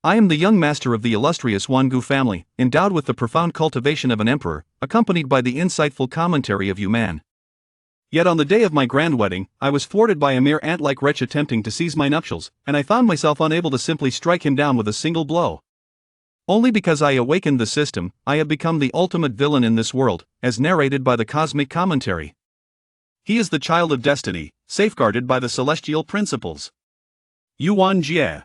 I am the young master of the illustrious Wangu family, endowed with the profound cultivation of an emperor, accompanied by the insightful commentary of Ye Man. Yet on the day of my grand wedding, I was thwarted by a mere ant-like wretch attempting to seize my nuptials, and I found myself unable to simply strike him down with a single blow. Only because I awakened the system, I have become the ultimate villain in this world, as narrated by the cosmic commentary. He is the child of destiny, safeguarded by the celestial principles. Yuan Jie.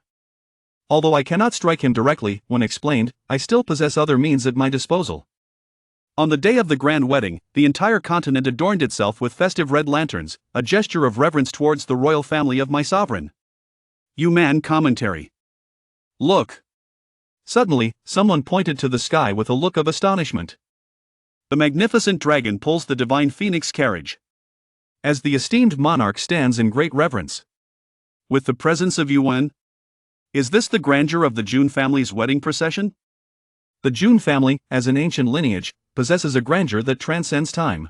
Although I cannot strike him directly, when explained, I still possess other means at my disposal. On the day of the grand wedding, the entire continent adorned itself with festive red lanterns, a gesture of reverence towards the royal family of my sovereign. Ye Man commentary. Look. Suddenly, someone pointed to the sky with a look of astonishment. The magnificent dragon pulls the divine phoenix carriage. As the esteemed monarch stands in great reverence. With the presence of Yuan. Is this the grandeur of the Jun family's wedding procession? The Jun family, as an ancient lineage, possesses a grandeur that transcends time.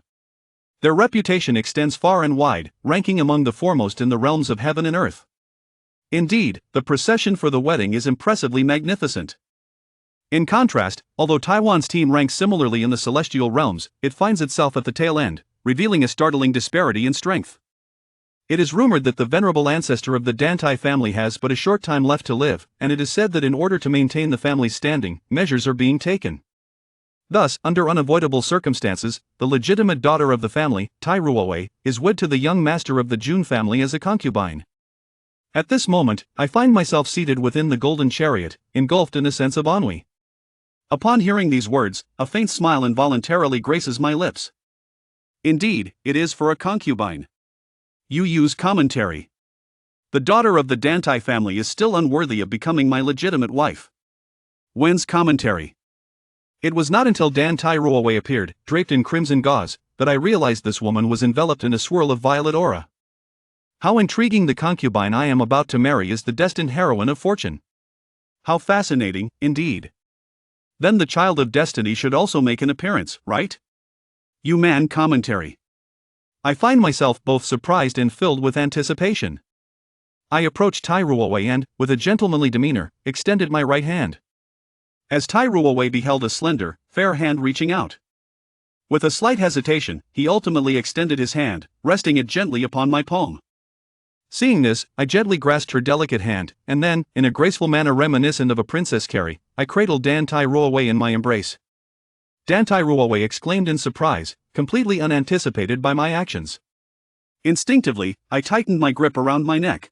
Their reputation extends far and wide, ranking among the foremost in the realms of heaven and earth. Indeed, the procession for the wedding is impressively magnificent. In contrast, although Taiwan's team ranks similarly in the celestial realms, it finds itself at the tail end, revealing a startling disparity in strength. It is rumored that the venerable ancestor of the Dantai family has but a short time left to live, and it is said that in order to maintain the family's standing, measures are being taken. Thus, under unavoidable circumstances, the legitimate daughter of the family, Tai Ruowei, is wed to the young master of the Jun family as a concubine. At this moment, I find myself seated within the golden chariot, engulfed in a sense of ennui. Upon hearing these words, a faint smile involuntarily graces my lips. Indeed, it is for a concubine. Yu Yu's commentary. The daughter of the Dantai family is still unworthy of becoming my legitimate wife. Wen's commentary. It was not until Dantai Ruowei appeared, draped in crimson gauze, that I realized this woman was enveloped in a swirl of violet aura. How intriguing! The concubine I am about to marry is the destined heroine of fortune. How fascinating, indeed. Then the child of destiny should also make an appearance, right? Ye Man commentary. I find myself both surprised and filled with anticipation. I approached Tai Ruowei and, with a gentlemanly demeanor, extended my right hand. As Tai Ruowei beheld a slender, fair hand reaching out. With a slight hesitation, he ultimately extended his hand, resting it gently upon my palm. Seeing this, I gently grasped her delicate hand, and then, in a graceful manner reminiscent of a princess carry, I cradled Dantai Ruowei in my embrace. Dantai Ruowei exclaimed in surprise, completely unanticipated by my actions. Instinctively, I tightened my grip around my neck.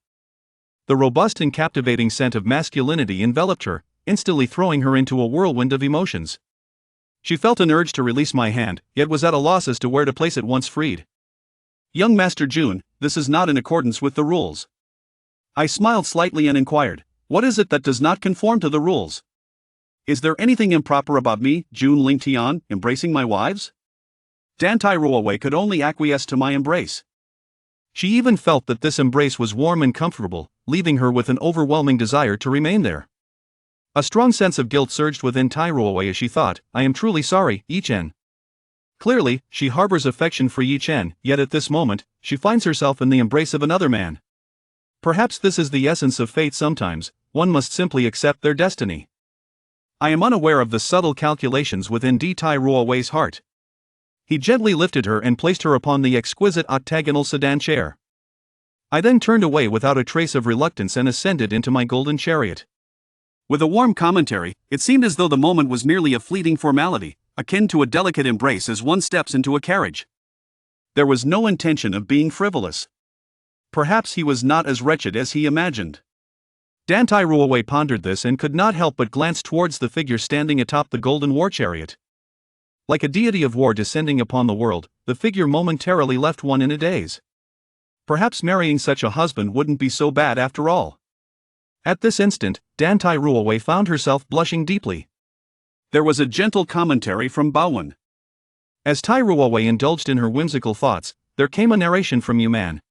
The robust and captivating scent of masculinity enveloped her, instantly throwing her into a whirlwind of emotions. She felt an urge to release my hand, yet was at a loss as to where to place it once freed. Young Master Jun, this is not in accordance with the rules. I smiled slightly and inquired, what is it that does not conform to the rules? Is there anything improper about me, Jun Lingtian, embracing my wives? Dantai Ruowei could only acquiesce to my embrace. She even felt that this embrace was warm and comfortable, leaving her with an overwhelming desire to remain there. A strong sense of guilt surged within Tai Ruowei as she thought, I am truly sorry, Ye Chen. Clearly, she harbors affection for Ye Chen, yet at this moment, she finds herself in the embrace of another man. Perhaps this is the essence of fate. Sometimes, one must simply accept their destiny. I am unaware of the subtle calculations within Tai Ruowei's heart. He gently lifted her and placed her upon the exquisite octagonal sedan chair. I then turned away without a trace of reluctance and ascended into my golden chariot. With a warm commentary, it seemed as though the moment was merely a fleeting formality, akin to a delicate embrace as one steps into a carriage. There was no intention of being frivolous. Perhaps he was not as wretched as he imagined. Dantai Ruowei pondered this and could not help but glance towards the figure standing atop the golden war chariot. Like a deity of war descending upon the world, the figure momentarily left one in a daze. Perhaps marrying such a husband wouldn't be so bad after all. At this instant, Dantai Ruowei found herself blushing deeply. There was a gentle commentary from Baowen. As Tai Ruowei indulged in her whimsical thoughts, there came a narration from Ye Man.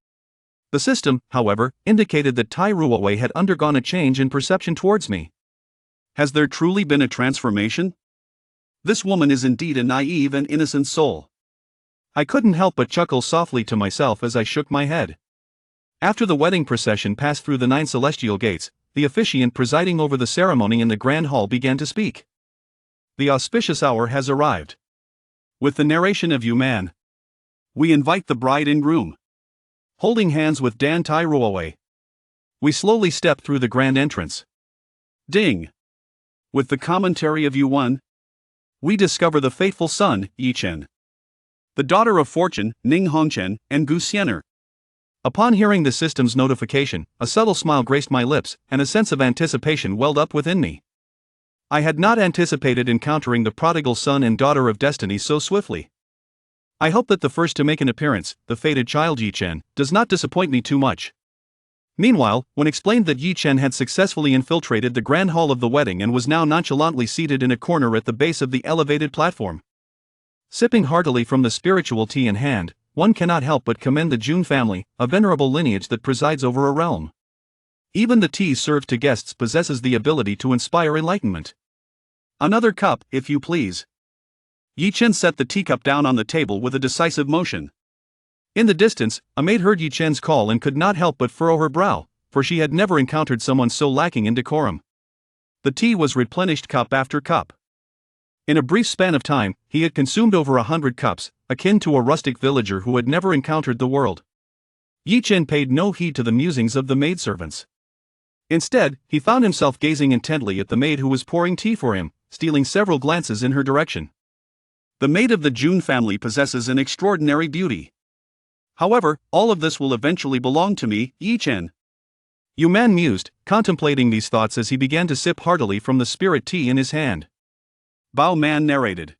The system, however, indicated that Tai Ruowei had undergone a change in perception towards me. Has there truly been a transformation? This woman is indeed a naive and innocent soul. I couldn't help but chuckle softly to myself as I shook my head. After the wedding procession passed through the 9 celestial gates, the officiant presiding over the ceremony in the Grand Hall began to speak. The auspicious hour has arrived. With the narration of Yuman, we invite the bride and groom. Holding hands with Dan Tai Ruowei, we slowly step through the grand entrance. Ding! With the commentary of Yuan, we discover the faithful son, Ye Chen, the daughter of Fortune, Ning Hongchen, and Gu Xian'er. Upon hearing the system's notification, a subtle smile graced my lips, and a sense of anticipation welled up within me. I had not anticipated encountering the prodigal son and daughter of destiny so swiftly. I hope that the first to make an appearance, the fated child Ye Chen, does not disappoint me too much. Meanwhile, when explained that Ye Chen had successfully infiltrated the grand hall of the wedding and was now nonchalantly seated in a corner at the base of the elevated platform, sipping heartily from the spiritual tea in hand, one cannot help but commend the Jun family, a venerable lineage that presides over a realm. Even the tea served to guests possesses the ability to inspire enlightenment. Another cup, if you please. Ye Chen set the teacup down on the table with a decisive motion. In the distance, a maid heard Ye Chen's call and could not help but furrow her brow, for she had never encountered someone so lacking in decorum. The tea was replenished cup after cup. In a brief span of time, he had consumed over 100 cups, akin to a rustic villager who had never encountered the world. Ye Chen paid no heed to the musings of the maidservants. Instead, he found himself gazing intently at the maid who was pouring tea for him, stealing several glances in her direction. The maid of the Jun family possesses an extraordinary beauty. However, all of this will eventually belong to me, Ye Chen. Yuman mused, contemplating these thoughts as he began to sip heartily from the spirit tea in his hand. Bao Man narrated.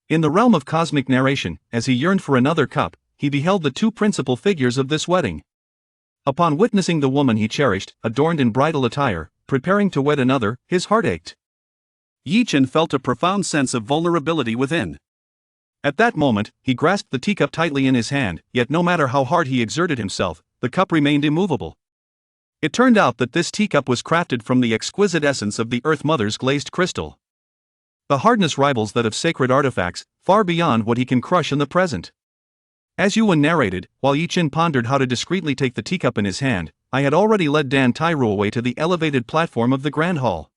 In the realm of cosmic narration, as he yearned for another cup, he beheld the two principal figures of this wedding. Upon witnessing the woman he cherished, adorned in bridal attire, preparing to wed another, his heart ached. Ye Chen felt a profound sense of vulnerability within. At that moment, he grasped the teacup tightly in his hand, yet no matter how hard he exerted himself, the cup remained immovable. It turned out that this teacup was crafted from the exquisite essence of the Earth Mother's glazed crystal. The hardness rivals that of sacred artifacts, far beyond what he can crush in the present. As Yuan narrated, while Ye Chen pondered how to discreetly take the teacup in his hand, I had already led Dan Tai Ruowei to the elevated platform of the Grand Hall.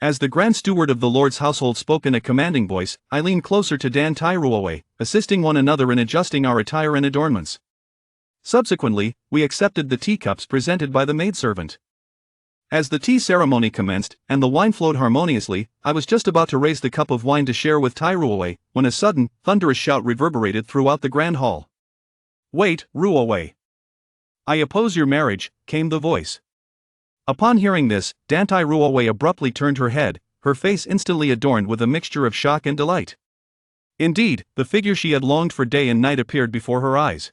As the Grand Steward of the Lord's household spoke in a commanding voice, I leaned closer to Dan Tai Ruowei, assisting one another in adjusting our attire and adornments. Subsequently, we accepted the teacups presented by the maidservant. As the tea ceremony commenced, and the wine flowed harmoniously, I was just about to raise the cup of wine to share with Tai Ruowei, when a sudden, thunderous shout reverberated throughout the Grand Hall. "Wait, Ruowei! I oppose your marriage," came the voice. Upon hearing this, Dan Tai Ruowei abruptly turned her head, her face instantly adorned with a mixture of shock and delight. Indeed, the figure she had longed for day and night appeared before her eyes.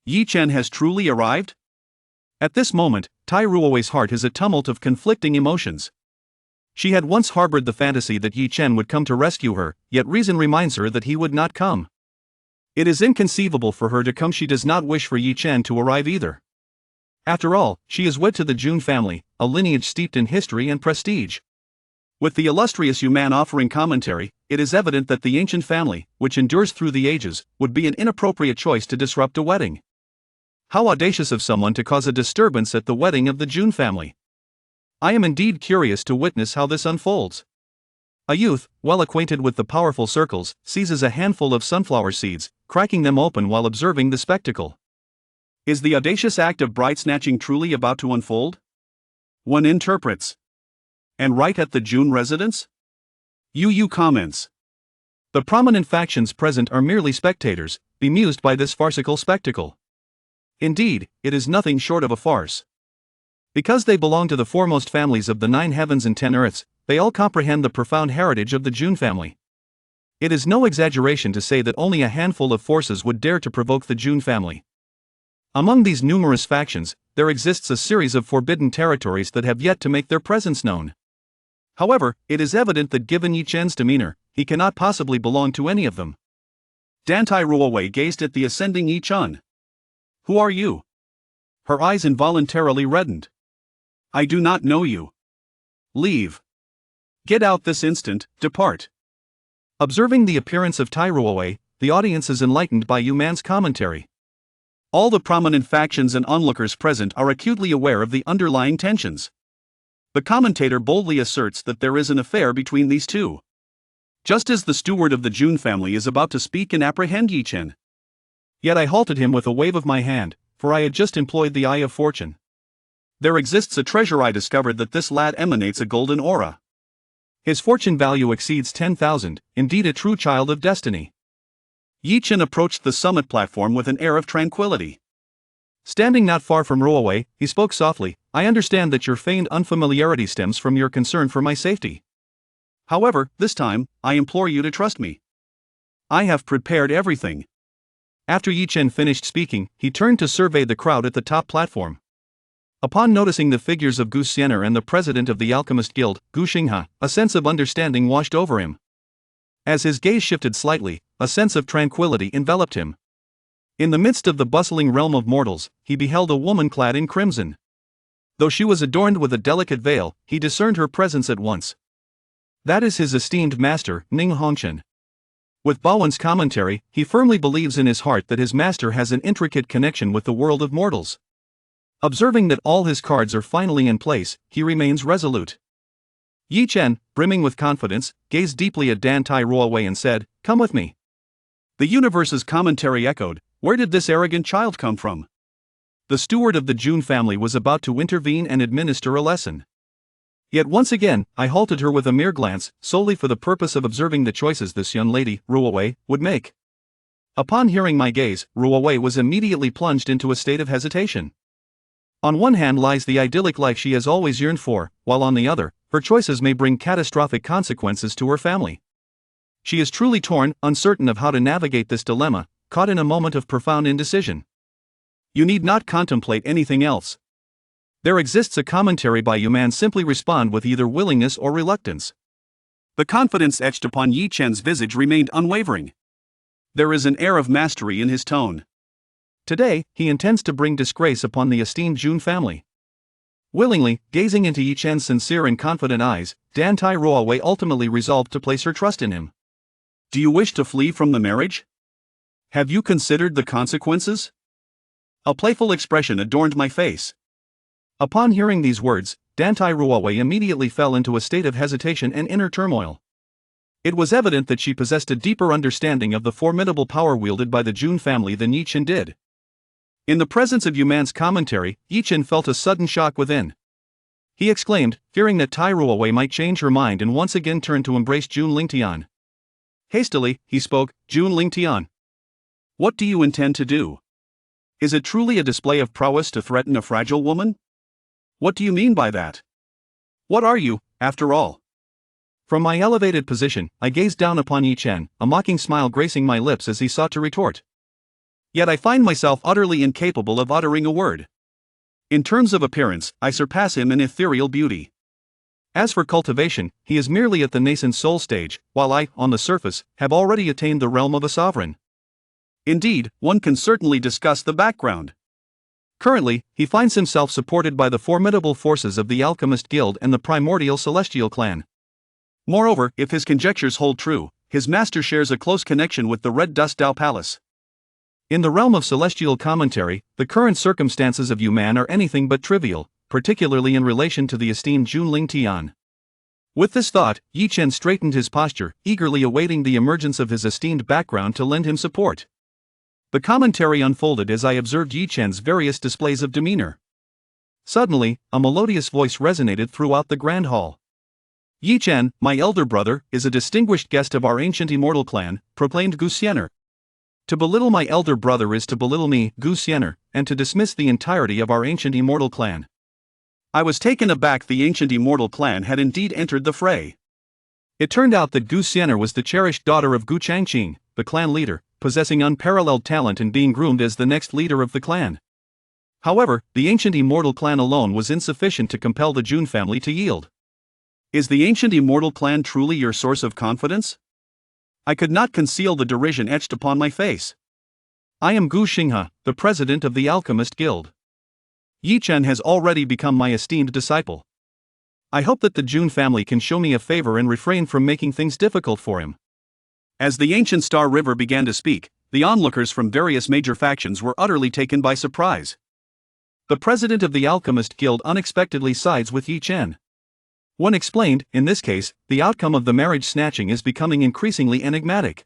Ye Chen has truly arrived? At this moment, Tai Ruowei's heart is a tumult of conflicting emotions. She had once harbored the fantasy that Ye Chen would come to rescue her, yet reason reminds her that he would not come. It is inconceivable for her to come. She does not wish for Ye Chen to arrive either. After all, she is wed to the Jun family, a lineage steeped in history and prestige. With the illustrious Yuman offering commentary, it is evident that the ancient family, which endures through the ages, would be an inappropriate choice to disrupt a wedding. How audacious of someone to cause a disturbance at the wedding of the Jun family. I am indeed curious to witness how this unfolds. A youth, well acquainted with the powerful circles, seizes a handful of sunflower seeds, cracking them open while observing the spectacle. Is the audacious act of bride snatching truly about to unfold? One interprets. And right at the Jun residence? Yu comments. The prominent factions present are merely spectators, bemused by this farcical spectacle. Indeed, it is nothing short of a farce. Because they belong to the foremost families of the 9 heavens and 10 earths, they all comprehend the profound heritage of the Jun family. It is no exaggeration to say that only a handful of forces would dare to provoke the Jun family. Among these numerous factions, there exists a series of forbidden territories that have yet to make their presence known. However, it is evident that given Ye Chen's demeanor, he cannot possibly belong to any of them. Dan Tai Ruowei gazed at the ascending Ye Chen. Who are you? Her eyes involuntarily reddened. I do not know you. Leave. Get out this instant, depart. Observing the appearance of Tai Ruowei, the audience is enlightened by Yuman's commentary. All the prominent factions and onlookers present are acutely aware of the underlying tensions. The commentator boldly asserts that there is an affair between these two. Just as the steward of the Jun family is about to speak and apprehend Ye Chen. Yet I halted him with a wave of my hand, for I had just employed the Eye of Fortune. There exists a treasure. I discovered that this lad emanates a golden aura. His fortune value exceeds 10,000, indeed a true child of destiny. Ye Chen approached the summit platform with an air of tranquility. Standing not far from Ruowei, he spoke softly, "I understand that your feigned unfamiliarity stems from your concern for my safety. However, this time, I implore you to trust me. I have prepared everything." After Ye Chen finished speaking, he turned to survey the crowd at the top platform. Upon noticing the figures of Xian'er and the president of the Alchemist Guild, Gu Xinghe, a sense of understanding washed over him. As his gaze shifted slightly, a sense of tranquility enveloped him. In the midst of the bustling realm of mortals, he beheld a woman clad in crimson. Though she was adorned with a delicate veil, he discerned her presence at once. That is his esteemed master, Ning Hongchen. With Baowen's commentary, he firmly believes in his heart that his master has an intricate connection with the world of mortals. Observing that all his cards are finally in place, he remains resolute. Ye Chen, brimming with confidence, gazed deeply at Dan Tai Ruowei and said, "Come with me." The universe's commentary echoed, "Where did this arrogant child come from?" The steward of the Jun family was about to intervene and administer a lesson. Yet once again, I halted her with a mere glance, solely for the purpose of observing the choices this young lady, Ruowei, would make. Upon hearing my gaze, Ruowei was immediately plunged into a state of hesitation. On one hand lies the idyllic life she has always yearned for, while on the other, her choices may bring catastrophic consequences to her family. She is truly torn, uncertain of how to navigate this dilemma, caught in a moment of profound indecision. You need not contemplate anything else. There exists a commentary by you. Man, simply respond with either willingness or reluctance. The confidence etched upon Ye Chen's visage remained unwavering. There is an air of mastery in his tone. Today, he intends to bring disgrace upon the esteemed Jun family. Willingly, gazing into Ye Chen's sincere and confident eyes, Dan Tai Ruowei ultimately resolved to place her trust in him. "Do you wish to flee from the marriage? Have you considered the consequences?" A playful expression adorned my face. Upon hearing these words, Dan Tai Ruowei immediately fell into a state of hesitation and inner turmoil. It was evident that she possessed a deeper understanding of the formidable power wielded by the Jun family than Ye Chen did. In the presence of Yuman's commentary, Ye Chen felt a sudden shock within. He exclaimed, fearing that Tai Ruowei might change her mind and once again turn to embrace Jun Lingtian. Hastily, he spoke, "Jun Lingtian. What do you intend to do? Is it truly a display of prowess to threaten a fragile woman? What do you mean by that? What are you, after all?" From my elevated position, I gazed down upon Ye Chen, a mocking smile gracing my lips as he sought to retort. Yet I find myself utterly incapable of uttering a word. In terms of appearance, I surpass him in ethereal beauty. As for cultivation, he is merely at the nascent soul stage, while I, on the surface, have already attained the realm of a sovereign. Indeed, one can certainly discuss the background. Currently, he finds himself supported by the formidable forces of the Alchemist Guild and the primordial Celestial Clan. Moreover, if his conjectures hold true, his master shares a close connection with the Red Dao Palace. In the realm of celestial commentary, the current circumstances of Yuman are anything but trivial, particularly in relation to the esteemed Jun Lingtian. With this thought, Ye Chen straightened his posture, eagerly awaiting the emergence of his esteemed background to lend him support. The commentary unfolded as I observed Ye Chen's various displays of demeanor. Suddenly, a melodious voice resonated throughout the grand hall. "Ye Chen, my elder brother, is a distinguished guest of our ancient immortal clan," proclaimed Xian'er. "To belittle my elder brother is to belittle me, Xian'er, and to dismiss the entirety of our ancient immortal clan." I was taken aback. The ancient immortal clan had indeed entered the fray. It turned out that Xian'er was the cherished daughter of Gu Changqing, the clan leader, possessing unparalleled talent and being groomed as the next leader of the clan. However, the ancient immortal clan alone was insufficient to compel the Jun family to yield. Is the ancient immortal clan truly your source of confidence? I could not conceal the derision etched upon my face. I am Gu Xinghe, the president of the Alchemist Guild. Ye Chen has already become my esteemed disciple. I hope that the Jun family can show me a favor and refrain from making things difficult for him. As the ancient Star River began to speak, the onlookers from various major factions were utterly taken by surprise. The president of the Alchemist Guild unexpectedly sides with Ye Chen. One explained, in this case, the outcome of the marriage snatching is becoming increasingly enigmatic.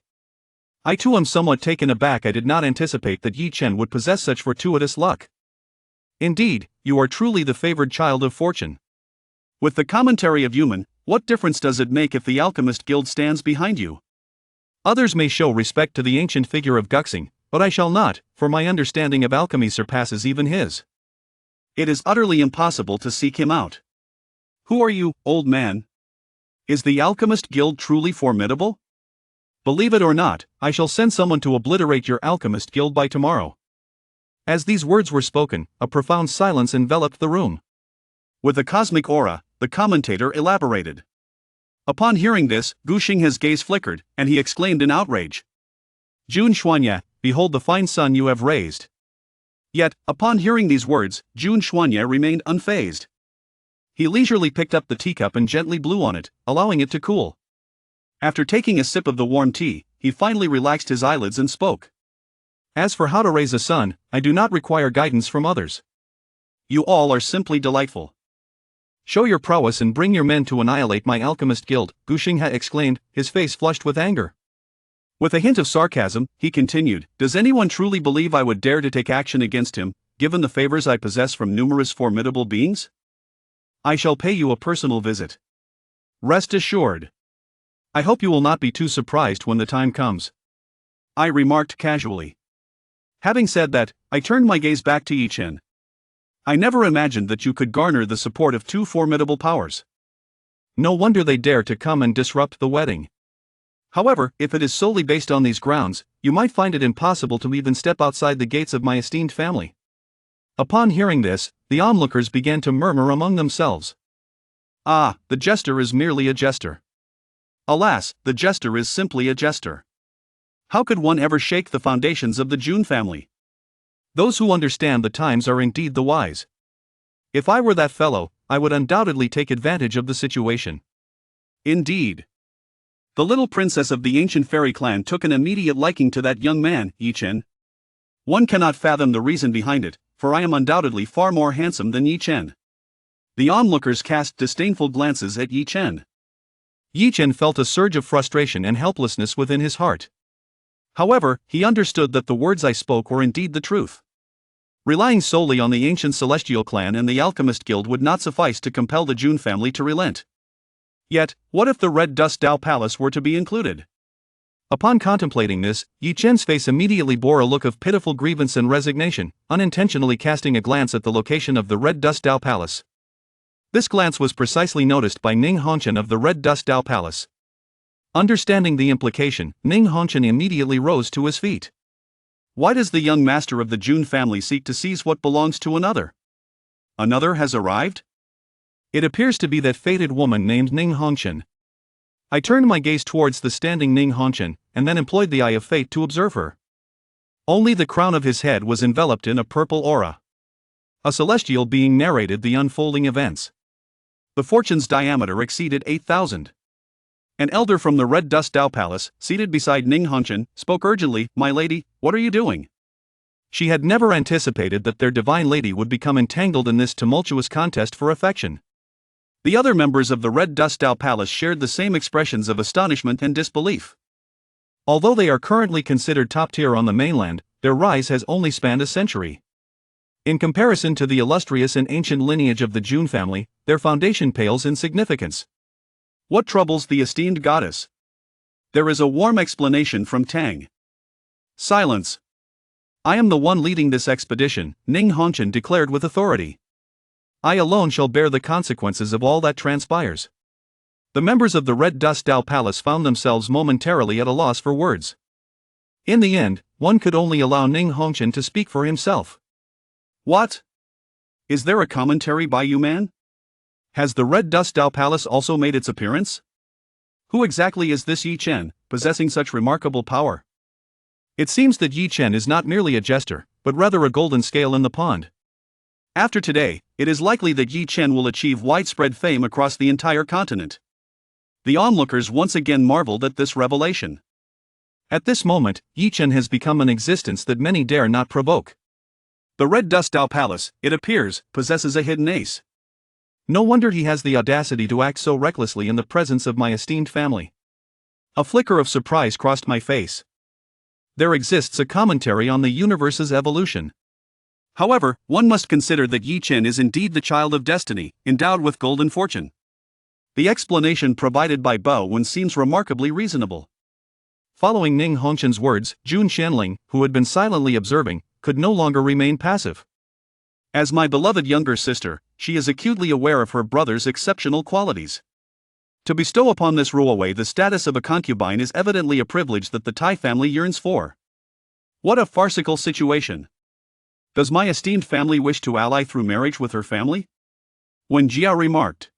I too am somewhat taken aback. I did not anticipate that Ye Chen would possess such fortuitous luck. Indeed, you are truly the favored child of fortune. With the commentary of Human, what difference does it make if the Alchemist Guild stands behind you? Others may show respect to the ancient figure of Guxing, but I shall not, for my understanding of alchemy surpasses even his. It is utterly impossible to seek him out. Who are you, old man? Is the Alchemist Guild truly formidable? Believe it or not, I shall send someone to obliterate your Alchemist Guild by tomorrow. As these words were spoken, a profound silence enveloped the room. With a cosmic aura, the commentator elaborated. Upon hearing this, Guxing's gaze flickered, and he exclaimed in outrage. Jun Lingtian, behold the fine son you have raised. Yet, upon hearing these words, Jun Lingtian remained unfazed. He leisurely picked up the teacup and gently blew on it, allowing it to cool. After taking a sip of the warm tea, he finally relaxed his eyelids and spoke. As for how to raise a son, I do not require guidance from others. You all are simply delightful. Show your prowess and bring your men to annihilate my Alchemist Guild, Guxing exclaimed, his face flushed with anger. With a hint of sarcasm, he continued, does anyone truly believe I would dare to take action against him, given the favors I possess from numerous formidable beings? I shall pay you a personal visit. Rest assured. I hope you will not be too surprised when the time comes. I remarked casually. Having said that, I turned my gaze back to Ye Chen. I never imagined that you could garner the support of two formidable powers. No wonder they dare to come and disrupt the wedding. However, if it is solely based on these grounds, you might find it impossible to even step outside the gates of my esteemed family. Upon hearing this, the onlookers began to murmur among themselves. Ah, the jester is merely a jester. Alas, the jester is simply a jester. How could one ever shake the foundations of the Jun family? Those who understand the times are indeed the wise. If I were that fellow, I would undoubtedly take advantage of the situation. Indeed. The little princess of the ancient fairy clan took an immediate liking to that young man, Ye Chen. One cannot fathom the reason behind it, for I am undoubtedly far more handsome than Ye Chen. The onlookers cast disdainful glances at Ye Chen. Ye Chen felt a surge of frustration and helplessness within his heart. However, he understood that the words I spoke were indeed the truth. Relying solely on the ancient celestial clan and the Alchemist Guild would not suffice to compel the Jun family to relent. Yet, what if the Red Dao Palace were to be included? Upon contemplating this, Ye Chen's face immediately bore a look of pitiful grievance and resignation, unintentionally casting a glance at the location of the Red Dao Palace. This glance was precisely noticed by Hongchen of the Red Dao Palace. Understanding the implication, Hongchen immediately rose to his feet. Why does the young master of the Jun family seek to seize what belongs to another? Another has arrived? It appears to be that fated woman named Hongchen. I turned my gaze towards the standing Hongchen, and then employed the eye of fate to observe her. Only the crown of his head was enveloped in a purple aura. A celestial being narrated the unfolding events. The fortune's diameter exceeded 8,000. An elder from the Red Dao Palace, seated beside Hongchen, spoke urgently, "My lady, what are you doing?" She had never anticipated that their divine lady would become entangled in this tumultuous contest for affection. The other members of the Red Dao Palace shared the same expressions of astonishment and disbelief. Although they are currently considered top tier on the mainland, their rise has only spanned a century. In comparison to the illustrious and ancient lineage of the Jun family, their foundation pales in significance. What troubles the esteemed goddess? There is a warm explanation from Tang. Silence. I am the one leading this expedition, Hongchen declared with authority. I alone shall bear the consequences of all that transpires. The members of the Red Dao Palace found themselves momentarily at a loss for words. In the end, one could only allow Hongchen to speak for himself. What? Is there a commentary by you, man? Has the Red Dao Palace also made its appearance? Who exactly is this Ye Chen, possessing such remarkable power? It seems that Ye Chen is not merely a jester, but rather a golden scale in the pond. After today, it is likely that Ye Chen will achieve widespread fame across the entire continent. The onlookers once again marveled at this revelation. At this moment, Ye Chen has become an existence that many dare not provoke. The Red Dust Dao Palace, it appears, possesses a hidden ace. No wonder he has the audacity to act so recklessly in the presence of my esteemed family. A flicker of surprise crossed my face. There exists a commentary on the universe's evolution. However, one must consider that Ye Chen is indeed the child of destiny, endowed with golden fortune. The explanation provided by Bo Wen seems remarkably reasonable. Following Ning Hongchen's words, Jun Xianling, who had been silently observing, could no longer remain passive. As my beloved younger sister, she is acutely aware of her brother's exceptional qualities. To bestow upon this Ruowei the status of a concubine is evidently a privilege that the Tai family yearns for. What a farcical situation! Does my esteemed family wish to ally through marriage with her family? When Jia remarked,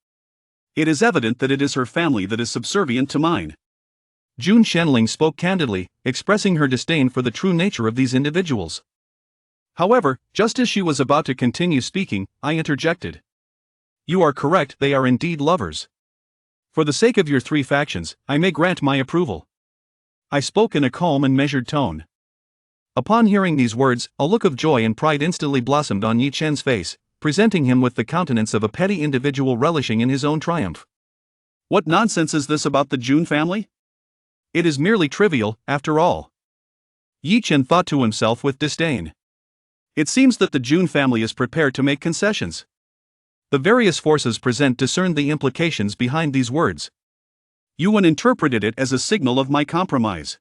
"It is evident that it is her family that is subservient to mine." Jun Xianling spoke candidly, expressing her disdain for the true nature of these individuals. However, just as she was about to continue speaking, I interjected. "You are correct, they are indeed lovers. For the sake of your three factions, I may grant my approval." I spoke in a calm and measured tone. Upon hearing these words, a look of joy and pride instantly blossomed on Ye Chen's face, presenting him with the countenance of a petty individual relishing in his own triumph. What nonsense is this about the Jun family? It is merely trivial, after all. Ye Chen thought to himself with disdain. It seems that the Jun family is prepared to make concessions. The various forces present discerned the implications behind these words. Yuan interpreted it as a signal of my compromise.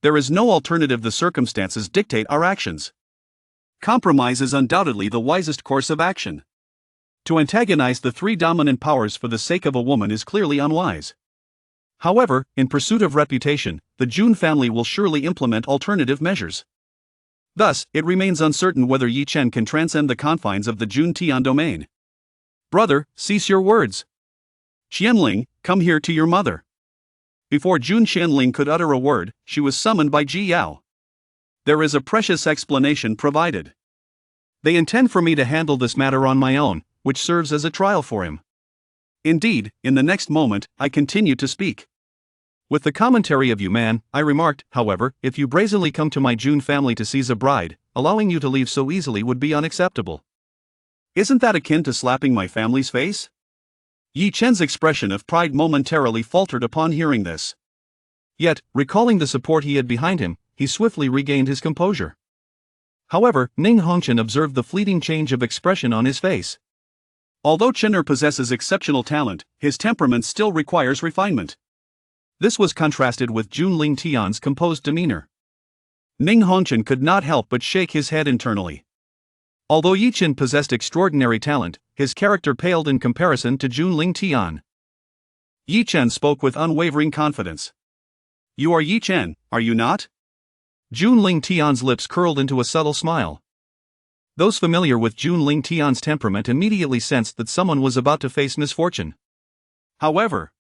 There is no alternative, the circumstances dictate our actions. Compromise is undoubtedly the wisest course of action. To antagonize the three dominant powers for the sake of a woman is clearly unwise. However, in pursuit of reputation, the Jun family will surely implement alternative measures. Thus, it remains uncertain whether Ye Chen can transcend the confines of the Jun Tian domain. Brother, cease your words. Xianling, come here to your mother. Before Jun Xianling could utter a word, she was summoned by Ji Yao. There is a precious explanation provided. They intend for me to handle this matter on my own, which serves as a trial for him. Indeed, in the next moment, I continued to speak. With the commentary of you man, I remarked, however, if you brazenly come to my Jun family to seize a bride, allowing you to leave so easily would be unacceptable. Isn't that akin to slapping my family's face? Ye Chen's expression of pride momentarily faltered upon hearing this. Yet, recalling the support he had behind him, he swiftly regained his composure. However, Ning Hongchen observed the fleeting change of expression on his face. Although Xian'er possesses exceptional talent, his temperament still requires refinement. This was contrasted with Jun Lingtian's composed demeanor. Ning Hongchen could not help but shake his head internally. Although Ye Chen possessed extraordinary talent, his character paled in comparison to Jun Lingtian. Ye Chen spoke with unwavering confidence. You are Ye Chen, are you not? Jun Lingtian's lips curled into a subtle smile. Those familiar with Jun Lingtian's temperament immediately sensed that someone was about to face misfortune. However,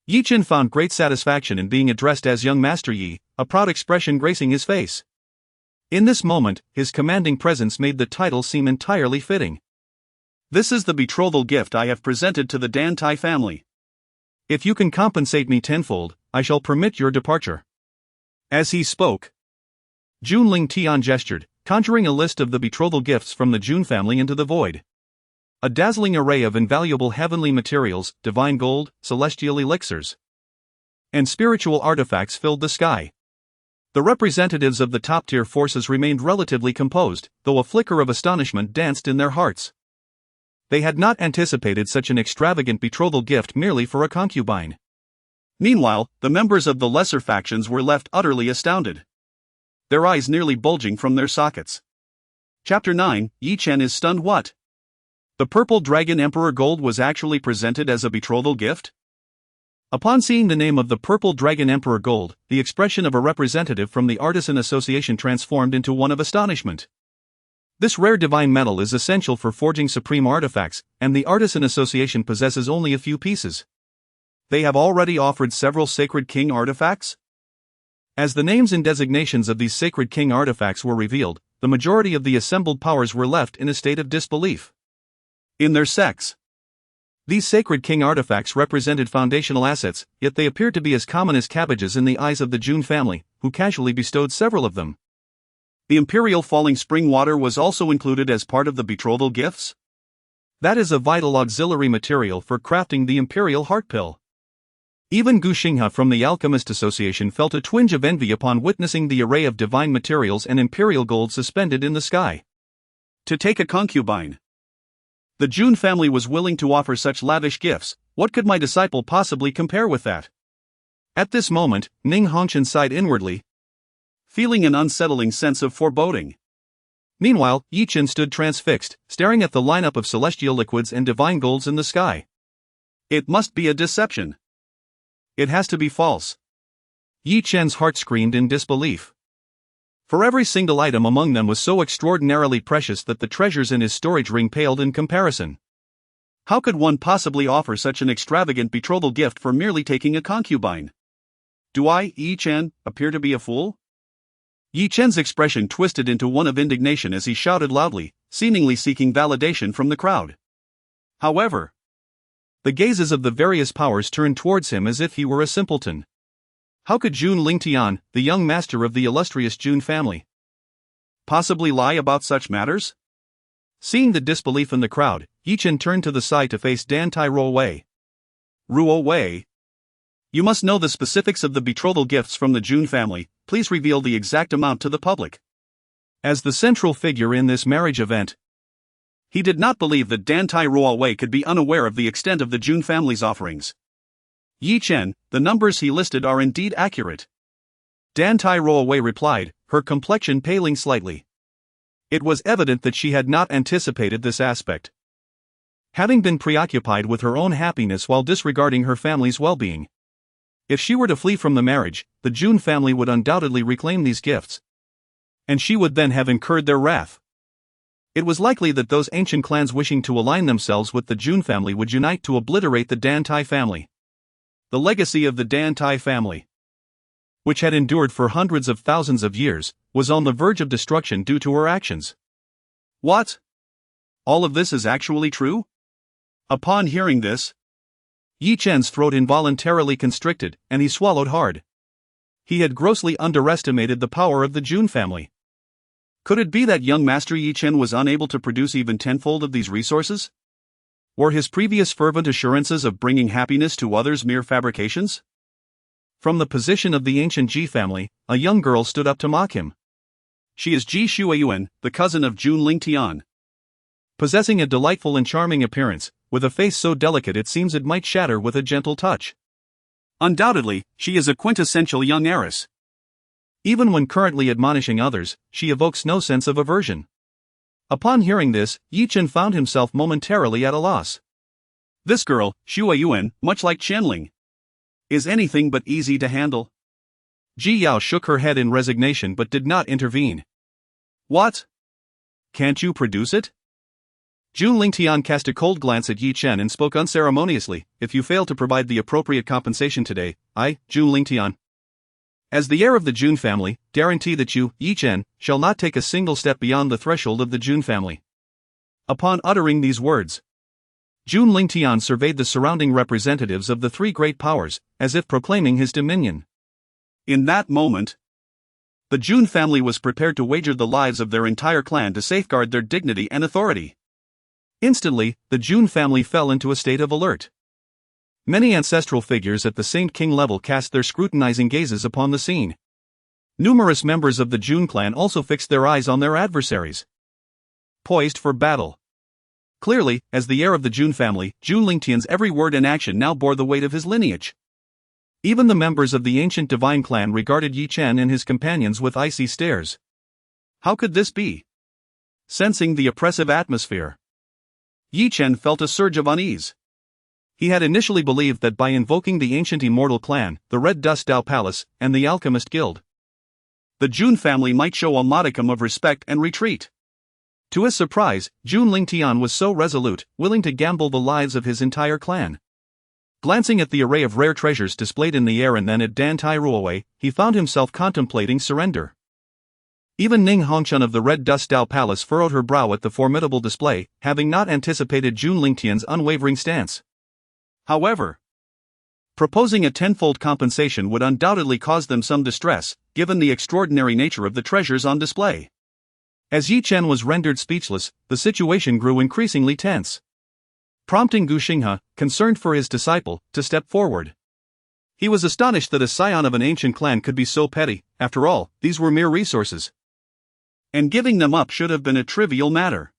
Ye Chen found great satisfaction in being addressed as young Master Yi, a proud expression gracing his face. In this moment, his commanding presence made the title seem entirely fitting. This is the betrothal gift I have presented to the Dan Tai family. If you can compensate me tenfold, I shall permit your departure. As he spoke, Jun Lingtian gestured, conjuring a list of the betrothal gifts from the Jun family into the void. A dazzling array of invaluable heavenly materials, divine gold, celestial elixirs, and spiritual artifacts filled the sky. The representatives of the top-tier forces remained relatively composed, though a flicker of astonishment danced in their hearts. They had not anticipated such an extravagant betrothal gift merely for a concubine. Meanwhile, the members of the lesser factions were left utterly astounded, their eyes nearly bulging from their sockets. Chapter 9, Ye Chen is stunned. What? The Purple Dragon Emperor Gold was actually presented as a betrothal gift? Upon seeing the name of the Purple Dragon Emperor Gold, the expression of a representative from the Artisan Association transformed into one of astonishment. This rare divine metal is essential for forging supreme artifacts, and the Artisan Association possesses only a few pieces. They have already offered several Sacred King artifacts? As the names and designations of these Sacred King artifacts were revealed, the majority of the assembled powers were left in a state of disbelief. In their sex, These sacred king artifacts represented foundational assets, yet they appeared to be as common as cabbages in the eyes of the Jun family, who casually bestowed several of them. The imperial falling spring water was also included as part of the betrothal gifts? That is a vital auxiliary material for crafting the imperial heart pill. Even Gu Xinghe from the Alchemist Association felt a twinge of envy upon witnessing the array of divine materials and imperial gold suspended in the sky. To take a concubine. The Jun family was willing to offer such lavish gifts. What could my disciple possibly compare with that? At this moment, Ning Hongchen sighed inwardly, feeling an unsettling sense of foreboding. Meanwhile, Ye Chen stood transfixed, staring at the lineup of celestial liquids and divine golds in the sky. It must be a deception. It has to be false. Ye Chen's heart screamed in disbelief. For every single item among them was so extraordinarily precious that the treasures in his storage ring paled in comparison. How could one possibly offer such an extravagant betrothal gift for merely taking a concubine? Do I, Ye Chen, appear to be a fool? Ye Chen's expression twisted into one of indignation as he shouted loudly, seemingly seeking validation from the crowd. However, the gazes of the various powers turned towards him as if he were a simpleton. How could Jun Lingtian, the young master of the illustrious Jun family, possibly lie about such matters? Seeing the disbelief in the crowd, Ye Chen turned to the side to face Dan Tai Ruowei. Ruowei, you must know the specifics of the betrothal gifts from the Jun family. Please reveal the exact amount to the public. As the central figure in this marriage event, he did not believe that Dan Tai Ruowei could be unaware of the extent of the Jun family's offerings. Ye Chen, the numbers he listed are indeed accurate. Dan Tai Ruowei replied, her complexion paling slightly. It was evident that she had not anticipated this aspect. Having been preoccupied with her own happiness while disregarding her family's well-being. If she were to flee from the marriage, the Jun family would undoubtedly reclaim these gifts. And she would then have incurred their wrath. It was likely that those ancient clans wishing to align themselves with the Jun family would unite to obliterate the Dan Tai family. The legacy of the Dan Tai family, which had endured for hundreds of thousands of years, was on the verge of destruction due to her actions. What? All of this is actually true? Upon hearing this, Ye Chen's throat involuntarily constricted, and he swallowed hard. He had grossly underestimated the power of the Jun family. Could it be that young Master Ye Chen was unable to produce even tenfold of these resources? Were his previous fervent assurances of bringing happiness to others mere fabrications? From the position of the ancient Ji family, a young girl stood up to mock him. She is Ji Shuiyuan, the cousin of Jun Lingtian. Possessing a delightful and charming appearance, with a face so delicate it seems it might shatter with a gentle touch. Undoubtedly, she is a quintessential young heiress. Even when currently admonishing others, she evokes no sense of aversion. Upon hearing this, Ye Chen found himself momentarily at a loss. This girl, Shuiyuan, much like Qianling, is anything but easy to handle. Ji Yao shook her head in resignation but did not intervene. What? Can't you produce it? Jun Lingtian cast a cold glance at Ye Chen and spoke unceremoniously, if you fail to provide the appropriate compensation today, I, Jun Lingtian, as the heir of the Jun family, guarantee that you, Ye Chen, shall not take a single step beyond the threshold of the Jun family. Upon uttering these words, Jun Lingtian surveyed the surrounding representatives of the three great powers, as if proclaiming his dominion. In that moment, the Jun family was prepared to wager the lives of their entire clan to safeguard their dignity and authority. Instantly, the Jun family fell into a state of alert. Many ancestral figures at the Saint King level cast their scrutinizing gazes upon the scene. Numerous members of the Jun Clan also fixed their eyes on their adversaries, poised for battle. Clearly, as the heir of the Jun family, Jun Lingtian's every word and action now bore the weight of his lineage. Even the members of the ancient divine clan regarded Ye Chen and his companions with icy stares. How could this be? Sensing the oppressive atmosphere, Ye Chen felt a surge of unease. He had initially believed that by invoking the ancient immortal clan, the Red Dao Palace, and the Alchemist Guild, the Jun family might show a modicum of respect and retreat. To his surprise, Jun Lingtian was so resolute, willing to gamble the lives of his entire clan. Glancing at the array of rare treasures displayed in the air and then at Dan Tai Ruowei, he found himself contemplating surrender. Even Ning Hongchen of the Red Dao Palace furrowed her brow at the formidable display, having not anticipated Jun Lingtian's unwavering stance. However, proposing a tenfold compensation would undoubtedly cause them some distress, given the extraordinary nature of the treasures on display. As Ye Chen was rendered speechless, the situation grew increasingly tense, prompting Gu Xinghe, concerned for his disciple, to step forward. He was astonished that a scion of an ancient clan could be so petty. After all, these were mere resources, and giving them up should have been a trivial matter.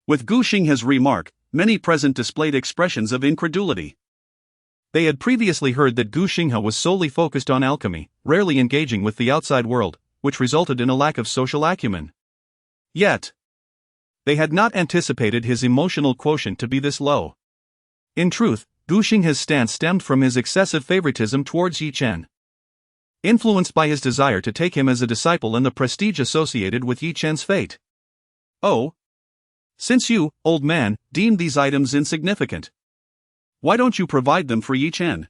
With Gu Xinghe's remark, many present displayed expressions of incredulity. They had previously heard that Gu Xinghe was solely focused on alchemy, rarely engaging with the outside world, which resulted in a lack of social acumen. Yet, they had not anticipated his emotional quotient to be this low. In truth, Gu Xinghe's stance stemmed from his excessive favoritism towards Ye Chen, influenced by his desire to take him as a disciple and the prestige associated with Ye Chen's fate. Oh, since you, old man, deem these items insignificant, why don't you provide them for Ye Chen?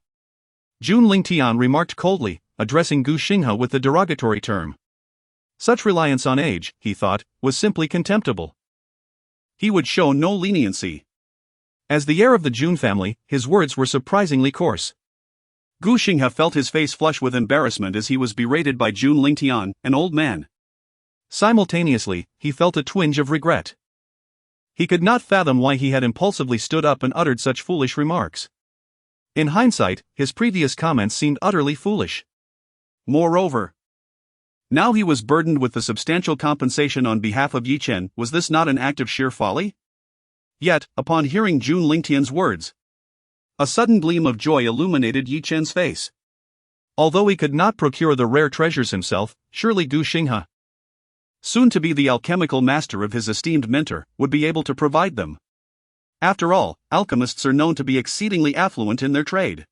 Jun Lingtian remarked coldly, addressing Gu Xinghe with the derogatory term. Such reliance on age, he thought, was simply contemptible. He would show no leniency. As the heir of the Jun family, his words were surprisingly coarse. Gu Xinghe felt his face flush with embarrassment as he was berated by Jun Lingtian, an old man. Simultaneously, he felt a twinge of regret. He could not fathom why he had impulsively stood up and uttered such foolish remarks. In hindsight, his previous comments seemed utterly foolish. Moreover, now he was burdened with the substantial compensation on behalf of Ye Chen. Was this not an act of sheer folly? Yet, upon hearing Jun Lingtian's words, a sudden gleam of joy illuminated Ye Chen's face. Although he could not procure the rare treasures himself, surely Gu Xinghe, soon to be the alchemical master of his esteemed mentor, would be able to provide them. After all, alchemists are known to be exceedingly affluent in their trade.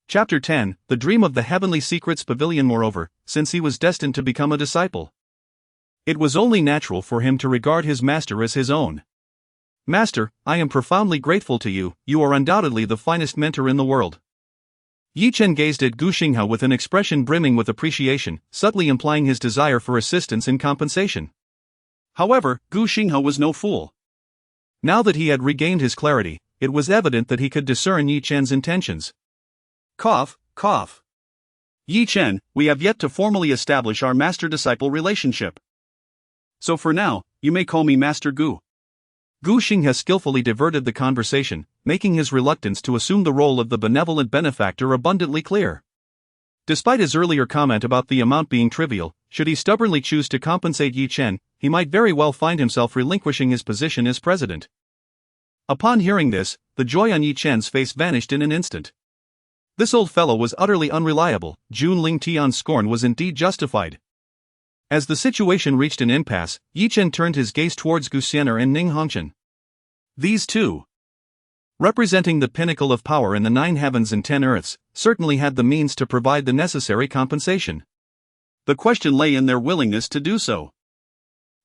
Chapter 10, The Dream of the Heavenly Secrets Pavilion. Moreover, since he was destined to become a disciple, it was only natural for him to regard his master as his own. Master, I am profoundly grateful to you, you are undoubtedly the finest mentor in the world. Ye Chen gazed at Gu Xinghe with an expression brimming with appreciation, subtly implying his desire for assistance in compensation. However, Gu Xinghe was no fool. Now that he had regained his clarity, it was evident that he could discern Ye Chen's intentions. Cough, cough. Ye Chen, we have yet to formally establish our master-disciple relationship. So for now, you may call me Master Gu. Gu Xinghe skillfully diverted the conversation, making his reluctance to assume the role of the benevolent benefactor abundantly clear. Despite his earlier comment about the amount being trivial, should he stubbornly choose to compensate Ye Chen, he might very well find himself relinquishing his position as president. Upon hearing this, the joy on Ye Chen's face vanished in an instant. This old fellow was utterly unreliable. Jun Lingtian's scorn was indeed justified. As the situation reached an impasse, Ye Chen turned his gaze towards Xian'er and Hongchen. These two, representing the pinnacle of power in the 9 heavens and 10 earths, certainly had the means to provide the necessary compensation. The question lay in their willingness to do so.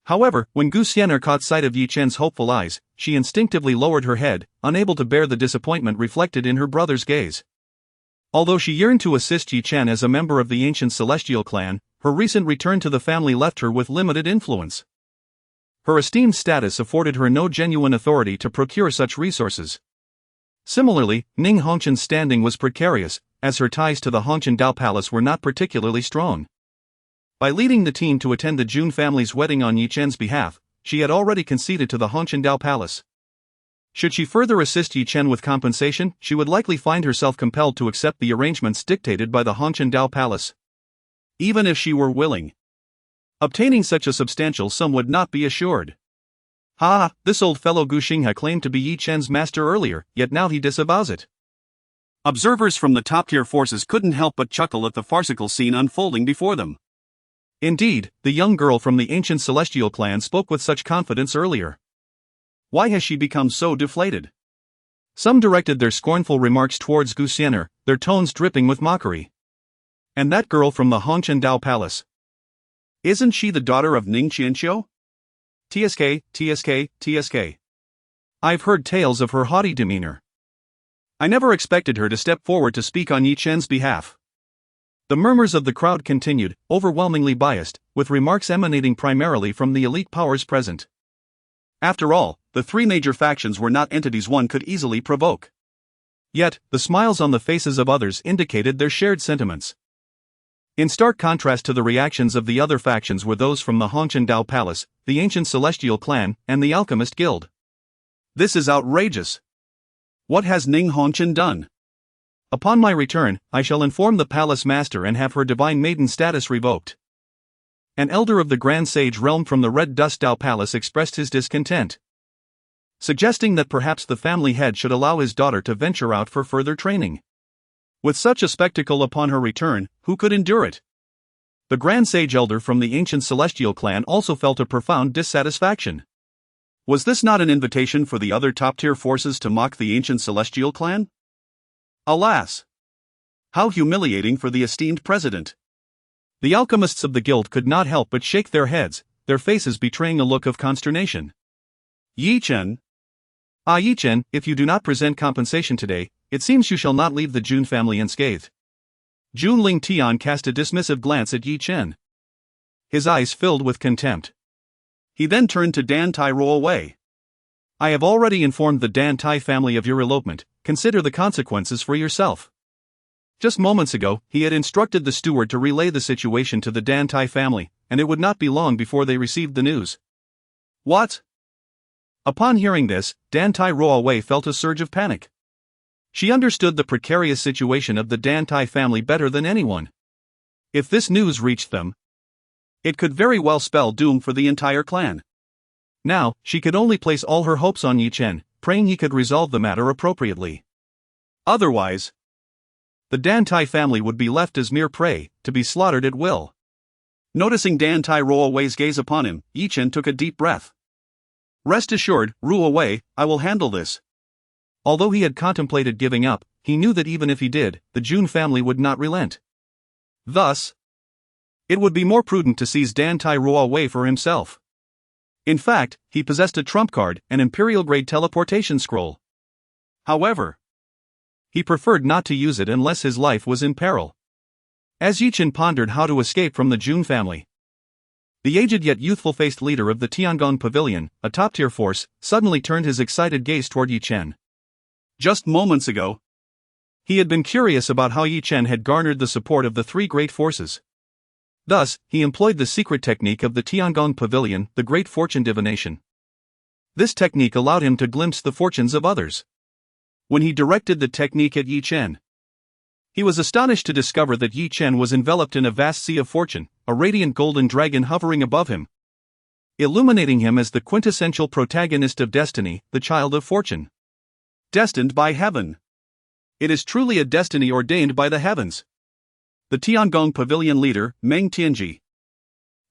However, when Xian'er caught sight of Ye Chen's hopeful eyes, she instinctively lowered her head, unable to bear the disappointment reflected in her brother's gaze. Although she yearned to assist Ye Chen as a member of the ancient celestial clan, her recent return to the family left her with limited influence. Her esteemed status afforded her no genuine authority to procure such resources. Similarly, Hongchen's standing was precarious, as her ties to the Hongchen Dao Palace were not particularly strong. By leading the team to attend the Jun family's wedding on Ye Chen's behalf, she had already conceded to the Hongchen Dao Palace. Should she further assist Ye Chen with compensation, she would likely find herself compelled to accept the arrangements dictated by the Hongchen Dao Palace. Even if she were willing, obtaining such a substantial sum would not be assured. This old fellow Gu Xinghe claimed to be Ye Chen's master earlier, yet now he disavows it. Observers from the top-tier forces couldn't help but chuckle at the farcical scene unfolding before them. Indeed, the young girl from the ancient celestial clan spoke with such confidence earlier. Why has she become so deflated? Some directed their scornful remarks towards Xian'er, their tones dripping with mockery. And that girl from the Hongchen Dao Palace. Isn't she the daughter of Ning Qianqiu? TSK. I've heard tales of her haughty demeanor. I never expected her to step forward to speak on Ye Chen's behalf. The murmurs of the crowd continued, overwhelmingly biased, with remarks emanating primarily from the elite powers present. After all, the 3 major factions were not entities one could easily provoke. Yet, the smiles on the faces of others indicated their shared sentiments. In stark contrast to the reactions of the other factions were those from the Hongchen Dao Palace, the ancient Celestial Clan, and the Alchemist Guild. This is outrageous. What has Ning Hongchen done? Upon my return, I shall inform the palace master and have her divine maiden status revoked. An elder of the Grand Sage realm from the Red Dust Dao Palace expressed his discontent, suggesting that perhaps the family head should allow his daughter to venture out for further training. With such a spectacle upon her return, who could endure it? The Grand Sage elder from the ancient Celestial Clan also felt a profound dissatisfaction. Was this not an invitation for the other top-tier forces to mock the ancient Celestial Clan? Alas! How humiliating for the esteemed president. The alchemists of the guild could not help but shake their heads, their faces betraying a look of consternation. Ye Chen. Ah, Ye Chen, if you do not present compensation today, it seems you shall not leave the Jun family unscathed. Jun Lingtian cast a dismissive glance at Ye Chen. His eyes filled with contempt. He then turned to Dan Tai Wei. I have already informed the Dan Tai family of your elopement, consider the consequences for yourself. Just moments ago, he had instructed the steward to relay the situation to the Dan Tai family, and it would not be long before they received the news. What? Upon hearing this, Dan Tai Wei felt a surge of panic. She understood the precarious situation of the Dan Tai family better than anyone. If this news reached them, it could very well spell doom for the entire clan. Now, she could only place all her hopes on Ye Chen, praying he could resolve the matter appropriately. Otherwise, the Dan Tai family would be left as mere prey, to be slaughtered at will. Noticing Dan Tai Wei's gaze upon him, Ye Chen took a deep breath. Rest assured, Wei, I will handle this. Although he had contemplated giving up, he knew that even if he did, the Jun family would not relent. Thus, it would be more prudent to seize Dan Tai Wei for himself. In fact, he possessed a trump card, an imperial-grade teleportation scroll. However, he preferred not to use it unless his life was in peril. As Ye Chen pondered how to escape from the Jun family, the aged yet youthful-faced leader of the Tiangong Pavilion, a top-tier force, suddenly turned his excited gaze toward Ye Chen. Just moments ago, he had been curious about how Ye Chen had garnered the support of the three great forces. Thus, he employed the secret technique of the Tiangong Pavilion, the Great Fortune Divination. This technique allowed him to glimpse the fortunes of others. When he directed the technique at Ye Chen, he was astonished to discover that Ye Chen was enveloped in a vast sea of fortune, a radiant golden dragon hovering above him, illuminating him as the quintessential protagonist of destiny, the child of fortune. Destined by heaven. It is truly a destiny ordained by the heavens. The Tiangong Pavilion leader, Meng Tianji,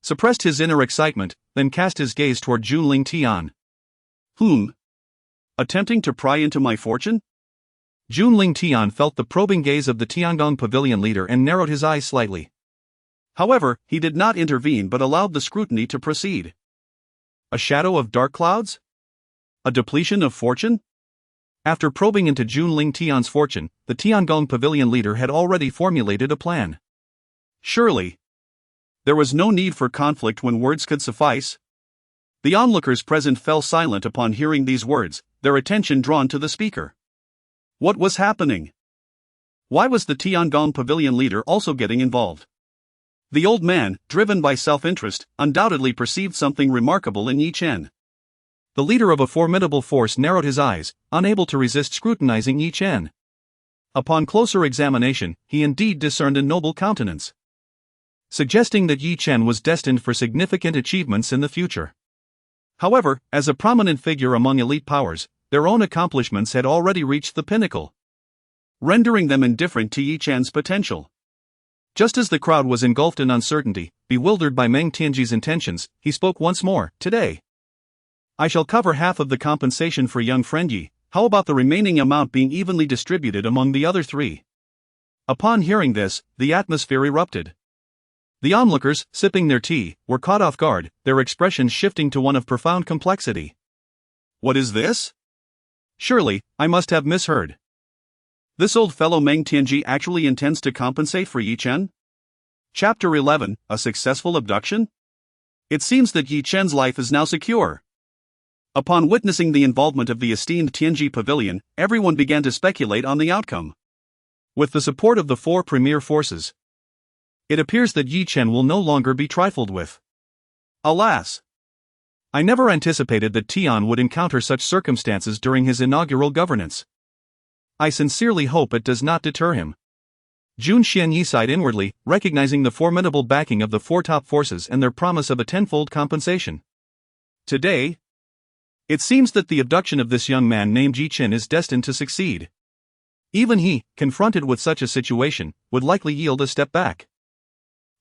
suppressed his inner excitement, then cast his gaze toward Jun Lingtian. Whom? Attempting to pry into my fortune? Jun Lingtian felt the probing gaze of the Tiangong Pavilion leader and narrowed his eyes slightly. However, he did not intervene but allowed the scrutiny to proceed. A shadow of dark clouds? A depletion of fortune? After probing into Jun Lingtian's fortune, the Tiangong Pavilion leader had already formulated a plan. Surely, there was no need for conflict when words could suffice. The onlookers present fell silent upon hearing these words, their attention drawn to the speaker. What was happening? Why was the Tiangong Pavilion leader also getting involved? The old man, driven by self-interest, undoubtedly perceived something remarkable in Ye Chen. The leader of a formidable force narrowed his eyes, unable to resist scrutinizing Ye Chen. Upon closer examination, he indeed discerned a noble countenance, suggesting that Ye Chen was destined for significant achievements in the future. However, as a prominent figure among elite powers, their own accomplishments had already reached the pinnacle, rendering them indifferent to Ye Chen's potential. Just as the crowd was engulfed in uncertainty, bewildered by Meng Tianji's intentions, he spoke once more. Today, I shall cover half of the compensation for young friend Yi. How about the remaining amount being evenly distributed among the other three? Upon hearing this, the atmosphere erupted. The onlookers, sipping their tea, were caught off guard, their expressions shifting to one of profound complexity. What is this? Surely, I must have misheard. This old fellow Meng Tianji actually intends to compensate for Ye Chen? Chapter 11, A Successful Abduction? It seems that Ye Chen's life is now secure. Upon witnessing the involvement of the esteemed Tianji Pavilion, everyone began to speculate on the outcome. With the support of the four premier forces, it appears that Ye Chen will no longer be trifled with. Alas! I never anticipated that Tian would encounter such circumstances during his inaugural governance. I sincerely hope it does not deter him. Jun Xian'er sighed inwardly, recognizing the formidable backing of the four top forces and their promise of a tenfold compensation. Today, it seems that the abduction of this young man named Ye Chen is destined to succeed. Even he, confronted with such a situation, would likely yield a step back.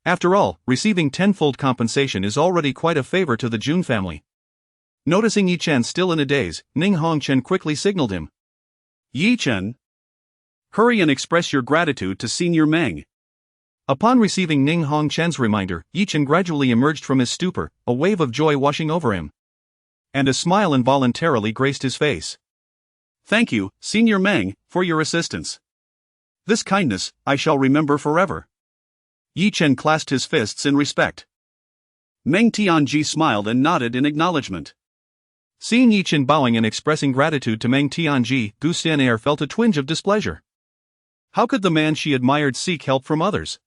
After all, receiving tenfold compensation is already quite a favor to the Jun family. Noticing Ye Chen still in a daze, Hongchen quickly signaled him. Ye Chen, hurry and express your gratitude to Senior Meng. Upon receiving Hongchen's reminder, Ye Chen gradually emerged from his stupor, a wave of joy washing over him. And a smile involuntarily graced his face. Thank you, Senior Meng, for your assistance. This kindness, I shall remember forever. Ye Chen clasped his fists in respect. Meng Tianji smiled and nodded in acknowledgement. Seeing Ye Chen bowing and expressing gratitude to Meng Tianji, Xian'er felt a twinge of displeasure. How could the man she admired seek help from others?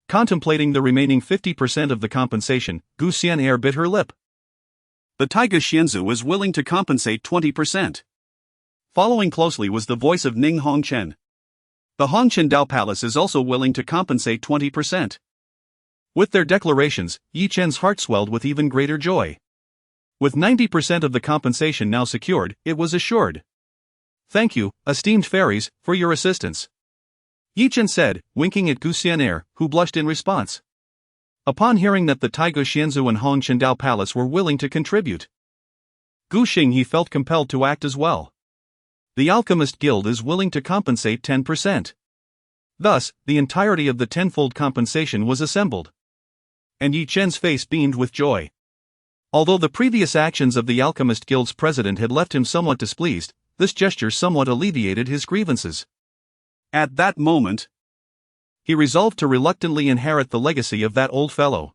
Contemplating the remaining 50% of the compensation, Xian'er bit her lip. The Taiga Xianzu is willing to compensate 20%. Following closely was the voice of Hongchen. The Hongchen Dao Palace is also willing to compensate 20%. With their declarations, Ye Chen's heart swelled with even greater joy. With 90% of the compensation now secured, it was assured. Thank you, esteemed fairies, for your assistance, Ye Chen said, winking at Xian'er, who blushed in response. Upon hearing that the Taiga Xianzu and Hongchen Dao Palace were willing to contribute, he felt compelled to act as well. The Alchemist Guild is willing to compensate 10%. Thus, the entirety of the tenfold compensation was assembled. And Ye Chen's face beamed with joy. Although the previous actions of the Alchemist Guild's president had left him somewhat displeased, this gesture somewhat alleviated his grievances. At that moment, he resolved to reluctantly inherit the legacy of that old fellow.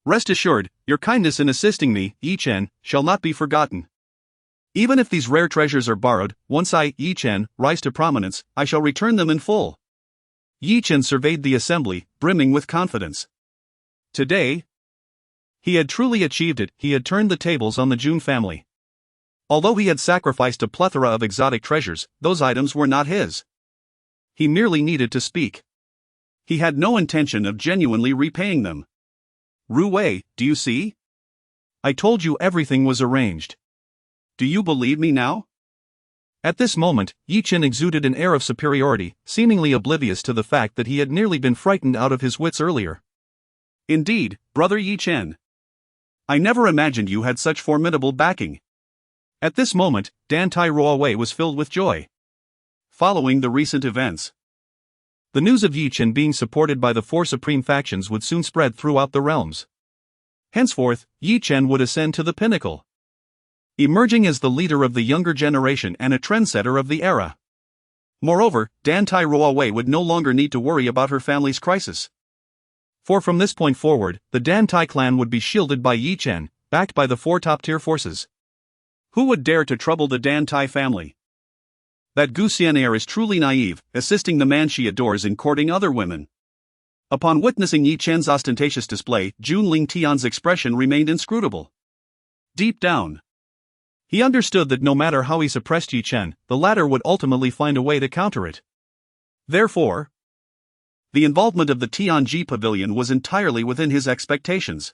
Rest assured, your kindness in assisting me, Ye Chen, shall not be forgotten. Even if these rare treasures are borrowed, once I, Ye Chen, rise to prominence, I shall return them in full. Ye Chen surveyed the assembly, brimming with confidence. Today, he had truly achieved it. He had turned the tables on the Jun family. Although he had sacrificed a plethora of exotic treasures, those items were not his. He merely needed to speak. He had no intention of genuinely repaying them. Ru Wei, do you see? I told you everything was arranged. Do you believe me now? At this moment, Ye Chen exuded an air of superiority, seemingly oblivious to the fact that he had nearly been frightened out of his wits earlier. Indeed, brother Ye Chen. I never imagined you had such formidable backing. At this moment, Dan Tai Ruowei was filled with joy. Following the recent events, the news of Ye Chen being supported by the four supreme factions would soon spread throughout the realms. Henceforth, Ye Chen would ascend to the pinnacle, emerging as the leader of the younger generation and a trendsetter of the era. Moreover, Dan Tai Ruowei would no longer need to worry about her family's crisis. For from this point forward, the Dan Tai clan would be shielded by Ye Chen, backed by the four top-tier forces. Who would dare to trouble the Dan Tai family? That Xian'er is truly naive, assisting the man she adores in courting other women. Upon witnessing Ye Chen's ostentatious display, Jun Lingtian's expression remained inscrutable. Deep down, he understood that no matter how he suppressed Ye Chen, the latter would ultimately find a way to counter it. Therefore, the involvement of the Tianji Pavilion was entirely within his expectations.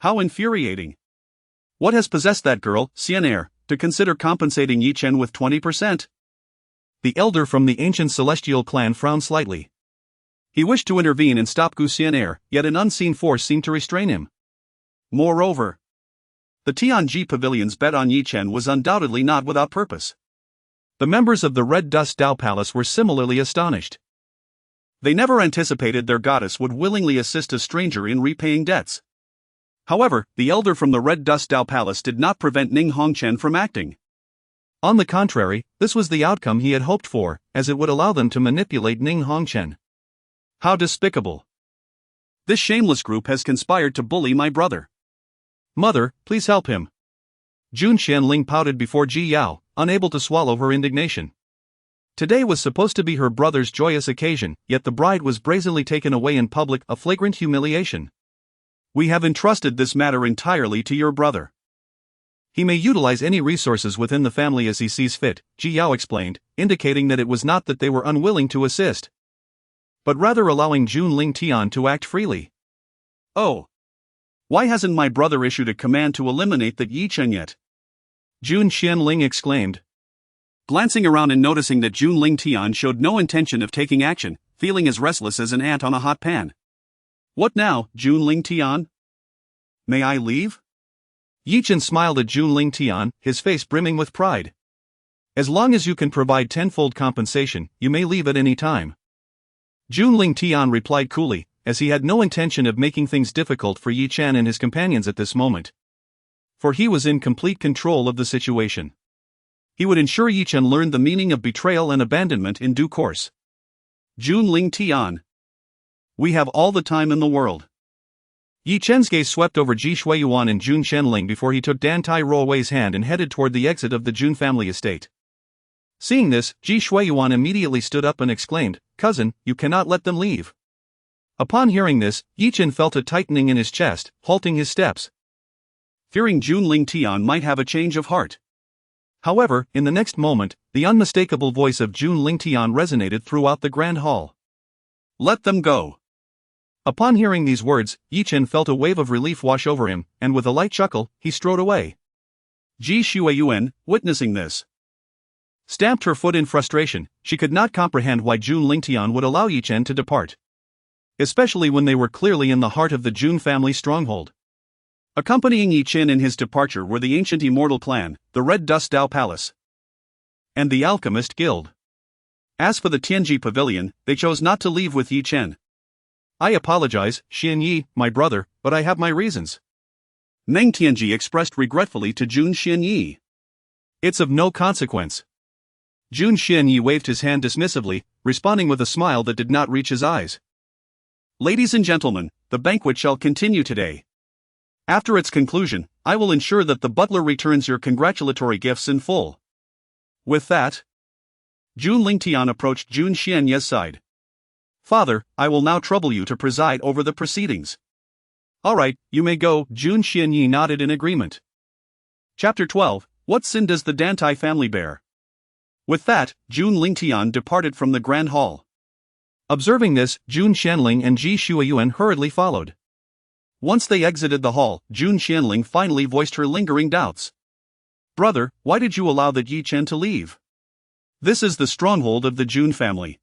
How infuriating! What has possessed that girl, Xian'er, to consider compensating Ye Chen with 20%? The elder from the ancient celestial clan frowned slightly. He wished to intervene and stop Xian'er, yet an unseen force seemed to restrain him. Moreover, the Tianji Pavilion's bet on Ye Chen was undoubtedly not without purpose. The members of the Red Dust Dao Palace were similarly astonished. They never anticipated their goddess would willingly assist a stranger in repaying debts. However, the elder from the Red Dust Dao Palace did not prevent Hongchen from acting. On the contrary, this was the outcome he had hoped for, as it would allow them to manipulate Hongchen. How despicable! This shameless group has conspired to bully my brother. Mother, please help him. Jun Xianling pouted before Ji Yao, unable to swallow her indignation. Today was supposed to be her brother's joyous occasion, yet the bride was brazenly taken away in public, a flagrant humiliation. We have entrusted this matter entirely to your brother. He may utilize any resources within the family as he sees fit, Ji Yao explained, indicating that it was not that they were unwilling to assist, but rather allowing Jun Lingtian to act freely. Oh. Why hasn't my brother issued a command to eliminate that Ye Chen yet? Jun Xianling exclaimed. Glancing around and noticing that Jun Lingtian showed no intention of taking action, feeling as restless as an ant on a hot pan. What now, Jun Lingtian? May I leave? Ye Chen smiled at Jun Lingtian, his face brimming with pride. As long as you can provide tenfold compensation, you may leave at any time. Jun Lingtian replied coolly, as he had no intention of making things difficult for Ye Chen and his companions at this moment. For he was in complete control of the situation. He would ensure Ye Chen learned the meaning of betrayal and abandonment in due course. Jun Lingtian. We have all the time in the world. Ye Chen's gaze swept over Ji Shuiyuan and Jun Xianling before he took Dan Tai Ruowei's hand and headed toward the exit of the Jun family estate. Seeing this, Ji Shuiyuan immediately stood up and exclaimed, "Cousin, you cannot let them leave." Upon hearing this, Ye Chen felt a tightening in his chest, halting his steps, fearing Jun Lingtian might have a change of heart. However, in the next moment, the unmistakable voice of Jun Lingtian resonated throughout the grand hall. Let them go. Upon hearing these words, Ye Chen felt a wave of relief wash over him, and with a light chuckle, he strode away. Ji Shuiyuan, witnessing this, stamped her foot in frustration. She could not comprehend why Jun Lingtian would allow Ye Chen to depart, especially when they were clearly in the heart of the Jun family stronghold. Accompanying Ye Chen in his departure were the ancient immortal clan, the Red Dust Dao Palace, and the Alchemist Guild. As for the Tianji Pavilion, they chose not to leave with Ye Chen. I apologize, Xian Yi, my brother, but I have my reasons. Meng Tianji expressed regretfully to Jun Xianyi. It's of no consequence. Jun Xianyi waved his hand dismissively, responding with a smile that did not reach his eyes. Ladies and gentlemen, the banquet shall continue today. After its conclusion, I will ensure that the butler returns your congratulatory gifts in full. With that, Jun Lingtian approached Jun Xianye's side. Father, I will now trouble you to preside over the proceedings. All right, you may go, Jun Xianyi nodded in agreement. Chapter 12, What sin does the Dantai family bear? With that, Jun Lingtian departed from the grand hall. Observing this, Jun Xianling and Ji Shuiyuan hurriedly followed. Once they exited the hall, Jun Xianling finally voiced her lingering doubts. Brother, why did you allow that Ye Chen to leave? This is the stronghold of the Jun family.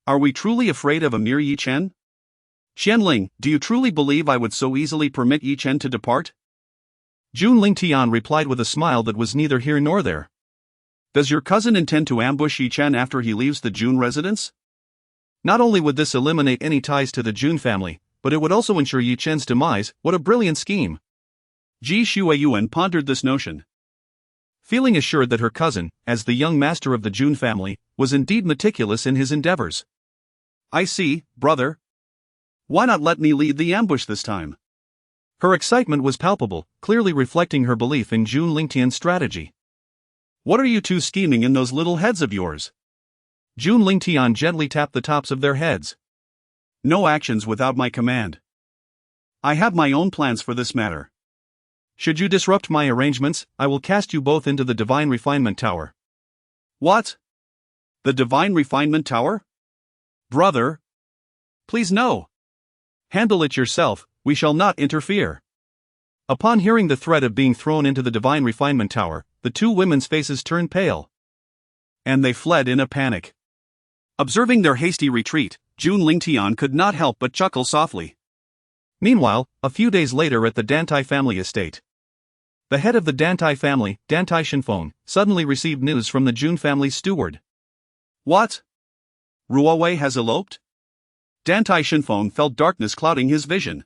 Are we truly afraid of a mere Ye Chen? Xianling, do you truly believe I would so easily permit Ye Chen to depart? Jun Lingtian replied with a smile that was neither here nor there. Does your cousin intend to ambush Ye Chen after he leaves the Jun residence? Not only would this eliminate any ties to the Jun family, but it would also ensure Ye Chen's demise. What a brilliant scheme! Ji Shuiyuan pondered this notion. Feeling assured that her cousin, as the young master of the Jun family, was indeed meticulous in his endeavors. I see, brother. Why not let me lead the ambush this time? Her excitement was palpable, clearly reflecting her belief in Jun Lingtian's strategy. What are you two scheming in those little heads of yours? Jun Lingtian gently tapped the tops of their heads. No actions without my command. I have my own plans for this matter. Should you disrupt my arrangements, I will cast you both into the Divine Refinement Tower. What? The Divine Refinement Tower? Brother? Please no. Handle it yourself, we shall not interfere. Upon hearing the threat of being thrown into the Divine Refinement Tower, the two women's faces turned pale, and they fled in a panic. Observing their hasty retreat, Jun Lingtian could not help but chuckle softly. Meanwhile, a few days later at the Dantai family estate, the head of the Dantai family, Dantai Shinfeng, suddenly received news from the Jun family's steward. What? Ruowei has eloped? Dantai Shinfeng felt darkness clouding his vision.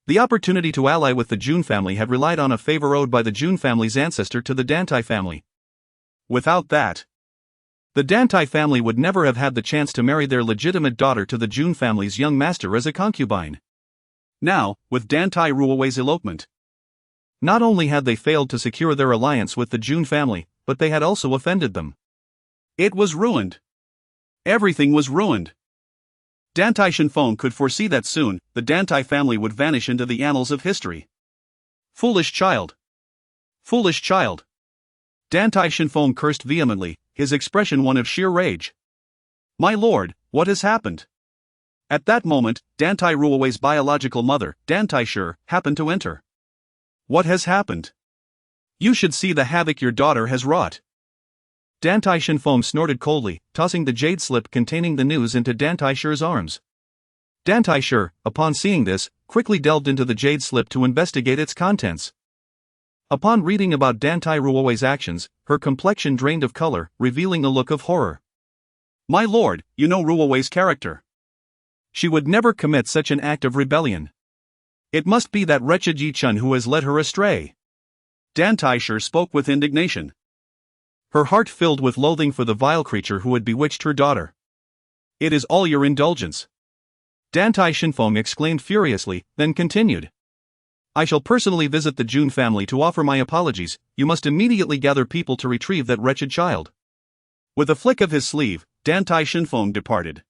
The opportunity to ally with the Jun family had relied on a favor owed by the Jun family's ancestor to the Dantai family. Without that, the Dantai family would never have had the chance to marry their legitimate daughter to the Jun family's young master as a concubine. Now, with Dantai Ruowei's elopement, Not only had they failed to secure their alliance with the Jun family, but they had also offended them. It was ruined. Everything was ruined. Dantai Shenfeng could foresee that soon, the Dantai family would vanish into the annals of history. Foolish child! Foolish child! Dantai Shenfeng cursed vehemently, his expression one of sheer rage. My lord, what has happened? At that moment, Dantai Ruowei's biological mother, Dantai Shi, happened to enter. What has happened? You should see the havoc your daughter has wrought. Dantai Shenfeng snorted coldly, tossing the jade slip containing the news into Dantai Shi's arms. Dantai Shi, upon seeing this, quickly delved into the jade slip to investigate its contents. Upon reading about Dantai Ruowei's actions, her complexion drained of color, revealing a look of horror. My lord, you know Ruowei's character. She would never commit such an act of rebellion. It must be that wretched Ye Chen who has led her astray. Dantai Shi spoke with indignation. Her heart filled with loathing for the vile creature who had bewitched her daughter. It is all your indulgence. Dantai Shenfeng exclaimed furiously, then continued. I shall personally visit the Jun family to offer my apologies. You must immediately gather people to retrieve that wretched child. With a flick of his sleeve, Dantai Shenfeng departed,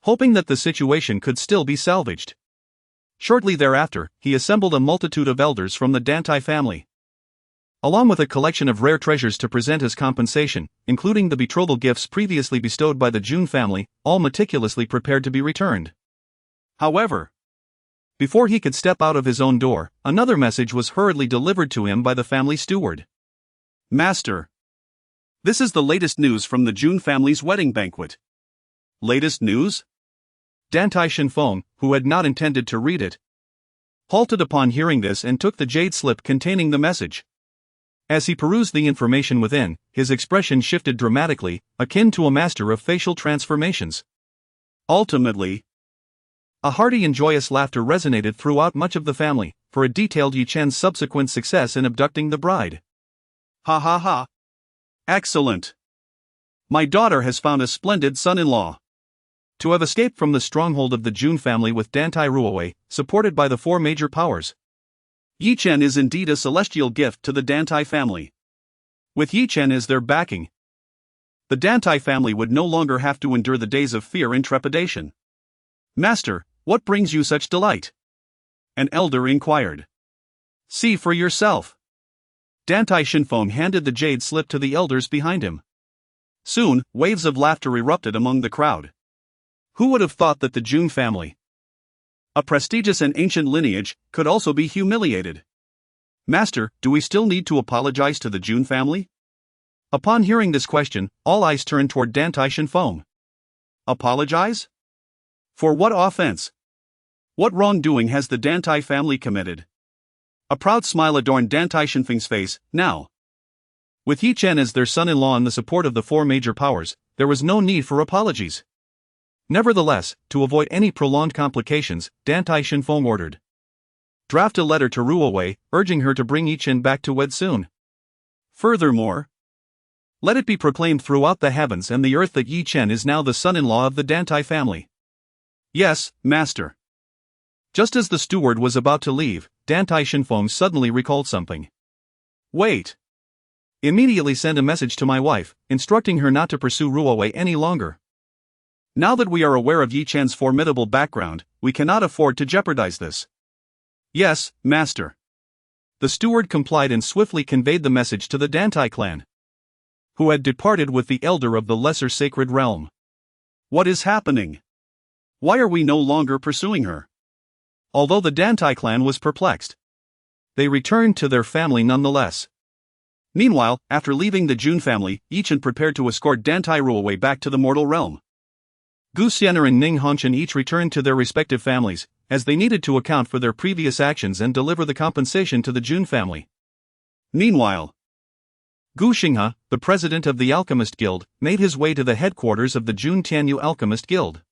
hoping that the situation could still be salvaged. Shortly thereafter, he assembled a multitude of elders from the Dantai family, along with a collection of rare treasures to present as compensation, including the betrothal gifts previously bestowed by the Jun family, all meticulously prepared to be returned. However, before he could step out of his own door, another message was hurriedly delivered to him by the family steward. Master, this is the latest news from the Jun family's wedding banquet. Latest news? Dantai Shenfeng, who had not intended to read it, halted upon hearing this and took the jade slip containing the message. As he perused the information within, his expression shifted dramatically, akin to a master of facial transformations. Ultimately, a hearty and joyous laughter resonated throughout much of the family, for it detailed Ye Chen's subsequent success in abducting the bride. Ha ha ha! Excellent! My daughter has found a splendid son-in-law. To have escaped from the stronghold of the Jun family with Dantai Ruowei, supported by the four major powers, Ye Chen is indeed a celestial gift to the Dantai family. With Ye Chen as their backing, the Dantai family would no longer have to endure the days of fear and trepidation. Master, what brings you such delight? An elder inquired. See for yourself. Dantai Shenfeng handed the jade slip to the elders behind him. Soon, waves of laughter erupted among the crowd. Who would have thought that the Jun family, a prestigious and ancient lineage, could also be humiliated? Master, do we still need to apologize to the Jun family? Upon hearing this question, all eyes turned toward Dantai Shenfeng. Apologize? For what offense? What wrongdoing has the Dantai family committed? A proud smile adorned Dantai Shenfeng's face. Now, with Ye Chen as their son-in-law and the support of the four major powers, there was no need for apologies. Nevertheless, to avoid any prolonged complications, Dantai Shenfeng ordered. Draft a letter to Ruowei, urging her to bring Ye Chen back to wed soon. Furthermore, let it be proclaimed throughout the heavens and the earth that Ye Chen is now the son-in-law of the Dantai family. Yes, master. Just as the steward was about to leave, Dantai Shenfeng suddenly recalled something. Wait. Immediately send a message to my wife, instructing her not to pursue Ruowei any longer. Now that we are aware of Ye Chen's formidable background, we cannot afford to jeopardize this. Yes, master. The steward complied and swiftly conveyed the message to the Dantai clan, who had departed with the elder of the lesser sacred realm. What is happening? Why are we no longer pursuing her? Although the Dantai clan was perplexed, they returned to their family nonetheless. Meanwhile, after leaving the Jun family, Ye Chen prepared to escort Dantai Ruowei back to the mortal realm. Xian'er and Hongchen each returned to their respective families, as they needed to account for their previous actions and deliver the compensation to the Jun family. Meanwhile, Xinghe, the president of the Alchemist Guild, made his way to the headquarters of the Jun Tianyu Alchemist Guild.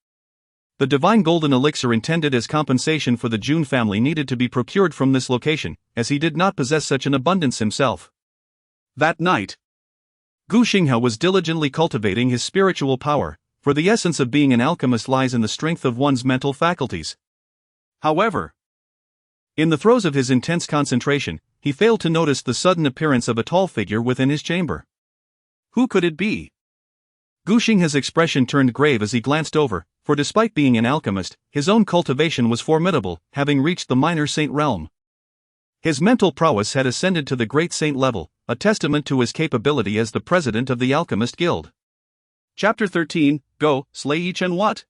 The divine golden elixir intended as compensation for the Jun family needed to be procured from this location, as he did not possess such an abundance himself. That night, Xinghe was diligently cultivating his spiritual power, for the essence of being an alchemist lies in the strength of one's mental faculties. However, In the throes of his intense concentration, he failed to notice the sudden appearance of a tall figure within his chamber. Who could it be? Gu Xinghe's expression turned grave as he glanced over, for despite being an alchemist, his own cultivation was formidable, having reached the minor saint realm. His mental prowess had ascended to the great saint level, a testament to his capability as the president of the Alchemist Guild. Chapter 13, Go, slay Ye Chen what?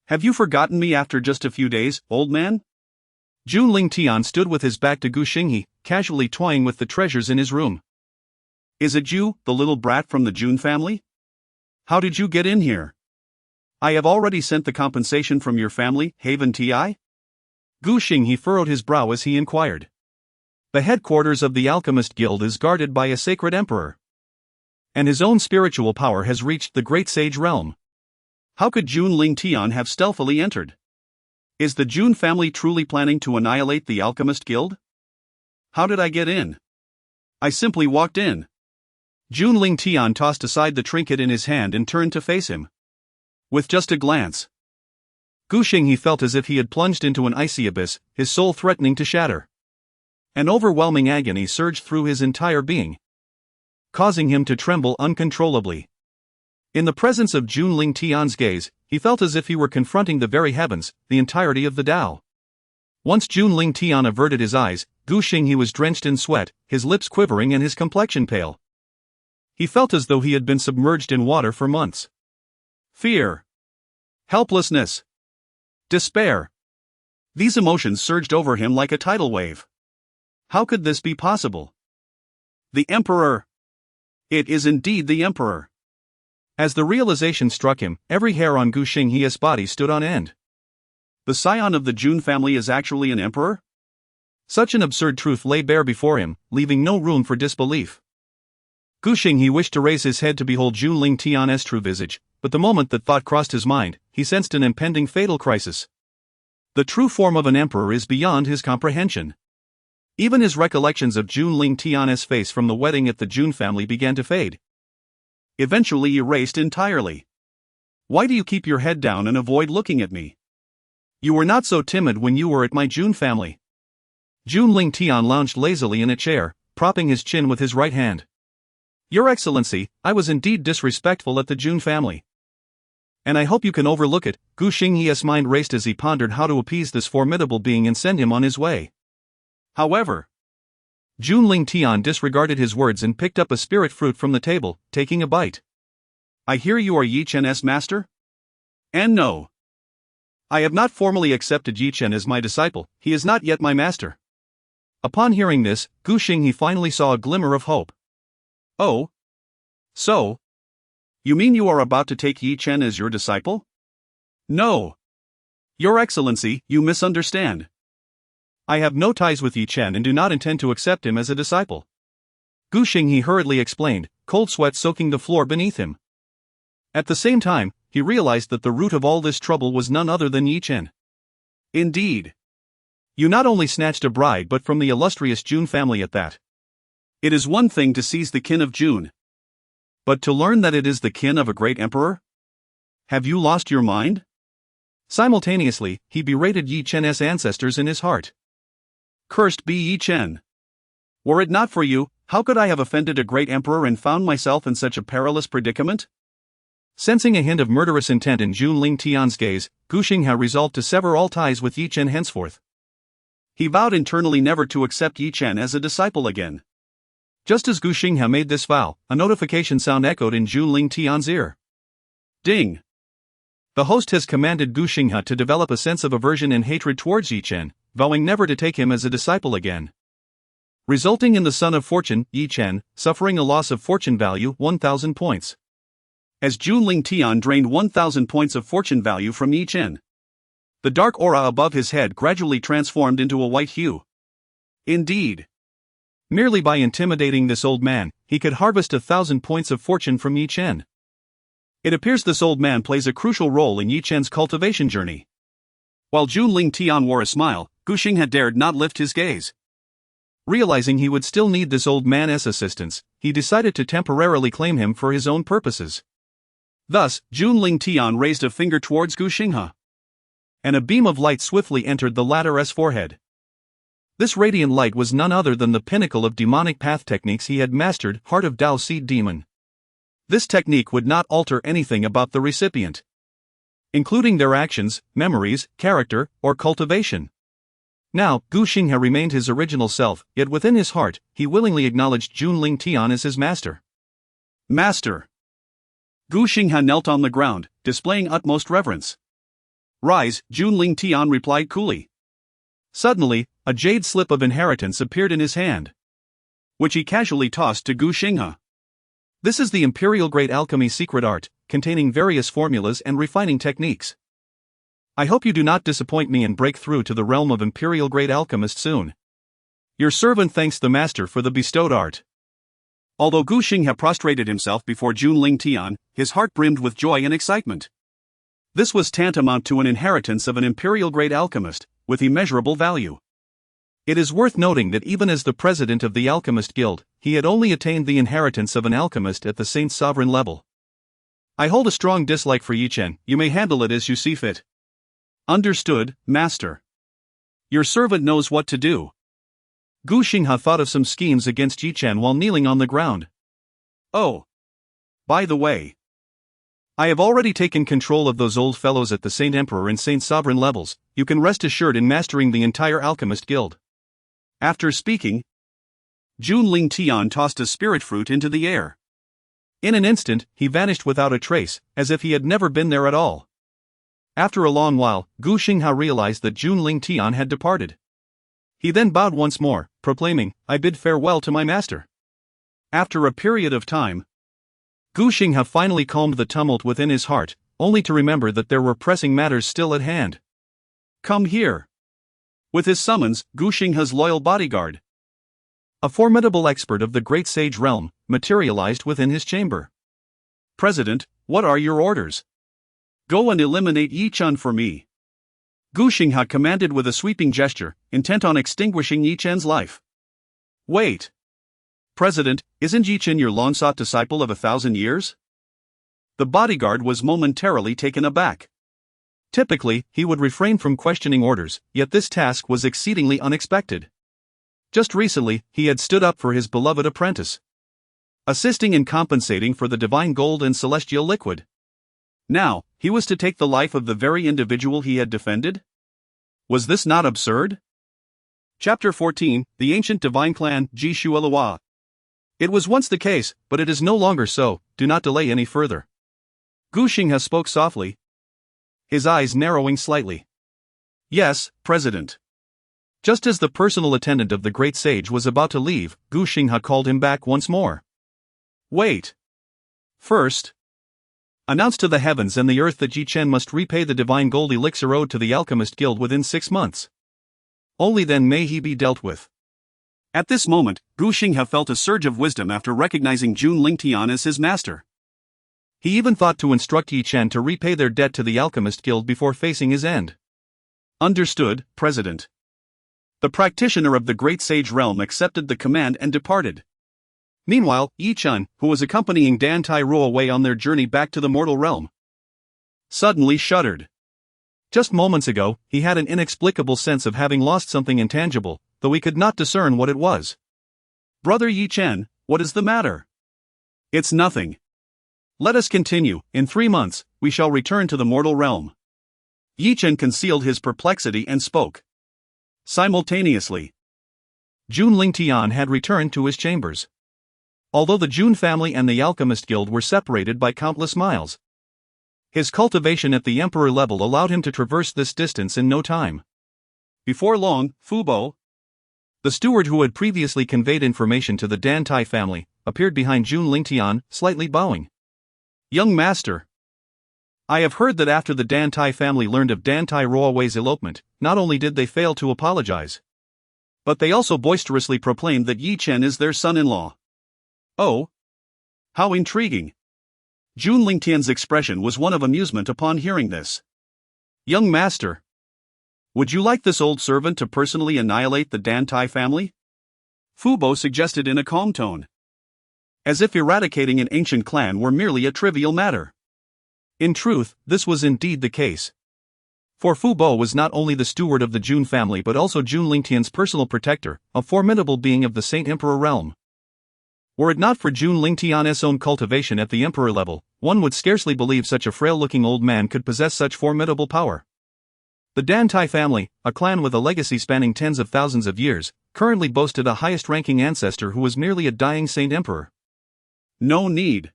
Have you forgotten me after just a few days, old man? Jun Lingtian stood with his back to Gu Xinghe, casually toying with the treasures in his room. Is it you, the little brat from the Jun family? How did you get in here? I have already sent the compensation from your family, Haven Ti? Gu Xinghe furrowed his brow as he inquired. The headquarters of the Alchemist Guild is guarded by a sacred emperor. And his own spiritual power has reached the great sage realm. How could Jun Lingtian have stealthily entered? Is the Jun family truly planning to annihilate the Alchemist Guild? How did I get in? I simply walked in. Jun Lingtian tossed aside the trinket in his hand and turned to face him. With just a glance, Gu Xinghe felt as if he had plunged into an icy abyss, his soul threatening to shatter. An overwhelming agony surged through his entire being, causing him to tremble uncontrollably. In the presence of Jun Lingtian's gaze, he felt as if he were confronting the very heavens, the entirety of the Tao. Once Jun Lingtian averted his eyes, Gu Xinghe was drenched in sweat, his lips quivering and his complexion pale. He felt as though he had been submerged in water for months. Fear, helplessness, despair. These emotions surged over him like a tidal wave. How could this be possible? The Emperor! It is indeed the Emperor! As the realization struck him, every hair on Gu Xinghe's body stood on end. The scion of the Jun family is actually an emperor? Such an absurd truth lay bare before him, leaving no room for disbelief. Gu Xinghe wished to raise his head to behold Jun Lingtian's true visage, but the moment that thought crossed his mind, he sensed an impending fatal crisis. The true form of an emperor is beyond his comprehension. Even his recollections of Jun Lingtian's face from the wedding at the Jun family began to fade. Eventually erased entirely. Why do you keep your head down and avoid looking at me? You were not so timid when you were at my Jun family. Jun Lingtian lounged lazily in a chair, propping his chin with his right hand. Your Excellency, I was indeed disrespectful at the Jun family. And I hope you can overlook it. Gu Xinghe's mind raced as he pondered how to appease this formidable being and send him on his way. However, Jun Lingtian disregarded his words and picked up a spirit fruit from the table, taking a bite. I hear you are Ye Chen's master? And no. I have not formally accepted Ye Chen as my disciple, he is not yet my master. Upon hearing this, Gu Xinghe finally saw a glimmer of hope. Oh? So? You mean you are about to take Ye Chen as your disciple? No. Your Excellency, you misunderstand. I have no ties with Ye Chen and do not intend to accept him as a disciple. Gu Xinghe hurriedly explained, cold sweat soaking the floor beneath him. At the same time, he realized that the root of all this trouble was none other than Ye Chen. Indeed. You not only snatched a bride but from the illustrious Jun family at that. It is one thing to seize the kin of Jun, but to learn that it is the kin of a great emperor? Have you lost your mind? Simultaneously, he berated Ye Chen's ancestors in his heart. Cursed be Ye Chen. Were it not for you, how could I have offended a great emperor and found myself in such a perilous predicament? Sensing a hint of murderous intent in Jun Lingtian's gaze, Gu Xinghe resolved to sever all ties with Ye Chen henceforth. He vowed internally never to accept Ye Chen as a disciple again. Just as Gu Xinghe made this vow, a notification sound echoed in Jun Lingtian's ear. Ding! The host has commanded Gu Xinghe to develop a sense of aversion and hatred towards Ye Chen, vowing never to take him as a disciple again. Resulting in the son of fortune, Ye Chen, suffering a loss of fortune value 1,000 points. As Jun Lingtian drained 1,000 points of fortune value from Ye Chen, the dark aura above his head gradually transformed into a white hue. Indeed. Merely by intimidating this old man, he could harvest 1,000 points of fortune from Ye Chen. It appears this old man plays a crucial role in Ye Chen's cultivation journey. While Jun Lingtian wore a smile, Gu Xinghe dared not lift his gaze. Realizing he would still need this old man's assistance, he decided to temporarily claim him for his own purposes. Thus, Jun Lingtian raised a finger towards Gu Xinghe. And a beam of light swiftly entered the latter's forehead. This radiant light was none other than the pinnacle of demonic path techniques he had mastered, Heart of Tao Seed Demon. This technique would not alter anything about the recipient, including their actions, memories, character, or cultivation. Now, Gu Xinghe remained his original self, yet within his heart, he willingly acknowledged Jun Lingtian as his master. Master. Gu Xinghe knelt on the ground, displaying utmost reverence. Rise, Jun Lingtian replied coolly. Suddenly, a jade slip of inheritance appeared in his hand, which he casually tossed to Gu Xinghe. This is the Imperial Great Alchemy secret art, containing various formulas and refining techniques. I hope you do not disappoint me and break through to the realm of Imperial Great Alchemist soon. Your servant thanks the master for the bestowed art. Although Gu Xinghe prostrated himself before Jun Lingtian, his heart brimmed with joy and excitement. This was tantamount to an inheritance of an Imperial Great Alchemist, with immeasurable value. It is worth noting that even as the president of the Alchemist Guild, he had only attained the inheritance of an alchemist at the Saint Sovereign level. I hold a strong dislike for Ye Chen, you may handle it as you see fit. Understood, master. Your servant knows what to do. Gu Xinghe thought of some schemes against Ye Chen while kneeling on the ground. Oh. By the way, I have already taken control of those old fellows at the Saint Emperor and Saint Sovereign levels, you can rest assured in mastering the entire Alchemist Guild. After speaking, Jun Lingtian tossed a spirit fruit into the air. In an instant, he vanished without a trace, as if he had never been there at all. After a long while, Gu Xinghe realized that Jun Lingtian had departed. He then bowed once more, proclaiming, I bid farewell to my master. After a period of time, Gu Xinghe finally calmed the tumult within his heart, only to remember that there were pressing matters still at hand. Come here. With his summons, Gu Xinghe's loyal bodyguard, a formidable expert of the Great Sage realm, materialized within his chamber. President, what are your orders? Go and eliminate Ye Chen for me. Gu Xinghe commanded with a sweeping gesture, intent on extinguishing Ye Chen's life. Wait. President, isn't Ye Chen your long-sought disciple of 1,000 years? The bodyguard was momentarily taken aback. Typically, he would refrain from questioning orders, yet this task was exceedingly unexpected. Just recently, he had stood up for his beloved apprentice, assisting in compensating for the divine gold and celestial liquid. Now, he was to take the life of the very individual he had defended? Was this not absurd? Chapter 14, The Ancient Divine Clan, Ji Shuelua. It was once the case, but it is no longer so, do not delay any further. Gu Xinghe spoke softly, his eyes narrowing slightly. Yes, President. Just as the personal attendant of the great sage was about to leave, Gu Xinghe called him back once more. Wait. First, announce to the heavens and the earth that Ye Chen must repay the divine gold elixir owed to the Alchemist Guild within 6 months. Only then may he be dealt with. At this moment, Gu Xinghe felt a surge of wisdom after recognizing Jun Lingtian as his master. He even thought to instruct Ye Chen to repay their debt to the Alchemist Guild before facing his end. Understood, President. The practitioner of the Great Sage realm accepted the command and departed. Meanwhile, Ye Chen, who was accompanying Dan Tai Ru away on their journey back to the mortal realm, suddenly shuddered. Just moments ago, he had an inexplicable sense of having lost something intangible, though he could not discern what it was. Brother Ye Chen, what is the matter? It's nothing. Let us continue. In 3 months, we shall return to the mortal realm. Ye Chen concealed his perplexity and spoke. Simultaneously, Jun Lingtian had returned to his chambers. Although the Jun family and the Alchemist Guild were separated by countless miles, his cultivation at the Emperor level allowed him to traverse this distance in no time. Before long, Fu Bo, the steward who had previously conveyed information to the Dan Tai family, appeared behind Jun Lingtian, slightly bowing. Young master, I have heard that after the Dan Tai family learned of Dan Tai Ruowei's elopement, not only did they fail to apologize, but they also boisterously proclaimed that Ye Chen is their son-in-law. Oh, how intriguing. Jun Lingtian's expression was one of amusement upon hearing this. Young master, would you like this old servant to personally annihilate the Dan Tai family? Fu Bo suggested in a calm tone, as if eradicating an ancient clan were merely a trivial matter. In truth, this was indeed the case. For Fu Bo was not only the steward of the Jun family but also Jun Lingtian's personal protector, a formidable being of the Saint Emperor realm. Were it not for Jun Lingtian's own cultivation at the emperor level, one would scarcely believe such a frail-looking old man could possess such formidable power. The Dan Tai family, a clan with a legacy spanning tens of thousands of years, currently boasted a highest-ranking ancestor who was merely a dying Saint Emperor. No need.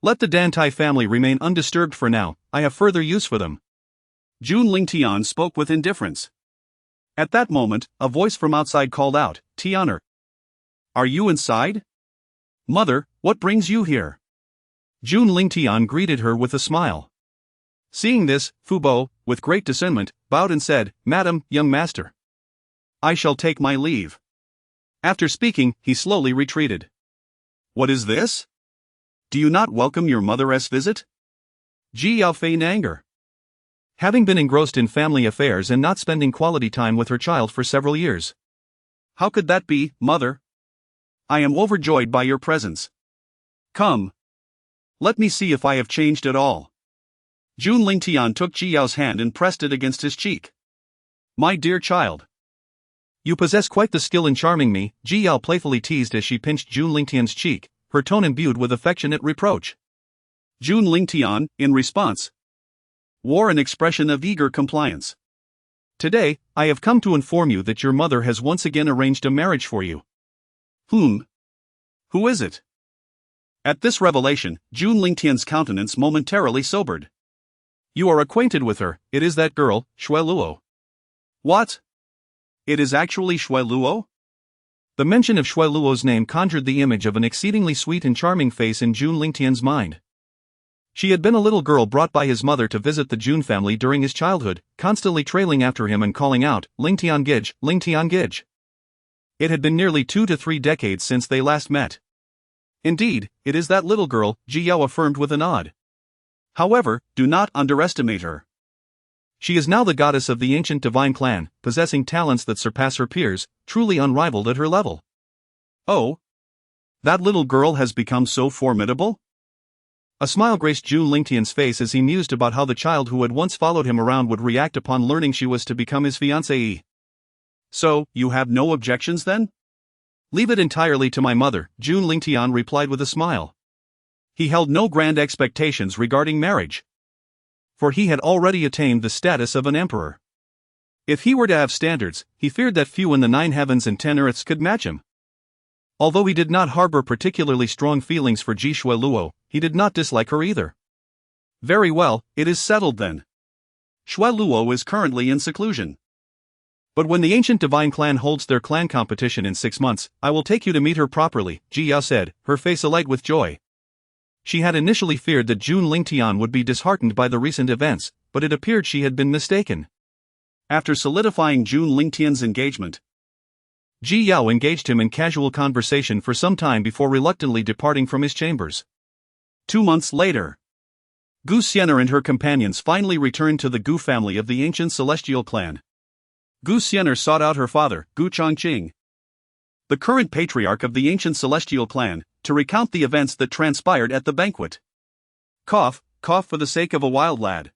Let the Dan Tai family remain undisturbed for now, I have further use for them. Jun Lingtian spoke with indifference. At that moment, a voice from outside called out, "Xian'er. Are you inside? Mother, what brings you here?" Jun Lingtian greeted her with a smile. Seeing this, Fu Bo, with great discernment, bowed and said, "Madam, young master. I shall take my leave." After speaking, he slowly retreated. What is this? Do you not welcome your mother's visit? Ji Yao feigned anger. Having been engrossed in family affairs and not spending quality time with her child for several years. How could that be, mother? I am overjoyed by your presence. Come. Let me see if I have changed at all. Jun Lingtian took Ji Yao's hand and pressed it against his cheek. My dear child. You possess quite the skill in charming me, Ji Yao playfully teased as she pinched Jun Lingtian's cheek, her tone imbued with affectionate reproach. Jun Lingtian, in response, wore an expression of eager compliance. Today, I have come to inform you that your mother has once again arranged a marriage for you. Whom? Who is it? At this revelation, Jun Lingtian's countenance momentarily sobered. You are acquainted with her, it is that girl, Shui Luo. What? It is actually Shui Luo? The mention of Shui Luo's name conjured the image of an exceedingly sweet and charming face in Jun Lingtian's mind. She had been a little girl brought by his mother to visit the Jun family during his childhood, constantly trailing after him and calling out, "Lingtian Gij, Lingtian Gij." It had been nearly 2 to 3 decades since they last met. Indeed, it is that little girl, Ji Yao affirmed with a nod. However, do not underestimate her. She is now the goddess of the ancient divine clan, possessing talents that surpass her peers, truly unrivaled at her level. Oh? That little girl has become so formidable? A smile graced Jun Lingtian's face as he mused about how the child who had once followed him around would react upon learning she was to become his fiancée. So, you have no objections then? Leave it entirely to my mother, Jun Lingtian replied with a smile. He held no grand expectations regarding marriage. For he had already attained the status of an emperor. If he were to have standards, he feared that few in the 9 heavens and 10 earths could match him. Although he did not harbor particularly strong feelings for Ji Shui Luo, he did not dislike her either. Very well, it is settled then. Shui Luo is currently in seclusion. But when the ancient divine clan holds their clan competition in 6 months, I will take you to meet her properly, Ji Yao said, her face alight with joy. She had initially feared that Jun Lingtian would be disheartened by the recent events, but it appeared she had been mistaken. After solidifying Jun Lingtian's engagement, Ji Yao engaged him in casual conversation for some time before reluctantly departing from his chambers. 2 months later, Gu Xian'er and her companions finally returned to the Gu family of the ancient celestial clan. Gu Xian'er sought out her father, Gu Changqing, the current patriarch of the ancient celestial clan, to recount the events that transpired at the banquet. Cough for the sake of a wild lad.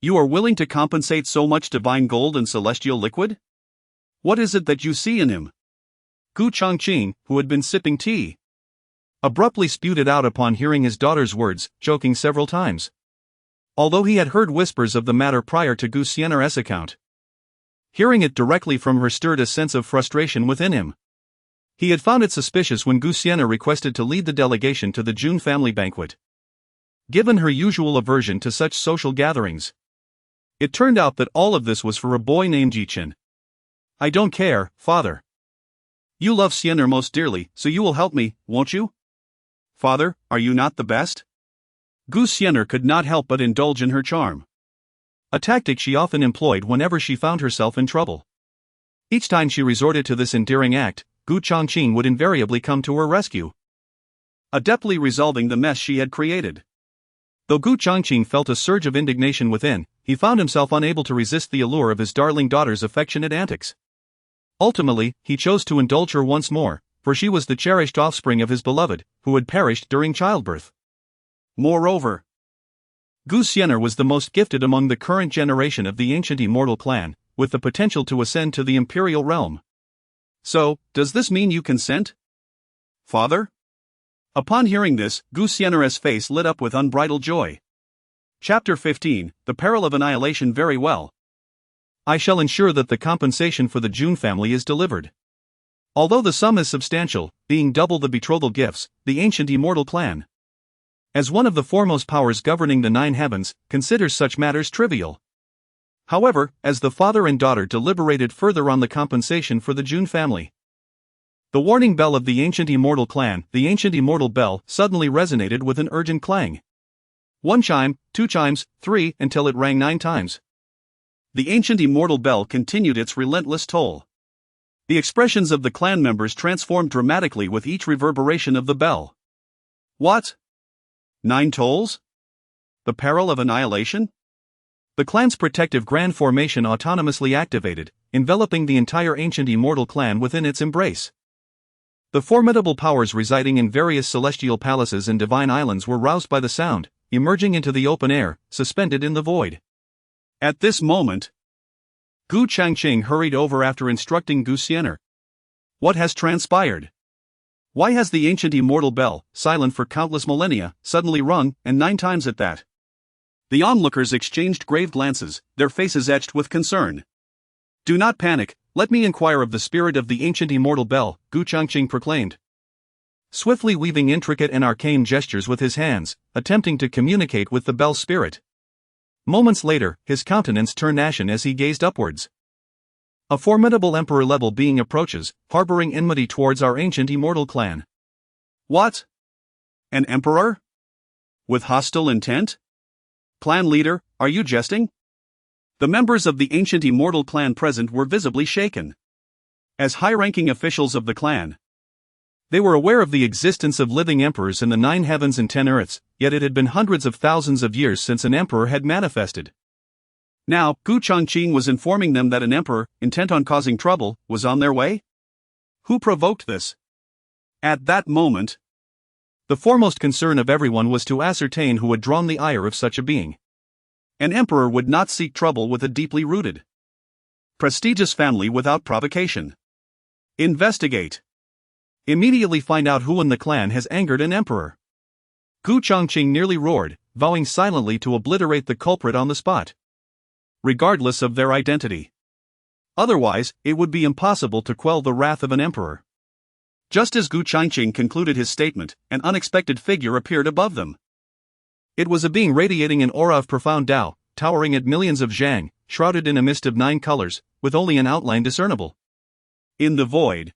You are willing to compensate so much divine gold and celestial liquid? What is it that you see in him? Gu Changqing, who had been sipping tea, abruptly spewed it out upon hearing his daughter's words, joking several times. Although he had heard whispers of the matter prior to Gu Xian'er's account, hearing it directly from her stirred a sense of frustration within him. He had found it suspicious when Gu Xian'er requested to lead the delegation to the Jun family banquet. Given her usual aversion to such social gatherings, it turned out that all of this was for a boy named Ye Chen. I don't care, father. You love Xian'er most dearly, so you will help me, won't you? Father, are you not the best? Gu Xian'er could not help but indulge in her charm. A tactic she often employed whenever she found herself in trouble. Each time she resorted to this endearing act, Gu Changqing would invariably come to her rescue, adeptly resolving the mess she had created. Though Gu Changqing felt a surge of indignation within, he found himself unable to resist the allure of his darling daughter's affectionate antics. Ultimately, he chose to indulge her once more, for she was the cherished offspring of his beloved, who had perished during childbirth. Moreover, Xian'er was the most gifted among the current generation of the ancient immortal clan, with the potential to ascend to the imperial realm. So, does this mean you consent? Father? Upon hearing this, Xian'er's face lit up with unbridled joy. Chapter 15, The Peril of Annihilation. Very well. I shall ensure that the compensation for the Jun family is delivered. Although the sum is substantial, being double the betrothal gifts, the ancient immortal clan, as one of the foremost powers governing the 9 heavens, considers such matters trivial. However, as the father and daughter deliberated further on the compensation for the Jun family, the warning bell of the ancient immortal clan, the ancient immortal bell, suddenly resonated with an urgent clang. 1 chime, 2 chimes, 3, until it rang 9 times. The ancient immortal bell continued its relentless toll. The expressions of the clan members transformed dramatically with each reverberation of the bell. What? 9 tolls? The peril of annihilation? The clan's protective grand formation autonomously activated, enveloping the entire ancient immortal clan within its embrace. The formidable powers residing in various celestial palaces and divine islands were roused by the sound, emerging into the open air, suspended in the void. At this moment, Gu Changqing hurried over after instructing Xian'er. What has transpired? Why has the ancient immortal bell, silent for countless millennia, suddenly rung, and 9 times at that? The onlookers exchanged grave glances, their faces etched with concern. Do not panic, let me inquire of the spirit of the ancient immortal bell, Gu Changqing proclaimed, swiftly weaving intricate and arcane gestures with his hands, attempting to communicate with the bell's spirit. Moments later, his countenance turned ashen as he gazed upwards. A formidable emperor-level being approaches, harboring enmity towards our ancient immortal clan. What? An emperor? With hostile intent? Clan leader, are you jesting? The members of the ancient immortal clan present were visibly shaken. As high-ranking officials of the clan, they were aware of the existence of living emperors in the 9 heavens and 10 earths, yet it had been hundreds of thousands of years since an emperor had manifested. Now, Gu Changqing was informing them that an emperor, intent on causing trouble, was on their way? Who provoked this? At that moment, the foremost concern of everyone was to ascertain who had drawn the ire of such a being. An emperor would not seek trouble with a deeply rooted, prestigious family without provocation. Investigate. Immediately find out who in the clan has angered an emperor. Gu Changqing nearly roared, vowing silently to obliterate the culprit on the spot, regardless of their identity. Otherwise, it would be impossible to quell the wrath of an emperor. Just as Gu Changqing concluded his statement, an unexpected figure appeared above them. It was a being radiating an aura of profound Tao, towering at millions of zhang, shrouded in a mist of 9 colors, with only an outline discernible in the void.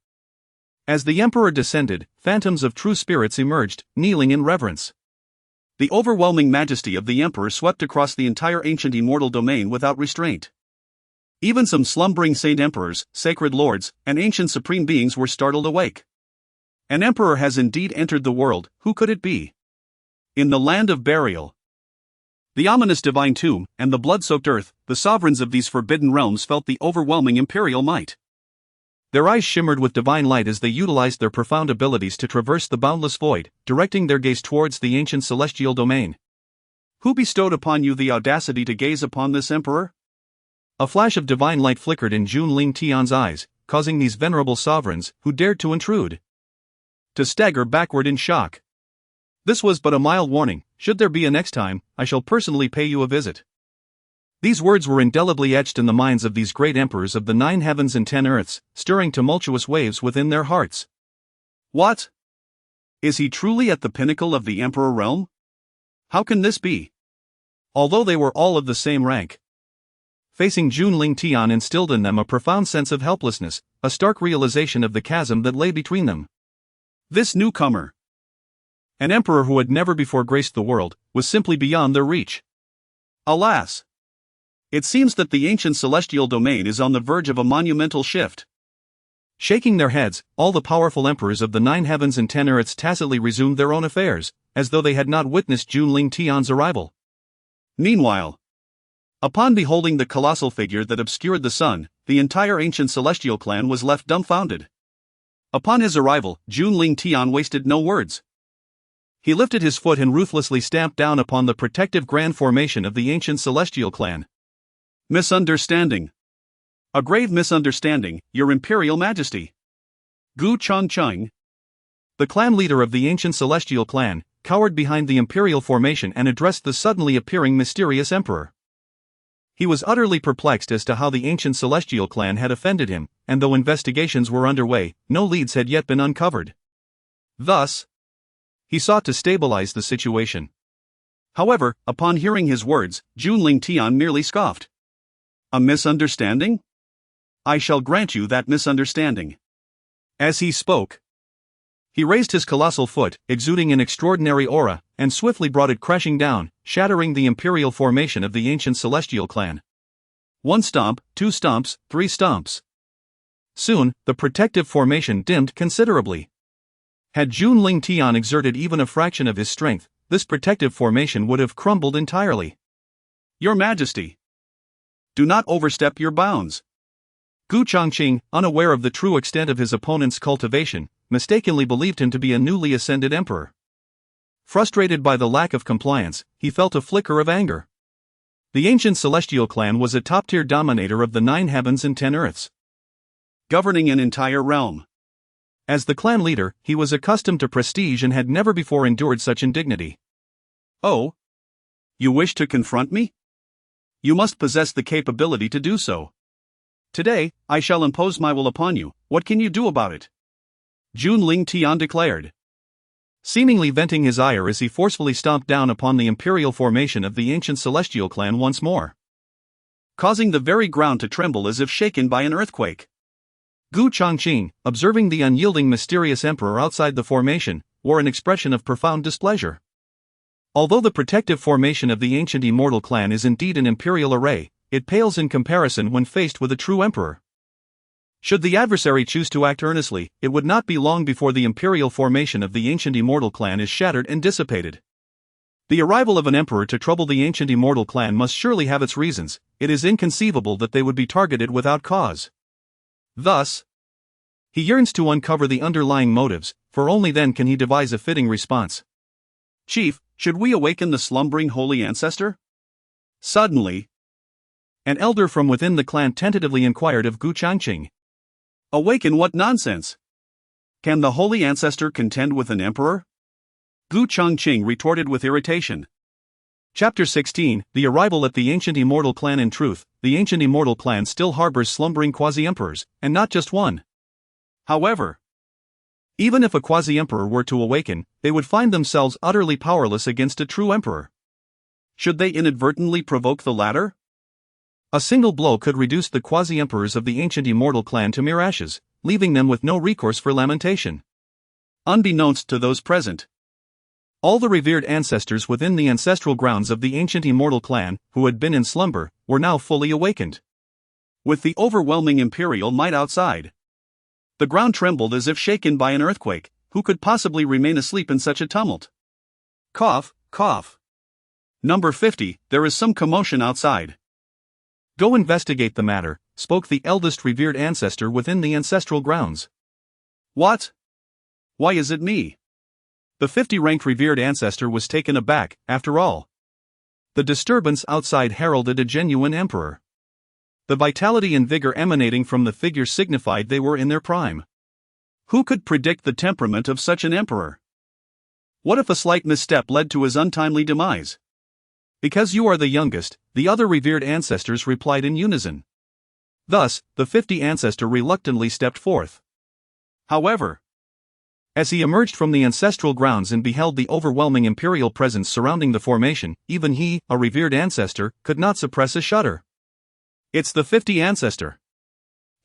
As the emperor descended, phantoms of true spirits emerged, kneeling in reverence. The overwhelming majesty of the emperor swept across the entire ancient immortal domain without restraint. Even some slumbering saint emperors, sacred lords, and ancient supreme beings were startled awake. An emperor has indeed entered the world. Who could it be? In the land of burial, the ominous divine tomb, and the blood-soaked earth, the sovereigns of these forbidden realms felt the overwhelming imperial might. Their eyes shimmered with divine light as they utilized their profound abilities to traverse the boundless void, directing their gaze towards the ancient celestial domain. Who bestowed upon you the audacity to gaze upon this emperor? A flash of divine light flickered in Jun Lingtian's eyes, causing these venerable sovereigns, who dared to intrude, to stagger backward in shock. This was but a mild warning. Should there be a next time, I shall personally pay you a visit. These words were indelibly etched in the minds of these great emperors of the 9 heavens and 10 earths, stirring tumultuous waves within their hearts. What? Is he truly at the pinnacle of the emperor realm? How can this be? Although they were all of the same rank, facing Jun Lingtian instilled in them a profound sense of helplessness, a stark realization of the chasm that lay between them. This newcomer, an emperor who had never before graced the world, was simply beyond their reach. Alas! It seems that the ancient celestial domain is on the verge of a monumental shift. Shaking their heads, all the powerful emperors of the 9 heavens and 10 earths tacitly resumed their own affairs, as though they had not witnessed Jun Lingtian's arrival. Meanwhile, upon beholding the colossal figure that obscured the sun, the entire ancient celestial clan was left dumbfounded. Upon his arrival, Jun Lingtian wasted no words. He lifted his foot and ruthlessly stamped down upon the protective grand formation of the ancient celestial clan. Misunderstanding. A grave misunderstanding, Your Imperial Majesty. Gu Changcheng, the clan leader of the ancient celestial clan, cowered behind the imperial formation and addressed the suddenly appearing mysterious emperor. He was utterly perplexed as to how the ancient celestial clan had offended him, and though investigations were underway, no leads had yet been uncovered. Thus, he sought to stabilize the situation. However, upon hearing his words, Jun Lingtian merely scoffed. A misunderstanding? I shall grant you that misunderstanding. As he spoke, he raised his colossal foot, exuding an extraordinary aura, and swiftly brought it crashing down, shattering the imperial formation of the ancient celestial clan. One stomp, two stomps, three stomps. Soon, the protective formation dimmed considerably. Had Jun Lingtian exerted even a fraction of his strength, this protective formation would have crumbled entirely. Your Majesty, do not overstep your bounds. Gu Changcheng, unaware of the true extent of his opponent's cultivation, mistakenly believed him to be a newly ascended emperor. Frustrated by the lack of compliance, he felt a flicker of anger. The ancient celestial clan was a top-tier dominator of the 9 heavens and 10 earths, governing an entire realm. As the clan leader, he was accustomed to prestige and had never before endured such indignity. Oh? You wish to confront me? You must possess the capability to do so. Today, I shall impose my will upon you. What can you do about it? Jun Lingtian declared, seemingly venting his ire as he forcefully stomped down upon the imperial formation of the ancient celestial clan once more, causing the very ground to tremble as if shaken by an earthquake. Gu Changcheng, observing the unyielding mysterious emperor outside the formation, wore an expression of profound displeasure. Although the protective formation of the ancient immortal clan is indeed an imperial array, it pales in comparison when faced with a true emperor. Should the adversary choose to act earnestly, it would not be long before the imperial formation of the ancient immortal clan is shattered and dissipated. The arrival of an emperor to trouble the ancient immortal clan must surely have its reasons. It is inconceivable that they would be targeted without cause. Thus, he yearns to uncover the underlying motives, for only then can he devise a fitting response. Chief, should we awaken the slumbering holy ancestor? Suddenly, an elder from within the clan tentatively inquired of Gu Changcheng. Awaken what nonsense? Can the holy ancestor contend with an emperor? Gu Changcheng retorted with irritation. Chapter 16, The Arrival at the Ancient Immortal Clan. In truth, the Ancient Immortal Clan still harbors slumbering quasi-emperors, and not just one. However, even if a quasi-emperor were to awaken, they would find themselves utterly powerless against a true emperor. Should they inadvertently provoke the latter? A single blow could reduce the quasi-emperors of the ancient immortal clan to mere ashes, leaving them with no recourse for lamentation. Unbeknownst to those present, all the revered ancestors within the ancestral grounds of the ancient immortal clan, who had been in slumber, were now fully awakened. With the overwhelming imperial might outside, the ground trembled as if shaken by an earthquake. Who could possibly remain asleep in such a tumult? Cough, cough. Number 50, there is some commotion outside. Go investigate the matter, spoke the eldest revered ancestor within the ancestral grounds. What? Why is it me? The 50-ranked revered ancestor was taken aback. After all, the disturbance outside heralded a genuine emperor. The vitality and vigor emanating from the figure signified they were in their prime. Who could predict the temperament of such an emperor? What if a slight misstep led to his untimely demise? Because you are the youngest, the other revered ancestors replied in unison. Thus, the 50 ancestor reluctantly stepped forth. However, as he emerged from the ancestral grounds and beheld the overwhelming imperial presence surrounding the formation, even he, a revered ancestor, could not suppress a shudder. It's the 50 ancestor.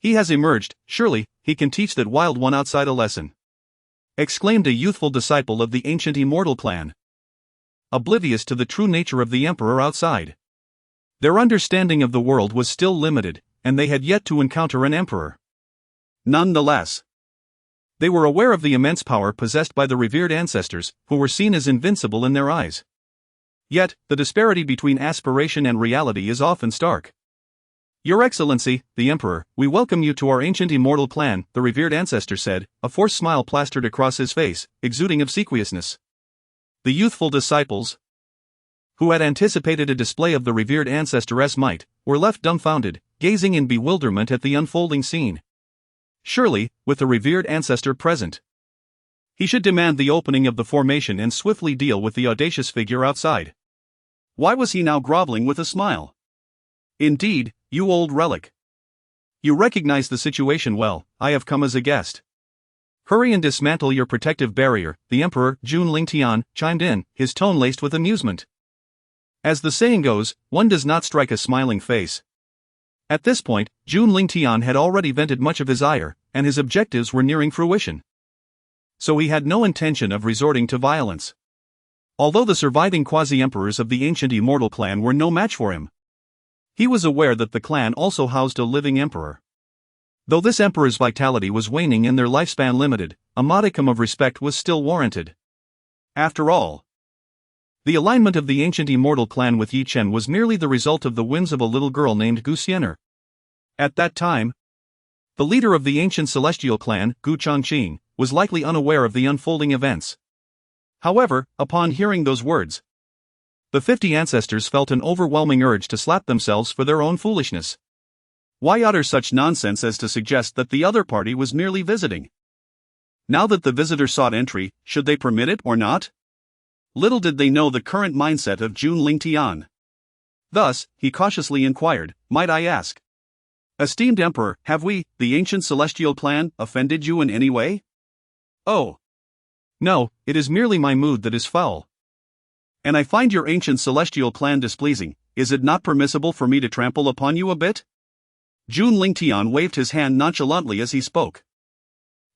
He has emerged, surely, he can teach that wild one outside a lesson, exclaimed a youthful disciple of the ancient immortal clan, oblivious to the true nature of the emperor outside. Their understanding of the world was still limited, and they had yet to encounter an emperor. Nonetheless, they were aware of the immense power possessed by the revered ancestors, who were seen as invincible in their eyes. Yet, the disparity between aspiration and reality is often stark. Your Excellency, the Emperor, we welcome you to our ancient immortal clan, the revered ancestor said, a forced smile plastered across his face, exuding obsequiousness. The youthful disciples, who had anticipated a display of the revered ancestor's might, were left dumbfounded, gazing in bewilderment at the unfolding scene. Surely, with the revered ancestor present, he should demand the opening of the formation and swiftly deal with the audacious figure outside. Why was he now groveling with a smile? Indeed, you old relic. You recognize the situation well. I have come as a guest. Hurry and dismantle your protective barrier, the Emperor, Jun Lingtian, chimed in, his tone laced with amusement. As the saying goes, one does not strike a smiling face. At this point, Jun Lingtian had already vented much of his ire, and his objectives were nearing fruition. So he had no intention of resorting to violence. Although the surviving quasi-emperors of the ancient immortal clan were no match for him, he was aware that the clan also housed a living emperor. Though this emperor's vitality was waning and their lifespan limited, a modicum of respect was still warranted. After all, the alignment of the ancient immortal clan with Ye Chen was merely the result of the whims of a little girl named Xian'er. At that time, the leader of the ancient celestial clan, Gu Changqing, was likely unaware of the unfolding events. However, upon hearing those words, the 50 ancestors felt an overwhelming urge to slap themselves for their own foolishness. Why utter such nonsense as to suggest that the other party was merely visiting? Now that the visitor sought entry, should they permit it or not? Little did they know the current mindset of Jun Lingtian. Thus, he cautiously inquired, "Might I ask? Esteemed Emperor, have we, the ancient celestial clan, offended you in any way?" "Oh. No, it is merely my mood that is foul. And I find your ancient celestial clan displeasing. Is it not permissible for me to trample upon you a bit?" Jun Lingtian waved his hand nonchalantly as he spoke.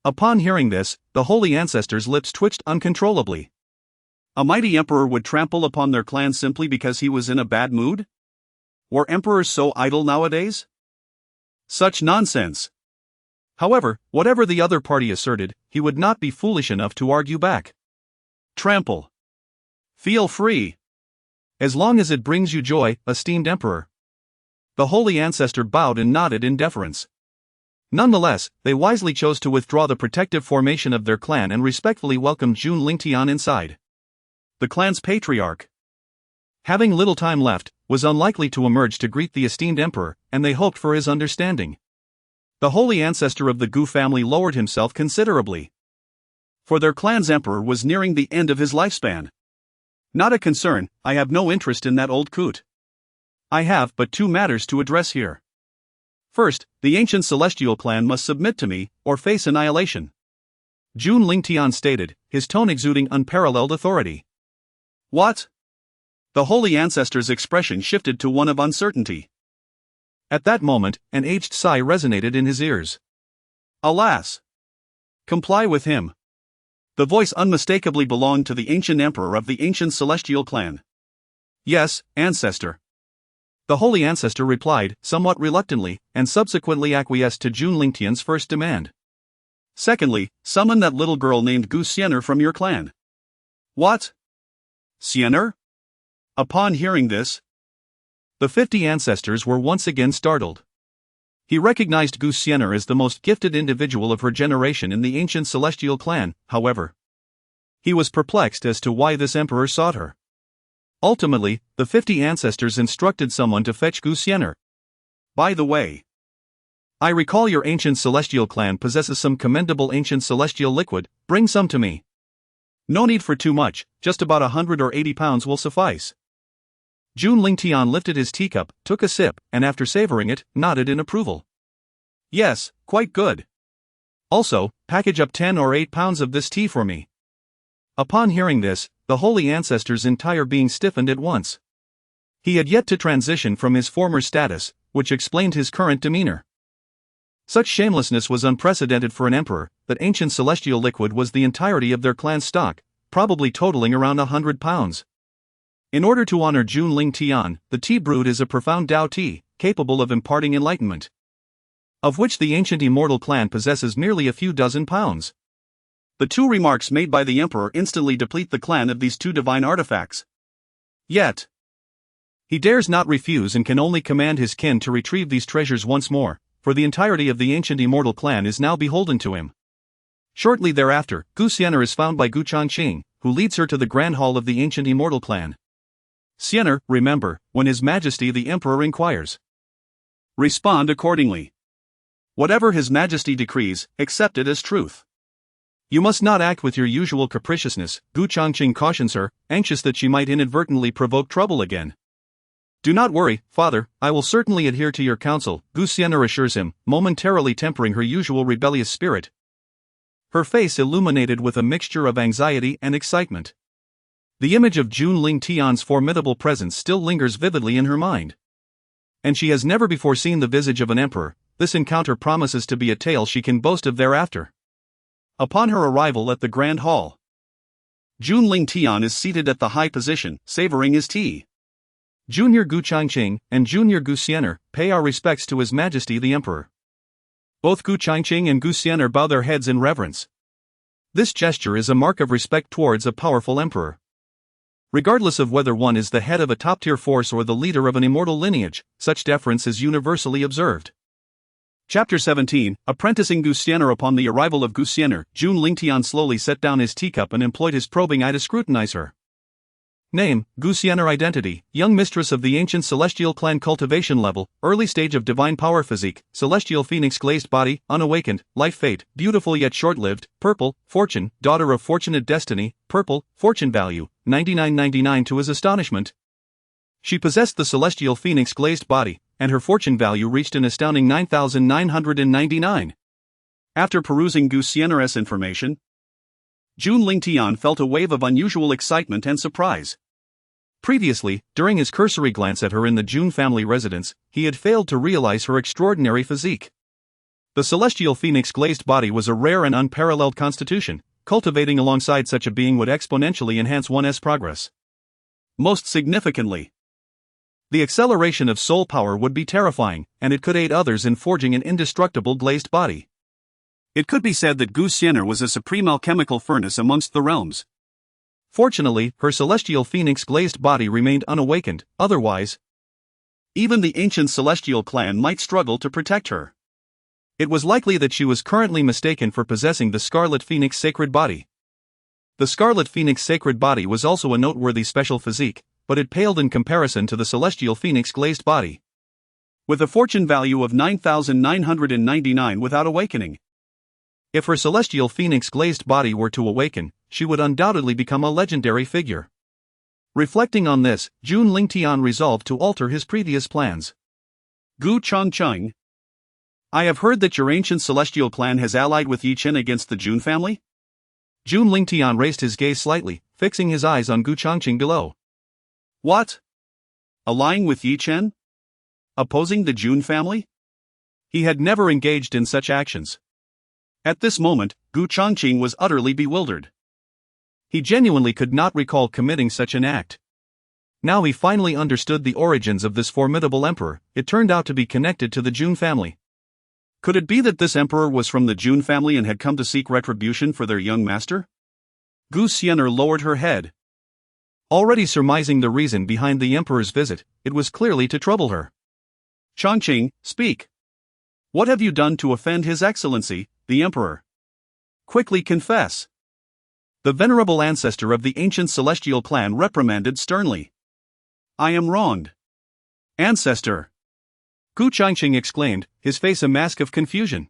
Upon hearing this, the holy ancestors' lips twitched uncontrollably. A mighty emperor would trample upon their clan simply because he was in a bad mood? Were emperors so idle nowadays? Such nonsense! However, whatever the other party asserted, he would not be foolish enough to argue back. Trample. Feel free. As long as it brings you joy, esteemed emperor. The holy ancestor bowed and nodded in deference. Nonetheless, they wisely chose to withdraw the protective formation of their clan and respectfully welcomed Jun Lingtian inside. The clan's patriarch, having little time left, was unlikely to emerge to greet the esteemed emperor, and they hoped for his understanding. The holy ancestor of the Gu family lowered himself considerably, for their clan's emperor was nearing the end of his lifespan. "Not a concern, I have no interest in that old coot. I have but two matters to address here. First, the ancient celestial clan must submit to me, or face annihilation," Jun Lingtian stated, his tone exuding unparalleled authority. "What?" The holy ancestor's expression shifted to one of uncertainty. At that moment, an aged sigh resonated in his ears. "Alas! Comply with him." The voice unmistakably belonged to the ancient emperor of the ancient celestial clan. "Yes, ancestor." The holy ancestor replied, somewhat reluctantly, and subsequently acquiesced to Jun Lingtian's first demand. "Secondly, summon that little girl named Xian'er from your clan." "What? Xian'er?" Upon hearing this, the 50 ancestors were once again startled. He recognized Xian'er as the most gifted individual of her generation in the ancient celestial clan, however. He was perplexed as to why this emperor sought her. Ultimately, the 50 ancestors instructed someone to fetch Xian'er. "By the way, I recall your ancient celestial clan possesses some commendable ancient celestial liquid, bring some to me. No need for too much, just about 100 or 80 pounds will suffice." Jun Lingtian lifted his teacup, took a sip, and after savoring it, nodded in approval. "Yes, quite good. Also, package up 10 or 8 pounds of this tea for me." Upon hearing this, the holy ancestor's entire being stiffened at once. He had yet to transition from his former status, which explained his current demeanor. Such shamelessness was unprecedented for an emperor. That ancient celestial liquid was the entirety of their clan's stock, probably totaling around 100 pounds. In order to honor Jun Lingtian, the tea brewed is a profound Dao tea, capable of imparting enlightenment, of which the ancient immortal clan possesses merely a few dozen pounds. The two remarks made by the emperor instantly deplete the clan of these two divine artifacts. Yet, he dares not refuse and can only command his kin to retrieve these treasures once more, for the entirety of the ancient immortal clan is now beholden to him. Shortly thereafter, Xian'er is found by Gu Changqing, who leads her to the Grand Hall of the ancient immortal clan. Xian'er, remember, when His Majesty the Emperor inquires. Respond accordingly. Whatever His Majesty decrees, accept it as truth. You must not act with your usual capriciousness, Gu Changqing cautions her, anxious that she might inadvertently provoke trouble again. Do not worry, father, I will certainly adhere to your counsel, Gu Xian'er assures him, momentarily tempering her usual rebellious spirit. Her face illuminated with a mixture of anxiety and excitement. The image of Jun Lingtian's formidable presence still lingers vividly in her mind. And she has never before seen the visage of an emperor. This encounter promises to be a tale she can boast of thereafter. Upon her arrival at the Grand Hall, Jun Lingtian is seated at the high position, savoring his tea. Junior Gu Changqing and Junior Gu Xian'er pay our respects to His Majesty the Emperor. Both Gu Changqing and Gu Xian'er bow their heads in reverence. This gesture is a mark of respect towards a powerful emperor. Regardless of whether one is the head of a top-tier force or the leader of an immortal lineage, such deference is universally observed. Chapter 17, Apprenticing Gu Xian'er. Upon the arrival of Gu Xian'er, Jun Lingtian slowly set down his teacup and employed his probing eye to scrutinize her. Name, Gu Xian'er. Identity, young mistress of the ancient celestial clan. Cultivation level, early stage of divine power. Physique, celestial phoenix. Glazed body, unawakened. Life. Fate, beautiful yet short-lived. Purple, fortune, daughter of fortunate destiny. Purple, fortune. Value, 99.99. To his astonishment, she possessed the celestial phoenix glazed body, and her fortune value reached an astounding 9,999. After perusing Gu Xian'er's information, Jun Lingtian felt a wave of unusual excitement and surprise. Previously, during his cursory glance at her in the Jun family residence, he had failed to realize her extraordinary physique. The celestial phoenix glazed body was a rare and unparalleled constitution. Cultivating alongside such a being would exponentially enhance one's progress. Most significantly, the acceleration of soul power would be terrifying, and it could aid others in forging an indestructible glazed body. It could be said that Gu Xian'er was a supreme alchemical furnace amongst the realms. Fortunately, her celestial phoenix glazed body remained unawakened, otherwise, even the ancient celestial clan might struggle to protect her. It was likely that she was currently mistaken for possessing the Scarlet Phoenix sacred body. The Scarlet Phoenix sacred body was also a noteworthy special physique, but it paled in comparison to the celestial phoenix glazed body. With a fortune value of 9,999 without awakening. If her celestial phoenix glazed body were to awaken, she would undoubtedly become a legendary figure. Reflecting on this, Jun Lingtian resolved to alter his previous plans. Gu Changqing, I have heard that your ancient celestial clan has allied with Ye Chen against the Jun family? Jun Lingtian raised his gaze slightly, fixing his eyes on Gu Changqing below. What? Allying with Ye Chen? Opposing the Jun family? He had never engaged in such actions. At this moment, Gu Changqing was utterly bewildered. He genuinely could not recall committing such an act. Now he finally understood the origins of this formidable emperor. It turned out to be connected to the Jun family. Could it be that this emperor was from the Jun family and had come to seek retribution for their young master? Gu Xian'er lowered her head. Already surmising the reason behind the emperor's visit, it was clearly to trouble her. Changqing, speak. What have you done to offend His Excellency, the Emperor? Quickly confess. The venerable ancestor of the ancient celestial clan reprimanded sternly. I am wronged. Ancestor! Gu Changqing exclaimed, his face a mask of confusion.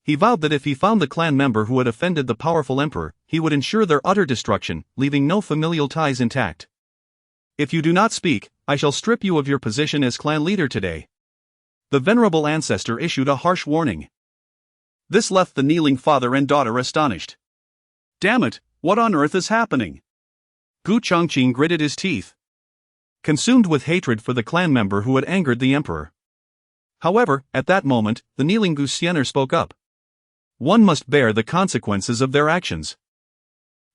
He vowed that if he found the clan member who had offended the powerful emperor, he would ensure their utter destruction, leaving no familial ties intact. If you do not speak, I shall strip you of your position as clan leader today. The venerable ancestor issued a harsh warning. This left the kneeling father and daughter astonished. Damn it, what on earth is happening? Gu Changqing gritted his teeth, consumed with hatred for the clan member who had angered the emperor. However, at that moment, the kneeling Gu Xian'er spoke up. One must bear the consequences of their actions.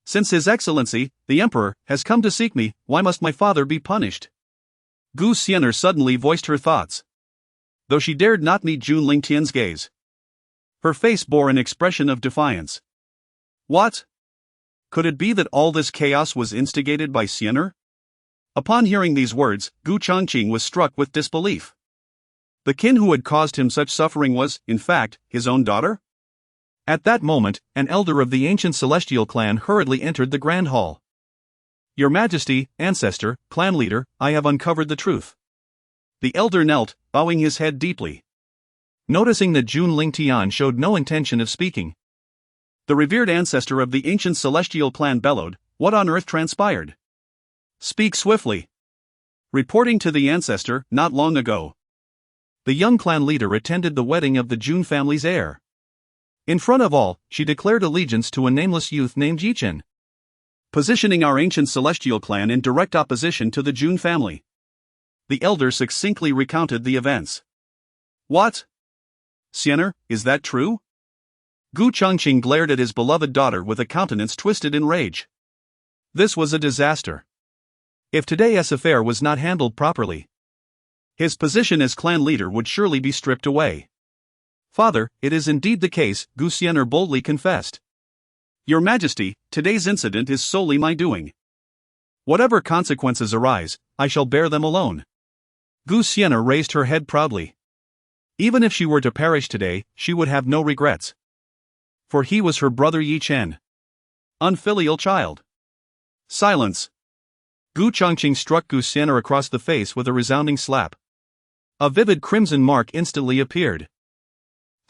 Since His Excellency, the Emperor, has come to seek me, why must my father be punished? Gu Xian'er suddenly voiced her thoughts, though she dared not meet Jun Lingtian's gaze. Her face bore an expression of defiance. What? Could it be that all this chaos was instigated by Xian'er? Upon hearing these words, Gu Changqing was struck with disbelief. The kin who had caused him such suffering was, in fact, his own daughter? At that moment, an elder of the ancient celestial clan hurriedly entered the grand hall. "Your Majesty, ancestor, clan leader, I have uncovered the truth." The elder knelt, bowing his head deeply. Noticing that Jun Lingtian showed no intention of speaking, the revered ancestor of the ancient celestial clan bellowed, "What on earth transpired? Speak swiftly." Reporting to the ancestor, not long ago, the young clan leader attended the wedding of the Jun family's heir. In front of all, she declared allegiance to a nameless youth named Ye Chen, positioning our ancient celestial clan in direct opposition to the Jun family. The elder succinctly recounted the events. "What? Xian'er, is that true?" Gu Changqing glared at his beloved daughter with a countenance twisted in rage. This was a disaster. If today's affair was not handled properly, his position as clan leader would surely be stripped away. "Father, it is indeed the case," Gu Xian'er boldly confessed. "Your Majesty, today's incident is solely my doing. Whatever consequences arise, I shall bear them alone." Gu Xian'er raised her head proudly. Even if she were to perish today, she would have no regrets. For he was her brother Ye Chen. Unfilial child. Silence. Gu Changqing struck Gu Xian'er across the face with a resounding slap. A vivid crimson mark instantly appeared,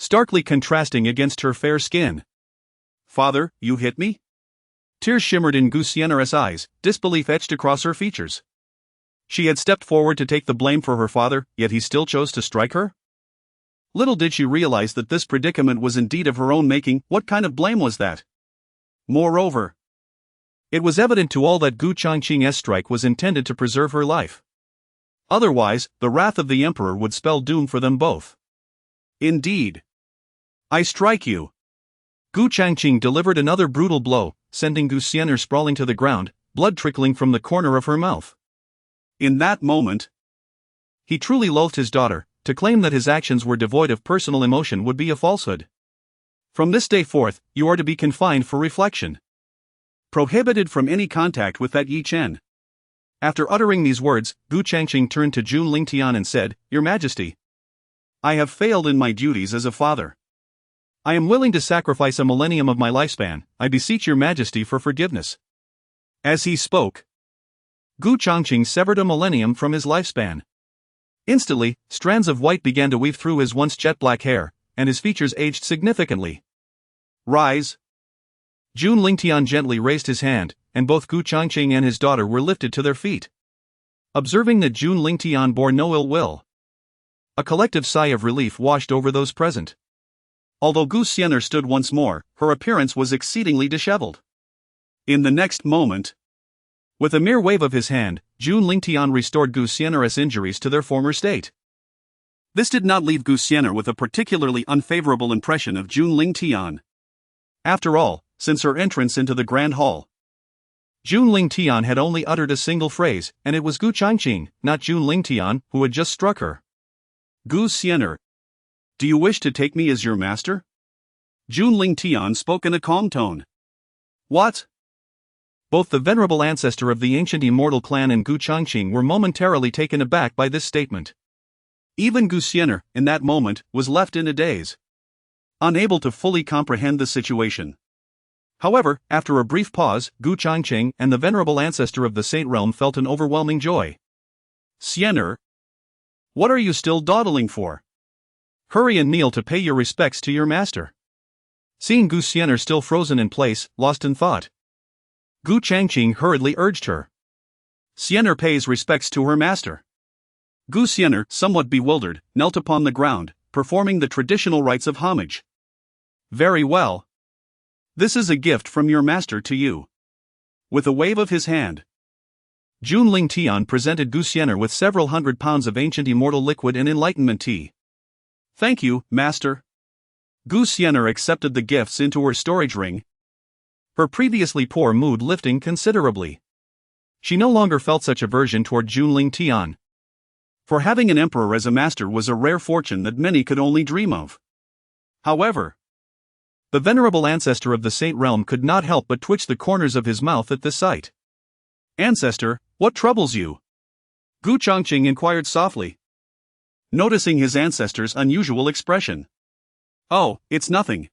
starkly contrasting against her fair skin. "Father, you hit me?" Tears shimmered in Gu Xian'er's eyes, disbelief etched across her features. She had stepped forward to take the blame for her father, yet he still chose to strike her? Little did she realize that this predicament was indeed of her own making. What kind of blame was that? Moreover, it was evident to all that Gu Changqing's strike was intended to preserve her life. Otherwise, the wrath of the emperor would spell doom for them both. "Indeed. I strike you." Gu Changqing delivered another brutal blow, sending Gu Xian'er sprawling to the ground, blood trickling from the corner of her mouth. In that moment, he truly loathed his daughter. To claim that his actions were devoid of personal emotion would be a falsehood. "From this day forth, you are to be confined for reflection. Prohibited from any contact with that Ye Chen." After uttering these words, Gu Changqing turned to Jun Lingtian and said, "Your Majesty, I have failed in my duties as a father. I am willing to sacrifice a millennium of my lifespan. I beseech your Majesty for forgiveness." As he spoke, Gu Changqing severed a millennium from his lifespan. Instantly, strands of white began to weave through his once jet-black hair, and his features aged significantly. "Rise." Jun Lingtian gently raised his hand, and both Gu Changqing and his daughter were lifted to their feet. Observing that Jun Lingtian bore no ill will, a collective sigh of relief washed over those present. Although Gu Xian'er stood once more, her appearance was exceedingly disheveled. In the next moment, with a mere wave of his hand, Jun Lingtian restored Gu Xian'er's injuries to their former state. This did not leave Gu Xian'er with a particularly unfavorable impression of Jun Lingtian. After all, since her entrance into the grand hall, Jun Lingtian had only uttered a single phrase, and it was Gu Changqing, not Jun Lingtian, who had just struck her. "Gu Xian'er, do you wish to take me as your master?" Jun Lingtian spoke in a calm tone. "What?" Both the venerable ancestor of the ancient immortal clan and Gu Changqing were momentarily taken aback by this statement. Even Gu Xian'er, in that moment, was left in a daze, unable to fully comprehend the situation. However, after a brief pause, Gu Changqing and the venerable ancestor of the Saint Realm felt an overwhelming joy. "Xian'er, what are you still dawdling for? Hurry and kneel to pay your respects to your master." Seeing Gu Xian'er still frozen in place, lost in thought, Gu Changqing hurriedly urged her. "Xian'er pays respects to her master." Gu Xian'er, somewhat bewildered, knelt upon the ground, performing the traditional rites of homage. "Very well. This is a gift from your master to you." With a wave of his hand, Jun Lingtian presented Gu Xian'er with several hundred pounds of ancient immortal liquid and enlightenment tea. "Thank you, master." Gu Xian'er accepted the gifts into her storage ring, her previously poor mood lifting considerably. She no longer felt such aversion toward Jun Lingtian. For having an emperor as a master was a rare fortune that many could only dream of. However, the venerable ancestor of the Saint Realm could not help but twitch the corners of his mouth at this sight. "Ancestor, what troubles you?" Gu Changqing inquired softly, noticing his ancestor's unusual expression. "Oh, it's nothing.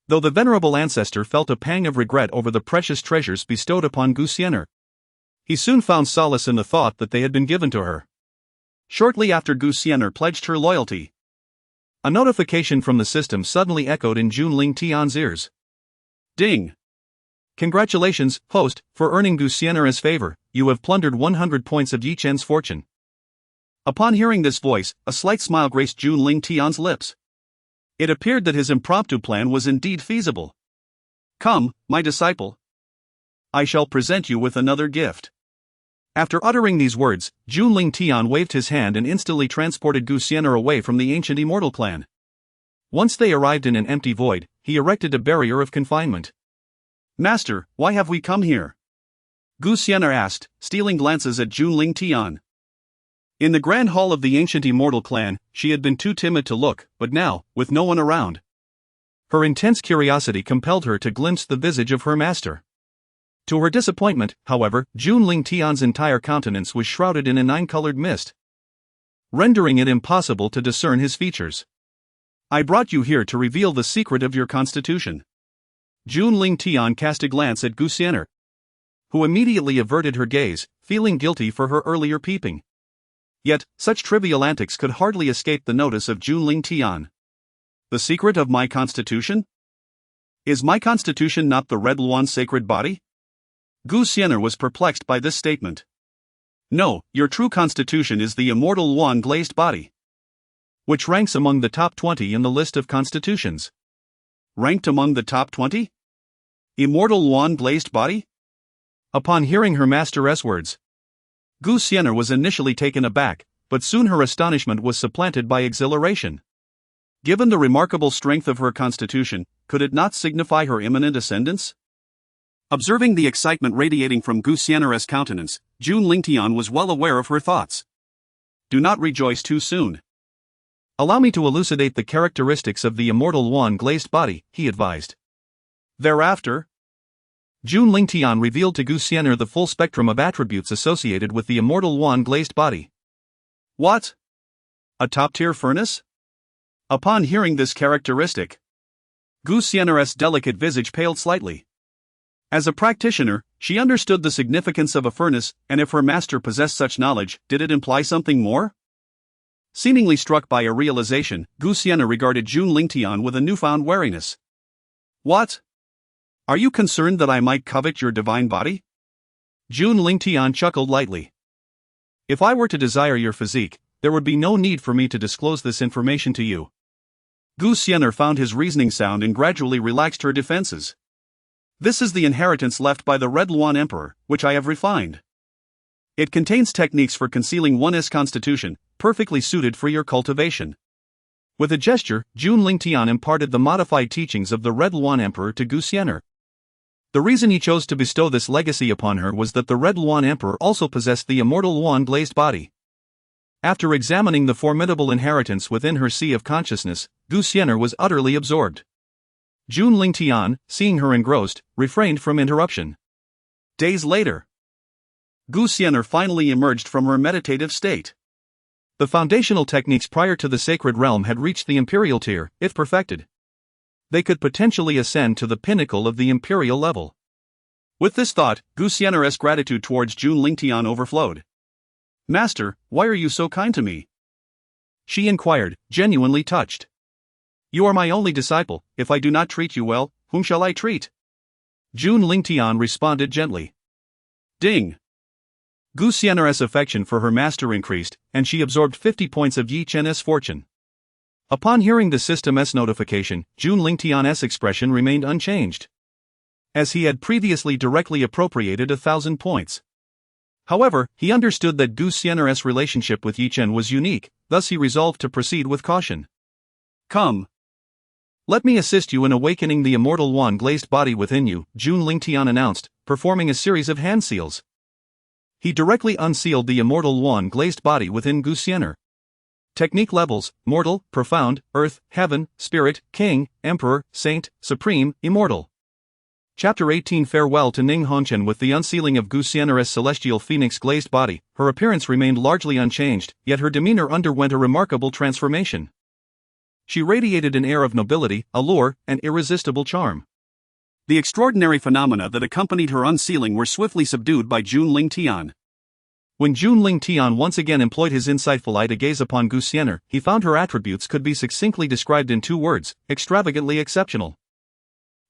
though the venerable ancestor felt a pang of regret over the precious treasures bestowed upon Xian'er. He soon found solace in the thought that they had been given to her. Shortly after Xian'er pledged her loyalty, a notification from the system suddenly echoed in Jun Lingtian's ears. Ding! Congratulations, host, for earning Xian'er's favor. You have plundered 100 points of Ye Chen's fortune. Upon hearing this voice, a slight smile graced Jun Lingtian's lips. It appeared that his impromptu plan was indeed feasible. Come, my disciple. I shall present you with another gift. After uttering these words, Jun Lingtian waved his hand and instantly transported Xian'er away from the ancient immortal clan. Once they arrived in an empty void, he erected a barrier of confinement. Master, why have we come here? Xian'er asked, stealing glances at Jun Lingtian. In the grand hall of the ancient immortal clan, she had been too timid to look, but now, with no one around, her intense curiosity compelled her to glimpse the visage of her master. To her disappointment, however, Jun Lingtian's entire countenance was shrouded in a nine-colored mist, rendering it impossible to discern his features. I brought you here to reveal the secret of your constitution. Jun Lingtian cast a glance at Xian'er, who immediately averted her gaze, feeling guilty for her earlier peeping. Yet, such trivial antics could hardly escape the notice of Jun Lingtian. The secret of my constitution? Is my constitution not the Red Luan's sacred body? Xian'er was perplexed by this statement. No, your true constitution is the immortal Luan glazed body, which ranks among the top 20 in the list of constitutions. Ranked among the top 20? Immortal Luan glazed body? Upon hearing her master's words, Xian'er was initially taken aback, but soon her astonishment was supplanted by exhilaration. Given the remarkable strength of her constitution, could it not signify her imminent ascendance? Observing the excitement radiating from Xian'er's countenance, Jun Lingtian was well aware of her thoughts. Do not rejoice too soon. Allow me to elucidate the characteristics of the immortal Luan glazed body, he advised. Thereafter, Jun Lingtian revealed to Xian'er the full spectrum of attributes associated with the immortal Luan glazed body. What? A top-tier furnace? Upon hearing this characteristic, Xian'er's delicate visage paled slightly. As a practitioner, she understood the significance of a furnace, and if her master possessed such knowledge, did it imply something more? Seemingly struck by a realization, Xian'er regarded Jun Lingtian with a newfound wariness. What? Are you concerned that I might covet your divine body? Jun Lingtian chuckled lightly. If I were to desire your physique, there would be no need for me to disclose this information to you. Xian'er found his reasoning sound and gradually relaxed her defenses. This is the inheritance left by the Red Luan Emperor, which I have refined. It contains techniques for concealing one's constitution, perfectly suited for your cultivation. With a gesture, Jun Lingtian imparted the modified teachings of the Red Luan Emperor to Xian'er. The reason he chose to bestow this legacy upon her was that the Red Luan Emperor also possessed the immortal Luan glazed body. After examining the formidable inheritance within her sea of consciousness, Xian'er was utterly absorbed. Jun Lingtian, seeing her engrossed, refrained from interruption. Days later, Xian'er finally emerged from her meditative state. The foundational techniques prior to the sacred realm had reached the imperial tier. If perfected, they could potentially ascend to the pinnacle of the imperial level. With this thought, Xian'er's gratitude towards Jun Lingtian overflowed. Master, why are you so kind to me? She inquired, genuinely touched. You are my only disciple. If I do not treat you well, whom shall I treat? Jun Lingtian responded gently. Ding! Xian'er's affection for her master increased, and she absorbed 50 points of Ye Chen's fortune. Upon hearing the system's notification, Jun Lingtian's expression remained unchanged, as he had previously directly appropriated 1,000 points. However, he understood that Xian'er's relationship with Ye Chen was unique, thus he resolved to proceed with caution. Come. Let me assist you in awakening the immortal Luan glazed body within you, Jun Lingtian announced, performing a series of hand seals. He directly unsealed the immortal Luan glazed body within Xian'er. Technique levels: mortal, profound, earth, heaven, spirit, king, emperor, saint, supreme, immortal. Chapter 18. Farewell to Ning Hongchen. With the unsealing of Xian'er's celestial phoenix glazed body, her appearance remained largely unchanged, yet her demeanor underwent a remarkable transformation. She radiated an air of nobility, allure, and irresistible charm. The extraordinary phenomena that accompanied her unsealing were swiftly subdued by Jun Lingtian. When Jun Lingtian once again employed his insightful eye to gaze upon Xian'er, he found her attributes could be succinctly described in 2 words: extravagantly exceptional.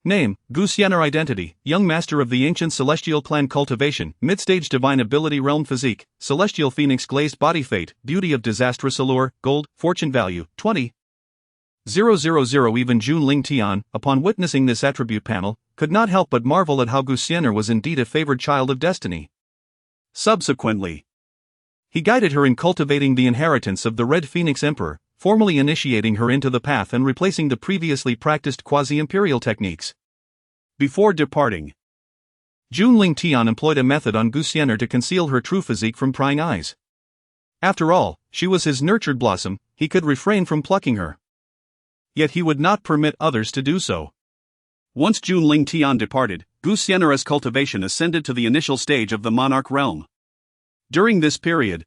Name: Xian'er. Identity: young master of the ancient celestial clan. Cultivation: mid-stage divine ability. Realm: physique, celestial phoenix. Glazed body. Fate: beauty of disastrous allure. Gold. Fortune value: 20,000. Even Jun Lingtian, upon witnessing this attribute panel, could not help but marvel at how Xian'er was indeed a favored child of destiny. Subsequently, he guided her in cultivating the inheritance of the Red Phoenix Emperor, formally initiating her into the path and replacing the previously practiced quasi-imperial techniques. Before departing, Jun Lingtian employed a method on Xian'er to conceal her true physique from prying eyes. After all, she was his nurtured blossom, he could refrain from plucking her. Yet he would not permit others to do so. Once Jun Lingtian departed, Xian'er's cultivation ascended to the initial stage of the monarch realm. During this period,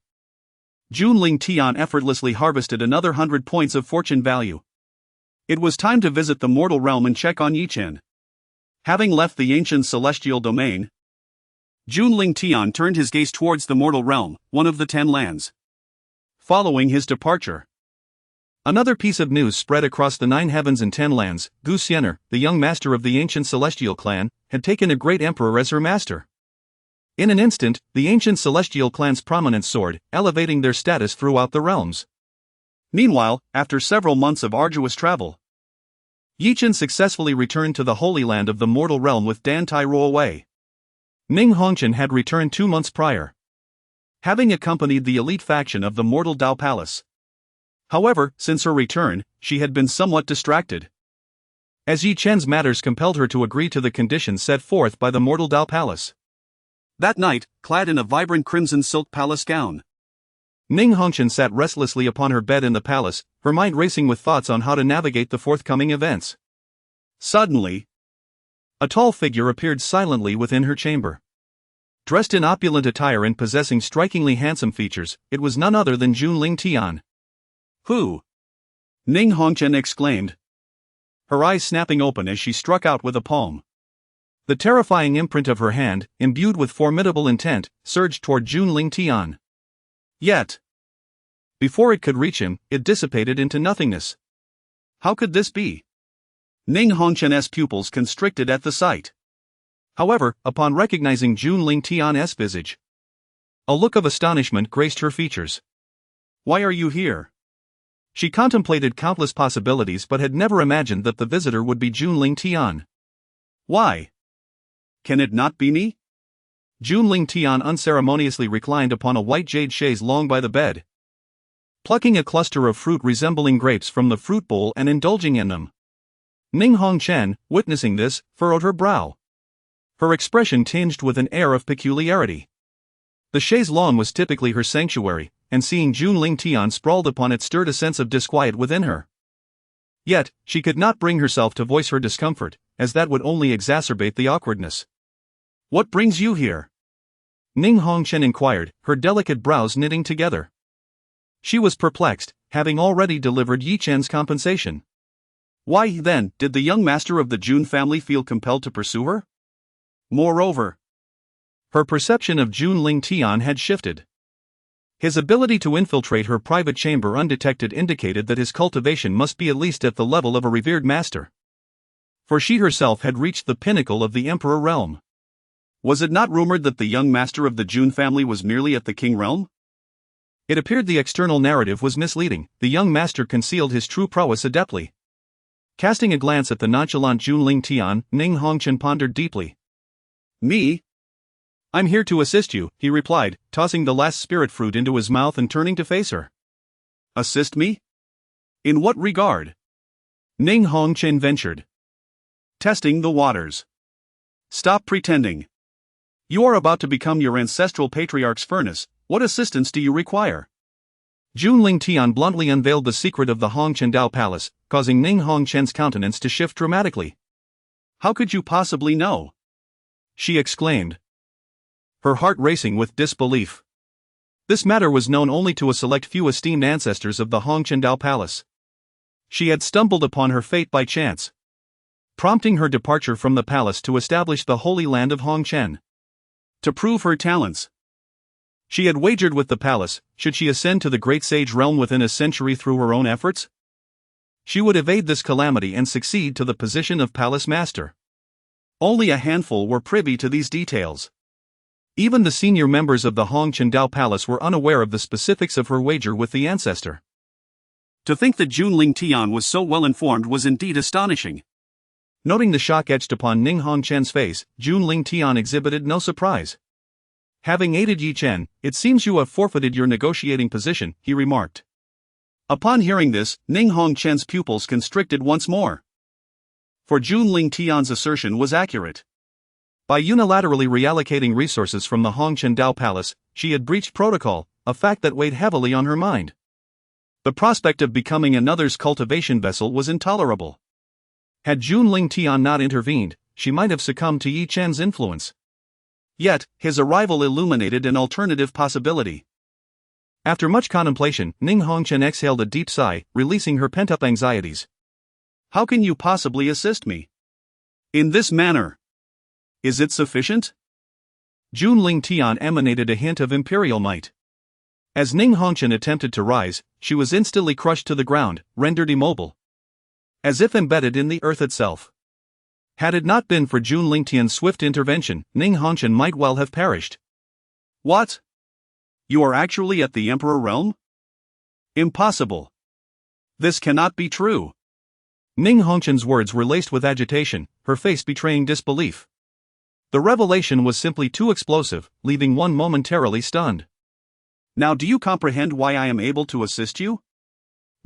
Jun Lingtian effortlessly harvested another 100 points of fortune value. It was time to visit the mortal realm and check on Ye Chen. Having left the ancient celestial domain, Jun Lingtian turned his gaze towards the mortal realm, one of the 10 lands. Following his departure, another piece of news spread across the 9 heavens and 10 lands. Xian'er, the young master of the ancient celestial clan, had taken a great emperor as her master. In an instant, the ancient celestial clan's prominence soared, elevating their status throughout the realms. Meanwhile, after several months of arduous travel, Ye Chen successfully returned to the Holy Land of the mortal realm with Dan Tai Wei. Hongchen had returned 2 months prior, having accompanied the elite faction of the mortal Dao Palace. However, since her return, she had been somewhat distracted, as Ye Chen's matters compelled her to agree to the conditions set forth by the mortal Dao Palace. That night, clad in a vibrant crimson silk palace gown, Hongchen sat restlessly upon her bed in the palace, her mind racing with thoughts on how to navigate the forthcoming events. Suddenly, a tall figure appeared silently within her chamber. Dressed in opulent attire and possessing strikingly handsome features, it was none other than Jun Lingtian. "Who?" Hongchen exclaimed, her eyes snapping open as she struck out with a palm. The terrifying imprint of her hand, imbued with formidable intent, surged toward Jun Lingtian. Yet, before it could reach him, it dissipated into nothingness. How could this be? Hongchen's pupils constricted at the sight. However, upon recognizing Jun Lingtian's visage, a look of astonishment graced her features. "Why are you here?" She contemplated countless possibilities but had never imagined that the visitor would be Jun Lingtian. "Why? Can it not be me?" Jun Lingtian unceremoniously reclined upon a white jade chaise long by the bed, plucking a cluster of fruit resembling grapes from the fruit bowl and indulging in them. Hongchen, witnessing this, furrowed her brow, her expression tinged with an air of peculiarity. The chaise lawn was typically her sanctuary, and seeing Jun Lingtian sprawled upon it stirred a sense of disquiet within her. Yet, she could not bring herself to voice her discomfort, as that would only exacerbate the awkwardness. "What brings you here?" Hongchen inquired, her delicate brows knitting together. She was perplexed, having already delivered Ye Chen's compensation. Why, then, did the young master of the Jun family feel compelled to pursue her? Moreover, her perception of Jun Lingtian had shifted. His ability to infiltrate her private chamber undetected indicated that his cultivation must be at least at the level of a revered master. For she herself had reached the pinnacle of the emperor realm. Was it not rumored that the young master of the Jun family was merely at the king realm? It appeared the external narrative was misleading. The young master concealed his true prowess adeptly. Casting a glance at the nonchalant Jun Lingtian, Hongchen pondered deeply. "Me? I'm here to assist you," he replied, tossing the last spirit fruit into his mouth and turning to face her. "Assist me? In what regard?" Hongchen ventured. "Testing the waters. Stop pretending. You are about to become your ancestral patriarch's furnace. What assistance do you require?" Jun Lingtian bluntly unveiled the secret of the Hongchen Dao Palace, causing Hongchen's countenance to shift dramatically. "How could you possibly know?" she exclaimed, her heart racing with disbelief. This matter was known only to a select few esteemed ancestors of the Hongchen Dao Palace. She had stumbled upon her fate by chance, prompting her departure from the palace to establish the holy land of Hongchen. To prove her talents, she had wagered with the palace, should she ascend to the great sage realm within a century through her own efforts, she would evade this calamity and succeed to the position of palace master. Only a handful were privy to these details. Even the senior members of the Hongchen Dao Palace were unaware of the specifics of her wager with the ancestor. To think that Jun Lingtian was so well informed was indeed astonishing. Noting the shock etched upon Ning Hongchen's face, Jun Lingtian exhibited no surprise. Having aided Ye Chen, it seems you have forfeited your negotiating position, he remarked. Upon hearing this, Ning Hongchen's pupils constricted once more. For Jun Lingtian's assertion was accurate. By unilaterally reallocating resources from the Hongchen Dao Palace, she had breached protocol, a fact that weighed heavily on her mind. The prospect of becoming another's cultivation vessel was intolerable. Had Jun Lingtian not intervened, she might have succumbed to Ye Chen's influence. Yet, his arrival illuminated an alternative possibility. After much contemplation, Ning Hongchen exhaled a deep sigh, releasing her pent-up anxieties. How can you possibly assist me? In this manner? Is it sufficient? Jun Lingtian emanated a hint of imperial might. As Ning Hongchen attempted to rise, she was instantly crushed to the ground, rendered immobile, as if embedded in the earth itself. Had it not been for Jun Lingtian's swift intervention, Ning Hongchen might well have perished. What? You are actually at the Emperor realm? Impossible. This cannot be true. Ning Hongchen's words were laced with agitation, her face betraying disbelief. The revelation was simply too explosive, leaving one momentarily stunned. Now do you comprehend why I am able to assist you?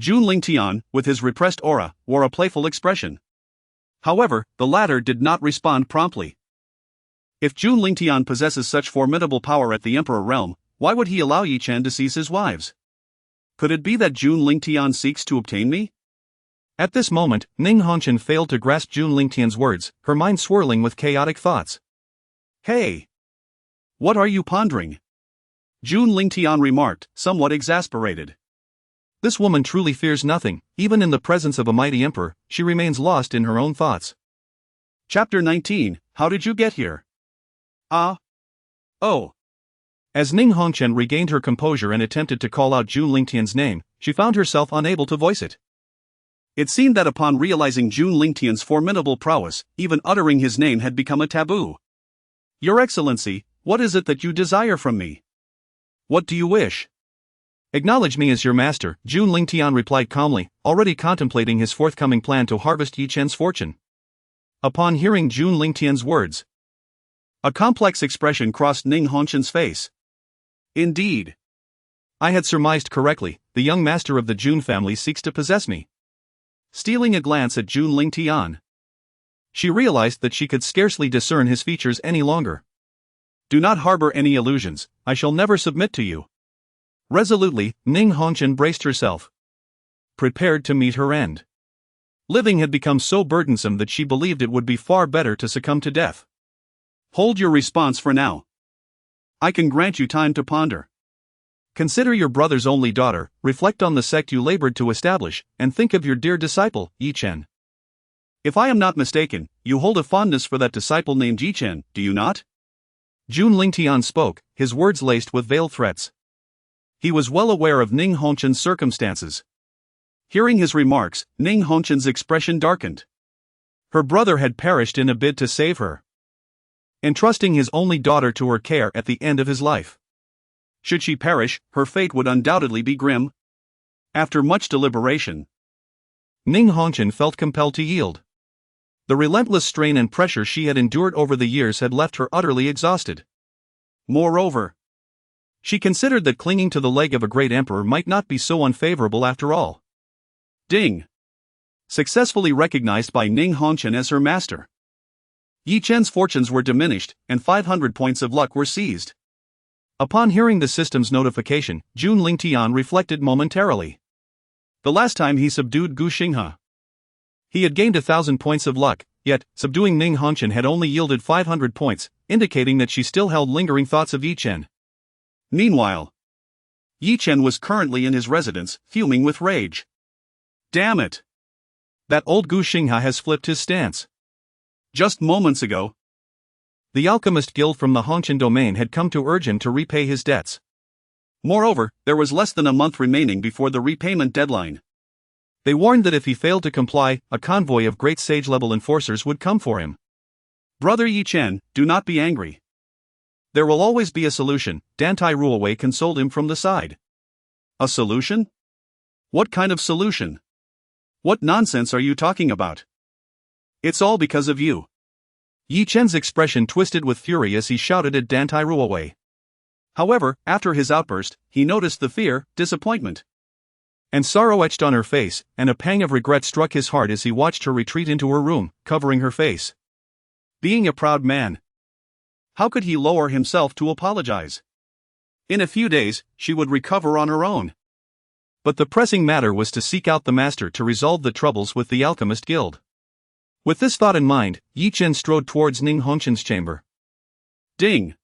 Jun Lingtian, with his repressed aura, wore a playful expression. However, the latter did not respond promptly. If Jun Lingtian possesses such formidable power at the Emperor realm, why would he allow Ye Chen to seize his wives? Could it be that Jun Lingtian seeks to obtain me? At this moment, Ning Hongchen failed to grasp Jun Lingtian's words, her mind swirling with chaotic thoughts. Hey! What are you pondering? Jun Lingtian remarked, somewhat exasperated. This woman truly fears nothing, even in the presence of a mighty emperor, she remains lost in her own thoughts. Chapter 19, How did you get here? Ah. Oh. As Ning Hongchen regained her composure and attempted to call out Jun Lingtian's name, she found herself unable to voice it. It seemed that upon realizing Jun Lingtian's formidable prowess, even uttering his name had become a taboo. Your Excellency, what is it that you desire from me? What do you wish? Acknowledge me as your master, Jun Lingtian replied calmly, already contemplating his forthcoming plan to harvest Ye Chen's fortune. Upon hearing Jun Lingtian's words, a complex expression crossed Ning Hongchen's face. Indeed. I had surmised correctly, the young master of the Jun family seeks to possess me. Stealing a glance at Jun Lingtian, she realized that she could scarcely discern his features any longer. Do not harbor any illusions, I shall never submit to you. Resolutely, Ning Hongchen braced herself, prepared to meet her end. Living had become so burdensome that she believed it would be far better to succumb to death. Hold your response for now. I can grant you time to ponder. Consider your brother's only daughter, reflect on the sect you labored to establish, and think of your dear disciple, Ye Chen. If I am not mistaken, you hold a fondness for that disciple named Ye Chen, do you not? Jun Lingtian spoke, his words laced with veiled threats. He was well aware of Ning Hongchen's circumstances. Hearing his remarks, Ning Hongchen's expression darkened. Her brother had perished in a bid to save her, entrusting his only daughter to her care at the end of his life. Should she perish, her fate would undoubtedly be grim. After much deliberation, Ning Hongchen felt compelled to yield. The relentless strain and pressure she had endured over the years had left her utterly exhausted. Moreover, she considered that clinging to the leg of a great emperor might not be so unfavorable after all. Ding! Successfully recognized by Ning Hongchen as her master. Ye Chen's fortunes were diminished, and 500 points of luck were seized. Upon hearing the system's notification, Jun Lingtian reflected momentarily. The last time he subdued Gu Xinghe, he had gained 1,000 points of luck, yet, subduing Ning Hongchen had only yielded 500 points, indicating that she still held lingering thoughts of Ye Chen. Meanwhile, Ye Chen was currently in his residence, fuming with rage. Damn it! That old Gu Xingha has flipped his stance. Just moments ago, the Alchemist Guild from the Hongchen domain had come to urge him to repay his debts. Moreover, there was less than a month remaining before the repayment deadline. They warned that if he failed to comply, a convoy of great sage-level enforcers would come for him. Brother Ye Chen, do not be angry. There will always be a solution, Dantai Ruowei consoled him from the side. A solution? What kind of solution? What nonsense are you talking about? It's all because of you. Ye Chen's expression twisted with fury as he shouted at Dantai Ruowei. However, after his outburst, he noticed the fear, disappointment, and sorrow etched on her face, and a pang of regret struck his heart as he watched her retreat into her room, covering her face. Being a proud man, how could he lower himself to apologize? In a few days, she would recover on her own. But the pressing matter was to seek out the master to resolve the troubles with the Alchemist Guild. With this thought in mind, Ye Chen strode towards Ning Hongchen's chamber. Ding!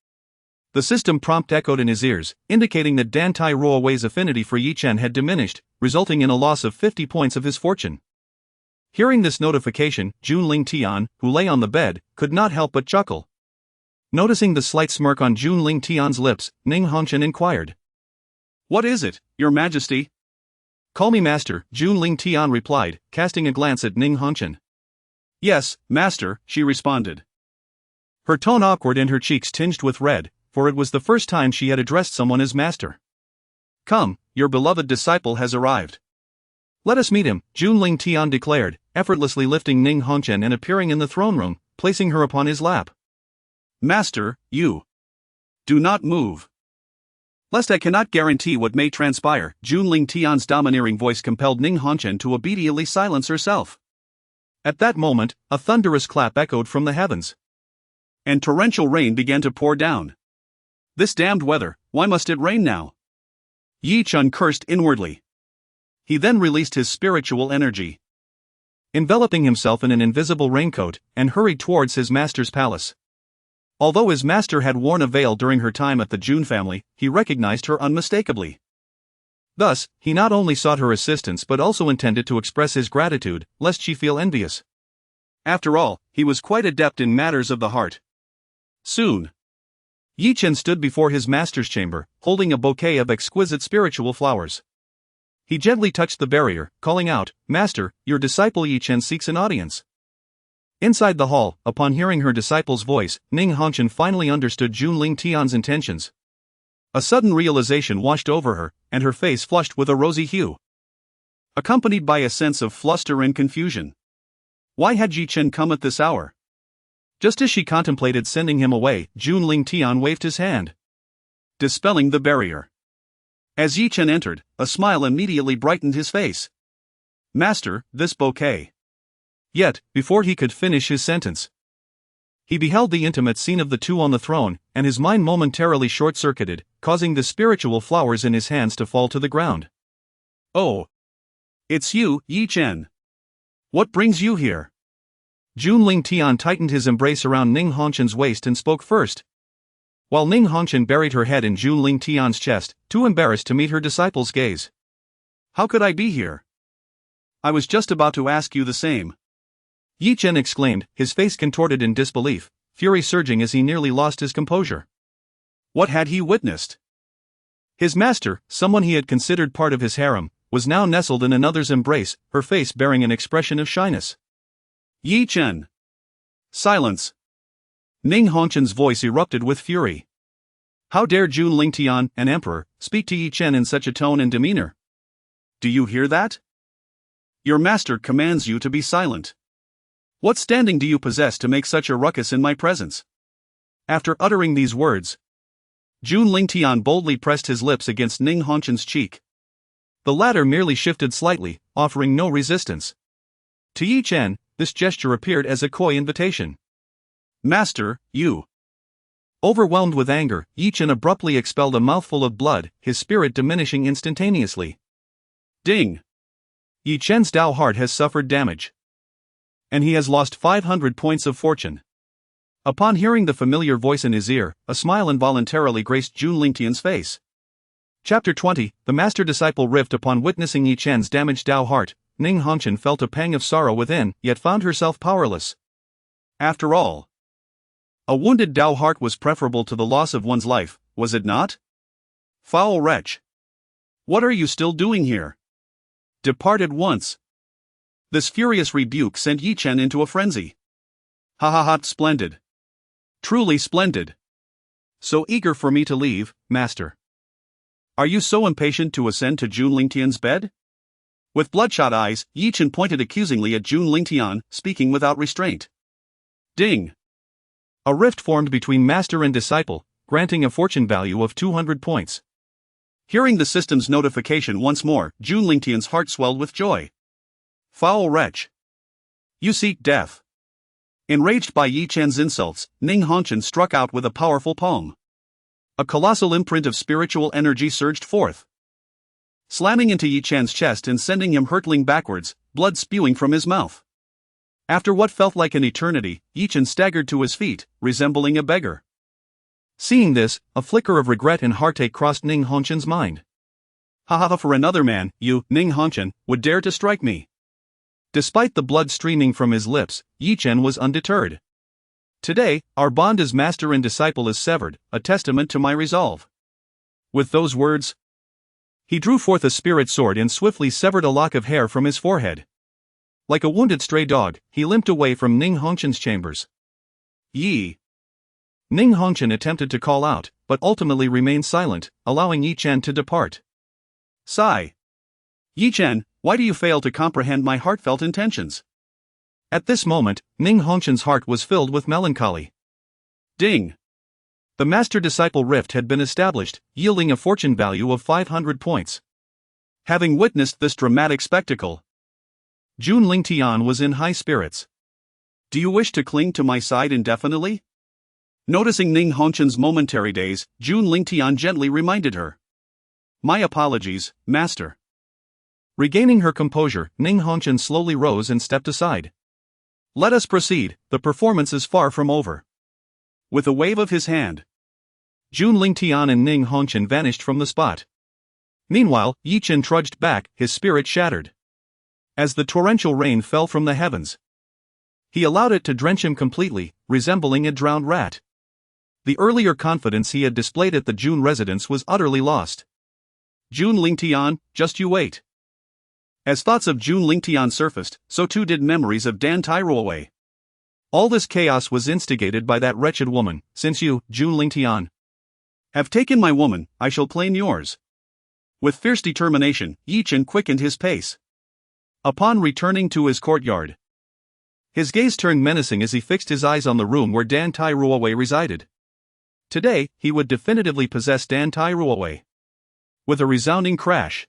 The system prompt echoed in his ears, indicating that Dantai Ruowei's affinity for Ye Chen had diminished, resulting in a loss of 50 points of his fortune. Hearing this notification, Jun Lingtian, who lay on the bed, could not help but chuckle. Noticing the slight smirk on Jun Lingtian's lips, Ning Hongchen inquired. What is it, Your Majesty? Call me Master, Jun Lingtian replied, casting a glance at Ning Hongchen. Yes, Master, she responded. Her tone awkward and her cheeks tinged with red, for it was the first time she had addressed someone as Master. Come, your beloved disciple has arrived. Let us meet him, Jun Lingtian declared, effortlessly lifting Ning Hongchen and appearing in the throne room, placing her upon his lap. Master, you do not move. Lest I cannot guarantee what may transpire, Jun Lingtian's domineering voice compelled Ning Hongchen to obediently silence herself. At that moment, a thunderous clap echoed from the heavens. And torrential rain began to pour down. This damned weather, why must it rain now? Ye Chen cursed inwardly. He then released his spiritual energy, enveloping himself in an invisible raincoat, and hurried towards his master's palace. Although his master had worn a veil during her time at the Jun family, he recognized her unmistakably. Thus, he not only sought her assistance but also intended to express his gratitude, lest she feel envious. After all, he was quite adept in matters of the heart. Soon, Ye Chen stood before his master's chamber, holding a bouquet of exquisite spiritual flowers. He gently touched the barrier, calling out, Master, your disciple Ye Chen seeks an audience. Inside the hall, upon hearing her disciple's voice, Ning Hongchen finally understood Jun Lingtian's intentions. A sudden realization washed over her, and her face flushed with a rosy hue, accompanied by a sense of fluster and confusion. Why had Ye Chen come at this hour? Just as she contemplated sending him away, Jun Lingtian waved his hand, dispelling the barrier. As Ye Chen entered, a smile immediately brightened his face. Master, this bouquet. Yet, before he could finish his sentence, he beheld the intimate scene of the two on the throne, and his mind momentarily short-circuited, causing the spiritual flowers in his hands to fall to the ground. Oh! It's you, Ye Chen. What brings you here? Jun Lingtian tightened his embrace around Ning Hongchen's waist and spoke first, while Ning Hongchen buried her head in Jun Lingtian's chest, too embarrassed to meet her disciple's gaze. How could I be here? I was just about to ask you the same. Ye Chen exclaimed, his face contorted in disbelief, fury surging as he nearly lost his composure. What had he witnessed? His master, someone he had considered part of his harem, was now nestled in another's embrace, her face bearing an expression of shyness. Ye Chen! Silence! Ning Hongchen's voice erupted with fury. How dare Jun Lingtian, an emperor, speak to Ye Chen in such a tone and demeanor? Do you hear that? Your master commands you to be silent. What standing do you possess to make such a ruckus in my presence? After uttering these words, Jun Lingtian boldly pressed his lips against Ning Hongchen's cheek. The latter merely shifted slightly, offering no resistance. To Ye Chen, this gesture appeared as a coy invitation. Master, you. Overwhelmed with anger, Ye Chen abruptly expelled a mouthful of blood, his spirit diminishing instantaneously. Ding! Ye Chen's Dao heart has suffered damage, and he has lost 500 points of fortune. Upon hearing the familiar voice in his ear, a smile involuntarily graced Jun Lingtian's face. Chapter 20, The Master-Disciple Rift. Upon witnessing Ye Chen's damaged Dao heart, Ning Hongchen felt a pang of sorrow within, yet found herself powerless. After all, a wounded Dao heart was preferable to the loss of one's life, was it not? Foul wretch! What are you still doing here? Depart at once! This furious rebuke sent Ye Chen into a frenzy. Ha ha ha, splendid! Truly splendid! So eager for me to leave, master. Are you so impatient to ascend to Jun Lingtian's bed? With bloodshot eyes, Ye Chen pointed accusingly at Jun Lingtian, speaking without restraint. Ding! A rift formed between master and disciple, granting a fortune value of 200 points. Hearing the system's notification once more, Jun Lingtian's heart swelled with joy. Foul wretch! You seek death! Enraged by Ye Chen's insults, Ning Hongchen struck out with a powerful palm. A colossal imprint of spiritual energy surged forth, slamming into Ye Chen's chest and sending him hurtling backwards, blood spewing from his mouth. After what felt like an eternity, Ye Chen staggered to his feet, resembling a beggar. Seeing this, a flicker of regret and heartache crossed Ning Hongchen's mind. Ha ha ha, for another man, you, Ning Hongchen, would dare to strike me. Despite the blood streaming from his lips, Ye Chen was undeterred. Today, our bond as master and disciple is severed, a testament to my resolve. With those words, he drew forth a spirit sword and swiftly severed a lock of hair from his forehead. Like a wounded stray dog, he limped away from Ning Hongchen's chambers. Yi! Ning Hongchen attempted to call out, but ultimately remained silent, allowing Ye Chen to depart. Sigh. Ye Chen, why do you fail to comprehend my heartfelt intentions? At this moment, Ning Hongchen's heart was filled with melancholy. Ding! The master-disciple rift had been established, yielding a fortune value of 500 points. Having witnessed this dramatic spectacle, Jun Lingtian was in high spirits. Do you wish to cling to my side indefinitely? Noticing Ning Hongchen's momentary daze, Jun Lingtian gently reminded her. My apologies, master. Regaining her composure, Ning Hongchen slowly rose and stepped aside. Let us proceed, the performance is far from over. With a wave of his hand, Jun Lingtian and Ning Hongchen vanished from the spot. Meanwhile, Ye Chen trudged back, his spirit shattered. As the torrential rain fell from the heavens, he allowed it to drench him completely, resembling a drowned rat. The earlier confidence he had displayed at the Jun residence was utterly lost. Jun Lingtian, just you wait. As thoughts of Jun Lingtian surfaced, so too did memories of Dan Tai Ruowei. All this chaos was instigated by that wretched woman. Since you, Jun Lingtian, have taken my woman, I shall claim yours. With fierce determination, Ye Chen quickened his pace. Upon returning to his courtyard, his gaze turned menacing as he fixed his eyes on the room where Dan Tai Ruowei resided. Today, he would definitively possess Dan Tai Ruowei. With a resounding crash,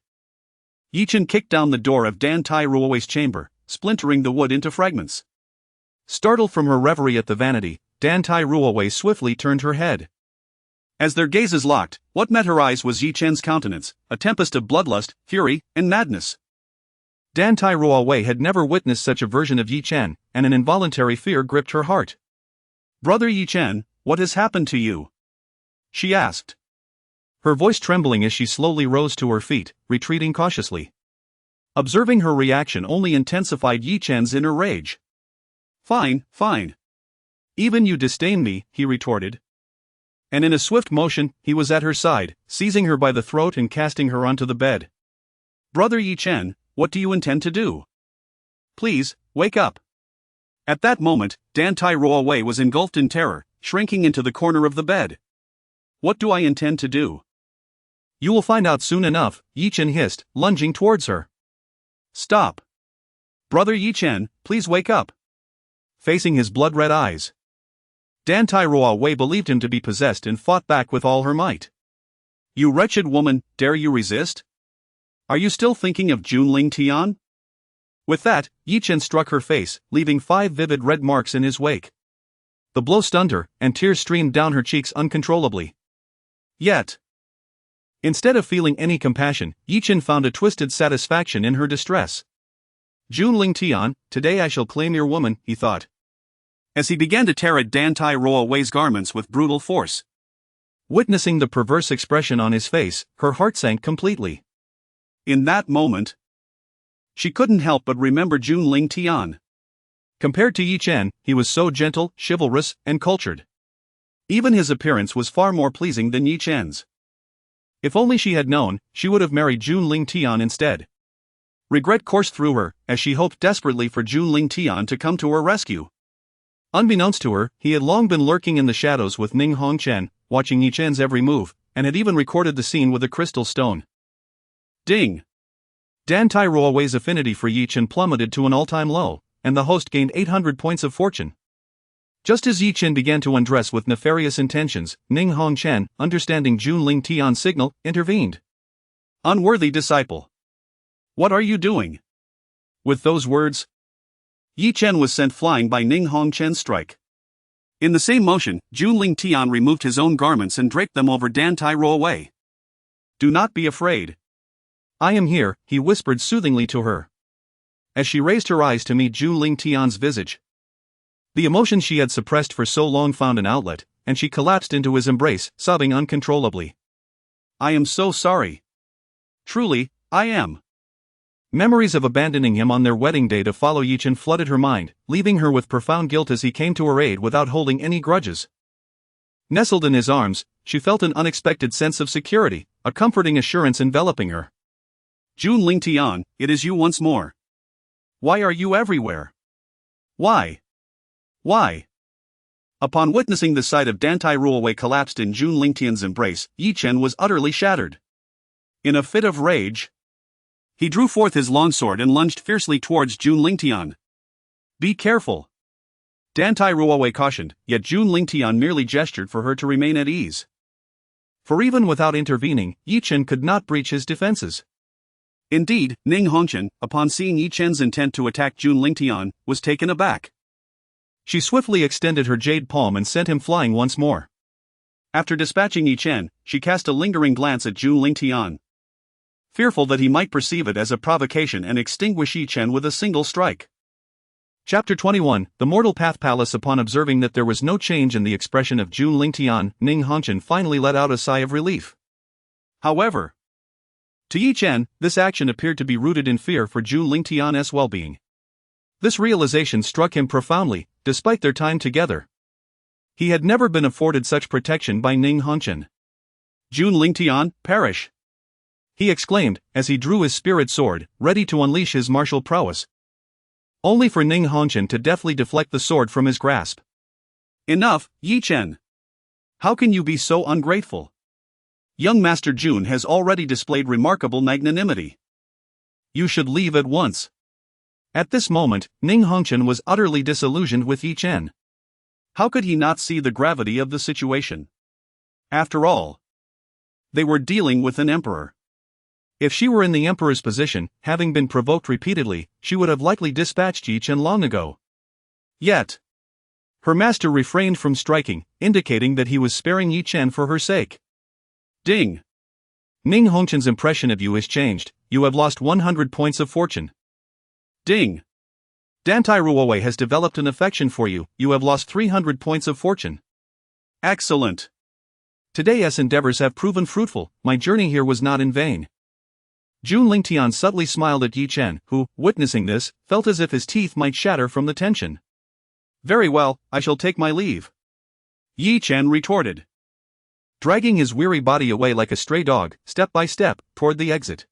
Ye Chen kicked down the door of Dan Tai Ruowei's chamber, splintering the wood into fragments. Startled from her reverie at the vanity, Dan Tai Ruowei swiftly turned her head. As their gazes locked, what met her eyes was Ye Chen's countenance, a tempest of bloodlust, fury, and madness. Dan Tai Ruowei had never witnessed such a version of Ye Chen, and an involuntary fear gripped her heart. Brother Ye Chen, what has happened to you? She asked, her voice trembling as she slowly rose to her feet, retreating cautiously. Observing her reaction only intensified Ye Chen's inner rage. Fine, fine. Even you disdain me, he retorted. And in a swift motion, he was at her side, seizing her by the throat and casting her onto the bed. Brother Ye Chen, what do you intend to do? Please, wake up. At that moment, Dan Tai Ruowei was engulfed in terror, shrinking into the corner of the bed. What do I intend to do? You will find out soon enough, Ye Chen hissed, lunging towards her. Stop. Brother Ye Chen, please wake up. Facing his blood-red eyes, Dan Tai Ruowei believed him to be possessed and fought back with all her might. You wretched woman, dare you resist? Are you still thinking of Jun Lingtian? With that, Ye Chen struck her face, leaving 5 vivid red marks in his wake. The blow stunned her, and tears streamed down her cheeks uncontrollably. Yet, instead of feeling any compassion, Ye Chen found a twisted satisfaction in her distress. Jun Lingtian, today I shall claim your woman, he thought, as he began to tear at Dan Tai Ruowei's garments with brutal force. Witnessing the perverse expression on his face, her heart sank completely. In that moment, She couldn't help but remember Jun Lingtian. Compared to Ye Chen, he was so gentle, chivalrous, and cultured. Even his appearance was far more pleasing than Ye Chen's. If only she had known, she would have married Jun Lingtian instead. Regret coursed through her, as she hoped desperately for Jun Lingtian to come to her rescue. Unbeknownst to her, he had long been lurking in the shadows with Ning Hongchen, watching Ye Chen's every move, and had even recorded the scene with a crystal stone. Ding! Dan Tai Ruowei's affinity for Ye Chen plummeted to an all-time low, and the host gained 800 points of fortune. Just as Ye Chen began to undress with nefarious intentions, Ning Hongchen, understanding Jun Lingtian's signal, intervened. Unworthy disciple. What are you doing? With those words, Ye Chen was sent flying by Ning Hongchen's strike. In the same motion, Jun Lingtian removed his own garments and draped them over Dan Tai Ruowei. Do not be afraid. I am here, he whispered soothingly to her. As she raised her eyes to meet Jun Lingtian's visage, the emotions she had suppressed for so long found an outlet, and she collapsed into his embrace, sobbing uncontrollably. I am so sorry. Truly, I am. Memories of abandoning him on their wedding day to follow Ye Chen flooded her mind, leaving her with profound guilt as he came to her aid without holding any grudges. Nestled in his arms, she felt an unexpected sense of security, a comforting assurance enveloping her. Jun Lingtian, it is you once more. Why are you everywhere? Why? Why? Upon witnessing the sight of Dan Tai Ruowei collapsed in Jun Lingtian's embrace, Ye Chen was utterly shattered. In a fit of rage, he drew forth his longsword and lunged fiercely towards Jun Lingtian. Be careful. Dan Tai Ruowei cautioned, yet Jun Lingtian merely gestured for her to remain at ease. For even without intervening, Ye Chen could not breach his defenses. Indeed, Ning Hongchen, upon seeing Ye Chen's intent to attack Jun Lingtian, was taken aback. She swiftly extended her jade palm and sent him flying once more. After dispatching Ye Chen, she cast a lingering glance at Jun Lingtian, fearful that he might perceive it as a provocation and extinguish Ye Chen with a single strike. Chapter 21, The Mortal Path Palace. Upon observing that there was no change in the expression of Jun Lingtian, Ning Hongchen finally let out a sigh of relief. However, to Ye Chen, this action appeared to be rooted in fear for Jun Lingtian's well-being. This realization struck him profoundly, despite their time together. He had never been afforded such protection by Ning Hongchen. Jun Lingtian, perish! He exclaimed, as he drew his spirit sword, ready to unleash his martial prowess. Only for Ning Hongchen to deftly deflect the sword from his grasp. Enough, Ye Chen! How can you be so ungrateful? Young Master Jun has already displayed remarkable magnanimity. You should leave at once. At this moment, Ning Hongchen was utterly disillusioned with Ye Chen. How could he not see the gravity of the situation? After all, they were dealing with an emperor. If she were in the emperor's position, having been provoked repeatedly, she would have likely dispatched Ye Chen long ago. Yet, her master refrained from striking, indicating that he was sparing Ye Chen for her sake. Ding! Ning Hongchen's impression of you has changed. You have lost 100 points of fortune. Ding! Dan Tai Ruowei has developed an affection for you. You have lost 300 points of fortune. Excellent! Today's endeavors have proven fruitful. My journey here was not in vain. Jun Lingtian subtly smiled at Ye Chen, who, witnessing this, felt as if his teeth might shatter from the tension. Very well, I shall take my leave. Ye Chen retorted, dragging his weary body away like a stray dog, step by step, toward the exit.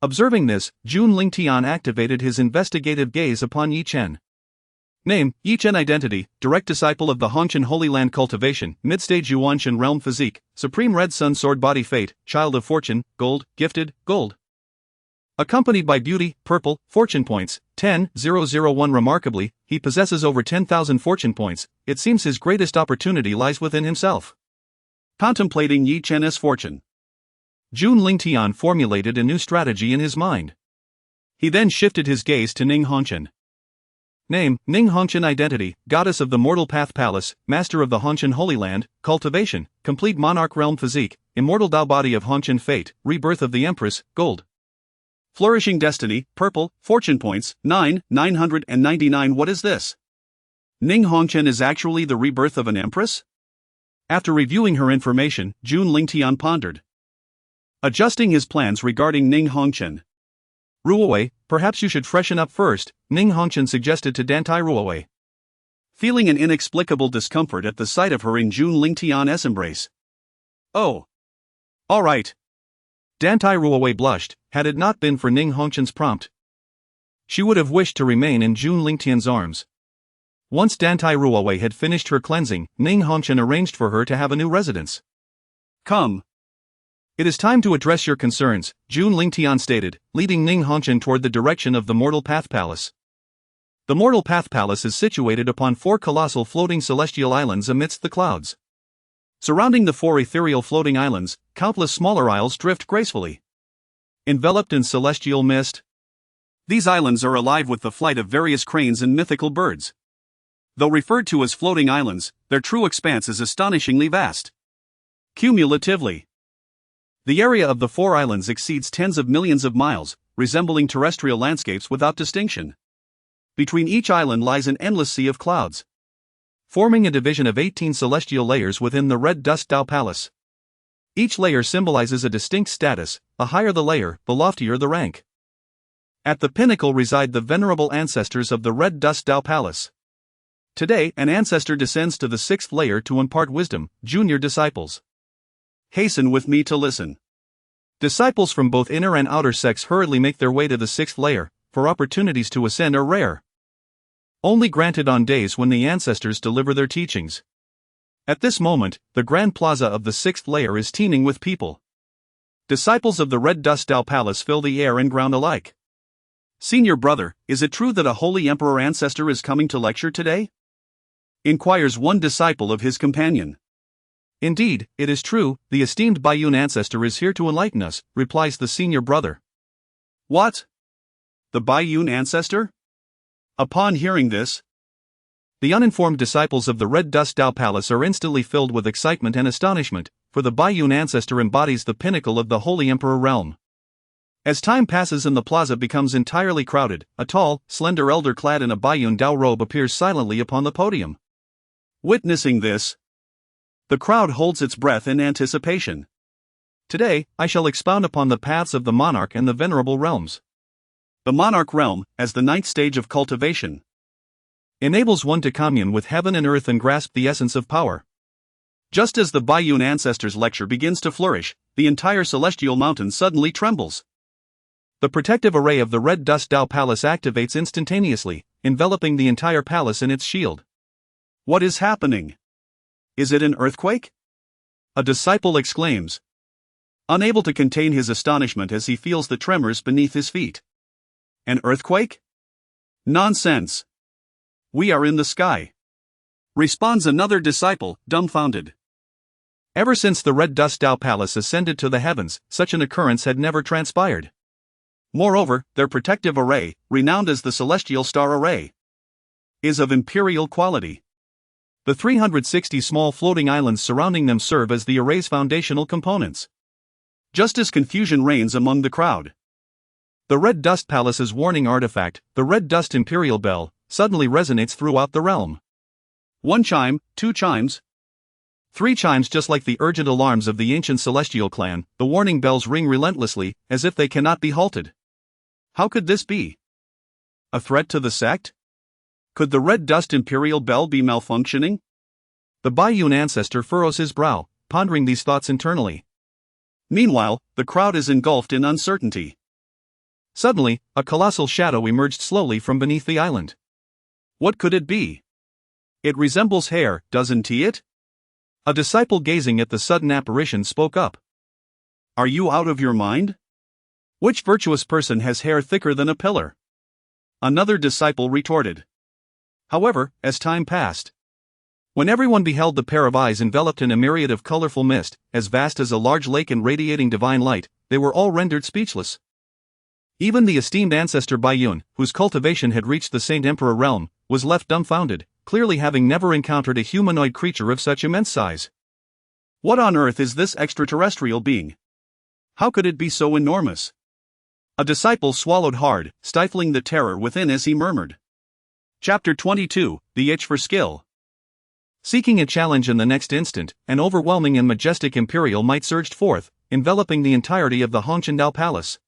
Observing this, Jun Lingtian activated his investigative gaze upon Ye Chen. Name, Ye Chen. Identity, direct disciple of the Hongchen Holy Land cultivation, mid-stage Yuanshan realm physique, supreme red sun sword body fate, child of fortune, gold, gifted, gold. Accompanied by beauty, purple, fortune points, 10,001. Remarkably, he possesses over 10,000 fortune points. It seems his greatest opportunity lies within himself. Contemplating Ye Chen's fortune, Jun Lingtian formulated a new strategy in his mind. He then shifted his gaze to Ning Hongchen. Name, Ning Hongchen. Identity, goddess of the Mortal Path Palace, master of the Hongchen Holy Land, cultivation, complete monarch realm physique, immortal Dao body of Hongchen fate, rebirth of the Empress, gold. Flourishing destiny, purple, fortune points, 999. What is this? Ning Hongchen is actually the rebirth of an empress? After reviewing her information, Jun Lingtian pondered, adjusting his plans regarding Ning Hongchen. Ruowei, perhaps you should freshen up first, Ning Hongchen suggested to Dantai Ruowei. Feeling an inexplicable discomfort at the sight of her in Jun Lingtian's embrace. Oh. All right. Dantai Ruowei blushed. Had it not been for Ning Hongchen's prompt, she would have wished to remain in Jun Lingtian's arms. Once Dantai Ruowei had finished her cleansing, Ning Hongchen arranged for her to have a new residence. Come. It is time to address your concerns, Jun Lingtian stated, leading Ning Hongchen toward the direction of the Mortal Path Palace. The Mortal Path Palace is situated upon 4 colossal floating celestial islands amidst the clouds. Surrounding the 4 ethereal floating islands, countless smaller isles drift gracefully, enveloped in celestial mist. These islands are alive with the flight of various cranes and mythical birds. Though referred to as floating islands, their true expanse is astonishingly vast. Cumulatively, the area of the 4 islands exceeds tens of millions of miles, resembling terrestrial landscapes without distinction. Between each island lies an endless sea of clouds, forming a division of 18 celestial layers within the Red Dust Dao Palace. Each layer symbolizes a distinct status. The higher the layer, the loftier the rank. At the pinnacle reside the venerable ancestors of the Red Dust Dao Palace. Today, an ancestor descends to the 6th layer to impart wisdom. Junior disciples, hasten with me to listen. Disciples from both inner and outer sects hurriedly make their way to the 6th layer, for opportunities to ascend are rare, only granted on days when the ancestors deliver their teachings. At this moment, the grand plaza of the 6th layer is teeming with people. Disciples of the Red Dust Dao Palace fill the air and ground alike. Senior brother, is it true that a holy emperor ancestor is coming to lecture today? Inquires one disciple of his companion. Indeed, it is true, the esteemed Baiyun ancestor is here to enlighten us, replies the senior brother. What? The Baiyun ancestor? Upon hearing this, the uninformed disciples of the Red Dust Dao Palace are instantly filled with excitement and astonishment, for the Baiyun ancestor embodies the pinnacle of the Holy Emperor realm. As time passes and the plaza becomes entirely crowded, a tall, slender elder clad in a Baiyun Dao robe appears silently upon the podium. Witnessing this, the crowd holds its breath in anticipation. Today, I shall expound upon the paths of the monarch and the venerable realms. The monarch realm, as the 9th stage of cultivation, enables one to commune with heaven and earth and grasp the essence of power. Just as the Baiyun ancestors' lecture begins to flourish, the entire celestial mountain suddenly trembles. The protective array of the Red Dust Dao Palace activates instantaneously, enveloping the entire palace in its shield. What is happening? Is it an earthquake? A disciple exclaims, unable to contain his astonishment as he feels the tremors beneath his feet. An earthquake? Nonsense. We are in the sky, responds another disciple, dumbfounded. Ever since the Red Dust Dao Palace ascended to the heavens, such an occurrence had never transpired. Moreover, their protective array, renowned as the Celestial Star Array, is of imperial quality. The 360 small floating islands surrounding them serve as the array's foundational components. Just as confusion reigns among the crowd, the Red Dust Palace's warning artifact, the Red Dust Imperial Bell, suddenly resonates throughout the realm. 1 chime, 2 chimes, 3 chimes. Just like the urgent alarms of the ancient celestial clan, the warning bells ring relentlessly, as if they cannot be halted. How could this be? A threat to the sect? Could the Red Dust Imperial Bell be malfunctioning? The Baiyun ancestor furrows his brow, pondering these thoughts internally. Meanwhile, the crowd is engulfed in uncertainty. Suddenly, a colossal shadow emerged slowly from beneath the island. What could it be? It resembles hair, doesn't it? A disciple gazing at the sudden apparition spoke up. Are you out of your mind? Which virtuous person has hair thicker than a pillar? Another disciple retorted. However, as time passed, when everyone beheld the pair of eyes enveloped in a myriad of colorful mist, as vast as a large lake and radiating divine light, they were all rendered speechless. Even the esteemed ancestor Baiyun, whose cultivation had reached the Saint Emperor realm, was left dumbfounded, clearly having never encountered a humanoid creature of such immense size. What on earth is this extraterrestrial being? How could it be so enormous? A disciple swallowed hard, stifling the terror within as he murmured. Chapter 22, The Itch for Skill. Seeking a challenge in the next instant, an overwhelming and majestic imperial might surged forth, enveloping the entirety of the Hongchen Dao Palace.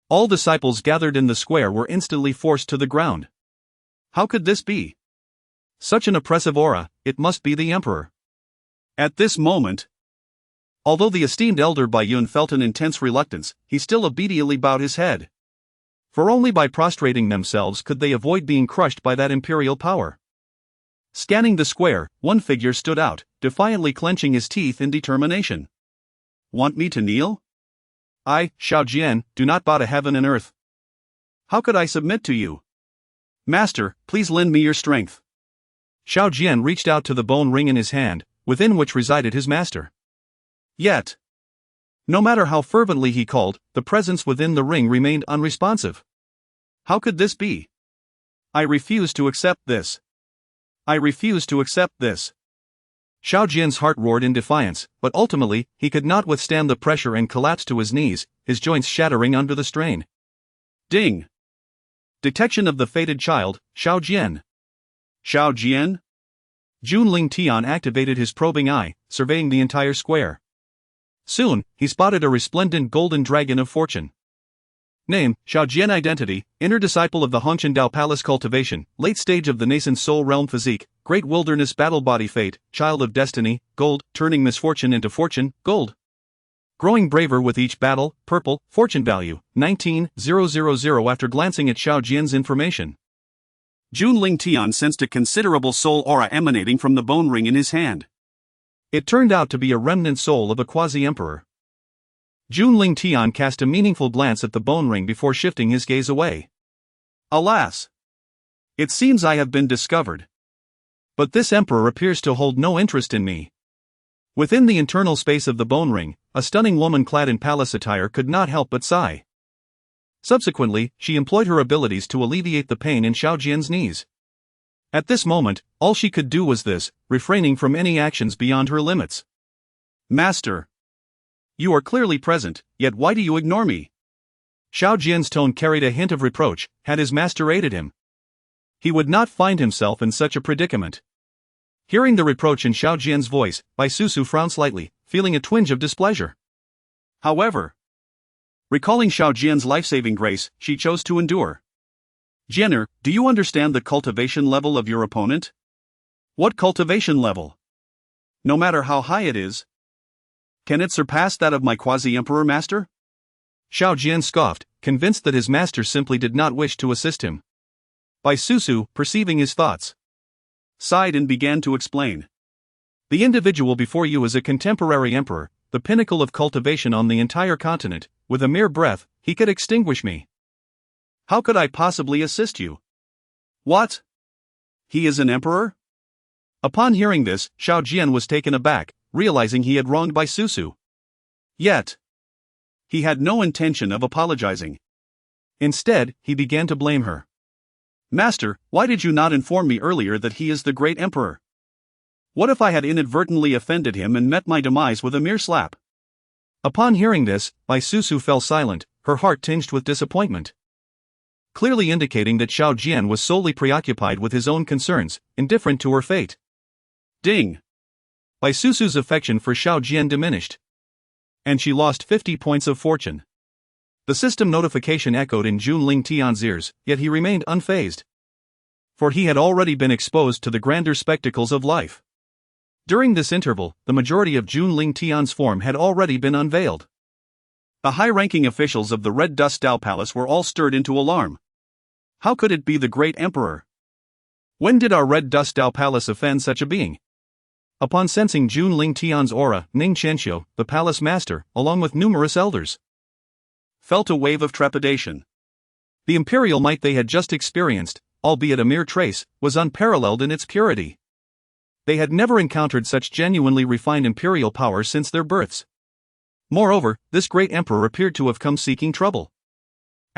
All disciples gathered in the square were instantly forced to the ground. How could this be? Such an oppressive aura, it must be the emperor. At this moment, although the esteemed elder Yun felt an intense reluctance, he still obediently bowed his head. For only by prostrating themselves could they avoid being crushed by that imperial power. Scanning the square, one figure stood out, defiantly clenching his teeth in determination. Want me to kneel? I, Xiao Jian, do not bow to heaven and earth. How could I submit to you? Master, please lend me your strength. Xiao Jian reached out to the bone ring in his hand, within which resided his master. Yet, no matter how fervently he called, the presence within the ring remained unresponsive. How could this be? I refuse to accept this. I refuse to accept this. Xiao Jian's heart roared in defiance, but ultimately, he could not withstand the pressure and collapsed to his knees, his joints shattering under the strain. Ding! Detection of the fated child, Xiao Jian. Xiao Jian? Jun Lingtian activated his probing eye, surveying the entire square. Soon, he spotted a resplendent golden dragon of fortune. Name, Xiao Jian. Identity, inner disciple of the Hongchen Dao Palace. Cultivation, late stage of the nascent soul realm. Physique, great wilderness battle body. Fate, child of destiny, gold, turning misfortune into fortune, gold. Growing braver with each battle, purple, fortune value, 19,000. After glancing at Xiao Jian's information, Jun Lingtian sensed a considerable soul aura emanating from the bone ring in his hand. It turned out to be a remnant soul of a quasi-emperor. Jun Lingtian cast a meaningful glance at the bone ring before shifting his gaze away. Alas! It seems I have been discovered. But this emperor appears to hold no interest in me. Within the internal space of the bone ring, a stunning woman clad in palace attire could not help but sigh. Subsequently, she employed her abilities to alleviate the pain in Xiao Jian's knees. At this moment, all she could do was this, refraining from any actions beyond her limits. Master! You are clearly present, yet why do you ignore me? Xiao Jian's tone carried a hint of reproach. Had his master aided him, he would not find himself in such a predicament. Hearing the reproach in Xiao Jian's voice, Bai Susu frowned slightly, feeling a twinge of displeasure. However, recalling Xiao Jian's life-saving grace, she chose to endure. Xian'er, do you understand the cultivation level of your opponent? What cultivation level? No matter how high it is, can it surpass that of my quasi-emperor master? Xiao Jian scoffed, convinced that his master simply did not wish to assist him. Bai Susu, perceiving his thoughts, sighed and began to explain. The individual before you is a contemporary emperor, the pinnacle of cultivation on the entire continent. With a mere breath, he could extinguish me. How could I possibly assist you? What? He is an emperor? Upon hearing this, Xiao Jian was taken aback, realizing he had wronged Bai Susu. Yet, he had no intention of apologizing. Instead, he began to blame her. Master, why did you not inform me earlier that he is the great emperor? What if I had inadvertently offended him and met my demise with a mere slap? Upon hearing this, Bai Susu fell silent, her heart tinged with disappointment. Clearly indicating that Xiao Jian was solely preoccupied with his own concerns, indifferent to her fate. Ding! Bai Susu's affection for Xiao Jian diminished, and she lost 50 points of fortune. The system notification echoed in Jun Lingtian's ears, yet he remained unfazed. For he had already been exposed to the grander spectacles of life. During this interval, the majority of Jun Lingtian's form had already been unveiled. The high-ranking officials of the Red Dust Dao Palace were all stirred into alarm. How could it be the great emperor? When did our Red Dust Dao Palace offend such a being? Upon sensing Jun Lingtian's aura, Ning Chenxiu, the palace master, along with numerous elders, felt a wave of trepidation. The imperial might they had just experienced, albeit a mere trace, was unparalleled in its purity. They had never encountered such genuinely refined imperial power since their births. Moreover, this great emperor appeared to have come seeking trouble.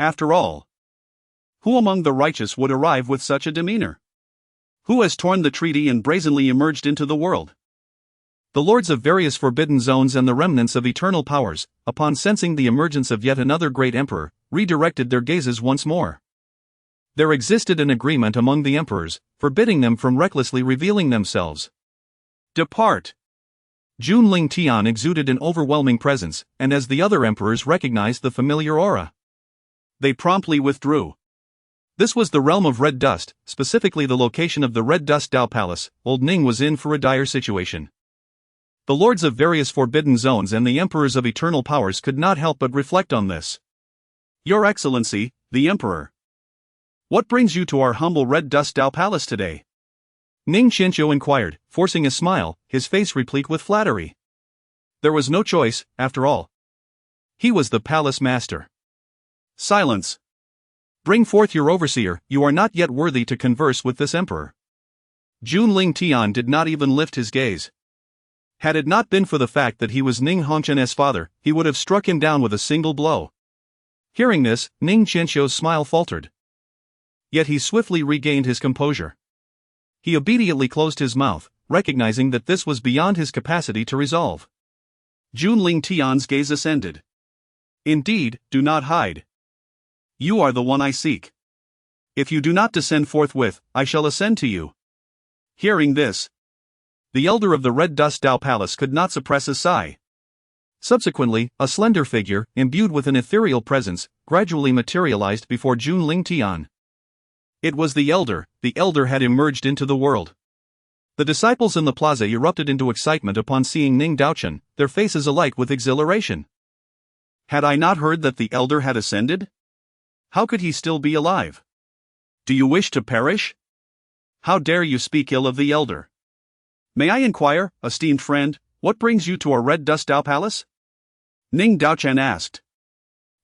After all, who among the righteous would arrive with such a demeanor? Who has torn the treaty and brazenly emerged into the world? The lords of various forbidden zones and the remnants of eternal powers, upon sensing the emergence of yet another great emperor, redirected their gazes once more. There existed an agreement among the emperors, forbidding them from recklessly revealing themselves. Depart! Jun Lingtian exuded an overwhelming presence, and as the other emperors recognized the familiar aura, They promptly withdrew. This was the realm of red dust, specifically the location of the Red Dust Dao Palace. Old Ning was in for a dire situation. The lords of various forbidden zones and the emperors of eternal powers could not help but reflect on this. Your Excellency, the Emperor. What brings you to our humble Red Dust Dao Palace today? Ning Qianqiu inquired, forcing a smile, his face replete with flattery. There was no choice, after all. He was the palace master. Silence. Bring forth your overseer, you are not yet worthy to converse with this emperor. Jun Lingtian did not even lift his gaze. Had it not been for the fact that he was Ning Hongchen's father, he would have struck him down with a single blow. Hearing this, Ning Qianqiu's smile faltered. Yet he swiftly regained his composure. He obediently closed his mouth, recognizing that this was beyond his capacity to resolve. Jun Lingtian's gaze ascended. Indeed, do not hide. You are the one I seek. If you do not descend forthwith, I shall ascend to you. Hearing this, the elder of the Red Dust Dao Palace could not suppress a sigh. Subsequently, a slender figure, imbued with an ethereal presence, gradually materialized before Jun Lingtian. It was the elder had emerged into the world. The disciples in the plaza erupted into excitement upon seeing Ning Daochen, their faces alight with exhilaration. Had I not heard that the elder had ascended? How could he still be alive? Do you wish to perish? How dare you speak ill of the elder? May I inquire, esteemed friend, what brings you to our Red Dust Dao Palace? Ning Daochen asked.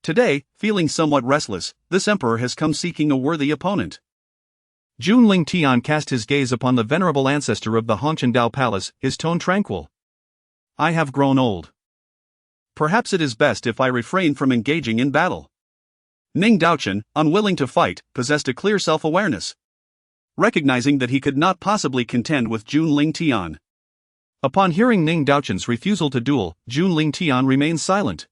Today, feeling somewhat restless, this emperor has come seeking a worthy opponent. Jun Lingtian cast his gaze upon the venerable ancestor of the Hongchen Dao Palace, his tone tranquil. I have grown old. Perhaps it is best if I refrain from engaging in battle. Ning Daochen, unwilling to fight, possessed a clear self-awareness. Recognizing that he could not possibly contend with Jun Lingtian. Upon hearing Ning Daochen's refusal to duel, Jun Lingtian remained silent.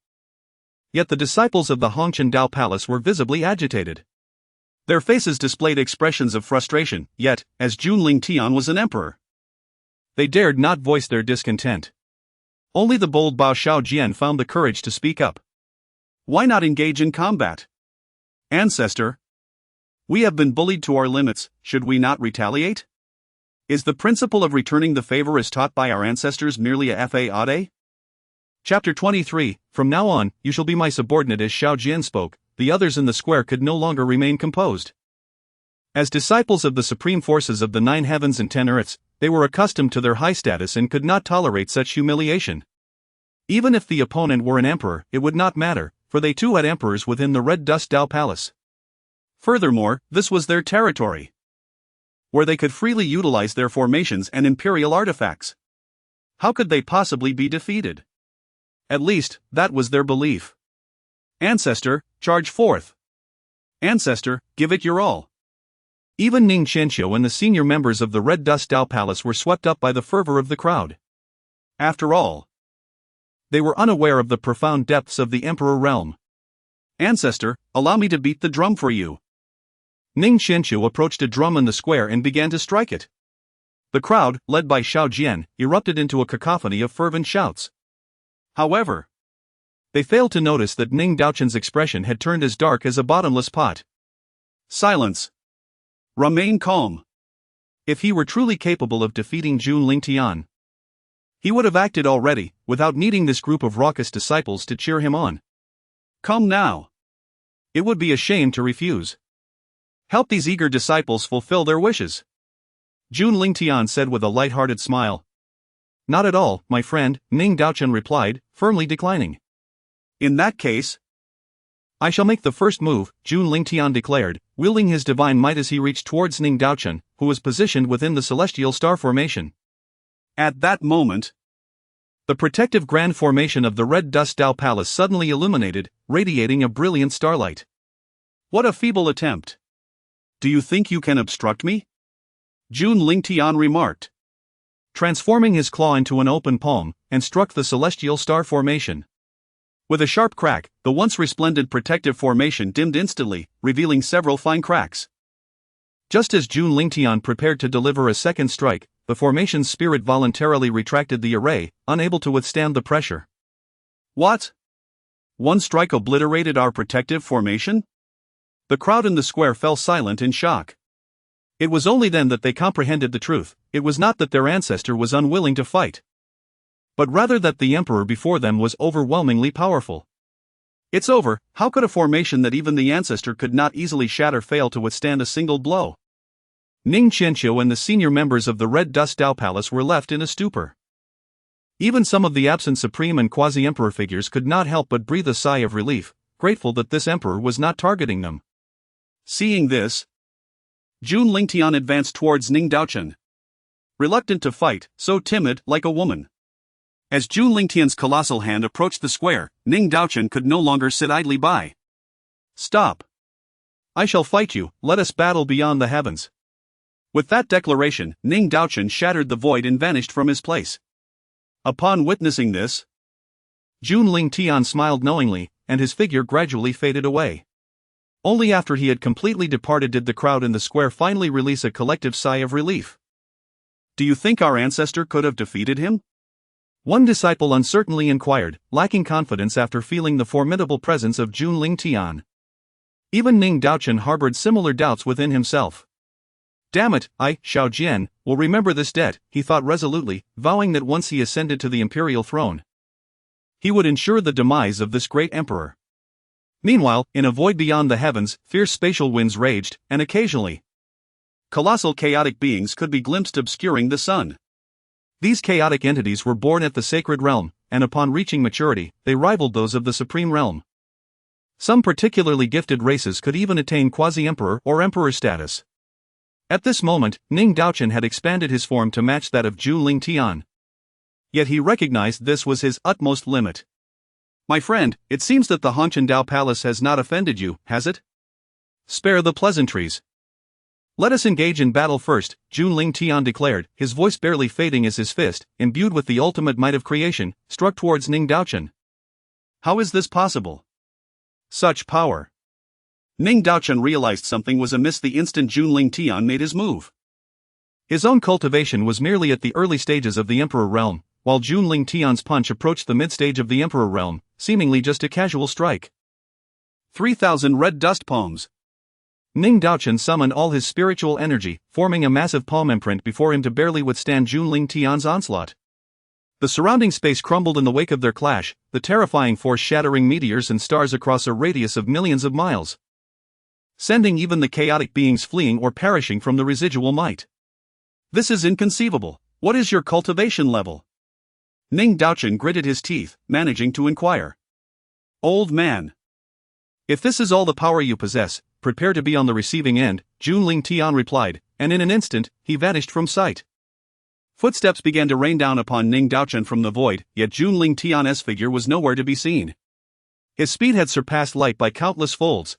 Yet the disciples of the Hongchen Dao Palace were visibly agitated. Their faces displayed expressions of frustration, yet, as Jun Lingtian was an emperor, they dared not voice their discontent. Only the bold Bao Shaojian found the courage to speak up. Why not engage in combat? Ancestor, we have been bullied to our limits, should we not retaliate? Is the principle of returning the favor as taught by our ancestors merely a fade? Chapter 23, From now on, you shall be my subordinate. As Shaojian spoke, the others in the square could no longer remain composed. As disciples of the supreme forces of the 9 heavens and 10 earths, they were accustomed to their high status and could not tolerate such humiliation. Even if the opponent were an emperor, it would not matter, for they too had emperors within the Red Dust Dao Palace. Furthermore, this was their territory, where they could freely utilize their formations and imperial artifacts. How could they possibly be defeated? At least, that was their belief. Ancestor, charge forth. Ancestor, give it your all. Even Ning Qianqiu and the senior members of the Red Dust Dao Palace were swept up by the fervor of the crowd. After all, they were unaware of the profound depths of the Emperor realm. Ancestor, allow me to beat the drum for you. Ning Qianqiu approached a drum in the square and began to strike it. The crowd, led by Shaojian, erupted into a cacophony of fervent shouts. However, they failed to notice that Ning Daochen's expression had turned as dark as a bottomless pot. Silence. Remain calm. If he were truly capable of defeating Jun Lingtian, he would have acted already, without needing this group of raucous disciples to cheer him on. Come now. It would be a shame to refuse. Help these eager disciples fulfill their wishes. Jun Lingtian said with a light-hearted smile. Not at all, my friend, Ning Daochen replied, firmly declining. In that case, I shall make the first move, Jun Lingtian declared, wielding his divine might as he reached towards Ning Daochen, who was positioned within the celestial star formation. At that moment, the protective grand formation of the Red Dust Dao Palace suddenly illuminated, radiating a brilliant starlight. What a feeble attempt. Do you think you can obstruct me? Jun Lingtian remarked, transforming his claw into an open palm, and struck the celestial star formation. With a sharp crack, the once resplendent protective formation dimmed instantly, revealing several fine cracks. Just as Jun Lingtian prepared to deliver a second strike, the formation's spirit voluntarily retracted the array, unable to withstand the pressure. What? One strike obliterated our protective formation? The crowd in the square fell silent in shock. It was only then that they comprehended the truth. It was not that their ancestor was unwilling to fight, but rather that the emperor before them was overwhelmingly powerful. It's over. How could a formation that even the ancestor could not easily shatter fail to withstand a single blow? Ning Qianqiu and the senior members of the Red Dust Dao Palace were left in a stupor. Even some of the absent supreme and quasi-emperor figures could not help but breathe a sigh of relief, grateful that this emperor was not targeting them. Seeing this, Jun Lingtian advanced towards Ning Daochen. Reluctant to fight, so timid, like a woman. As Jun Lingtian's colossal hand approached the square, Ning Daochen could no longer sit idly by. Stop! I shall fight you, let us battle beyond the heavens. With that declaration, Ning Daochen shattered the void and vanished from his place. Upon witnessing this, Jun Lingtian smiled knowingly, and his figure gradually faded away. Only after he had completely departed did the crowd in the square finally release a collective sigh of relief. Do you think our ancestor could have defeated him? One disciple uncertainly inquired, lacking confidence after feeling the formidable presence of Jun Lingtian. Even Ning Daochen harbored similar doubts within himself. Damn it, I, Xiao Jian, will remember this debt, he thought resolutely, vowing that once he ascended to the imperial throne, he would ensure the demise of this great emperor. Meanwhile, in a void beyond the heavens, fierce spatial winds raged, and occasionally, colossal chaotic beings could be glimpsed obscuring the sun. These chaotic entities were born at the sacred realm, and upon reaching maturity, they rivaled those of the supreme realm. Some particularly gifted races could even attain quasi-emperor or emperor status. At this moment, Ning Daochen had expanded his form to match that of Jun Lingtian. Yet he recognized this was his utmost limit. My friend, it seems that the Hongchen Dao Palace has not offended you, has it? Spare the pleasantries. Let us engage in battle first, Jun Lingtian declared, his voice barely fading as his fist, imbued with the ultimate might of creation, struck towards Ning Daochen. How is this possible? Such power. Ning Daochen realized something was amiss the instant Jun Lingtian made his move. His own cultivation was merely at the early stages of the Emperor realm, while Jun Lingtian's punch approached the mid-stage of the Emperor realm, seemingly just a casual strike. 3,000 red dust palms. Ning Daochen summoned all his spiritual energy, forming a massive palm imprint before him to barely withstand Jun Lingtian's onslaught. The surrounding space crumbled in the wake of their clash, the terrifying force shattering meteors and stars across a radius of millions of miles, sending even the chaotic beings fleeing or perishing from the residual might. This is inconceivable. What is your cultivation level? Ning Daochen gritted his teeth, managing to inquire. Old man. If this is all the power you possess, prepare to be on the receiving end, Jun Lingtian replied, and in an instant, he vanished from sight. Footsteps began to rain down upon Ning Daochen from the void, yet Jun Lingtian's figure was nowhere to be seen. His speed had surpassed light by countless folds,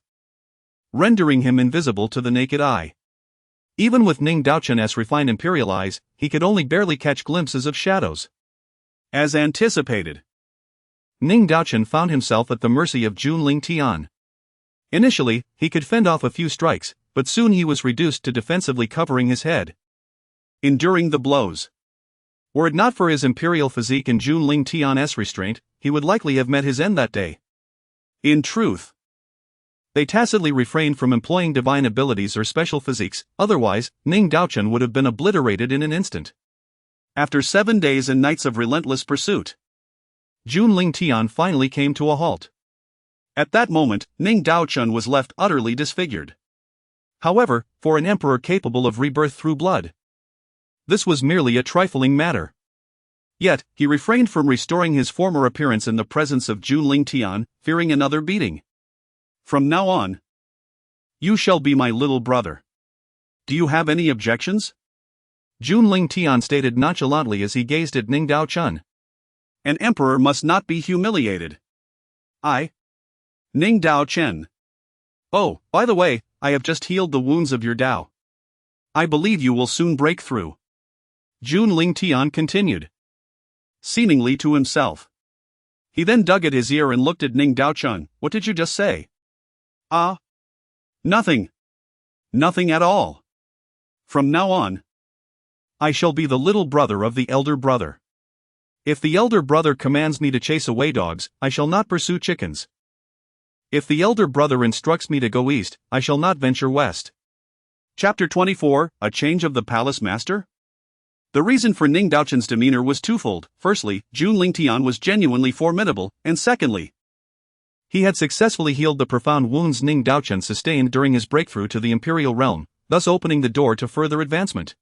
rendering him invisible to the naked eye. Even with Ning Daochen's refined imperial eyes, he could only barely catch glimpses of shadows. As anticipated, Ning Daochen found himself at the mercy of Jun Lingtian. Initially, he could fend off a few strikes, but soon he was reduced to defensively covering his head, enduring the blows. Were it not for his imperial physique and Jun Lingtian's restraint, he would likely have met his end that day. In truth, they tacitly refrained from employing divine abilities or special physiques, otherwise, Ning Daochen would have been obliterated in an instant. After 7 days and nights of relentless pursuit, Jun Lingtian finally came to a halt. At that moment, Ning Daochen was left utterly disfigured. However, for an emperor capable of rebirth through blood, this was merely a trifling matter. Yet, he refrained from restoring his former appearance in the presence of Jun Lingtian, fearing another beating. From now on, you shall be my little brother. Do you have any objections? Jun Lingtian stated nonchalantly as he gazed at Ning Daochen. An emperor must not be humiliated. Ning Daochen. Oh, by the way, I have just healed the wounds of your Dao. I believe you will soon break through. Jun Lingtian continued, seemingly to himself. He then dug at his ear and looked at Ning Daochen. What did you just say? Nothing. Nothing at all. From now on, I shall be the little brother of the elder brother. If the elder brother commands me to chase away dogs, I shall not pursue chickens. If the elder brother instructs me to go east, I shall not venture west. Chapter 24, A Change of the Palace Master? The reason for Ning Daochun's demeanor was twofold. Firstly, Jun Lingtian was genuinely formidable, and secondly, he had successfully healed the profound wounds Ning Daochun sustained during his breakthrough to the Imperial Realm, thus opening the door to further advancement.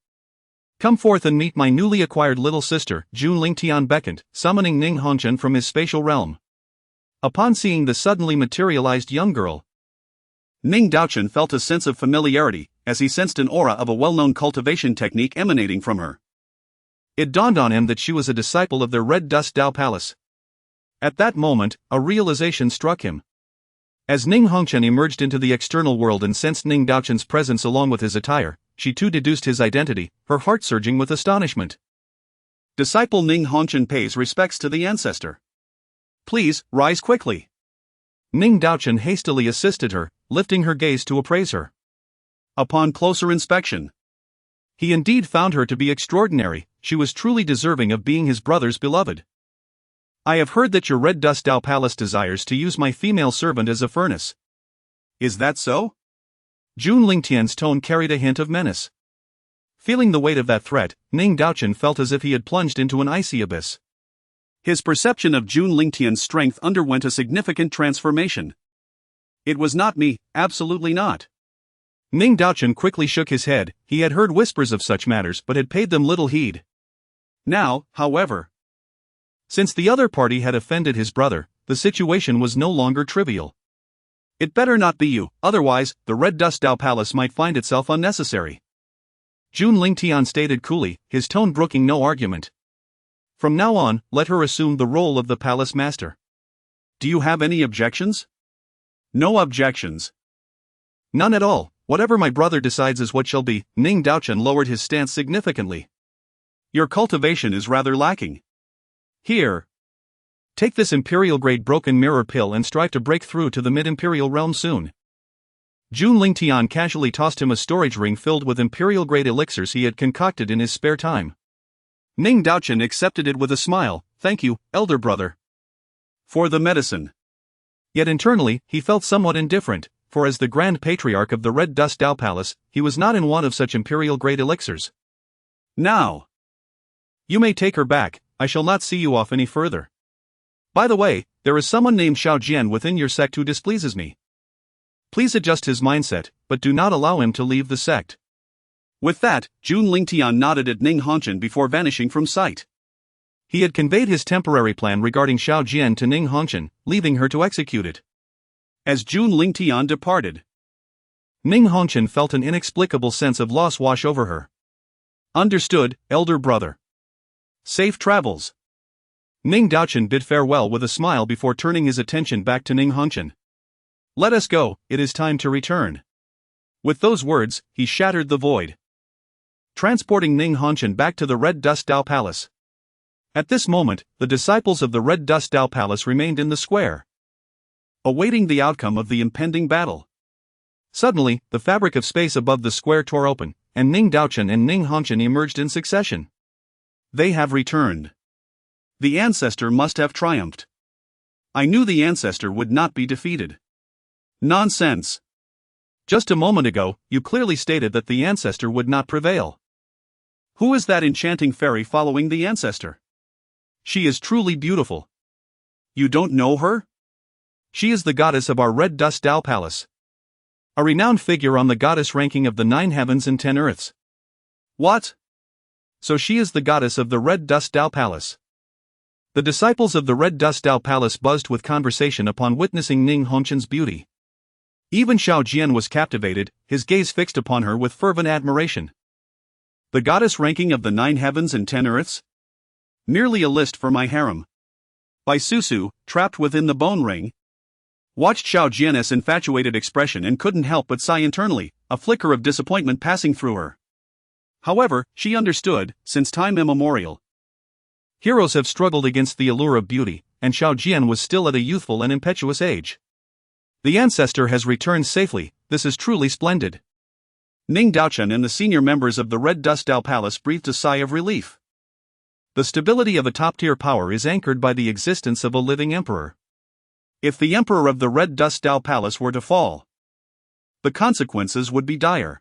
Come forth and meet my newly acquired little sister, Jun Lingtian beckoned, summoning Ning Hongchen from his spatial realm. Upon seeing the suddenly materialized young girl, Ning Daochun felt a sense of familiarity, as he sensed an aura of a well-known cultivation technique emanating from her. It dawned on him that she was a disciple of the Red Dust Dao Palace. At that moment, a realization struck him. As Ning Hongchen emerged into the external world and sensed Ning Daochun's presence along with his attire, she too deduced his identity, her heart surging with astonishment. Disciple Ning Hongchen pays respects to the ancestor. Please, rise quickly. Ning Daochun hastily assisted her, lifting her gaze to appraise her. Upon closer inspection, he indeed found her to be extraordinary. She was truly deserving of being his brother's beloved. I have heard that your Red Dust Dao Palace desires to use my female servant as a furnace. Is that so? Jun Lingtian's tone carried a hint of menace. Feeling the weight of that threat, Ning Daochun felt as if he had plunged into an icy abyss. His perception of Jun Lingtian's strength underwent a significant transformation. It was not me, absolutely not. Ning Daochun quickly shook his head. He had heard whispers of such matters but had paid them little heed. Now, however, since the other party had offended his brother, the situation was no longer trivial. It better not be you, otherwise, the Red Dust Dao Palace might find itself unnecessary. Jun Lingtian stated coolly, his tone brooking no argument. From now on, let her assume the role of the palace master. Do you have any objections? No objections. None at all. Whatever my brother decides is what shall be. Ning Daochun lowered his stance significantly. Your cultivation is rather lacking. Here. Take this imperial-grade broken mirror pill and strive to break through to the mid-imperial realm soon. Jun Lingtian casually tossed him a storage ring filled with imperial-grade elixirs he had concocted in his spare time. Ning Daochun accepted it with a smile. Thank you, elder brother. For the medicine. Yet internally, he felt somewhat indifferent, for as the Grand Patriarch of the Red Dust Dao Palace, he was not in want of such imperial-grade elixirs. Now, you may take her back. I shall not see you off any further. By the way, there is someone named Xiao Jian within your sect who displeases me. Please adjust his mindset, but do not allow him to leave the sect. With that, Jun Lingtian nodded at Ning Hongchen before vanishing from sight. He had conveyed his temporary plan regarding Xiao Jian to Ning Hongchen, leaving her to execute it. As Jun Lingtian departed, Ning Hongchen felt an inexplicable sense of loss wash over her. Understood, elder brother. Safe travels. Ning Daochun bid farewell with a smile before turning his attention back to Ning Hongchen. Let us go, it is time to return. With those words, he shattered the void, transporting Ning Hongchen back to the Red Dust Dao Palace. At this moment, the disciples of the Red Dust Dao Palace remained in the square, awaiting the outcome of the impending battle. Suddenly, the fabric of space above the square tore open, and Ning Daochun and Ning Hongchen emerged in succession. They have returned. The ancestor must have triumphed. I knew the ancestor would not be defeated. Nonsense. Just a moment ago, you clearly stated that the ancestor would not prevail. Who is that enchanting fairy following the ancestor? She is truly beautiful. You don't know her? She is the goddess of our Red Dust Dao Palace. A renowned figure on the goddess ranking of the 9 heavens and 10 earths. What? So she is the goddess of the Red Dust Dao Palace. The disciples of the Red Dust Dao Palace buzzed with conversation upon witnessing Ning Hongchen's beauty. Even Xiao Jian was captivated, his gaze fixed upon her with fervent admiration. The goddess ranking of the 9 heavens and 10 earths? Merely a list for my harem. By Susu, trapped within the bone ring. Watched Xiao Jian's infatuated expression and couldn't help but sigh internally, a flicker of disappointment passing through her. However, she understood, since time immemorial, heroes have struggled against the allure of beauty, and Xiao Jian was still at a youthful and impetuous age. The ancestor has returned safely, this is truly splendid. Ning Daochun and the senior members of the Red Dust Dao Palace breathed a sigh of relief. The stability of a top-tier power is anchored by the existence of a living emperor. If the Emperor of the Red Dust Dao Palace were to fall, the consequences would be dire.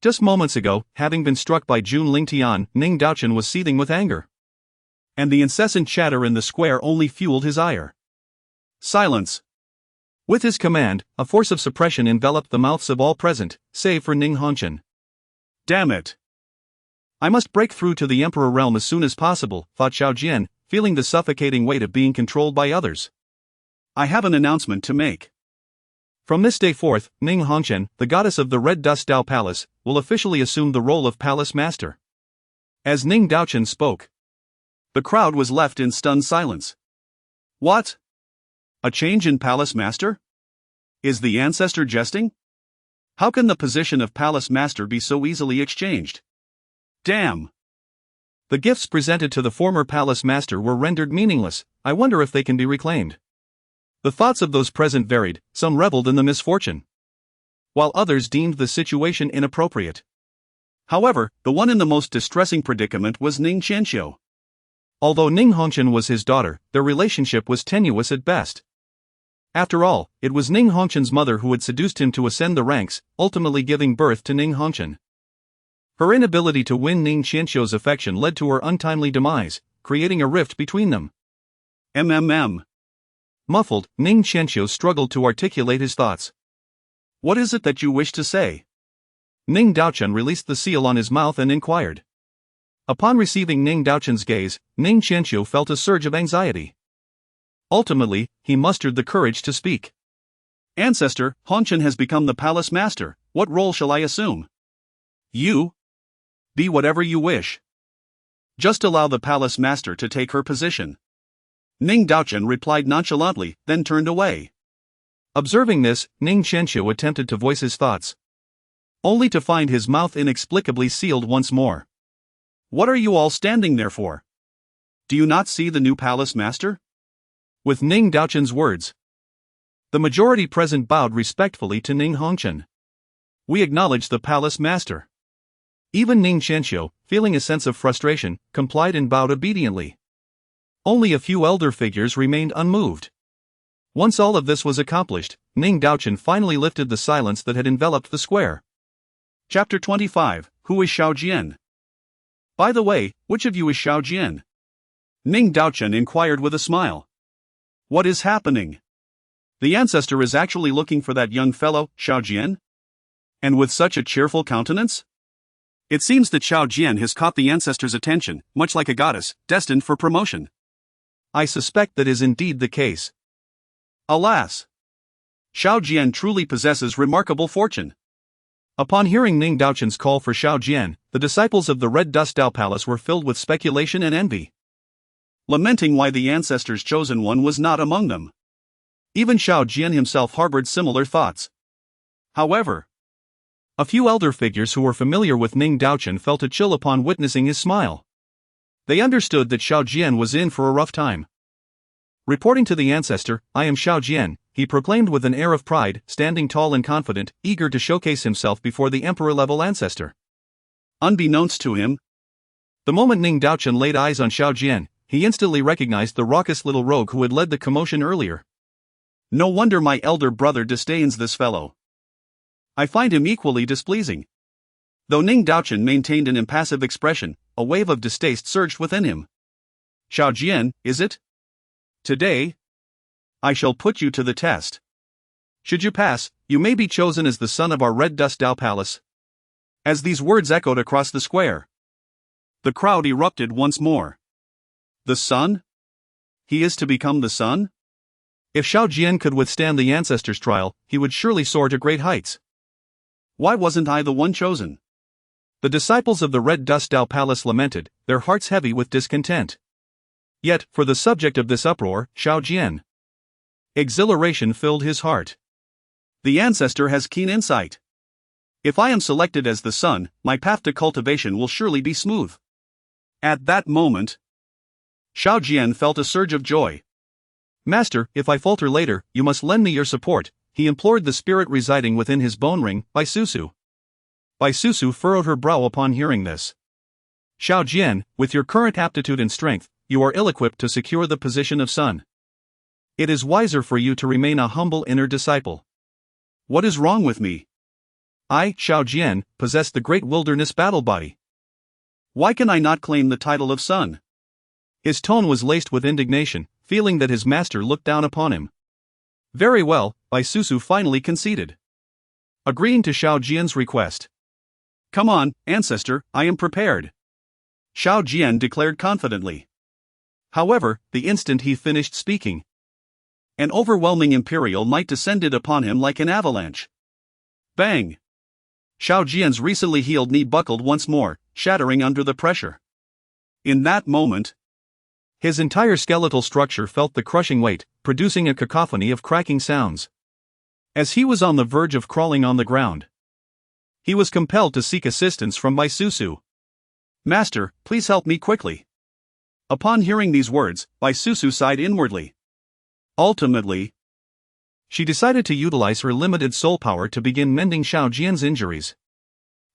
Just moments ago, having been struck by Jun Lingtian, Ning Daochen was seething with anger. And the incessant chatter in the square only fueled his ire. Silence! With his command, a force of suppression enveloped the mouths of all present, save for Ning Hongchen. Damn it! I must break through to the Emperor realm as soon as possible, thought Xiao Jian, feeling the suffocating weight of being controlled by others. I have an announcement to make. From this day forth, Ning Hongchen, the goddess of the Red Dust Dao Palace, will officially assume the role of Palace Master. As Ning Daochen spoke, the crowd was left in stunned silence. What? A change in Palace Master? Is the ancestor jesting? How can the position of Palace Master be so easily exchanged? Damn! The gifts presented to the former Palace Master were rendered meaningless. I wonder if they can be reclaimed. The thoughts of those present varied, some reveled in the misfortune, while others deemed the situation inappropriate. However, the one in the most distressing predicament was Ning Qianxiu. Although Ning Hongchen was his daughter, their relationship was tenuous at best. After all, it was Ning Hongchen's mother who had seduced him to ascend the ranks, ultimately giving birth to Ning Hongchen. Her inability to win Ning Qianxiu's affection led to her untimely demise, creating a rift between them. Muffled, Ning Qianxiu struggled to articulate his thoughts. What is it that you wish to say? Ning Daochen released the seal on his mouth and inquired. Upon receiving Ning Daochen's gaze, Ning Qianxiu felt a surge of anxiety. Ultimately, he mustered the courage to speak. Ancestor, Hongchen has become the Palace Master. What role shall I assume? You? Be whatever you wish. Just allow the Palace Master to take her position. Ning Daochen replied nonchalantly, then turned away. Observing this, Ning Qianxiu attempted to voice his thoughts, only to find his mouth inexplicably sealed once more. What are you all standing there for? Do you not see the new Palace Master? With Ning Daochen's words, the majority present bowed respectfully to Ning Hongchen. We acknowledge the Palace Master. Even Ning Qianxiu, feeling a sense of frustration, complied and bowed obediently. Only a few elder figures remained unmoved. Once all of this was accomplished, Ning Daochen finally lifted the silence that had enveloped the square. Chapter 25, Who is Xiao Jian? By the way, which of you is Xiao Jian? Ning Daochen inquired with a smile. What is happening? The ancestor is actually looking for that young fellow, Xiao Jian? And with such a cheerful countenance? It seems that Xiao Jian has caught the ancestor's attention, much like a goddess, destined for promotion. I suspect that is indeed the case. Alas! Xiao Jian truly possesses remarkable fortune. Upon hearing Ning Daochen's call for Xiao Jian, the disciples of the Red Dust Dao Palace were filled with speculation and envy, lamenting why the ancestor's chosen one was not among them. Even Xiao Jian himself harbored similar thoughts. However, a few elder figures who were familiar with Ning Daochen felt a chill upon witnessing his smile. They understood that Xiao Jian was in for a rough time. Reporting to the ancestor, I am Xiao Jian, he proclaimed with an air of pride, standing tall and confident, eager to showcase himself before the emperor-level ancestor. Unbeknownst to him, the moment Ning Daochen laid eyes on Xiao Jian, he instantly recognized the raucous little rogue who had led the commotion earlier. No wonder my elder brother disdains this fellow. I find him equally displeasing. Though Ning Daochen maintained an impassive expression, a wave of distaste surged within him. Xiao Jian, is it? Today, I shall put you to the test. Should you pass, you may be chosen as the son of our Red Dust Dao Palace. As these words echoed across the square, the crowd erupted once more. The son? He is to become the son? If Xiao Jian could withstand the ancestor's trial, he would surely soar to great heights. Why wasn't I the one chosen? The disciples of the Red Dust Dao Palace lamented, their hearts heavy with discontent. Yet, for the subject of this uproar, Xiao Jian, exhilaration filled his heart. The ancestor has keen insight. If I am selected as the son, my path to cultivation will surely be smooth. At that moment, Xiao Jian felt a surge of joy. Master, if I falter later, you must lend me your support, he implored the spirit residing within his bone ring, Bai Susu. Bai Susu furrowed her brow upon hearing this. Xiao Jian, with your current aptitude and strength, you are ill-equipped to secure the position of son. It is wiser for you to remain a humble inner disciple. What is wrong with me? I, Xiao Jian, possess the great wilderness battle body. Why can I not claim the title of son? His tone was laced with indignation, feeling that his master looked down upon him. Very well, Bai Susu finally conceded, agreeing to Xiao Jian's request. Come on, ancestor, I am prepared, Xiao Jian declared confidently. However, the instant he finished speaking, an overwhelming imperial might descended upon him like an avalanche. Bang! Xiao Jian's recently healed knee buckled once more, shattering under the pressure. In that moment, his entire skeletal structure felt the crushing weight, producing a cacophony of cracking sounds. As he was on the verge of crawling on the ground, he was compelled to seek assistance from Bai Susu. Master, please help me quickly. Upon hearing these words, Bai Susu sighed inwardly. Ultimately, she decided to utilize her limited soul power to begin mending Xiao Jian's injuries.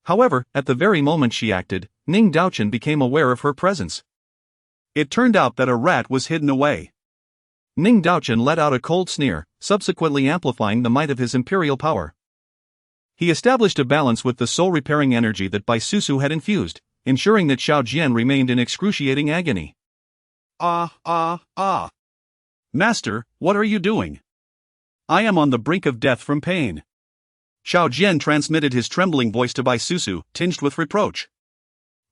However, at the very moment she acted, Ning Daochen became aware of her presence. It turned out that a rat was hidden away. Ning Daochen let out a cold sneer, subsequently amplifying the might of his imperial power. He established a balance with the soul-repairing energy that Bai Susu had infused, ensuring that Xiao Jian remained in excruciating agony. Master, what are you doing? I am on the brink of death from pain. Xiao Jian transmitted his trembling voice to Bai Susu, tinged with reproach.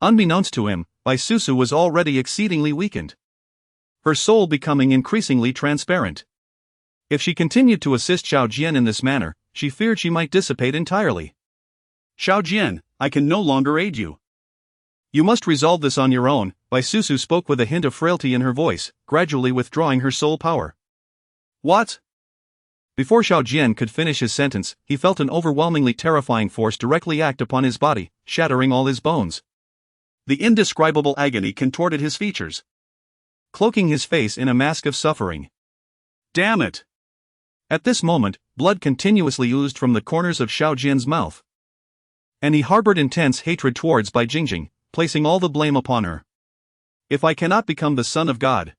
Unbeknownst to him, Bai Susu was already exceedingly weakened, her soul becoming increasingly transparent. If she continued to assist Xiao Jian in this manner, she feared she might dissipate entirely. Xiao Jian, I can no longer aid you. You must resolve this on your own, Bai Susu spoke with a hint of frailty in her voice, gradually withdrawing her soul power. What? Before Xiao Jian could finish his sentence, he felt an overwhelmingly terrifying force directly act upon his body, shattering all his bones. The indescribable agony contorted his features, cloaking his face in a mask of suffering. Damn it! At this moment, blood continuously oozed from the corners of Xiao Jian's mouth, and he harbored intense hatred towards Bai Jingjing, placing all the blame upon her. If I cannot become the son of God,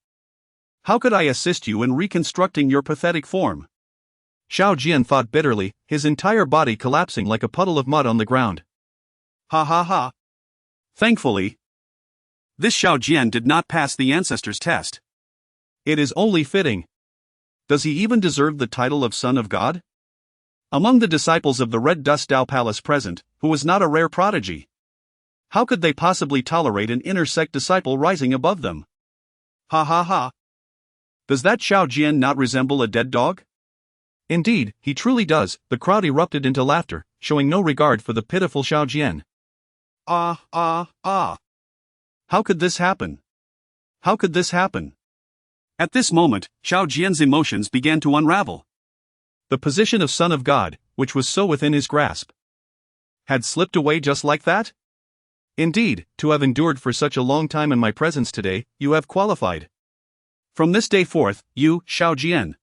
how could I assist you in reconstructing your pathetic form? Xiao Jian thought bitterly, his entire body collapsing like a puddle of mud on the ground. Ha ha ha. Thankfully, this Xiao Jian did not pass the ancestors' test. It is only fitting. Does he even deserve the title of Son of God? Among the disciples of the Red Dust Dao Palace present, who was not a rare prodigy, how could they possibly tolerate an inner sect disciple rising above them? Ha ha ha. Does that Xiao Jian not resemble a dead dog? Indeed, he truly does. The crowd erupted into laughter, showing no regard for the pitiful Xiao Jian. How could this happen? How could this happen? At this moment, Xiao Jian's emotions began to unravel. The position of Son of God, which was so within his grasp, had slipped away just like that? Indeed, to have endured for such a long time in my presence today, you have qualified. From this day forth, you, Xiao Jian,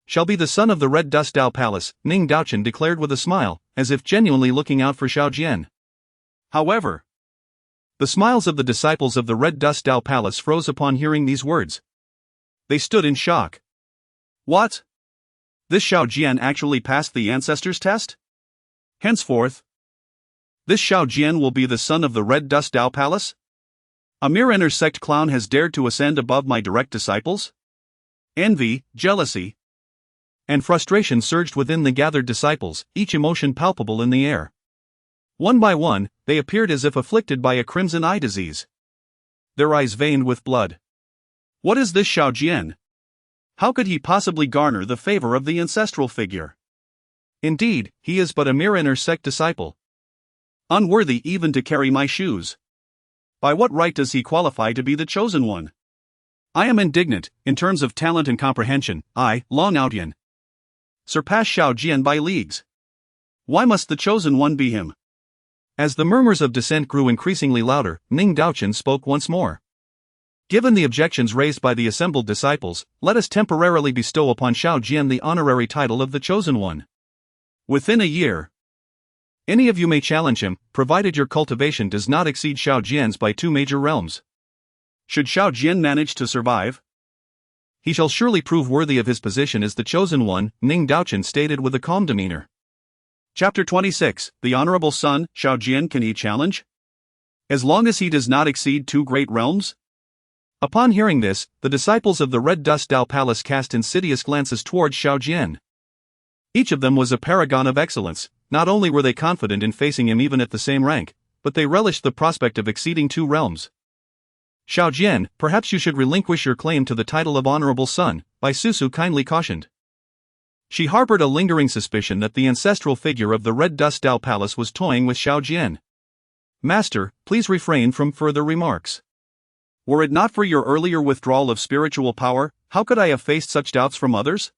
shall be the son of the Red Dust Dao Palace, Ning Daochen declared with a smile, as if genuinely looking out for Xiao Jian. However, the smiles of the disciples of the Red Dust Dao Palace froze upon hearing these words. They stood in shock. What? This Xiao Jian actually passed the ancestors' test? Henceforth, this Xiao Jian will be the son of the Red Dust Dao Palace? A mere inner sect clown has dared to ascend above my direct disciples? Envy, jealousy, and frustration surged within the gathered disciples, each emotion palpable in the air. One by one, they appeared as if afflicted by a crimson eye disease, their eyes veined with blood. What is this Xiao Jian? How could he possibly garner the favor of the ancestral figure? Indeed, he is but a mere inner sect disciple, unworthy even to carry my shoes. By what right does he qualify to be the chosen one? I am indignant. In terms of talent and comprehension, I, Long Outyan, surpass Xiao Jian by leagues. Why must the chosen one be him? As the murmurs of dissent grew increasingly louder, Ning Daochen spoke once more. Given the objections raised by the assembled disciples, let us temporarily bestow upon Xiao Jian the honorary title of the Chosen One. Within a year, any of you may challenge him, provided your cultivation does not exceed Xiao Jian's by 2 major realms. Should Xiao Jian manage to survive, He shall surely prove worthy of his position as the chosen one, Ning Daochen stated with a calm demeanor. Chapter 26, The Honorable Son, Xiaojian, can he challenge? As long as he does not exceed 2 great realms? Upon hearing this, the disciples of the Red Dust Dao Palace cast insidious glances towards Xiaojian. Each of them was a paragon of excellence. Not only were they confident in facing him even at the same rank, but they relished the prospect of exceeding 2 realms. Xiaojian, perhaps you should relinquish your claim to the title of Honorable Son, Bai Susu kindly cautioned. She harbored a lingering suspicion that the ancestral figure of the Red Dust Dao Palace was toying with Xiaojian. Master, please refrain from further remarks. Were it not for your earlier withdrawal of spiritual power, how could I have faced such doubts from others?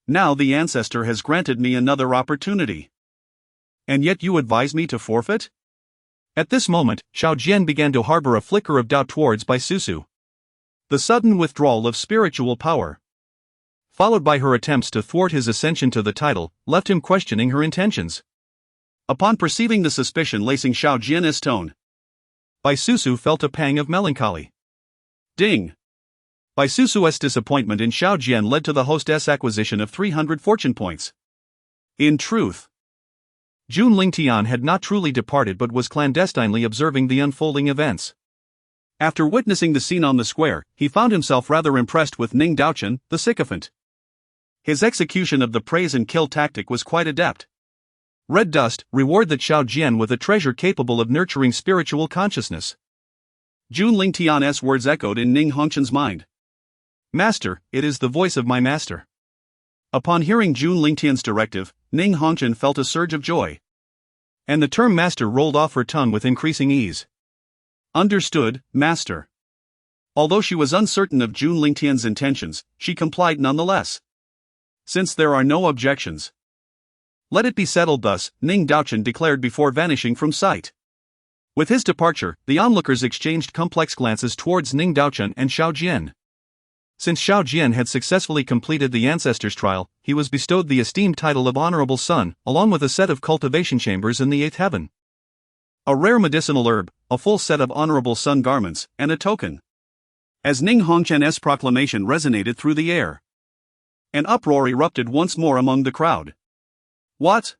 Now the ancestor has granted me another opportunity. And yet you advise me to forfeit? At this moment, Xiaojian began to harbor a flicker of doubt towards Bai Susu. The sudden withdrawal of spiritual power, followed by her attempts to thwart his ascension to the title, left him questioning her intentions. Upon perceiving the suspicion lacing Xiaojian's tone, Bai Susu felt a pang of melancholy. Ding! Bai Susu's disappointment in Xiaojian led to the hostess' acquisition of 300 fortune points. In truth, Jun Lingtian had not truly departed but was clandestinely observing the unfolding events. After witnessing the scene on the square, he found himself rather impressed with Ning Daochen, the sycophant. His execution of the praise and kill tactic was quite adept. Red Dust, reward that Xiaojian with a treasure capable of nurturing spiritual consciousness. Jun Lingtian's words echoed in Ning Hongchen's mind. Master, it is the voice of my master. Upon hearing Jun Lingtian's directive, Ning Hongchen felt a surge of joy. And the term master rolled off her tongue with increasing ease. Understood, master. Although she was uncertain of Jun Lingtian's intentions, she complied nonetheless. Since there are no objections, let it be settled thus, Ning Daochen declared before vanishing from sight. With his departure, the onlookers exchanged complex glances towards Ning Daochen and Xiaojian. Since Xiaojian had successfully completed the Ancestors' Trial, he was bestowed the esteemed title of Honorable Son, along with a set of cultivation chambers in the 8th heaven, a rare medicinal herb, a full set of Honorable Son garments, and a token. As Ning Hongchen's proclamation resonated through the air, an uproar erupted once more among the crowd. What?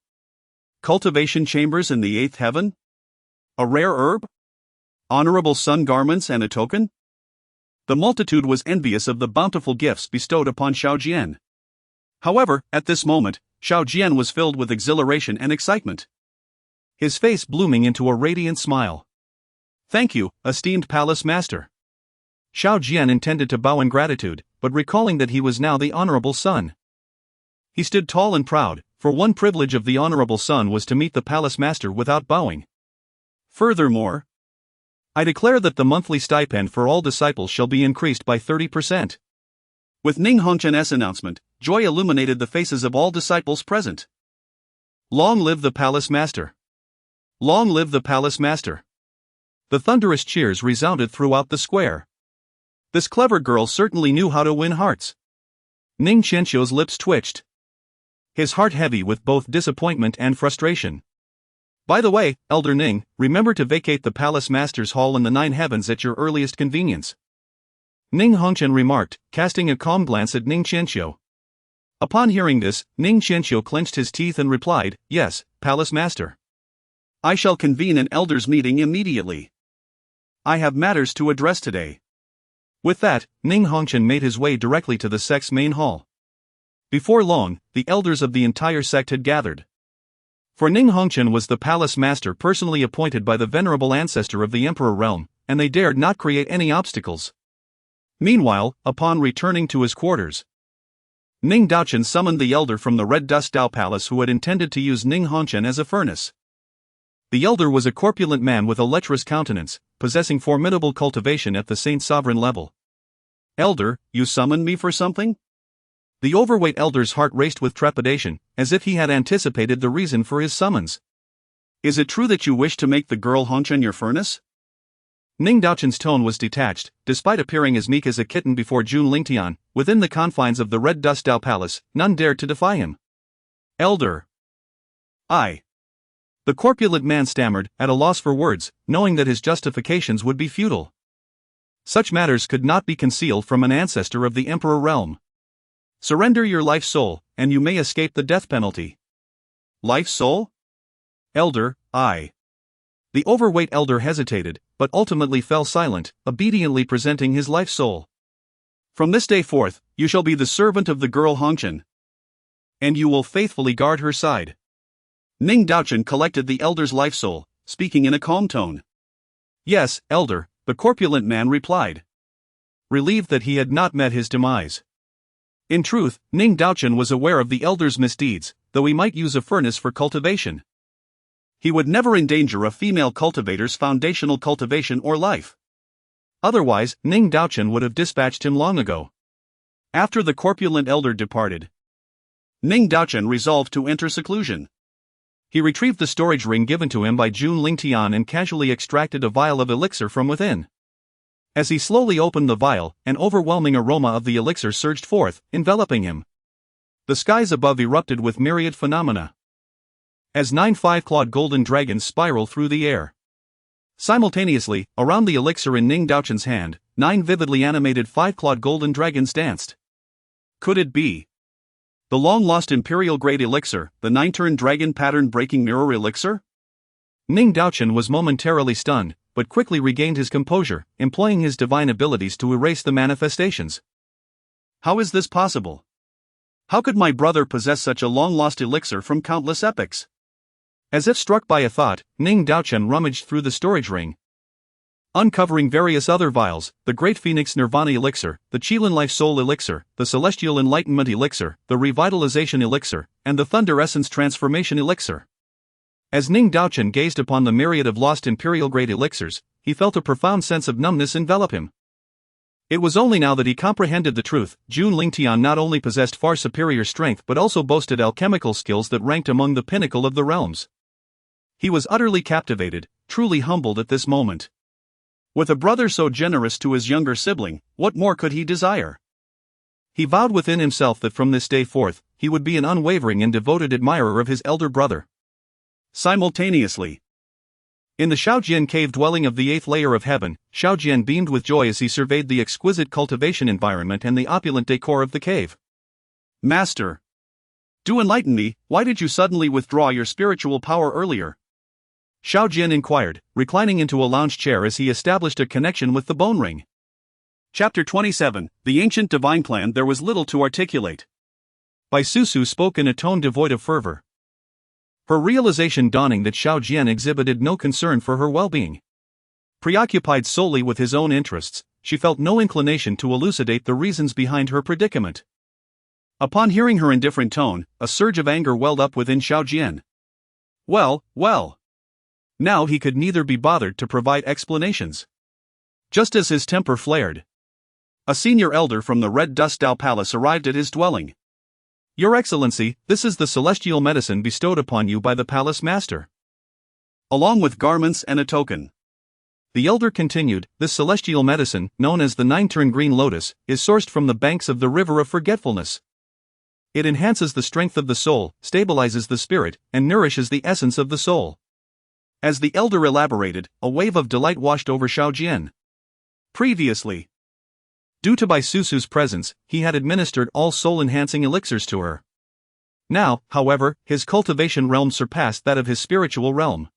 Cultivation chambers in the 8th heaven? A rare herb? Honorable Son garments and a token? The multitude was envious of the bountiful gifts bestowed upon Xiaojian. However, at this moment, Xiaojian was filled with exhilaration and excitement, his face blooming into a radiant smile. Thank you, esteemed palace master. Xiaojian intended to bow in gratitude, but recalling that he was now the Honorable Son, he stood tall and proud, for one privilege of the Honorable Son was to meet the palace master without bowing. Furthermore, I declare that the monthly stipend for all disciples shall be increased by 30%. With Ning Hongchen's announcement, joy illuminated the faces of all disciples present. Long live the palace master! Long live the palace master! The thunderous cheers resounded throughout the square. This clever girl certainly knew how to win hearts. Ning Qianqiu's lips twitched, his heart heavy with both disappointment and frustration. By the way, Elder Ning, remember to vacate the Palace Master's Hall in the 9 heavens at your earliest convenience. Ning Hongchen remarked, casting a calm glance at Ning Qianqiu. Upon hearing this, Ning Qianqiu clenched his teeth and replied, Yes, Palace Master. I shall convene an elders' meeting immediately. I have matters to address today. With that, Ning Hongchen made his way directly to the sect's main hall. Before long, the elders of the entire sect had gathered. For Ning Hongchen was the palace master personally appointed by the venerable ancestor of the emperor realm, and they dared not create any obstacles. Meanwhile, upon returning to his quarters, Ning Daochen summoned the elder from the Red Dust Dao Palace who had intended to use Ning Hongchen as a furnace. The elder was a corpulent man with a lecherous countenance, possessing formidable cultivation at the Saint Sovereign level. Elder, you summoned me for something? The overweight elder's heart raced with trepidation, as if he had anticipated the reason for his summons. Is it true that you wish to make the girl Hongchen your furnace? Ning Daochen's tone was detached, despite appearing as meek as a kitten before Jun Lingtian. Within the confines of the Red Dust Dao Palace, none dared to defy him. Elder. The corpulent man stammered, at a loss for words, knowing that his justifications would be futile. Such matters could not be concealed from an ancestor of the Emperor realm. Surrender your life soul, and you may escape the death penalty. Life soul? Elder, I. The overweight elder hesitated, but ultimately fell silent, obediently presenting his life soul. From this day forth, you shall be the servant of the girl Hongchen. And you will faithfully guard her side. Ning Daochen collected the elder's life soul, speaking in a calm tone. Yes, elder, the corpulent man replied, relieved that he had not met his demise. In truth, Ning Daochen was aware of the elder's misdeeds, though he might use a furnace for cultivation. He would never endanger a female cultivator's foundational cultivation or life. Otherwise, Ning Daochen would have dispatched him long ago. After the corpulent elder departed, Ning Daochen resolved to enter seclusion. He retrieved the storage ring given to him by Jun Lingtian and casually extracted a vial of elixir from within. As he slowly opened the vial, an overwhelming aroma of the elixir surged forth, enveloping him. The skies above erupted with myriad phenomena. As 9 5-clawed golden dragons spiraled through the air. Simultaneously, around the elixir in Ning Daochen's hand, 9 vividly animated 5-clawed golden dragons danced. Could it be the long-lost imperial-grade elixir, the 9-turn dragon pattern-breaking mirror elixir? Ning Daochen was momentarily stunned, but quickly regained his composure, employing his divine abilities to erase the manifestations. How is this possible? How could my brother possess such a long-lost elixir from countless epochs? As if struck by a thought, Ning Daochen rummaged through the storage ring, uncovering various other vials: the Great Phoenix Nirvana Elixir, the Qilin Life Soul Elixir, the Celestial Enlightenment Elixir, the Revitalization Elixir, and the Thunder Essence Transformation Elixir. As Ning Daochen gazed upon the myriad of lost imperial-grade elixirs, he felt a profound sense of numbness envelop him. It was only now that he comprehended the truth. Jun Lingtian not only possessed far superior strength but also boasted alchemical skills that ranked among the pinnacle of the realms. He was utterly captivated, truly humbled at this moment. With a brother so generous to his younger sibling, what more could he desire? He vowed within himself that from this day forth, he would be an unwavering and devoted admirer of his elder brother. Simultaneously, in the Shaojian cave dwelling of the 8th layer of heaven, Shaojian beamed with joy as he surveyed the exquisite cultivation environment and the opulent decor of the cave. Master, do enlighten me, why did you suddenly withdraw your spiritual power earlier? Shaojian inquired, reclining into a lounge chair as he established a connection with the bone ring. Chapter 27, The Ancient Divine Plan. There was little to articulate. Bai Susu spoke in a tone devoid of fervor, her realization dawning that Shaojian exhibited no concern for her well-being. Preoccupied solely with his own interests, she felt no inclination to elucidate the reasons behind her predicament. Upon hearing her indifferent tone, a surge of anger welled up within Shaojian. Well. Now he could neither be bothered to provide explanations. Just as his temper flared, a senior elder from the Red Dust Dao Palace arrived at his dwelling. Your Excellency, this is the celestial medicine bestowed upon you by the palace master, along with garments and a token. The elder continued, this celestial medicine, known as the 9-turn green lotus, is sourced from the banks of the river of forgetfulness. It enhances the strength of the soul, stabilizes the spirit, and nourishes the essence of the soul. As the elder elaborated, a wave of delight washed over Shaojian. Previously, due to Bai Susu's presence, he had administered all soul-enhancing elixirs to her. Now, however, his cultivation realm surpassed that of his spiritual realm.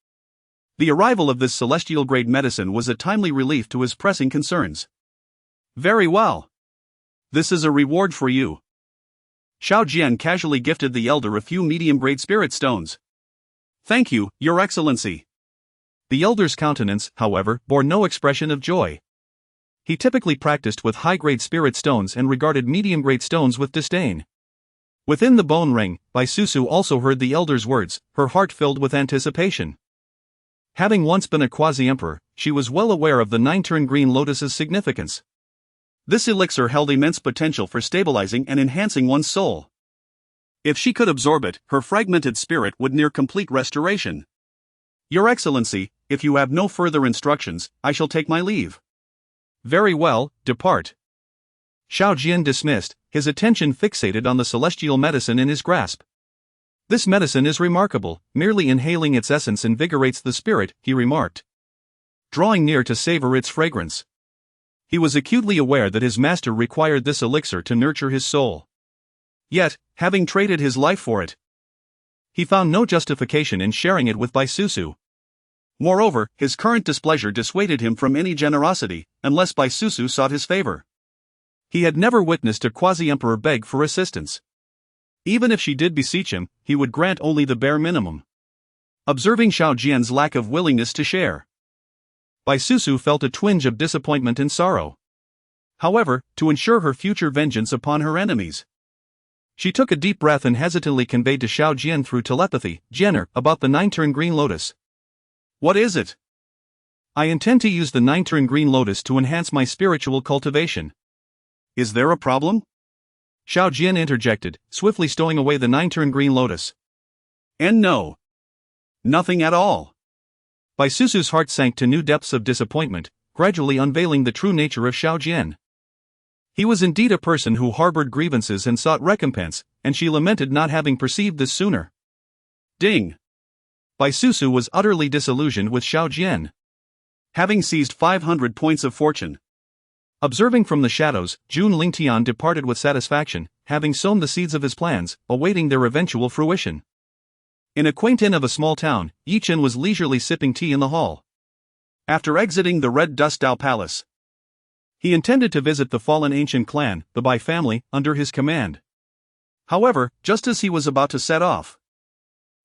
The arrival of this celestial-grade medicine was a timely relief to his pressing concerns. Very well. This is a reward for you. Shaojian casually gifted the elder a few medium-grade spirit stones. Thank you, Your Excellency. The elder's countenance, however, bore no expression of joy. He typically practiced with high-grade spirit stones and regarded medium-grade stones with disdain. Within the bone ring, Bai Susu also heard the elder's words, her heart filled with anticipation. Having once been a quasi-emperor, she was well aware of the 9-turn green lotus's significance. This elixir held immense potential for stabilizing and enhancing one's soul. If she could absorb it, her fragmented spirit would near complete restoration. Your Excellency, if you have no further instructions, I shall take my leave. Very well, depart. Shaojian dismissed, his attention fixated on the celestial medicine in his grasp. This medicine is remarkable, merely inhaling its essence invigorates the spirit, he remarked, drawing near to savor its fragrance. He was acutely aware that his master required this elixir to nurture his soul. Yet, having traded his life for it, he found no justification in sharing it with Baisusu. Moreover, his current displeasure dissuaded him from any generosity, unless Baisusu sought his favor. He had never witnessed a quasi-emperor beg for assistance. Even if she did beseech him, he would grant only the bare minimum. Observing Xiao Jian's lack of willingness to share, Baisusu felt a twinge of disappointment and sorrow. However, to ensure her future vengeance upon her enemies, she took a deep breath and hesitantly conveyed to Xiao Jian through telepathy, "Xian'er, about the 9-turn green lotus." "What is it?" "I intend to use the 9-turn green lotus to enhance my spiritual cultivation." "Is there a problem?" Xiao Jian interjected, swiftly stowing away the 9-turn green lotus. "And no. Nothing at all." Baisusu's heart sank to new depths of disappointment, gradually unveiling the true nature of Xiao Jian. He was indeed a person who harbored grievances and sought recompense, and she lamented not having perceived this sooner. Ding! Baisusu was utterly disillusioned with Xiao Jian. Having seized 500 points of fortune. Observing from the shadows, Jun Lingtian departed with satisfaction, having sown the seeds of his plans, awaiting their eventual fruition. In a quaint inn of a small town, Ye Chen was leisurely sipping tea in the hall. After exiting the Red Dust Dao Palace, he intended to visit the fallen ancient clan, the Bai family, under his command. However, just as he was about to set off,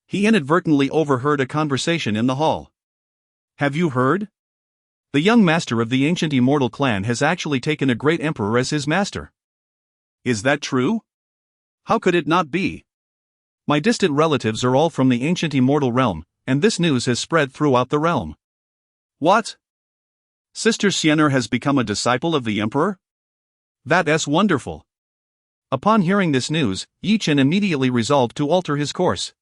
he inadvertently overheard a conversation in the hall. "Have you heard? The young master of the ancient immortal clan has actually taken a great emperor as his master." "Is that true? How could it not be? My distant relatives are all from the ancient immortal realm, and this news has spread throughout the realm." "What? Sister Xian'er has become a disciple of the emperor? That's wonderful." Upon hearing this news, Ye Chen immediately resolved to alter his course.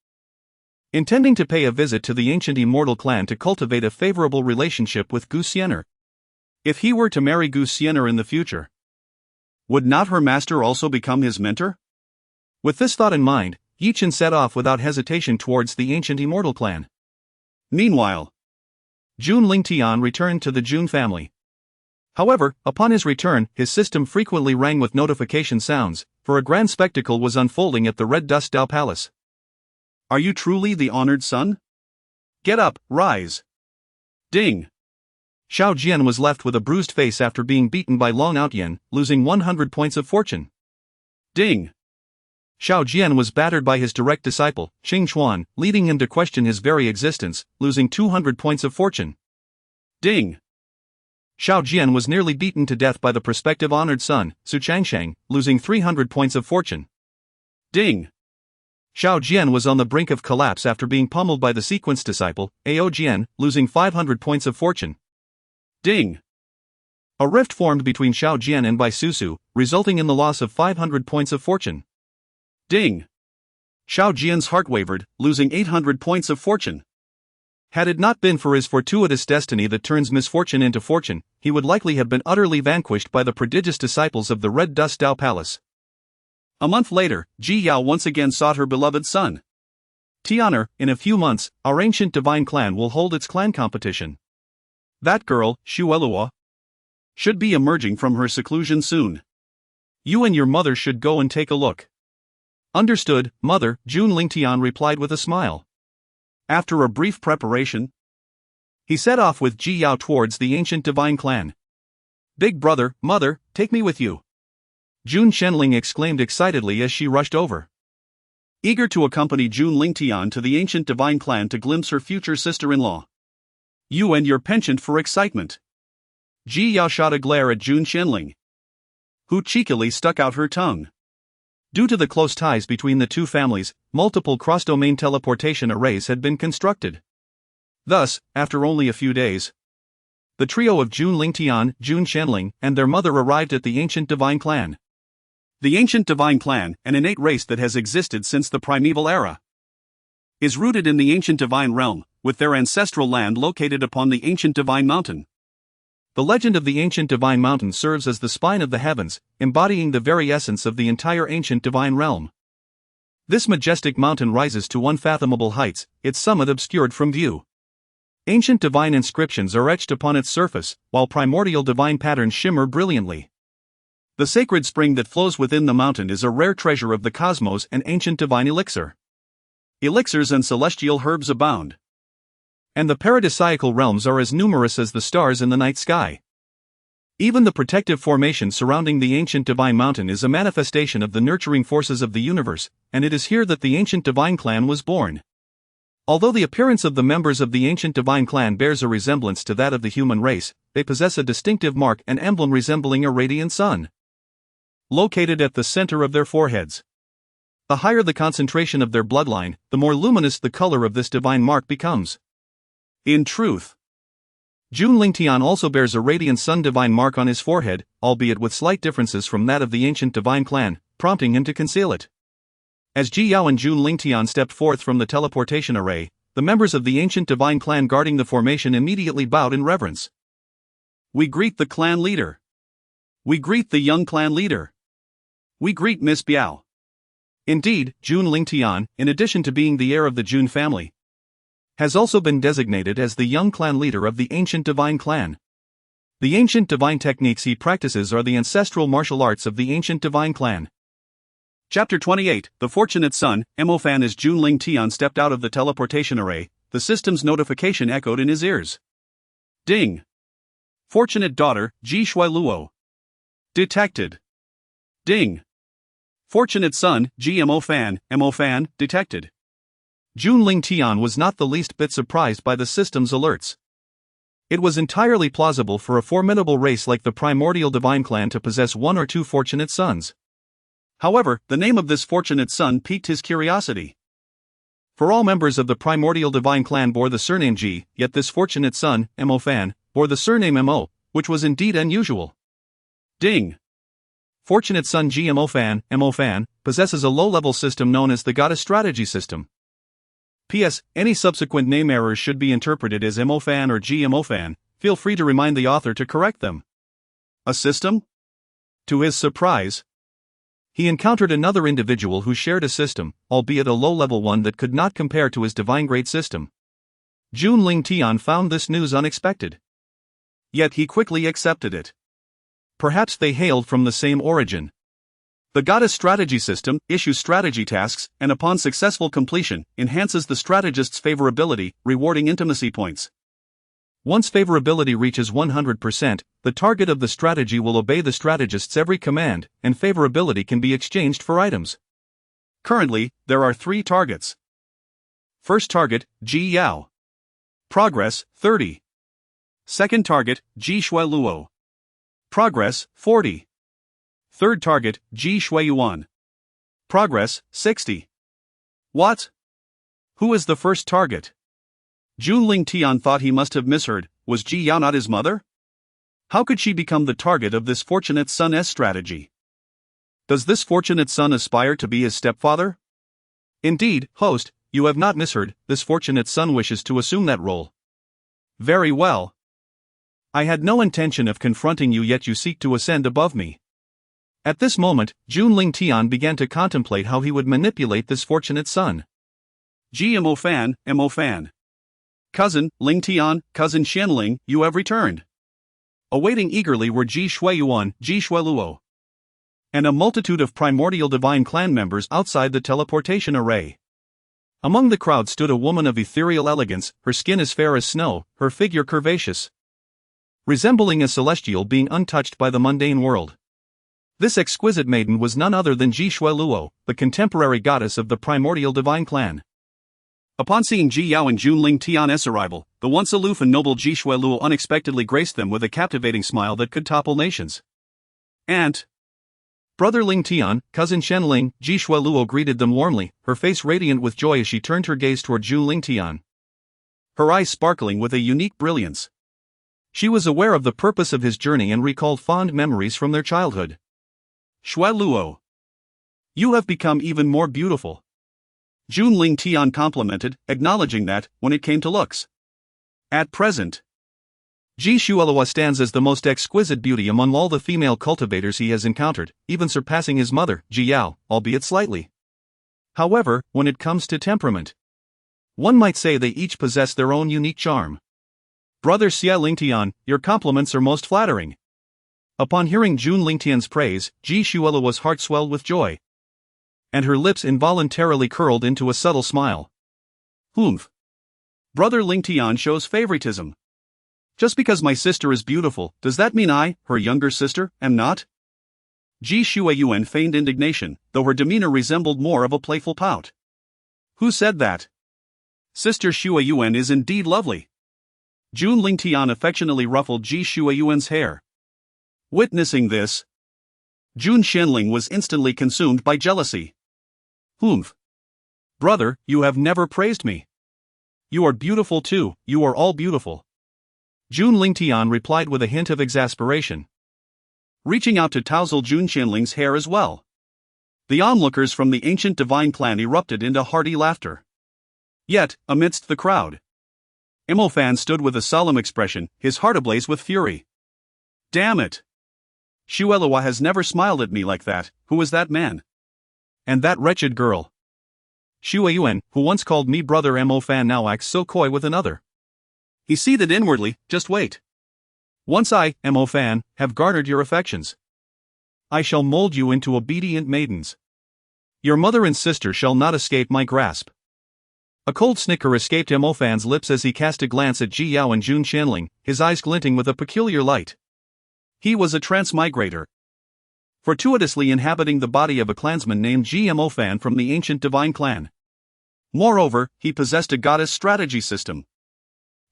Intending to pay a visit to the ancient immortal clan to cultivate a favorable relationship with Xian'er. If he were to marry Xian'er in the future, would not her master also become his mentor? With this thought in mind, Ye Chen set off without hesitation towards the ancient immortal clan. Meanwhile, Jun Lingtian returned to the Jun family. However, upon his return, his system frequently rang with notification sounds, for a grand spectacle was unfolding at the Red Dust Dao Palace. "Are you truly the honored son? Get up, rise." Ding! Xiao Jian was left with a bruised face after being beaten by Long Outyen, losing 100 points of fortune. Ding! Xiao Jian was battered by his direct disciple, Qing Xuan, leading him to question his very existence, losing 200 points of fortune. Ding! Xiao Jian was nearly beaten to death by the prospective honored son, Su Changsheng, losing 300 points of fortune. Ding! Xiao Jian was on the brink of collapse after being pummeled by the sequence disciple, Ao Jian, losing 500 points of fortune. Ding! A rift formed between Xiao Jian and Baisusu, resulting in the loss of 500 points of fortune. Ding! Xiao Jian's heart wavered, losing 800 points of fortune. Had it not been for his fortuitous destiny that turns misfortune into fortune, he would likely have been utterly vanquished by the prodigious disciples of the Red Dust Dao Palace. A month later, Ji Yao once again sought her beloved son. "Xian'er, in a few months, our ancient divine clan will hold its clan competition. That girl, Shuelua, should be emerging from her seclusion soon. You and your mother should go and take a look." "Understood, mother," Jun Lingtian replied with a smile. After a brief preparation, he set off with Ji Yao towards the ancient divine clan. "Big brother, mother, take me with you," Jun Shenling exclaimed excitedly as she rushed over. Eager to accompany Jun Lingtian to the ancient divine clan to glimpse her future sister-in-law. "You and your penchant for excitement." Ji Yao shot a glare at Jun Shenling, who cheekily stuck out her tongue. Due to the close ties between the two families, multiple cross-domain teleportation arrays had been constructed. Thus, after only a few days, the trio of Jun Lingtian, Jun Shenling, and their mother arrived at the ancient divine clan. The ancient divine clan, an innate race that has existed since the primeval era, is rooted in the ancient divine realm, with their ancestral land located upon the ancient divine mountain. The legend of the ancient divine mountain serves as the spine of the heavens, embodying the very essence of the entire ancient divine realm. This majestic mountain rises to unfathomable heights, its summit obscured from view. Ancient divine inscriptions are etched upon its surface, while primordial divine patterns shimmer brilliantly. The sacred spring that flows within the mountain is a rare treasure of the cosmos and ancient divine elixir. Elixirs and celestial herbs abound. And the paradisiacal realms are as numerous as the stars in the night sky. Even the protective formation surrounding the ancient divine mountain is a manifestation of the nurturing forces of the universe, and it is here that the ancient divine clan was born. Although the appearance of the members of the ancient divine clan bears a resemblance to that of the human race, they possess a distinctive mark and emblem resembling a radiant sun, located at the center of their foreheads. The higher the concentration of their bloodline, the more luminous the color of this divine mark becomes. In truth, Jun Lingtian also bears a radiant sun divine mark on his forehead, albeit with slight differences from that of the ancient divine clan, prompting him to conceal it. As Ji Yao and Jun Lingtian stepped forth from the teleportation array, the members of the ancient divine clan guarding the formation immediately bowed in reverence. We greet the clan leader. We greet the young clan leader. We greet Miss Biao. Indeed, Jun Lingtian, in addition to being the heir of the Jun family, has also been designated as the young clan leader of the ancient divine clan. The ancient divine techniques he practices are the ancestral martial arts of the ancient divine clan. Chapter 28, The Fortunate Son, Fan. As Jun Lingtian stepped out of the teleportation array, the system's notification echoed in his ears. Ding! Fortunate daughter, Ji Shui Luo. Detected. Ding! Fortunate son, Ji Fan, detected. Jun Lingtian was not the least bit surprised by the system's alerts. It was entirely plausible for a formidable race like the primordial divine clan to possess one or two fortunate sons. However, the name of this fortunate son piqued his curiosity. For all members of the primordial divine clan bore the surname Ji, yet this fortunate son, Fan, bore the surname Mo, which was indeed unusual. Ding! Fortunate son Ji Fan, possesses a low-level system known as the Goddess Strategy System. P.S. Any subsequent name errors should be interpreted as Fan or Ji Fan. Feel free to remind the author to correct them. A system? To his surprise, he encountered another individual who shared a system, albeit a low-level one that could not compare to his divine grade system. Jun Lingtian found this news unexpected. Yet he quickly accepted it. Perhaps they hailed from the same origin. The Goddess Strategy System issues strategy tasks and upon successful completion, enhances the strategist's favorability, rewarding intimacy points. Once favorability reaches 100%, the target of the strategy will obey the strategist's every command, and favorability can be exchanged for items. Currently, there are 3 targets. First target, Ji Yao. Progress, 30. Second target, Ji Shui Luo. Progress, 40. Third target, Ji Shui Yuan. Progress, 60. What? Who is the first target? Jun Lingtian thought he must have misheard. Was Ji Yao not his mother? How could she become the target of this fortunate son's strategy? Does this fortunate son aspire to be his stepfather? Indeed, host, you have not misheard, this fortunate son wishes to assume that role. Very well. I had no intention of confronting you, yet you seek to ascend above me. At this moment, Jun Lingtian began to contemplate how he would manipulate this fortunate son. Ji Fan. Cousin, Lingtian, cousin Xian'er, you have returned. Awaiting eagerly were Ji Shui Yuan, Ji Shui Luo, and a multitude of primordial divine clan members outside the teleportation array. Among the crowd stood a woman of ethereal elegance, her skin as fair as snow, her figure curvaceous, resembling a celestial being untouched by the mundane world. This exquisite maiden was none other than Ji Shui Luo, the contemporary goddess of the primordial divine clan. Upon seeing Ji Yao and Jun Lingtian's arrival, the once aloof and noble Ji Shui Luo unexpectedly graced them with a captivating smile that could topple nations. Aunt! Brother Lingtian, cousin Xian'er, Ji Shui Luo greeted them warmly, her face radiant with joy as she turned her gaze toward Jun Lingtian, her eyes sparkling with a unique brilliance. She was aware of the purpose of his journey and recalled fond memories from their childhood. Shui Luo, you have become even more beautiful. Jun Lingtian complimented, acknowledging that, when it came to looks, at present, Ji Shui Luo stands as the most exquisite beauty among all the female cultivators he has encountered, even surpassing his mother, Ji Yao, albeit slightly. However, when it comes to temperament, one might say they each possess their own unique charm. Brother Xie Lingtian, your compliments are most flattering. Upon hearing Jun Lingtian's praise, Ji Shuelua's heart swelled with joy, and her lips involuntarily curled into a subtle smile. Humph. Brother Lingtian shows favoritism. Just because my sister is beautiful, does that mean I, her younger sister, am not? Ji Shueyuan feigned indignation, though her demeanor resembled more of a playful pout. Who said that? Sister Shueyuan is indeed lovely. Jun Lingtian affectionately ruffled Ji Shueyuan's hair. Witnessing this, Jun Xianling was instantly consumed by jealousy. Humph. Brother, you have never praised me. You are beautiful too, you are all beautiful. Jun Lingtian replied with a hint of exasperation, reaching out to touzle Jun Xianling's hair as well. The onlookers from the ancient divine clan erupted into hearty laughter. Yet, amidst the crowd, Imofan stood with a solemn expression, his heart ablaze with fury. Damn it! Shuelua has never smiled at me like that. Who is that man? And that wretched girl. Shueyuan, who once called me brother Imofan, now acts so coy with another. He seethed inwardly, just wait. Once I, Imofan, have garnered your affections, I shall mold you into obedient maidens. Your mother and sister shall not escape my grasp. A cold snicker escaped Imofan's lips as he cast a glance at Ji Yao and Jun Xianling, his eyes glinting with a peculiar light. He was a transmigrator, fortuitously inhabiting the body of a clansman named Ji Imofan from the ancient divine clan. Moreover, he possessed a goddess strategy system,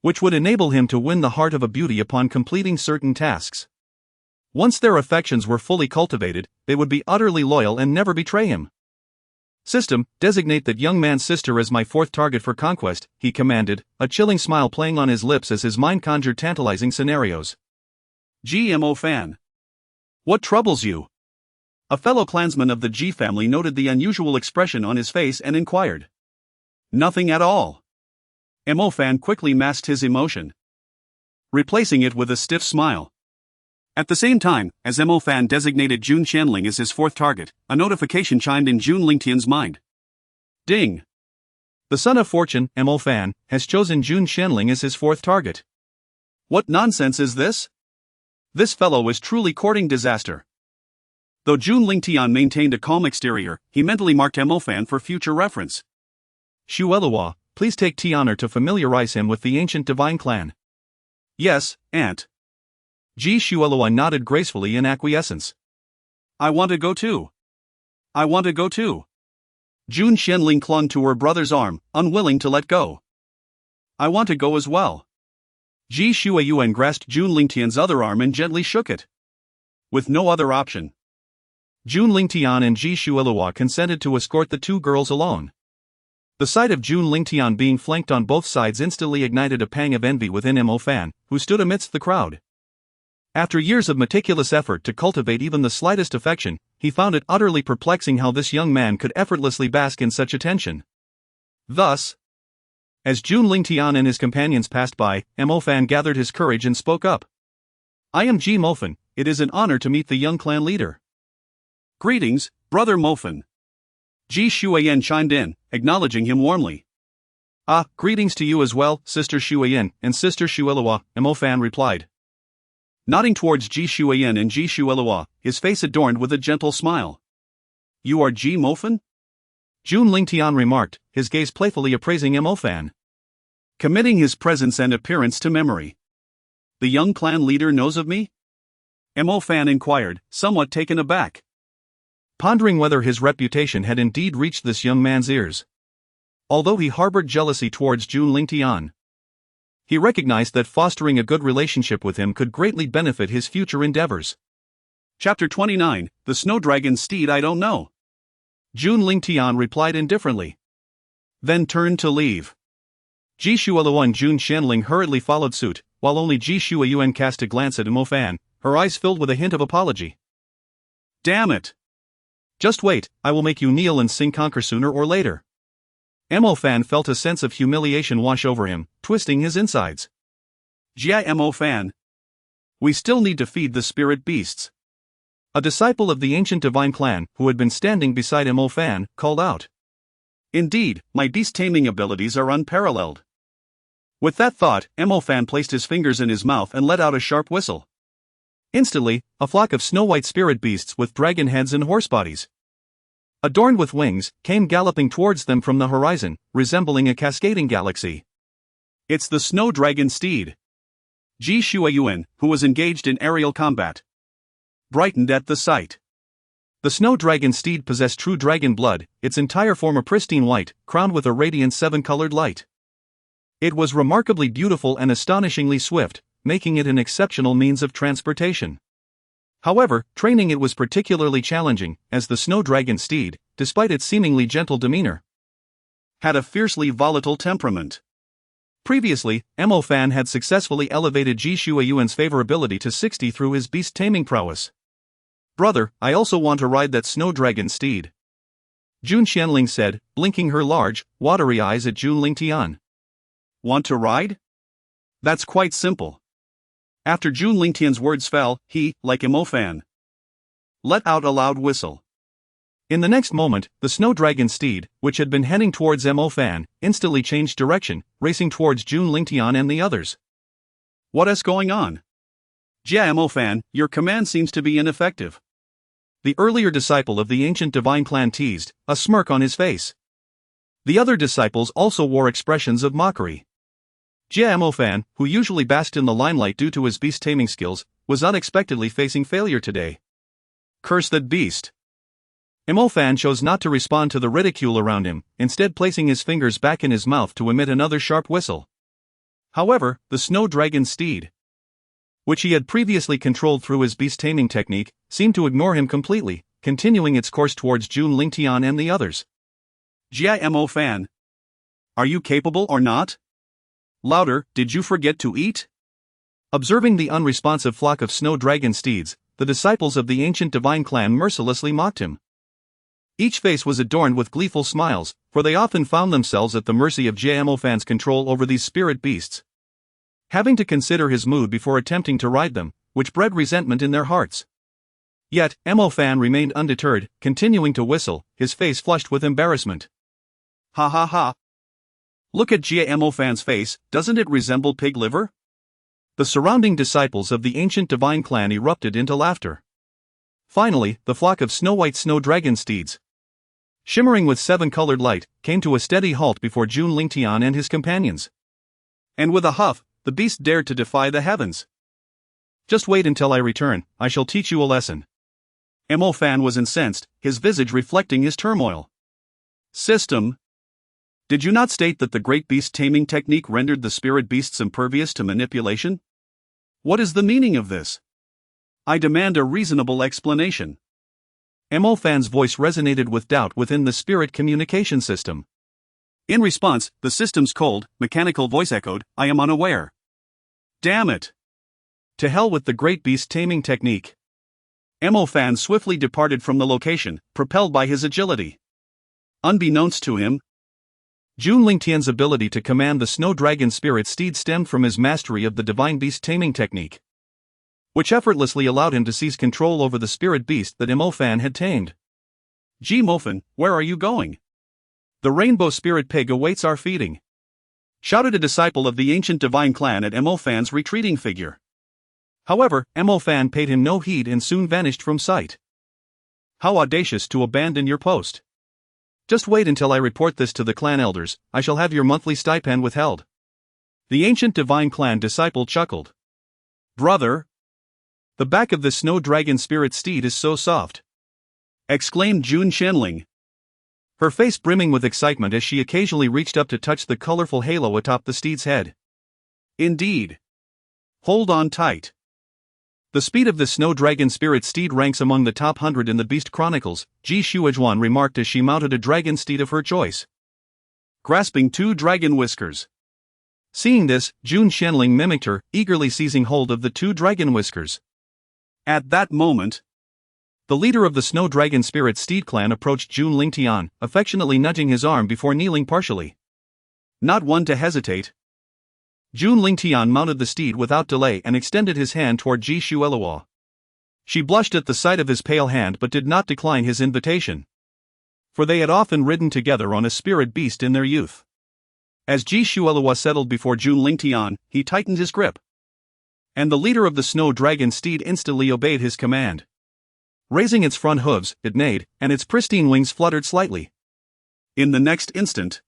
which would enable him to win the heart of a beauty upon completing certain tasks. Once their affections were fully cultivated, they would be utterly loyal and never betray him. System, designate that young man's sister as my fourth target for conquest, he commanded, a chilling smile playing on his lips as his mind conjured tantalizing scenarios. GMO fan. What troubles you? A fellow clansman of the G family noted the unusual expression on his face and inquired. Nothing at all. Mo fan quickly masked his emotion, replacing it with a stiff smile. At the same time, as Mo fan designated Jun Xianling as his fourth target, a notification chimed in Jun Lingtian's mind. Ding! The son of fortune, Mo fan, has chosen Jun Xianling as his fourth target. What nonsense is this? This fellow is truly courting disaster. Though Jun Lingtian maintained a calm exterior, he mentally marked Mo fan for future reference. Shuelua, please take Xian'er to familiarize him with the ancient divine clan. Yes, Aunt. Ji Shuelua nodded gracefully in acquiescence. I want to go too. I want to go too. Jun Xianling clung to her brother's arm, unwilling to let go. I want to go as well. Ji Shueyuan grasped Jun Lingtian's other arm and gently shook it. With no other option, Jun Lingtian and Ji Shuelua consented to escort the two girls alone. The sight of Jun Lingtian being flanked on both sides instantly ignited a pang of envy within Mo fan, who stood amidst the crowd. After years of meticulous effort to cultivate even the slightest affection, he found it utterly perplexing how this young man could effortlessly bask in such attention. Thus, as Jun Lingtian and his companions passed by, Mo fan gathered his courage and spoke up. I am Ji Mofan, it is an honor to meet the young clan leader. Greetings, Brother Mofan. Ji Shueyan chimed in, acknowledging him warmly. Ah, greetings to you as well, Sister Shueyan and Sister Shuelua, Mo fan replied, nodding towards Ji Shueyan and Ji Shuelua, his face adorned with a gentle smile. You are Ji Mofan? Jun Lingtian remarked, his gaze playfully appraising Mo fan, committing his presence and appearance to memory. The young clan leader knows of me? Mo fan inquired, somewhat taken aback, pondering whether his reputation had indeed reached this young man's ears. Although he harbored jealousy towards Jun Lingtian, he recognized that fostering a good relationship with him could greatly benefit his future endeavors. Chapter 29, The Snow Dragon's Steed I Don't Know. Jun Lingtian replied indifferently, then turned to leave. Ji Shuelua and Jun Xianling hurriedly followed suit, while only Ji Shueyuan cast a glance at Mo fan, her eyes filled with a hint of apology. Damn it! Just wait, I will make you kneel and sing conquer sooner or later. Mo fan felt a sense of humiliation wash over him, twisting his insides. Jia Mo fan. We still need to feed the spirit beasts. A disciple of the ancient divine clan, who had been standing beside Mo fan, called out. Indeed, my beast taming abilities are unparalleled. With that thought, Fan placed his fingers in his mouth and let out a sharp whistle. Instantly, a flock of snow-white spirit beasts with dragon heads and horse bodies, adorned with wings, came galloping towards them from the horizon, resembling a cascading galaxy. It's the snow dragon steed. Ji Shuayuan, who was engaged in aerial combat, brightened at the sight. The snow dragon steed possessed true dragon blood, its entire form a pristine white, crowned with a radiant seven-colored light. It was remarkably beautiful and astonishingly swift, making it an exceptional means of transportation. However, training it was particularly challenging, as the snow dragon steed, despite its seemingly gentle demeanor, had a fiercely volatile temperament. Previously, Fan had successfully elevated Ji Shuayuan's favorability to 60 through his beast-taming prowess. "Brother, I also want to ride that snow dragon steed," Jun Xianling said, blinking her large, watery eyes at Jun Lingtian. "Want to ride? That's quite simple." After Jun Lingtian's words fell, he, like Fan, let out a loud whistle. In the next moment, the snow dragon steed, which had been heading towards Fan, instantly changed direction, racing towards Jun Lingtian and the others. "What is going on? Jia Fan, your command seems to be ineffective," the earlier disciple of the ancient divine clan teased, a smirk on his face. The other disciples also wore expressions of mockery. Jia Fan, who usually basked in the limelight due to his beast-taming skills, was unexpectedly facing failure today. "Curse that beast!" Fan chose not to respond to the ridicule around him, instead placing his fingers back in his mouth to emit another sharp whistle. However, the snow dragon steed, which he had previously controlled through his beast-taming technique, seemed to ignore him completely, continuing its course towards Jun Lingtian and the others. "Jia Fan, are you capable or not? Louder, did you forget to eat?" Observing the unresponsive flock of snow dragon steeds, the disciples of the ancient divine clan mercilessly mocked him. Each face was adorned with gleeful smiles, for they often found themselves at the mercy of Jia Fan's control over these spirit beasts, having to consider his mood before attempting to ride them, which bred resentment in their hearts. Yet, Fan remained undeterred, continuing to whistle, his face flushed with embarrassment. "Ha ha ha. Look at Jia Fan's face, doesn't it resemble pig liver?" The surrounding disciples of the ancient divine clan erupted into laughter. Finally, the flock of snow-white snow dragon steeds, shimmering with seven-colored light, came to a steady halt before Jun Lingtian and his companions. And with a huff, the beast dared to defy the heavens. "Just wait until I return, I shall teach you a lesson." Fan was incensed, his visage reflecting his turmoil. "System, did you not state that the great beast taming technique rendered the spirit beasts impervious to manipulation? What is the meaning of this? I demand a reasonable explanation." Fan's voice resonated with doubt within the spirit communication system. In response, the system's cold, mechanical voice echoed, "I am unaware." "Damn it! To hell with the great beast taming technique." Fan swiftly departed from the location, propelled by his agility. Unbeknownst to him, Jun Lingtian's ability to command the snow dragon spirit steed stemmed from his mastery of the divine beast taming technique, which effortlessly allowed him to seize control over the spirit beast that Fan had tamed. "Ji Mofan, where are you going? The rainbow spirit pig awaits our feeding," shouted a disciple of the ancient divine clan at Fan's retreating figure. However, Fan paid him no heed and soon vanished from sight. "How audacious to abandon your post. Just wait until I report this to the clan elders, I shall have your monthly stipend withheld." The ancient divine clan disciple chuckled. "Brother, the back of the snow dragon spirit steed is so soft," exclaimed Jun Xianling, her face brimming with excitement as she occasionally reached up to touch the colorful halo atop the steed's head. "Indeed. Hold on tight." The speed of the snow dragon spirit steed ranks among the top 100 in the Beast Chronicles, Ji Shuazhuan remarked as she mounted a dragon steed of her choice, grasping 2 dragon whiskers. Seeing this, Jun Xianling mimicked her, eagerly seizing hold of the 2 dragon whiskers. At that moment, the leader of the snow dragon spirit steed clan approached Jun Lingtian, affectionately nudging his arm before kneeling partially. Not one to hesitate, Jun Lingtian mounted the steed without delay and extended his hand toward Ji Shuelua. She blushed at the sight of his pale hand but did not decline his invitation, for they had often ridden together on a spirit beast in their youth. As Ji Shuelua settled before Jun Lingtian, he tightened his grip. And the leader of the snow dragon steed instantly obeyed his command. Raising its front hooves, it neighed, and its pristine wings fluttered slightly. In the next instant,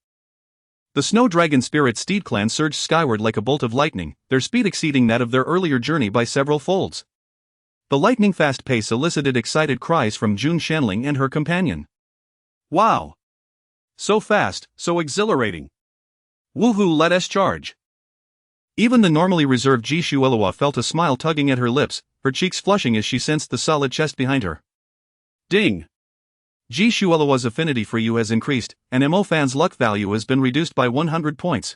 the snow dragon spirit steed clan surged skyward like a bolt of lightning, their speed exceeding that of their earlier journey by several folds. The lightning-fast pace elicited excited cries from Jun Shanling and her companion. Wow! So fast, so exhilarating! Woohoo, let us charge! Even the normally reserved Ji Shuelua felt a smile tugging at her lips, her cheeks flushing as she sensed the solid chest behind her. Ding! Ji Shuelua's affinity for you has increased, and Mo Fan's luck value has been reduced by 100 points.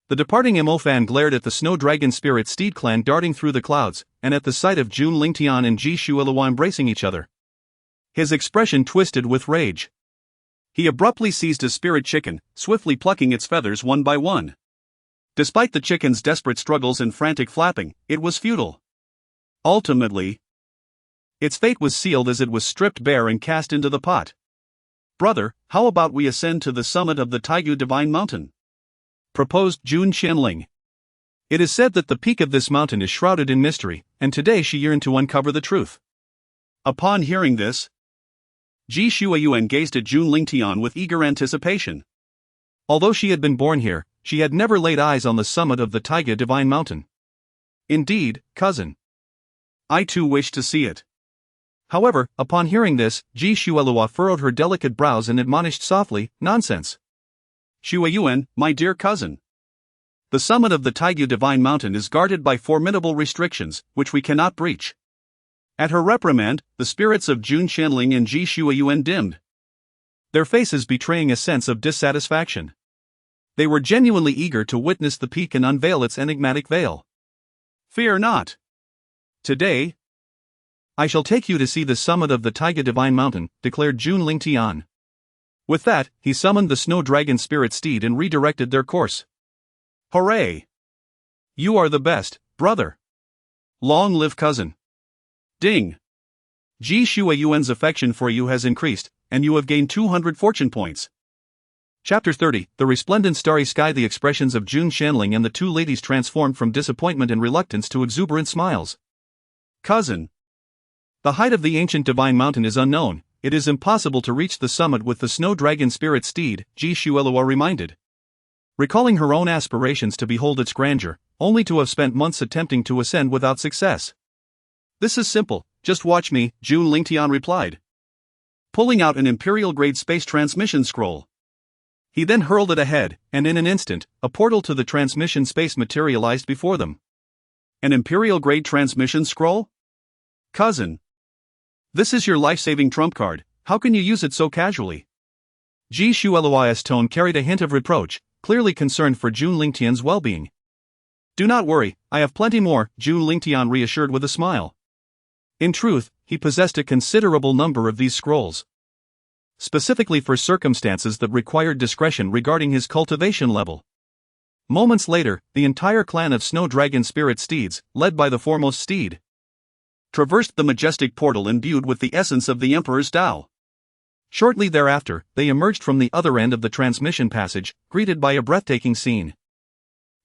The departing Mo Fan glared at the snow dragon spirit steed clan darting through the clouds, and at the sight of Jun Lingtian and Ji Shuelua embracing each other. His expression twisted with rage. He abruptly seized a spirit chicken, swiftly plucking its feathers one by one. Despite the chicken's desperate struggles and frantic flapping, it was futile. Ultimately, its fate was sealed as it was stripped bare and cast into the pot. Brother, how about we ascend to the summit of the Taigu Divine Mountain? Proposed Jun Shanling. It is said that the peak of this mountain is shrouded in mystery, and today she yearned to uncover the truth. Upon hearing this, Ji Shueyuan gazed at Jun Lingtian with eager anticipation. Although she had been born here, she had never laid eyes on the summit of the Taiga Divine Mountain. Indeed, cousin. I too wish to see it. However, upon hearing this, Ji Shuelua furrowed her delicate brows and admonished softly, nonsense. Shueyuan, my dear cousin. The summit of the Taigu Divine Mountain is guarded by formidable restrictions, which we cannot breach. At her reprimand, the spirits of Jun Shanling and Ji Shueyuan dimmed, their faces betraying a sense of dissatisfaction. They were genuinely eager to witness the peak and unveil its enigmatic veil. Fear not. Today, I shall take you to see the summit of the Taiga Divine Mountain, declared Jun Lingtian. With that, he summoned the snow dragon spirit steed and redirected their course. Hooray! You are the best, brother. Long live cousin. Ding! Ji Shueyuan's affection for you has increased, and you have gained 200 fortune points. Chapter 30, The Resplendent Starry Sky. The expressions of Jun Shanling and the two ladies transformed from disappointment and reluctance to exuberant smiles. Cousin. The height of the ancient divine mountain is unknown. It is impossible to reach the summit with the snow dragon spirit steed, Ji Shuelua reminded. Recalling her own aspirations to behold its grandeur, only to have spent months attempting to ascend without success. This is simple, just watch me, Jun Lingtian replied, pulling out an imperial-grade space transmission scroll. He then hurled it ahead, and in an instant, a portal to the transmission space materialized before them. An imperial-grade transmission scroll? Cousin. This is your life-saving trump card, how can you use it so casually? Ji Shuelua's tone carried a hint of reproach, clearly concerned for Jun Lingtian's well-being. Do not worry, I have plenty more, Jun Lingtian reassured with a smile. In truth, he possessed a considerable number of these scrolls, specifically for circumstances that required discretion regarding his cultivation level. Moments later, the entire clan of snow dragon spirit steeds, led by the foremost steed, traversed the majestic portal imbued with the essence of the Emperor's Tao. Shortly thereafter, they emerged from the other end of the transmission passage, greeted by a breathtaking scene.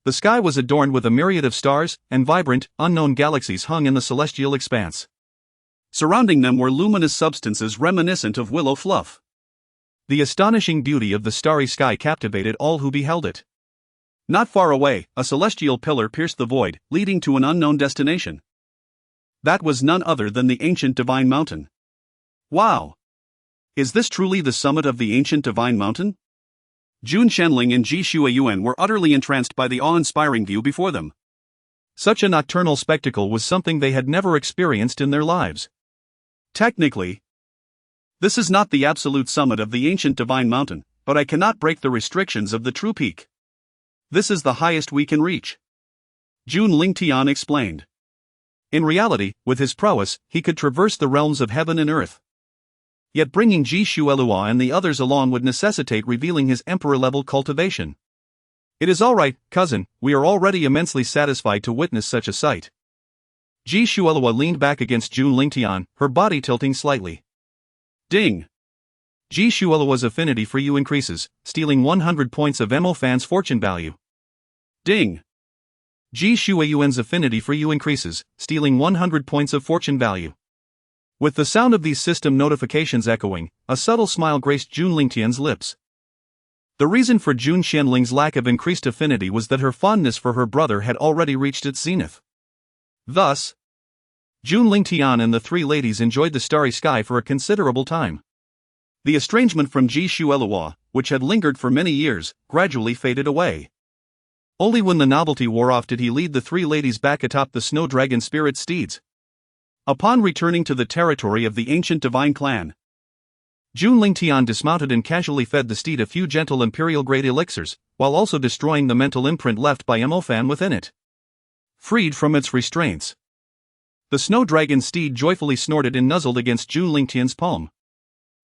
The sky was adorned with a myriad of stars, and vibrant, unknown galaxies hung in the celestial expanse. Surrounding them were luminous substances reminiscent of willow fluff. The astonishing beauty of the starry sky captivated all who beheld it. Not far away, a celestial pillar pierced the void, leading to an unknown destination. That was none other than the ancient divine mountain. Wow! Is this truly the summit of the ancient divine mountain? Jun Shanling and Ji Shueyuan were utterly entranced by the awe-inspiring view before them. Such a nocturnal spectacle was something they had never experienced in their lives. Technically, this is not the absolute summit of the ancient divine mountain, but I cannot break the restrictions of the true peak. This is the highest we can reach. Jun Lingtian explained. In reality, with his prowess, he could traverse the realms of heaven and earth. Yet bringing Ji Shuelua and the others along would necessitate revealing his emperor-level cultivation. It is all right, cousin, we are already immensely satisfied to witness such a sight. Ji Shuelua leaned back against Jun Lingtian, her body tilting slightly. Ding! Ji Shuelua's affinity for you increases, stealing 100 points of Mo Fan's fortune value. Ding! Ji Shueyuan's affinity for you increases, stealing 100 points of fortune value. With the sound of these system notifications echoing, a subtle smile graced Jun Lingtian's lips. The reason for Jun Xianling's lack of increased affinity was that her fondness for her brother had already reached its zenith. Thus, Jun Lingtian and the three ladies enjoyed the starry sky for a considerable time. The estrangement from Ji Shuelua, which had lingered for many years, gradually faded away. Only when the novelty wore off did he lead the three ladies back atop the snow dragon spirit steeds. Upon returning to the territory of the ancient divine clan, Jun Lingtian dismounted and casually fed the steed a few gentle imperial-grade elixirs, while also destroying the mental imprint left by Mo Fan within it. Freed from its restraints, the snow dragon steed joyfully snorted and nuzzled against Jun Lingtian's palm.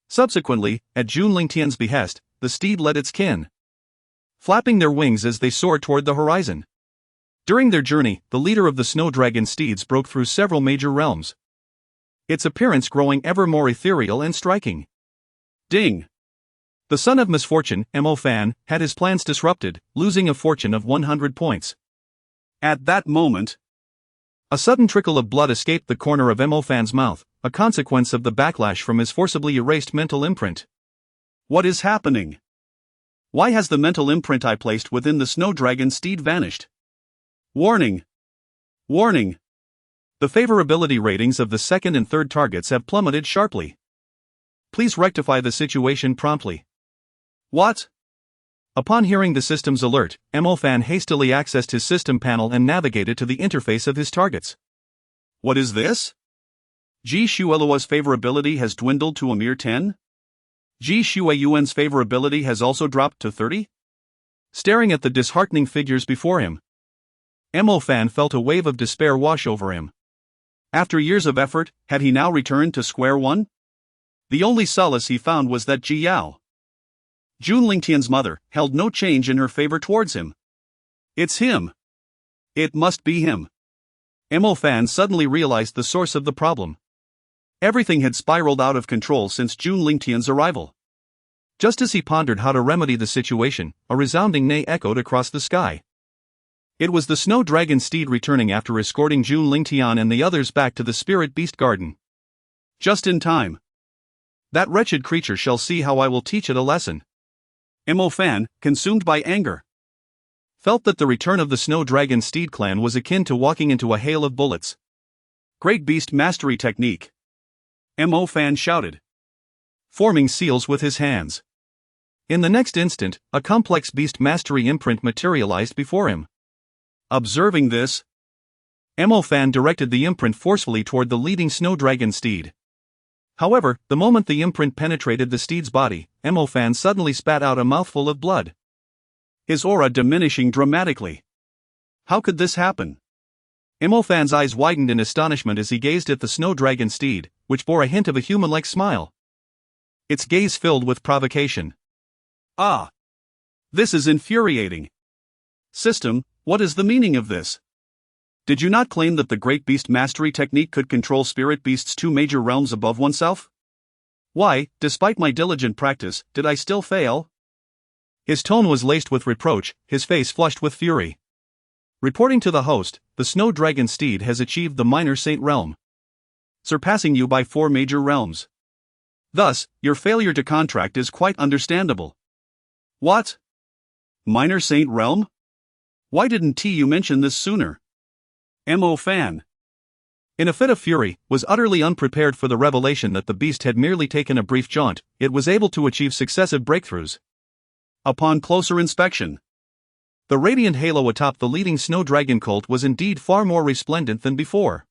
Subsequently, at Jun Lingtian's behest, the steed led its kin, flapping their wings as they soared toward the horizon. During their journey, the leader of the snow dragon steeds broke through several major realms, its appearance growing ever more ethereal and striking. Ding! The son of misfortune, Mo Fan, had his plans disrupted, losing a fortune of 100 points. At that moment, a sudden trickle of blood escaped the corner of Mo Fan's mouth, a consequence of the backlash from his forcibly erased mental imprint. What is happening? Why has the mental imprint I placed within the snow dragon steed vanished? Warning! Warning! The favorability ratings of the second and third targets have plummeted sharply. Please rectify the situation promptly. What? Upon hearing the system's alert, Mo Fan hastily accessed his system panel and navigated to the interface of his targets. What is this? Ji Shuelua's favorability has dwindled to a mere 10? Ji Shueyuan's favorability has also dropped to 30? Staring at the disheartening figures before him, Mo Fan felt a wave of despair wash over him. After years of effort, had he now returned to square one? The only solace he found was that Ji Yao, Jun Lingtian's mother, held no change in her favor towards him. It's him. It must be him. Mo Fan suddenly realized the source of the problem. Everything had spiraled out of control since Jun Lingtian's arrival. Just as he pondered how to remedy the situation, a resounding neigh echoed across the sky. It was the snow dragon steed returning after escorting Jun Lingtian and the others back to the spirit beast garden. Just in time. That wretched creature shall see how I will teach it a lesson. Mo Fan, consumed by anger, felt that the return of the snow dragon steed clan was akin to walking into a hail of bullets. Great beast mastery technique. Mo Fan shouted, forming seals with his hands. In the next instant, a complex beast mastery imprint materialized before him. Observing this, Mo Fan directed the imprint forcefully toward the leading snow dragon steed. However, the moment the imprint penetrated the steed's body, Mo Fan suddenly spat out a mouthful of blood, his aura diminishing dramatically. How could this happen? Mo Fan's eyes widened in astonishment as he gazed at the snow dragon steed, which bore a hint of a human-like smile. Its gaze filled with provocation. Ah! This is infuriating. System, what is the meaning of this? Did you not claim that the Great Beast Mastery technique could control spirit beasts 2 major realms above oneself? Why, despite my diligent practice, did I still fail? His tone was laced with reproach, his face flushed with fury. Reporting to the host, the snow dragon steed has achieved the minor saint realm, surpassing you by 4 major realms. Thus, your failure to contract is quite understandable. What? Minor saint realm? Why didn't you mention this sooner? Mo Fan, in a fit of fury, was utterly unprepared for the revelation that the beast had merely taken a brief jaunt. It was able to achieve successive breakthroughs. Upon closer inspection, the radiant halo atop the leading snow dragon cult was indeed far more resplendent than before.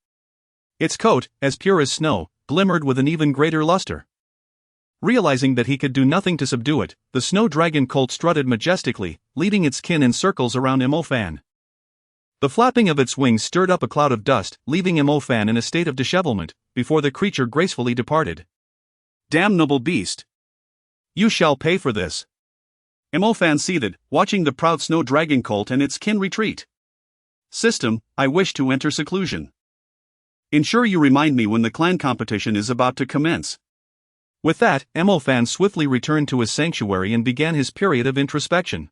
Its coat, as pure as snow, glimmered with an even greater luster. Realizing that he could do nothing to subdue it, the snow dragon cult strutted majestically, leading its kin in circles around Mo Fan. The flapping of its wings stirred up a cloud of dust, leaving Mo Fan in a state of dishevelment, before the creature gracefully departed. Damnable beast! You shall pay for this. Mo Fan seethed, watching the proud snow dragon cult and its kin retreat. System, I wish to enter seclusion. Ensure you remind me when the clan competition is about to commence. With that, Mo Fan swiftly returned to his sanctuary and began his period of introspection.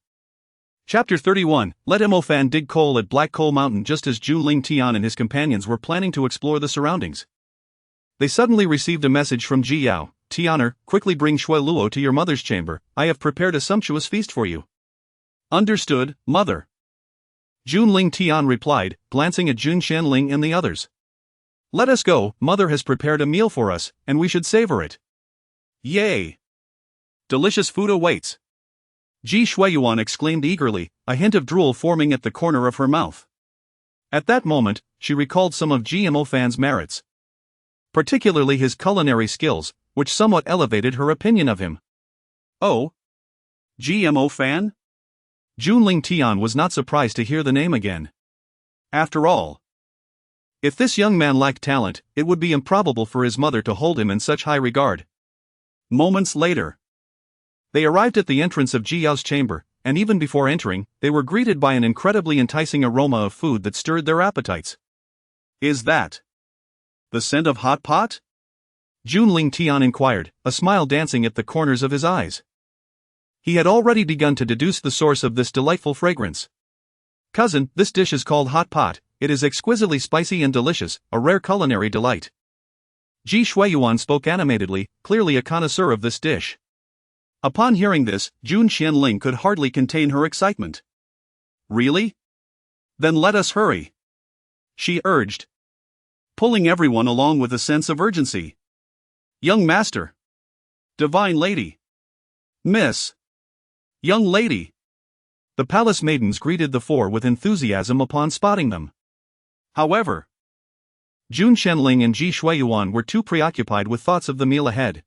Chapter 31. Let Mo Fan dig coal at Black Coal Mountain. Just as Jun Lingtian and his companions were planning to explore the surroundings, they suddenly received a message from Ji Yao. Xian'er, quickly bring Shui Luo to your mother's chamber. I have prepared a sumptuous feast for you. Understood, mother. Jun Lingtian replied, glancing at Jun Xianling and the others. Let us go, mother has prepared a meal for us, and we should savor it. Yay! Delicious food awaits. Ji Shuiyuan exclaimed eagerly, a hint of drool forming at the corner of her mouth. At that moment, she recalled some of Ji Mo Fan's merits, particularly his culinary skills, which somewhat elevated her opinion of him. Oh? Ji Mo Fan? Jun Lingtian was not surprised to hear the name again. After all, if this young man lacked talent, it would be improbable for his mother to hold him in such high regard. Moments later, they arrived at the entrance of Ji Yao's chamber, and even before entering, they were greeted by an incredibly enticing aroma of food that stirred their appetites. Is that the scent of hot pot? Jun Lingtian inquired, a smile dancing at the corners of his eyes. He had already begun to deduce the source of this delightful fragrance. Cousin, this dish is called hot pot. It is exquisitely spicy and delicious, a rare culinary delight. Ji Shuiyuan spoke animatedly, clearly a connoisseur of this dish. Upon hearing this, Jun Xianling could hardly contain her excitement. Really? Then let us hurry, she urged, pulling everyone along with a sense of urgency. Young master. Divine lady. Miss. Young lady. The palace maidens greeted the four with enthusiasm upon spotting them. However, Jun Xianling and Ji Shuiyuan were too preoccupied with thoughts of the meal ahead.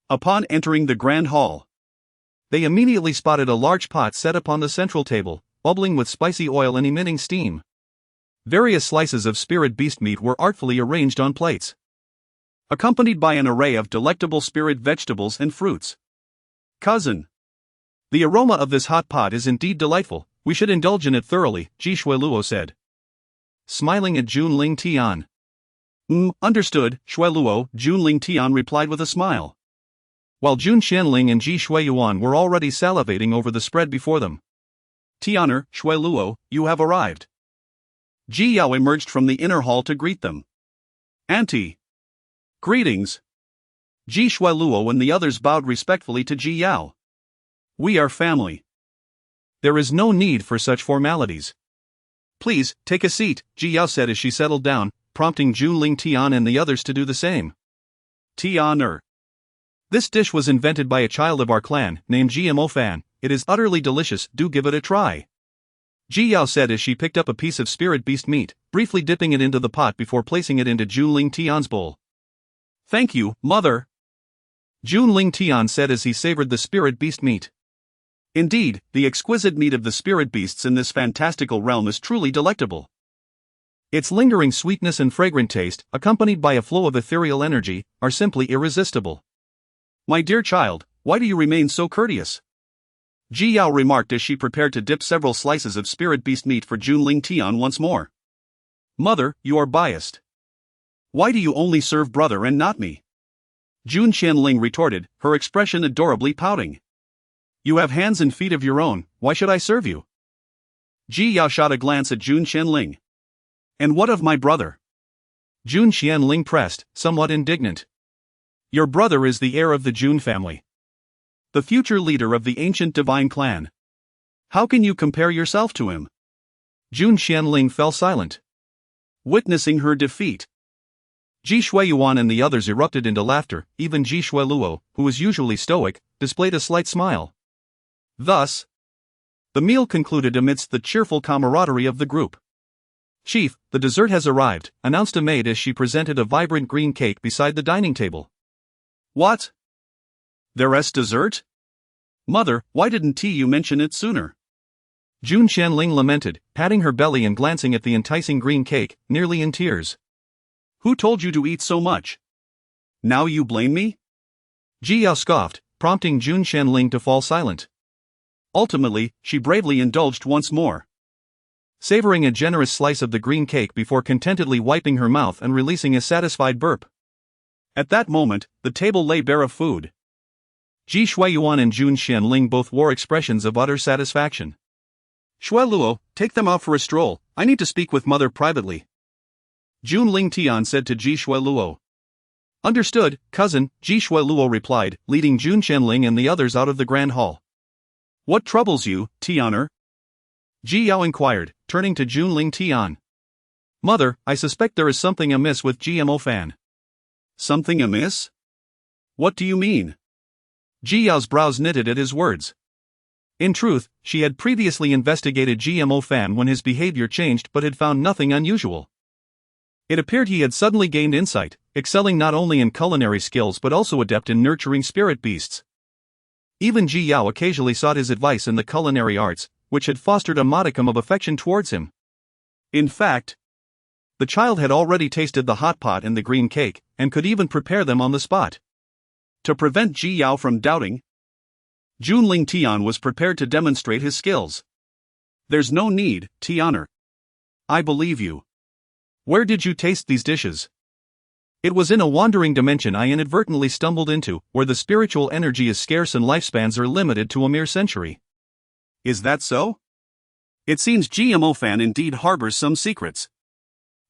Upon entering the grand hall, they immediately spotted a large pot set upon the central table, bubbling with spicy oil and emitting steam. Various slices of spirit beast meat were artfully arranged on plates, accompanied by an array of delectable spirit vegetables and fruits. Cousin, the aroma of this hot pot is indeed delightful. We should indulge in it thoroughly, Ji Shuiluo said, smiling at Jun Lingtian. Understood, Shuiluo, Jun Lingtian replied with a smile, while Jun Xianling and Ji Shuiyuan were already salivating over the spread before them. Xian'er, Shuiluo, you have arrived. Ji Yao emerged from the inner hall to greet them. Auntie. Greetings. Ji Shuiluo and the others bowed respectfully to Ji Yao. We are family. There is no need for such formalities. Please, take a seat, Ji Yao said as she settled down, prompting Jun Lingtian and the others to do the same. Xian'er. This dish was invented by a child of our clan, named Ji Mo Fan. It is utterly delicious, do give it a try. Ji Yao said as she picked up a piece of spirit beast meat, briefly dipping it into the pot before placing it into Jun Lingtian's bowl. Thank you, mother. Jun Lingtian said as he savored the spirit beast meat. Indeed, the exquisite meat of the spirit beasts in this fantastical realm is truly delectable. Its lingering sweetness and fragrant taste, accompanied by a flow of ethereal energy, are simply irresistible. My dear child, why do you remain so courteous? Ji Yao remarked as she prepared to dip several slices of spirit beast meat for Jun Lingtian once more. Mother, you are biased. Why do you only serve brother and not me? Jun Xianling retorted, her expression adorably pouting. You have hands and feet of your own, why should I serve you? Ji Yao shot a glance at Jun Xianling. And what of my brother? Jun Xianling pressed, somewhat indignant. Your brother is the heir of the Jun family, the future leader of the ancient divine clan. How can you compare yourself to him? Jun Xianling fell silent, witnessing her defeat. Ji Shuiyuan and the others erupted into laughter. Even Ji Shuiluo, who was usually stoic, displayed a slight smile. Thus, the meal concluded amidst the cheerful camaraderie of the group. Chief, the dessert has arrived, announced a maid as she presented a vibrant green cake beside the dining table. What? There's dessert? Mother, why didn't you mention it sooner? Jun Xianling lamented, patting her belly and glancing at the enticing green cake, nearly in tears. Who told you to eat so much? Now you blame me? Ji Yao scoffed, prompting Jun Xianling to fall silent. Ultimately, she bravely indulged once more, savoring a generous slice of the green cake before contentedly wiping her mouth and releasing a satisfied burp. At that moment, the table lay bare of food. Ji Shuiyuan and Jun Xianling both wore expressions of utter satisfaction. Shui Luo, take them out for a stroll, I need to speak with mother privately. Jun Lingtian said to Ji Shui Luo. Understood, cousin, Ji Shui Luo replied, leading Jun Xianling and the others out of the grand hall. What troubles you, Xian'er? Ji Yao inquired, turning to Jun Lingtian. Mother, I suspect there is something amiss with GMO Fan. Something amiss? What do you mean? Ji Yao's brows knitted at his words. In truth, she had previously investigated GMO Fan when his behavior changed but had found nothing unusual. It appeared he had suddenly gained insight, excelling not only in culinary skills but also adept in nurturing spirit beasts. Even Ji Yao occasionally sought his advice in the culinary arts, which had fostered a modicum of affection towards him. In fact, the child had already tasted the hot pot and the green cake, and could even prepare them on the spot. To prevent Ji Yao from doubting, Jun Lingtian was prepared to demonstrate his skills. There's no need, Xian'er. I believe you. Where did you taste these dishes? It was in a wandering dimension I inadvertently stumbled into, where the spiritual energy is scarce and lifespans are limited to a mere century. Is that so? It seems GMO Fan indeed harbors some secrets.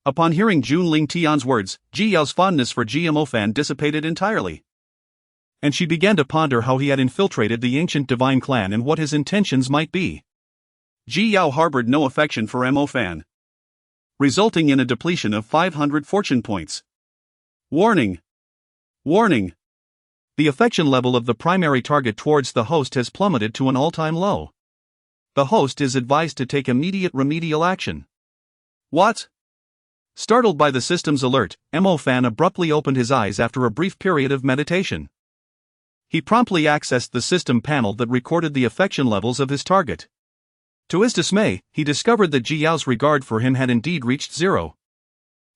Upon hearing Jun Lingtian's words, Ji Yao's fondness for GMO Fan dissipated entirely. And she began to ponder how he had infiltrated the ancient divine clan and what his intentions might be. Ji Yao harbored no affection for Mo Fan, resulting in a depletion of 500 fortune points. Warning! Warning! The affection level of the primary target towards the host has plummeted to an all-time low. The host is advised to take immediate remedial action. What? Startled by the system's alert, Mo Fan abruptly opened his eyes after a brief period of meditation. He promptly accessed the system panel that recorded the affection levels of his target. To his dismay, he discovered that Ji Yao's regard for him had indeed reached zero.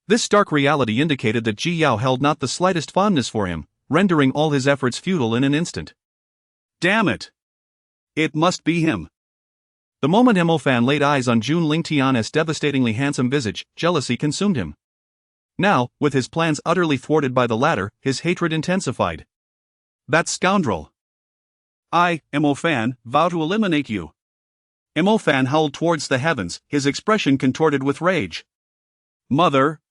This stark reality indicated that Ji Yao held not the slightest fondness for him, rendering all his efforts futile in an instant. Damn it! It must be him. The moment Mo Fan laid eyes on Jun Lingtian's devastatingly handsome visage, jealousy consumed him. Now, with his plans utterly thwarted by the latter, his hatred intensified. That scoundrel! I, Mo Fan, vow to eliminate you. Mo Fan howled towards the heavens, his expression contorted with rage. Mother!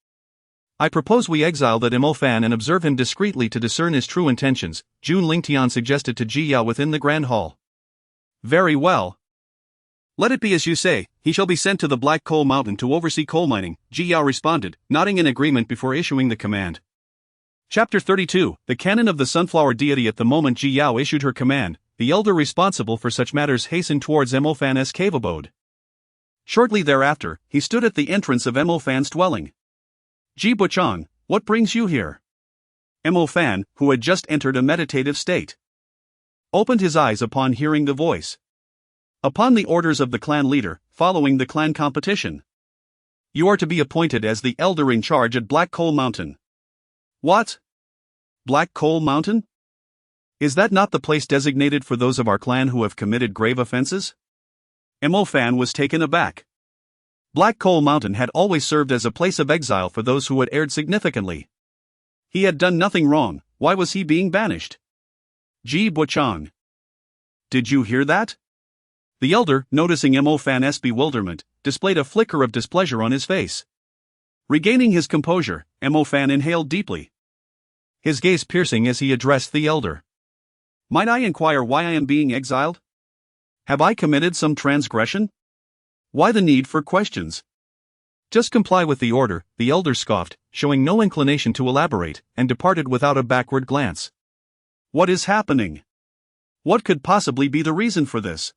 I propose we exile that Mo Fan and observe him discreetly to discern his true intentions, Jun Lingtian suggested to Ji Yao within the grand hall. Very well. Let it be as you say, he shall be sent to the Black Coal Mountain to oversee coal mining, Ji Yao responded, nodding in agreement before issuing the command. Chapter 32, The Canon of the Sunflower Deity. At the moment Ji Yao issued her command, the elder responsible for such matters hastened towards Mo Fan's cave abode. Shortly thereafter, he stood at the entrance of Mo Fan's dwelling. Ji Buchang, what brings you here? Mo Fan, who had just entered a meditative state, opened his eyes upon hearing the voice. Upon the orders of the clan leader, following the clan competition, you are to be appointed as the elder in charge at Black Coal Mountain. What? Black Coal Mountain? Is that not the place designated for those of our clan who have committed grave offenses? Mo Fan was taken aback. Black Coal Mountain had always served as a place of exile for those who had erred significantly. He had done nothing wrong, why was he being banished? Ji Buchang. Did you hear that? The elder, noticing Mo Fan's bewilderment, displayed a flicker of displeasure on his face. Regaining his composure, Mo Fan inhaled deeply, his gaze piercing as he addressed the elder. Might I inquire why I am being exiled? Have I committed some transgression? Why the need for questions? Just comply with the order, the elder scoffed, showing no inclination to elaborate, and departed without a backward glance. What is happening? What could possibly be the reason for this?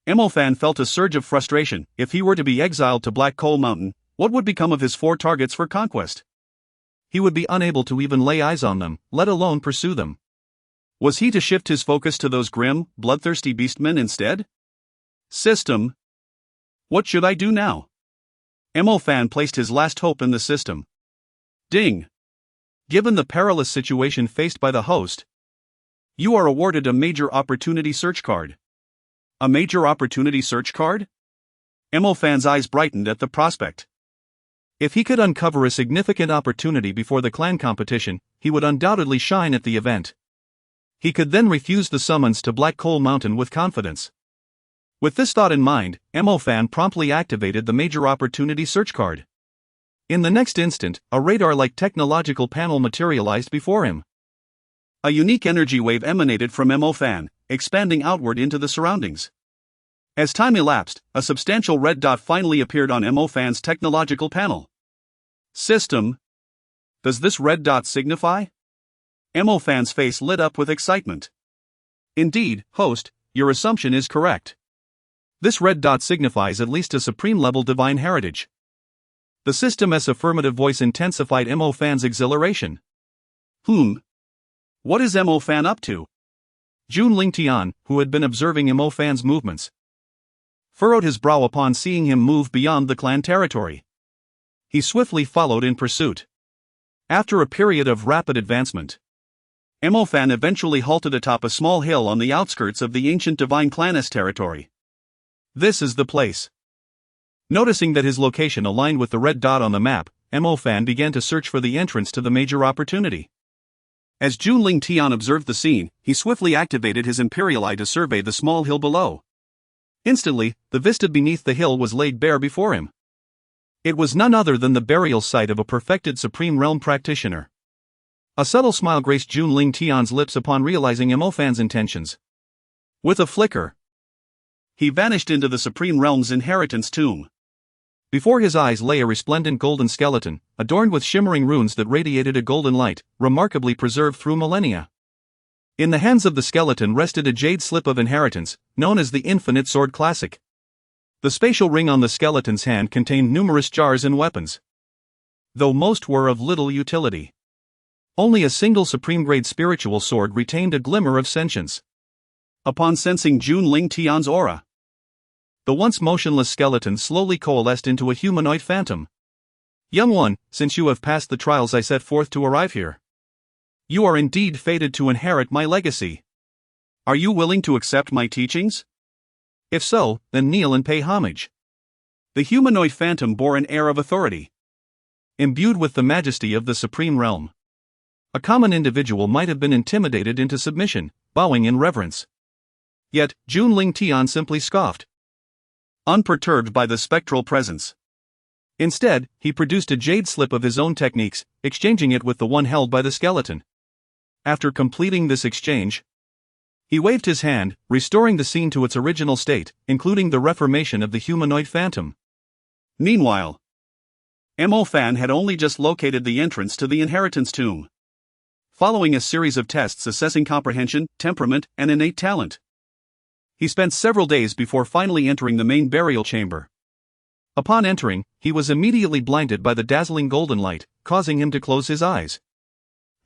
Mo Fan felt a surge of frustration. If he were to be exiled to Black Coal Mountain, what would become of his 4 targets for conquest? He would be unable to even lay eyes on them, let alone pursue them. Was he to shift his focus to those grim, bloodthirsty beastmen instead? System. What should I do now? Mo Fan placed his last hope in the system. Ding. Given the perilous situation faced by the host, you are awarded a major opportunity search card. A major opportunity search card? Mo Fan's eyes brightened at the prospect. If he could uncover a significant opportunity before the clan competition, he would undoubtedly shine at the event. He could then refuse the summons to Black Coal Mountain with confidence. With this thought in mind, Fan promptly activated the Major Opportunity search card. In the next instant, a radar-like technological panel materialized before him. A unique energy wave emanated from Fan, expanding outward into the surroundings. As time elapsed, a substantial red dot finally appeared on Fan's technological panel. System. Does this red dot signify? Fan's face lit up with excitement. Indeed, host, your assumption is correct. This red dot signifies at least a supreme-level divine heritage. The system's affirmative voice intensified Fan's exhilaration. What is Fan up to? Jun Lingtian, who had been observing Fan's movements, furrowed his brow upon seeing him move beyond the clan territory. He swiftly followed in pursuit. After a period of rapid advancement, Fan eventually halted atop a small hill on the outskirts of the ancient divine clan's territory. This is the place. Noticing that his location aligned with the red dot on the map, Fan began to search for the entrance to the Major Opportunity. As Jun Lingtian observed the scene, he swiftly activated his Imperial Eye to survey the small hill below. Instantly, the vista beneath the hill was laid bare before him. It was none other than the burial site of a perfected Supreme Realm practitioner. A subtle smile graced Jun Lingtian's lips upon realizing Fan's intentions. With a flicker, he vanished into the Supreme Realm's inheritance tomb. Before his eyes lay a resplendent golden skeleton, adorned with shimmering runes that radiated a golden light, remarkably preserved through millennia. In the hands of the skeleton rested a jade slip of inheritance, known as the Infinite Sword Classic. The spatial ring on the skeleton's hand contained numerous jars and weapons, though most were of little utility. Only a single supreme-grade spiritual sword retained a glimmer of sentience. Upon sensing Jun Lingtian's aura, the once motionless skeleton slowly coalesced into a humanoid phantom. Young one, since you have passed the trials I set forth to arrive here, you are indeed fated to inherit my legacy. Are you willing to accept my teachings? If so, then kneel and pay homage. The humanoid phantom bore an air of authority, imbued with the majesty of the Supreme Realm. A common individual might have been intimidated into submission, bowing in reverence. Yet, Jun Lingtian simply scoffed, unperturbed by the spectral presence. Instead, he produced a jade slip of his own techniques, exchanging it with the one held by the skeleton. After completing this exchange, he waved his hand, restoring the scene to its original state, including the reformation of the humanoid phantom. Meanwhile, Fan had only just located the entrance to the inheritance tomb. Following a series of tests assessing comprehension, temperament, and innate talent, he spent several days before finally entering the main burial chamber. Upon entering, he was immediately blinded by the dazzling golden light, causing him to close his eyes.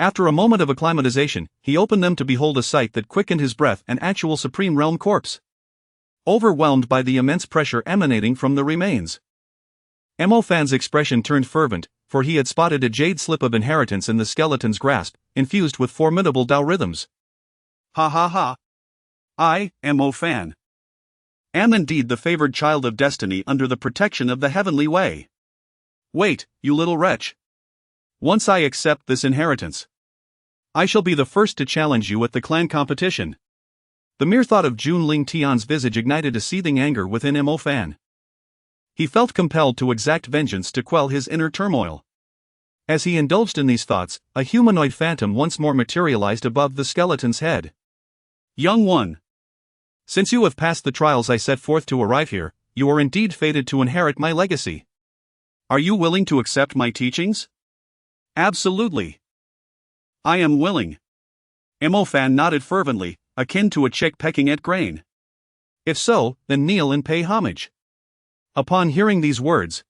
After a moment of acclimatization, he opened them to behold a sight that quickened his breath: an actual Supreme Realm corpse. Overwhelmed by the immense pressure emanating from the remains, Fan's expression turned fervent, for he had spotted a jade slip of inheritance in the skeleton's grasp, infused with formidable Dao rhythms. Ha ha ha! I, Fan, am indeed the favored child of destiny under the protection of the heavenly way. Wait, you little wretch. Once I accept this inheritance, I shall be the first to challenge you at the clan competition. The mere thought of Jun Lingtian's visage ignited a seething anger within Fan. He felt compelled to exact vengeance to quell his inner turmoil. As he indulged in these thoughts, a humanoid phantom once more materialized above the skeleton's head. Young one, since you have passed the trials I set forth to arrive here, you are indeed fated to inherit my legacy. Are you willing to accept my teachings? Absolutely. I am willing. Fan nodded fervently, akin to a chick pecking at grain. If so, then kneel and pay homage. Upon hearing these words,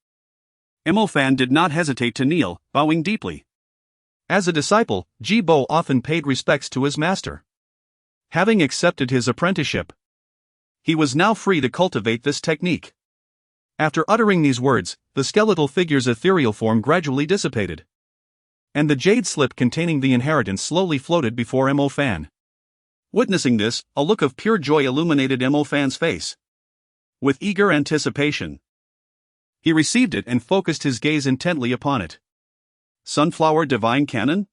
Fan did not hesitate to kneel, bowing deeply. As a disciple, Ji Bo often paid respects to his master. Having accepted his apprenticeship, he was now free to cultivate this technique. After uttering these words, the skeletal figure's ethereal form gradually dissipated, and the jade slip containing the inheritance slowly floated before Fan. Witnessing this, a look of pure joy illuminated Fan's face. With eager anticipation, He received it and focused his gaze intently upon it. Sunflower Divine Canon?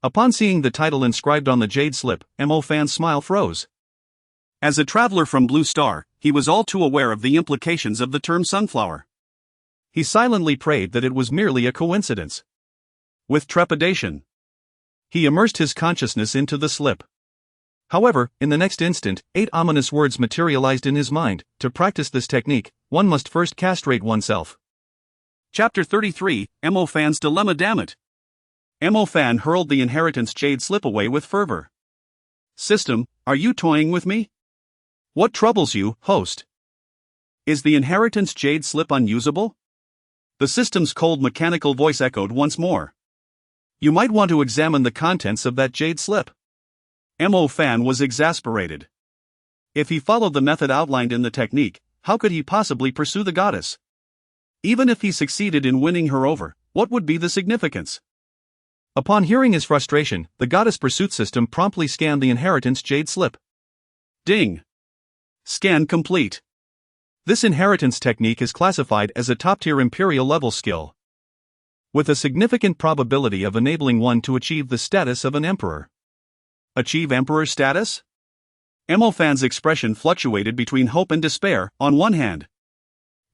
Upon seeing the title inscribed on the jade slip, Mo Fan's smile froze. As a traveler from Blue Star, he was all too aware of the implications of the term sunflower. He silently prayed that it was merely a coincidence. With trepidation, he immersed his consciousness into the slip. However, in the next instant, 8 ominous words materialized in his mind. To practice this technique, one must first castrate oneself. Chapter 33, Mo Fan's Dilemma. Damn it! Mo Fan hurled the inheritance jade slip away with fervor. System, are you toying with me? What troubles you, host? Is the inheritance jade slip unusable? The system's cold mechanical voice echoed once more. You might want to examine the contents of that jade slip. Mo Fan was exasperated. If he followed the method outlined in the technique, how could he possibly pursue the goddess? Even if he succeeded in winning her over, what would be the significance? Upon hearing his frustration, the goddess pursuit system promptly scanned the inheritance jade slip. Ding! Scan complete. This inheritance technique is classified as a top-tier imperial level skill, with a significant probability of enabling one to achieve the status of an emperor. Achieve emperor status? Mo Fan's expression fluctuated between hope and despair. On one hand,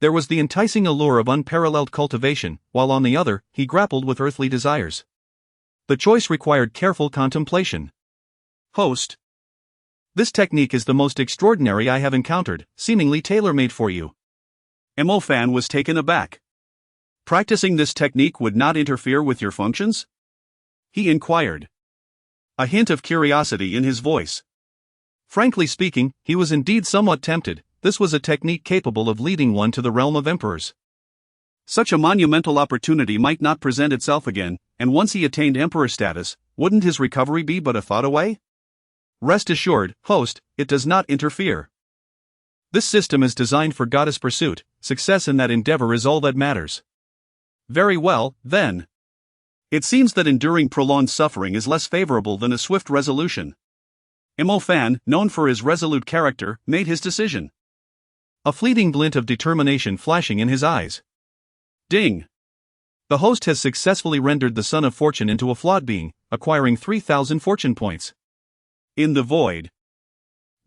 there was the enticing allure of unparalleled cultivation, while on the other, he grappled with earthly desires. The choice required careful contemplation. Host, this technique is the most extraordinary I have encountered, seemingly tailor-made for you. Mo Fan was taken aback. Practicing this technique would not interfere with your functions? He inquired. A hint of curiosity in his voice. Frankly speaking, he was indeed somewhat tempted. This was a technique capable of leading one to the realm of emperors. Such a monumental opportunity might not present itself again, and once he attained emperor status, wouldn't his recovery be but a thought away? Rest assured, host, it does not interfere. This system is designed for goddess pursuit. Success in that endeavor is all that matters. Very well, then. It seems that enduring prolonged suffering is less favorable than a swift resolution. Mo Fan, known for his resolute character, made his decision. A fleeting glint of determination flashing in his eyes. Ding! The host has successfully rendered the Son of Fortune into a flawed being, acquiring 3,000 fortune points. In the void,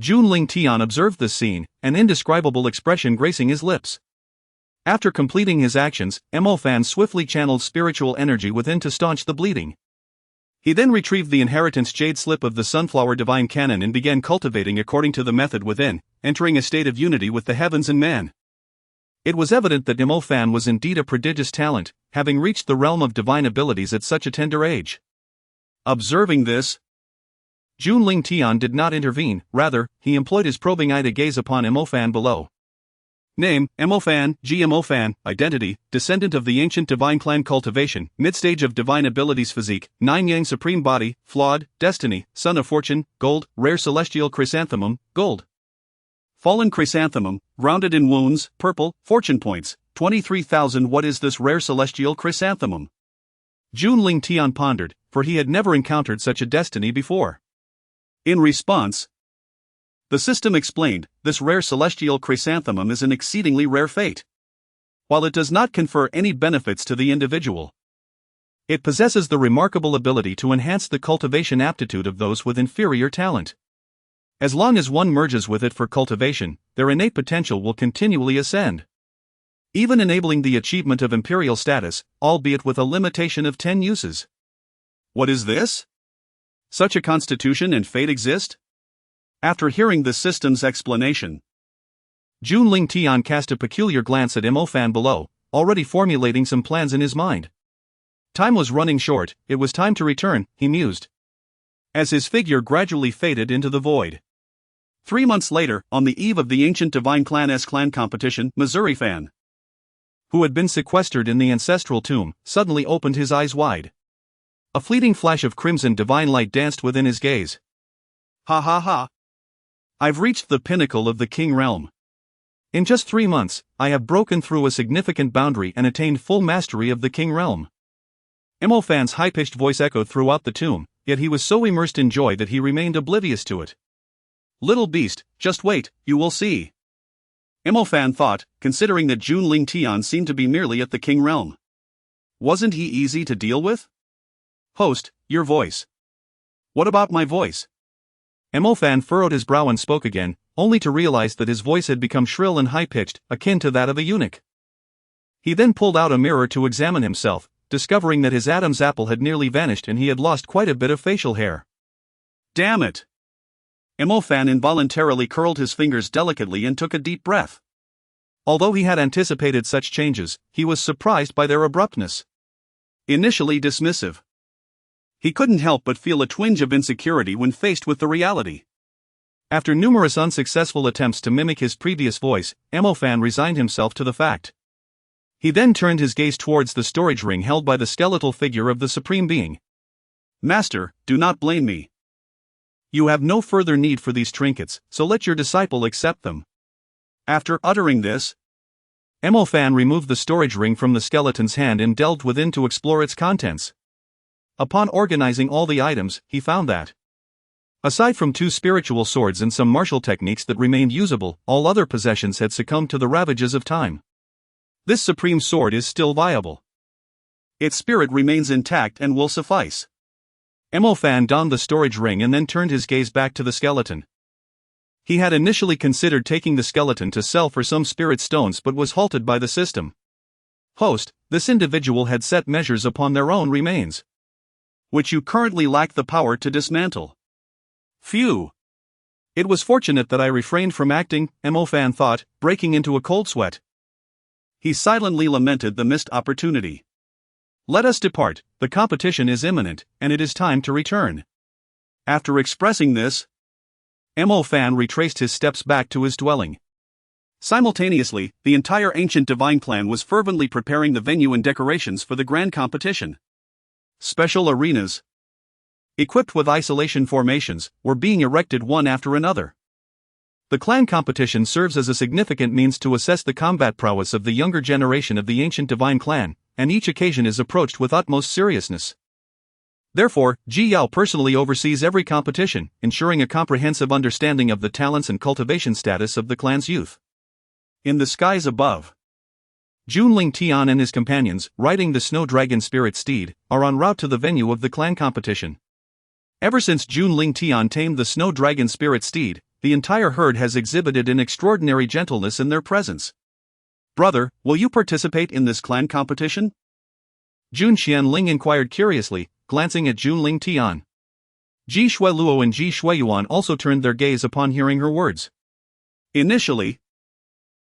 Jun Lingtian observed this scene, an indescribable expression gracing his lips. After completing his actions, Mo Fan swiftly channeled spiritual energy within to staunch the bleeding. He then retrieved the inheritance jade slip of the Sunflower Divine Canon and began cultivating according to the method within, entering a state of unity with the heavens and man. It was evident that Mo Fan was indeed a prodigious talent, having reached the realm of divine abilities at such a tender age. Observing this, Jun Lingtian did not intervene. Rather, he employed his probing eye to gaze upon Mo Fan below. Name, Mo Fan, Mo Fan. Identity, descendant of the ancient divine clan. Cultivation, mid-stage of divine abilities. Physique, 9 Yang supreme body, flawed. Destiny, Son of Fortune, gold. Rare celestial chrysanthemum, gold. Fallen chrysanthemum, rounded in wounds, purple. Fortune points, 23,000. What is this rare celestial chrysanthemum? Jun Lingtian pondered, for he had never encountered such a destiny before. In response, the system explained, this rare celestial chrysanthemum is an exceedingly rare fate. While it does not confer any benefits to the individual, it possesses the remarkable ability to enhance the cultivation aptitude of those with inferior talent. As long as one merges with it for cultivation, their innate potential will continually ascend, even enabling the achievement of imperial status, albeit with a limitation of 10 uses. What is this? Such a constitution and fate exist? After hearing the system's explanation, Jun Lingtian cast a peculiar glance at Mo Fan below, already formulating some plans in his mind. Time was running short, it was time to return, he mused, as his figure gradually faded into the void. 3 months later, on the eve of the ancient Divine Clan's clan competition, Missouri Fan, who had been sequestered in the ancestral tomb, suddenly opened his eyes wide. A fleeting flash of crimson divine light danced within his gaze. Ha ha ha! I've reached the pinnacle of the king realm. In just 3 months, I have broken through a significant boundary and attained full mastery of the king realm. Mo Fan's high-pitched voice echoed throughout the tomb, yet he was so immersed in joy that he remained oblivious to it. Little beast, just wait, you will see. Fan thought, considering that Jun Lingtian seemed to be merely at the king realm. Wasn't he easy to deal with? Host, your voice. What about my voice? Fan furrowed his brow and spoke again, only to realize that his voice had become shrill and high-pitched, akin to that of a eunuch. He then pulled out a mirror to examine himself, discovering that his Adam's apple had nearly vanished and he had lost quite a bit of facial hair. Damn it! Fan involuntarily curled his fingers delicately and took a deep breath. Although he had anticipated such changes, he was surprised by their abruptness. Initially dismissive, he couldn't help but feel a twinge of insecurity when faced with the reality. After numerous unsuccessful attempts to mimic his previous voice, Fan resigned himself to the fact. He then turned his gaze towards the storage ring held by the skeletal figure of the Supreme Being. Master, do not blame me. You have no further need for these trinkets, so let your disciple accept them. After uttering this, Fan removed the storage ring from the skeleton's hand and delved within to explore its contents. Upon organizing all the items, he found that, aside from 2 spiritual swords and some martial techniques that remained usable, all other possessions had succumbed to the ravages of time. This supreme sword is still viable. Its spirit remains intact and will suffice. Fan donned the storage ring and then turned his gaze back to the skeleton. He had initially considered taking the skeleton to sell for some spirit stones but was halted by the system. Host, this individual had set measures upon their own remains, which you currently lack the power to dismantle. Phew! It was fortunate that I refrained from acting, Fan thought, breaking into a cold sweat. He silently lamented the missed opportunity. Let us depart, the competition is imminent, and it is time to return. After expressing this, Fan retraced his steps back to his dwelling. Simultaneously, the entire ancient divine clan was fervently preparing the venue and decorations for the grand competition. Special arenas, equipped with isolation formations, were being erected one after another. The clan competition serves as a significant means to assess the combat prowess of the younger generation of the ancient divine clan, and each occasion is approached with utmost seriousness. Therefore, Ji Yao personally oversees every competition, ensuring a comprehensive understanding of the talents and cultivation status of the clan's youth. In the skies above, Jun Lingtian and his companions, riding the snow dragon spirit steed, are en route to the venue of the clan competition. Ever since Jun Lingtian tamed the snow dragon spirit steed, the entire herd has exhibited an extraordinary gentleness in their presence. Brother, will you participate in this clan competition? Jun Xian'er inquired curiously, glancing at Jun Lingtian. Ji Shuiluo and Ji Shuiyuan also turned their gaze upon hearing her words. Initially,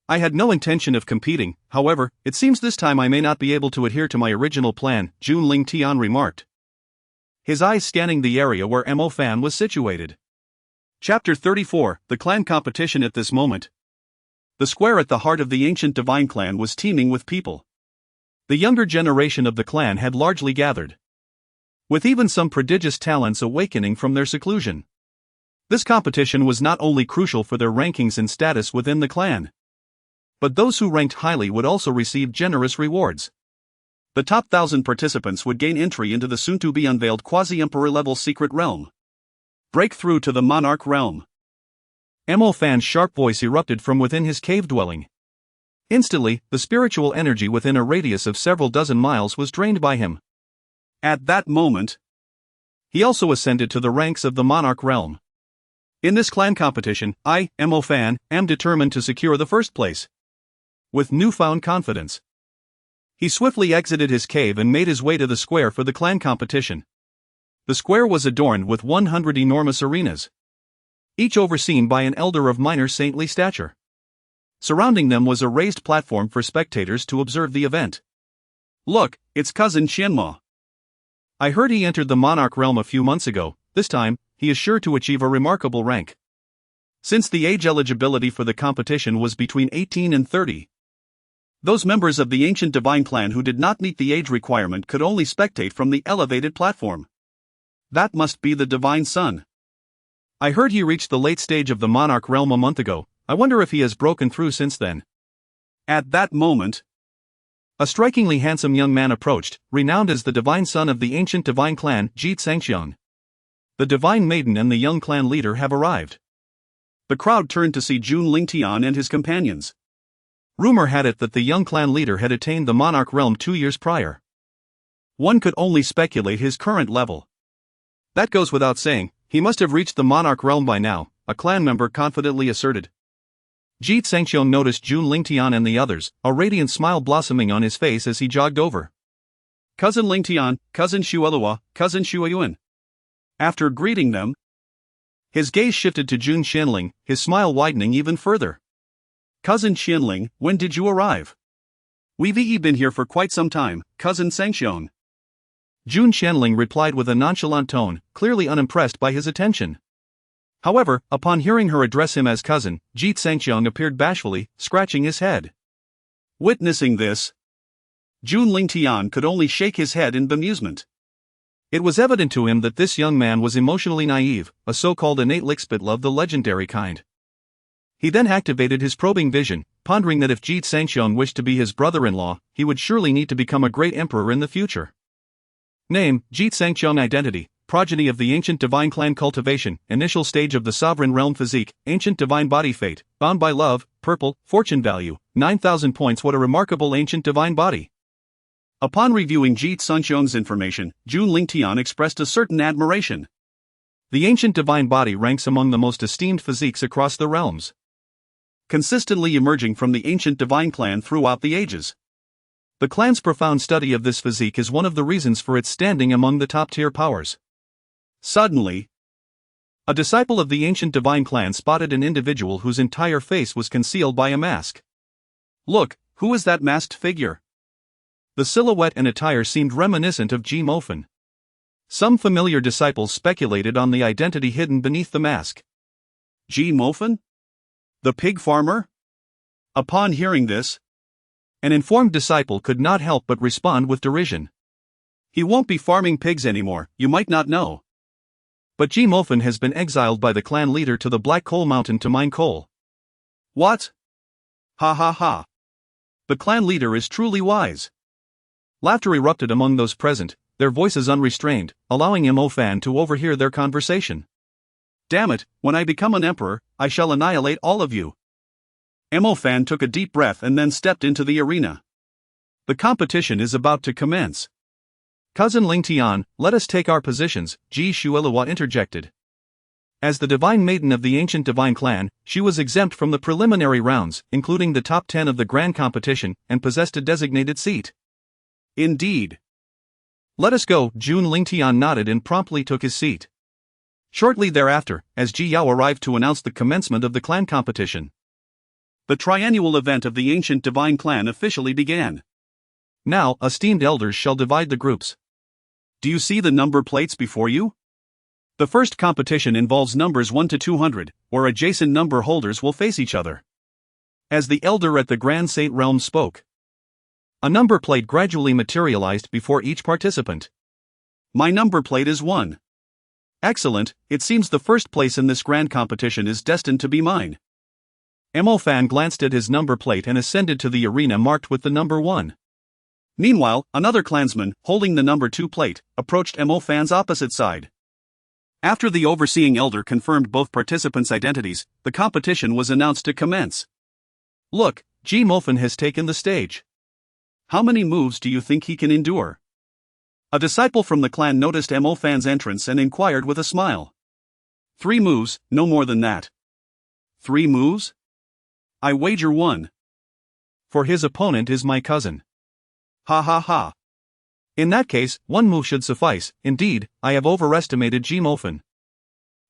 I had no intention of competing, however, it seems this time I may not be able to adhere to my original plan, Jun Lingtian remarked, his eyes scanning the area where Fan was situated. Chapter 34, The Clan Competition. At this moment, the square at the heart of the ancient divine clan was teeming with people. The younger generation of the clan had largely gathered, with even some prodigious talents awakening from their seclusion. This competition was not only crucial for their rankings and status within the clan, but those who ranked highly would also receive generous rewards. The top 1,000 participants would gain entry into the soon-to-be-unveiled quasi-emperor level secret realm. Breakthrough to the monarch realm. Fan's sharp voice erupted from within his cave dwelling. Instantly, the spiritual energy within a radius of several dozen miles was drained by him. At that moment, he also ascended to the ranks of the monarch realm. In this clan competition, I, Fan, am determined to secure the first place. With newfound confidence, he swiftly exited his cave and made his way to the square for the clan competition. The square was adorned with 100 enormous arenas, each overseen by an elder of minor saintly stature. Surrounding them was a raised platform for spectators to observe the event. Look, it's cousin Xian'er. I heard he entered the monarch realm a few months ago. This time, he is sure to achieve a remarkable rank. Since the age eligibility for the competition was between 18 and 30, those members of the ancient divine clan who did not meet the age requirement could only spectate from the elevated platform. That must be the divine son. I heard he reached the late stage of the monarch realm a month ago. I wonder if he has broken through since then. At that moment, a strikingly handsome young man approached, renowned as the divine son of the ancient divine clan, Ji Chen. The divine maiden and the young clan leader have arrived. The crowd turned to see Jun Lingtian and his companions. Rumor had it that the young clan leader had attained the monarch realm 2 years prior. One could only speculate his current level. That goes without saying, he must have reached the monarch realm by now, a clan member confidently asserted. Ye Chen noticed Jun Lingtian and the others, a radiant smile blossoming on his face as he jogged over. Cousin Lingtian, Cousin Shuelua, Cousin Shuayuan. After greeting them, his gaze shifted to Jun Xianling, his smile widening even further. Cousin Xianling, when did you arrive? We've been here for quite some time, Cousin Sangxiong. Jun Xianling replied with a nonchalant tone, clearly unimpressed by his attention. However, upon hearing her address him as cousin, Ye Chen appeared bashfully, scratching his head. Witnessing this, Jun Lingtian could only shake his head in bemusement. It was evident to him that this young man was emotionally naive, a so-called innate lickspittle of the legendary kind. He then activated his probing vision, pondering that if Ye Chen wished to be his brother-in-law, he would surely need to become a great emperor in the future. Name, Ye Chen. Identity, progeny of the ancient divine clan. Cultivation, initial stage of the sovereign realm. Physique, ancient divine body. Fate, bound by love, purple, fortune value, 9,000 points. What a remarkable ancient divine body. Upon reviewing Ye Chen information, Jun Lingtian expressed a certain admiration. The ancient divine body ranks among the most esteemed physiques across the realms, consistently emerging from the ancient divine clan throughout the ages. The clan's profound study of this physique is one of the reasons for its standing among the top-tier powers. Suddenly, a disciple of the ancient divine clan spotted an individual whose entire face was concealed by a mask. Look, who is that masked figure? The silhouette and attire seemed reminiscent of Ji Mofan. Some familiar disciples speculated on the identity hidden beneath the mask. Ji Mofan? The pig farmer? Upon hearing this, an informed disciple could not help but respond with derision. He won't be farming pigs anymore, you might not know. But Ji Mofan has been exiled by the clan leader to the Black Coal Mountain to mine coal. What? Ha ha ha. The clan leader is truly wise. Laughter erupted among those present, their voices unrestrained, allowing Mofan to overhear their conversation. Damn it, when I become an emperor, I shall annihilate all of you. Mofan took a deep breath and then stepped into the arena. The competition is about to commence. Cousin Lingtian, let us take our positions, Ji Shuelua interjected. As the divine maiden of the ancient divine clan, she was exempt from the preliminary rounds, including the top 10 of the grand competition, and possessed a designated seat. Indeed. Let us go, Jun Lingtian nodded and promptly took his seat. Shortly thereafter, as Ji Yao arrived to announce the commencement of the clan competition, the triennial event of the ancient divine clan officially began. Now, esteemed elders shall divide the groups. Do you see the number plates before you? The first competition involves numbers 1 to 200, where adjacent number holders will face each other. As the elder at the Grand Saint Realm spoke, a number plate gradually materialized before each participant. My number plate is 1. Excellent, it seems the first place in this grand competition is destined to be mine. Mofan glanced at his number plate and ascended to the arena marked with the number 1. Meanwhile, another clansman, holding the number 2 plate, approached Mofan's opposite side. After the overseeing elder confirmed both participants' identities, the competition was announced to commence. Look, Ji Mofan has taken the stage. How many moves do you think he can endure? A disciple from the clan noticed Mofan's entrance and inquired with a smile. 3 moves, no more than that. 3 moves? I wager 1. For his opponent is my cousin. Ha ha ha. In that case, 1 move should suffice. Indeed, I have overestimated Ji Mofan.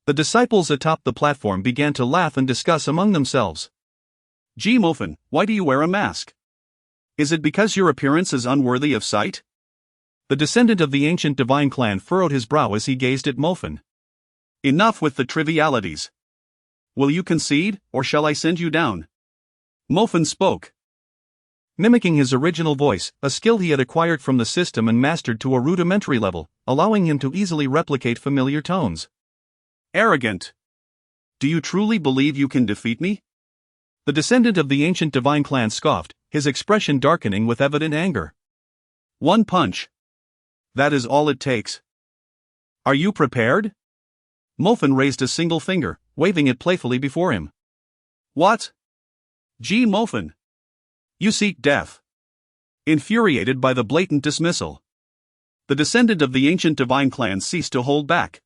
The disciples atop the platform began to laugh and discuss among themselves. Ji Mofan, why do you wear a mask? Is it because your appearance is unworthy of sight? The descendant of the ancient divine clan furrowed his brow as he gazed at Mofan. Enough with the trivialities. Will you concede, or shall I send you down? Mofan spoke, mimicking his original voice, a skill he had acquired from the system and mastered to a rudimentary level, allowing him to easily replicate familiar tones. Arrogant. Do you truly believe you can defeat me? The descendant of the ancient divine clan scoffed, his expression darkening with evident anger. 1 punch. That is all it takes. Are you prepared? Mofan raised a single finger, waving it playfully before him. What? Ji Mofan. You seek death. Infuriated by the blatant dismissal, the descendant of the ancient divine clan ceased to hold back.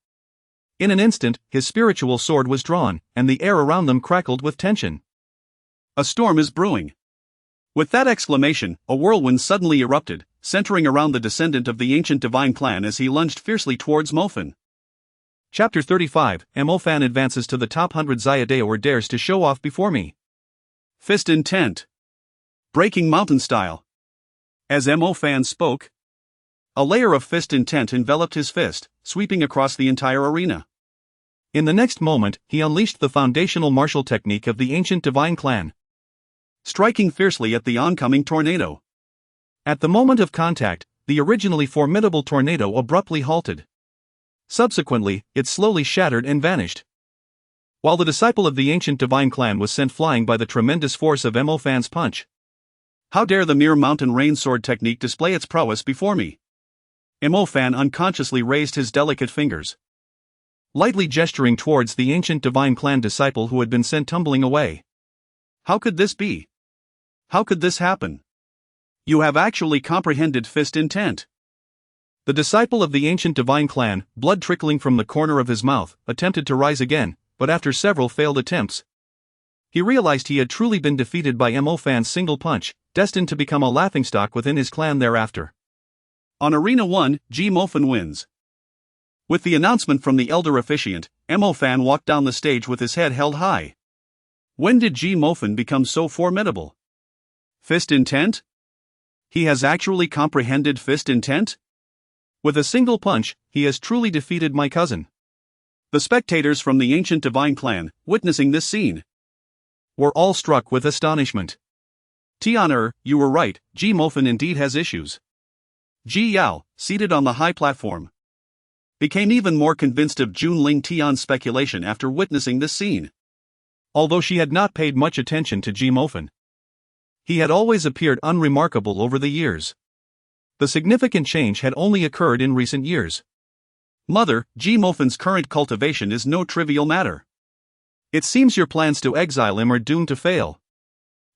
In an instant, his spiritual sword was drawn, and the air around them crackled with tension. A storm is brewing. With that exclamation, a whirlwind suddenly erupted, centering around the descendant of the ancient divine clan as he lunged fiercely towards Mofan. Chapter 35, Mofan advances to the top 100 Xian'er dares to show off before me. Fist intent. Breaking mountain style. As Mofan spoke, a layer of fist intent enveloped his fist, sweeping across the entire arena. In the next moment, he unleashed the foundational martial technique of the ancient divine clan, striking fiercely at the oncoming tornado. At the moment of contact, the originally formidable tornado abruptly halted. Subsequently, it slowly shattered and vanished, while the disciple of the ancient divine clan was sent flying by the tremendous force of Mofan's punch. How dare the mere mountain rain sword technique display its prowess before me? Mofan unconsciously raised his delicate fingers, lightly gesturing towards the ancient divine clan disciple who had been sent tumbling away. How could this be? How could this happen? You have actually comprehended fist intent. The disciple of the ancient divine clan, blood trickling from the corner of his mouth, attempted to rise again, but after several failed attempts, he realized he had truly been defeated by Mofan's single punch, destined to become a laughingstock within his clan thereafter. On Arena 1, Mofan wins. With the announcement from the elder officiant, Mofan walked down the stage with his head held high. When did Mofan become so formidable? Fist intent? He has actually comprehended fist intent? With a single punch, he has truly defeated my cousin. The spectators from the ancient divine clan, witnessing this scene, were all struck with astonishment. Xian'er, you were right, Mofan indeed has issues. Ji Yao, seated on the high platform, became even more convinced of Jun Lingtian's speculation after witnessing this scene. Although she had not paid much attention to Mofan, he had always appeared unremarkable over the years. The significant change had only occurred in recent years. Mother, Mofan's current cultivation is no trivial matter. It seems your plans to exile him are doomed to fail.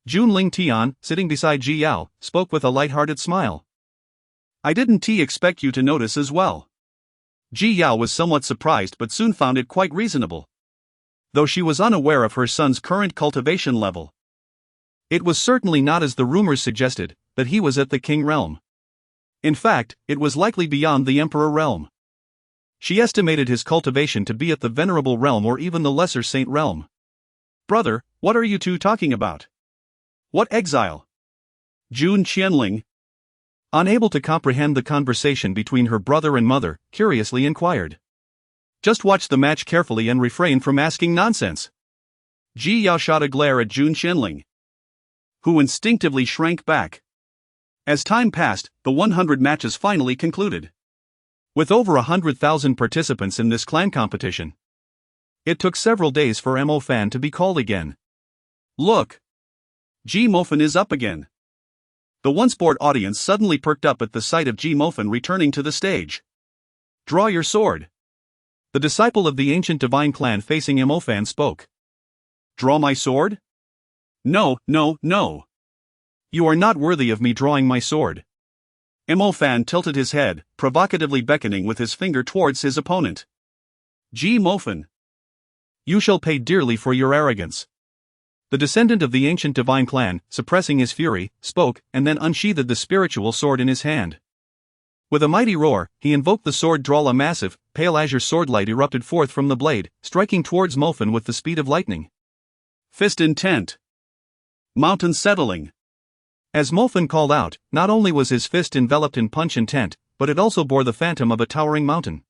Jun Lingtian, sitting beside Ji Yao, spoke with a light-hearted smile. I didn't expect you to notice as well. Ji Yao was somewhat surprised but soon found it quite reasonable, though she was unaware of her son's current cultivation level. It was certainly not as the rumors suggested, that he was at the king realm. In fact, it was likely beyond the emperor realm. She estimated his cultivation to be at the venerable realm or even the lesser saint realm. Brother, what are you two talking about? What exile? Jun Qianling, unable to comprehend the conversation between her brother and mother, curiously inquired. Just watch the match carefully and refrain from asking nonsense. Ji Yao shot a glare at Jun Qianling, who instinctively shrank back. As time passed, the 100 matches finally concluded. With over 100,000 participants in this clan competition, it took several days for Mofan to be called again. Look! Mofan is up again. The once bored audience suddenly perked up at the sight of Mofan returning to the stage. Draw your sword. The disciple of the ancient divine clan facing Mofan spoke. Draw my sword? No, no, no. You are not worthy of me drawing my sword. Mofan tilted his head, provocatively beckoning with his finger towards his opponent. Mofan. You shall pay dearly for your arrogance. The descendant of the ancient divine clan, suppressing his fury, spoke, and then unsheathed the spiritual sword in his hand. With a mighty roar, he invoked the sword draw. A massive, pale azure swordlight erupted forth from the blade, striking towards Mofan with the speed of lightning. Fist intent. Mountain settling. As Mofan called out, not only was his fist enveloped in punch intent, but it also bore the phantom of a towering mountain,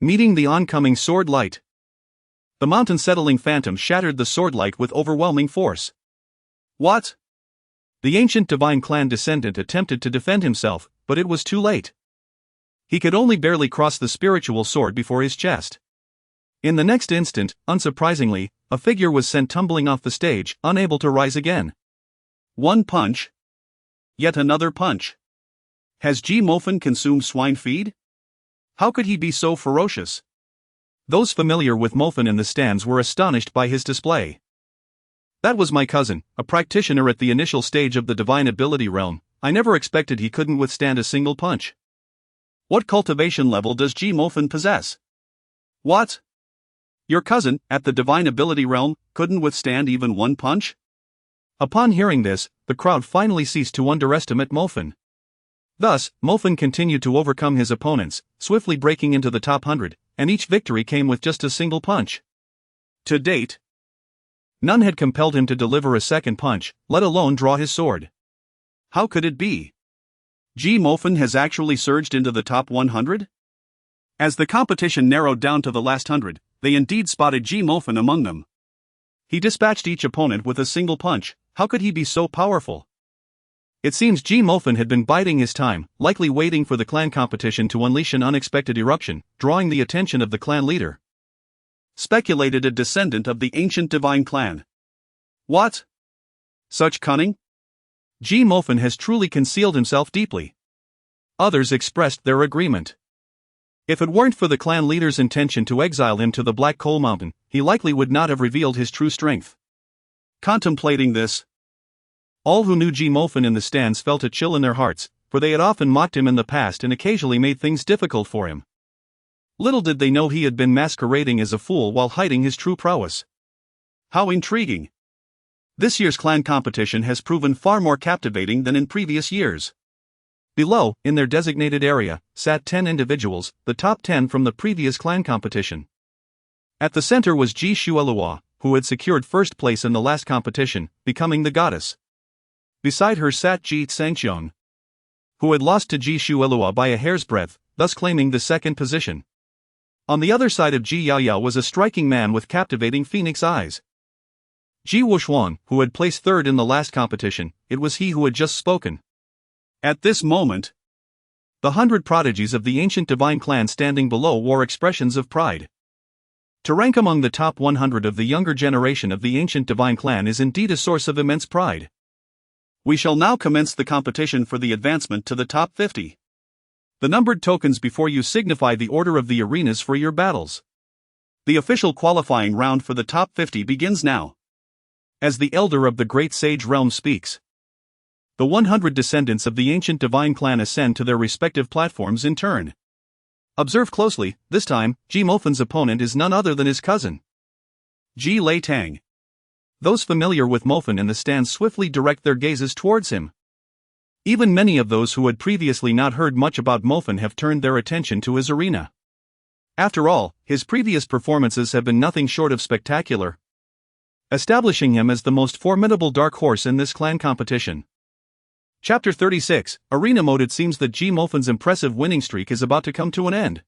meeting the oncoming sword light. The mountain-settling phantom shattered the swordlight with overwhelming force. What? The ancient divine clan descendant attempted to defend himself, but it was too late. He could only barely cross the spiritual sword before his chest. In the next instant, unsurprisingly, a figure was sent tumbling off the stage, unable to rise again. One punch. Yet another punch. Has Mofan consumed swine feed? How could he be so ferocious? Those familiar with Mofan in the stands were astonished by his display. That was my cousin, a practitioner at the initial stage of the divine ability realm. I never expected he couldn't withstand a single punch. What cultivation level does Ji Mofen possess? What? Your cousin, at the divine ability realm, couldn't withstand even one punch? Upon hearing this, the crowd finally ceased to underestimate Mofen. Thus, Mofen continued to overcome his opponents, swiftly breaking into the top 100, and each victory came with just a single punch. To date, none had compelled him to deliver a second punch, let alone draw his sword. How could it be? Ji Mofen has actually surged into the top 100? As the competition narrowed down to the last 100, they indeed spotted Ji Mofen among them. He dispatched each opponent with a single punch. How could he be so powerful? It seems Ji Mofen had been biding his time, likely waiting for the clan competition to unleash an unexpected eruption, drawing the attention of the clan leader. Speculated a descendant of the ancient divine clan. What? Such cunning? Ji Mofen has truly concealed himself deeply. Others expressed their agreement. If it weren't for the clan leader's intention to exile him to the Black Coal Mountain, he likely would not have revealed his true strength. Contemplating this, all who knew Ji Mofen in the stands felt a chill in their hearts, for they had often mocked him in the past and occasionally made things difficult for him. Little did they know he had been masquerading as a fool while hiding his true prowess. How intriguing! This year's clan competition has proven far more captivating than in previous years. Below, in their designated area, sat 10 individuals, the top 10 from the previous clan competition. At the center was Ji Shuelua, who had secured first place in the last competition, becoming the goddess. Beside her sat Ji Tsangxiong, who had lost to Ji Shuelua by a hair's breadth, thus claiming the second position. On the other side of Ji Yaoyao was a striking man with captivating phoenix eyes. Ji Wushuan, who had placed third in the last competition, it was he who had just spoken. At this moment, the 100 prodigies of the ancient divine clan standing below wore expressions of pride. To rank among the top 100 of the younger generation of the ancient divine clan is indeed a source of immense pride. We shall now commence the competition for the advancement to the top 50. The numbered tokens before you signify the order of the arenas for your battles. The official qualifying round for the top 50 begins now. As the elder of the great sage realm speaks, the 100 descendants of the ancient divine clan ascend to their respective platforms in turn. Observe closely, this time, Ji Mofen's opponent is none other than his cousin, Ji Lei Tang. Those familiar with Mofen in the stands swiftly direct their gazes towards him. Even many of those who had previously not heard much about Mofen have turned their attention to his arena. After all, his previous performances have been nothing short of spectacular, establishing him as the most formidable dark horse in this clan competition. Chapter 36, Arena Mode. It seems that Ji Mofen's impressive winning streak is about to come to an end.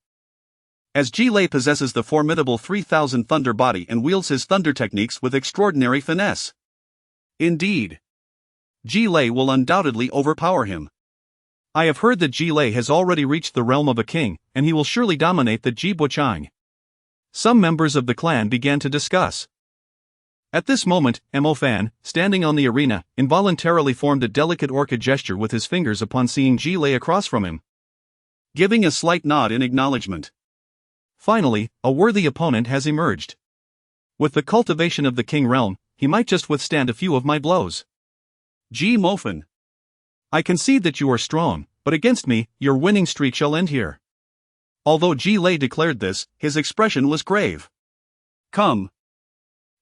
As Ji Lei possesses the formidable 3000 Thunder body and wields his thunder techniques with extraordinary finesse. Indeed, Ji Lei will undoubtedly overpower him. I have heard that Ji Lei has already reached the realm of a king, and he will surely dominate the Ji Buchang. Some members of the clan began to discuss. At this moment, Mo Fan, standing on the arena, involuntarily formed a delicate orchid gesture with his fingers upon seeing Ji Lei across from him, giving a slight nod in acknowledgement. Finally, a worthy opponent has emerged. With the cultivation of the king realm, he might just withstand a few of my blows. Ji Mofen, I concede that you are strong, but against me, your winning streak shall end here. Although Ji Lei declared this, his expression was grave. Come.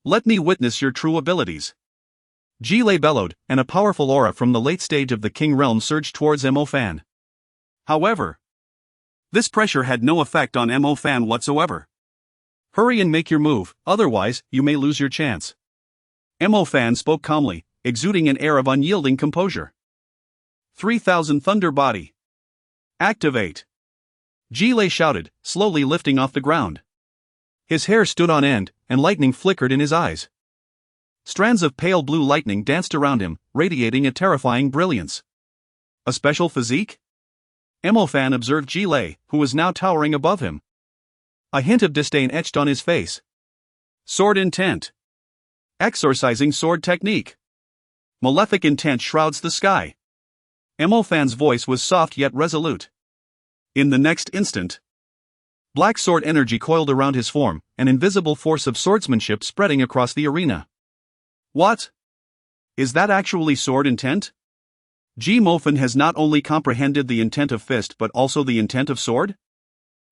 Let me witness your true abilities. Ji Lei bellowed, and a powerful aura from the late stage of the king realm surged towards Mo Fan. However, this pressure had no effect on Mo Fan whatsoever. Hurry and make your move, otherwise, you may lose your chance. Mo Fan spoke calmly, exuding an air of unyielding composure. 3000 Thunder body. Activate. Ji Lei shouted, slowly lifting off the ground. His hair stood on end, and lightning flickered in his eyes. Strands of pale blue lightning danced around him, radiating a terrifying brilliance. A special physique? Mo Fan observed Ji Lei, who was now towering above him. A hint of disdain etched on his face. Sword intent. Exorcising sword technique. Malefic intent shrouds the sky. Mo Fan's voice was soft yet resolute. In the next instant, black sword energy coiled around his form, an invisible force of swordsmanship spreading across the arena. What? Is that actually sword intent? Ji Mofen has not only comprehended the intent of fist but also the intent of sword?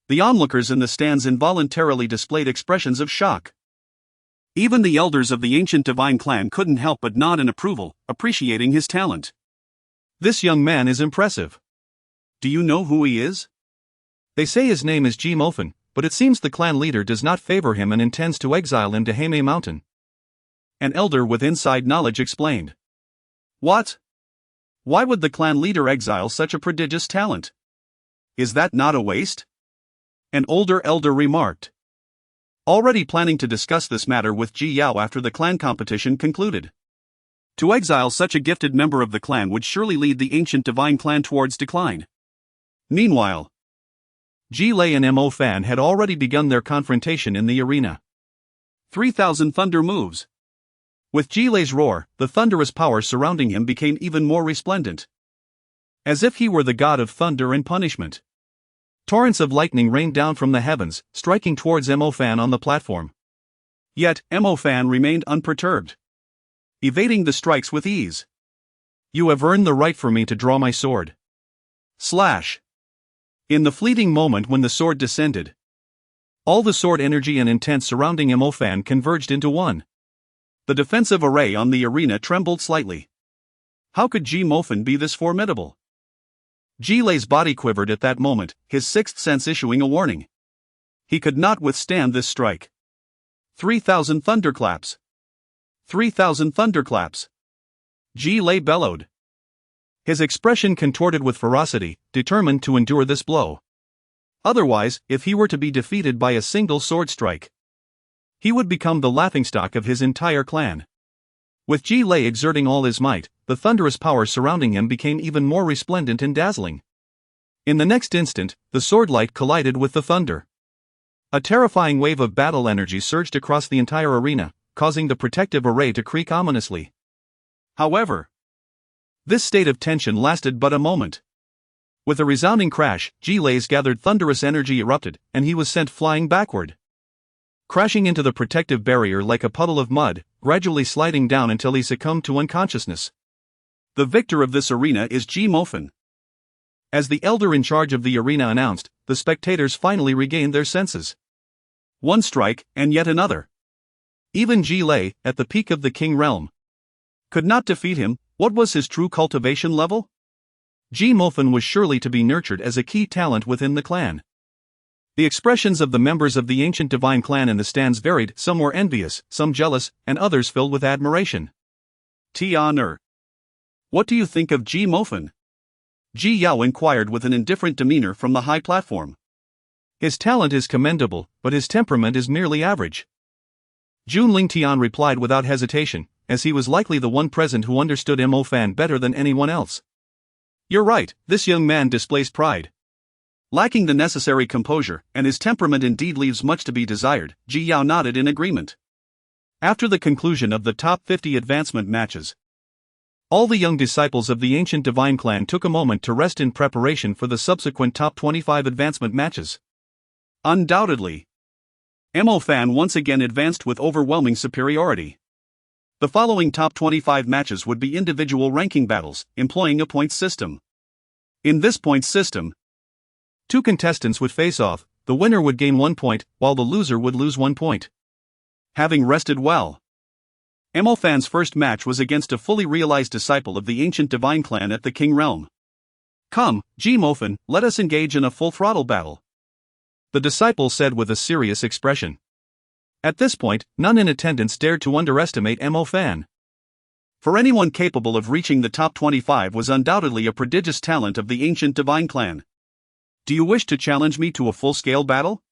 The onlookers in the stands involuntarily displayed expressions of shock. Even the elders of the ancient divine clan couldn't help but nod in approval, appreciating his talent. This young man is impressive. Do you know who he is? They say his name is Ji Mofen, but it seems the clan leader does not favor him and intends to exile him to Heimei Mountain. An elder with inside knowledge explained. What? Why would the clan leader exile such a prodigious talent? Is that not a waste? An older elder remarked. Already planning to discuss this matter with Ji Yao after the clan competition concluded. To exile such a gifted member of the clan would surely lead the ancient divine clan towards decline. Meanwhile, Ji Lei and Mo Fan had already begun their confrontation in the arena. 3,000 thunder moves. With Ji Lei's roar, the thunderous power surrounding him became even more resplendent. As if he were the god of thunder and punishment. Torrents of lightning rained down from the heavens, striking towards Mo Fan on the platform. Yet, Mo Fan remained unperturbed, evading the strikes with ease. You have earned the right for me to draw my sword. Slash. In the fleeting moment when the sword descended, all the sword energy and intent surrounding Mo Fan converged into one. The defensive array on the arena trembled slightly. How could Ji Mofen be this formidable? Ji Lei's body quivered at that moment, his sixth sense issuing a warning. He could not withstand this strike. 3,000 thunderclaps. 3,000 thunderclaps. Ji Lei bellowed. His expression contorted with ferocity, determined to endure this blow. Otherwise, if he were to be defeated by a single sword strike, he would become the laughingstock of his entire clan. With Ji Lei exerting all his might, the thunderous power surrounding him became even more resplendent and dazzling. In the next instant, the sword light collided with the thunder. A terrifying wave of battle energy surged across the entire arena, causing the protective array to creak ominously. However, this state of tension lasted but a moment. With a resounding crash, Ji Lei's gathered thunderous energy erupted, and he was sent flying backward, crashing into the protective barrier like a puddle of mud, gradually sliding down until he succumbed to unconsciousness. The victor of this arena is Ji Mofen. As the elder in charge of the arena announced, the spectators finally regained their senses. One strike, and yet another. Even Ji Lei, at the peak of the King realm, could not defeat him. What was his true cultivation level? Ji Mofen was surely to be nurtured as a key talent within the clan. The expressions of the members of the ancient divine clan in the stands varied, some were envious, some jealous, and others filled with admiration. Xian'er. What do you think of Ji Mofen? Ji Yao inquired with an indifferent demeanor from the high platform. His talent is commendable, but his temperament is merely average. Jun Lingtian replied without hesitation, as he was likely the one present who understood Mo Fan better than anyone else. You're right, this young man displays pride. Lacking the necessary composure, and his temperament indeed leaves much to be desired, Ji Yao nodded in agreement. After the conclusion of the top 50 advancement matches, all the young disciples of the ancient divine clan took a moment to rest in preparation for the subsequent top 25 advancement matches. Undoubtedly, Mo Fan once again advanced with overwhelming superiority. The following top 25 matches would be individual ranking battles, employing a points system. In this points system, two contestants would face off, the winner would gain 1 point, while the loser would lose 1 point. Having rested well, Mo Fan's first match was against a fully realized disciple of the ancient divine clan at the King realm. Come, Ji Mofen, let us engage in a full-throttle battle, the disciple said with a serious expression. At this point, none in attendance dared to underestimate Mo Fan. For anyone capable of reaching the top 25 was undoubtedly a prodigious talent of the ancient divine clan. Do you wish to challenge me to a full-scale battle?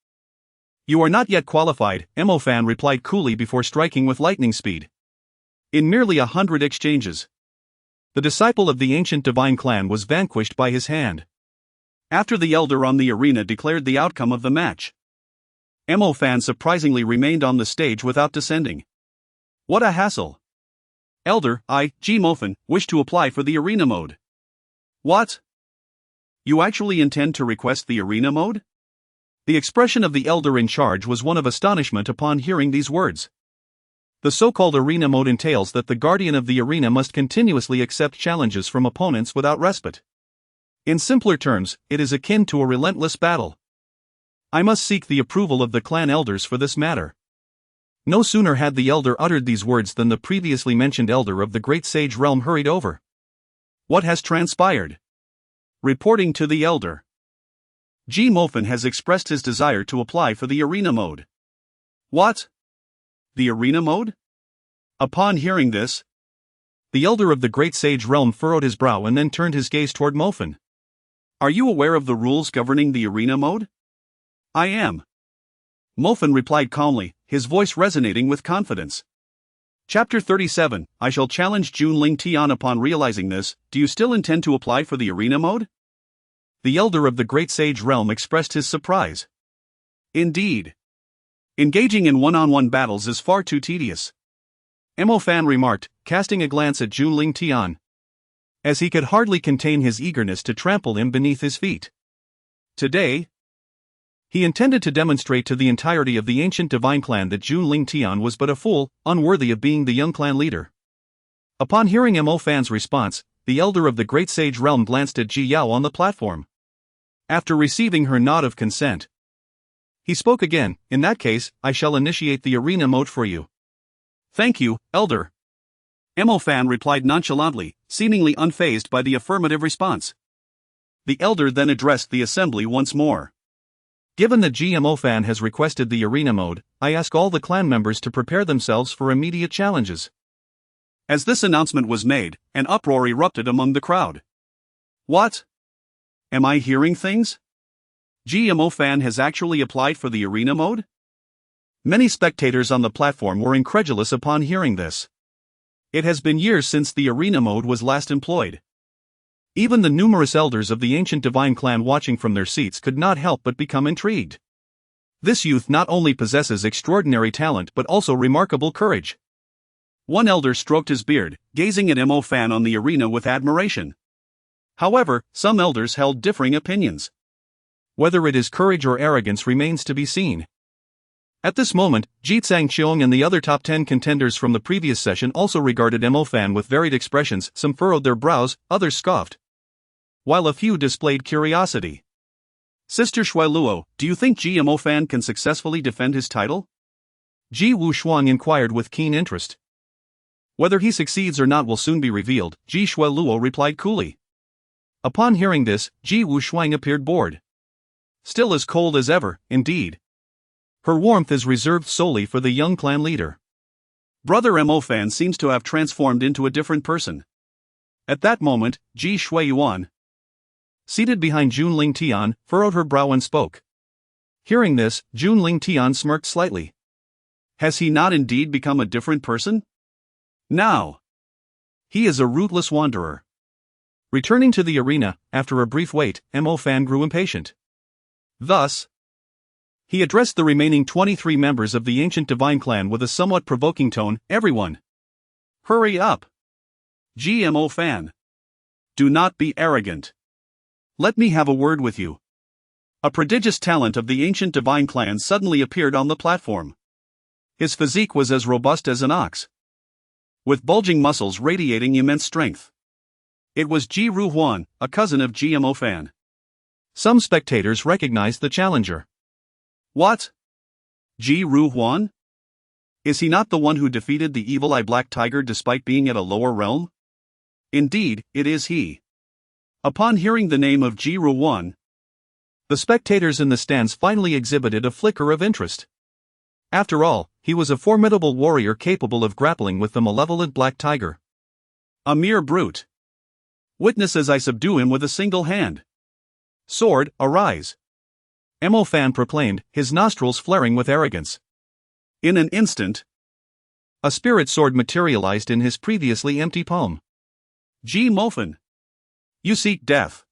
You are not yet qualified, Mo Fan replied coolly before striking with lightning speed. In merely 100 exchanges, the disciple of the ancient divine clan was vanquished by his hand. After the elder on the arena declared the outcome of the match, Mo Fan surprisingly remained on the stage without descending. What a hassle! Elder, I, Ji Mofen, wish to apply for the arena mode. What? You actually intend to request the arena mode? The expression of the elder in charge was one of astonishment upon hearing these words. The so-called arena mode entails that the guardian of the arena must continuously accept challenges from opponents without respite. In simpler terms, it is akin to a relentless battle. I must seek the approval of the clan elders for this matter. No sooner had the elder uttered these words than the previously mentioned elder of the great sage realm hurried over. What has transpired? Reporting to the elder. Ji Mofan has expressed his desire to apply for the arena mode. What? The arena mode? Upon hearing this, the elder of the great sage realm furrowed his brow and then turned his gaze toward Mofan. Are you aware of the rules governing the arena mode? I am. Mofan replied calmly, his voice resonating with confidence. Chapter 37, I shall challenge Jun Lingtian. Upon realizing this, do you still intend to apply for the arena mode? The elder of the great sage realm expressed his surprise. Indeed. Engaging in one-on-one battles is far too tedious. Mofan remarked, casting a glance at Jun Lingtian, as he could hardly contain his eagerness to trample him beneath his feet. Today, he intended to demonstrate to the entirety of the ancient divine clan that Jun Lingtian was but a fool, unworthy of being the young clan leader. Upon hearing Mofan's response, the elder of the great sage realm glanced at Ji Yao on the platform. After receiving her nod of consent, he spoke again. In that case, I shall initiate the arena mode for you. Thank you, elder. Mofan replied nonchalantly, seemingly unfazed by the affirmative response. The elder then addressed the assembly once more. Given that Ji Mofan has requested the arena mode, I ask all the clan members to prepare themselves for immediate challenges. As this announcement was made, an uproar erupted among the crowd. What? Am I hearing things? Ji Mofan has actually applied for the arena mode? Many spectators on the platform were incredulous upon hearing this. It has been years since the arena mode was last employed. Even the numerous elders of the ancient divine clan watching from their seats could not help but become intrigued. This youth not only possesses extraordinary talent but also remarkable courage. One elder stroked his beard, gazing at Mofan on the arena with admiration. However, some elders held differing opinions. Whether it is courage or arrogance remains to be seen. At this moment, Jitsang Qiong and the other top 10 contenders from the previous session also regarded Mofan with varied expressions. Some furrowed their brows, others scoffed, while a few displayed curiosity. Sister Shuailuo, do you think Ji Mofan can successfully defend his title? Ji Wushuang inquired with keen interest. Whether he succeeds or not will soon be revealed, Ji Shuailuo replied coolly. Upon hearing this, Ji Wushuang appeared bored. Still as cold as ever, indeed. Her warmth is reserved solely for the young clan leader. Brother Mofan seems to have transformed into a different person. At that moment, Ji Shuiyuan, seated behind Jun Lingtian, furrowed her brow and spoke. Hearing this, Jun Lingtian smirked slightly. Has he not indeed become a different person? Now, he is a rootless wanderer. Returning to the arena, after a brief wait, Mofan grew impatient. Thus, he addressed the remaining 23 members of the ancient divine clan with a somewhat provoking tone. Everyone, hurry up. Ji Mofan, do not be arrogant. Let me have a word with you. A prodigious talent of the ancient divine clan suddenly appeared on the platform. His physique was as robust as an ox, with bulging muscles radiating immense strength. It was Ji Ruhuan, a cousin of Ji Mofan. Some spectators recognized the challenger. What? Ji Ruhuan? Is he not the one who defeated the evil eye black tiger despite being at a lower realm? Indeed, it is he. Upon hearing the name of Ji Ruhuan, the spectators in the stands finally exhibited a flicker of interest. After all, he was a formidable warrior capable of grappling with the malevolent black tiger. A mere brute. Witness as I subdue him with a single hand. Sword, arise! Mofan proclaimed, his nostrils flaring with arrogance. In an instant, a spirit sword materialized in his previously empty palm. Ji Mofan, you seek death.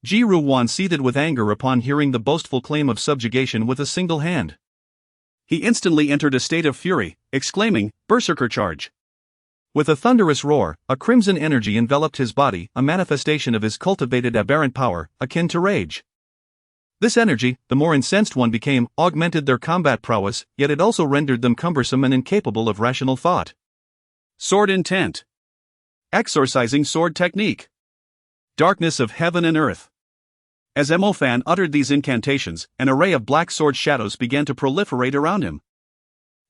Ji Ruhuan seethed with anger upon hearing the boastful claim of subjugation with a single hand. He instantly entered a state of fury, exclaiming, Berserker charge! With a thunderous roar, a crimson energy enveloped his body, a manifestation of his cultivated aberrant power, akin to rage. This energy, the more incensed one became, augmented their combat prowess, yet it also rendered them cumbersome and incapable of rational thought. Sword intent. Exorcising sword technique. Darkness of heaven and earth. As Fan uttered these incantations, an array of black sword shadows began to proliferate around him,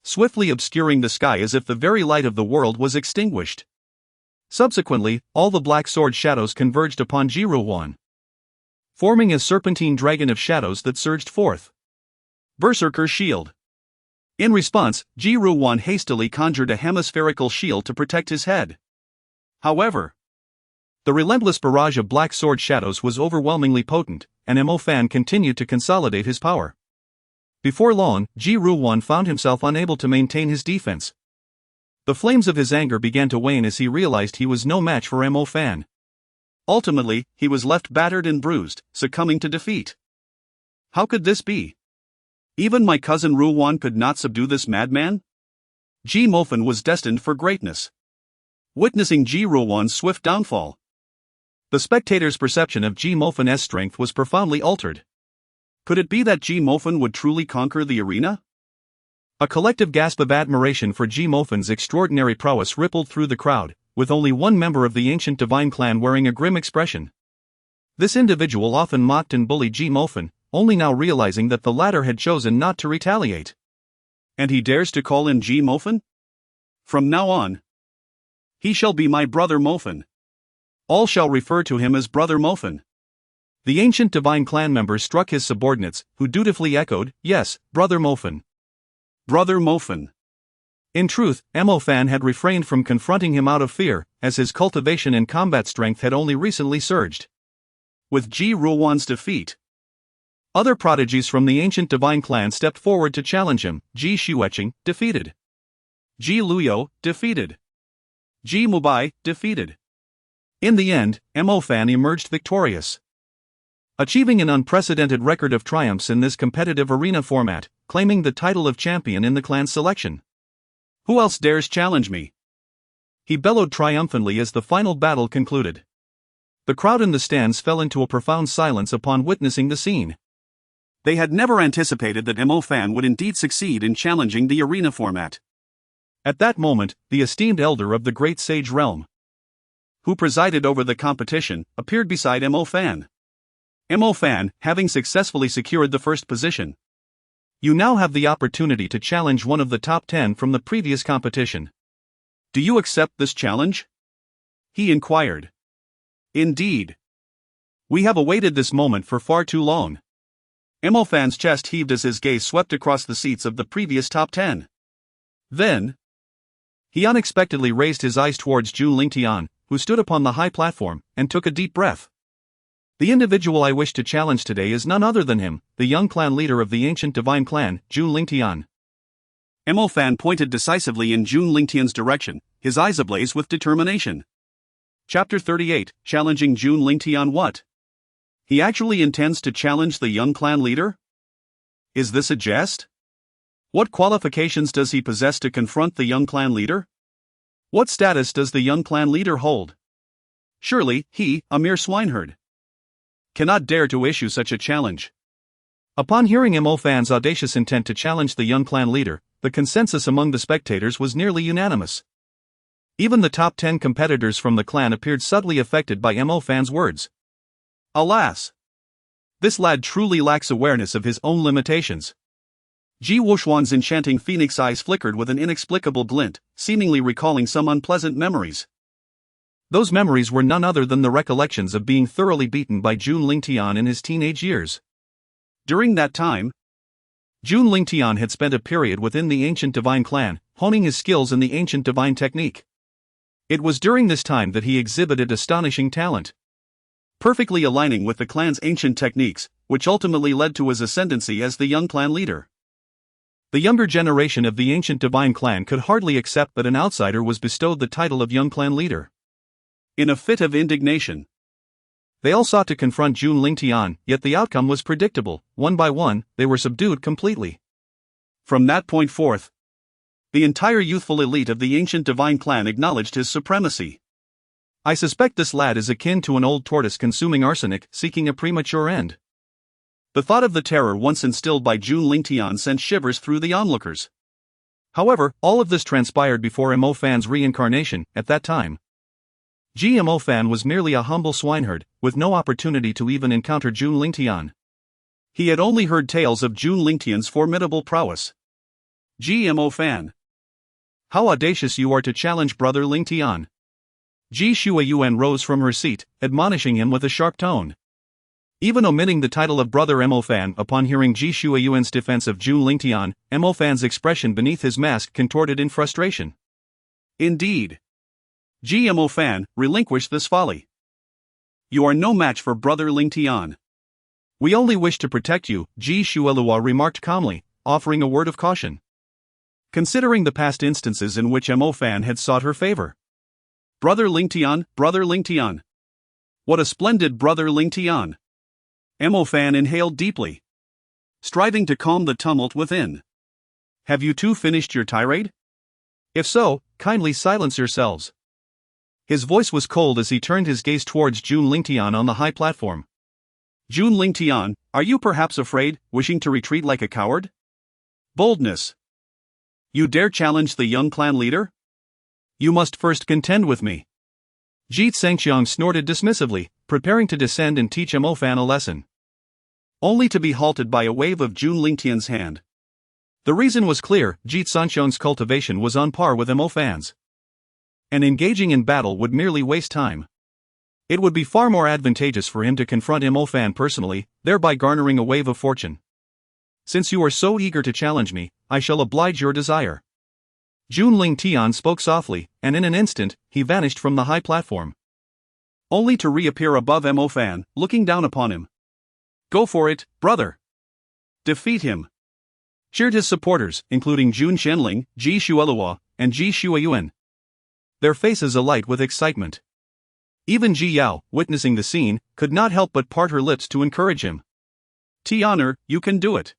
swiftly obscuring the sky as if the very light of the world was extinguished. Subsequently, all the black sword shadows converged upon Ji Ruwan, forming a serpentine dragon of shadows that surged forth. Berserker Shield. In response, Ji Ruwan hastily conjured a hemispherical shield to protect his head. However, the relentless barrage of black sword shadows was overwhelmingly potent, and Fan continued to consolidate his power. Before long, Ji Ruwan found himself unable to maintain his defense. The flames of his anger began to wane as he realized he was no match for Fan. Ultimately, he was left battered and bruised, succumbing to defeat. How could this be? Even my cousin Ruwan could not subdue this madman? Ji Mofan was destined for greatness. Witnessing Ji Ruwan's swift downfall, the spectator's perception of Ji Mofan's strength was profoundly altered. Could it be that Ji Mofan would truly conquer the arena? A collective gasp of admiration for Ji Mofan's extraordinary prowess rippled through the crowd, with only one member of the ancient divine clan wearing a grim expression. This individual often mocked and bullied Ji Mofan, only now realizing that the latter had chosen not to retaliate. And he dares to call him Ji Mofan? From now on, he shall be my brother Mofan. All shall refer to him as Brother Mofan. The ancient divine clan member struck his subordinates, who dutifully echoed, "Yes, Brother Mofan." Brother Mofan. In truth, Fan had refrained from confronting him out of fear, as his cultivation and combat strength had only recently surged. With Ji Ruwan's defeat, other prodigies from the ancient divine clan stepped forward to challenge him. Ji Xueqing, defeated. Ji Luyo, defeated. Ji Mubai, defeated. In the end, Fan emerged victorious, achieving an unprecedented record of triumphs in this competitive arena format, claiming the title of champion in the clan's selection. Who else dares challenge me? He bellowed triumphantly as the final battle concluded. The crowd in the stands fell into a profound silence upon witnessing the scene. They had never anticipated that Fan would indeed succeed in challenging the arena format. At that moment, the esteemed elder of the great sage realm, who presided over the competition, appeared beside Fan. Fan, having successfully secured the first position, you now have the opportunity to challenge one of the top 10 from the previous competition. Do you accept this challenge? He inquired. Indeed. We have awaited this moment for far too long. Fan's chest heaved as his gaze swept across the seats of the previous top 10. Then, he unexpectedly raised his eyes towards Jun Lingtian, who stood upon the high platform, and took a deep breath. The individual I wish to challenge today is none other than him, the young clan leader of the ancient divine clan, Jun Lingtian. Fan pointed decisively in Jun Lingtian's direction, his eyes ablaze with determination. Chapter 38, Challenging Jun Lingtian. What? He actually intends to challenge the young clan leader? Is this a jest? What qualifications does he possess to confront the young clan leader? What status does the young clan leader hold? Surely, he, a mere swineherd, cannot dare to issue such a challenge. Upon hearing Fan's audacious intent to challenge the young clan leader, the consensus among the spectators was nearly unanimous. Even the top 10 competitors from the clan appeared subtly affected by Fan's words. Alas! This lad truly lacks awareness of his own limitations. Ji Wuxuan's enchanting phoenix eyes flickered with an inexplicable glint, seemingly recalling some unpleasant memories. Those memories were none other than the recollections of being thoroughly beaten by Jun Lingtian in his teenage years. During that time, Jun Lingtian had spent a period within the ancient divine clan, honing his skills in the ancient divine technique. It was during this time that he exhibited astonishing talent, perfectly aligning with the clan's ancient techniques, which ultimately led to his ascendancy as the young clan leader. The younger generation of the ancient divine clan could hardly accept that an outsider was bestowed the title of young clan leader. In a fit of indignation, they all sought to confront Jun Lingtian, yet the outcome was predictable. One by one, they were subdued completely. From that point forth, the entire youthful elite of the ancient divine clan acknowledged his supremacy. I suspect this lad is akin to an old tortoise consuming arsenic, seeking a premature end. The thought of the terror once instilled by Jun Lingtian sent shivers through the onlookers. However, all of this transpired before Mo Fan's reincarnation. At that time, Mo Fan was merely a humble swineherd, with no opportunity to even encounter Jun Lingtian. He had only heard tales of Jun Lingtian's formidable prowess. Mo Fan. How audacious you are to challenge Brother Lingtian. Ji Shuayuan rose from her seat, admonishing him with a sharp tone. Even omitting the title of Brother Mo Fan upon hearing Ji Shuayuan's defense of Jun Lingtian, Mo Fan's expression beneath his mask contorted in frustration. Indeed. Mo Fan, relinquish this folly. You are no match for Brother Lingtian. We only wish to protect you, Ji Shuelua remarked calmly, offering a word of caution. Considering the past instances in which Mo Fan had sought her favor. Brother Lingtian, Brother Lingtian. What a splendid Brother Lingtian. Mo Fan inhaled deeply, striving to calm the tumult within. Have you two finished your tirade? If so, kindly silence yourselves. His voice was cold as he turned his gaze towards Jun Lingtian on the high platform. Jun Lingtian, are you perhaps afraid, wishing to retreat like a coward? Boldness. You dare challenge the young clan leader? You must first contend with me. Ji Tsengxiang snorted dismissively, preparing to descend and teach Mo Fan a lesson. Only to be halted by a wave of Jun Lingtian's hand. The reason was clear: Ji Tsengxiang's cultivation was on par with Mo Fan's. And engaging in battle would merely waste time. It would be far more advantageous for him to confront Mo Fan personally, thereby garnering a wave of fortune. Since you are so eager to challenge me, I shall oblige your desire. Jun Lingtian spoke softly, and in an instant, he vanished from the high platform. Only to reappear above Mo Fan, looking down upon him. Go for it, brother. Defeat him. Cheered his supporters, including Jun Shenling, Ji Shuelua, and Ji Shuayuan. Their faces alight with excitement. Even Ji Yao, witnessing the scene, could not help but part her lips to encourage him. Xian'er, you can do it.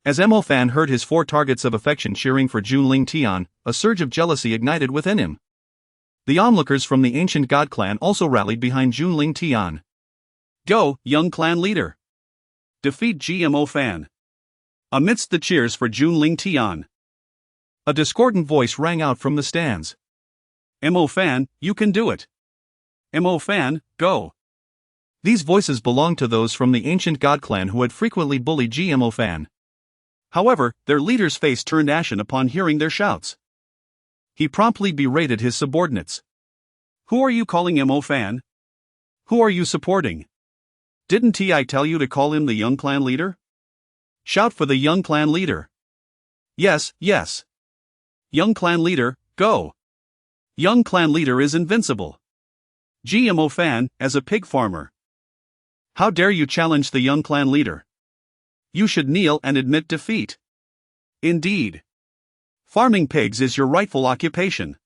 As Mo Fan heard his four targets of affection cheering for Jun Lingtian, a surge of jealousy ignited within him. The onlookers from the ancient god clan also rallied behind Jun Lingtian. Go, young clan leader. Defeat Mo Fan. Amidst the cheers for Jun Lingtian, a discordant voice rang out from the stands. Mo Fan, you can do it. Mo Fan, go. These voices belonged to those from the ancient god clan who had frequently bullied Mo Fan. However, their leader's face turned ashen upon hearing their shouts. He promptly berated his subordinates. Who are you calling Mo Fan? Who are you supporting? Didn't I tell you to call him the young clan leader? Shout for the young clan leader. Yes, yes. Young clan leader, go. Young clan leader is invincible. Mo Fan, as a pig farmer. How dare you challenge the young clan leader? You should kneel and admit defeat. Indeed. Farming pigs is your rightful occupation.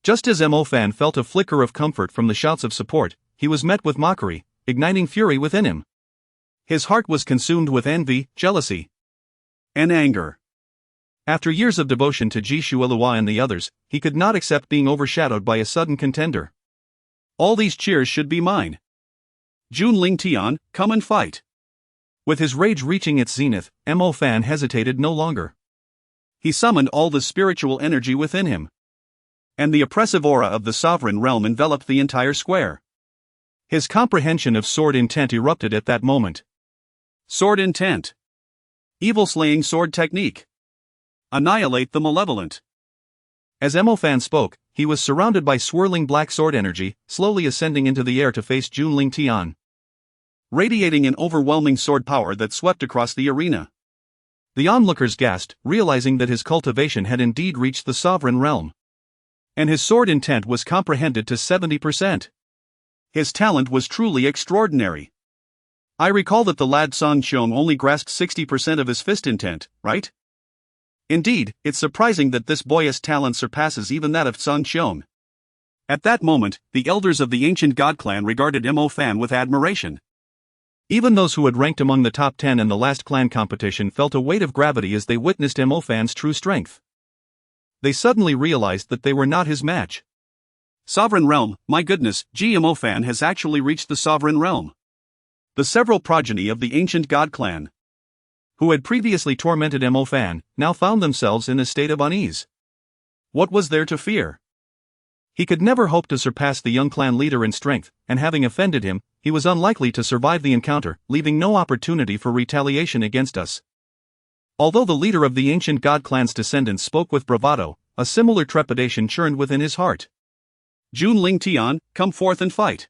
Just as Mo Fan felt a flicker of comfort from the shouts of support, he was met with mockery, igniting fury within him. His heart was consumed with envy, jealousy, and anger. After years of devotion to Ji Shuelua and the others, he could not accept being overshadowed by a sudden contender. All these cheers should be mine. Jun Lingtian, come and fight. With his rage reaching its zenith, Mo Fan hesitated no longer. He summoned all the spiritual energy within him. And the oppressive aura of the sovereign realm enveloped the entire square. His comprehension of sword intent erupted at that moment. Sword intent. Evil-slaying sword technique. Annihilate the malevolent. As Mo Fan spoke, he was surrounded by swirling black sword energy, slowly ascending into the air to face Jun Lingtian, radiating an overwhelming sword power that swept across the arena. The onlookers gasped, realizing that his cultivation had indeed reached the sovereign realm. And his sword intent was comprehended to 70%. His talent was truly extraordinary. I recall that the lad Song Xiong only grasped 60% of his fist intent, right? Indeed, it's surprising that this boy's talent surpasses even that of Song Xiong. At that moment, the elders of the ancient god clan regarded Mo Fan with admiration. Even those who had ranked among the top 10 in the last clan competition felt a weight of gravity as they witnessed Mo Fan's true strength. They suddenly realized that they were not his match. Sovereign realm, my goodness, Mo Fan has actually reached the sovereign realm. The several progeny of the ancient god clan, who had previously tormented Mo Fan, now found themselves in a state of unease. What was there to fear? He could never hope to surpass the young clan leader in strength, and having offended him, he was unlikely to survive the encounter, leaving no opportunity for retaliation against us. Although the leader of the ancient god clan's descendants spoke with bravado, a similar trepidation churned within his heart. Jun Lingtian, come forth and fight!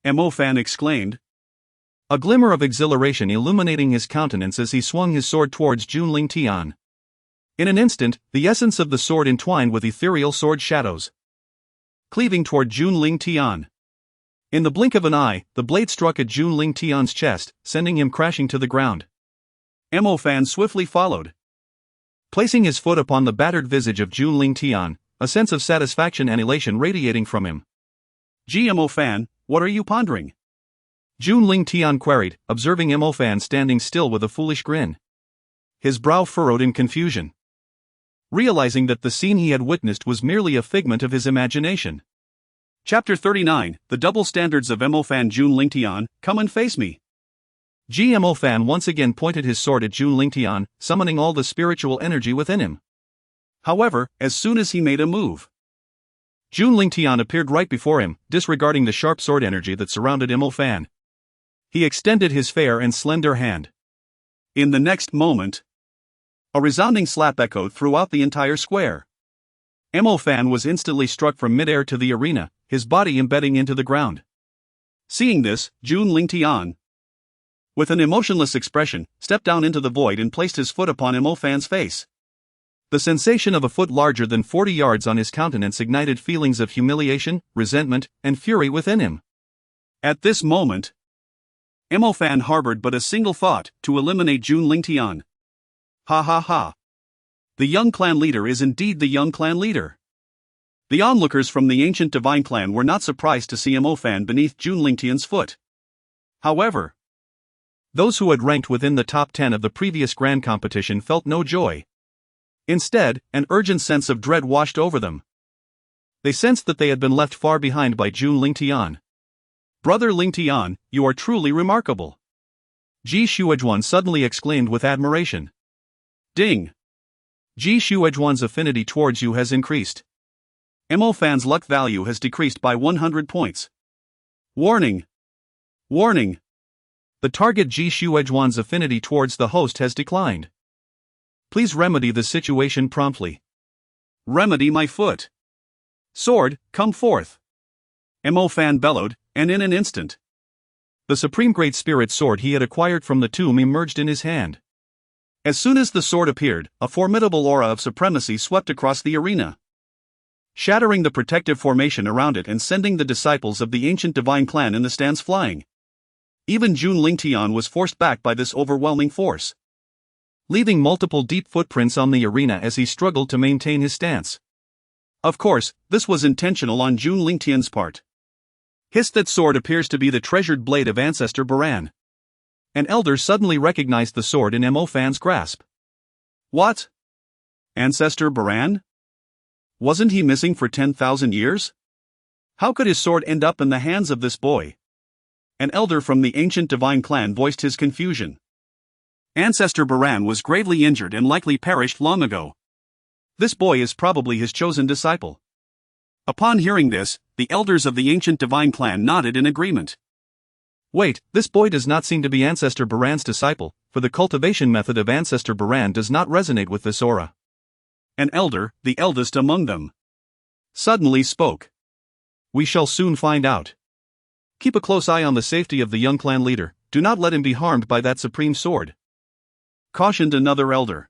Mo Fan exclaimed, a glimmer of exhilaration illuminating his countenance as he swung his sword towards Jun Lingtian. In an instant, the essence of the sword entwined with ethereal sword shadows, cleaving toward Jun Lingtian. In the blink of an eye, the blade struck at Jun Lingtian's chest, sending him crashing to the ground. Mo Fan swiftly followed. Placing his foot upon the battered visage of Jun Lingtian, a sense of satisfaction and elation radiating from him. Mo Fan, what are you pondering? Jun Lingtian queried, observing Mo Fan standing still with a foolish grin, his brow furrowed in confusion, realizing that the scene he had witnessed was merely a figment of his imagination. Chapter 39, The Double Standards of Mo Fan. Jun Lingtian, come and face me. Mo Fan once again pointed his sword at Jun Lingtian, summoning all the spiritual energy within him. However, as soon as he made a move, Jun Lingtian appeared right before him, disregarding the sharp sword energy that surrounded Mo Fan. He extended his fair and slender hand. In the next moment, a resounding slap echoed throughout the entire square. Mo Fan was instantly struck from midair to the arena, his body embedding into the ground. Seeing this, Jun Lingtian, with an emotionless expression, stepped down into the void and placed his foot upon Mo Fan's face. The sensation of a foot larger than 40 yards on his countenance ignited feelings of humiliation, resentment, and fury within him. At this moment, Mo Fan harbored but a single thought: to eliminate Jun Lingtian. Ha ha ha. The young clan leader is indeed the young clan leader. The onlookers from the ancient divine clan were not surprised to see Mo Fan beneath Jun Lingtian's foot. However, those who had ranked within the top 10 of the previous grand competition felt no joy. Instead, an urgent sense of dread washed over them. They sensed that they had been left far behind by Jun Lingtian. Brother Lingtian, you are truly remarkable. Ji Shuozhuan suddenly exclaimed with admiration. Ding! Ji Shuozhuan's affinity towards you has increased. Mo Fan's luck value has decreased by 100 points. Warning! Warning! The target Ji Shuozhuan's affinity towards the host has declined. Please remedy the situation promptly. Remedy my foot. Sword, come forth. Mo Fan bellowed, and in an instant, the Supreme Great Spirit sword he had acquired from the tomb emerged in his hand. As soon as the sword appeared, a formidable aura of supremacy swept across the arena, shattering the protective formation around it and sending the disciples of the ancient divine clan in the stands flying. Even Jun Lingtian was forced back by this overwhelming force, leaving multiple deep footprints on the arena as he struggled to maintain his stance. Of course, this was intentional on Jun Lingtian's part. That sword appears to be the treasured blade of Ancestor Baran. An elder suddenly recognized the sword in Mo Fan's grasp. What? Ancestor Baran? Wasn't he missing for 10,000 years? How could his sword end up in the hands of this boy? An elder from the ancient divine clan voiced his confusion. Ancestor Baran was gravely injured and likely perished long ago. This boy is probably his chosen disciple. Upon hearing this, the elders of the ancient divine clan nodded in agreement. Wait, this boy does not seem to be Ancestor Baran's disciple, for the cultivation method of Ancestor Baran does not resonate with this aura. An elder, the eldest among them, suddenly spoke. We shall soon find out. Keep a close eye on the safety of the young clan leader, do not let him be harmed by that supreme sword, cautioned another elder.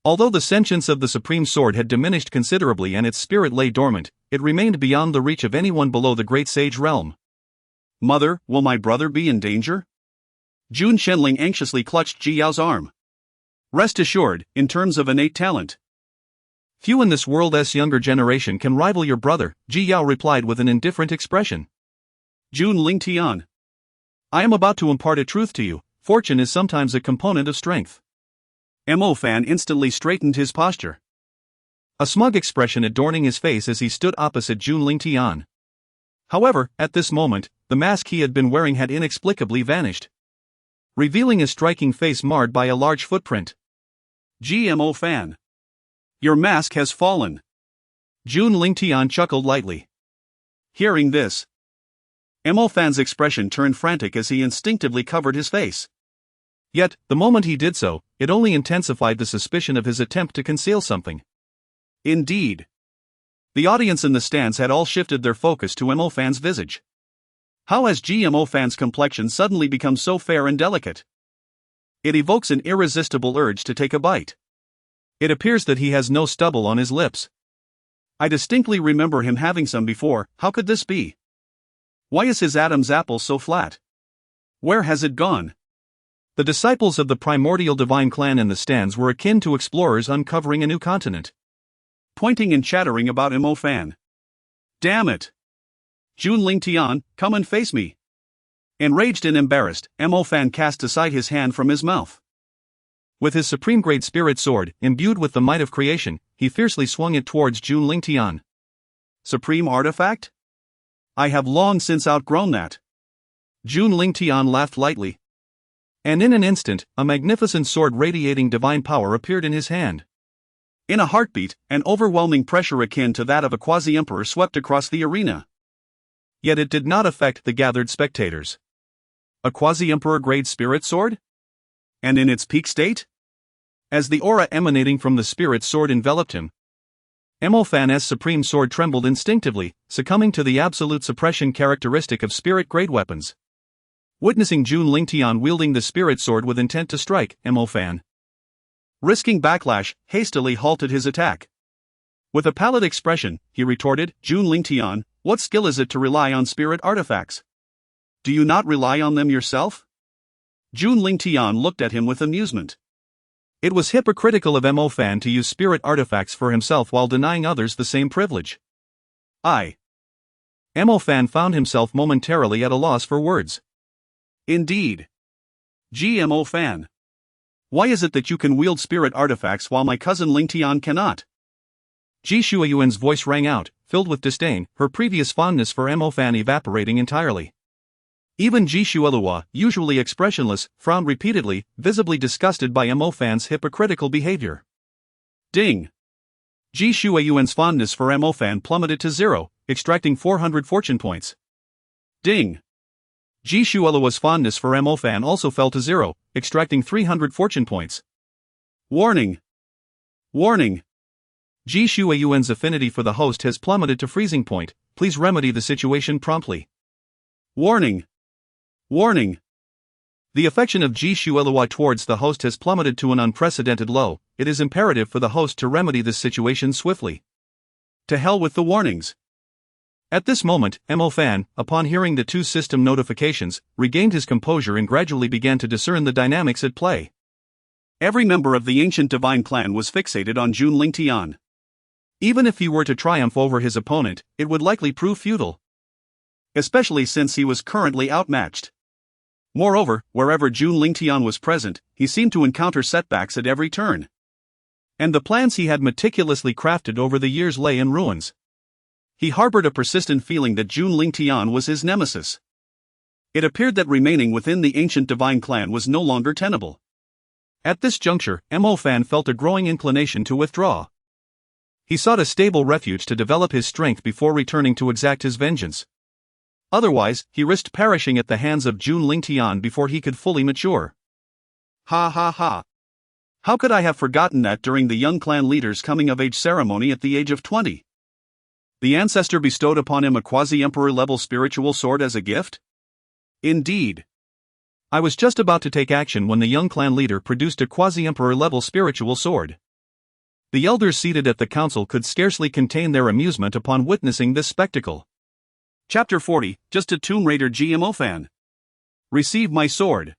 Although the sentience of the supreme sword had diminished considerably and its spirit lay dormant, it remained beyond the reach of anyone below the great sage realm. Mother, will my brother be in danger? Jun Shenling anxiously clutched Ji Yao's arm. Rest assured, in terms of innate talent, few in this world's younger generation can rival your brother, Ji Yao replied with an indifferent expression. Jun Lingtian, I am about to impart a truth to you. Fortune is sometimes a component of strength. Mo Fan instantly straightened his posture, a smug expression adorning his face as he stood opposite Jun Lingtian. However, at this moment, the mask he had been wearing had inexplicably vanished, revealing a striking face marred by a large footprint. GMO fan. Your mask has fallen. Jun Lingtian chuckled lightly. Hearing this, Mo Fan's expression turned frantic as he instinctively covered his face. Yet, the moment he did so, it only intensified the suspicion of his attempt to conceal something. Indeed. The audience in the stands had all shifted their focus to Mo Fan's visage. How has GMO Fan's complexion suddenly become so fair and delicate? It evokes an irresistible urge to take a bite. It appears that he has no stubble on his lips. I distinctly remember him having some before. How could this be? Why is his Adam's apple so flat? Where has it gone? The disciples of the primordial divine clan in the stands were akin to explorers uncovering a new continent, pointing and chattering about Mo Fan. Damn it! Jun Lingtian, come and face me. Enraged and embarrassed, Mo Fan cast aside his hand from his mouth. With his supreme great spirit sword, imbued with the might of creation, he fiercely swung it towards Jun Lingtian. Supreme artifact? I have long since outgrown that. Jun Lingtian laughed lightly. And in an instant, a magnificent sword radiating divine power appeared in his hand. In a heartbeat, an overwhelming pressure akin to that of a quasi-emperor swept across the arena. Yet it did not affect the gathered spectators. A quasi-emperor grade spirit sword? And in its peak state? As the aura emanating from the spirit sword enveloped him, Mo Fan's supreme sword trembled instinctively, succumbing to the absolute suppression characteristic of spirit grade weapons. Witnessing Jun Lingtian wielding the spirit sword with intent to strike, Mo Fan, risking backlash, hastily halted his attack. With a pallid expression, he retorted, Jun Lingtian, what skill is it to rely on spirit artifacts? Do you not rely on them yourself? Jun Lingtian looked at him with amusement. It was hypocritical of Mo Fan to use spirit artifacts for himself while denying others the same privilege. Mo Fan found himself momentarily at a loss for words. Indeed. GMO Fan. Why is it that you can wield spirit artifacts while my cousin Lingtian cannot? Ji Shuayuan's voice rang out, filled with disdain, her previous fondness for Mo Fan evaporating entirely. Even Ji Shuelua, usually expressionless, frowned repeatedly, visibly disgusted by Mo Fan's hypocritical behavior. Ding! Ji Shuayuan's fondness for Mo Fan plummeted to 0, extracting 400 fortune points. Ding! Ji Shuelua's fondness for Mo Fan also fell to 0, extracting 300 fortune points. Warning! Warning! Ji Shuayuan's affinity for the host has plummeted to freezing point. Please remedy the situation promptly. Warning! Warning! The affection of Ji Shuelua towards the host has plummeted to an unprecedented low. It is imperative for the host to remedy this situation swiftly. To hell with the warnings. At this moment, Mo Fan, upon hearing the two system notifications, regained his composure and gradually began to discern the dynamics at play. Every member of the ancient divine clan was fixated on Jun Lingtian. Even if he were to triumph over his opponent, it would likely prove futile, especially since he was currently outmatched. Moreover, wherever Jun Lingtian was present, he seemed to encounter setbacks at every turn. And the plans he had meticulously crafted over the years lay in ruins. He harbored a persistent feeling that Jun Lingtian was his nemesis. It appeared that remaining within the ancient divine clan was no longer tenable. At this juncture, Mo Fan felt a growing inclination to withdraw. He sought a stable refuge to develop his strength before returning to exact his vengeance. Otherwise, he risked perishing at the hands of Jun Lingtian before he could fully mature. Ha ha ha. How could I have forgotten that during the young clan leader's coming-of-age ceremony at the age of 20? The ancestor bestowed upon him a quasi-emperor level spiritual sword as a gift? Indeed. I was just about to take action when the young clan leader produced a quasi-emperor level spiritual sword. The elders seated at the council could scarcely contain their amusement upon witnessing this spectacle. Chapter 40, Just a Tomb Raider GMO Fan. Receive my sword.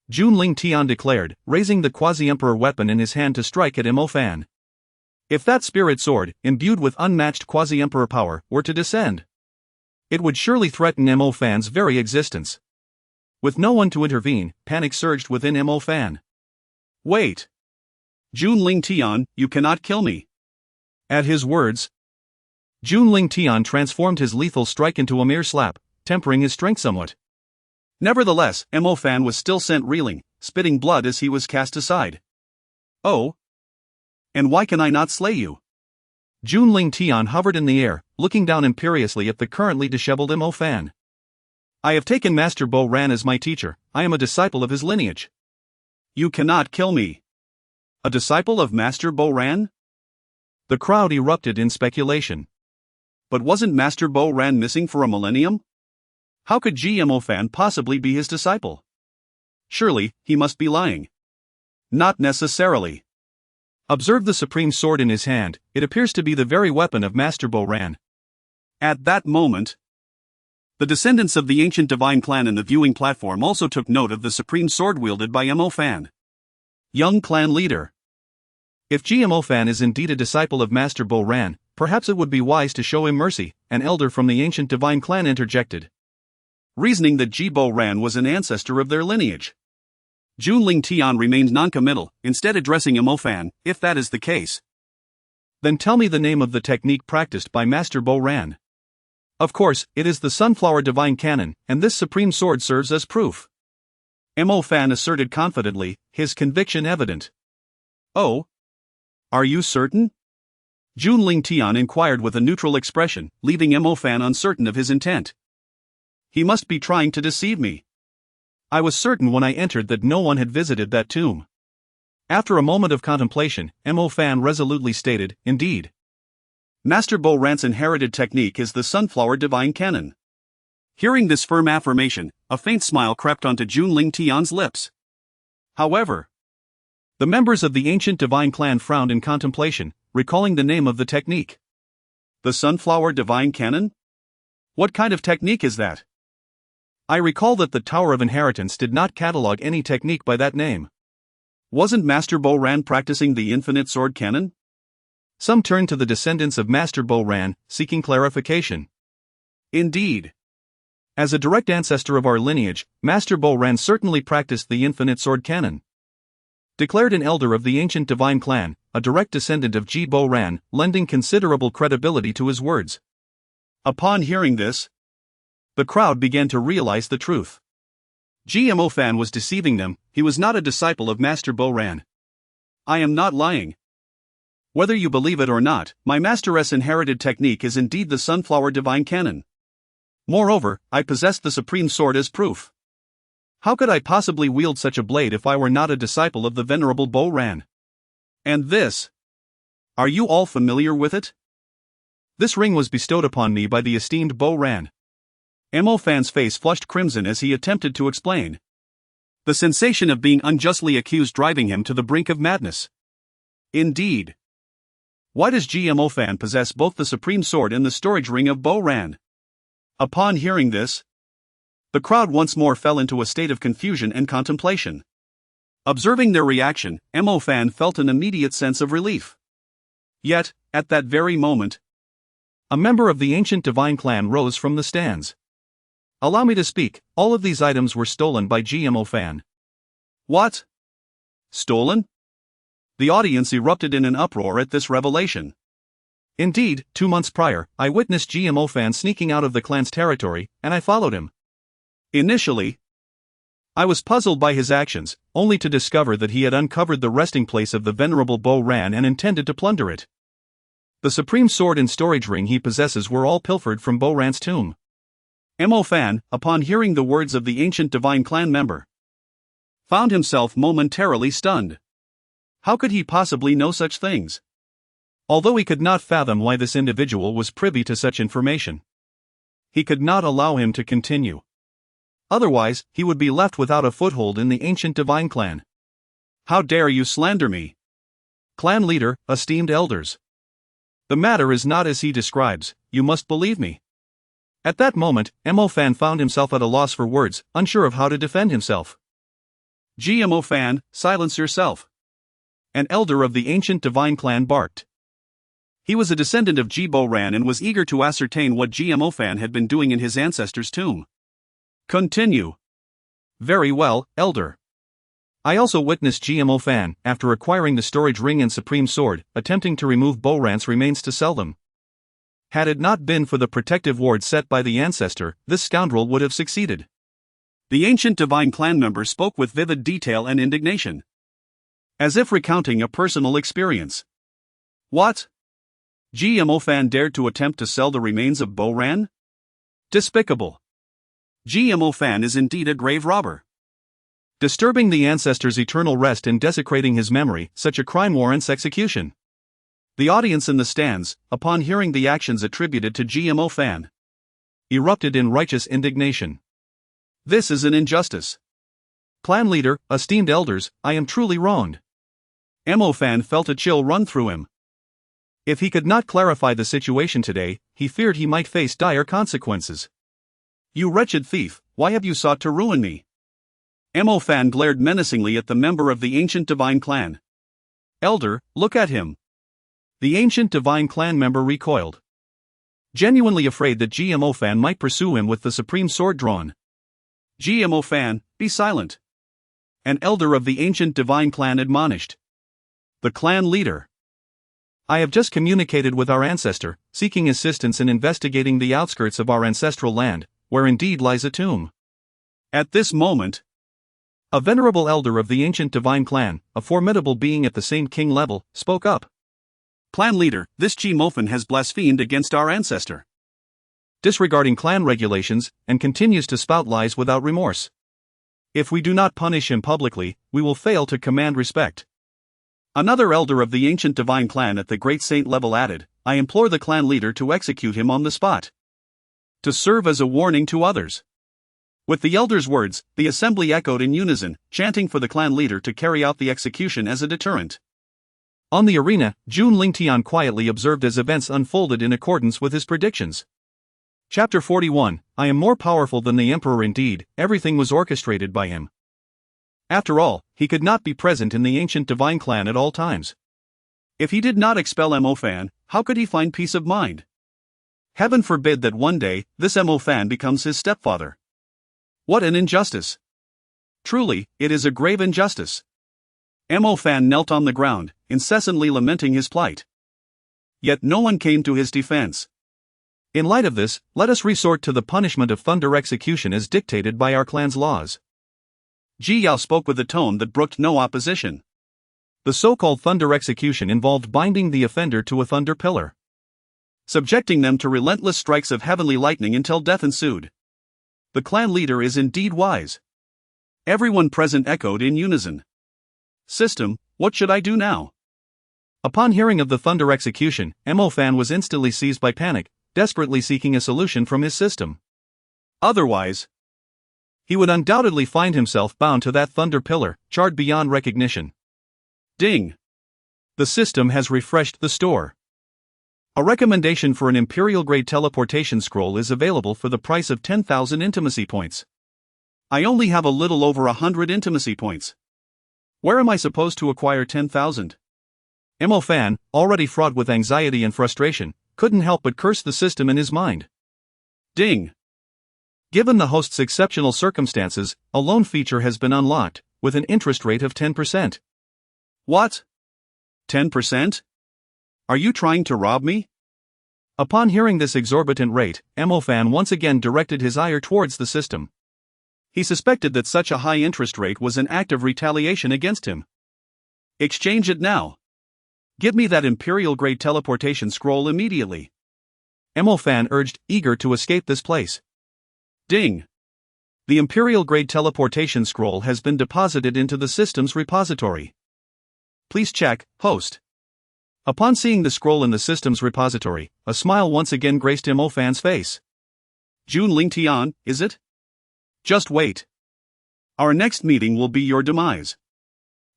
Jun Lingtian declared, raising the quasi-emperor weapon in his hand to strike at Mo Fan. If that spirit sword, imbued with unmatched quasi-emperor power, were to descend, it would surely threaten Mo Fan's very existence. With no one to intervene, panic surged within Mo Fan. Wait! Jun Lingtian, you cannot kill me. At his words, Jun Lingtian transformed his lethal strike into a mere slap, tempering his strength somewhat. Nevertheless, Mo Fan was still sent reeling, spitting blood as he was cast aside. Oh! And why can I not slay you? Jun Lingtian hovered in the air, looking down imperiously at the currently disheveled Mo Fan. I have taken Master Bo Ran as my teacher. I am a disciple of his lineage. You cannot kill me. A disciple of Master Bo Ran? The crowd erupted in speculation. But wasn't Master Bo Ran missing for a millennium? How could Mo Fan possibly be his disciple? Surely, he must be lying. Not necessarily. Observe the supreme sword in his hand. It appears to be the very weapon of Master Bo Ran. At that moment, the descendants of the ancient divine clan in the viewing platform also took note of the supreme sword wielded by Mo Fan. Young clan leader. If Mo Fan is indeed a disciple of Master Bo Ran, perhaps it would be wise to show him mercy, an elder from the ancient divine clan interjected. Reasoning that Bo Ran was an ancestor of their lineage. Jun Lingtian remained non-committal, instead addressing Mo Fan. If that is the case, then tell me the name of the technique practiced by Master Bo Ran. Of course, it is the Sunflower Divine Cannon, and this supreme sword serves as proof. Mo Fan asserted confidently, his conviction evident. Oh? Are you certain? Jun Lingtian inquired with a neutral expression, leaving Mo Fan uncertain of his intent. He must be trying to deceive me. I was certain when I entered that no one had visited that tomb. After a moment of contemplation, Mo Fan resolutely stated, indeed. Master Bo Ran's inherited technique is the Sunflower Divine Cannon. Hearing this firm affirmation, a faint smile crept onto Jun Lingtian's lips. However, the members of the ancient divine clan frowned in contemplation, recalling the name of the technique. The Sunflower Divine Cannon? What kind of technique is that? I recall that the Tower of Inheritance did not catalogue any technique by that name. Wasn't Master Bo Ran practicing the Infinite Sword Cannon? Some turned to the descendants of Master Bo Ran, seeking clarification. Indeed. As a direct ancestor of our lineage, Master Bo Ran certainly practiced the Infinite Sword Cannon. Declared an elder of the ancient divine clan, a direct descendant of Bo Ran, lending considerable credibility to his words. Upon hearing this, the crowd began to realize the truth. Mo Fan was deceiving them. He was not a disciple of Master Bo Ran. I am not lying. Whether you believe it or not, my master's inherited technique is indeed the Sunflower Divine Cannon. Moreover, I possess the supreme sword as proof. How could I possibly wield such a blade if I were not a disciple of the venerable Bo Ran? And this? Are you all familiar with it? This ring was bestowed upon me by the esteemed Bo Ran. Mo Fan's face flushed crimson as he attempted to explain. The sensation of being unjustly accused driving him to the brink of madness. Indeed. Why does Mo Fan possess both the supreme sword and the storage ring of Bo Ran? Upon hearing this, the crowd once more fell into a state of confusion and contemplation. Observing their reaction, Mo Fan felt an immediate sense of relief. Yet, at that very moment, a member of the ancient divine clan rose from the stands. Allow me to speak. All of these items were stolen by Mo Fan. What? Stolen? The audience erupted in an uproar at this revelation. Indeed, 2 months prior, I witnessed Mo Fan sneaking out of the clan's territory, and I followed him. Initially, I was puzzled by his actions, only to discover that he had uncovered the resting place of the venerable Bo Ran and intended to plunder it. The supreme sword and storage ring he possesses were all pilfered from Bo Ran's tomb. Mo Fan, upon hearing the words of the ancient divine clan member, found himself momentarily stunned. How could he possibly know such things? Although he could not fathom why this individual was privy to such information, he could not allow him to continue. Otherwise, he would be left without a foothold in the ancient divine clan. How dare you slander me? Clan leader, esteemed elders. The matter is not as he describes, you must believe me. At that moment, Mo Fan found himself at a loss for words, unsure of how to defend himself. Mo Fan, silence yourself. An elder of the ancient divine clan barked. He was a descendant of Bo Ran and was eager to ascertain what Mo Fan had been doing in his ancestor's tomb. Continue. Very well, elder. I also witnessed Mo Fan, after acquiring the storage ring and supreme sword, attempting to remove Bo Ran's remains to sell them. Had it not been for the protective ward set by the ancestor, this scoundrel would have succeeded. The ancient divine clan member spoke with vivid detail and indignation, as if recounting a personal experience. What? GMO fan dared to attempt to sell the remains of Bo Ran? Despicable. GMO fan is indeed a grave robber. Disturbing the ancestor's eternal rest and desecrating his memory, such a crime warrants execution. The audience in the stands, upon hearing the actions attributed to GMO fan, erupted in righteous indignation. This is an injustice. Clan leader, esteemed elders, I am truly wronged. Mo fan felt a chill run through him. If he could not clarify the situation today, he feared he might face dire consequences. You wretched thief, why have you sought to ruin me? Mo fan glared menacingly at the member of the ancient divine clan. Elder, look at him. The ancient divine clan member recoiled, genuinely afraid that GMO fan might pursue him with the supreme sword drawn. GMO fan, be silent. An elder of the ancient divine clan admonished the clan leader. I have just communicated with our ancestor, seeking assistance in investigating the outskirts of our ancestral land, where indeed lies a tomb. At this moment, a venerable elder of the ancient divine clan, a formidable being at the same king level, spoke up. Clan leader, this Chi-Mofan has blasphemed against our ancestor, disregarding clan regulations, and continues to spout lies without remorse. If we do not punish him publicly, we will fail to command respect. Another elder of the ancient divine clan at the great saint level added, I implore the clan leader to execute him on the spot, to serve as a warning to others. With the elder's words, the assembly echoed in unison, chanting for the clan leader to carry out the execution as a deterrent. On the arena, Jun Lingtian quietly observed as events unfolded in accordance with his predictions. Chapter 41, I am more powerful than the Emperor indeed, everything was orchestrated by him. After all, he could not be present in the ancient divine clan at all times. If he did not expel Mo fan, how could he find peace of mind? Heaven forbid that one day, this Mo fan becomes his stepfather. What an injustice! Truly, it is a grave injustice. Mo fan knelt on the ground, incessantly lamenting his plight. Yet no one came to his defense. In light of this, let us resort to the punishment of thunder execution as dictated by our clan's laws. Ji Yao spoke with a tone that brooked no opposition. The so-called thunder execution involved binding the offender to a thunder pillar, subjecting them to relentless strikes of heavenly lightning until death ensued. The clan leader is indeed wise. Everyone present echoed in unison. System, what should I do now? Upon hearing of the thunder execution, Mo fan was instantly seized by panic, desperately seeking a solution from his system. Otherwise, he would undoubtedly find himself bound to that thunder pillar, charred beyond recognition. Ding! The system has refreshed the store. A recommendation for an Imperial-grade teleportation scroll is available for the price of 10,000 intimacy points. I only have a little over 100 intimacy points. Where am I supposed to acquire 10,000? Mo fan, already fraught with anxiety and frustration, couldn't help but curse the system in his mind. Ding! Given the host's exceptional circumstances, a loan feature has been unlocked, with an interest rate of 10%. What? 10%? Are you trying to rob me? Upon hearing this exorbitant rate, Mo fan once again directed his ire towards the system. He suspected that such a high interest rate was an act of retaliation against him. Exchange it now. Give me that Imperial-grade teleportation scroll immediately. Mo fan urged, eager to escape this place. Ding! The Imperial-grade teleportation scroll has been deposited into the system's repository. Please check, host. Upon seeing the scroll in the system's repository, a smile once again graced Mo fan's face. Jun Lingtian, is it? Just wait. Our next meeting will be your demise.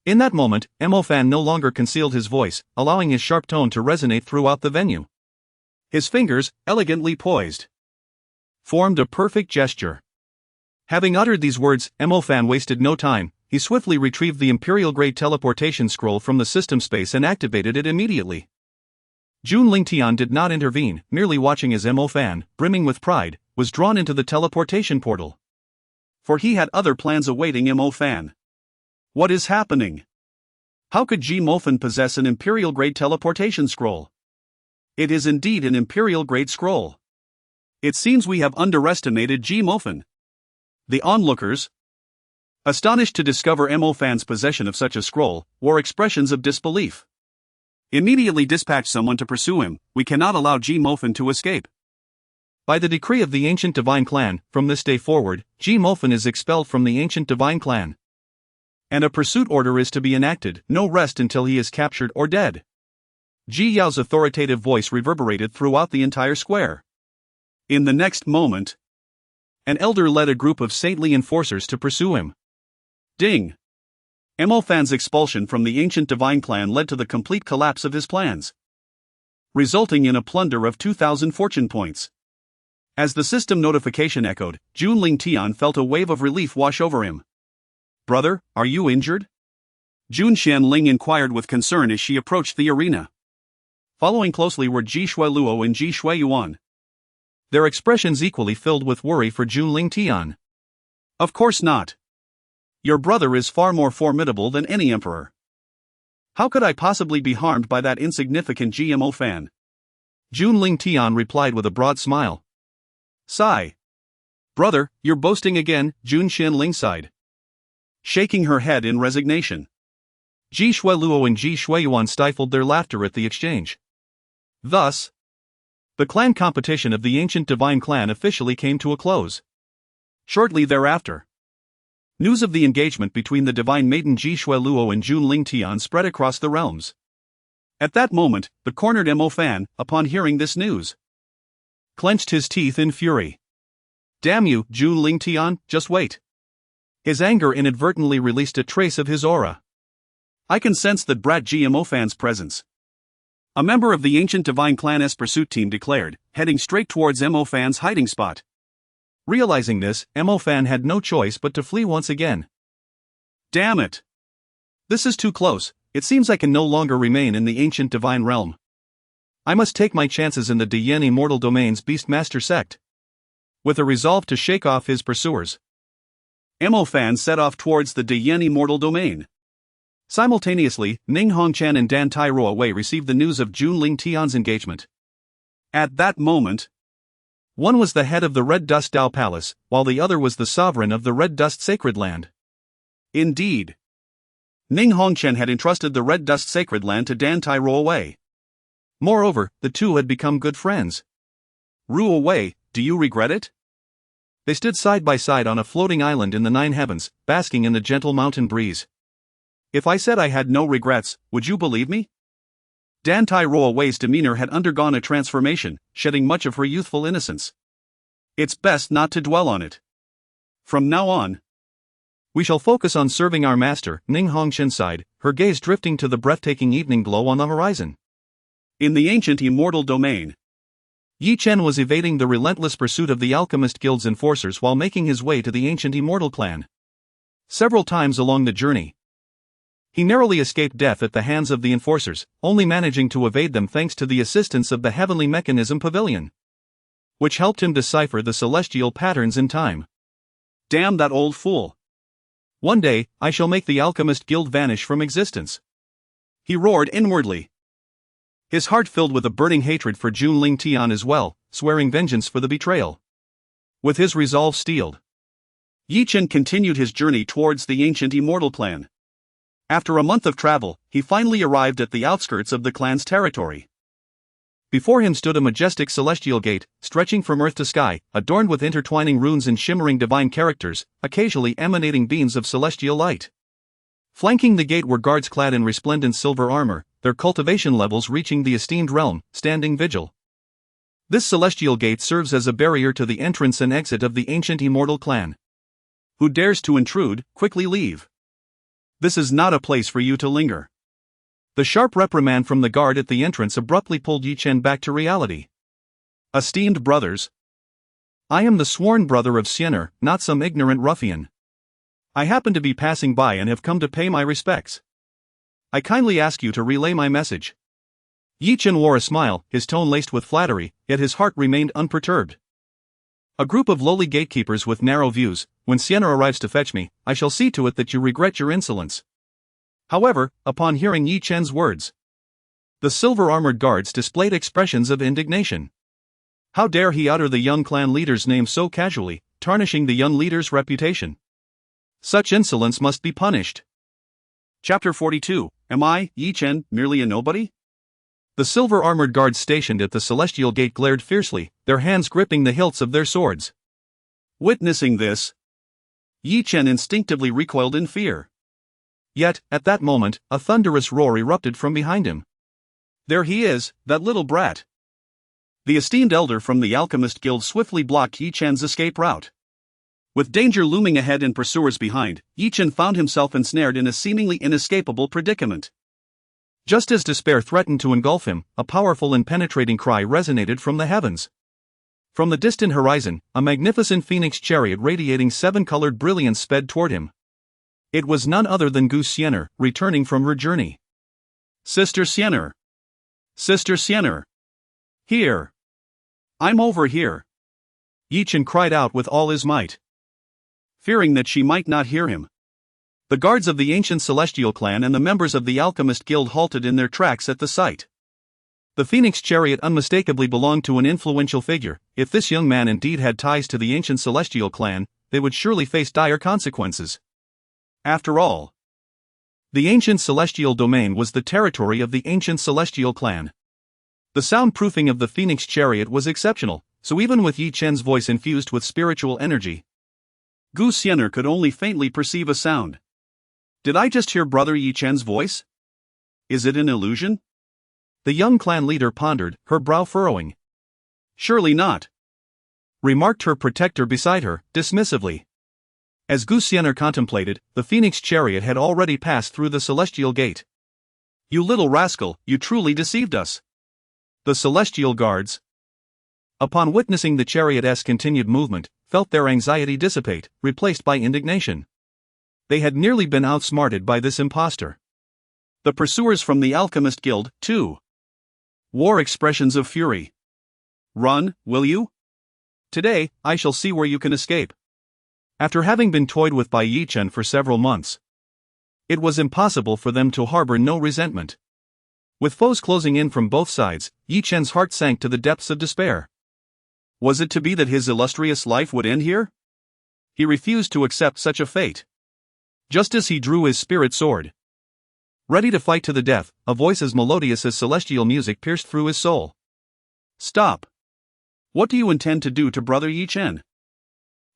In that moment, Mo fan no longer concealed his voice, allowing his sharp tone to resonate throughout the venue. His fingers, elegantly poised, formed a perfect gesture. Having uttered these words, Mo fan wasted no time. He swiftly retrieved the Imperial-grade teleportation scroll from the system space and activated it immediately. Jun Lingtian did not intervene, merely watching as Mo fan, brimming with pride, was drawn into the teleportation portal. For he had other plans awaiting Mo fan. What is happening? How could Ji Mofan possess an Imperial-grade teleportation scroll? It is indeed an imperial-grade scroll. It seems we have underestimated Ji Mofan. The onlookers, astonished to discover Mo Fan's possession of such a scroll, wore expressions of disbelief. Immediately dispatch someone to pursue him. We cannot allow Ji Mofan to escape. By the decree of the ancient divine clan, from this day forward, Ji Mofan is expelled from the ancient divine clan. And a pursuit order is to be enacted, no rest until he is captured or dead. Ji Yao's authoritative voice reverberated throughout the entire square. In the next moment, an elder led a group of saintly enforcers to pursue him. Ding! Mo Fan's expulsion from the ancient divine clan led to the complete collapse of his plans, resulting in a plunder of 2,000 fortune points. As the system notification echoed, Jun Lingtian felt a wave of relief wash over him. "Brother, are you injured?" Jun Xianling inquired with concern as she approached the arena. Following closely were Ji Shuiluo and Ji Shuiyuan, their expressions equally filled with worry for Jun Lingtian. "Of course not. Your brother is far more formidable than any emperor. How could I possibly be harmed by that insignificant GMO fan?" Jun Lingtian replied with a broad smile. Sigh. "Brother, you're boasting again," Jun Xianling sighed, shaking her head in resignation. Ji Shuiluo and Ji Shuiyuan stifled their laughter at the exchange. Thus, the clan competition of the ancient divine clan officially came to a close. Shortly thereafter, news of the engagement between the divine maiden Ji Shuiluo and Jun Lingtian spread across the realms. At that moment, the cornered Mo Fan, upon hearing this news, clenched his teeth in fury. "Damn you, Jun Lingtian, just wait." His anger inadvertently released a trace of his aura. "I can sense that brat GMO Fan's presence," a member of the ancient divine clan's pursuit team declared, heading straight towards Mo Fan's hiding spot. Realizing this, Mo Fan had no choice but to flee once again. "Damn it! This is too close. It seems I can no longer remain in the ancient divine realm. I must take my chances in the Diyen Immortal Domain's Beastmaster sect." With a resolve to shake off his pursuers, Mo Fan set off towards the Diyen Immortal Domain. Simultaneously, Ning Hongchen and Dan Tai Wei received the news of Jun Lingtian's engagement. At that moment, one was the head of the Red Dust Dao Palace, while the other was the sovereign of the Red Dust Sacred Land. Indeed, Ning Hongchen had entrusted the Red Dust Sacred Land to Dan Tai Wei. Moreover, the two had become good friends. "Ruo Wei, do you regret it?" They stood side by side on a floating island in the nine heavens, basking in the gentle mountain breeze. "If I said I had no regrets, would you believe me?" Dan Tai Wei's demeanor had undergone a transformation, shedding much of her youthful innocence. "It's best not to dwell on it. From now on, we shall focus on serving our master," Ning Hongchen sighed, her gaze drifting to the breathtaking evening glow on the horizon. In the ancient immortal domain, Ye Chen was evading the relentless pursuit of the Alchemist Guild's enforcers while making his way to the ancient immortal clan. Several times along the journey, he narrowly escaped death at the hands of the enforcers, only managing to evade them thanks to the assistance of the Heavenly Mechanism Pavilion, which helped him decipher the celestial patterns in time. "Damn that old fool. One day, I shall make the Alchemist Guild vanish from existence," he roared inwardly, his heart filled with a burning hatred for Jun Lingtian as well, swearing vengeance for the betrayal. With his resolve steeled, Ye Chen continued his journey towards the ancient immortal clan. After a month of travel, he finally arrived at the outskirts of the clan's territory. Before him stood a majestic celestial gate, stretching from earth to sky, adorned with intertwining runes and shimmering divine characters, occasionally emanating beams of celestial light. Flanking the gate were guards clad in resplendent silver armor, their cultivation levels reaching the esteemed realm, standing vigil. This celestial gate serves as a barrier to the entrance and exit of the ancient immortal clan. "Who dares to intrude, quickly leave. This is not a place for you to linger." The sharp reprimand from the guard at the entrance abruptly pulled Ye Chen back to reality. "Esteemed brothers, I am the sworn brother of Xian'er, not some ignorant ruffian. I happen to be passing by and have come to pay my respects. I kindly ask you to relay my message." Ye Chen wore a smile, his tone laced with flattery, yet his heart remained unperturbed. "A group of lowly gatekeepers with narrow views. When Xian'er arrives to fetch me, I shall see to it that you regret your insolence." However, upon hearing Ye Chen's words, The silver-armored guards displayed expressions of indignation. How dare he utter the young clan leader's name so casually, tarnishing the young leader's reputation? Such insolence must be punished. Chapter 42. Am I, Ye Chen, merely a nobody? The silver-armored guards stationed at the celestial gate glared fiercely, their hands gripping the hilts of their swords. Witnessing this, Ye Chen instinctively recoiled in fear. Yet, at that moment, a thunderous roar erupted from behind him. There he is, that little brat. The esteemed elder from the Alchemist Guild swiftly blocked Ye Chen's escape route. With danger looming ahead and pursuers behind, Ye Chen found himself ensnared in a seemingly inescapable predicament. Just as despair threatened to engulf him, a powerful and penetrating cry resonated from the heavens. From the distant horizon, a magnificent phoenix chariot radiating seven-colored brilliance sped toward him. It was none other than Xian'er, returning from her journey. Sister Xian'er! Sister Xian'er! Here! I'm over here! Ye Chen cried out with all his might. Fearing that she might not hear him, the guards of the ancient celestial clan and the members of the Alchemist Guild halted in their tracks at the sight. The phoenix chariot unmistakably belonged to an influential figure. If this young man indeed had ties to the ancient celestial clan, they would surely face dire consequences. After all, the ancient celestial domain was the territory of the ancient celestial clan. The soundproofing of the phoenix chariot was exceptional, so even with Ye Chen's voice infused with spiritual energy, Xian'er could only faintly perceive a sound. Did I just hear Brother Ye Chen's voice? Is it an illusion? The young clan leader pondered, her brow furrowing. Surely not, remarked her protector beside her, dismissively. As Xian'er contemplated, the phoenix chariot had already passed through the celestial gate. You little rascal, you truly deceived us. The celestial guards, upon witnessing the chariot's continued movement, felt their anxiety dissipate, replaced by indignation. They had nearly been outsmarted by this impostor. The pursuers from the Alchemist Guild, too, wore expressions of fury. Run, will you? Today, I shall see where you can escape. After having been toyed with by Ye Chen for several months, it was impossible for them to harbor no resentment. With foes closing in from both sides, Ye Chen's heart sank to the depths of despair. Was it to be that his illustrious life would end here? He refused to accept such a fate. Just as he drew his spirit sword, ready to fight to the death, a voice as melodious as celestial music pierced through his soul. Stop! What do you intend to do to Brother Ye Chen?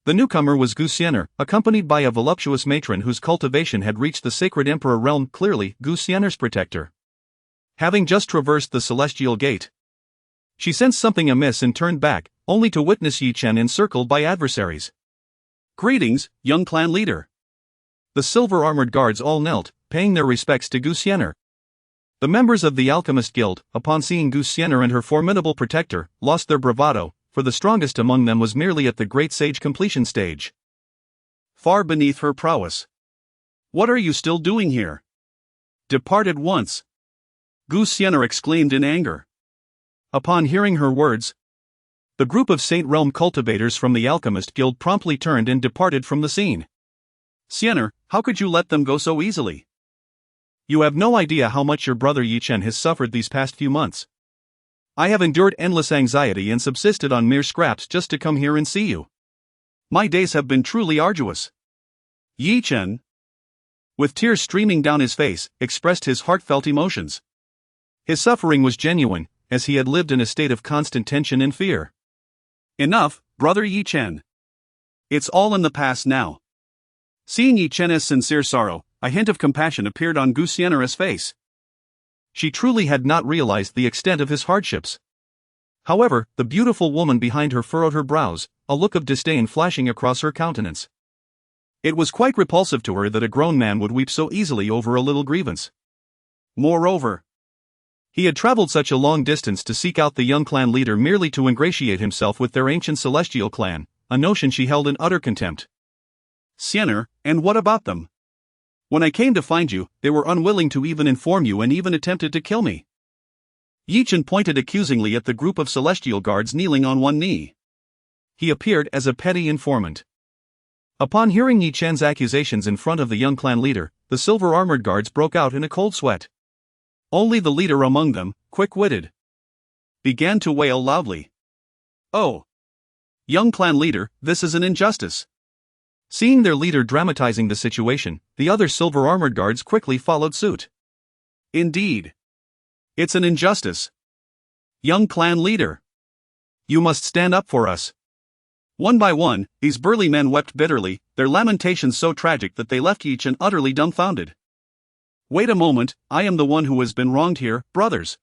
The newcomer was Xian'er, accompanied by a voluptuous matron whose cultivation had reached the sacred emperor realm, clearly Xian'er's protector. Having just traversed the celestial gate, she sensed something amiss and turned back, only to witness Ye Chen encircled by adversaries. Greetings, young clan leader. The silver-armored guards all knelt, paying their respects to Xian'er. The members of the Alchemist Guild, upon seeing Xian'er and her formidable protector, lost their bravado, for the strongest among them was merely at the great sage completion stage, far beneath her prowess. What are you still doing here? Depart at once! Xian'er exclaimed in anger. Upon hearing her words, the group of Saint Realm cultivators from the Alchemist Guild promptly turned and departed from the scene. Xian'er, how could you let them go so easily? You have no idea how much your brother Ye Chen has suffered these past few months. I have endured endless anxiety and subsisted on mere scraps just to come here and see you. My days have been truly arduous. Ye Chen, with tears streaming down his face, expressed his heartfelt emotions. His suffering was genuine, as he had lived in a state of constant tension and fear. Enough, Brother Ye Chen. It's all in the past now. Seeing Ye Chen's sincere sorrow, a hint of compassion appeared on Xian'er's face. She truly had not realized the extent of his hardships. However, the beautiful woman behind her furrowed her brows, a look of disdain flashing across her countenance. It was quite repulsive to her that a grown man would weep so easily over a little grievance. Moreover, he had traveled such a long distance to seek out the young clan leader merely to ingratiate himself with their ancient celestial clan, a notion she held in utter contempt. Xian'er, and what about them? When I came to find you, they were unwilling to even inform you and even attempted to kill me. Ye Chen pointed accusingly at the group of celestial guards kneeling on one knee. He appeared as a petty informant. Upon hearing Ye Chen's accusations in front of the young clan leader, the silver-armored guards broke out in a cold sweat. Only the leader among them, quick-witted, began to wail loudly. "Oh! Young clan leader, this is an injustice." Seeing their leader dramatizing the situation, the other silver-armored guards quickly followed suit. "Indeed. It's an injustice. Young clan leader, you must stand up for us." One by one, these burly men wept bitterly, their lamentations so tragic that they left Ye Chen utterly dumbfounded. "Wait a moment, I am the one who has been wronged here, brothers.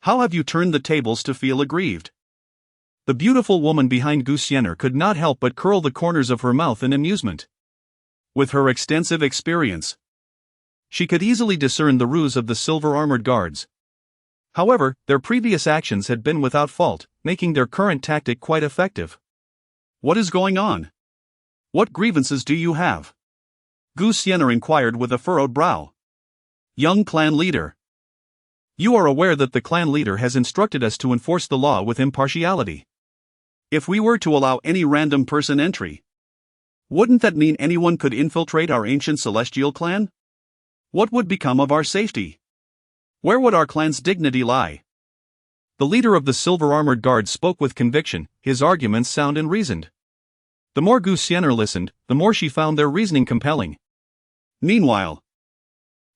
How have you turned the tables to feel aggrieved?" The beautiful woman behind Xian'er could not help but curl the corners of her mouth in amusement. With her extensive experience, she could easily discern the ruse of the silver-armored guards. However, their previous actions had been without fault, making their current tactic quite effective. "What is going on? What grievances do you have?" Xian'er inquired with a furrowed brow. "Young clan leader, you are aware that the clan leader has instructed us to enforce the law with impartiality. If we were to allow any random person entry, wouldn't that mean anyone could infiltrate our ancient celestial clan? What would become of our safety? Where would our clan's dignity lie?" The leader of the silver-armored guards spoke with conviction, his arguments sound and reasoned. The more Xian'er listened, the more she found their reasoning compelling. Meanwhile,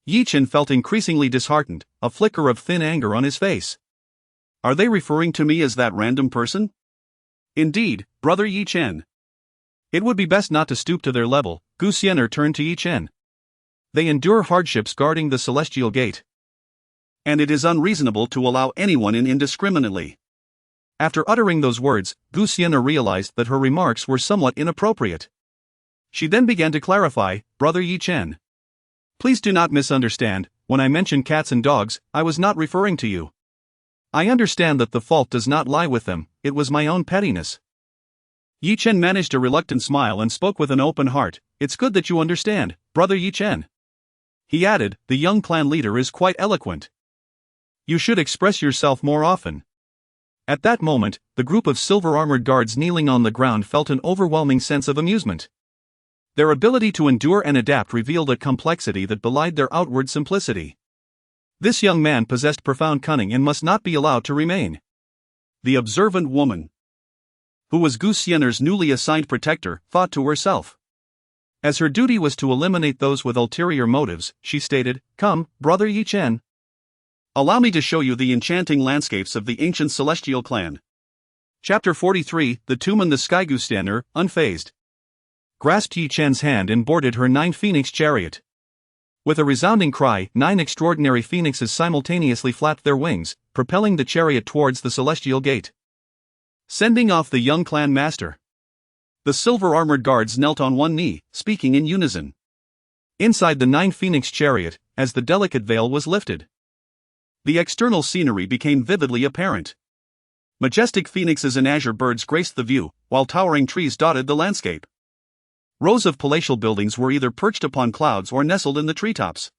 Ye Chen felt increasingly disheartened, a flicker of thin anger on his face. "Are they referring to me as that random person?" "Indeed, brother Ye Chen. It would be best not to stoop to their level." Xian'er turned to Ye Chen. "They endure hardships guarding the celestial gate. And it is unreasonable to allow anyone in indiscriminately." After uttering those words, Xian'er realized that her remarks were somewhat inappropriate. She then began to clarify, "Brother Ye Chen, please do not misunderstand, when I mentioned cats and dogs, I was not referring to you. I understand that the fault does not lie with them, it was my own pettiness." Ye Chen managed a reluctant smile and spoke with an open heart. "It's good that you understand, brother Ye Chen." He added, "The young clan leader is quite eloquent. You should express yourself more often." At that moment, the group of silver-armored guards kneeling on the ground felt an overwhelming sense of amusement. Their ability to endure and adapt revealed a complexity that belied their outward simplicity. This young man possessed profound cunning and must not be allowed to remain. The observant woman, who was Xian'er's newly assigned protector, thought to herself. As her duty was to eliminate those with ulterior motives, she stated, "Come, brother Ye Chen. Allow me to show you the enchanting landscapes of the ancient celestial clan." Chapter 43, The Tomb in the Sky. Xian'er, unfazed, grasped Ye Chen's hand and boarded her 9-phoenix chariot. With a resounding cry, 9 extraordinary phoenixes simultaneously flapped their wings, propelling the chariot towards the celestial gate, sending off the young clan master. The silver-armored guards knelt on one knee, speaking in unison. Inside the 9-phoenix chariot, as the delicate veil was lifted, the external scenery became vividly apparent. Majestic phoenixes and azure birds graced the view, while towering trees dotted the landscape. Rows of palatial buildings were either perched upon clouds or nestled in the treetops.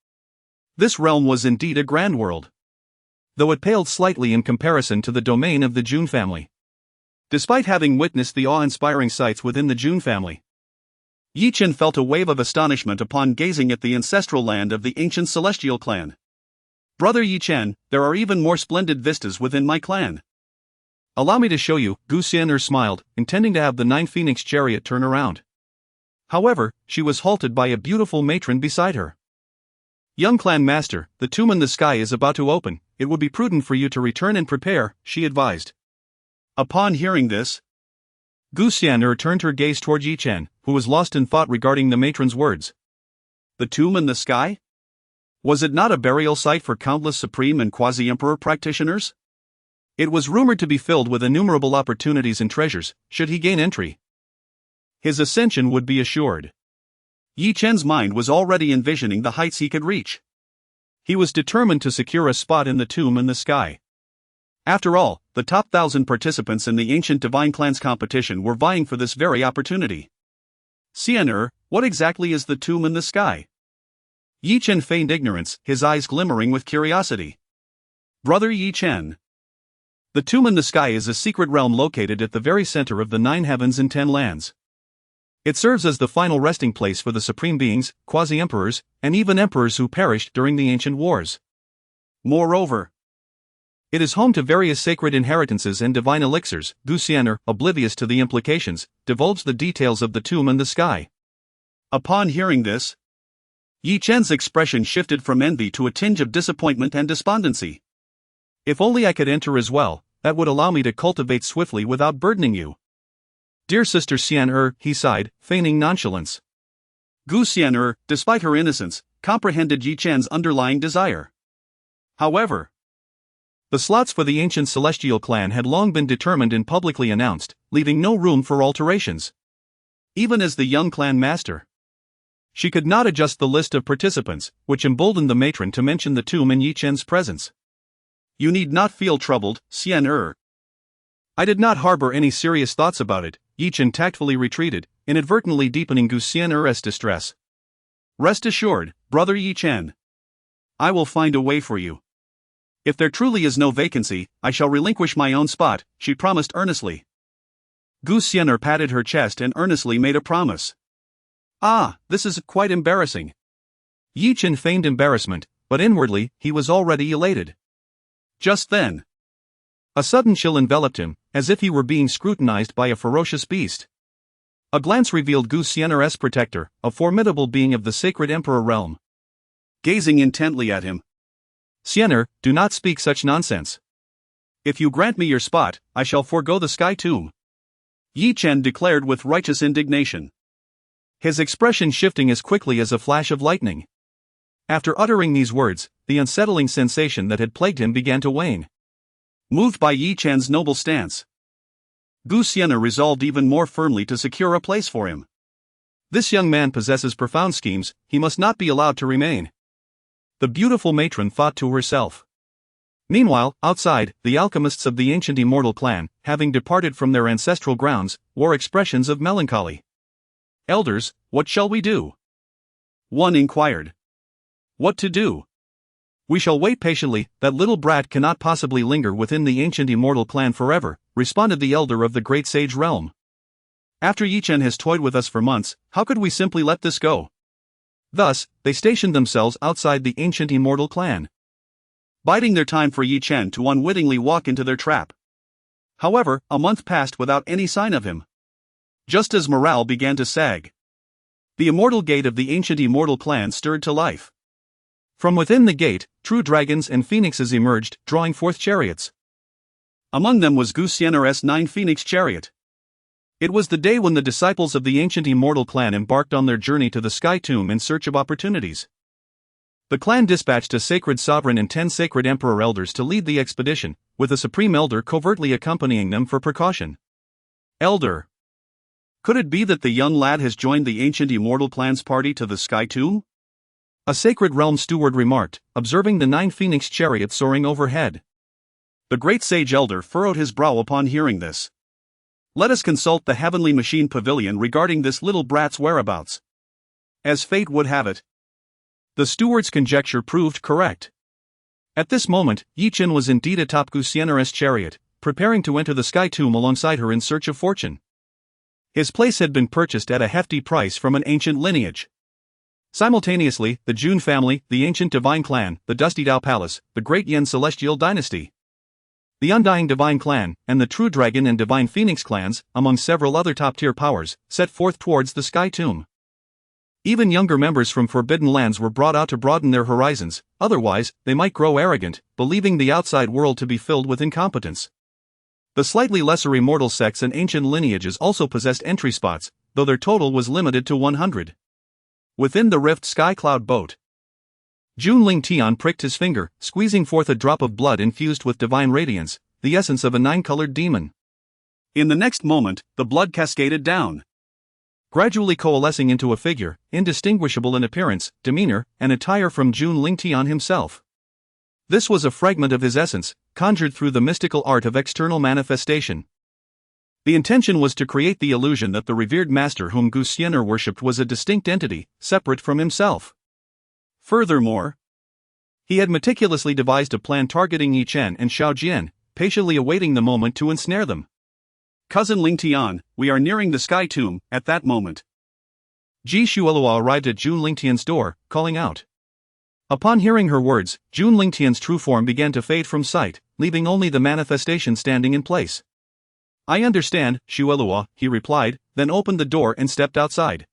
This realm was indeed a grand world, though it paled slightly in comparison to the domain of the Jun family. Despite having witnessed the awe-inspiring sights within the Jun family, Ye Chen felt a wave of astonishment upon gazing at the ancestral land of the ancient celestial clan. "Brother Ye Chen, there are even more splendid vistas within my clan." "Allow me to show you." Xian'er smiled, intending to have the 9-phoenix chariot turn around. However, she was halted by a beautiful matron beside her. "Young clan master, the tomb in the sky is about to open. It would be prudent for you to return and prepare," she advised. Upon hearing this, Xian'er turned her gaze toward Ye Chen, who was lost in thought regarding the matron's words. The tomb in the sky? Was it not a burial site for countless supreme and quasi-emperor practitioners? It was rumored to be filled with innumerable opportunities and treasures, should he gain entry. His ascension would be assured. Ye Chen's mind was already envisioning the heights he could reach. He was determined to secure a spot in the tomb in the sky. After all, the top 1,000 participants in the ancient divine clans competition were vying for this very opportunity. "Xian'er, what exactly is the tomb in the sky?" Ye Chen feigned ignorance, his eyes glimmering with curiosity. "Brother Ye Chen, the tomb in the sky is a secret realm located at the very center of the 9 heavens and 10 lands. It serves as the final resting place for the supreme beings, quasi-emperors, and even emperors who perished during the ancient wars. Moreover, it is home to various sacred inheritances and divine elixirs. Xian'er, oblivious to the implications, divulged the details of the tomb and the sky. Upon hearing this, Ye Chen's expression shifted from envy to a tinge of disappointment and despondency. If only I could enter as well, that would allow me to cultivate swiftly without burdening you. Dear sister Xian'er, he sighed, feigning nonchalance. Xian'er, despite her innocence, comprehended Ye Chen's underlying desire. However, the slots for the ancient celestial clan had long been determined and publicly announced, leaving no room for alterations. Even as the young clan master, she could not adjust the list of participants, which emboldened the matron to mention the tomb in Ye Chen's presence. You need not feel troubled, Xian'er. I did not harbor any serious thoughts about it, Ye Chen tactfully retreated, inadvertently deepening Xian'er's distress. Rest assured, brother Ye Chen. I will find a way for you. If there truly is no vacancy, I shall relinquish my own spot, she promised earnestly. Xian'er patted her chest and earnestly made a promise. Ah, this is quite embarrassing. Ye Chen feigned embarrassment, but inwardly, he was already elated. Just then, a sudden chill enveloped him, as if he were being scrutinized by a ferocious beast. A glance revealed Xian'er's protector, a formidable being of the sacred emperor realm. Gazing intently at him. Xian'er, do not speak such nonsense. If you grant me your spot, I shall forego the sky tomb, Ye Chen declared with righteous indignation, his expression shifting as quickly as a flash of lightning. After uttering these words, the unsettling sensation that had plagued him began to wane. Moved by Ye Chen's noble stance, Xian'er resolved even more firmly to secure a place for him. This young man possesses profound schemes, he must not be allowed to remain. The beautiful matron thought to herself. Meanwhile, outside, the alchemists of the ancient immortal clan, having departed from their ancestral grounds, wore expressions of melancholy. Elders, what shall we do? One inquired. What to do? We shall wait patiently, that little brat cannot possibly linger within the ancient immortal clan forever, responded the elder of the great sage realm. After Ye Chen has toyed with us for months, how could we simply let this go? Thus, they stationed themselves outside the ancient immortal clan, biding their time for Ye Chen to unwittingly walk into their trap. However, a month passed without any sign of him. Just as morale began to sag, the immortal gate of the ancient immortal clan stirred to life. From within the gate, true dragons and phoenixes emerged, drawing forth chariots. Among them was Xian'er's 9 phoenix chariot. It was the day when the disciples of the ancient immortal clan embarked on their journey to the Sky Tomb in search of opportunities. The clan dispatched a sacred sovereign and 10 sacred emperor elders to lead the expedition, with a supreme elder covertly accompanying them for precaution. Elder. Could it be that the young lad has joined the ancient immortal clan's party to the Sky Tomb? A sacred realm steward remarked, observing the 9 phoenix chariots soaring overhead. The great sage elder furrowed his brow upon hearing this. Let us consult the heavenly machine pavilion regarding this little brat's whereabouts. As fate would have it, the steward's conjecture proved correct. At this moment, Ye Chen was indeed atop Xian'er's chariot, preparing to enter the Sky Tomb alongside her in search of fortune. His place had been purchased at a hefty price from an ancient lineage. Simultaneously, the Jun family, the ancient divine clan, the Dusty Dao Palace, the great Yen celestial dynasty, the Undying Divine Clan, and the True Dragon and Divine Phoenix clans, among several other top-tier powers, set forth towards the Sky Tomb. Even younger members from forbidden lands were brought out to broaden their horizons, otherwise, they might grow arrogant, believing the outside world to be filled with incompetence. The slightly lesser immortal sects and ancient lineages also possessed entry spots, though their total was limited to 100. Within the rift sky cloud boat, Jun Lingtian pricked his finger, squeezing forth a drop of blood infused with divine radiance, the essence of a 9-colored demon. In the next moment, the blood cascaded down, gradually coalescing into a figure, indistinguishable in appearance, demeanor, and attire from Jun Lingtian himself. This was a fragment of his essence, conjured through the mystical art of external manifestation. The intention was to create the illusion that the revered master whom Xian'er worshipped was a distinct entity, separate from himself. Furthermore, he had meticulously devised a plan targeting Ye Chen and Xiaojian, patiently awaiting the moment to ensnare them. Cousin Lingtian, we are nearing the Sky Tomb. At that moment, Ji Shuelua arrived at Jun Lingtian's door, calling out, Upon hearing her words, Jun Lingtian's true form began to fade from sight, leaving only the manifestation standing in place. I understand, Shuelua, he replied, then opened the door and stepped outside.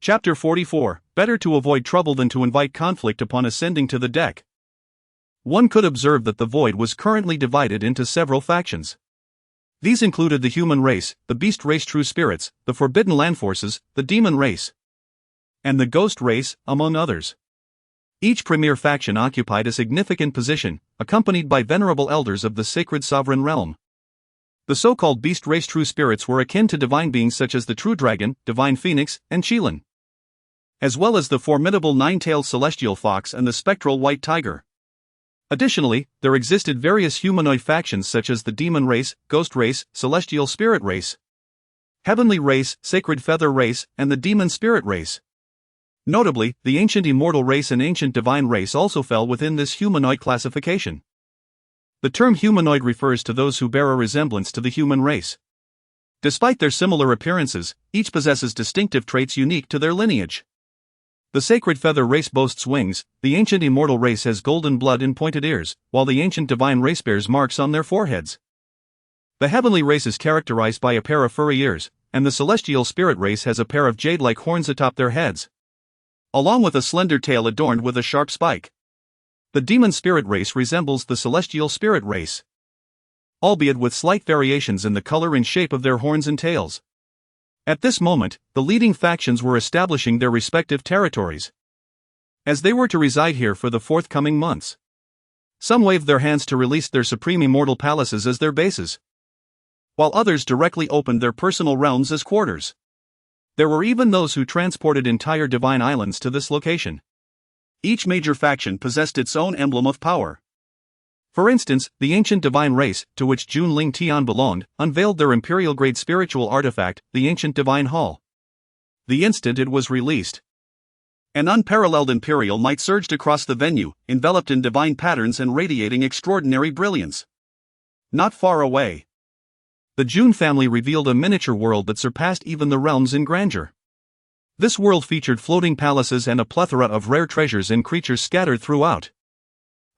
Chapter 44, Better to avoid trouble than to invite conflict upon ascending to the deck. One could observe that the void was currently divided into several factions. These included the human race, the beast race true spirits, the forbidden land forces, the demon race, and the ghost race, among others. Each premier faction occupied a significant position, accompanied by venerable elders of the sacred sovereign realm. The so-called beast race true spirits were akin to divine beings such as the true dragon, divine phoenix, and Qilin, as well as the formidable nine-tailed celestial fox and the spectral white tiger. Additionally, there existed various humanoid factions such as the demon race, ghost race, celestial spirit race, heavenly race, sacred feather race, and the demon spirit race. Notably, the ancient immortal race and ancient divine race also fell within this humanoid classification. The term humanoid refers to those who bear a resemblance to the human race. Despite their similar appearances, each possesses distinctive traits unique to their lineage. The sacred feather race boasts wings, the ancient immortal race has golden blood and pointed ears, while the ancient divine race bears marks on their foreheads. The heavenly race is characterized by a pair of furry ears, and the celestial spirit race has a pair of jade-like horns atop their heads, along with a slender tail adorned with a sharp spike. The demon spirit race resembles the celestial spirit race, albeit with slight variations in the color and shape of their horns and tails. At this moment, the leading factions were establishing their respective territories, as they were to reside here for the forthcoming months. Some waved their hands to release their supreme immortal palaces as their bases, while others directly opened their personal realms as quarters. There were even those who transported entire divine islands to this location. Each major faction possessed its own emblem of power. For instance, the ancient divine race, to which Jun Lingtian belonged, unveiled their imperial-grade spiritual artifact, the ancient divine hall. The instant it was released, an unparalleled imperial might surged across the venue, enveloped in divine patterns and radiating extraordinary brilliance. Not far away, the Jun family revealed a miniature world that surpassed even the realms in grandeur. This world featured floating palaces and a plethora of rare treasures and creatures scattered throughout,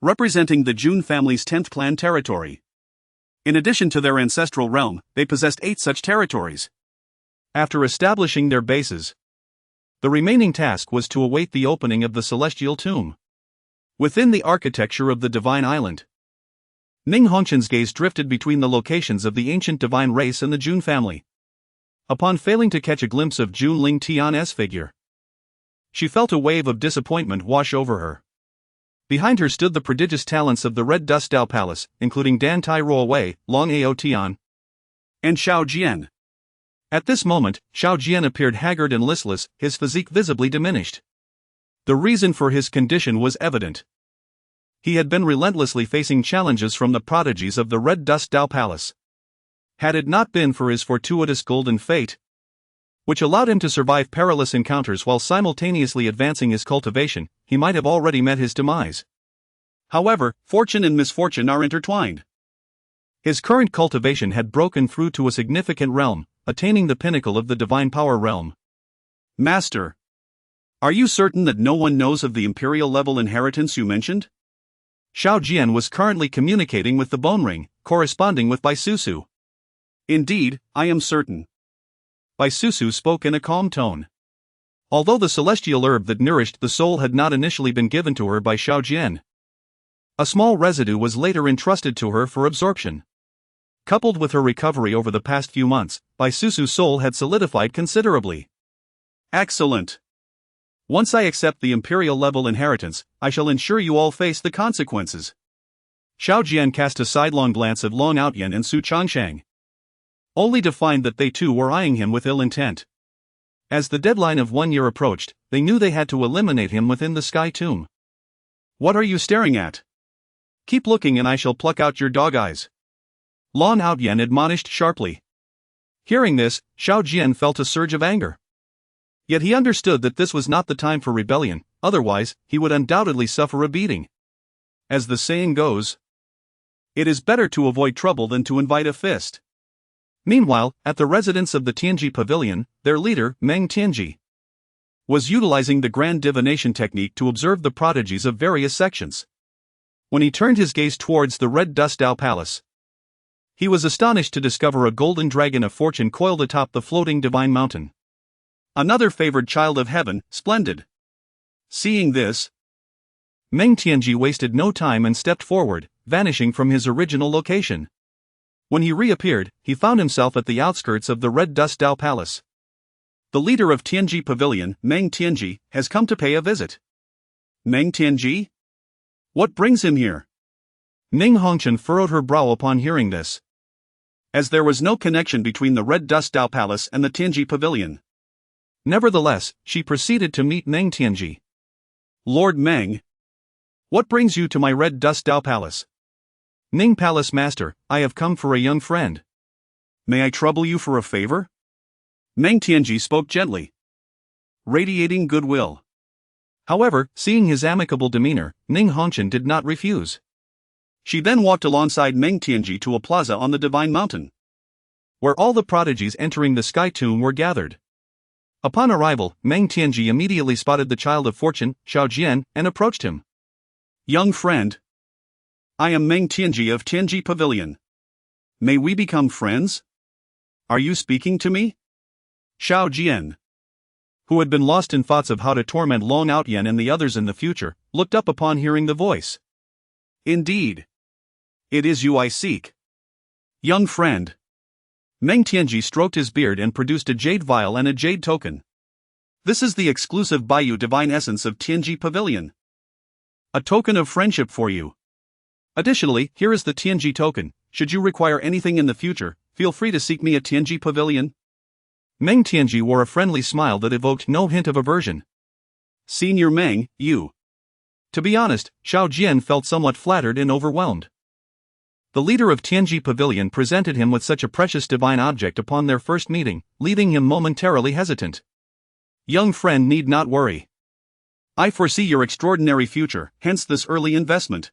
representing the Jun family's 10th clan territory. In addition to their ancestral realm, they possessed 8 such territories. After establishing their bases, the remaining task was to await the opening of the celestial tomb within the architecture of the divine island. Ning Hongchen's gaze drifted between the locations of the ancient divine race and the Jun family. Upon failing to catch a glimpse of Jun Lingtian's figure, she felt a wave of disappointment wash over her. Behind her stood the prodigious talents of the Red Dust Dao Palace, including Dan Tai Ruowei, Long Ao Tian, and Xiao Jian. At this moment, Xiao Jian appeared haggard and listless, his physique visibly diminished. The reason for his condition was evident. He had been relentlessly facing challenges from the prodigies of the Red Dust Dao Palace. Had it not been for his fortuitous golden fate, which allowed him to survive perilous encounters while simultaneously advancing his cultivation, he might have already met his demise. However, fortune and misfortune are intertwined. His current cultivation had broken through to a significant realm, attaining the pinnacle of the divine power realm. Master, are you certain that no one knows of the imperial level inheritance you mentioned? Xiao Jian was currently communicating with the bone ring, corresponding with Bai Susu. Indeed, I am certain. Bai Susu spoke in a calm tone. Although the celestial herb that nourished the soul had not initially been given to her by Xiao Jian, a small residue was later entrusted to her for absorption. Coupled with her recovery over the past few months, Bai Susu's soul had solidified considerably. Excellent. Once I accept the imperial level inheritance, I shall ensure you all face the consequences. Xiao Jian cast a sidelong glance at Long Outyan and Su Changshang, only to find that they too were eyeing him with ill intent. As the deadline of 1 year approached, they knew they had to eliminate him within the Sky Tomb. What are you staring at? Keep looking and I shall pluck out your dog eyes. Long Outyan admonished sharply. Hearing this, Xiao Jian felt a surge of anger. Yet he understood that this was not the time for rebellion, otherwise, he would undoubtedly suffer a beating. As the saying goes, it is better to avoid trouble than to invite a fist. Meanwhile, at the residence of the Tianji Pavilion, their leader, Meng Tianji, was utilizing the grand divination technique to observe the prodigies of various sections. When he turned his gaze towards the Red Dust Dao Palace, he was astonished to discover a golden dragon of fortune coiled atop the floating divine mountain. Another favored child of heaven, splendid. Seeing this, Meng Tianji wasted no time and stepped forward, vanishing from his original location. When he reappeared, he found himself at the outskirts of the Red Dust Dao Palace. The leader of Tianji Pavilion, Meng Tianji, has come to pay a visit. Meng Tianji? What brings him here? Ning Hongchen furrowed her brow upon hearing this. As there was no connection between the Red Dust Dao Palace and the Tianji Pavilion. Nevertheless, she proceeded to meet Meng Tianji. Lord Meng, what brings you to my Red Dust Dao Palace? Ning Palace Master, I have come for a young friend. May I trouble you for a favor? Meng Tianji spoke gently, radiating goodwill. However, seeing his amicable demeanor, Ning Hongchen did not refuse. She then walked alongside Meng Tianji to a plaza on the Divine Mountain, where all the prodigies entering the Sky Tomb were gathered. Upon arrival, Meng Tianji immediately spotted the child of fortune, Xiao Jian, and approached him. Young friend, I am Meng Tianji of Tianji Pavilion. May we become friends? Are you speaking to me? Xiao Jian, who had been lost in thoughts of how to torment Long Outyan and the others in the future, looked up upon hearing the voice. Indeed. It is you I seek. Young friend. Meng Tianji stroked his beard and produced a jade vial and a jade token. This is the exclusive Baiyu divine essence of Tianji Pavilion. A token of friendship for you. Additionally, here is the Tianji token. Should you require anything in the future, feel free to seek me at Tianji Pavilion. Meng Tianji wore a friendly smile that evoked no hint of aversion. Senior Meng, you. To be honest, Xiao Jian felt somewhat flattered and overwhelmed. The leader of Tianji Pavilion presented him with such a precious divine object upon their first meeting, leaving him momentarily hesitant. Young friend need not worry. I foresee your extraordinary future, hence this early investment.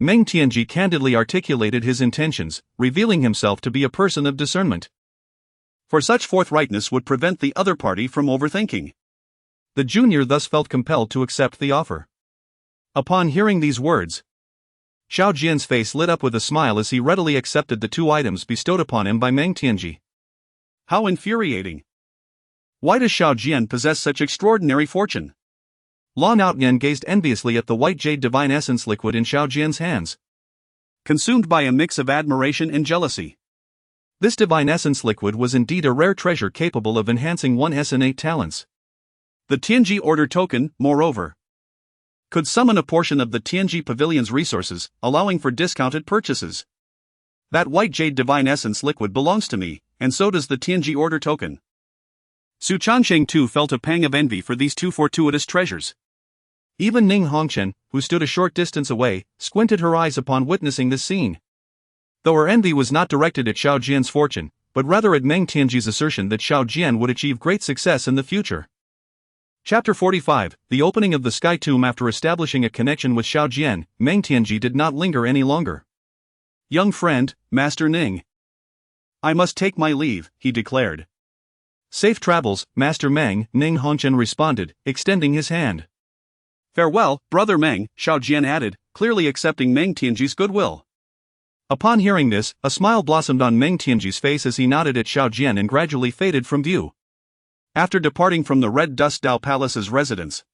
Meng Tianji candidly articulated his intentions, revealing himself to be a person of discernment. For such forthrightness would prevent the other party from overthinking. The junior thus felt compelled to accept the offer. Upon hearing these words, Xiao Jian's face lit up with a smile as he readily accepted the two items bestowed upon him by Meng Tianji. How infuriating! Why does Xiao Jian possess such extraordinary fortune? Long Outyan gazed enviously at the white jade divine essence liquid in Xiao Jian's hands, consumed by a mix of admiration and jealousy. This divine essence liquid was indeed a rare treasure capable of enhancing one's innate talents. The Tianji Order token, moreover, could summon a portion of the Tianji Pavilion's resources, allowing for discounted purchases. That white jade divine essence liquid belongs to me, and so does the Tianji Order token. Su Chansheng too felt a pang of envy for these two fortuitous treasures. Even Ning Hongchen, who stood a short distance away, squinted her eyes upon witnessing this scene. Though her envy was not directed at Xiao Jian's fortune, but rather at Meng Tianji's assertion that Xiao Jian would achieve great success in the future. Chapter 45, The Opening of the Sky Tomb. After establishing a connection with Xiao Jian, Meng Tianji did not linger any longer. Young friend, Master Ning. I must take my leave, he declared. Safe travels, Master Meng, Ning Hongchen responded, extending his hand. Farewell, Brother Meng, Xiao Jian added, clearly accepting Meng Tianji's goodwill. Upon hearing this, a smile blossomed on Meng Tianji's face as he nodded at Xiao Jian and gradually faded from view. After departing from the Red Dust Dao Palace's residence,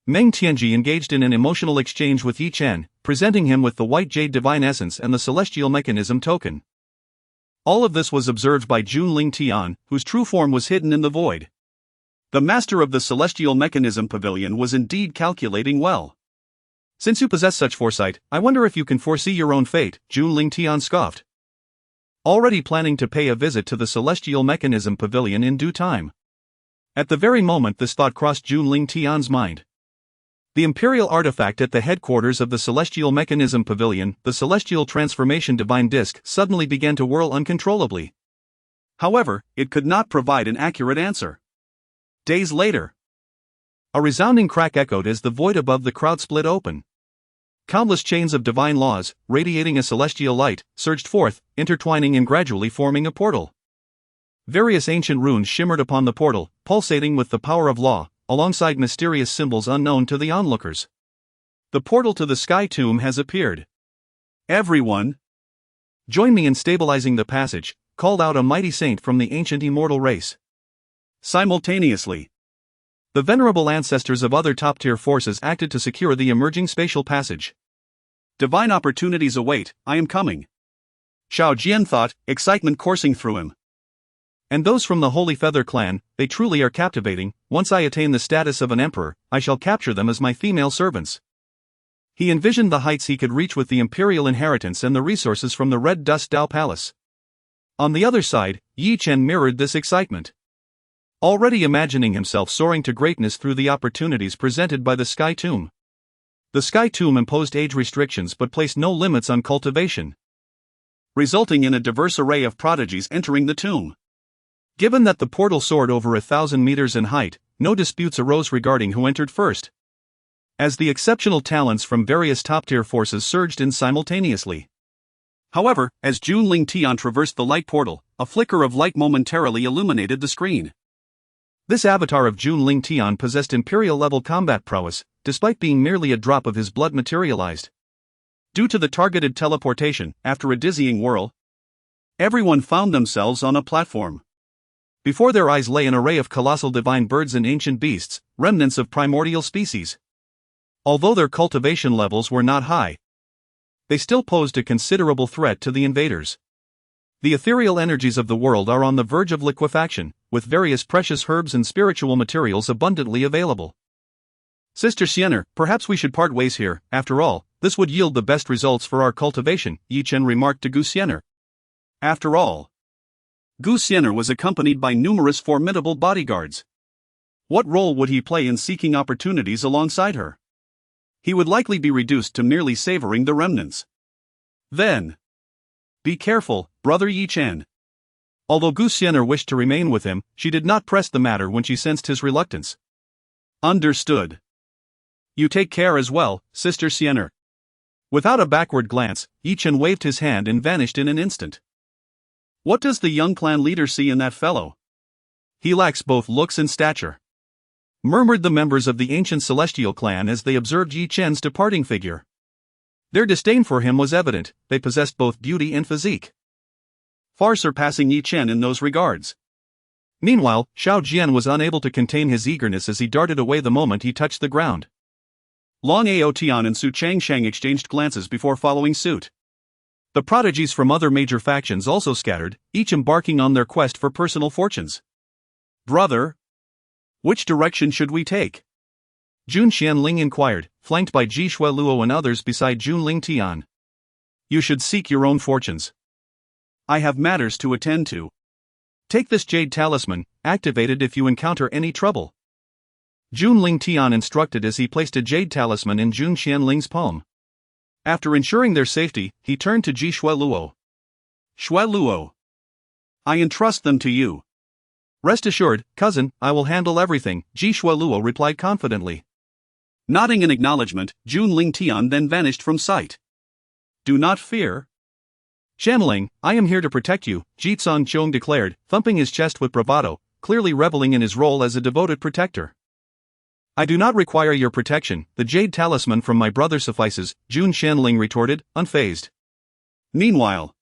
Meng Tianji engaged in an emotional exchange with Ye Chen, presenting him with the white jade divine essence and the celestial mechanism token. All of this was observed by Jun Lingtian, whose true form was hidden in the void. The master of the Celestial Mechanism Pavilion was indeed calculating well. Since you possess such foresight, I wonder if you can foresee your own fate, Jun Lingtian scoffed. Already planning to pay a visit to the Celestial Mechanism Pavilion in due time. At the very moment this thought crossed Jun Lingtian's mind, the imperial artifact at the headquarters of the Celestial Mechanism Pavilion, the Celestial Transformation Divine Disc, suddenly began to whirl uncontrollably. However, it could not provide an accurate answer. Days later, a resounding crack echoed as the void above the crowd split open. Countless chains of divine laws, radiating a celestial light, surged forth, intertwining and gradually forming a portal. Various ancient runes shimmered upon the portal, pulsating with the power of law, alongside mysterious symbols unknown to the onlookers. The portal to the Sky Tomb has appeared. Everyone, join me in stabilizing the passage, called out a mighty saint from the ancient immortal race. Simultaneously, the venerable ancestors of other top-tier forces acted to secure the emerging spatial passage. Divine opportunities await, I am coming. Xiao Jian thought, excitement coursing through him. And those from the Holy Feather clan, they truly are captivating. Once I attain the status of an emperor, I shall capture them as my female servants. He envisioned the heights he could reach with the imperial inheritance and the resources from the Red Dust Dao Palace. On the other side, Ye Chen mirrored this excitement. Already imagining himself soaring to greatness through the opportunities presented by the Sky Tomb. The Sky Tomb imposed age restrictions but placed no limits on cultivation, resulting in a diverse array of prodigies entering the tomb. Given that the portal soared over 1,000 meters in height, no disputes arose regarding who entered first, as the exceptional talents from various top-tier forces surged in simultaneously. However, as Jun Lingtian traversed the light portal, a flicker of light momentarily illuminated the screen. This avatar of Jun Lingtian possessed imperial-level combat prowess, despite being merely a drop of his blood materialized. Due to the targeted teleportation, after a dizzying whirl, everyone found themselves on a platform. Before their eyes lay an array of colossal divine birds and ancient beasts, remnants of primordial species. Although their cultivation levels were not high, they still posed a considerable threat to the invaders. The ethereal energies of the world are on the verge of liquefaction, with various precious herbs and spiritual materials abundantly available. Sister Xian'er, perhaps we should part ways here. After all, this would yield the best results for our cultivation, Ye Chen remarked to Xian'er. After all, Xian'er was accompanied by numerous formidable bodyguards. What role would he play in seeking opportunities alongside her? He would likely be reduced to merely savoring the remnants. Then, be careful, brother Ye Chen. Although Xian'er wished to remain with him, she did not press the matter when she sensed his reluctance. Understood. You take care as well, Sister Xian'er. Without a backward glance, Ye Chen waved his hand and vanished in an instant. What does the young clan leader see in that fellow? He lacks both looks and stature, murmured the members of the ancient celestial clan as they observed Ye Chen's departing figure. Their disdain for him was evident. They possessed both beauty and physique, far surpassing Ye Chen in those regards. Meanwhile, Xiao Jian was unable to contain his eagerness as he darted away the moment he touched the ground. Long Ao Tian and Su Changshang exchanged glances before following suit. The prodigies from other major factions also scattered, each embarking on their quest for personal fortunes. Brother, which direction should we take? Jun Xianling inquired, flanked by Ji Shueluo and others beside Jun Lingtian. You should seek your own fortunes. I have matters to attend to. Take this jade talisman, activated if you encounter any trouble. Jun Lingtian instructed as he placed a jade talisman in Jun Xianling's palm. After ensuring their safety, he turned to Ji Shueluo. Shueluo, I entrust them to you. Rest assured, cousin, I will handle everything, Ji Shueluo replied confidently. Nodding in acknowledgement, Jun Lingtian then vanished from sight. Do not fear. Xianling, I am here to protect you, Ji Zhong declared, thumping his chest with bravado, clearly reveling in his role as a devoted protector. I do not require your protection, the jade talisman from my brother suffices, Jun Xianling retorted, unfazed. Meanwhile,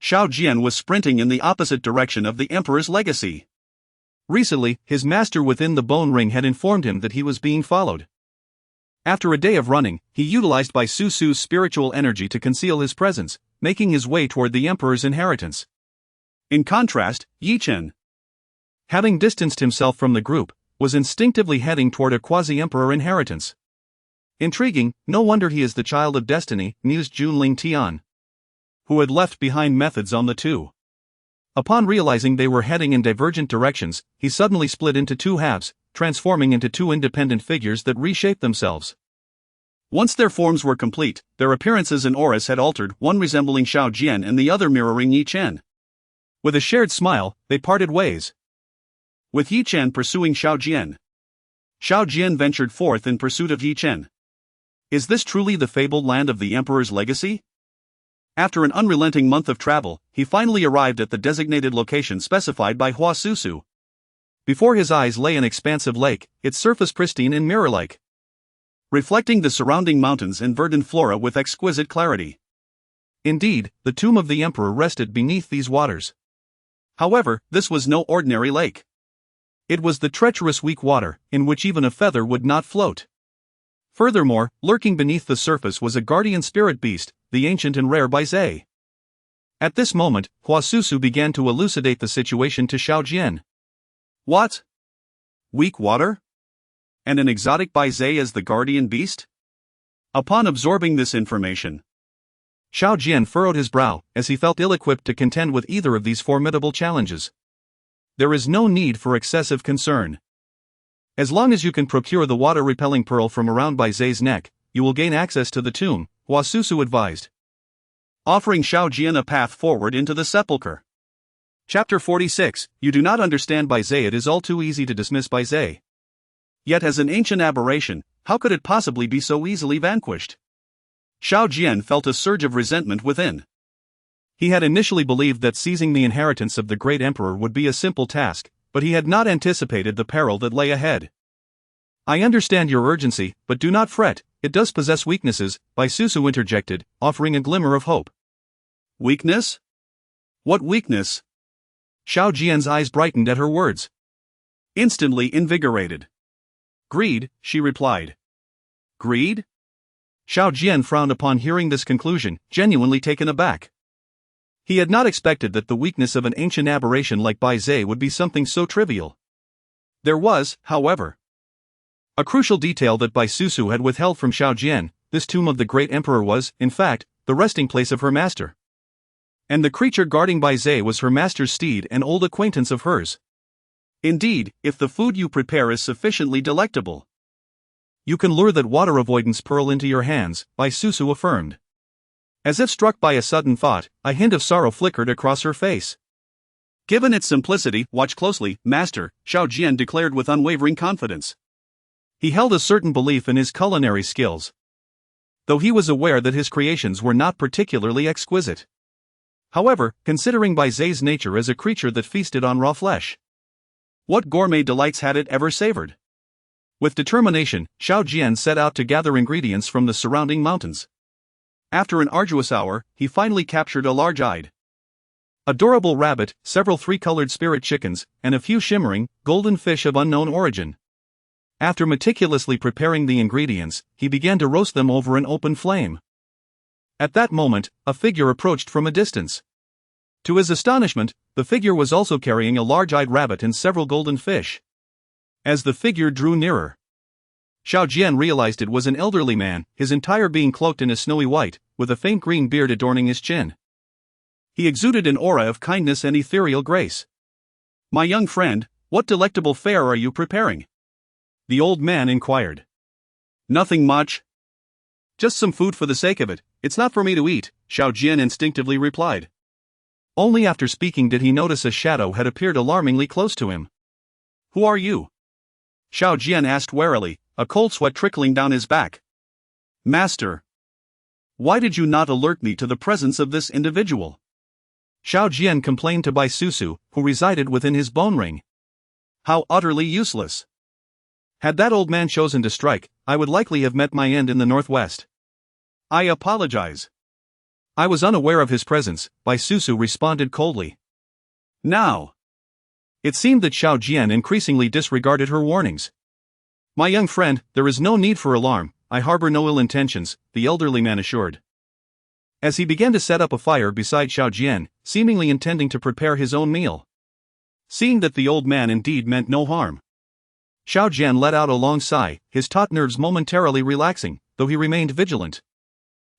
Xiao Jian was sprinting in the opposite direction of the Emperor's legacy. Recently, his master within the bone ring had informed him that he was being followed. After a day of running, he utilized Bai Su's spiritual energy to conceal his presence, making his way toward the Emperor's inheritance. In contrast, Ye Chen, having distanced himself from the group, was instinctively heading toward a quasi-emperor inheritance. Intriguing, no wonder he is the child of destiny, mused Jun Lingtian, who had left behind methods on the two. Upon realizing they were heading in divergent directions, he suddenly split into two halves, transforming into two independent figures that reshaped themselves. Once their forms were complete, their appearances and auras had altered, one resembling Xiao Jian and the other mirroring Ye Chen. With a shared smile, they parted ways, with Ye Chen pursuing Xiao Jian ventured forth in pursuit of Ye Chen. Is this truly the fabled land of the Emperor's legacy? After an unrelenting month of travel, he finally arrived at the designated location specified by Hua Susu. Before his eyes lay an expansive lake, its surface pristine and mirror-like, reflecting the surrounding mountains and verdant flora with exquisite clarity. Indeed, the tomb of the emperor rested beneath these waters. However, this was no ordinary lake. It was the treacherous weak water, in which even a feather would not float. Furthermore, lurking beneath the surface was a guardian spirit beast, the ancient and rare Baizé. At this moment, Hua Susu began to elucidate the situation to Xiao Jian. What? Weak water? And an exotic Baizé as the guardian beast? Upon absorbing this information, Xiao Jian furrowed his brow, as he felt ill-equipped to contend with either of these formidable challenges. There is no need for excessive concern. As long as you can procure the water-repelling pearl from around Baizé's neck, you will gain access to the tomb, Hua Susu advised, offering Xiao Jian a path forward into the sepulchre. Chapter 46. You do not understand Baizé. It is all too easy to dismiss Baizé. Yet as an ancient aberration, how could it possibly be so easily vanquished? Xiao Jian felt a surge of resentment within. He had initially believed that seizing the inheritance of the great emperor would be a simple task, but he had not anticipated the peril that lay ahead. I understand your urgency, but do not fret, it does possess weaknesses, Baisusu interjected, offering a glimmer of hope. Weakness? What weakness? Xiao Jian's eyes brightened at her words. Instantly invigorated. Greed, she replied. Greed? Xiao Jian frowned upon hearing this conclusion, genuinely taken aback. He had not expected that the weakness of an ancient aberration like Baizé would be something so trivial. There was, however, a crucial detail that Baisusu had withheld from Xiao Jian. This tomb of the great emperor was, in fact, the resting place of her master. And the creature guarding Baizé was her master's steed, an old acquaintance of hers. Indeed, if the food you prepare is sufficiently delectable, you can lure that water avoidance pearl into your hands, Baisusu affirmed. As if struck by a sudden thought, a hint of sorrow flickered across her face. Given its simplicity, watch closely, master, Xiao Jian declared with unwavering confidence. He held a certain belief in his culinary skills, though he was aware that his creations were not particularly exquisite. However, considering Baizé's nature as a creature that feasted on raw flesh, what gourmet delights had it ever savored? With determination, Xiao Jian set out to gather ingredients from the surrounding mountains. After an arduous hour, he finally captured a large-eyed, adorable rabbit, several three-colored spirit chickens, and a few shimmering, golden fish of unknown origin. After meticulously preparing the ingredients, he began to roast them over an open flame. At that moment, a figure approached from a distance. To his astonishment, the figure was also carrying a large-eyed rabbit and several golden fish. As the figure drew nearer, Xiao Jian realized it was an elderly man, his entire being cloaked in a snowy white, with a faint green beard adorning his chin. He exuded an aura of kindness and ethereal grace. My young friend, what delectable fare are you preparing? The old man inquired. Nothing much. Just some food for the sake of it, it's not for me to eat, Xiao Jian instinctively replied. Only after speaking did he notice a shadow had appeared alarmingly close to him. Who are you? Xiao Jian asked warily, a cold sweat trickling down his back. Master, why did you not alert me to the presence of this individual? Xiao Jian complained to Baisusu, who resided within his bone ring. How utterly useless. Had that old man chosen to strike, I would likely have met my end in the northwest. I apologize. I was unaware of his presence, Baisusu responded coldly. Now. It seemed that Xiao Jian increasingly disregarded her warnings. My young friend, there is no need for alarm, I harbor no ill intentions, the elderly man assured. As he began to set up a fire beside Xiao Jian, seemingly intending to prepare his own meal. Seeing that the old man indeed meant no harm, Xiao Jian let out a long sigh, his taut nerves momentarily relaxing, though he remained vigilant.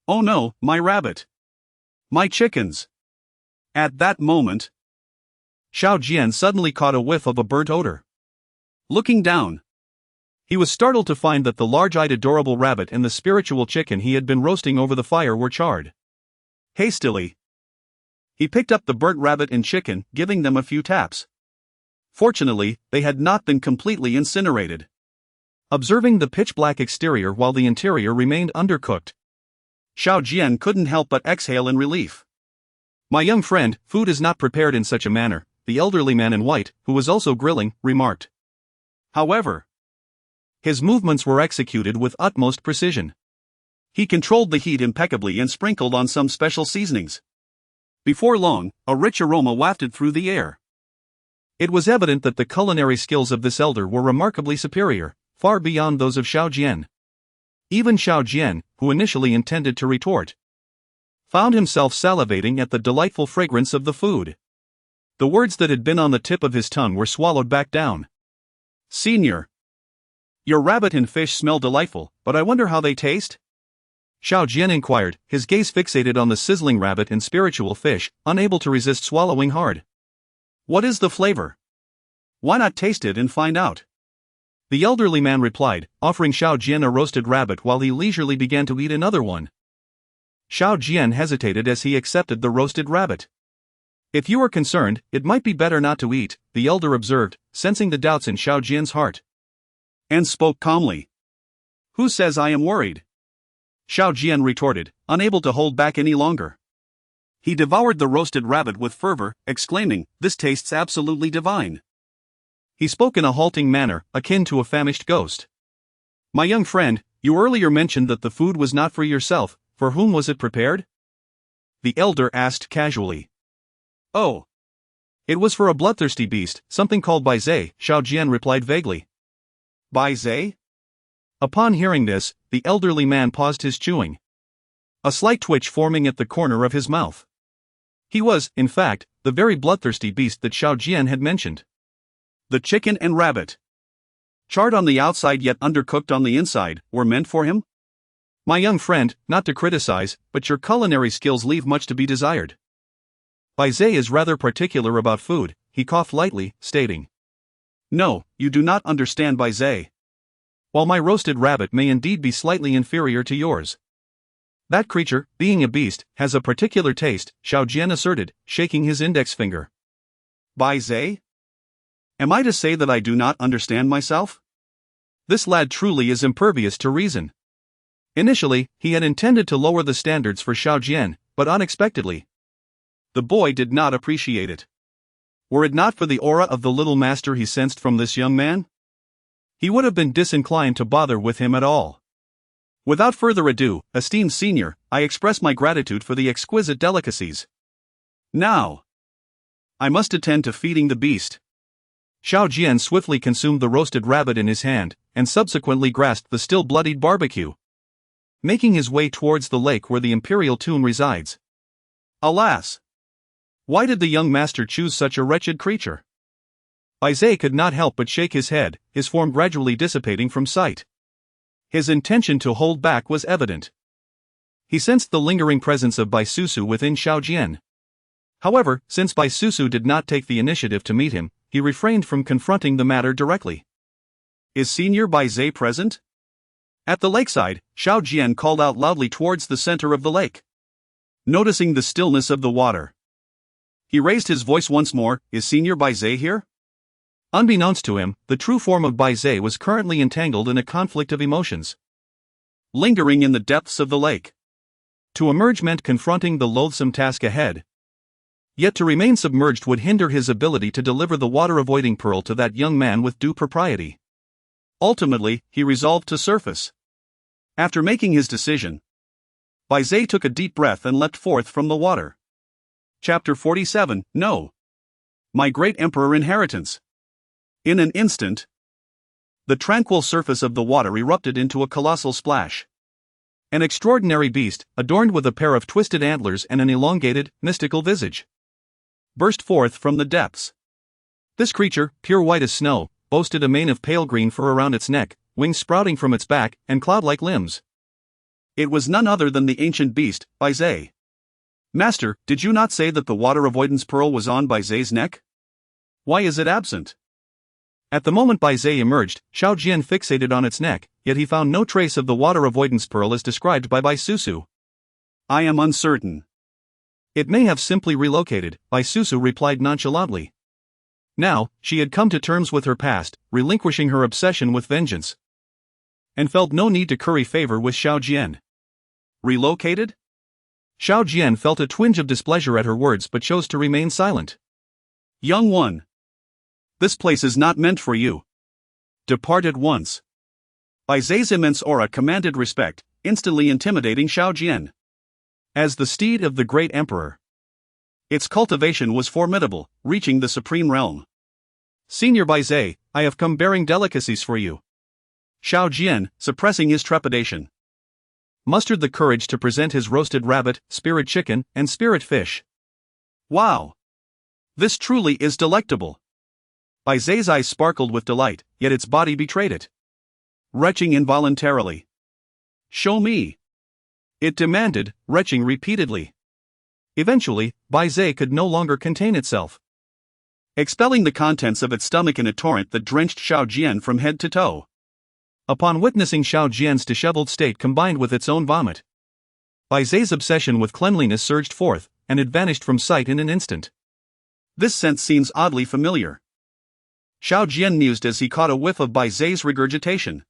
Oh no, my rabbit. My chickens. At that moment, Xiao Jian suddenly caught a whiff of a burnt odor. Looking down, he was startled to find that the large-eyed adorable rabbit and the spiritual chicken he had been roasting over the fire were charred. Hastily, he picked up the burnt rabbit and chicken, giving them a few taps. Fortunately, they had not been completely incinerated. Observing the pitch-black exterior while the interior remained undercooked, Xiao Jian couldn't help but exhale in relief. My young friend, food is not prepared in such a manner, the elderly man in white, who was also grilling, remarked. However, his movements were executed with utmost precision. He controlled the heat impeccably and sprinkled on some special seasonings. Before long, a rich aroma wafted through the air. It was evident that the culinary skills of this elder were remarkably superior, far beyond those of Xiao Jian. Even Xiao Jian, who initially intended to retort, found himself salivating at the delightful fragrance of the food. The words that had been on the tip of his tongue were swallowed back down. Senior, your rabbit and fish smell delightful, but I wonder how they taste? Xiao Jian inquired, his gaze fixated on the sizzling rabbit and spiritual fish, unable to resist swallowing hard. What is the flavor? Why not taste it and find out? The elderly man replied, offering Xiao Jian a roasted rabbit while he leisurely began to eat another one. Xiao Jian hesitated as he accepted the roasted rabbit. If you are concerned, it might be better not to eat, the elder observed, sensing the doubts in Xiao Jian's heart. And spoke calmly. Who says I am worried? Xiao Jian retorted, unable to hold back any longer. He devoured the roasted rabbit with fervor, exclaiming, "This tastes absolutely divine." He spoke in a halting manner, akin to a famished ghost. My young friend, you earlier mentioned that the food was not for yourself, for whom was it prepared? The elder asked casually. Oh. It was for a bloodthirsty beast, something called poised, Xiao Jian replied vaguely. Poised? Upon hearing this, the elderly man paused his chewing, a slight twitch forming at the corner of his mouth. He was, in fact, the very bloodthirsty beast that Xiao Jian had mentioned. The chicken and rabbit, charred on the outside yet undercooked on the inside, were meant for him? My young friend, not to criticize, but your culinary skills leave much to be desired. Poised is rather particular about food, he coughed lightly, stating. No, you do not understand poised. While my roasted rabbit may indeed be slightly inferior to yours, that creature, being a beast, has a particular taste, Xiao Jian asserted, shaking his index finger. Poised? Am I to say that I do not understand myself? This lad truly is impervious to reason. Initially, he had intended to lower the standards for Xiao Jian, but unexpectedly, the boy did not appreciate it. Were it not for the aura of the little master he sensed from this young man, he would have been disinclined to bother with him at all. Without further ado, esteemed senior, I express my gratitude for the exquisite delicacies. Now, I must attend to feeding the beast. Xiao Jian swiftly consumed the roasted rabbit in his hand, and subsequently grasped the still bloodied barbecue, making his way towards the lake where the imperial tomb resides. Alas! Why did the young master choose such a wretched creature? Poised could not help but shake his head, his form gradually dissipating from sight. His intention to hold back was evident. He sensed the lingering presence of Baisusu within Xiao Jian. However, since Baisusu did not take the initiative to meet him, he refrained from confronting the matter directly. Is Senior Poised present? At the lakeside, Xiao Jian called out loudly towards the center of the lake. Noticing the stillness of the water, he raised his voice once more, "Is Senior Poised here?" Unbeknownst to him, the true form of Poised was currently entangled in a conflict of emotions, lingering in the depths of the lake. To emerge meant confronting the loathsome task ahead. Yet to remain submerged would hinder his ability to deliver the water-avoiding pearl to that young man with due propriety. Ultimately, he resolved to surface. After making his decision, Poised took a deep breath and leapt forth from the water. Chapter 47, No. My Great Emperor Inheritance. In an instant, the tranquil surface of the water erupted into a colossal splash. An extraordinary beast, adorned with a pair of twisted antlers and an elongated, mystical visage, burst forth from the depths. This creature, pure white as snow, boasted a mane of pale green fur around its neck, wings sprouting from its back, and cloud-like limbs. It was none other than the ancient beast, Poised. Master, did you not say that the water avoidance pearl was on Poised's neck? Why is it absent? At the moment Poised emerged, Xiao Jian fixated on its neck, yet he found no trace of the water avoidance pearl as described by Baisusu. I am uncertain. It may have simply relocated, Baisusu replied nonchalantly. Now, she had come to terms with her past, relinquishing her obsession with vengeance, and felt no need to curry favor with Xiao Jian. Relocated? Xiao Jian felt a twinge of displeasure at her words but chose to remain silent. Young one. This place is not meant for you. Depart at once. Bai Zai's immense aura commanded respect, instantly intimidating Xiao Jian. As the steed of the great emperor, its cultivation was formidable, reaching the supreme realm. Senior Bai Zai, I have come bearing delicacies for you. Xiao Jian, suppressing his trepidation, mustered the courage to present his roasted rabbit, spirit chicken, and spirit fish. Wow! This truly is delectable. Bai Zai's eyes sparkled with delight, yet its body betrayed it. Retching involuntarily. Show me. It demanded, retching repeatedly. Eventually, Bai Zai could no longer contain itself, expelling the contents of its stomach in a torrent that drenched Xiao Jian from head to toe. Upon witnessing Xiao Jian's disheveled state combined with its own vomit, Bai Zai's obsession with cleanliness surged forth, and it vanished from sight in an instant. This scent seems oddly familiar. Xiao Jian mused as he caught a whiff of Bai Zai's regurgitation.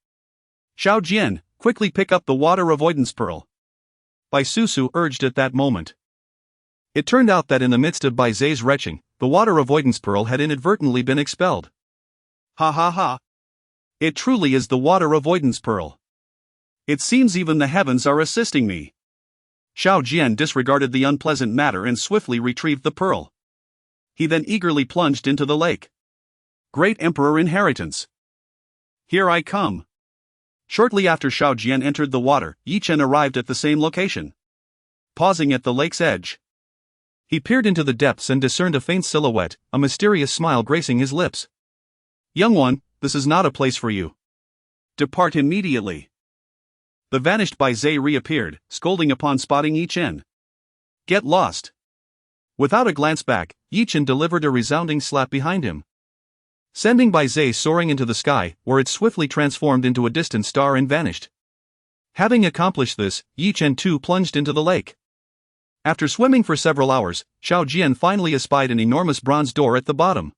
Xiao Jian, quickly pick up the water avoidance pearl, Bai Susu urged at that moment. It turned out that in the midst of Bai Zai's retching, the water avoidance pearl had inadvertently been expelled. Ha ha ha. It truly is the water avoidance pearl. It seems even the heavens are assisting me. Xiao Jian disregarded the unpleasant matter and swiftly retrieved the pearl. He then eagerly plunged into the lake. Great Emperor Inheritance. Here I come. Shortly after Xiao Jian entered the water, Ye Chen arrived at the same location. Pausing at the lake's edge, he peered into the depths and discerned a faint silhouette, a mysterious smile gracing his lips. Young one, this is not a place for you. Depart immediately. The vanished Bai Zai reappeared, scolding upon spotting Ye Chen. Get lost. Without a glance back, Ye Chen delivered a resounding slap behind him, sending Bai Zai soaring into the sky, where it swiftly transformed into a distant star and vanished. Having accomplished this, Ye Chen too plunged into the lake. After swimming for several hours, Xiao Jian finally espied an enormous bronze door at the bottom.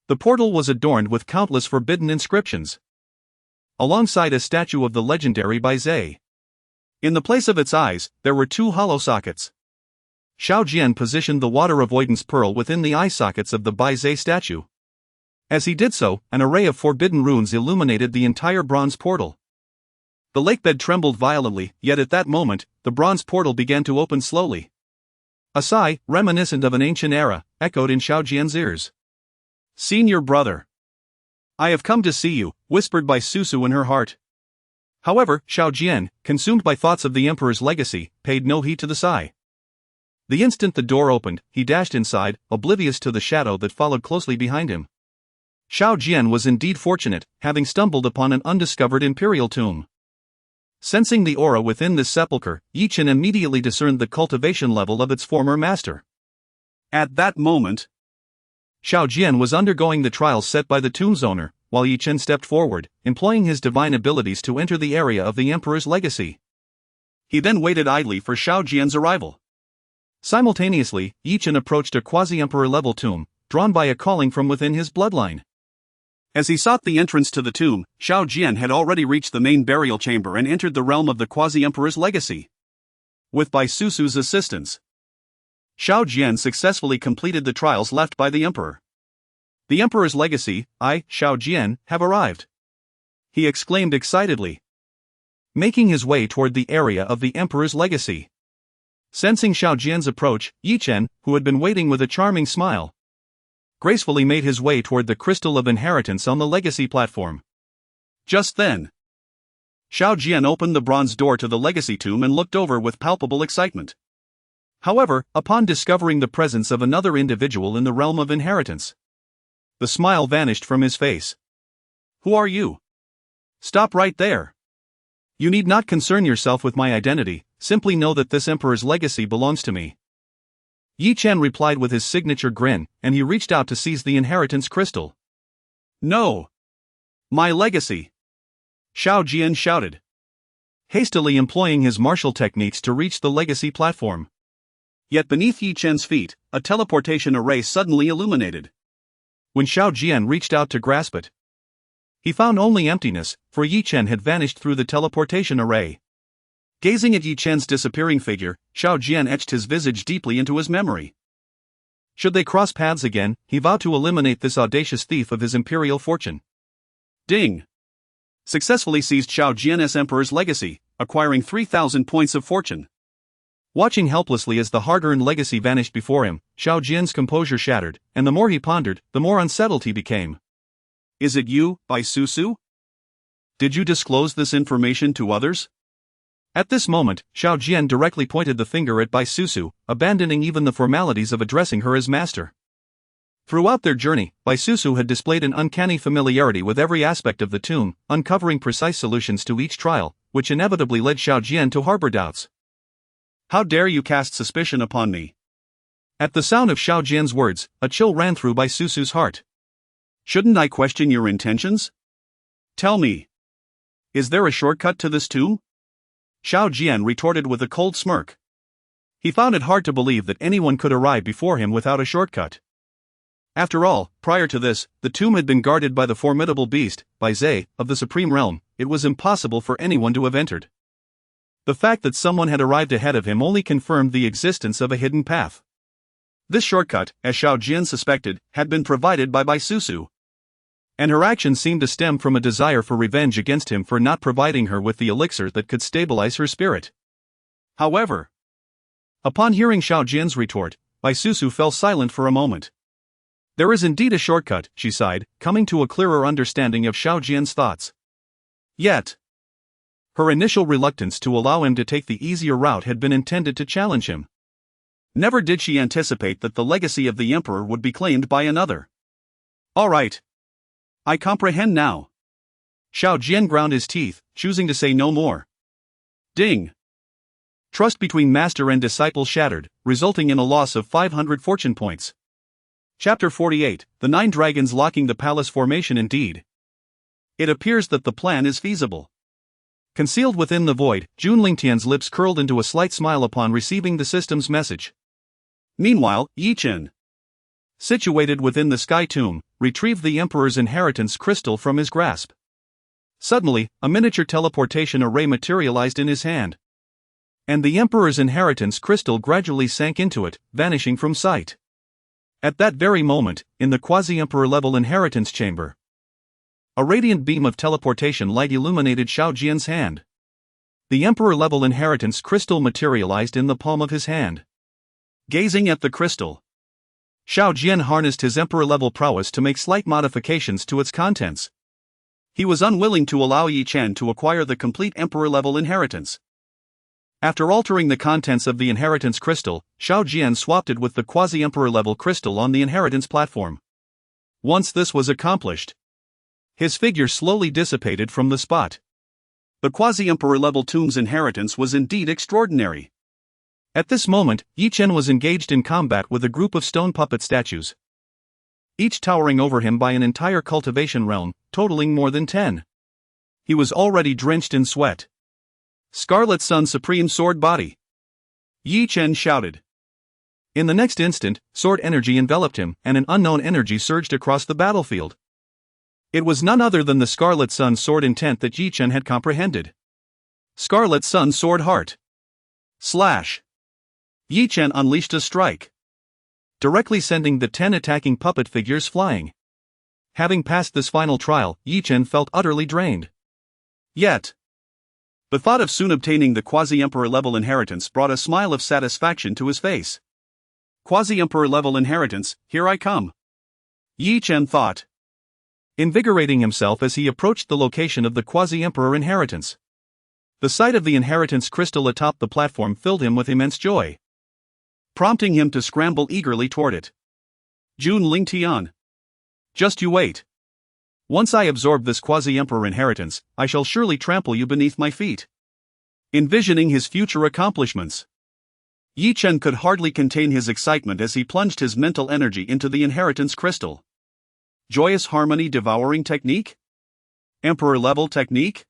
The portal was adorned with countless forbidden inscriptions, alongside a statue of the legendary Bai Zai. In the place of its eyes, there were two hollow sockets. Xiao Jian positioned the water avoidance pearl within the eye sockets of the Bai Zai statue. As he did so, an array of forbidden runes illuminated the entire bronze portal. The lakebed trembled violently, yet at that moment, the bronze portal began to open slowly. A sigh, reminiscent of an ancient era, echoed in Xiao Jian's ears. Senior brother. I have come to see you, whispered Bai Susu in her heart. However, Xiao Jian, consumed by thoughts of the emperor's legacy, paid no heed to the sigh. The instant the door opened, he dashed inside, oblivious to the shadow that followed closely behind him. Xiao Jian was indeed fortunate, having stumbled upon an undiscovered imperial tomb. Sensing the aura within this sepulchre, Ye Chen immediately discerned the cultivation level of its former master. At that moment, Xiao Jian was undergoing the trials set by the tomb's owner, while Ye Chen stepped forward, employing his divine abilities to enter the area of the emperor's legacy. He then waited idly for Xiao Jian's arrival. Simultaneously, Ye Chen approached a quasi-emperor level tomb, drawn by a calling from within his bloodline. As he sought the entrance to the tomb, Xiao Jian had already reached the main burial chamber and entered the realm of the quasi-emperor's legacy. With Bai Susu's assistance, Xiao Jian successfully completed the trials left by the emperor. The emperor's legacy, I, Xiao Jian, have arrived, he exclaimed excitedly, making his way toward the area of the emperor's legacy. Sensing Xiao Jian's approach, Ye Chen, who had been waiting with a charming smile, gracefully made his way toward the crystal of inheritance on the legacy platform. Just then, Xiao Jian opened the bronze door to the legacy tomb and looked over with palpable excitement. However, upon discovering the presence of another individual in the realm of inheritance, the smile vanished from his face. Who are you? Stop right there. You need not concern yourself with my identity, simply know that this emperor's legacy belongs to me. Ye Chen replied with his signature grin, and he reached out to seize the inheritance crystal. No! My legacy! Xiao Jian shouted, hastily employing his martial techniques to reach the legacy platform. Yet beneath Ye Chen's feet, a teleportation array suddenly illuminated. When Xiao Jian reached out to grasp it, he found only emptiness, for Ye Chen had vanished through the teleportation array. Gazing at Ye Chen's disappearing figure, Xiao Jian etched his visage deeply into his memory. Should they cross paths again, he vowed to eliminate this audacious thief of his imperial fortune. Ding! Successfully seized Xiao Jian's Emperor's legacy, acquiring 3,000 points of fortune. Watching helplessly as the hard-earned legacy vanished before him, Xiao Jian's composure shattered, and the more he pondered, the more unsettled he became. Is it you, Bai Susu? Did you disclose this information to others? At this moment, Xiao Jian directly pointed the finger at Bai Susu, abandoning even the formalities of addressing her as master. Throughout their journey, Bai Susu had displayed an uncanny familiarity with every aspect of the tomb, uncovering precise solutions to each trial, which inevitably led Xiao Jian to harbor doubts. How dare you cast suspicion upon me? At the sound of Xiao Jian's words, a chill ran through Bai Susu's heart. Shouldn't I question your intentions? Tell me. Is there a shortcut to this tomb? Xiao Jian retorted with a cold smirk. He found it hard to believe that anyone could arrive before him without a shortcut. After all, prior to this, the tomb had been guarded by the formidable beast, Bai Zhe, of the Supreme Realm. It was impossible for anyone to have entered. The fact that someone had arrived ahead of him only confirmed the existence of a hidden path. This shortcut, as Xiao Jian suspected, had been provided by Bai Susu. And her action seemed to stem from a desire for revenge against him for not providing her with the elixir that could stabilize her spirit. However, upon hearing Xiao Jian's retort, Bai Susu fell silent for a moment. There is indeed a shortcut, she sighed, coming to a clearer understanding of Xiao Jian's thoughts. Yet, her initial reluctance to allow him to take the easier route had been intended to challenge him. Never did she anticipate that the legacy of the Emperor would be claimed by another. All right. I comprehend now. Xiao Jian ground his teeth, choosing to say no more. Ding! Trust between master and disciple shattered, resulting in a loss of 500 fortune points. Chapter 48, The 9 Dragons Locking the Palace Formation. Indeed, it appears that the plan is feasible. Concealed within the void, Jun Lingtian's lips curled into a slight smile upon receiving the system's message. Meanwhile, Ye Chen, situated within the sky tomb, retrieved the Emperor's inheritance crystal from his grasp. Suddenly, a miniature teleportation array materialized in his hand. And the Emperor's inheritance crystal gradually sank into it, vanishing from sight. At that very moment, in the quasi-emperor level inheritance chamber, a radiant beam of teleportation light illuminated Xiao Jian's hand. The emperor-level inheritance crystal materialized in the palm of his hand. Gazing at the crystal, Xiao Jian harnessed his emperor-level prowess to make slight modifications to its contents. He was unwilling to allow Ye Chen to acquire the complete emperor-level inheritance. After altering the contents of the inheritance crystal, Xiao Jian swapped it with the quasi-emperor-level crystal on the inheritance platform. Once this was accomplished, his figure slowly dissipated from the spot. The quasi-emperor-level tomb's inheritance was indeed extraordinary. At this moment, Ye Chen was engaged in combat with a group of stone puppet statues, each towering over him by an entire cultivation realm, totaling more than 10. He was already drenched in sweat. Scarlet Sun Supreme Sword Body! Ye Chen shouted. In the next instant, sword energy enveloped him, and an unknown energy surged across the battlefield. It was none other than the Scarlet Sun Sword intent that Ye Chen had comprehended. Scarlet Sun Sword Heart. Slash! Ye Chen unleashed a strike, directly sending the 10 attacking puppet figures flying. Having passed this final trial, Ye Chen felt utterly drained. Yet, the thought of soon obtaining the quasi-emperor level inheritance brought a smile of satisfaction to his face. Quasi-emperor level inheritance, here I come, Ye Chen thought, invigorating himself as he approached the location of the quasi-emperor inheritance. The sight of the inheritance crystal atop the platform filled him with immense joy, prompting him to scramble eagerly toward it. Jun Lingtian. Just you wait. Once I absorb this quasi-emperor inheritance, I shall surely trample you beneath my feet. Envisioning his future accomplishments, Ye Chen could hardly contain his excitement as he plunged his mental energy into the inheritance crystal. Joyous harmony devouring technique? Emperor-level technique?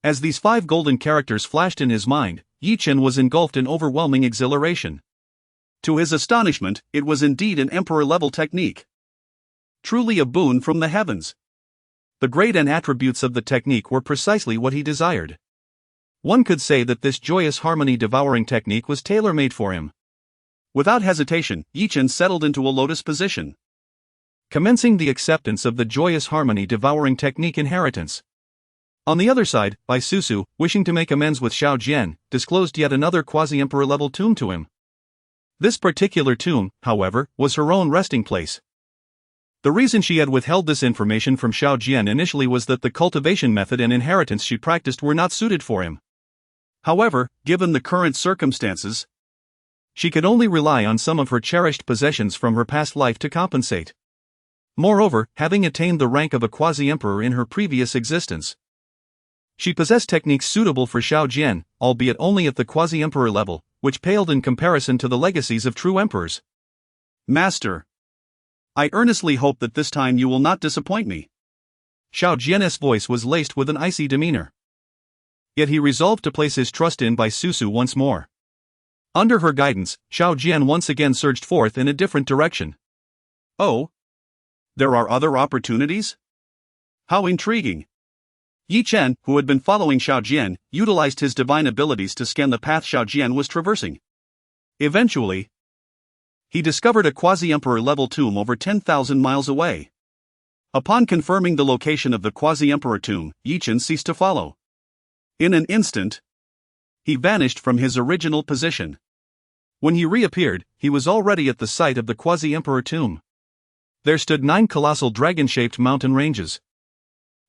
As these 5 golden characters flashed in his mind, Ye Chen was engulfed in overwhelming exhilaration. To his astonishment, it was indeed an emperor-level technique. Truly a boon from the heavens. The grade and attributes of the technique were precisely what he desired. One could say that this joyous harmony devouring technique was tailor-made for him. Without hesitation, Ye Chen settled into a lotus position, commencing the acceptance of the joyous harmony devouring technique inheritance. On the other side, Bai Susu, wishing to make amends with Xiao Jian, disclosed yet another quasi-emperor level tomb to him. This particular tomb, however, was her own resting place. The reason she had withheld this information from Xiao Jian initially was that the cultivation method and inheritance she practiced were not suited for him. However, given the current circumstances, she could only rely on some of her cherished possessions from her past life to compensate. Moreover, having attained the rank of a quasi-emperor in her previous existence, she possessed techniques suitable for Xiao Jian, albeit only at the quasi-emperor level, which paled in comparison to the legacies of true emperors. Master, I earnestly hope that this time you will not disappoint me. Xiao Jian's voice was laced with an icy demeanor. Yet he resolved to place his trust in Bai Susu once more. Under her guidance, Xiao Jian once again surged forth in a different direction. Oh? There are other opportunities? How intriguing! Ye Chen, who had been following Xiao Jian, utilized his divine abilities to scan the path Xiao Jian was traversing. Eventually, he discovered a quasi-emperor level tomb over 10,000 miles away. Upon confirming the location of the quasi-emperor tomb, Ye Chen ceased to follow. In an instant, he vanished from his original position. When he reappeared, he was already at the site of the quasi-emperor tomb. There stood 9 colossal dragon-shaped mountain ranges,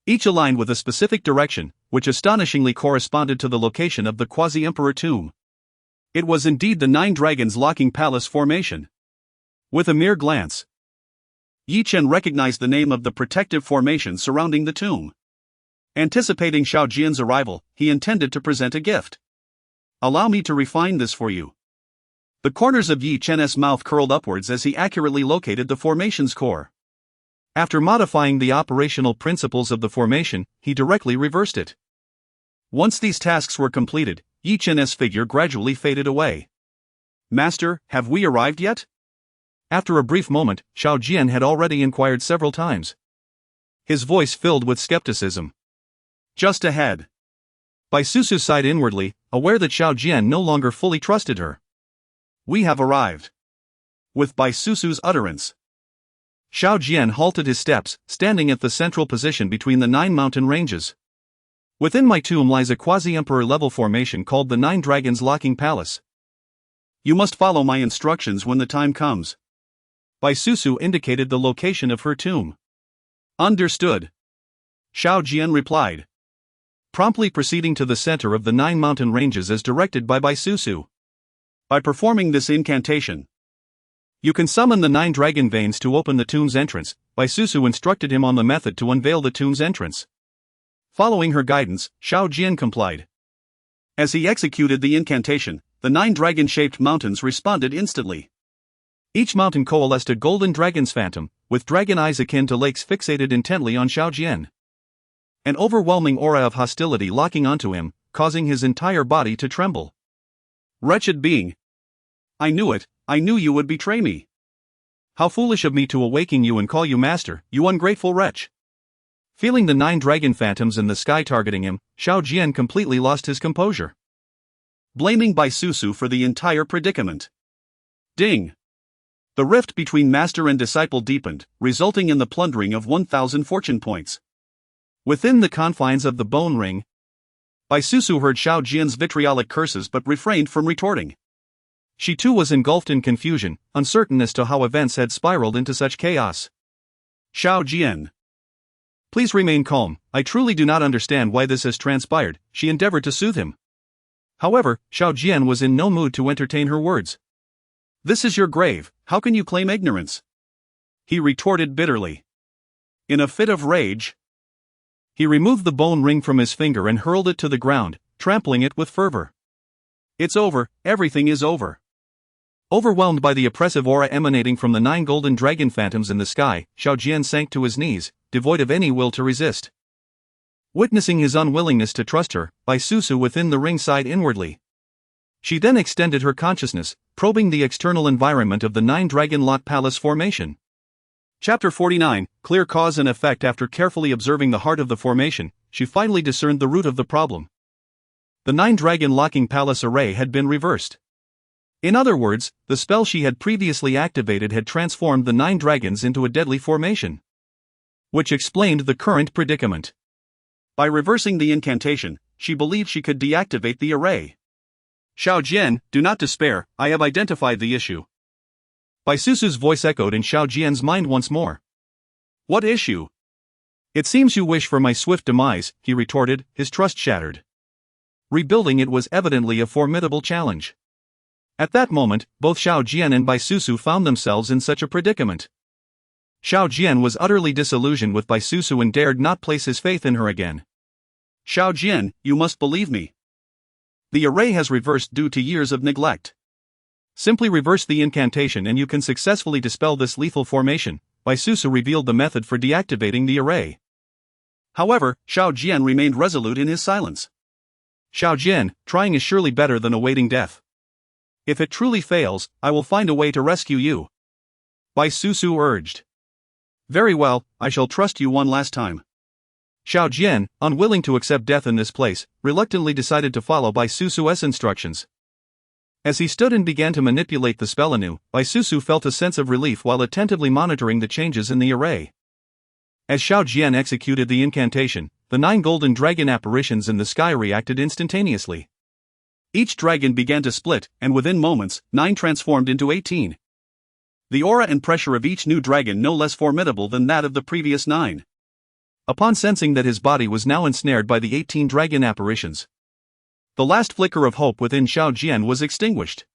each aligned with a specific direction, which astonishingly corresponded to the location of the quasi-emperor tomb. It was indeed the 9 dragons locking palace formation. With a mere glance, Ye Chen recognized the name of the protective formation surrounding the tomb. Anticipating Xiao Jian's arrival, he intended to present a gift. Allow me to refine this for you. The corners of Ye Chen's mouth curled upwards as he accurately located the formation's core. After modifying the operational principles of the formation, he directly reversed it. Once these tasks were completed, Ye Chen's figure gradually faded away. Master, have we arrived yet? After a brief moment, Xiao Jian had already inquired several times, his voice filled with skepticism. Just ahead. Bai Susu sighed inwardly, aware that Xiao Jian no longer fully trusted her. We have arrived. With Bai Susu's utterance, Xiao Jian halted his steps, standing at the central position between the 9 mountain ranges. Within my tomb lies a quasi-emperor level formation called the 9 Dragons Locking Palace. You must follow my instructions when the time comes. Bai Susu indicated the location of her tomb. Understood. Xiao Jian replied, promptly proceeding to the center of the 9 mountain ranges as directed by Bai Susu. By performing this incantation, you can summon the 9 dragon veins to open the tomb's entrance. Bai Susu instructed him on the method to unveil the tomb's entrance. Following her guidance, Xiao Jian complied. As he executed the incantation, the 9 dragon-shaped mountains responded instantly. Each mountain coalesced a golden dragon's phantom, with dragon eyes akin to lakes fixated intently on Xiao Jian. An overwhelming aura of hostility locking onto him, causing his entire body to tremble. Wretched being! I knew it, I knew you would betray me. How foolish of me to awaken you and call you master, you ungrateful wretch! Feeling the 9 dragon phantoms in the sky targeting him, Xiao Jian completely lost his composure, blaming Bai Susu for the entire predicament. Ding! The rift between master and disciple deepened, resulting in the plundering of 1,000 fortune points. Within the confines of the bone ring, Bai Susu heard Xiao Jian's vitriolic curses but refrained from retorting. She too was engulfed in confusion, uncertain as to how events had spiraled into such chaos. Xiao Jian, please remain calm, I truly do not understand why this has transpired, she endeavored to soothe him. However, Xiao Jian was in no mood to entertain her words. This is your grave, how can you claim ignorance? He retorted bitterly. In a fit of rage, he removed the bone ring from his finger and hurled it to the ground, trampling it with fervor. It's over, everything is over. Overwhelmed by the oppressive aura emanating from the 9 golden dragon phantoms in the sky, Xiao Jian sank to his knees, devoid of any will to resist. Witnessing his unwillingness to trust her, Bai Susu within the ring sighed inwardly. She then extended her consciousness, probing the external environment of the 9 dragon lot palace formation. Chapter 49, Clear Cause and Effect. After carefully observing the heart of the formation, she finally discerned the root of the problem. The 9-dragon locking palace array had been reversed. In other words, the spell she had previously activated had transformed the 9 dragons into a deadly formation. Which explained the current predicament. By reversing the incantation, she believed she could deactivate the array. Xiao Jian, do not despair, I have identified the issue. Bai Susu's voice echoed in Xiao Jian's mind once more. What issue? It seems you wish for my swift demise, he retorted, his trust shattered. Rebuilding it was evidently a formidable challenge. At that moment, both Xiao Jian and Bai Susu found themselves in such a predicament. Xiao Jian was utterly disillusioned with Bai Susu and dared not place his faith in her again. Xiao Jian, you must believe me. The array has reversed due to years of neglect. Simply reverse the incantation and you can successfully dispel this lethal formation. Bai Susu revealed the method for deactivating the array. However, Xiao Jian remained resolute in his silence. Xiao Jian, trying is surely better than awaiting death. If it truly fails, I will find a way to rescue you. Bai Susu urged. Very well, I shall trust you one last time. Xiao Jian, unwilling to accept death in this place, reluctantly decided to follow Bai Susu's instructions. As he stood and began to manipulate the spell anew, Bai Susu felt a sense of relief while attentively monitoring the changes in the array. As Xiao Jian executed the incantation, the 9 golden dragon apparitions in the sky reacted instantaneously. Each dragon began to split, and within moments, 9 transformed into 18. The aura and pressure of each new dragon no less formidable than that of the previous 9. Upon sensing that his body was now ensnared by the 18 dragon apparitions, the last flicker of hope within Xiao Jian was extinguished.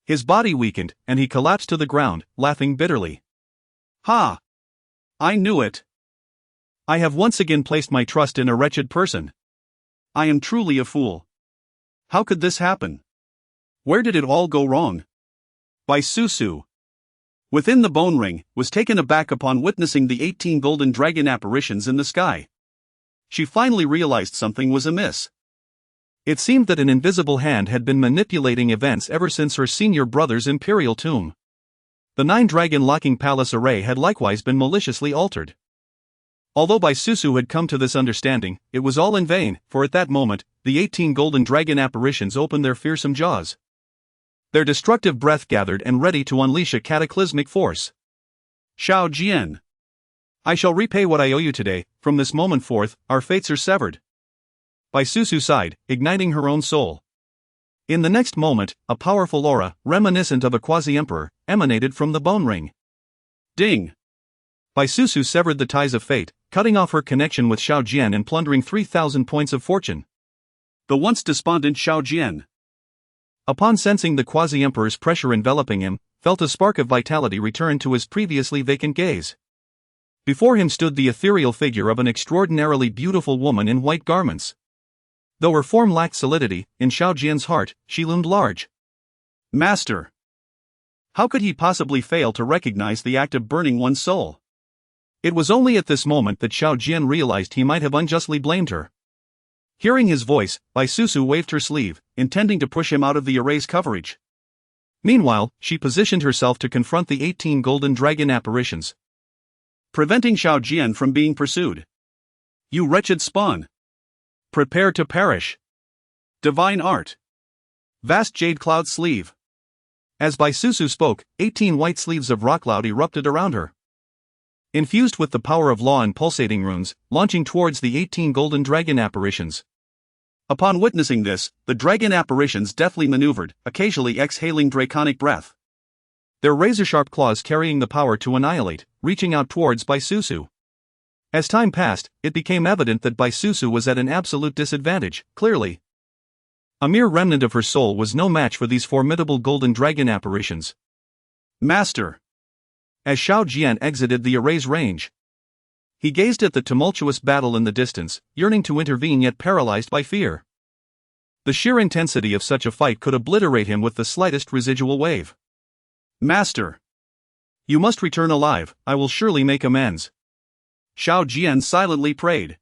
His body weakened, and he collapsed to the ground, laughing bitterly. Ha! I knew it. I have once again placed my trust in a wretched person. I am truly a fool. How could this happen? Where did it all go wrong? Bai Susu, within the bone ring, was taken aback upon witnessing the 18 golden dragon apparitions in the sky. She finally realized something was amiss. It seemed that an invisible hand had been manipulating events ever since her senior brother's imperial tomb. The 9-dragon locking palace array had likewise been maliciously altered. Although Bai Susu had come to this understanding, it was all in vain, for at that moment, the 18 golden dragon apparitions opened their fearsome jaws. Their destructive breath gathered and ready to unleash a cataclysmic force. Xiao Jian, I shall repay what I owe you today. From this moment forth, our fates are severed. Bai Susu sighed, igniting her own soul. In the next moment, a powerful aura, reminiscent of a quasi-emperor, emanated from the bone ring. Ding! Bai Susu severed the ties of fate, cutting off her connection with Xiao Jian and plundering 3,000 points of fortune. The once despondent Xiao Jian, upon sensing the quasi-emperor's pressure enveloping him, felt a spark of vitality return to his previously vacant gaze. Before him stood the ethereal figure of an extraordinarily beautiful woman in white garments. Though her form lacked solidity, in Xiao Jian's heart, she loomed large. Master! How could he possibly fail to recognize the act of burning one's soul? It was only at this moment that Xiao Jian realized he might have unjustly blamed her. Hearing his voice, Bai Susu waved her sleeve, intending to push him out of the array's coverage. Meanwhile, she positioned herself to confront the 18 golden dragon apparitions, preventing Xiao Jian from being pursued. You wretched spawn! Prepare to perish! Divine art! Vast jade cloud sleeve! As Bai Susu spoke, 18 white sleeves of rock cloud erupted around her, infused with the power of law and pulsating runes, launching towards the 18 golden dragon apparitions. Upon witnessing this, the dragon apparitions deftly maneuvered, occasionally exhaling draconic breath, their razor-sharp claws carrying the power to annihilate, reaching out towards Bai Susu. As time passed, it became evident that Bai Susu was at an absolute disadvantage. Clearly, a mere remnant of her soul was no match for these formidable golden dragon apparitions. Master! As Xiao Jian exited the array's range, he gazed at the tumultuous battle in the distance, yearning to intervene yet paralyzed by fear. The sheer intensity of such a fight could obliterate him with the slightest residual wave. Master! You must return alive, I will surely make amends. Xiao Jian silently prayed,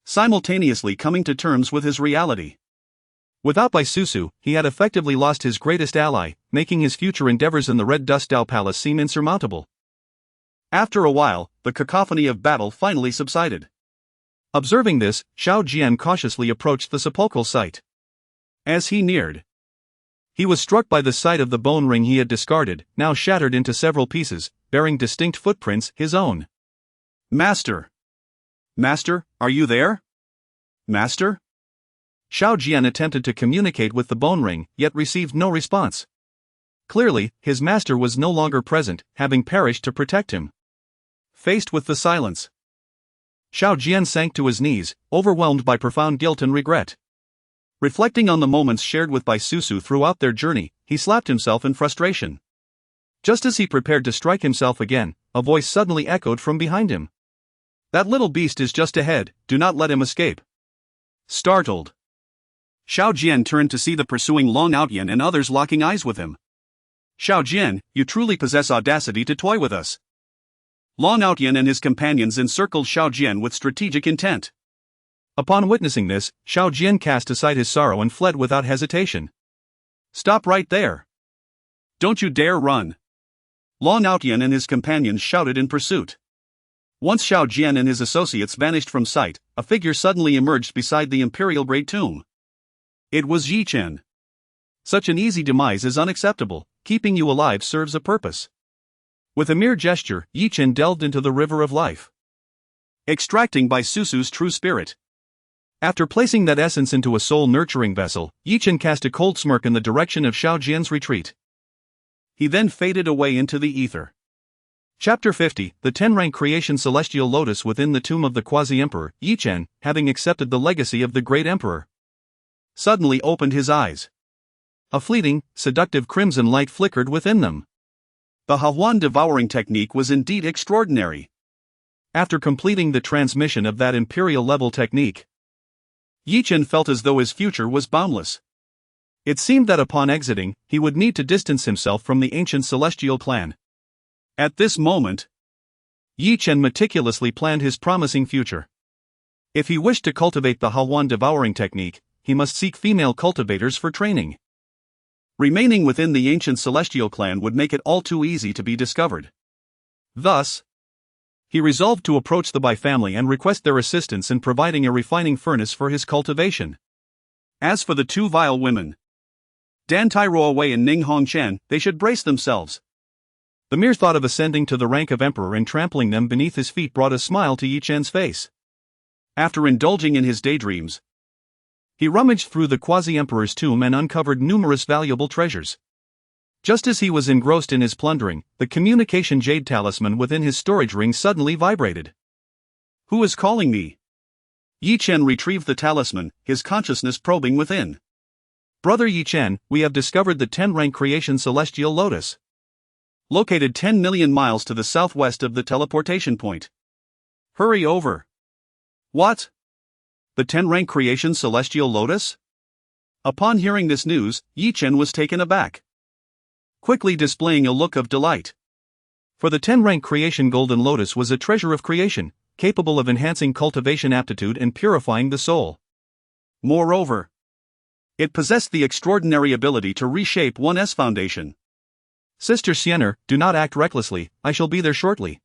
simultaneously coming to terms with his reality. Without Bai Susu, he had effectively lost his greatest ally, making his future endeavors in the Red Dust Dao Palace seem insurmountable. After a while, the cacophony of battle finally subsided. Observing this, Xiao Jian cautiously approached the sepulchral site. As he neared, he was struck by the sight of the bone ring he had discarded, now shattered into several pieces, bearing distinct footprints, his own. Master! Master, are you there? Master? Xiao Jian attempted to communicate with the bone ring, yet received no response. Clearly, his master was no longer present, having perished to protect him. Faced with the silence, Xiao Jian sank to his knees, overwhelmed by profound guilt and regret. Reflecting on the moments shared with Bai Susu throughout their journey, he slapped himself in frustration. Just as he prepared to strike himself again, a voice suddenly echoed from behind him. That little beast is just ahead, do not let him escape. Startled, Xiao Jian turned to see the pursuing Long Outyan and others locking eyes with him. Xiao Jian, you truly possess audacity to toy with us. Long Outyan and his companions encircled Xiao Jian with strategic intent. Upon witnessing this, Xiao Jian cast aside his sorrow and fled without hesitation. Stop right there! Don't you dare run! Long Outyan and his companions shouted in pursuit. Once Xiao Jian and his associates vanished from sight, a figure suddenly emerged beside the imperial great tomb. It was Ye Chen. Such an easy demise is unacceptable, keeping you alive serves a purpose. With a mere gesture, Ye Chen delved into the river of life, extracting Bai Susu's true spirit. After placing that essence into a soul-nurturing vessel, Ye Chen cast a cold smirk in the direction of Xiao Jian's retreat. He then faded away into the ether. Chapter 50, the 10-rank creation celestial lotus within the tomb of the quasi-emperor, Ye Chen, having accepted the legacy of the great emperor, suddenly opened his eyes. A fleeting, seductive crimson light flickered within them. The Hahuan devouring technique was indeed extraordinary. After completing the transmission of that imperial-level technique, Ye Chen felt as though his future was boundless. It seemed that upon exiting, he would need to distance himself from the ancient celestial clan. At this moment, Ye Chen meticulously planned his promising future. If he wished to cultivate the Hahuan devouring technique, he must seek female cultivators for training. Remaining within the ancient celestial clan would make it all too easy to be discovered. Thus, he resolved to approach the Bai family and request their assistance in providing a refining furnace for his cultivation. As for the two vile women, Dan Tairuo Wei and Ning Hongchen, they should brace themselves. The mere thought of ascending to the rank of emperor and trampling them beneath his feet brought a smile to Ye Chen's face. After indulging in his daydreams, he rummaged through the quasi-emperor's tomb and uncovered numerous valuable treasures. Just as he was engrossed in his plundering, the communication jade talisman within his storage ring suddenly vibrated. Who is calling me? Ye Chen retrieved the talisman, his consciousness probing within. Brother Ye Chen, we have discovered the 10-rank creation celestial lotus, located 10 million miles to the southwest of the teleportation point. Hurry over. What? The 10-rank creation celestial lotus? Upon hearing this news, Ye Chen was taken aback, quickly displaying a look of delight. For the 10-rank creation golden lotus was a treasure of creation, capable of enhancing cultivation aptitude and purifying the soul. Moreover, it possessed the extraordinary ability to reshape one's foundation. Sister Xian'er, do not act recklessly, I shall be there shortly.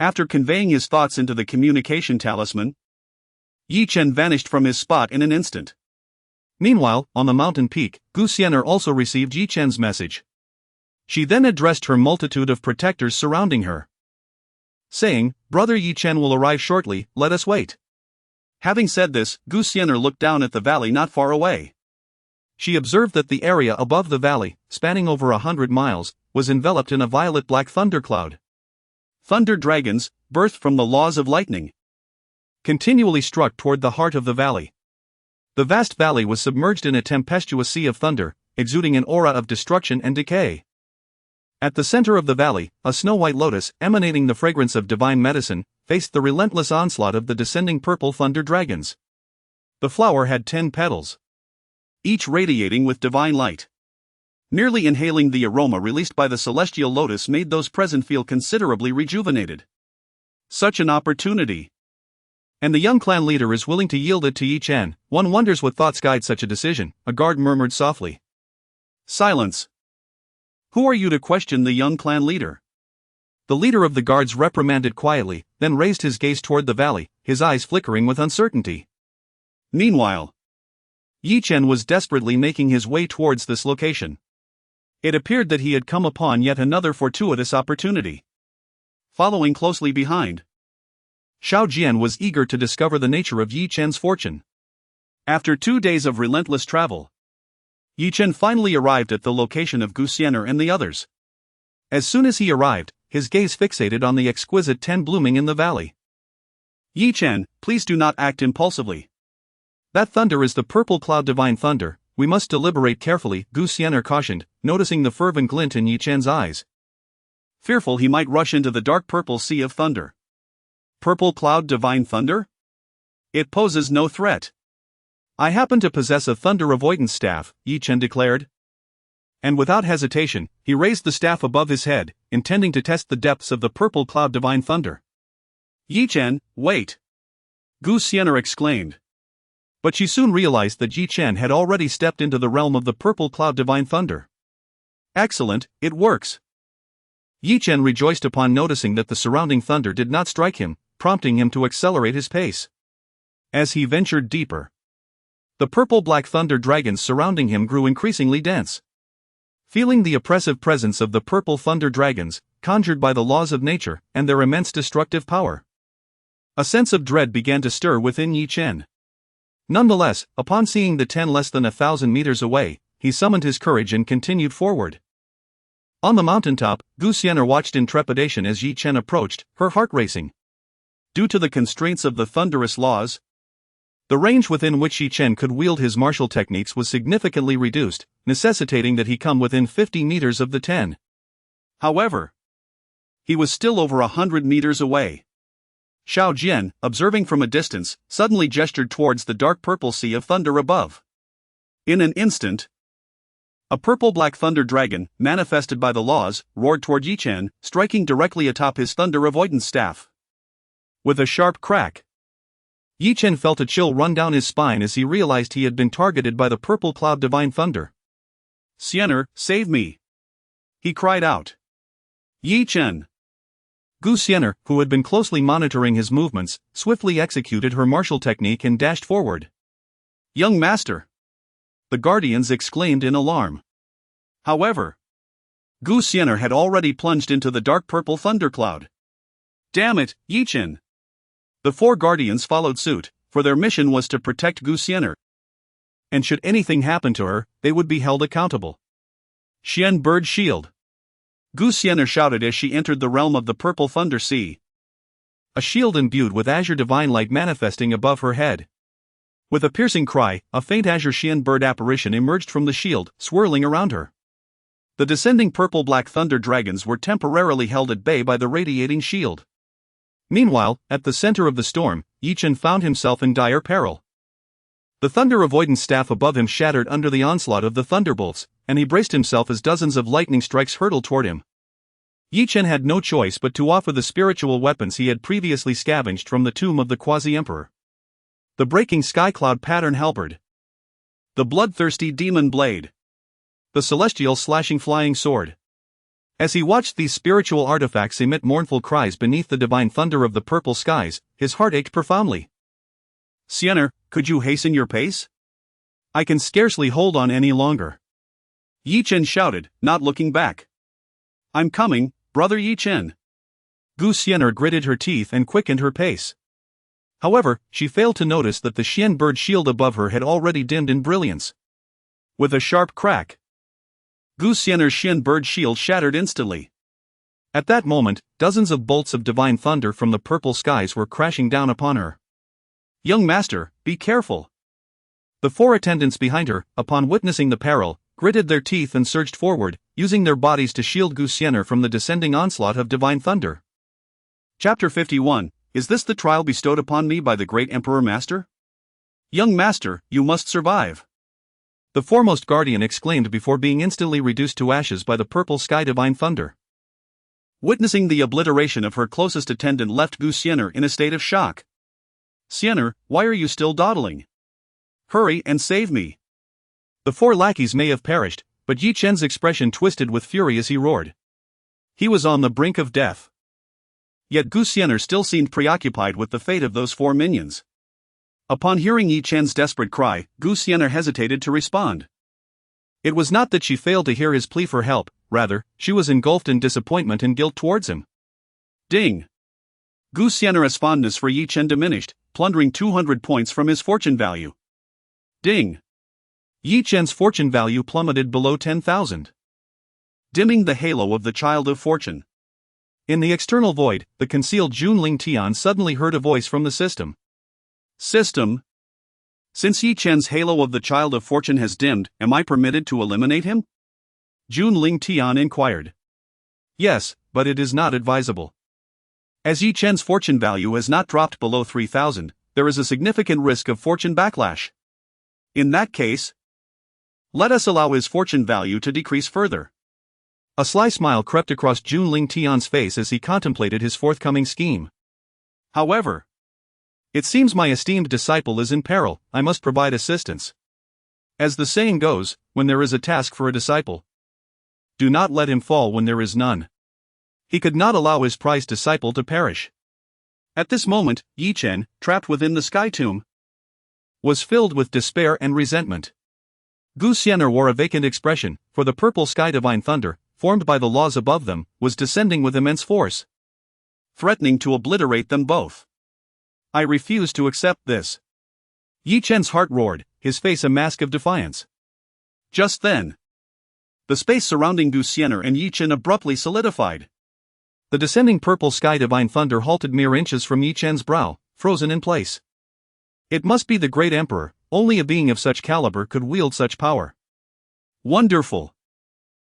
After conveying his thoughts into the communication talisman, Ye Chen vanished from his spot in an instant. Meanwhile, on the mountain peak, Xian'er also received Ye Chen's message. She then addressed her multitude of protectors surrounding her, saying, Brother Ye Chen will arrive shortly, let us wait. Having said this, Xian'er looked down at the valley not far away. She observed that the area above the valley, spanning over 100 miles, was enveloped in a violet-black thundercloud. Thunder dragons, birthed from the laws of lightning, continually struck toward the heart of the valley. The vast valley was submerged in a tempestuous sea of thunder, exuding an aura of destruction and decay. At the center of the valley, a snow-white lotus, emanating the fragrance of divine medicine, faced the relentless onslaught of the descending purple thunder dragons. The flower had 10 petals, each radiating with divine light. Merely inhaling the aroma released by the celestial lotus made those present feel considerably rejuvenated. Such an opportunity! And the young clan leader is willing to yield it to Ye Chen. One wonders what thoughts guide such a decision, a guard murmured softly. Silence! Who are you to question the young clan leader? The leader of the guards reprimanded quietly, then raised his gaze toward the valley, his eyes flickering with uncertainty. Meanwhile, Ye Chen was desperately making his way towards this location. It appeared that he had come upon yet another fortuitous opportunity. Following closely behind, Xiao Jian was eager to discover the nature of Ye Chen's fortune. After 2 days of relentless travel, Ye Chen finally arrived at the location of Xian'er and the others. As soon as he arrived, his gaze fixated on the exquisite 10 blooming in the valley. Ye Chen, please do not act impulsively. That thunder is the purple cloud divine thunder, we must deliberate carefully, Xian'er cautioned, noticing the fervent glint in Ye Chen's eyes. Fearful he might rush into the dark purple sea of thunder. Purple cloud divine thunder? It poses no threat. I happen to possess a thunder avoidance staff, Ye Chen declared. And without hesitation, he raised the staff above his head, intending to test the depths of the purple cloud divine thunder. Ye Chen, wait! Xian'er exclaimed. But she soon realized that Ye Chen had already stepped into the realm of the purple cloud divine thunder. Excellent, it works. Ye Chen rejoiced upon noticing that the surrounding thunder did not strike him, prompting him to accelerate his pace. As he ventured deeper, the purple-black thunder dragons surrounding him grew increasingly dense. Feeling the oppressive presence of the purple thunder dragons, conjured by the laws of nature and their immense destructive power, a sense of dread began to stir within Ye Chen. Nonetheless, upon seeing the 10 less than 1,000 meters away, he summoned his courage and continued forward. On the mountaintop, Xian'er watched in trepidation as Ye Chen approached, her heart racing. Due to the constraints of the thunderous laws, the range within which Ye Chen could wield his martial techniques was significantly reduced, necessitating that he come within 50 meters of the 10. However, he was still over 100 meters away. Xiao Jian, observing from a distance, suddenly gestured towards the dark purple sea of thunder above. In an instant, a purple-black thunder dragon, manifested by the laws, roared toward Ye Chen, striking directly atop his thunder avoidance staff. With a sharp crack, Ye Chen felt a chill run down his spine as he realized he had been targeted by the purple cloud divine thunder. Xian'er, save me! He cried out. Ye Chen! Xian'er, who had been closely monitoring his movements, swiftly executed her martial technique and dashed forward. Young master! The guardians exclaimed in alarm. However, Xian'er had already plunged into the dark purple thundercloud. Damn it, Ye Chen! The 4 guardians followed suit, for their mission was to protect Xian'er. And should anything happen to her, they would be held accountable. Xian Bird Shield! Xian'er shouted as she entered the realm of the purple thunder sea. A shield imbued with azure divine light manifesting above her head. With a piercing cry, a faint azure Xian bird apparition emerged from the shield, swirling around her. The descending purple-black thunder dragons were temporarily held at bay by the radiating shield. Meanwhile, at the center of the storm, Ye Chen found himself in dire peril. The thunder avoidance staff above him shattered under the onslaught of the thunderbolts, and he braced himself as dozens of lightning strikes hurtled toward him. Ye Chen had no choice but to offer the spiritual weapons he had previously scavenged from the tomb of the quasi-emperor. The breaking skycloud pattern halberd. The bloodthirsty demon blade. The celestial slashing flying sword. As he watched these spiritual artifacts emit mournful cries beneath the divine thunder of the purple skies, his heart ached profoundly. Xian'er, could you hasten your pace? I can scarcely hold on any longer. Ye Chen shouted, not looking back. I'm coming, brother Ye Chen. Xian'er gritted her teeth and quickened her pace. However, she failed to notice that the Xian bird shield above her had already dimmed in brilliance. With a sharp crack, Xian'er's Xian bird shield shattered instantly. At that moment, dozens of bolts of divine thunder from the purple skies were crashing down upon her. Young master, be careful. The 4 attendants behind her, upon witnessing the peril, gritted their teeth and surged forward, using their bodies to shield Xian'er from the descending onslaught of divine thunder. Chapter 51. Is this the trial bestowed upon me by the great Emperor Master? Young master, you must survive. The foremost guardian exclaimed before being instantly reduced to ashes by the purple sky divine thunder. Witnessing the obliteration of her closest attendant left Xian'er in a state of shock. Xian'er, why are you still dawdling? Hurry and save me. The 4 lackeys may have perished, but Ye Chen's expression twisted with fury as he roared. He was on the brink of death. Yet Xian'er still seemed preoccupied with the fate of those 4 minions. Upon hearing Ye Chen's desperate cry, Xian'er hesitated to respond. It was not that she failed to hear his plea for help, rather, she was engulfed in disappointment and guilt towards him. Ding! Xian'er's fondness for Ye Chen diminished, plundering 200 points from his fortune value. Ding! Ye Chen's fortune value plummeted below 10,000. Dimming the halo of the Child of Fortune. In the external void, the concealed Jun Lingtian suddenly heard a voice from the system. System. Since Ye Chen's halo of the Child of Fortune has dimmed, am I permitted to eliminate him? Jun Lingtian inquired. Yes, but it is not advisable. As Ye Chen's fortune value has not dropped below 3,000, there is a significant risk of fortune backlash. In that case, let us allow his fortune value to decrease further. A sly smile crept across Jun Lingtian's face as he contemplated his forthcoming scheme. However, it seems my esteemed disciple is in peril, I must provide assistance. As the saying goes, when there is a task for a disciple, do not let him fall when there is none. He could not allow his prized disciple to perish. At this moment, Ye Chen, trapped within the sky tomb, was filled with despair and resentment. Xian'er wore a vacant expression, for the purple sky divine thunder, formed by the laws above them, was descending with immense force, threatening to obliterate them both. I refuse to accept this. Ye Chen's heart roared, his face a mask of defiance. Just then, the space surrounding Xian'er and Ye Chen abruptly solidified. The descending purple sky divine thunder halted mere inches from Ye Chen's brow, frozen in place. It must be the great emperor, only a being of such caliber could wield such power. Wonderful!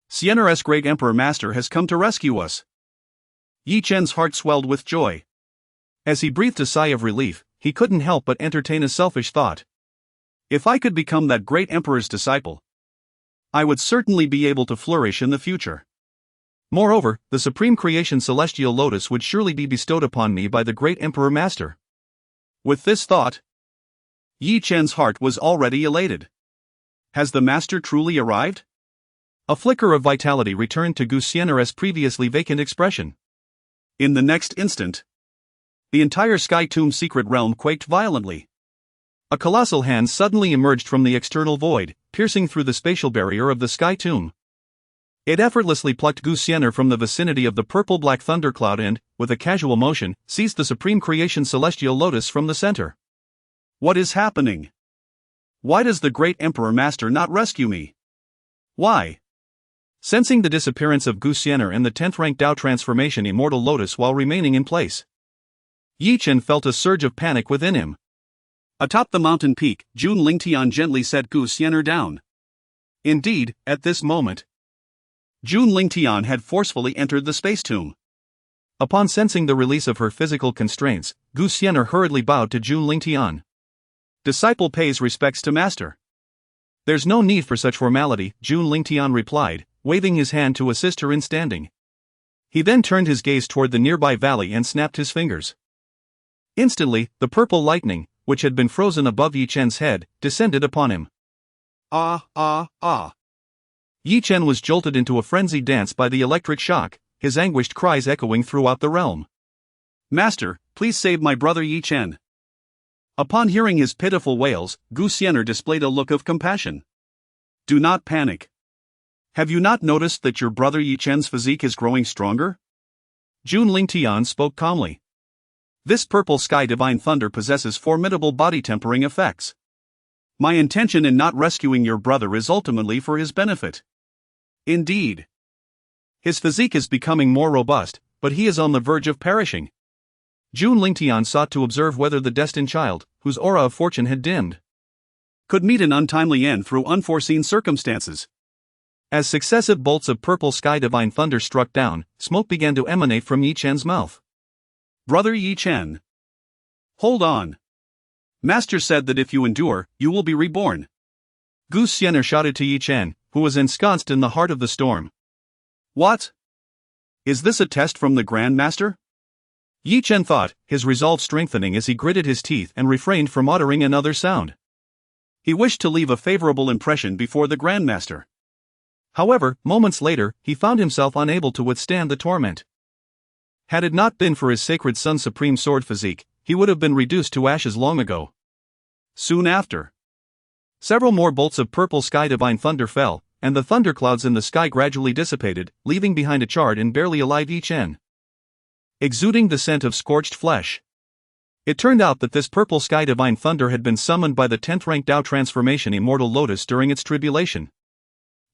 Xian'er's great emperor master has come to rescue us. Ye Chen's heart swelled with joy. As he breathed a sigh of relief, he couldn't help but entertain a selfish thought. If I could become that great emperor's disciple, I would certainly be able to flourish in the future. Moreover, the supreme creation celestial lotus would surely be bestowed upon me by the great emperor master. With this thought, Ye Chen's heart was already elated. Has the master truly arrived? A flicker of vitality returned to Xian'er's previously vacant expression. In the next instant, the entire Sky Tomb secret realm quaked violently. A colossal hand suddenly emerged from the external void, piercing through the spatial barrier of the Sky Tomb. It effortlessly plucked Xian'er from the vicinity of the purple-black thundercloud and, with a casual motion, seized the supreme creation celestial lotus from the center. What is happening? Why does the great emperor master not rescue me? Why? Sensing the disappearance of Xian'er and the 10th rank Dao transformation immortal lotus while remaining in place, Ye Chen felt a surge of panic within him. Atop the mountain peak, Jun Lingtian gently set Xian'er down. Indeed, at this moment, Jun Lingtian had forcefully entered the space tomb. Upon sensing the release of her physical constraints, Xian'er hurriedly bowed to Jun Lingtian. Disciple pays respects to master. There's no need for such formality, Jun Lingtian replied, waving his hand to assist her in standing. He then turned his gaze toward the nearby valley and snapped his fingers. Instantly, the purple lightning, which had been frozen above Ye Chen's head, descended upon him. Ah, ah, ah. Ye Chen was jolted into a frenzied dance by the electric shock, his anguished cries echoing throughout the realm. Master, please save my brother Ye Chen. Upon hearing his pitiful wails, Xian'er displayed a look of compassion. Do not panic. Have you not noticed that your brother Ye Chen's physique is growing stronger? Jun Lingtian spoke calmly. This purple sky divine thunder possesses formidable body tempering effects. My intention in not rescuing your brother is ultimately for his benefit. Indeed. His physique is becoming more robust, but he is on the verge of perishing. Jun Lingtian sought to observe whether the destined child, whose aura of fortune had dimmed, could meet an untimely end through unforeseen circumstances. As successive bolts of purple sky divine thunder struck down, smoke began to emanate from Ye Chen's mouth. Brother Ye Chen. Hold on. Master said that if you endure, you will be reborn. Xian'er shouted to Ye Chen, who was ensconced in the heart of the storm. What? Is this a test from the Grand Master? Ye Chen thought, his resolve strengthening as he gritted his teeth and refrained from uttering another sound. He wished to leave a favorable impression before the Grand Master. However, moments later, he found himself unable to withstand the torment. Had it not been for his sacred son's supreme sword physique, he would have been reduced to ashes long ago. Soon after, several more bolts of purple sky divine thunder fell, and the thunderclouds in the sky gradually dissipated, leaving behind a charred and barely alive Ye Chen, exuding the scent of scorched flesh. It turned out that this purple sky divine thunder had been summoned by the 10th rank Dao transformation immortal lotus during its tribulation.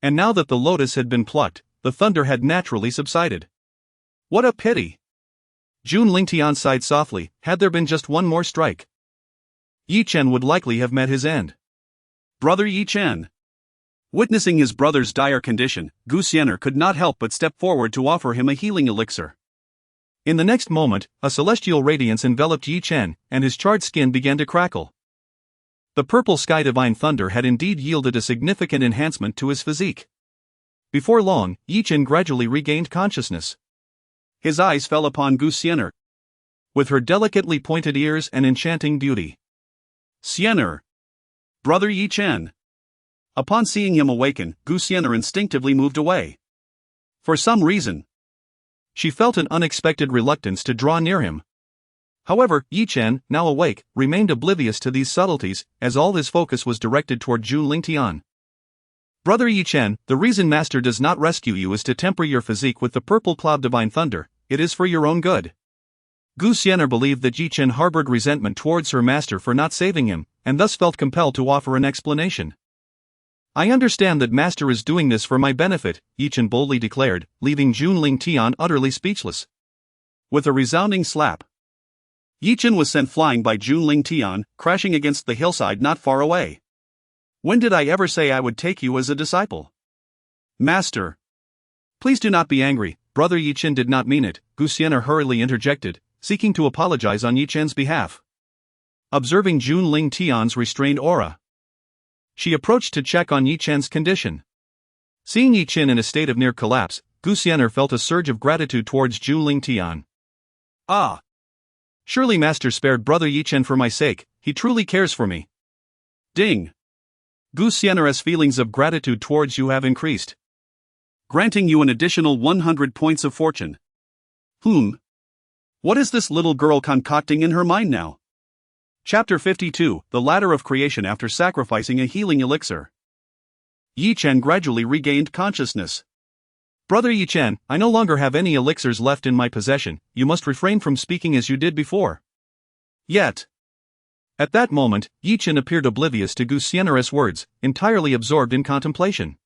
And now that the lotus had been plucked, the thunder had naturally subsided. What a pity! Jun Lingtian sighed softly. Had there been just one more strike, Ye Chen would likely have met his end. Brother Ye Chen. Witnessing his brother's dire condition, Xian'er could not help but step forward to offer him a healing elixir. In the next moment, a celestial radiance enveloped Ye Chen, and his charred skin began to crackle. The purple sky divine thunder had indeed yielded a significant enhancement to his physique. Before long, Ye Chen gradually regained consciousness. His eyes fell upon Xian'er, with her delicately pointed ears and enchanting beauty. Xian'er. Brother Ye Chen. Upon seeing him awaken, Xian'er instinctively moved away. For some reason, she felt an unexpected reluctance to draw near him. However, Ye Chen, now awake, remained oblivious to these subtleties, as all his focus was directed toward Jun Lingtian. Brother Ye Chen, the reason Master does not rescue you is to temper your physique with the purple cloud divine thunder. It is for your own good. Xian'er believed that Ye Chen harbored resentment towards her master for not saving him, and thus felt compelled to offer an explanation. I understand that Master is doing this for my benefit, Ye Chen boldly declared, leaving Jun Lingtian utterly speechless. With a resounding slap, Ye Chen was sent flying by Jun Lingtian, crashing against the hillside not far away. When did I ever say I would take you as a disciple? Master. Please do not be angry, Brother Ye Chen did not mean it, Xian'er hurriedly interjected, seeking to apologize on Ye Chen's behalf. Observing Jun Lingtian's restrained aura, she approached to check on Ye Chen's condition. Seeing Ye Chen in a state of near collapse, Xian'er felt a surge of gratitude towards Jun Lingtian. Ah! Surely Master spared Brother Ye Chen for my sake, he truly cares for me. Ding! Xian'er's feelings of gratitude towards you have increased, granting you an additional 100 points of fortune. What is this little girl concocting in her mind now? Chapter 52, The Ladder of Creation. After sacrificing a healing elixir, Ye Chen gradually regained consciousness. Brother Ye Chen, I no longer have any elixirs left in my possession, you must refrain from speaking as you did before. Yet. At that moment, Ye Chen appeared oblivious to Xian'er's words, entirely absorbed in contemplation.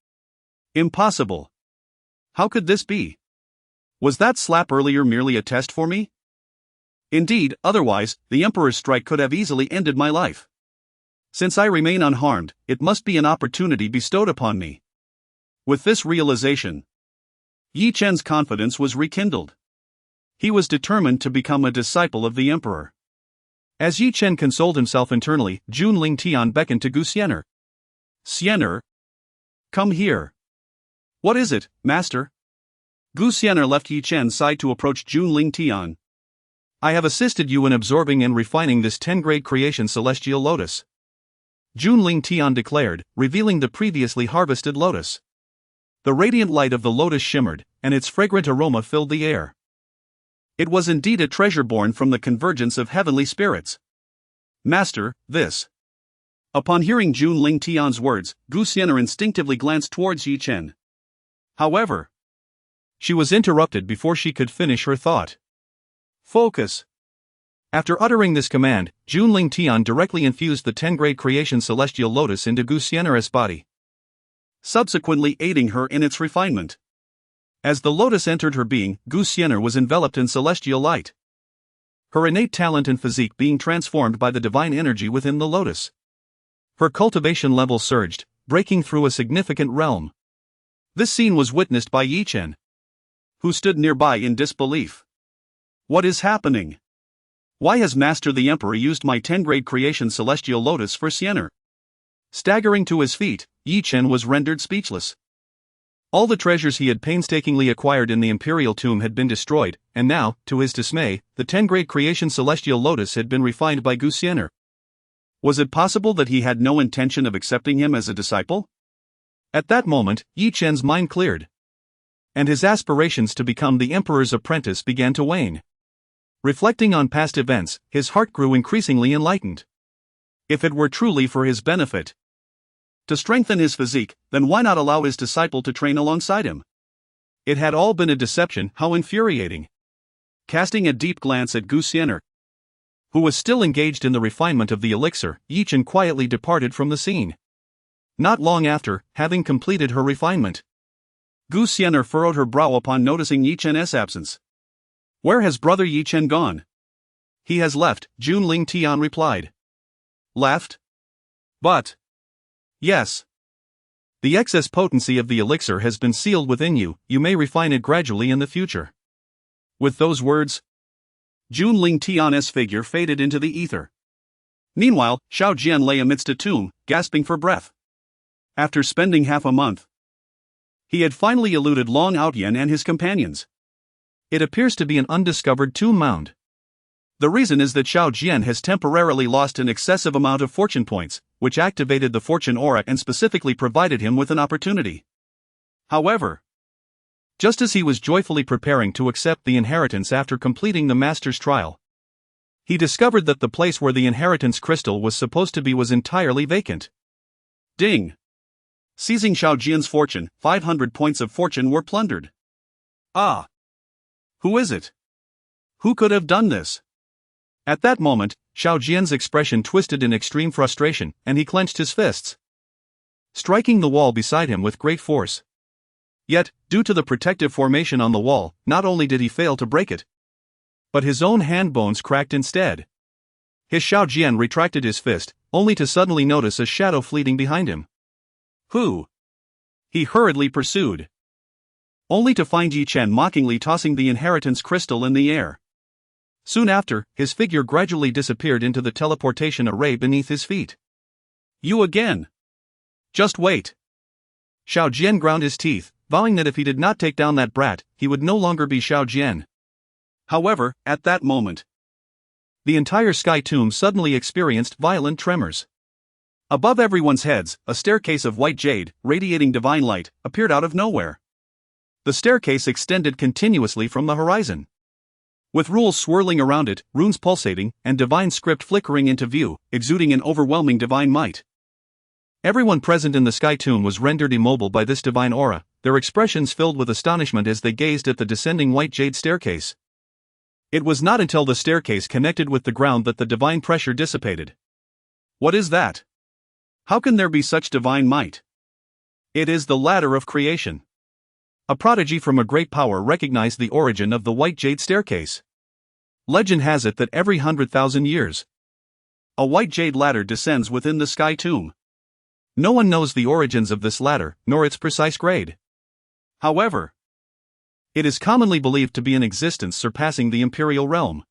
Impossible. How could this be? Was that slap earlier merely a test for me? Indeed, otherwise, the Emperor's strike could have easily ended my life. Since I remain unharmed, it must be an opportunity bestowed upon me. With this realization, Ye Chen's confidence was rekindled. He was determined to become a disciple of the Emperor. As Ye Chen consoled himself internally, Jun Lingtian beckoned to Xian'er. Xian'er? Come here. What is it, Master? Xian'er left Ye Chen's side to approach Jun Lingtian. I have assisted you in absorbing and refining this 10-grade creation celestial lotus, Jun Lingtian declared, revealing the previously harvested lotus. The radiant light of the lotus shimmered, and its fragrant aroma filled the air. It was indeed a treasure born from the convergence of heavenly spirits. Master, this. Upon hearing Jun Lingtian's words, Xian'er instinctively glanced towards Ye Chen. However, she was interrupted before she could finish her thought. Focus. After uttering this command, Jun Lingtian directly infused the 10-grade creation celestial lotus into Xian'er's body, subsequently aiding her in its refinement. As the lotus entered her being, Xian'er was enveloped in celestial light, her innate talent and physique being transformed by the divine energy within the lotus. Her cultivation level surged, breaking through a significant realm. This scene was witnessed by Ye Chen, who stood nearby in disbelief. What is happening? Why has Master the Emperor used my 10-grade creation celestial lotus for Xian'er? Staggering to his feet, Ye Chen was rendered speechless. All the treasures he had painstakingly acquired in the Imperial Tomb had been destroyed, and now, to his dismay, the 10-grade creation celestial lotus had been refined by Xian'er. Was it possible that he had no intention of accepting him as a disciple? At that moment, Ye Chen's mind cleared, and his aspirations to become the Emperor's apprentice began to wane. Reflecting on past events, his heart grew increasingly enlightened. If it were truly for his benefit to strengthen his physique, then why not allow his disciple to train alongside him? It had all been a deception. How infuriating. Casting a deep glance at Xian'er, who was still engaged in the refinement of the elixir, Ye Chen quietly departed from the scene. Not long after, having completed her refinement, Xian'er furrowed her brow upon noticing Ye Chen's absence. Where has brother Ye Chen gone? He has left, Jun Lingtian replied. Left? But. Yes. The excess potency of the elixir has been sealed within you, you may refine it gradually in the future. With those words, Jun Lingtian's figure faded into the ether. Meanwhile, Xiao Jian lay amidst a tomb, gasping for breath. After spending half a month, he had finally eluded Long Outyan and his companions. It appears to be an undiscovered tomb mound. The reason is that Xiao Jian has temporarily lost an excessive amount of fortune points, which activated the fortune aura and specifically provided him with an opportunity. However, just as he was joyfully preparing to accept the inheritance after completing the master's trial, he discovered that the place where the inheritance crystal was supposed to be was entirely vacant. Ding! Seizing Xiao Jian's fortune, 500 points of fortune were plundered. Ah! Who is it? Who could have done this? At that moment, Xiao Jian's expression twisted in extreme frustration, and he clenched his fists, striking the wall beside him with great force. Yet, due to the protective formation on the wall, not only did he fail to break it, but his own hand bones cracked instead. His Xiao Jian retracted his fist, only to suddenly notice a shadow fleeting behind him. Who? He hurriedly pursued, only to find Ye Chen mockingly tossing the inheritance crystal in the air. Soon after, his figure gradually disappeared into the teleportation array beneath his feet. You again! Just wait! Xiao Jian ground his teeth, vowing that if he did not take down that brat, he would no longer be Xiao Jian. However, at that moment, the entire sky tomb suddenly experienced violent tremors. Above everyone's heads, a staircase of white jade, radiating divine light, appeared out of nowhere. The staircase extended continuously from the horizon, with rules swirling around it, runes pulsating, and divine script flickering into view, exuding an overwhelming divine might. Everyone present in the sky tomb was rendered immobile by this divine aura, their expressions filled with astonishment as they gazed at the descending white jade staircase. It was not until the staircase connected with the ground that the divine pressure dissipated. What is that? How can there be such divine might? It is the ladder of creation. A prodigy from a great power recognized the origin of the white jade staircase. Legend has it that every 100,000 years, a white jade ladder descends within the sky tomb. No one knows the origins of this ladder, nor its precise grade. However, it is commonly believed to be in existence surpassing the imperial realm.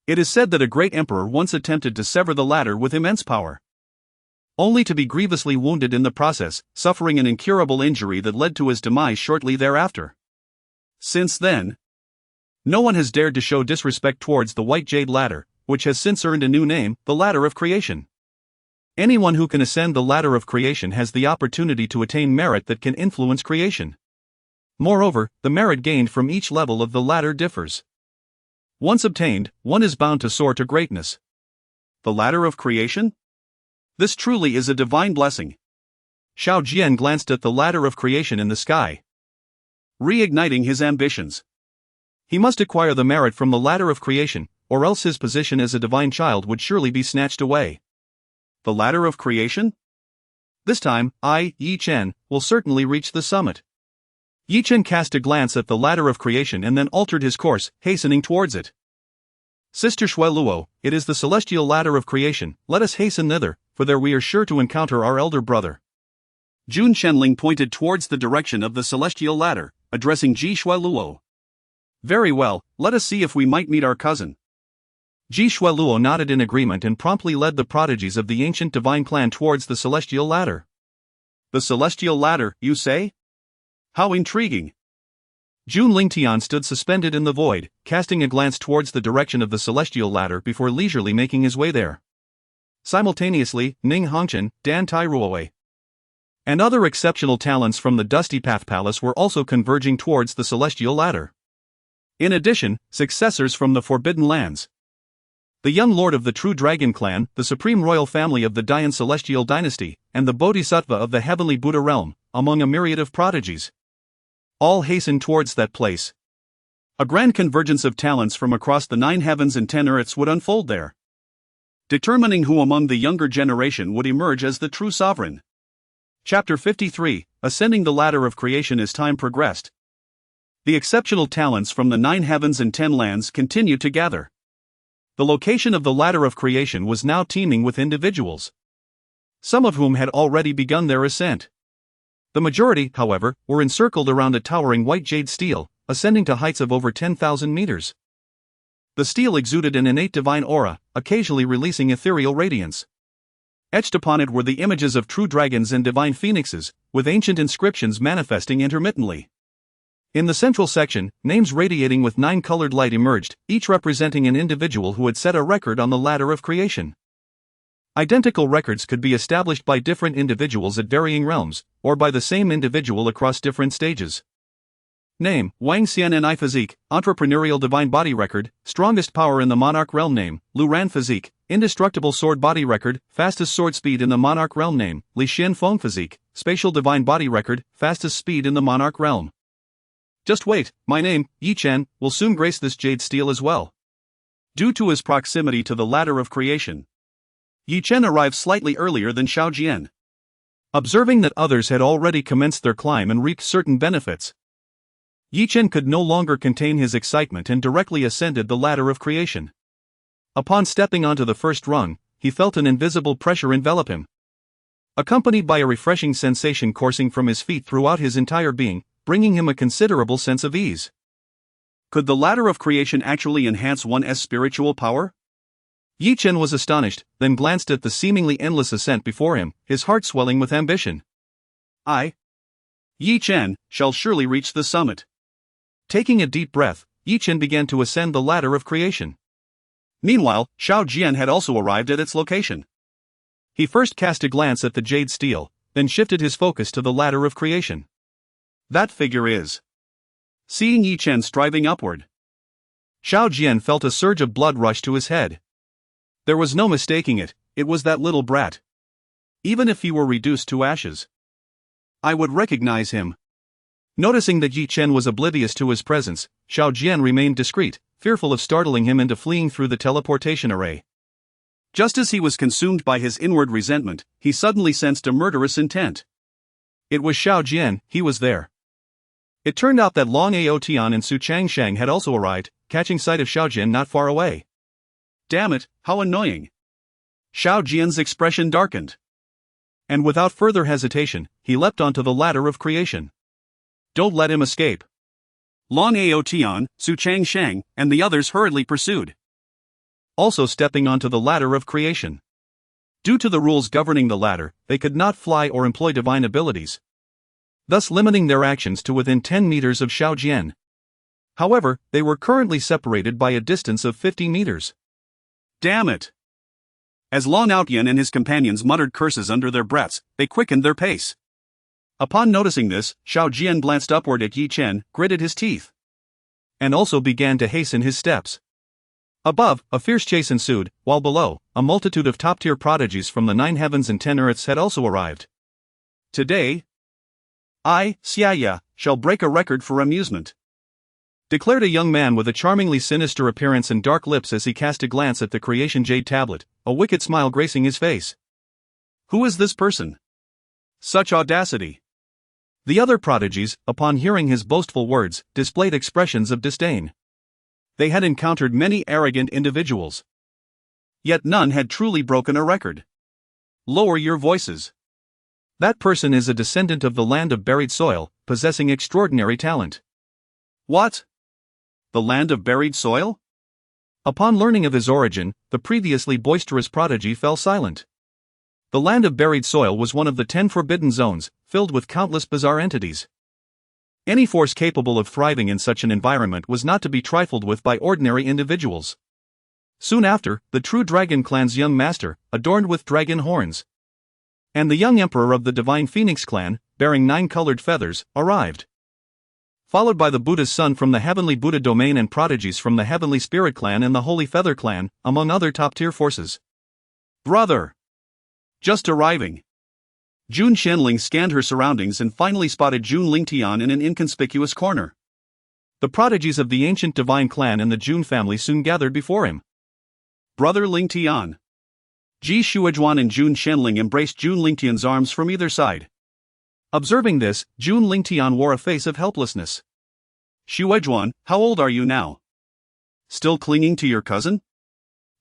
It is said that a great emperor once attempted to sever the ladder with immense power, only to be grievously wounded in the process, suffering an incurable injury that led to his demise shortly thereafter. Since then, no one has dared to show disrespect towards the white jade ladder, which has since earned a new name, the ladder of creation. Anyone who can ascend the ladder of creation has the opportunity to attain merit that can influence creation. Moreover, the merit gained from each level of the ladder differs. Once obtained, one is bound to soar to greatness. The ladder of creation? This truly is a divine blessing. Xiao Jian glanced at the ladder of creation in the sky, reigniting his ambitions. He must acquire the merit from the ladder of creation, or else his position as a divine child would surely be snatched away. The ladder of creation? This time, I, Ye Chen, will certainly reach the summit. Ye Chen cast a glance at the ladder of creation and then altered his course, hastening towards it. Sister Shueluo, it is the celestial ladder of creation, let us hasten thither, for there we are sure to encounter our elder brother. Jun Shenling pointed towards the direction of the celestial ladder, addressing Ji Shueluo. Very well, let us see if we might meet our cousin. Ji Shueluo nodded in agreement and promptly led the prodigies of the ancient divine clan towards the celestial ladder. The celestial ladder, you say? How intriguing! Jun Lingtian stood suspended in the void, casting a glance towards the direction of the celestial ladder before leisurely making his way there. Simultaneously, Ning Hongchen, Dan Tairuowei, and other exceptional talents from the Dusty Path Palace were also converging towards the celestial ladder. In addition, successors from the Forbidden Lands, the young lord of the true Dragon Clan, the supreme royal family of the Dayan celestial dynasty, and the Bodhisattva of the heavenly Buddha realm, among a myriad of prodigies. All hastened towards that place. A grand convergence of talents from across the 9 heavens and 10 earths would unfold there, determining who among the younger generation would emerge as the true sovereign. Chapter 53, Ascending the Ladder of Creation. As time progressed, the exceptional talents from the 9 heavens and 10 lands continued to gather. The location of the Ladder of Creation was now teeming with individuals, some of whom had already begun their ascent. The majority, however, were encircled around a towering white jade stele, ascending to heights of over 10,000 meters. The stele exuded an innate divine aura, occasionally releasing ethereal radiance. Etched upon it were the images of true dragons and divine phoenixes, with ancient inscriptions manifesting intermittently. In the central section, names radiating with 9-colored light emerged, each representing an individual who had set a record on the ladder of creation. Identical records could be established by different individuals at varying realms, or by the same individual across different stages. Name: Wang Xian'er Physique, Entrepreneurial Divine Body Record, Strongest Power in the Monarch Realm. Name: Lu Ran Physique, Indestructible Sword Body Record, Fastest Sword Speed in the Monarch Realm. Name: Li Xian Feng Physique, Spatial Divine Body Record, Fastest Speed in the Monarch Realm. Just wait, my name, Ye Chen, will soon grace this jade stele as well. Due to his proximity to the Ladder of Creation, Ye Chen arrived slightly earlier than Xiao Jian. Observing that others had already commenced their climb and reaped certain benefits, Ye Chen could no longer contain his excitement and directly ascended the Ladder of Creation. Upon stepping onto the first rung, he felt an invisible pressure envelop him, accompanied by a refreshing sensation coursing from his feet throughout his entire being, bringing him a considerable sense of ease. Could the Ladder of Creation actually enhance one's spiritual power? Ye Chen was astonished, then glanced at the seemingly endless ascent before him, his heart swelling with ambition. I, Ye Chen, shall surely reach the summit. Taking a deep breath, Ye Chen began to ascend the Ladder of Creation. Meanwhile, Xiao Jian had also arrived at its location. He first cast a glance at the jade stele, then shifted his focus to the Ladder of Creation. That figure is. Seeing Ye Chen striving upward, Xiao Jian felt a surge of blood rush to his head. There was no mistaking it, it was that little brat. Even if he were reduced to ashes, I would recognize him. Noticing that Ye Chen was oblivious to his presence, Xiao Jian remained discreet, fearful of startling him into fleeing through the teleportation array. Just as he was consumed by his inward resentment, he suddenly sensed a murderous intent. It was Xiao Jian, he was there. It turned out that Long Ao Tian and Su Changshang had also arrived, catching sight of Xiao Jian not far away. Damn it, how annoying. Xiao Jian's expression darkened. And without further hesitation, he leapt onto the Ladder of Creation. Don't let him escape. Long Ao Tian, Su Changshang, and the others hurriedly pursued, also stepping onto the Ladder of Creation. Due to the rules governing the ladder, they could not fly or employ divine abilities, thus limiting their actions to within 10 meters of Xiao Jian. However, they were currently separated by a distance of 50 meters. Damn it! As Long Ao Tian and his companions muttered curses under their breaths, they quickened their pace. Upon noticing this, Xiao Jian glanced upward at Ye Chen, gritted his teeth, and also began to hasten his steps. Above, a fierce chase ensued, while below, a multitude of top-tier prodigies from the 9 heavens and 10 earths had also arrived. Today, I, Xia, shall break a record for amusement, declared a young man with a charmingly sinister appearance and dark lips as he cast a glance at the creation jade tablet, a wicked smile gracing his face. Who is this person? Such audacity! The other prodigies, upon hearing his boastful words, displayed expressions of disdain. They had encountered many arrogant individuals, yet none had truly broken a record. Lower your voices. That person is a descendant of the land of buried soil, possessing extraordinary talent. What? The land of buried soil? Upon learning of his origin, the previously boisterous prodigy fell silent. The land of buried soil was one of the 10 forbidden zones, filled with countless bizarre entities. Any force capable of thriving in such an environment was not to be trifled with by ordinary individuals. Soon after, the true Dragon Clan's young master, adorned with dragon horns, and the young emperor of the Divine Phoenix Clan, bearing 9 colored feathers, arrived. followed by the Buddha's son from the Heavenly Buddha domain and prodigies from the Heavenly Spirit Clan and the Holy Feather Clan, among other top-tier forces. Brother! Just arriving. Jun Xianling scanned her surroundings and finally spotted Jun Lingtian in an inconspicuous corner. The prodigies of the ancient divine clan and the Jun family soon gathered before him. Brother Lingtian. Ji Shuozhuan and Jun Xianling embraced Jun Lingtian's arms from either side. Observing this, Jun Lingtian wore a face of helplessness. Shuozhuan, how old are you now? Still clinging to your cousin?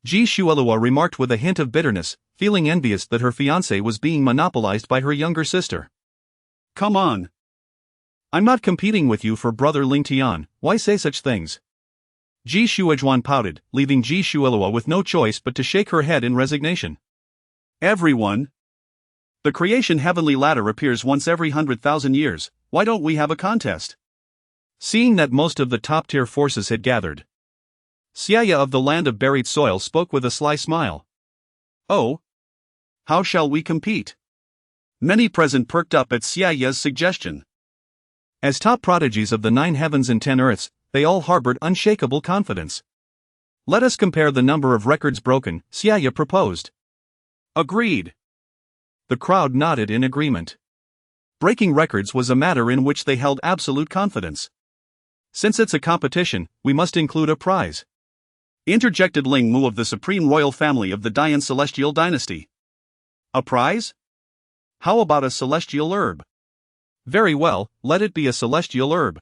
Ji Shuelua remarked with a hint of bitterness, feeling envious that her fiancé was being monopolized by her younger sister. Come on. I'm not competing with you for brother Lingtian, why say such things? Ji Shuozhuan pouted, leaving Ji Shuelua with no choice but to shake her head in resignation. Everyone. The creation heavenly ladder appears once every 100,000 years, why don't we have a contest? Seeing that most of the top-tier forces had gathered, Xian'er of the land of buried soil spoke with a sly smile. Oh? How shall we compete? Many present perked up at Xian'er's suggestion. As top prodigies of the 9 heavens and 10 earths, they all harbored unshakable confidence. Let us compare the number of records broken, Xian'er proposed. Agreed. The crowd nodded in agreement. Breaking records was a matter in which they held absolute confidence. Since it's a competition, we must include a prize, interjected Ling Mu of the supreme royal family of the Dian celestial dynasty. A prize? How about a celestial herb? Very well, let it be a celestial herb.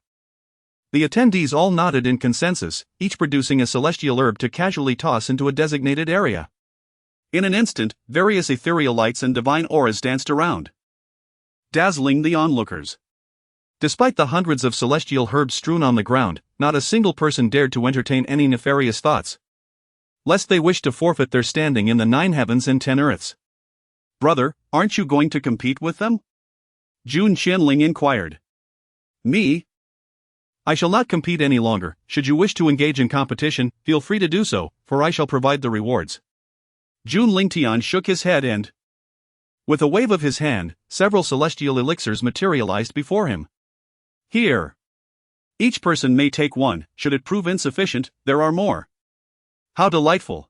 The attendees all nodded in consensus, each producing a celestial herb to casually toss into a designated area. In an instant, various ethereal lights and divine auras danced around, dazzling the onlookers. Despite the hundreds of celestial herbs strewn on the ground, not a single person dared to entertain any nefarious thoughts, lest they wished to forfeit their standing in the 9 heavens and 10 earths. Brother, aren't you going to compete with them? Jun Xianling inquired. Me? I shall not compete any longer. Should you wish to engage in competition, feel free to do so, for I shall provide the rewards. Jun Lingtian shook his head and, with a wave of his hand, several celestial elixirs materialized before him. Here. Each person may take one, should it prove insufficient, there are more. How delightful.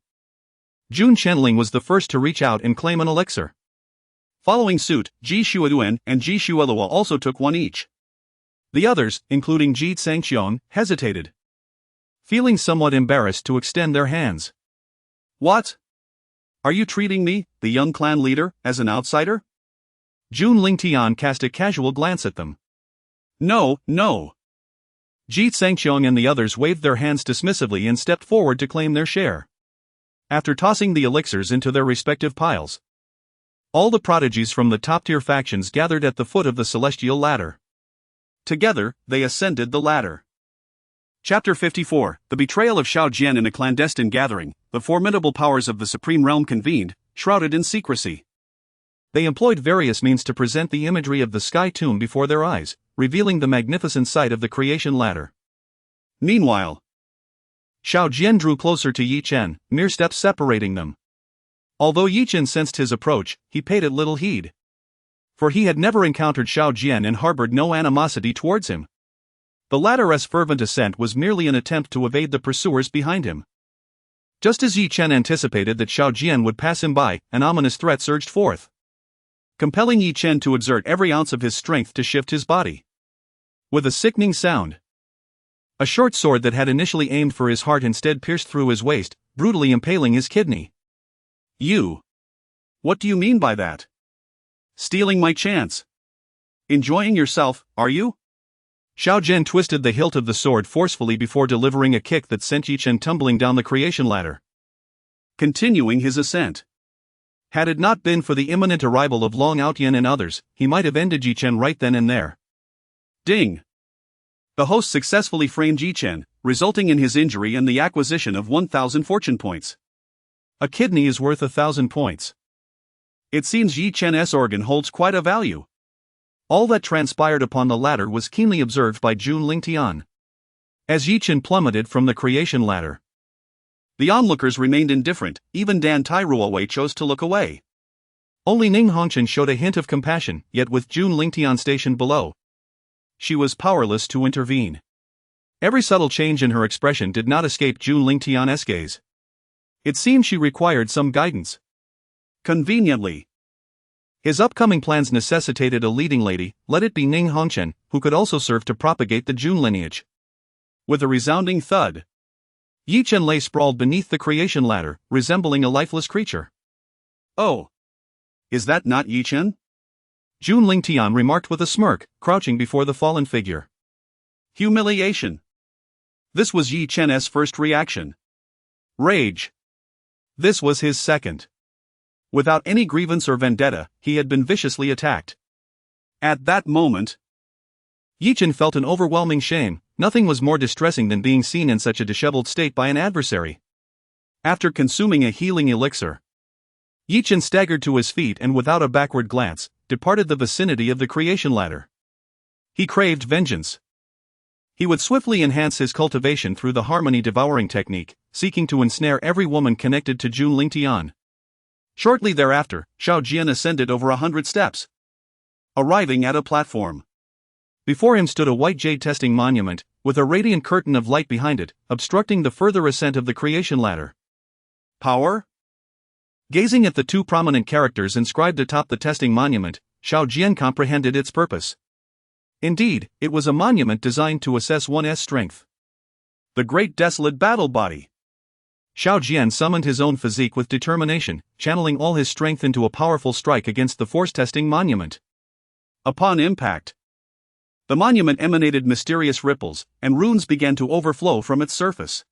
Jun Xianling was the first to reach out and claim an elixir. Following suit, Ji Shuoduan and Ji Shuelua also took one each. The others, including Ji Tsangxiong, hesitated, feeling somewhat embarrassed to extend their hands. What? Are you treating me, the young clan leader, as an outsider? Jun Lingtian cast a casual glance at them. No, no. Ji Tsangxiong and the others waved their hands dismissively and stepped forward to claim their share. After tossing the elixirs into their respective piles, all the prodigies from the top-tier factions gathered at the foot of the celestial ladder. Together, they ascended the ladder. Chapter 54, The Betrayal of Xiao Jian in a Clandestine Gathering. The formidable powers of the Supreme Realm convened, shrouded in secrecy. They employed various means to present the imagery of the sky tomb before their eyes, revealing the magnificent sight of the creation ladder. Meanwhile, Xiao Jian drew closer to Ye Chen, mere steps separating them. Although Ye Chen sensed his approach, he paid it little heed, for he had never encountered Xiao Jian and harbored no animosity towards him. The latter's fervent ascent was merely an attempt to evade the pursuers behind him. Just as Ye Chen anticipated that Xiao Jian would pass him by, an ominous threat surged forth, compelling Ye Chen to exert every ounce of his strength to shift his body. With a sickening sound, a short sword that had initially aimed for his heart instead pierced through his waist, brutally impaling his kidney. You. What do you mean by that? Stealing my chance. Enjoying yourself, are you? Xiao Jian twisted the hilt of the sword forcefully before delivering a kick that sent Ye Chen tumbling down the creation ladder, continuing his ascent. Had it not been for the imminent arrival of Long Outyan and others, he might have ended Ye Chen right then and there. Ding! The host successfully framed Ye Chen, resulting in his injury and the acquisition of 1,000 fortune points. A kidney is worth 1,000 points. It seems Ye Chen's organ holds quite a value. All that transpired upon the ladder was keenly observed by Jun Lingtian. As Ye Chen plummeted from the creation ladder, the onlookers remained indifferent, even Dan Tairuowei chose to look away. Only Ning Hongchen showed a hint of compassion, yet with Jun Lingtian stationed below, she was powerless to intervene. Every subtle change in her expression did not escape Jun Lingtian's gaze. It seemed she required some guidance. Conveniently, his upcoming plans necessitated a leading lady, let it be Ning Hongchen, who could also serve to propagate the Jun lineage. With a resounding thud, Ye Chen lay sprawled beneath the creation ladder, resembling a lifeless creature. "Oh, is that not Ye Chen?" Jun Lingtian remarked with a smirk, crouching before the fallen figure. Humiliation. This was Ye Chen's first reaction. Rage. This was his second. Without any grievance or vendetta, he had been viciously attacked. At that moment, Ye Chen felt an overwhelming shame. Nothing was more distressing than being seen in such a disheveled state by an adversary. After consuming a healing elixir, Ye Chen staggered to his feet and without a backward glance, departed the vicinity of the creation ladder. He craved vengeance. He would swiftly enhance his cultivation through the harmony devouring technique, seeking to ensnare every woman connected to Jun Lingtian. Shortly thereafter, Xiaojian ascended over 100 steps, arriving at a platform. Before him stood a white jade testing monument, with a radiant curtain of light behind it, obstructing the further ascent of the creation ladder. Power? Gazing at the two prominent characters inscribed atop the testing monument, Xiaojian comprehended its purpose. Indeed, it was a monument designed to assess one's strength. The Great Desolate Battle Body. Xiaojian summoned his own physique with determination, channeling all his strength into a powerful strike against the force-testing monument. Upon impact, the monument emanated mysterious ripples, and runes began to overflow from its surface.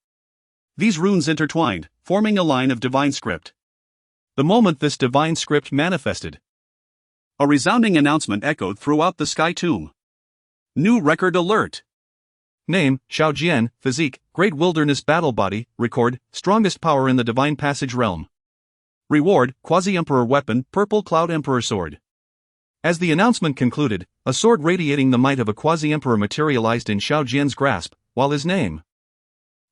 These runes intertwined, forming a line of divine script. The moment this divine script manifested, a resounding announcement echoed throughout the sky tomb. New record alert. Name, Xiaojian, physique, Great Wilderness Battle Body, record, strongest power in the Divine Passage Realm. Reward, Quasi-Emperor Weapon, Purple Cloud Emperor Sword. As the announcement concluded, a sword radiating the might of a Quasi-Emperor materialized in Xiaojian's grasp, while his name,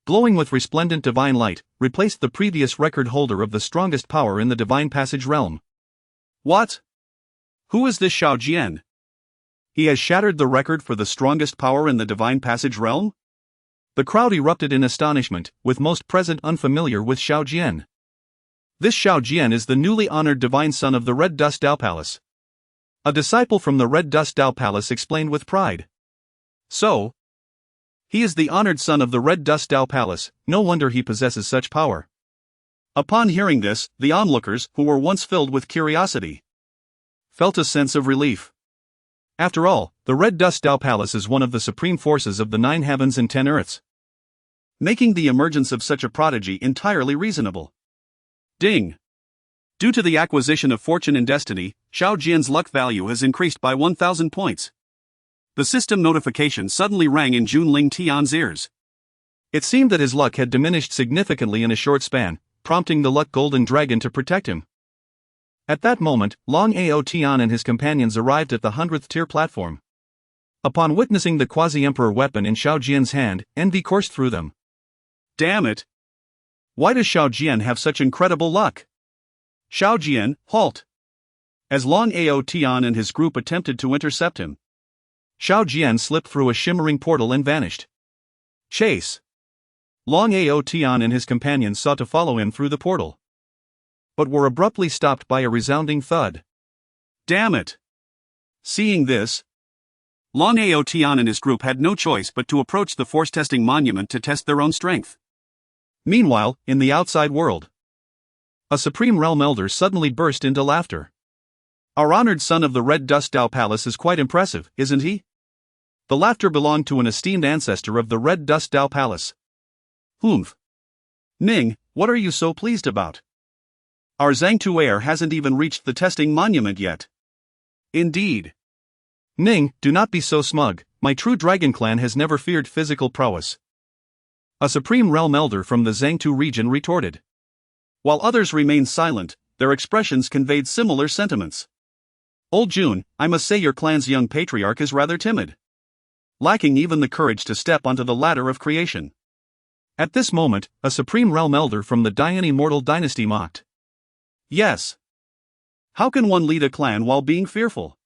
glowing with resplendent divine light, replaced the previous record holder of the strongest power in the Divine Passage Realm. What? Who is this Xiaojian? He has shattered the record for the strongest power in the Divine Passage Realm? The crowd erupted in astonishment, with most present unfamiliar with Xiaojian. This Xiaojian is the newly honored divine son of the Red Dust Dao Palace. A disciple from the Red Dust Dao Palace explained with pride. So, he is the honored son of the Red Dust Dao Palace, no wonder he possesses such power. Upon hearing this, the onlookers, who were once filled with curiosity, felt a sense of relief. After all, the Red Dust Dao Palace is one of the supreme forces of the 9 heavens and 10 earths, making the emergence of such a prodigy entirely reasonable. Ding! Due to the acquisition of Fortune and Destiny, Xiaojian's luck value has increased by 1,000 points. The system notification suddenly rang in Jun Lingtian's ears. It seemed that his luck had diminished significantly in a short span, prompting the Luck Golden Dragon to protect him. At that moment, Long Ao Tian and his companions arrived at the 100th tier platform. Upon witnessing the Quasi-Emperor weapon in Xiaojian's hand, envy coursed through them. Damn it! Why does Xiaojian have such incredible luck? Xiaojian, halt! As Long Ao Tian and his group attempted to intercept him, Xiaojian slipped through a shimmering portal and vanished. Chase! Long Ao Tian and his companions sought to follow him through the portal, but were abruptly stopped by a resounding thud. Damn it! Seeing this, Long Ao Tian and his group had no choice but to approach the force-testing monument to test their own strength. Meanwhile, in the outside world, a Supreme Realm Elder suddenly burst into laughter. Our honored son of the Red Dust Dao Palace is quite impressive, isn't he? The laughter belonged to an esteemed ancestor of the Red Dust Dao Palace. Humph. Ning, what are you so pleased about? Our Zhangtu heir hasn't even reached the testing monument yet. Indeed. Ning, do not be so smug, my true Dragon Clan has never feared physical prowess. A Supreme Realm Elder from the Zhangtu region retorted. While others remained silent, their expressions conveyed similar sentiments. Old Jun, I must say your clan's young patriarch is rather timid, lacking even the courage to step onto the ladder of creation. At this moment, a Supreme Realm Elder from the Dian Immortal Dynasty mocked. Yes. How can one lead a clan while being fearful?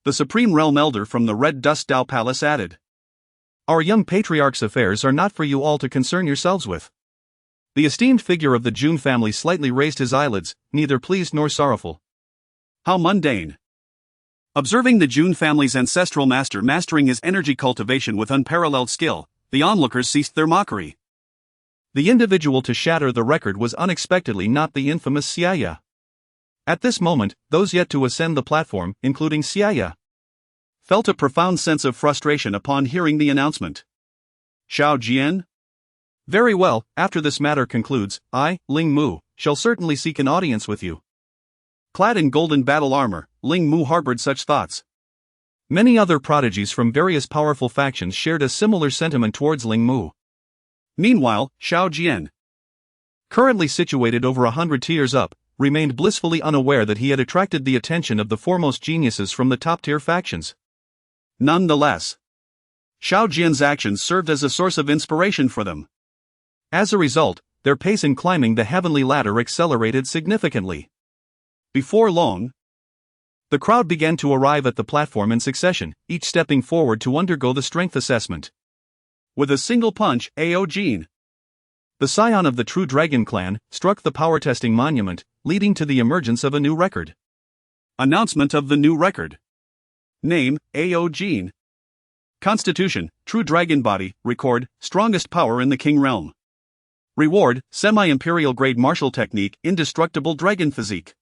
The Supreme Realm Elder from the Red Dust Dao Palace added. Our young patriarch's affairs are not for you all to concern yourselves with. The esteemed figure of the Jun family slightly raised his eyelids, neither pleased nor sorrowful. How mundane. Observing the Jun family's ancestral master mastering his energy cultivation with unparalleled skill, the onlookers ceased their mockery. The individual to shatter the record was unexpectedly not the infamous Xian'er. At this moment, those yet to ascend the platform, including Xian'er, felt a profound sense of frustration upon hearing the announcement. Xiao Jian? Very well, after this matter concludes, I, Ling Mu, shall certainly seek an audience with you. Clad in golden battle armor, Ling Mu harbored such thoughts. Many other prodigies from various powerful factions shared a similar sentiment towards Ling Mu. Meanwhile, Xiao Jian, currently situated over 100 tiers up, remained blissfully unaware that he had attracted the attention of the foremost geniuses from the top-tier factions. Nonetheless, Xiao Jian's actions served as a source of inspiration for them. As a result, their pace in climbing the heavenly ladder accelerated significantly. Before long, the crowd began to arrive at the platform in succession, each stepping forward to undergo the strength assessment. With a single punch, Ao Jin, the scion of the true Dragon Clan, struck the power testing monument, leading to the emergence of a new record. Announcement of the new record. Name, Ao Jin. Constitution, True Dragon Body, Record, Strongest Power in the King Realm. Reward, Semi-Imperial Grade Martial Technique, Indestructible Dragon Physique.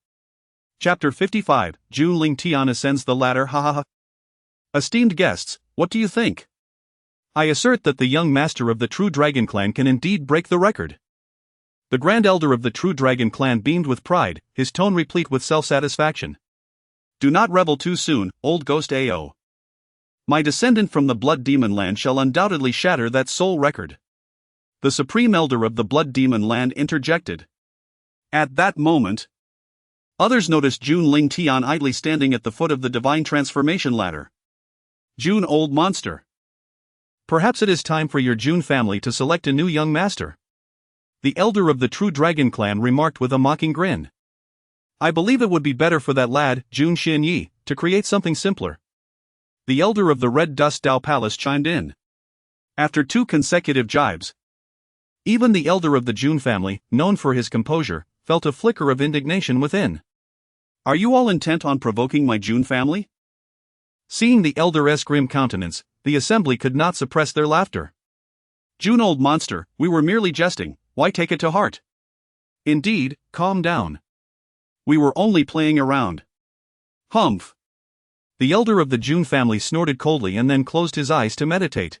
Chapter 55, Jun Lingtian ascends the ladder. Hahaha. Esteemed guests, what do you think? I assert that the young master of the True Dragon Clan can indeed break the record. The Grand Elder of the True Dragon Clan beamed with pride, his tone replete with self-satisfaction. Do not revel too soon, old ghost Ao. My descendant from the Blood Demon Land shall undoubtedly shatter that soul record. The Supreme Elder of the Blood Demon Land interjected. At that moment, others noticed Jun Lingtian idly standing at the foot of the Divine Transformation Ladder. Jun, old monster. Perhaps it is time for your Jun family to select a new young master. The Elder of the True Dragon Clan remarked with a mocking grin. I believe it would be better for that lad, Jun Xian'er, to create something simpler. The Elder of the Red Dust Dao Palace chimed in. After 2 consecutive jibes, even the Elder of the Jun family, known for his composure, felt a flicker of indignation within. Are you all intent on provoking my Jun family? Seeing the Elder's grim countenance, the assembly could not suppress their laughter. Jun, old monster, we were merely jesting, why take it to heart? Indeed, calm down. We were only playing around. Humph. The Elder of the Jun family snorted coldly and then closed his eyes to meditate.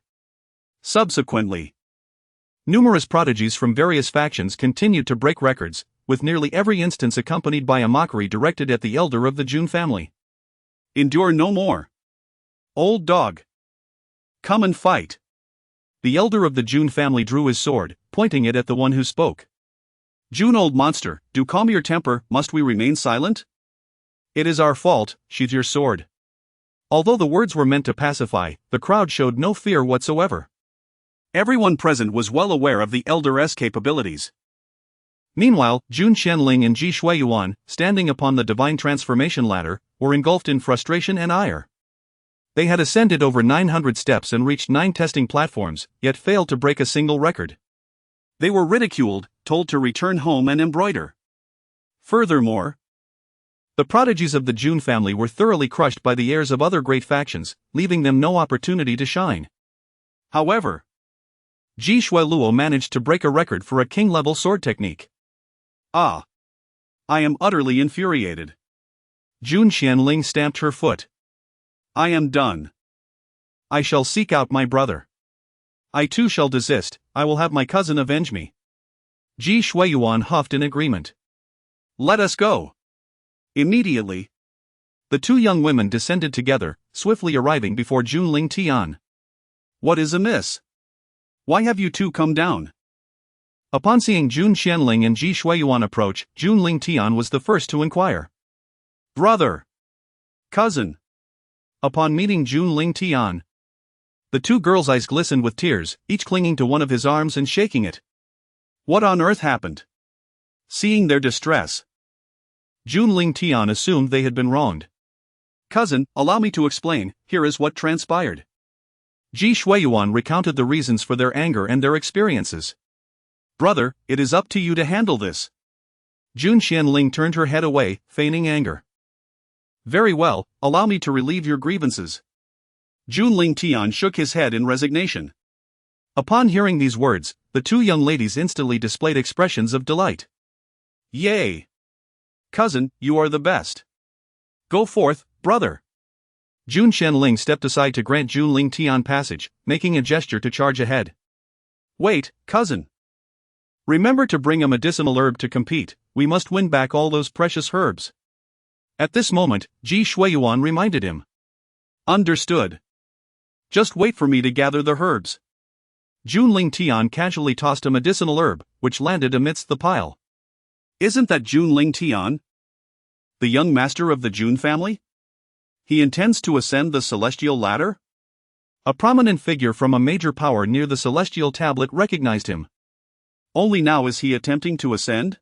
Subsequently, numerous prodigies from various factions continued to break records, with nearly every instance accompanied by a mockery directed at the Elder of the Jun family. Endure no more. Old dog. Come and fight. The Elder of the Jun family drew his sword, pointing it at the one who spoke. Jun, old monster, do calm your temper, must we remain silent? It is our fault, sheathe your sword. Although the words were meant to pacify, the crowd showed no fear whatsoever. Everyone present was well aware of the Elder's capabilities. Meanwhile, Jun Qianling and Ji Shuiyuan, standing upon the Divine Transformation Ladder, were engulfed in frustration and ire. They had ascended over 900 steps and reached 9 testing platforms, yet failed to break a single record. They were ridiculed, told to return home and embroider. Furthermore, the prodigies of the Jun family were thoroughly crushed by the heirs of other great factions, leaving them no opportunity to shine. However, Ji Shuiluo managed to break a record for a king-level sword technique. Ah! I am utterly infuriated. Jun Qianling stamped her foot. I am done. I shall seek out my brother. I too shall desist, I will have my cousin avenge me. Ji Shuiyuan huffed in agreement. Let us go. Immediately, the 2 young women descended together, swiftly arriving before Jun Lingtian. What is amiss? Why have you 2 come down? Upon seeing Jun Qianling and Ji Shuiyuan approach, Jun Lingtian was the first to inquire. Brother. Cousin. Upon meeting Jun Lingtian, the 2 girls' eyes glistened with tears, each clinging to one of his arms and shaking it. What on earth happened? Seeing their distress, Jun Lingtian assumed they had been wronged. Cousin, allow me to explain, here is what transpired. Ji Shuiyuan recounted the reasons for their anger and their experiences. Brother, it is up to you to handle this. Jun Xianling turned her head away, feigning anger. Very well, allow me to relieve your grievances. Jun Lingtian shook his head in resignation. Upon hearing these words, the two young ladies instantly displayed expressions of delight. Yay! Cousin, you are the best. Go forth, brother. Jun Xianling stepped aside to grant Jun Lingtian passage, making a gesture to charge ahead. Wait, cousin. Remember to bring a medicinal herb to compete, we must win back all those precious herbs. At this moment, Ji Shuiyuan reminded him. Understood. Just wait for me to gather the herbs. Jun Lingtian casually tossed a medicinal herb, which landed amidst the pile. Isn't that Jun Lingtian? The young master of the Jun family? He intends to ascend the celestial ladder? A prominent figure from a major power near the celestial tablet recognized him. Only now is he attempting to ascend?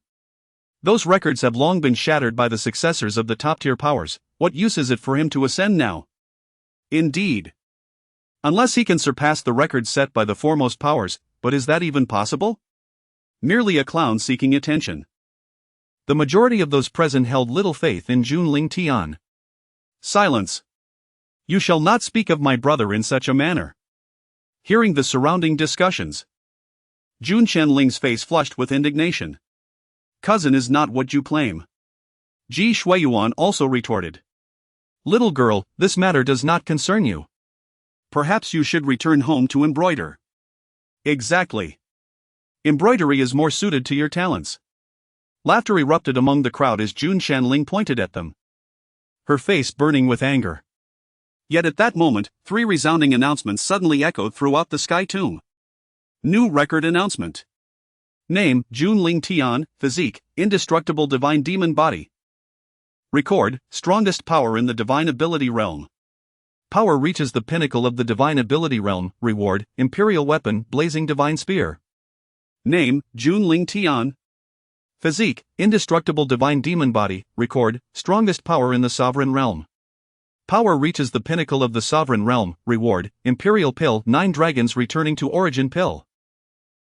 Those records have long been shattered by the successors of the top-tier powers. What use is it for him to ascend now? Indeed. Unless he can surpass the records set by the foremost powers, but is that even possible? Merely a clown seeking attention. The majority of those present held little faith in Jun Lingtian. Silence. You shall not speak of my brother in such a manner. Hearing the surrounding discussions, Jun Qianling's face flushed with indignation. Cousin is not what you claim. Ji Shuiyuan also retorted. Little girl, this matter does not concern you. Perhaps you should return home to embroider. Exactly. Embroidery is more suited to your talents. Laughter erupted among the crowd as Jun Qianling pointed at them, her face burning with anger. Yet at that moment, three resounding announcements suddenly echoed throughout the sky tomb. New record announcement. Name, Jun Lingtian, physique, indestructible divine demon body. Record, strongest power in the divine ability realm. Power reaches the pinnacle of the divine ability realm. Reward, imperial weapon, blazing divine spear. Name, Jun Lingtian. Physique, indestructible divine demon body. Record, strongest power in the sovereign realm. Power reaches the pinnacle of the sovereign realm. Reward, imperial pill, 9 dragons returning to origin pill.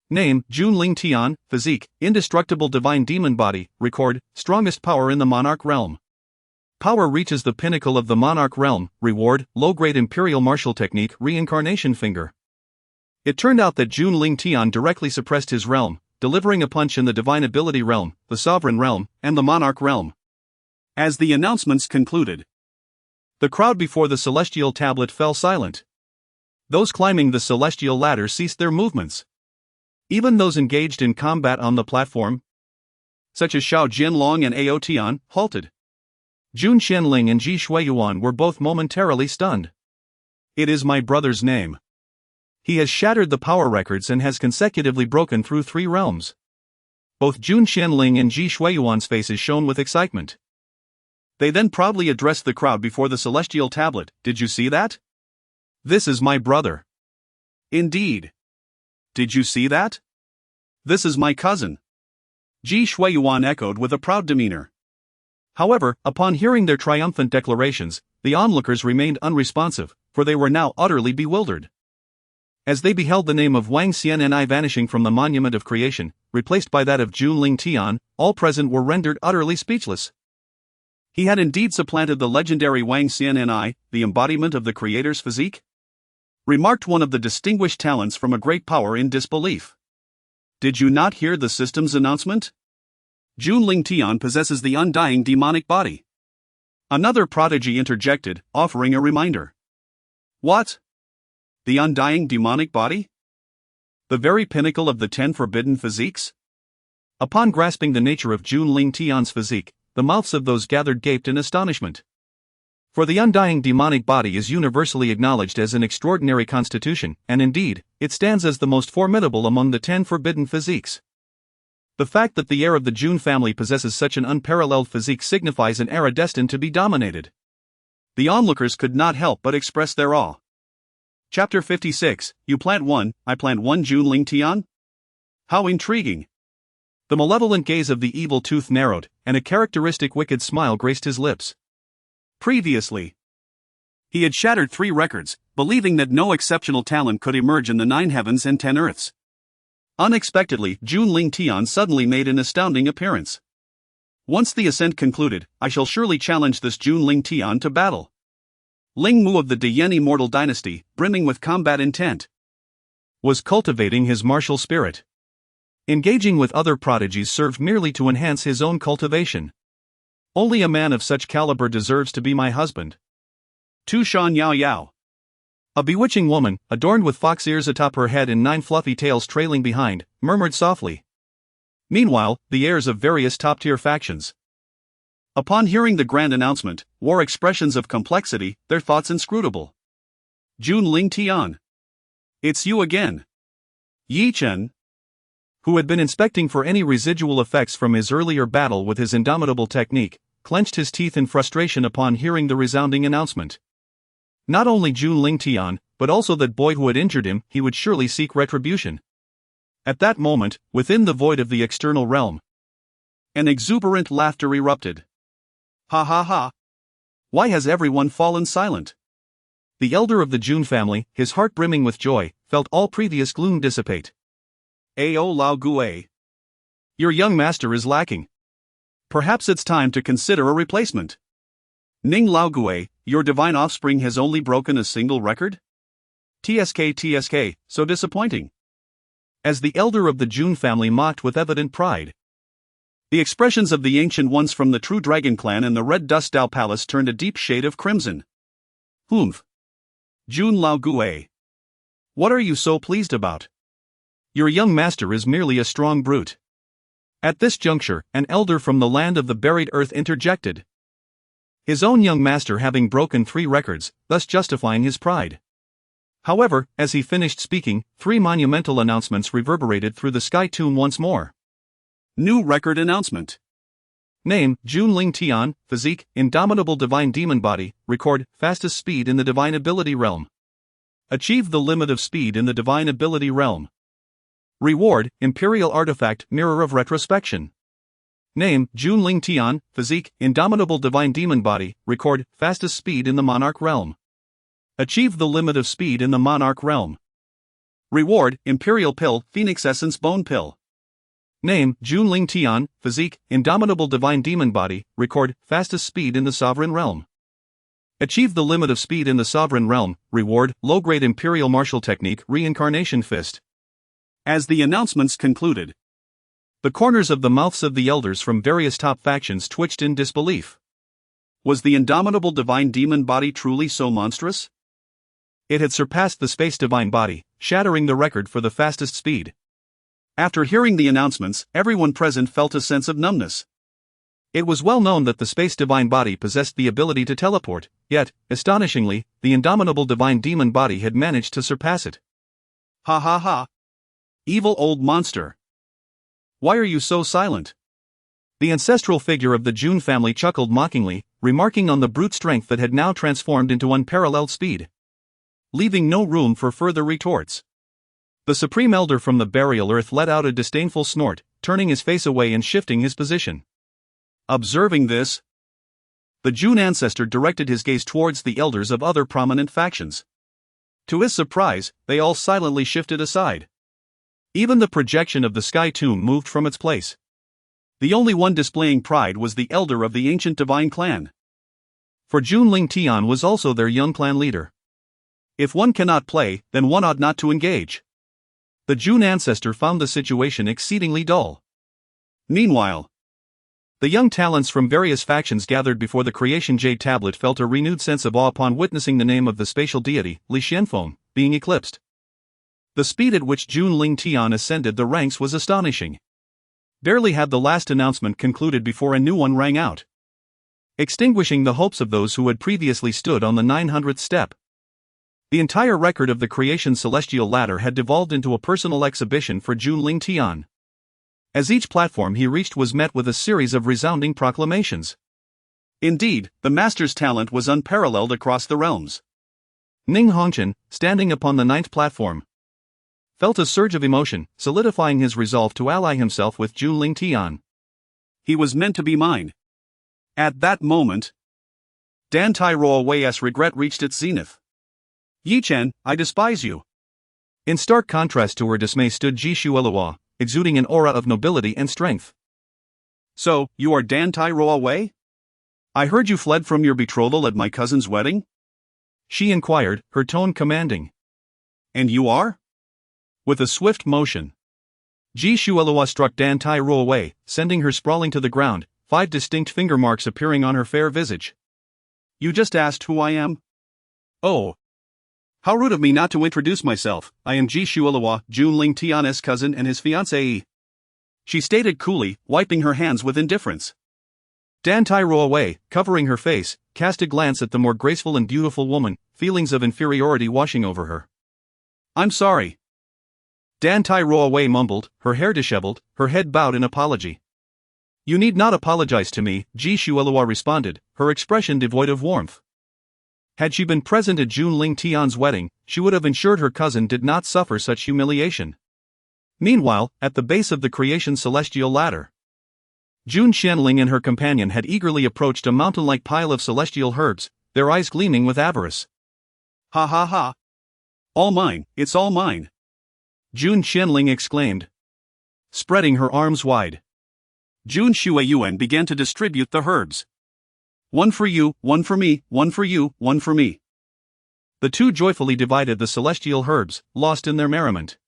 Name, Jun Lingtian. Physique, indestructible divine demon body. Record, strongest power in the monarch realm. Power reaches the pinnacle of the monarch realm. Reward, low-grade imperial martial technique, reincarnation finger. It turned out that Jun Lingtian directly suppressed his realm, delivering a punch in the divine ability realm, the sovereign realm, and the monarch realm. As the announcements concluded, the crowd before the celestial tablet fell silent. Those climbing the celestial ladder ceased their movements. Even those engaged in combat on the platform, such as Xiao Jianlong and Ao Tian, halted. Jun Qianling and Ji Shuiyuan were both momentarily stunned. It is my brother's name. He has shattered the power records and has consecutively broken through 3 realms. Both Jun Qianling and Ji Shuiyuan's faces shone with excitement. They then proudly addressed the crowd before the celestial tablet. Did you see that? This is my brother. Indeed. Did you see that? This is my cousin. Ji Shuiyuan echoed with a proud demeanor. However, upon hearing their triumphant declarations, the onlookers remained unresponsive, for they were now utterly bewildered. As they beheld the name of Wang Xian'er vanishing from the monument of creation, replaced by that of Jun Lingtian, all present were rendered utterly speechless. He had indeed supplanted the legendary Wang Xian'er, the embodiment of the creator's physique? Remarked one of the distinguished talents from a great power in disbelief. Did you not hear the system's announcement? Jun Lingtian possesses the undying demonic body. Another prodigy interjected, offering a reminder. What? The undying demonic body? The very pinnacle of the 10 forbidden physiques? Upon grasping the nature of Jun Lingtian's physique, the mouths of those gathered gaped in astonishment. For the undying demonic body is universally acknowledged as an extraordinary constitution, and indeed, it stands as the most formidable among the 10 forbidden physiques. The fact that the heir of the Jun family possesses such an unparalleled physique signifies an era destined to be dominated. The onlookers could not help but express their awe. Chapter 56, You Plant 1, I Plant 1 Jun Lingtian? How intriguing! The malevolent gaze of the evil tooth narrowed, and a characteristic wicked smile graced his lips. Previously, He had shattered 3 records, believing that no exceptional talent could emerge in the 9 heavens and 10 earths. Unexpectedly, Jun Lingtian suddenly made an astounding appearance. Once the ascent concluded, I shall surely challenge this Jun Lingtian to battle. Ling Mu of the Dian immortal dynasty, brimming with combat intent, was cultivating his martial spirit. Engaging with other prodigies served merely to enhance his own cultivation. Only a man of such caliber deserves to be my husband. Tu Shan Yao Yao. A bewitching woman, adorned with fox ears atop her head and 9 fluffy tails trailing behind, murmured softly. Meanwhile, the heirs of various top-tier factions, upon hearing the grand announcement, wore expressions of complexity, their thoughts inscrutable. Jun Lingtian. It's you again. Ye Chen, who had been inspecting for any residual effects from his earlier battle with his indomitable technique, clenched his teeth in frustration upon hearing the resounding announcement. Not only Jun Lingtian, but also that boy who had injured him, he would surely seek retribution. At that moment, within the void of the external realm, an exuberant laughter erupted. Ha ha ha. Why has everyone fallen silent? The elder of the Jun family, his heart brimming with joy, felt all previous gloom dissipate. Ao Lao Gue. Your young master is lacking. Perhaps it's time to consider a replacement. Ning Lao Gue, your divine offspring has only broken a single record? TSK, so disappointing. As the elder of the Jun family mocked with evident pride. The expressions of the ancient ones from the true Dragon Clan and the Red Dust Dao Palace turned a deep shade of crimson. Humph. Jun Lao Gue. What are you so pleased about? Your young master is merely a strong brute. At this juncture, an elder from the land of the buried earth interjected. His own young master having broken 3 records, thus justifying his pride. However, as he finished speaking, 3 monumental announcements reverberated through the sky tomb once more. New record announcement. Name, Jun Lingtian, physique, indomitable divine demon body, record, fastest speed in the divine ability realm. Achieve the limit of speed in the divine ability realm. Reward, imperial artifact, mirror of retrospection. Name, Jun Lingtian, physique, indomitable divine demon body, record, fastest speed in the monarch realm. Achieve the limit of speed in the monarch realm. Reward, imperial pill, phoenix essence bone pill. Name, Jun Lingtian, physique, indomitable divine demon body, record, fastest speed in the sovereign realm. Achieve the limit of speed in the sovereign realm, reward, low-grade imperial martial technique, reincarnation fist. As the announcements concluded, the corners of the mouths of the elders from various top factions twitched in disbelief. Was the indomitable divine demon body truly so monstrous? It had surpassed the space divine body, shattering the record for the fastest speed. After hearing the announcements, everyone present felt a sense of numbness. It was well known that the space divine body possessed the ability to teleport, yet, astonishingly, the indomitable divine demon body had managed to surpass it. Ha ha ha. Evil old monster. Why are you so silent? The ancestral figure of the Jun family chuckled mockingly, remarking on the brute strength that had now transformed into unparalleled speed, leaving no room for further retorts. The supreme elder from the burial earth let out a disdainful snort, turning his face away and shifting his position. Observing this, the Jun ancestor directed his gaze towards the elders of other prominent factions. To his surprise, they all silently shifted aside. Even the projection of the sky tomb moved from its place. The only one displaying pride was the elder of the ancient divine clan. For Jun Lingtian was also their young clan leader. If one cannot play, then one ought not to engage. The Jun ancestor found the situation exceedingly dull. Meanwhile, the young talents from various factions gathered before the Creation Jade Tablet felt a renewed sense of awe upon witnessing the name of the spatial deity, Li Xianfeng, being eclipsed. The speed at which Jun Lingtian ascended the ranks was astonishing. Barely had the last announcement concluded before a new one rang out, extinguishing the hopes of those who had previously stood on the 900th step. The entire record of the creation celestial ladder had devolved into a personal exhibition for Jun Lingtian. As each platform he reached was met with a series of resounding proclamations. Indeed, the master's talent was unparalleled across the realms. Ning Hongchen, standing upon the 9th platform, felt a surge of emotion, solidifying his resolve to ally himself with Jun Lingtian. He was meant to be mine. At that moment, Dan Tai Wei's regret reached its zenith. Ye Chen, I despise you. In stark contrast to her dismay stood Ji Shuelua, exuding an aura of nobility and strength. So, you are Dan Tai Wei? I heard you fled from your betrothal at my cousin's wedding? She inquired, her tone commanding. And you are? With a swift motion, Ji Shuelua struck Dan Tai Wei, sending her sprawling to the ground, 5 distinct finger marks appearing on her fair visage. You just asked who I am? How rude of me not to introduce myself. I am Ji Shuelua, Jun Lingtian's cousin and his fiancée. She stated coolly, wiping her hands with indifference. Dan Tai Wei, covering her face, cast a glance at the more graceful and beautiful woman, feelings of inferiority washing over her. I'm sorry. Dan Tai Wei mumbled, her hair disheveled, her head bowed in apology. You need not apologize to me, Ji Shuelua responded, her expression devoid of warmth. Had she been present at Jun Lingtian's wedding, she would have ensured her cousin did not suffer such humiliation. Meanwhile, at the base of the creation's celestial ladder, Jun Xian'er and her companion had eagerly approached a mountain-like pile of celestial herbs, their eyes gleaming with avarice. Ha ha ha! All mine, it's all mine! Jun Xian'er exclaimed, spreading her arms wide. Jun Shueyuan began to distribute the herbs. One for you, one for me, one for you, one for me. The two joyfully divided the celestial herbs, lost in their merriment.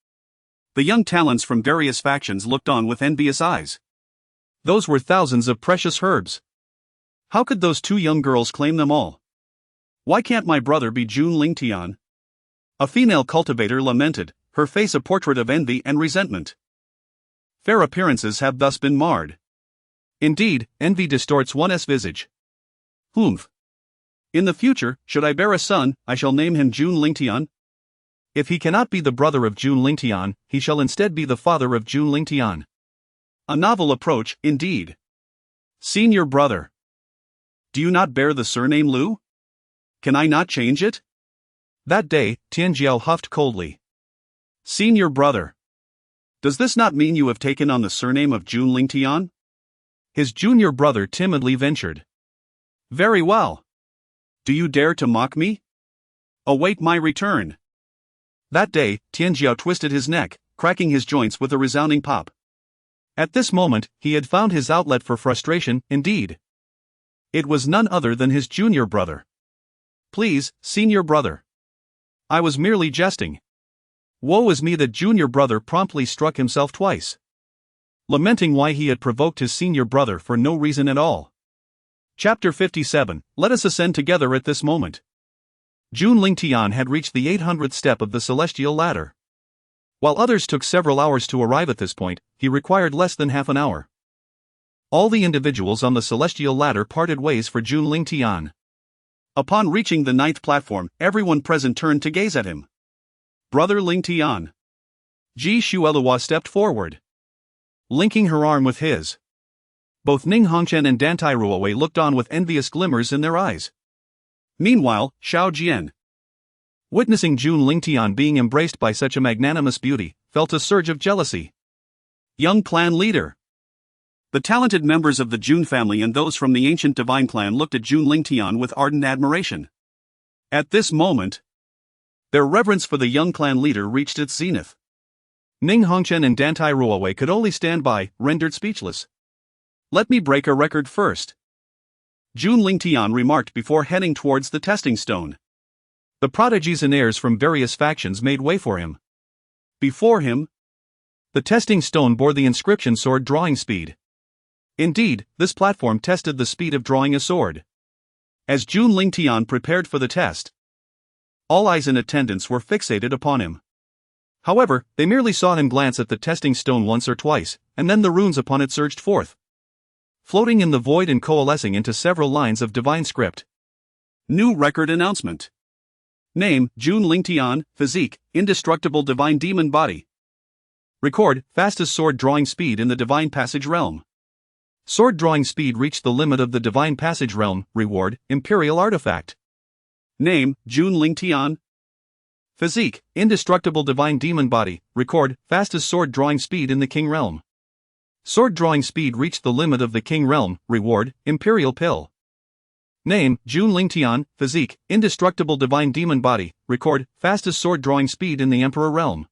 The young talents from various factions looked on with envious eyes. Those were thousands of precious herbs. How could those two young girls claim them all? Why can't my brother be Jun Lingtian? A female cultivator lamented, her face a portrait of envy and resentment. Fair appearances have thus been marred. Indeed, envy distorts one's visage. Humph. In the future, should I bear a son, I shall name him Jun Lingtian. If he cannot be the brother of Jun Lingtian, he shall instead be the father of Jun Lingtian. A novel approach, indeed. Senior brother. Do you not bear the surname Liu? Can I not change it? That day, Tianjiao huffed coldly. Senior brother. Does this not mean you have taken on the surname of Jun Lingtian? His junior brother timidly ventured. Very well. Do you dare to mock me? Await my return. That day, Tianjiao twisted his neck, cracking his joints with a resounding pop. At this moment, he had found his outlet for frustration, indeed. It was none other than his junior brother. Please, senior brother. I was merely jesting. Woe is me that junior brother promptly struck himself twice, lamenting why he had provoked his senior brother for no reason at all. Chapter 57, Let us ascend together at this moment. Jun Lingtian had reached the 800th step of the celestial ladder. While others took several hours to arrive at this point, he required less than half an hour. All the individuals on the celestial ladder parted ways for Jun Lingtian. Upon reaching the 9th platform, everyone present turned to gaze at him. Brother Lingtian. Ji Shuelua stepped forward, linking her arm with his. Both Ning Hongchen and Dan Tai Wei looked on with envious glimmers in their eyes. Meanwhile, Xiao Jian, witnessing Jun Lingtian being embraced by such a magnanimous beauty, felt a surge of jealousy. Young clan leader. The talented members of the Jun family and those from the ancient divine clan looked at Jun Lingtian with ardent admiration. At this moment, their reverence for the young clan leader reached its zenith. Ning Hongchen and Dan Tai Wei could only stand by, rendered speechless. Let me break a record first, Jun Lingtian remarked before heading towards the testing stone. The prodigies and heirs from various factions made way for him. Before him, the testing stone bore the inscription sword drawing speed. Indeed, this platform tested the speed of drawing a sword. As Jun Lingtian prepared for the test, all eyes in attendance were fixated upon him. However, they merely saw him glance at the testing stone once or twice, and then the runes upon it surged forth, floating in the void and coalescing into several lines of divine script. New record announcement. Name, Jun Lingtian, physique, indestructible divine demon body. Record, fastest sword drawing speed in the divine passage realm. Sword drawing speed reached the limit of the divine passage realm. Reward, imperial artifact. Name, Jun Lingtian. Physique, indestructible divine demon body. Record, fastest sword drawing speed in the king realm. Sword drawing speed reached the limit of the king realm. Reward, imperial pill. Name, Jun Lingtian. Physique, indestructible divine demon body. Record, fastest sword drawing speed in the Emperor realm.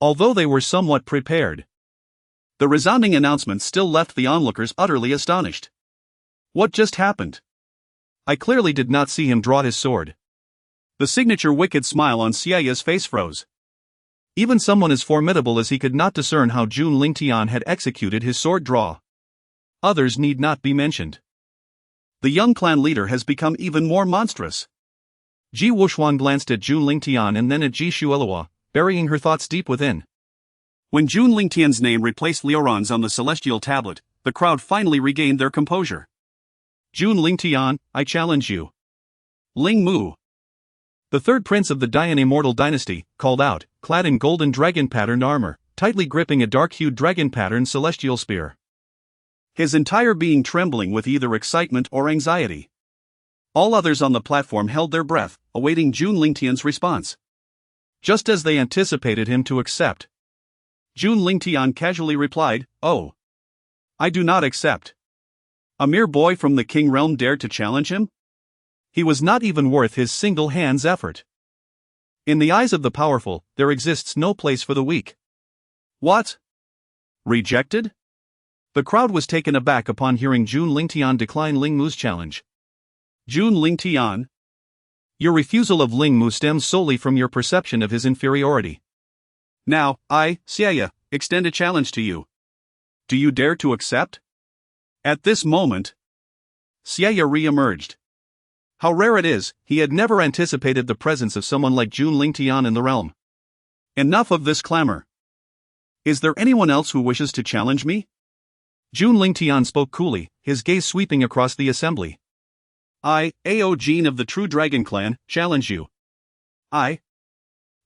Although they were somewhat prepared, the resounding announcement still left the onlookers utterly astonished. What just happened? I clearly did not see him draw his sword. The signature wicked smile on Xiaoya's face froze. Even someone as formidable as he could not discern how Jun Lingtian had executed his sword draw. Others need not be mentioned. The young clan leader has become even more monstrous. Ji Wuxuan glanced at Jun Lingtian and then at Ji Shuelua, burying her thoughts deep within. When Jun Lingtian's name replaced Liuran's on the celestial tablet, the crowd finally regained their composure. Jun Lingtian, I challenge you. Ling Mu, the third prince of the Dian Immortal dynasty, called out, clad in golden dragon-patterned armor, tightly gripping a dark-hued dragon-patterned celestial spear. His entire being trembling with either excitement or anxiety. All others on the platform held their breath, awaiting Jun Lingtian's response. Just as they anticipated him to accept, Jun Lingtian casually replied, "Oh. I do not accept." A mere boy from the King realm dared to challenge him? He was not even worth his single hand's effort. In the eyes of the powerful, there exists no place for the weak. What? Rejected? The crowd was taken aback upon hearing Jun Lingtian decline Ling Mu's challenge. Jun Lingtian? Your refusal of Ling Mu stems solely from your perception of his inferiority. Now, I, Xiaya, extend a challenge to you. Do you dare to accept? At this moment, Xiaya re-emerged. How rare it is, he had never anticipated the presence of someone like Jun Lingtian in the realm. Enough of this clamor. Is there anyone else who wishes to challenge me? Jun Lingtian spoke coolly, his gaze sweeping across the assembly. I, Ao Jin of the True Dragon Clan, challenge you. I,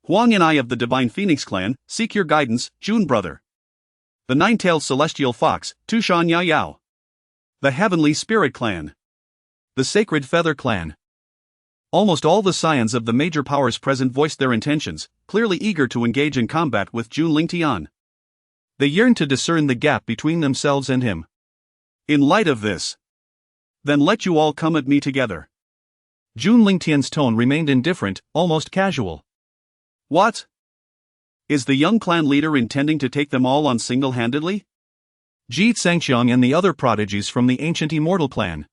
Huang and I of the Divine Phoenix Clan, seek your guidance, Jun brother. The Nine-Tailed Celestial Fox, Tushan Yao. The Heavenly Spirit Clan. The Sacred Feather Clan. Almost all the scions of the major powers present voiced their intentions, clearly eager to engage in combat with Jun Lingtian. They yearned to discern the gap between themselves and him. In light of this, then let you all come at me together. Jun Lingtian's tone remained indifferent, almost casual. What? Is the young clan leader intending to take them all on single-handedly? Ji Tsangxiang and the other prodigies from the ancient Immortal clan,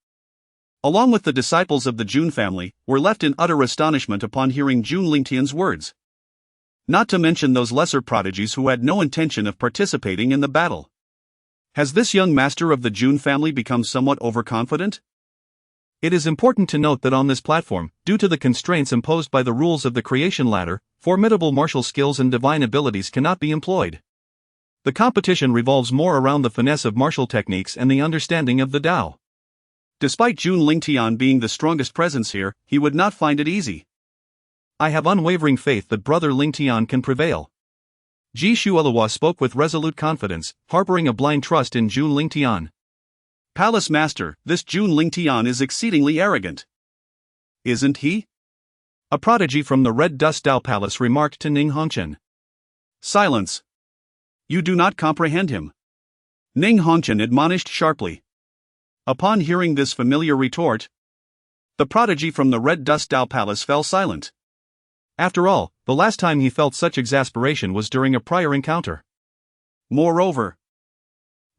along with the disciples of the Jun family, were left in utter astonishment upon hearing Jun Lingtian's words. Not to mention those lesser prodigies who had no intention of participating in the battle. Has this young master of the Jun family become somewhat overconfident? It is important to note that on this platform, due to the constraints imposed by the rules of the creation ladder, formidable martial skills and divine abilities cannot be employed. The competition revolves more around the finesse of martial techniques and the understanding of the Tao. Despite Jun Lingtian being the strongest presence here, he would not find it easy. I have unwavering faith that Brother Lingtian can prevail. Ji Shuelua spoke with resolute confidence, harboring a blind trust in Jun Lingtian. Palace Master, this Jun Lingtian is exceedingly arrogant. Isn't he? A prodigy from the Red Dust Dao Palace remarked to Ning Hongchen. Silence. You do not comprehend him. Ning Hongchen admonished sharply. Upon hearing this familiar retort, the prodigy from the Red Dust Dao Palace fell silent. After all, the last time he felt such exasperation was during a prior encounter. Moreover,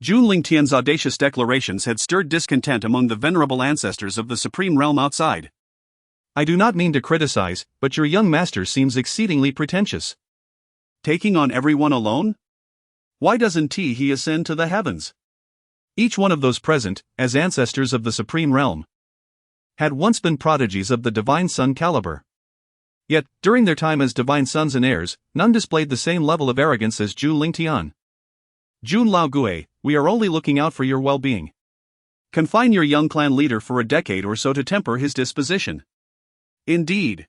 Jun Lingtian's audacious declarations had stirred discontent among the venerable ancestors of the supreme realm outside. I do not mean to criticize, but your young master seems exceedingly pretentious. Taking on everyone alone? Why doesn't he ascend to the heavens? Each one of those present, as ancestors of the supreme realm, had once been prodigies of the divine son caliber. Yet, during their time as divine sons and heirs, none displayed the same level of arrogance as Jun Lingtian. Jun Laogue, we are only looking out for your well-being. Confine your young clan leader for a decade or so to temper his disposition. Indeed,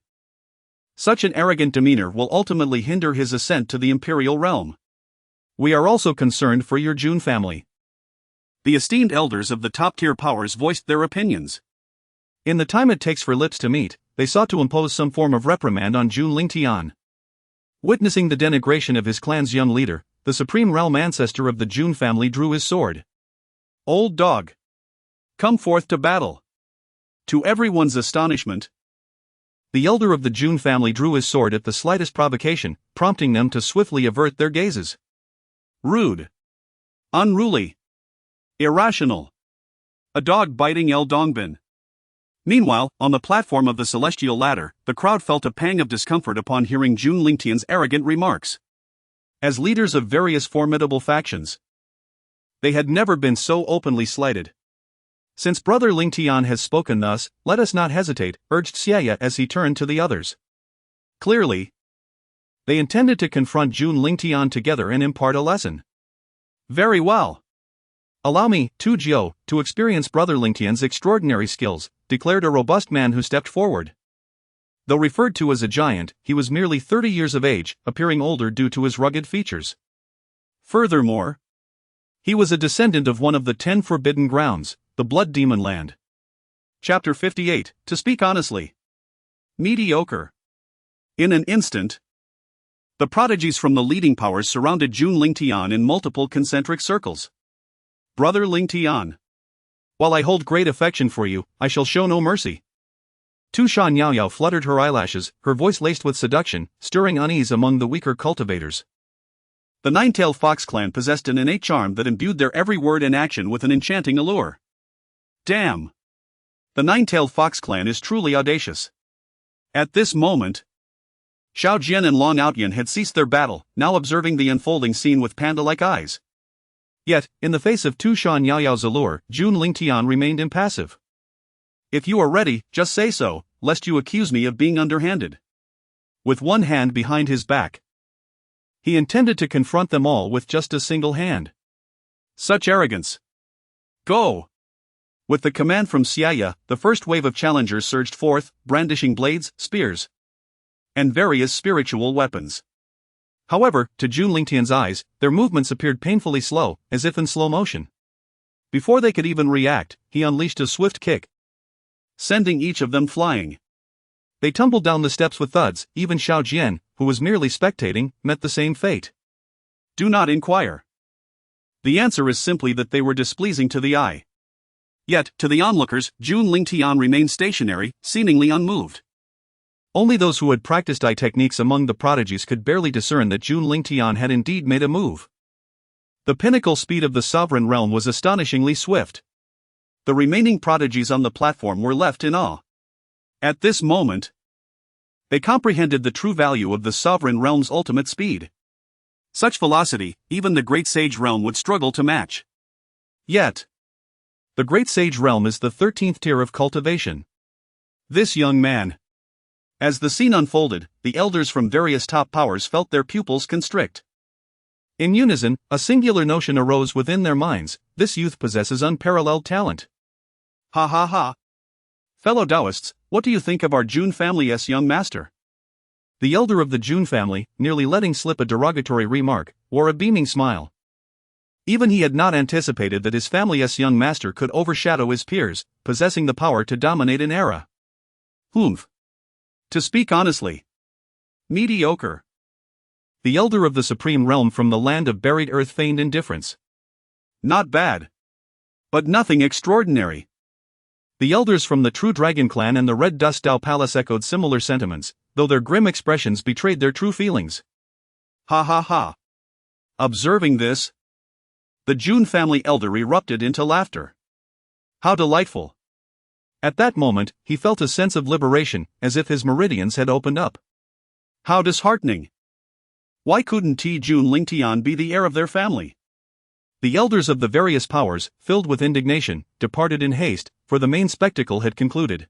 such an arrogant demeanor will ultimately hinder his ascent to the imperial realm. We are also concerned for your Jun family. The esteemed elders of the top-tier powers voiced their opinions. In the time it takes for lips to meet, they sought to impose some form of reprimand on Jun Lingtian. Witnessing the denigration of his clan's young leader, the supreme realm ancestor of the Jun family drew his sword. Old dog! Come forth to battle! To everyone's astonishment, the elder of the Jun family drew his sword at the slightest provocation, prompting them to swiftly avert their gazes. Rude. Unruly. Irrational. A dog biting El Dongbin. Meanwhile, on the platform of the celestial ladder, the crowd felt a pang of discomfort upon hearing Jun Lingtian's arrogant remarks. As leaders of various formidable factions, they had never been so openly slighted. Since Brother Lingtian has spoken thus, let us not hesitate, urged Xian'er as he turned to the others. Clearly, they intended to confront Jun Lingtian together and impart a lesson. Very well. Allow me, Tu Jiu, to experience Brother Lingtian's extraordinary skills, declared a robust man who stepped forward. Though referred to as a giant, he was merely 30 years of age, appearing older due to his rugged features. Furthermore, he was a descendant of one of the 10 forbidden grounds, the Blood Demon Land. Chapter 58, To Speak Honestly. Mediocre. In an instant, the prodigies from the leading powers surrounded Jun Lingtian in multiple concentric circles. Brother Lingtian, while I hold great affection for you, I shall show no mercy. Tu Shan Yao Yao fluttered her eyelashes, her voice laced with seduction, stirring unease among the weaker cultivators. The Nine-Tailed Fox clan possessed an innate charm that imbued their every word and action with an enchanting allure. Damn! The Nine-Tailed Fox clan is truly audacious. At this moment, Xiao Jian and Long Outyan had ceased their battle, now observing the unfolding scene with panda-like eyes. Yet, in the face of Tu Shan Yao Yao's allure, Jun Lingtian remained impassive. If you are ready, just say so, lest you accuse me of being underhanded. With one hand behind his back, he intended to confront them all with just a single hand. Such arrogance. Go! With the command from Xian'er, the first wave of challengers surged forth, brandishing blades, spears, and various spiritual weapons. However, to Jun Lingtian's eyes, their movements appeared painfully slow, as if in slow motion. Before they could even react, he unleashed a swift kick, sending each of them flying. They tumbled down the steps with thuds. Even Xiao Jian, who was merely spectating, met the same fate. Do not inquire. The answer is simply that they were displeasing to the eye. Yet, to the onlookers, Jun Lingtian remained stationary, seemingly unmoved. Only those who had practiced eye techniques among the prodigies could barely discern that Jun Lingtian had indeed made a move. The pinnacle speed of the sovereign realm was astonishingly swift. The remaining prodigies on the platform were left in awe. At this moment, they comprehended the true value of the sovereign realm's ultimate speed. Such velocity, even the Great Sage Realm would struggle to match. Yet, the Great Sage Realm is the 13th tier of cultivation. This young man. As the scene unfolded, the elders from various top powers felt their pupils constrict. In unison, a singular notion arose within their minds: this youth possesses unparalleled talent. Ha ha ha. Fellow Taoists, what do you think of our Jun family's young master? The elder of the Jun family, nearly letting slip a derogatory remark, wore a beaming smile. Even he had not anticipated that his family's young master could overshadow his peers, possessing the power to dominate an era. Humph. To speak honestly. Mediocre. The elder of the supreme realm from the land of buried earth feigned indifference. Not bad. But nothing extraordinary. The elders from the True Dragon Clan and the Red Dust Dao Palace echoed similar sentiments, though their grim expressions betrayed their true feelings. Ha ha ha. Observing this, the Jun family elder erupted into laughter. How delightful. At that moment, he felt a sense of liberation, as if his meridians had opened up. How disheartening. Why couldn't Jun Lingtian be the heir of their family? The elders of the various powers, filled with indignation, departed in haste, for the main spectacle had concluded,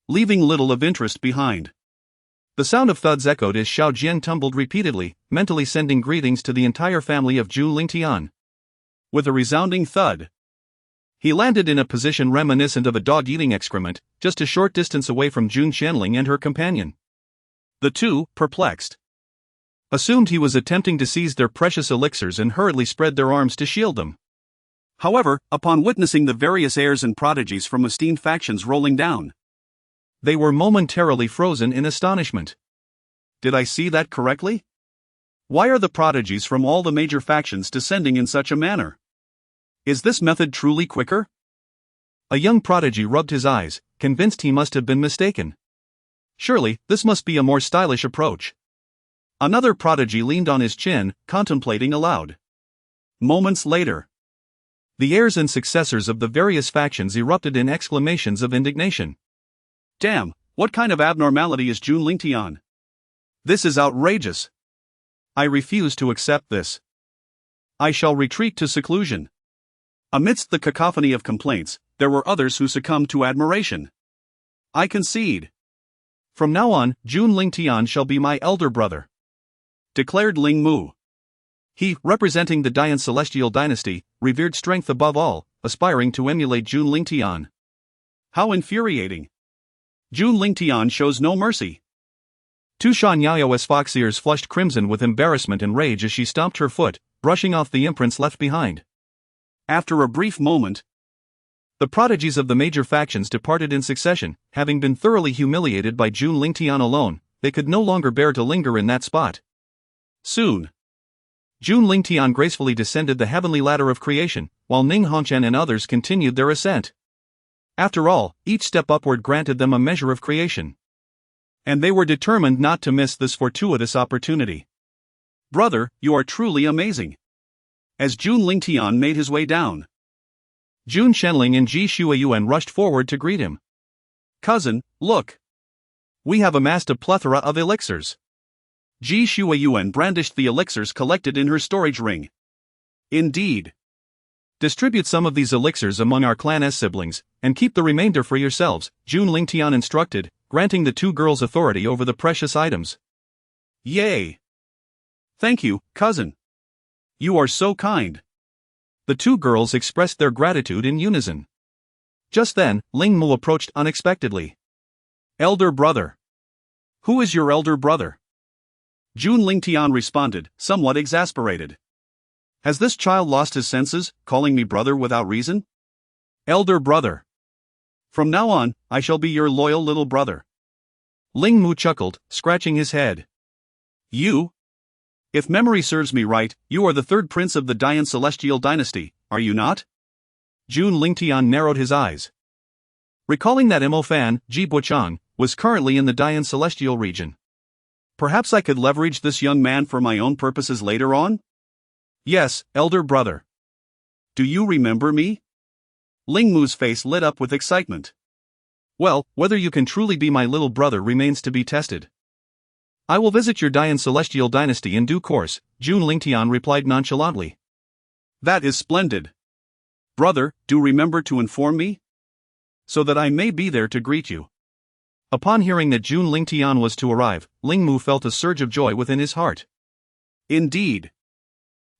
leaving little of interest behind. The sound of thuds echoed as Xiao Jian tumbled repeatedly, mentally sending greetings to the entire family of Jun Lingtian. With a resounding thud, he landed in a position reminiscent of a dog eating excrement, just a short distance away from Jun Xianling and her companion. The two, perplexed, assumed he was attempting to seize their precious elixirs and hurriedly spread their arms to shield them. However, upon witnessing the various heirs and prodigies from esteemed factions rolling down, they were momentarily frozen in astonishment. Did I see that correctly? Why are the prodigies from all the major factions descending in such a manner? Is this method truly quicker? A young prodigy rubbed his eyes, convinced he must have been mistaken. Surely, this must be a more stylish approach. Another prodigy leaned on his chin, contemplating aloud. Moments later, the heirs and successors of the various factions erupted in exclamations of indignation. Damn, what kind of abnormality is Jun Lingtian? This is outrageous. I refuse to accept this. I shall retreat to seclusion. Amidst the cacophony of complaints, there were others who succumbed to admiration. I concede. From now on, Jun Lingtian shall be my elder brother, declared Ling Mu. He, representing the Dian Celestial dynasty, revered strength above all, aspiring to emulate Jun Lingtian. How infuriating. Jun Lingtian shows no mercy. Tu Shanyao's fox ears flushed crimson with embarrassment and rage as she stomped her foot, brushing off the imprints left behind. After a brief moment, the prodigies of the major factions departed in succession. Having been thoroughly humiliated by Jun Lingtian alone, they could no longer bear to linger in that spot. Soon, Jun Lingtian gracefully descended the heavenly ladder of creation, while Ning Hongchen and others continued their ascent. After all, each step upward granted them a measure of creation. And they were determined not to miss this fortuitous opportunity. Brother, you are truly amazing. As Jun Lingtian made his way down, Jun Shenling and Ji Shuayuan rushed forward to greet him. Cousin, look. We have amassed a plethora of elixirs. Ji Shuayuan brandished the elixirs collected in her storage ring. Indeed. Distribute some of these elixirs among our clan siblings, and keep the remainder for yourselves, Jun Lingtian instructed, granting the two girls authority over the precious items. Yay! Thank you, cousin. You are so kind. The two girls expressed their gratitude in unison. Just then, Ling Mu approached unexpectedly. Elder brother. Who is your elder brother? Jun Lingtian responded, somewhat exasperated. Has this child lost his senses, calling me brother without reason? Elder brother. From now on, I shall be your loyal little brother. Ling Mu chuckled, scratching his head. You? If memory serves me right, you are the third prince of the Dian Celestial dynasty, are you not? Jun Lingtian narrowed his eyes. Recalling that Imo Fan, Ji Buchang, was currently in the Dian Celestial region. Perhaps I could leverage this young man for my own purposes later on? Yes, elder brother. Do you remember me? Ling Mu's face lit up with excitement. Well, whether you can truly be my little brother remains to be tested. I will visit your Dian Celestial dynasty in due course, Jun Lingtian replied nonchalantly. That is splendid. Brother, do remember to inform me? So that I may be there to greet you. Upon hearing that Jun Lingtian was to arrive, Ling Mu felt a surge of joy within his heart. Indeed.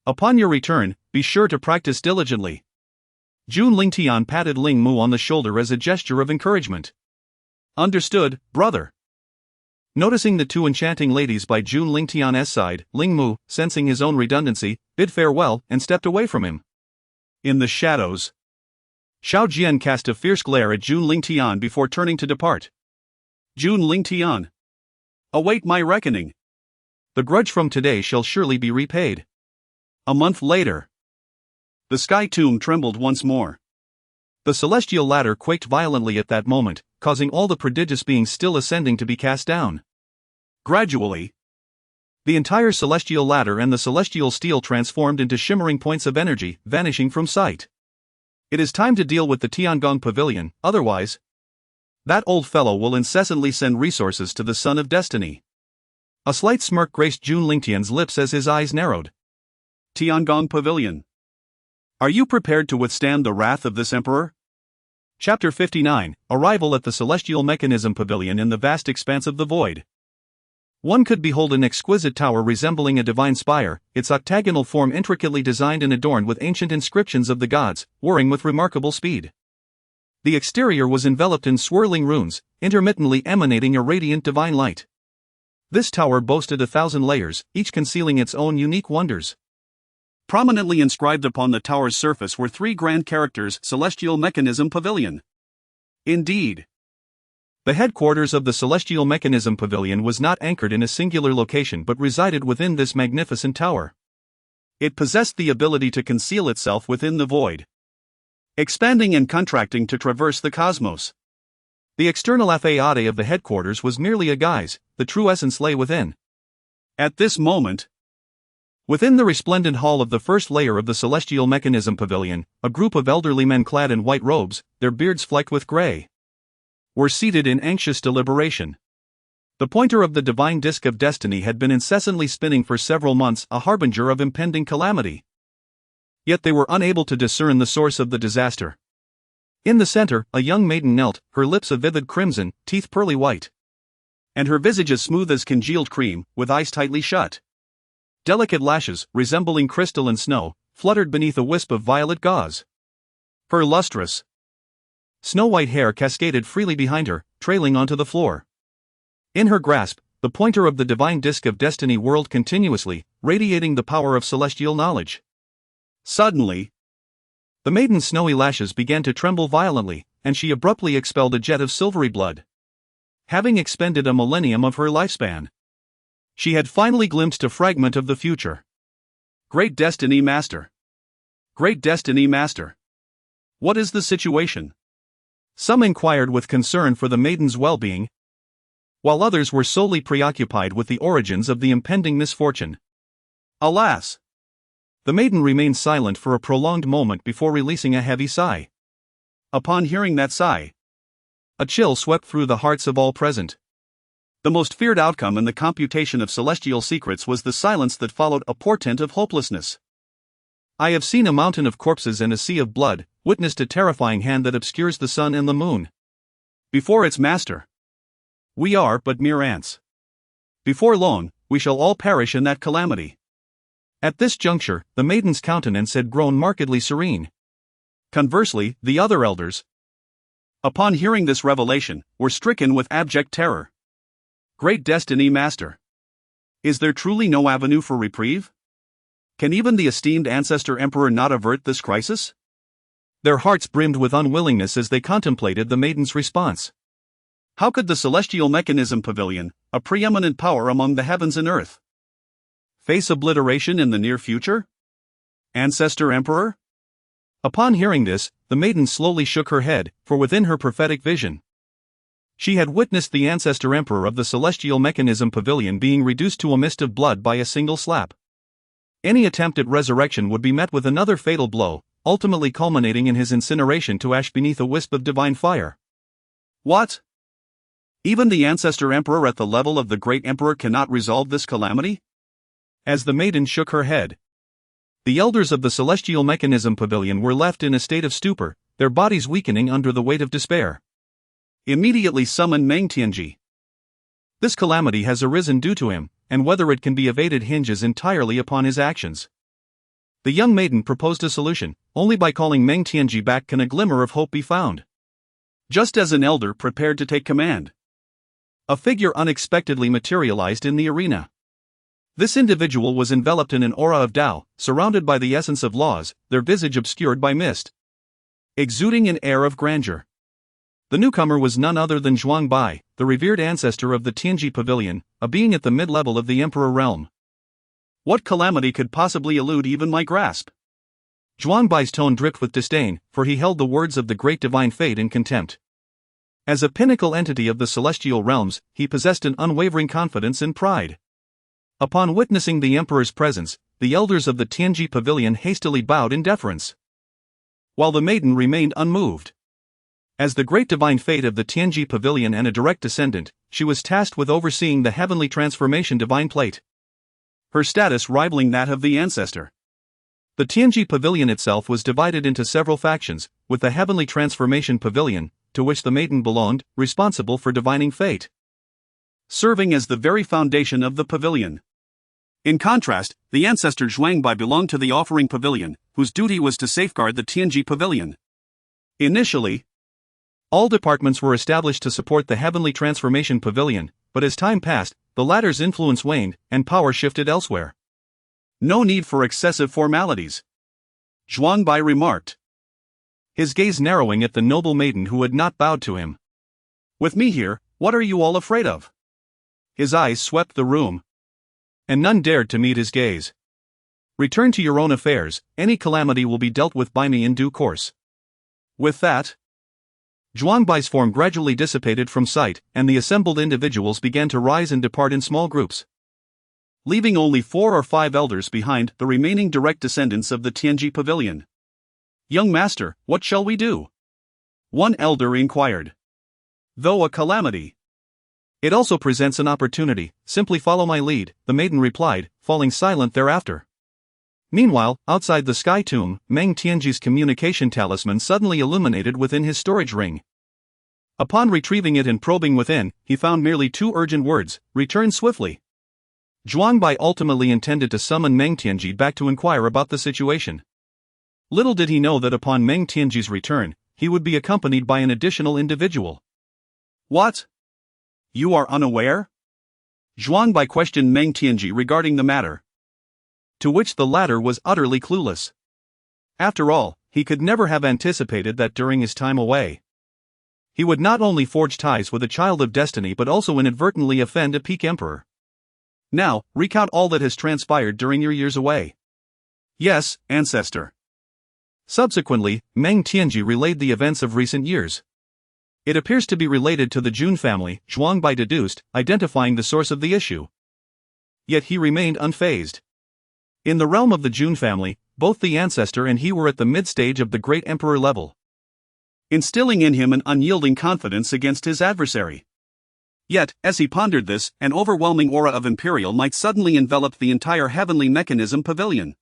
Upon your return, be sure to practice diligently. Jun Lingtian patted Ling Mu on the shoulder as a gesture of encouragement. Understood, brother. Noticing the two enchanting ladies by Jun Lingtian's side, Ling Mu, sensing his own redundancy, bid farewell and stepped away from him. In the shadows, Xiao Jian cast a fierce glare at Jun Lingtian before turning to depart. Jun Lingtian. Await my reckoning. The grudge from today shall surely be repaid. A month later, the sky tomb trembled once more. The celestial ladder quaked violently at that moment, causing all the prodigious beings still ascending to be cast down. Gradually, the entire celestial ladder and the celestial steel transformed into shimmering points of energy, vanishing from sight. It is time to deal with the Tiangong Pavilion, otherwise, that old fellow will incessantly send resources to the Son of Destiny. A slight smirk graced Jun Lingtian's lips as his eyes narrowed. Tiangong Pavilion. Are you prepared to withstand the wrath of this emperor? Chapter 59, Arrival at the Celestial Mechanism Pavilion in the vast expanse of the void. One could behold an exquisite tower resembling a divine spire, its octagonal form intricately designed and adorned with ancient inscriptions of the gods, whirring with remarkable speed. The exterior was enveloped in swirling runes, intermittently emanating a radiant divine light. This tower boasted 1,000 layers, each concealing its own unique wonders. Prominently inscribed upon the tower's surface were 3 grand characters: Celestial Mechanism Pavilion. Indeed. The headquarters of the Celestial Mechanism Pavilion was not anchored in a singular location but resided within this magnificent tower. It possessed the ability to conceal itself within the void, expanding and contracting to traverse the cosmos. The external facade of the headquarters was merely a guise, the true essence lay within. At this moment, within the resplendent hall of the first layer of the Celestial Mechanism Pavilion, a group of elderly men clad in white robes, their beards flecked with gray, were seated in anxious deliberation. The pointer of the divine disk of destiny had been incessantly spinning for several months, a harbinger of impending calamity. Yet they were unable to discern the source of the disaster. In the center, a young maiden knelt, her lips a vivid crimson, teeth pearly white, and her visage as smooth as congealed cream, with eyes tightly shut. Delicate lashes, resembling crystal and snow, fluttered beneath a wisp of violet gauze. Her lustrous, snow-white hair cascaded freely behind her, trailing onto the floor. In her grasp, the pointer of the divine disk of destiny whirled continuously, radiating the power of celestial knowledge. Suddenly, the maiden's snowy lashes began to tremble violently, and she abruptly expelled a jet of silvery blood. Having expended a millennium of her lifespan, she had finally glimpsed a fragment of the future. Great Destiny Master. Great Destiny Master. What is the situation? Some inquired with concern for the maiden's well-being, while others were solely preoccupied with the origins of the impending misfortune. Alas! The maiden remained silent for a prolonged moment before releasing a heavy sigh. Upon hearing that sigh, a chill swept through the hearts of all present. The most feared outcome in the computation of celestial secrets was the silence that followed, a portent of hopelessness. I have seen a mountain of corpses and a sea of blood, witnessed a terrifying hand that obscures the sun and the moon before its master. We are but mere ants. Before long, we shall all perish in that calamity. At this juncture, the maiden's countenance had grown markedly serene. Conversely, the other elders, upon hearing this revelation, were stricken with abject terror. Great Destiny Master. Is there truly no avenue for reprieve? Can even the esteemed Ancestor Emperor not avert this crisis? Their hearts brimmed with unwillingness as they contemplated the maiden's response. How could the Celestial Mechanism Pavilion, a preeminent power among the heavens and earth, face obliteration in the near future? Ancestor Emperor? Upon hearing this, the maiden slowly shook her head, for within her prophetic vision, she had witnessed the Ancestor Emperor of the Celestial Mechanism Pavilion being reduced to a mist of blood by a single slap. Any attempt at resurrection would be met with another fatal blow, ultimately culminating in his incineration to ash beneath a wisp of divine fire. What? Even the Ancestor Emperor at the level of the Great Emperor cannot resolve this calamity? As the maiden shook her head, the elders of the Celestial Mechanism Pavilion were left in a state of stupor, their bodies weakening under the weight of despair. Immediately summon Meng Tianji. This calamity has arisen due to him, and whether it can be evaded hinges entirely upon his actions. The young maiden proposed a solution. Only by calling Meng Tianji back can a glimmer of hope be found. Just as an elder prepared to take command, a figure unexpectedly materialized in the arena. This individual was enveloped in an aura of Tao, surrounded by the essence of laws, their visage obscured by mist, exuding an air of grandeur. The newcomer was none other than Zhuang Bai, the revered ancestor of the Tianji Pavilion, a being at the mid-level of the Emperor realm. What calamity could possibly elude even my grasp? Zhuang Bai's tone dripped with disdain, for he held the words of the great divine fate in contempt. As a pinnacle entity of the celestial realms, he possessed an unwavering confidence and pride. Upon witnessing the Emperor's presence, the elders of the Tianji Pavilion hastily bowed in deference, while the maiden remained unmoved. As the great divine fate of the Tianji Pavilion and a direct descendant, she was tasked with overseeing the heavenly transformation divine plate, her status rivaling that of the ancestor. The Tianji Pavilion itself was divided into several factions, with the Heavenly Transformation Pavilion, to which the maiden belonged, responsible for divining fate, serving as the very foundation of the pavilion. In contrast, the ancestor Zhuang Bai belonged to the Offering Pavilion, whose duty was to safeguard the Tianji Pavilion. Initially, all departments were established to support the Heavenly Transformation Pavilion, but as time passed, the latter's influence waned, and power shifted elsewhere. No need for excessive formalities, Zhuang Bai remarked, his gaze narrowing at the noble maiden who had not bowed to him. With me here, what are you all afraid of? His eyes swept the room, and none dared to meet his gaze. Return to your own affairs, any calamity will be dealt with by me in due course. With that, Zhuangbai's form gradually dissipated from sight, and the assembled individuals began to rise and depart in small groups, leaving only 4 or 5 elders behind, the remaining direct descendants of the Tianji pavilion. "Young master, what shall we do?" one elder inquired. "Though a calamity, it also presents an opportunity. Simply follow my lead," the maiden replied, falling silent thereafter. Meanwhile, outside the sky tomb, Meng Tianji's communication talisman suddenly illuminated within his storage ring. Upon retrieving it and probing within, he found merely 2 urgent words: "Return swiftly." Zhuangbai ultimately intended to summon Meng Tianji back to inquire about the situation. Little did he know that upon Meng Tianji's return, he would be accompanied by an additional individual. "What? You are unaware?" Zhuangbai questioned Meng Tianji regarding the matter, to which the latter was utterly clueless. After all, he could never have anticipated that during his time away, he would not only forge ties with a child of destiny but also inadvertently offend a peak emperor. "Now, recount all that has transpired during your years away." "Yes, ancestor." Subsequently, Meng Tianji relayed the events of recent years. "It appears to be related to the Jun family," Zhuangbai deduced, identifying the source of the issue. Yet he remained unfazed. In the realm of the Jun family, both the ancestor and he were at the mid-stage of the great emperor level, instilling in him an unyielding confidence against his adversary. Yet, as he pondered this, an overwhelming aura of imperial might suddenly envelop the entire heavenly mechanism pavilion.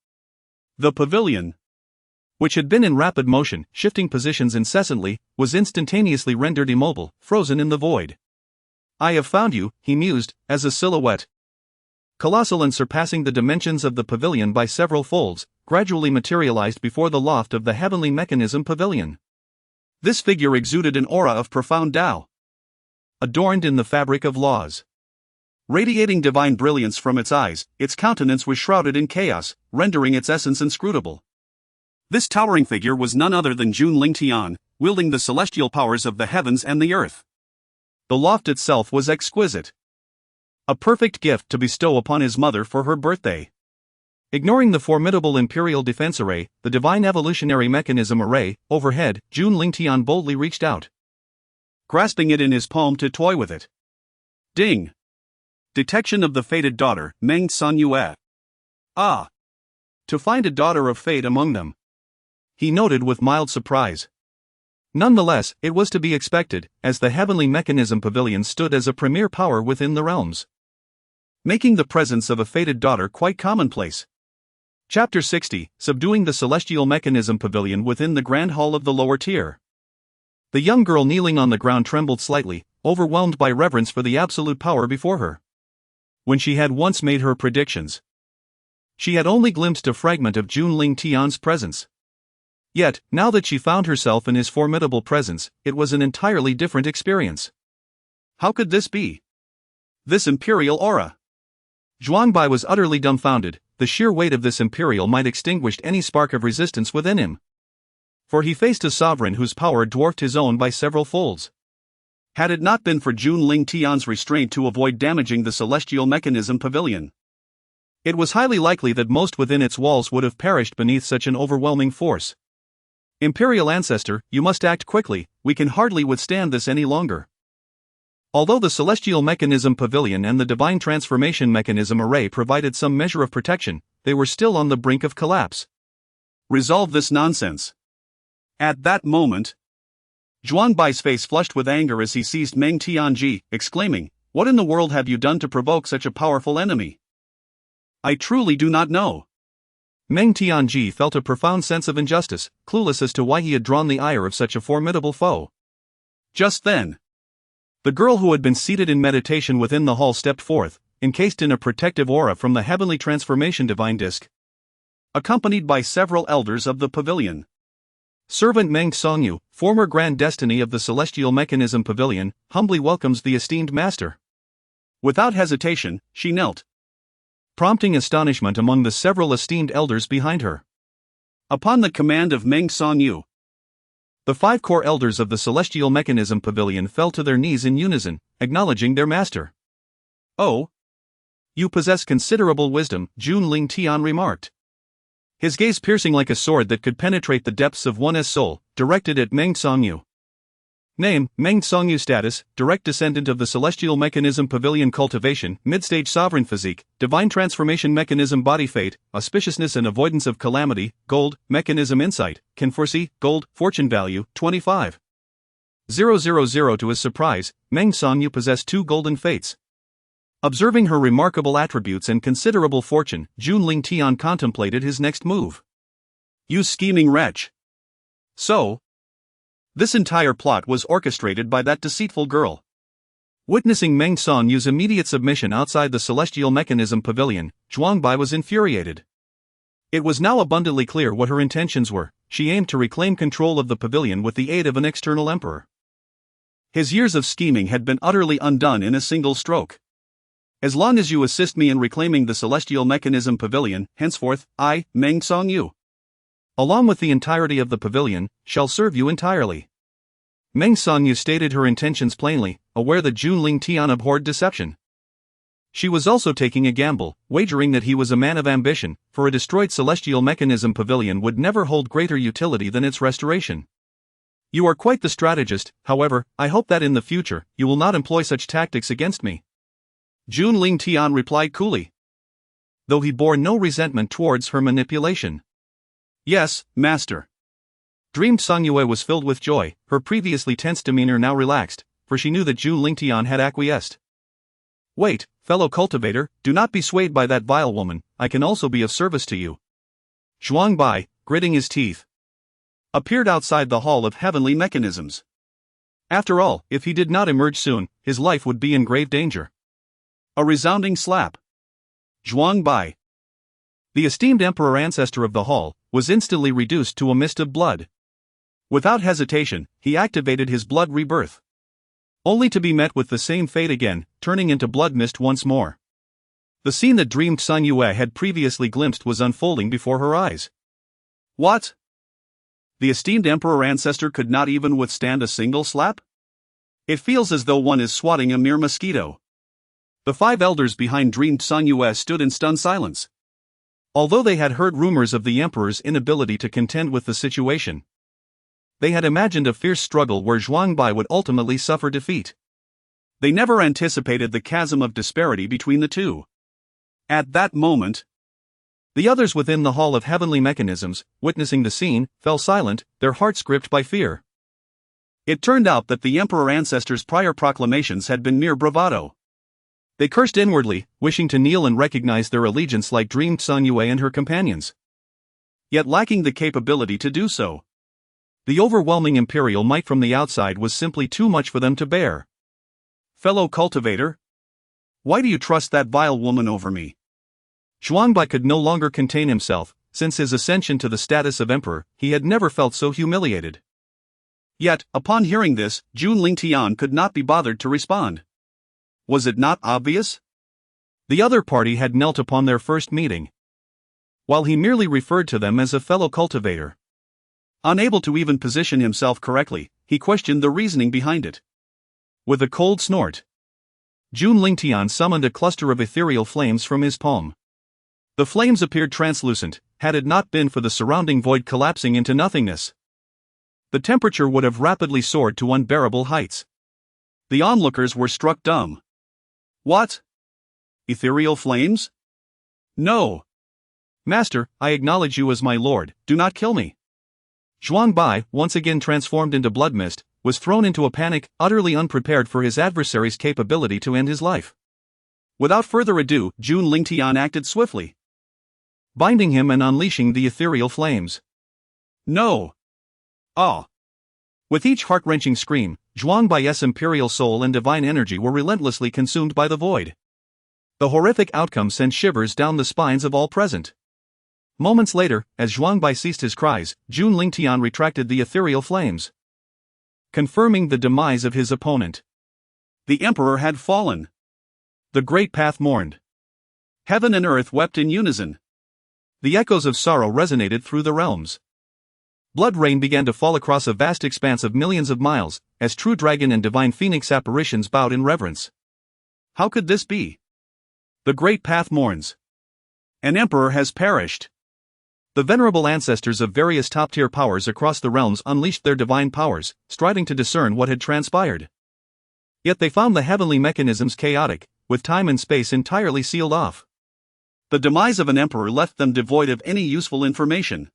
The pavilion, which had been in rapid motion, shifting positions incessantly, was instantaneously rendered immobile, frozen in the void. "I have found you," he mused, as a silhouette, colossal and surpassing the dimensions of the pavilion by several folds, gradually materialized before the loft of the heavenly mechanism pavilion. This figure exuded an aura of profound Tao, adorned in the fabric of laws. Radiating divine brilliance from its eyes, its countenance was shrouded in chaos, rendering its essence inscrutable. This towering figure was none other than Jun Lingtian, wielding the celestial powers of the heavens and the earth. The loft itself was exquisite, a perfect gift to bestow upon his mother for her birthday. Ignoring the formidable Imperial Defense Array, the Divine Evolutionary Mechanism Array, overhead, Jun Lingtian boldly reached out, grasping it in his palm to toy with it. Ding! Detection of the fated daughter, Meng Sanyue. "Ah! To find a daughter of fate among them," he noted with mild surprise. Nonetheless, it was to be expected, as the heavenly mechanism pavilion stood as a premier power within the realms, making the presence of a fated daughter quite commonplace. Chapter 60, Subduing the Celestial Mechanism Pavilion within the Grand Hall of the Lower Tier. The young girl kneeling on the ground trembled slightly, overwhelmed by reverence for the absolute power before her. When she had once made her predictions, she had only glimpsed a fragment of Jun Lingtian's presence. Yet, now that she found herself in his formidable presence, it was an entirely different experience. How could this be? This imperial aura? Zhuangbai was utterly dumbfounded. The sheer weight of this imperial might extinguish any spark of resistance within him, for he faced a sovereign whose power dwarfed his own by several folds. Had it not been for Jun Lingtian's restraint to avoid damaging the celestial mechanism pavilion, it was highly likely that most within its walls would have perished beneath such an overwhelming force. "Imperial Ancestor, you must act quickly, we can hardly withstand this any longer." Although the Celestial Mechanism Pavilion and the Divine Transformation Mechanism Array provided some measure of protection, they were still on the brink of collapse. "Resolve this nonsense." At that moment, Zhuangbai's face flushed with anger as he seized Meng Tianji, exclaiming, "What in the world have you done to provoke such a powerful enemy?" "I truly do not know." Meng Tianji felt a profound sense of injustice, clueless as to why he had drawn the ire of such a formidable foe. Just then, the girl who had been seated in meditation within the hall stepped forth, encased in a protective aura from the heavenly transformation divine disc, accompanied by several elders of the pavilion. "Servant Meng Songyu, former Grand Destiny of the Celestial Mechanism Pavilion, humbly welcomes the esteemed master." Without hesitation, she knelt, prompting astonishment among the several esteemed elders behind her. Upon the command of Meng Songyu, the 5 core elders of the Celestial Mechanism Pavilion fell to their knees in unison, acknowledging their master. "Oh, you possess considerable wisdom," Jun Lingtian remarked, his gaze piercing like a sword that could penetrate the depths of one's soul, directed at Meng Songyu. Name, Meng Songyu. Status, direct descendant of the Celestial Mechanism Pavilion. Cultivation, mid-stage sovereign physique, divine transformation mechanism. Body fate, auspiciousness and avoidance of calamity, gold, mechanism. Insight, can foresee, gold, fortune value, 25,000. To his surprise, Meng Songyu possessed 2 golden fates. Observing her remarkable attributes and considerable fortune, Jun Lingtian contemplated his next move. You scheming wretch! So, this entire plot was orchestrated by that deceitful girl. Witnessing Meng Songyu's immediate submission outside the Celestial Mechanism Pavilion, Zhuangbai was infuriated. It was now abundantly clear what her intentions were. She aimed to reclaim control of the pavilion with the aid of an external emperor. His years of scheming had been utterly undone in a single stroke. As long as you assist me in reclaiming the Celestial Mechanism Pavilion, henceforth, I, Meng Songyu, along with the entirety of the pavilion, shall serve you entirely. Meng Songyu stated her intentions plainly, aware that Jun Lingtian abhorred deception. She was also taking a gamble, wagering that he was a man of ambition, for a destroyed Celestial Mechanism Pavilion would never hold greater utility than its restoration. You are quite the strategist, however, I hope that in the future, you will not employ such tactics against me. Jun Lingtian replied coolly, though he bore no resentment towards her manipulation. Yes, master. Dreamed Songyue was filled with joy, her previously tense demeanor now relaxed, for she knew that Jun Lingtian had acquiesced. Wait, fellow cultivator, do not be swayed by that vile woman, I can also be of service to you. Zhuangbai, gritting his teeth, appeared outside the Hall of Heavenly Mechanisms. After all, if he did not emerge soon, his life would be in grave danger. A resounding slap. Zhuangbai, the esteemed emperor ancestor of the hall, was instantly reduced to a mist of blood. Without hesitation, he activated his blood rebirth, only to be met with the same fate again, turning into blood mist once more. The scene that dreamed Songyue had previously glimpsed was unfolding before her eyes. What? The esteemed emperor ancestor could not even withstand a single slap? It feels as though one is swatting a mere mosquito. The 5 elders behind dreamed Songyue stood in stunned silence. Although they had heard rumors of the emperor's inability to contend with the situation, they had imagined a fierce struggle where Zhuangbai would ultimately suffer defeat. They never anticipated the chasm of disparity between the two. At that moment, the others within the Hall of Heavenly Mechanisms, witnessing the scene, fell silent, their hearts gripped by fear. It turned out that the emperor ancestor's prior proclamations had been mere bravado. They cursed inwardly, wishing to kneel and recognize their allegiance like dreamed Songyue and her companions, yet lacking the capability to do so. The overwhelming imperial might from the outside was simply too much for them to bear. Fellow cultivator, why do you trust that vile woman over me? Zhuangbai could no longer contain himself. Since his ascension to the status of emperor, he had never felt so humiliated. Yet, upon hearing this, Jun Lingtian could not be bothered to respond. Was it not obvious? The other party had knelt upon their first meeting, while he merely referred to them as a fellow cultivator. Unable to even position himself correctly, he questioned the reasoning behind it. With a cold snort, Jun Lingtian summoned a cluster of ethereal flames from his palm. The flames appeared translucent, had it not been for the surrounding void collapsing into nothingness. The temperature would have rapidly soared to unbearable heights. The onlookers were struck dumb. What? Ethereal flames? No. Master, I acknowledge you as my lord, do not kill me. Zhuangbai, once again transformed into blood mist, was thrown into a panic, utterly unprepared for his adversary's capability to end his life. Without further ado, Jun Lingtian acted swiftly, binding him and unleashing the ethereal flames. No. Ah. With each heart-wrenching scream, Zhuangbai's imperial soul and divine energy were relentlessly consumed by the void. The horrific outcome sent shivers down the spines of all present. Moments later, as Zhuangbai ceased his cries, Jun Lingtian retracted the ethereal flames, confirming the demise of his opponent. The emperor had fallen. The great path mourned. Heaven and earth wept in unison. The echoes of sorrow resonated through the realms. Blood rain began to fall across a vast expanse of millions of miles, as true dragon and divine phoenix apparitions bowed in reverence. How could this be? The great path mourns. An emperor has perished. The venerable ancestors of various top-tier powers across the realms unleashed their divine powers, striving to discern what had transpired. Yet they found the heavenly mechanisms chaotic, with time and space entirely sealed off. The demise of an emperor left them devoid of any useful information.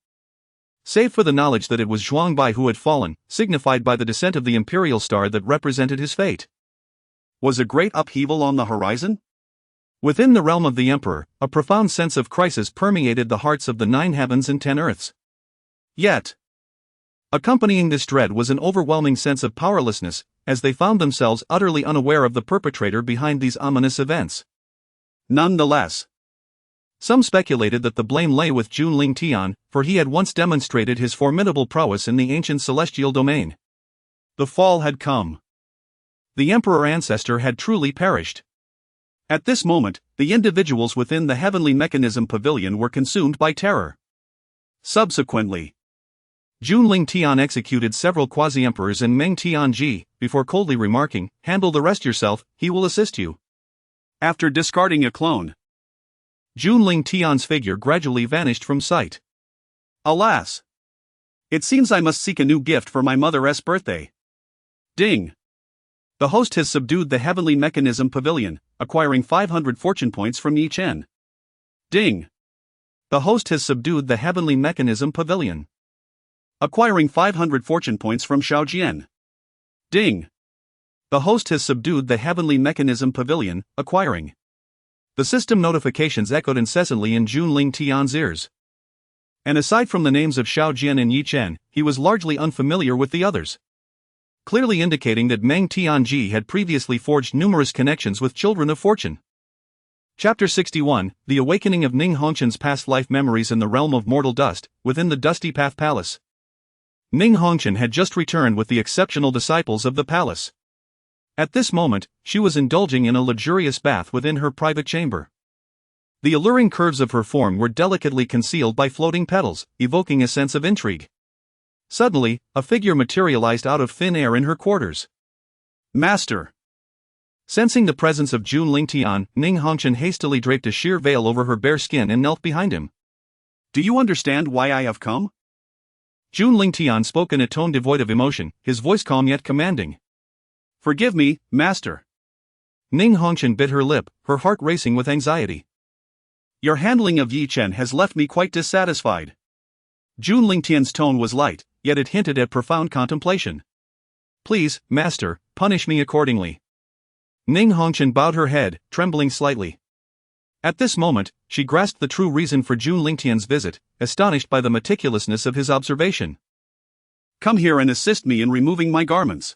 Save for the knowledge that it was Zhuangbai who had fallen, signified by the descent of the imperial star that represented his fate. Was a great upheaval on the horizon? Within the realm of the emperor, a profound sense of crisis permeated the hearts of the 9 heavens and 10 earths. Yet, accompanying this dread was an overwhelming sense of powerlessness, as they found themselves utterly unaware of the perpetrator behind these ominous events. Nonetheless, some speculated that the blame lay with Jun Lingtian, for he had once demonstrated his formidable prowess in the ancient celestial domain. The fall had come. The emperor ancestor had truly perished. At this moment, the individuals within the heavenly mechanism pavilion were consumed by terror. Subsequently, Jun Lingtian executed several quasi-emperors in Meng Tianji, before coldly remarking, "Handle the rest yourself, he will assist you." After discarding a clone, Jun Lingtian's figure gradually vanished from sight. Alas! It seems I must seek a new gift for my mother's birthday. Ding! The host has subdued the heavenly mechanism pavilion, acquiring 500 fortune points from Ye Chen. Ding! The host has subdued the heavenly mechanism pavilion, acquiring 500 fortune points from Xiaojian. Ding! The host has subdued the heavenly mechanism pavilion, acquiring. The system notifications echoed incessantly in Jun Lingtian's ears. And aside from the names of Xiaojian and Ye Chen, he was largely unfamiliar with the others, clearly indicating that Meng Tianji had previously forged numerous connections with children of fortune. Chapter 61, The Awakening of Ning Hongchen's Past Life Memories in the Realm of Mortal Dust, within the Dusty Path Palace. Ning Hongchen had just returned with the exceptional disciples of the palace. At this moment, she was indulging in a luxurious bath within her private chamber. The alluring curves of her form were delicately concealed by floating petals, evoking a sense of intrigue. Suddenly, a figure materialized out of thin air in her quarters. Master! Sensing the presence of Jun Lingtian, Ning Hongchen hastily draped a sheer veil over her bare skin and knelt behind him. Do you understand why I have come? Jun Lingtian spoke in a tone devoid of emotion, his voice calm yet commanding. Forgive me, Master. Ning Hongchen bit her lip, her heart racing with anxiety. Your handling of Ye Chen has left me quite dissatisfied. Jun Lingtian's tone was light, yet it hinted at profound contemplation. Please, Master, punish me accordingly. Ning Hongchen bowed her head, trembling slightly. At this moment, she grasped the true reason for Jun Lingtian's visit, astonished by the meticulousness of his observation. Come here and assist me in removing my garments.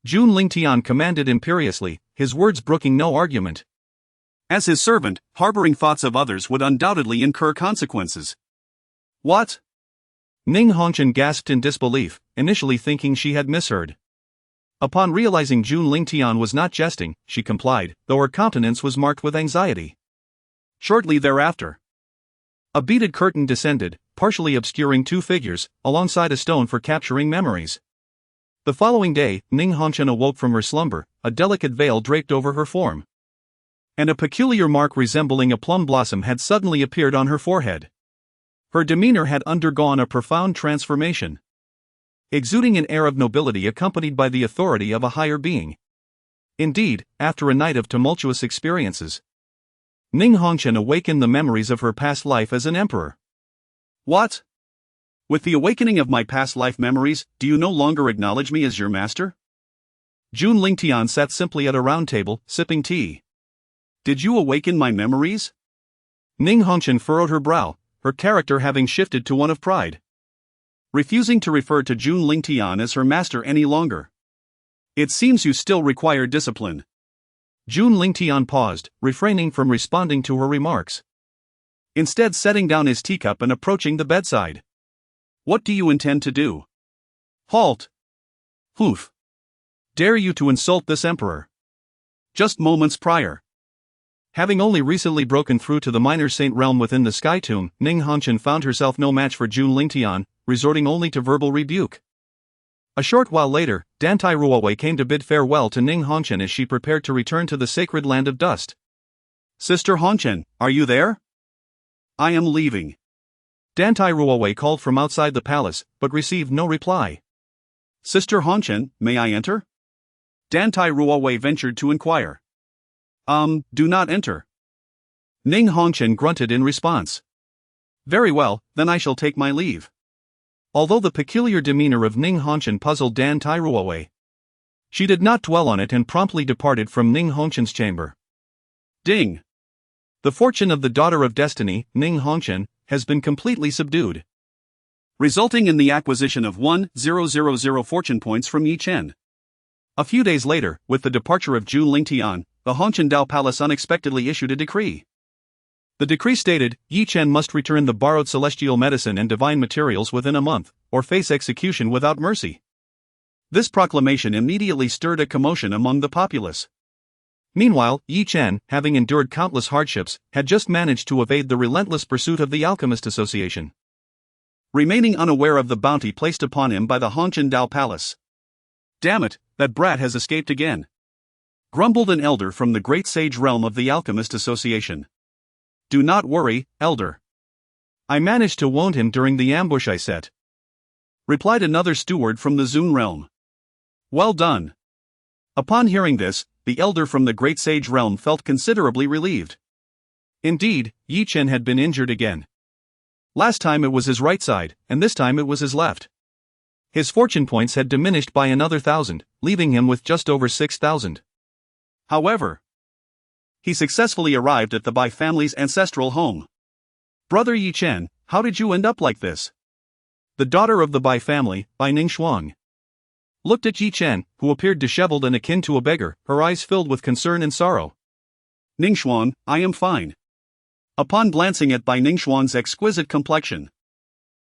Jun Lingtian commanded imperiously, his words brooking no argument. As his servant, harboring thoughts of others would undoubtedly incur consequences. What? Ning Hongchen gasped in disbelief, initially thinking she had misheard. Upon realizing Jun Lingtian was not jesting, she complied, though her countenance was marked with anxiety. Shortly thereafter, a beaded curtain descended, partially obscuring 2 figures, alongside a stone for capturing memories. The following day, Ning Hongchen awoke from her slumber, a delicate veil draped over her form. And a peculiar mark resembling a plum blossom had suddenly appeared on her forehead. Her demeanor had undergone a profound transformation, exuding an air of nobility accompanied by the authority of a higher being. Indeed, after a night of tumultuous experiences, Ning Hongchen awakened the memories of her past life as an emperor. What? With the awakening of my past life memories, do you no longer acknowledge me as your master? Jun Lingtian sat simply at a round table, sipping tea. Did you awaken my memories? Ning Hongchen furrowed her brow, her character having shifted to one of pride, refusing to refer to Jun Lingtian as her master any longer. It seems you still require discipline. Jun Lingtian paused, refraining from responding to her remarks, instead setting down his teacup and approaching the bedside. What do you intend to do? Halt! Hoof! Dare you to insult this emperor? Just moments prior, having only recently broken through to the minor saint realm within the Sky Tomb, Ning Hongchen found herself no match for Jun Lingtian, resorting only to verbal rebuke. A short while later, Dantai Ruowei came to bid farewell to Ning Hongchen as she prepared to return to the sacred land of dust. Sister Hongchen, are you there? I am leaving. Dan Tai Ruowei called from outside the palace, but received no reply. Sister Hongchen, may I enter? Dan Tai Ruowei ventured to inquire. Do not enter. Ning Hongchen grunted in response. Very well, then I shall take my leave. Although the peculiar demeanor of Ning Hongchen puzzled Dan Tai Ruowei, she did not dwell on it and promptly departed from Ning Hongchen's chamber. Ding! The fortune of the daughter of destiny, Ning Hongchen, has been completely subdued, resulting in the acquisition of 1,000 fortune points from Ye Chen. A few days later, with the departure of Jun Lingtian, the Hongchen Dao Palace unexpectedly issued a decree. The decree stated, Ye Chen must return the borrowed celestial medicine and divine materials within a month, or face execution without mercy. This proclamation immediately stirred a commotion among the populace. Meanwhile, Ye Chen, having endured countless hardships, had just managed to evade the relentless pursuit of the Alchemist Association, remaining unaware of the bounty placed upon him by the Hongchen Dao Palace. Damn it, that brat has escaped again, grumbled an elder from the great sage realm of the Alchemist Association. Do not worry, elder. I managed to wound him during the ambush I set, replied another steward from the Zun realm. Well done. Upon hearing this, the elder from the great sage realm felt considerably relieved. Indeed, Ye Chen had been injured again. Last time it was his right side, and this time it was his left. His fortune points had diminished by another 1,000, leaving him with just over 6,000. However, he successfully arrived at the Bai family's ancestral home. Brother Ye Chen, how did you end up like this? The daughter of the Bai family, Bai Ningxuang, looked at Ye Chen, who appeared disheveled and akin to a beggar, her eyes filled with concern and sorrow. Ningxuang, I am fine. Upon glancing at Bai Ningxuang's exquisite complexion,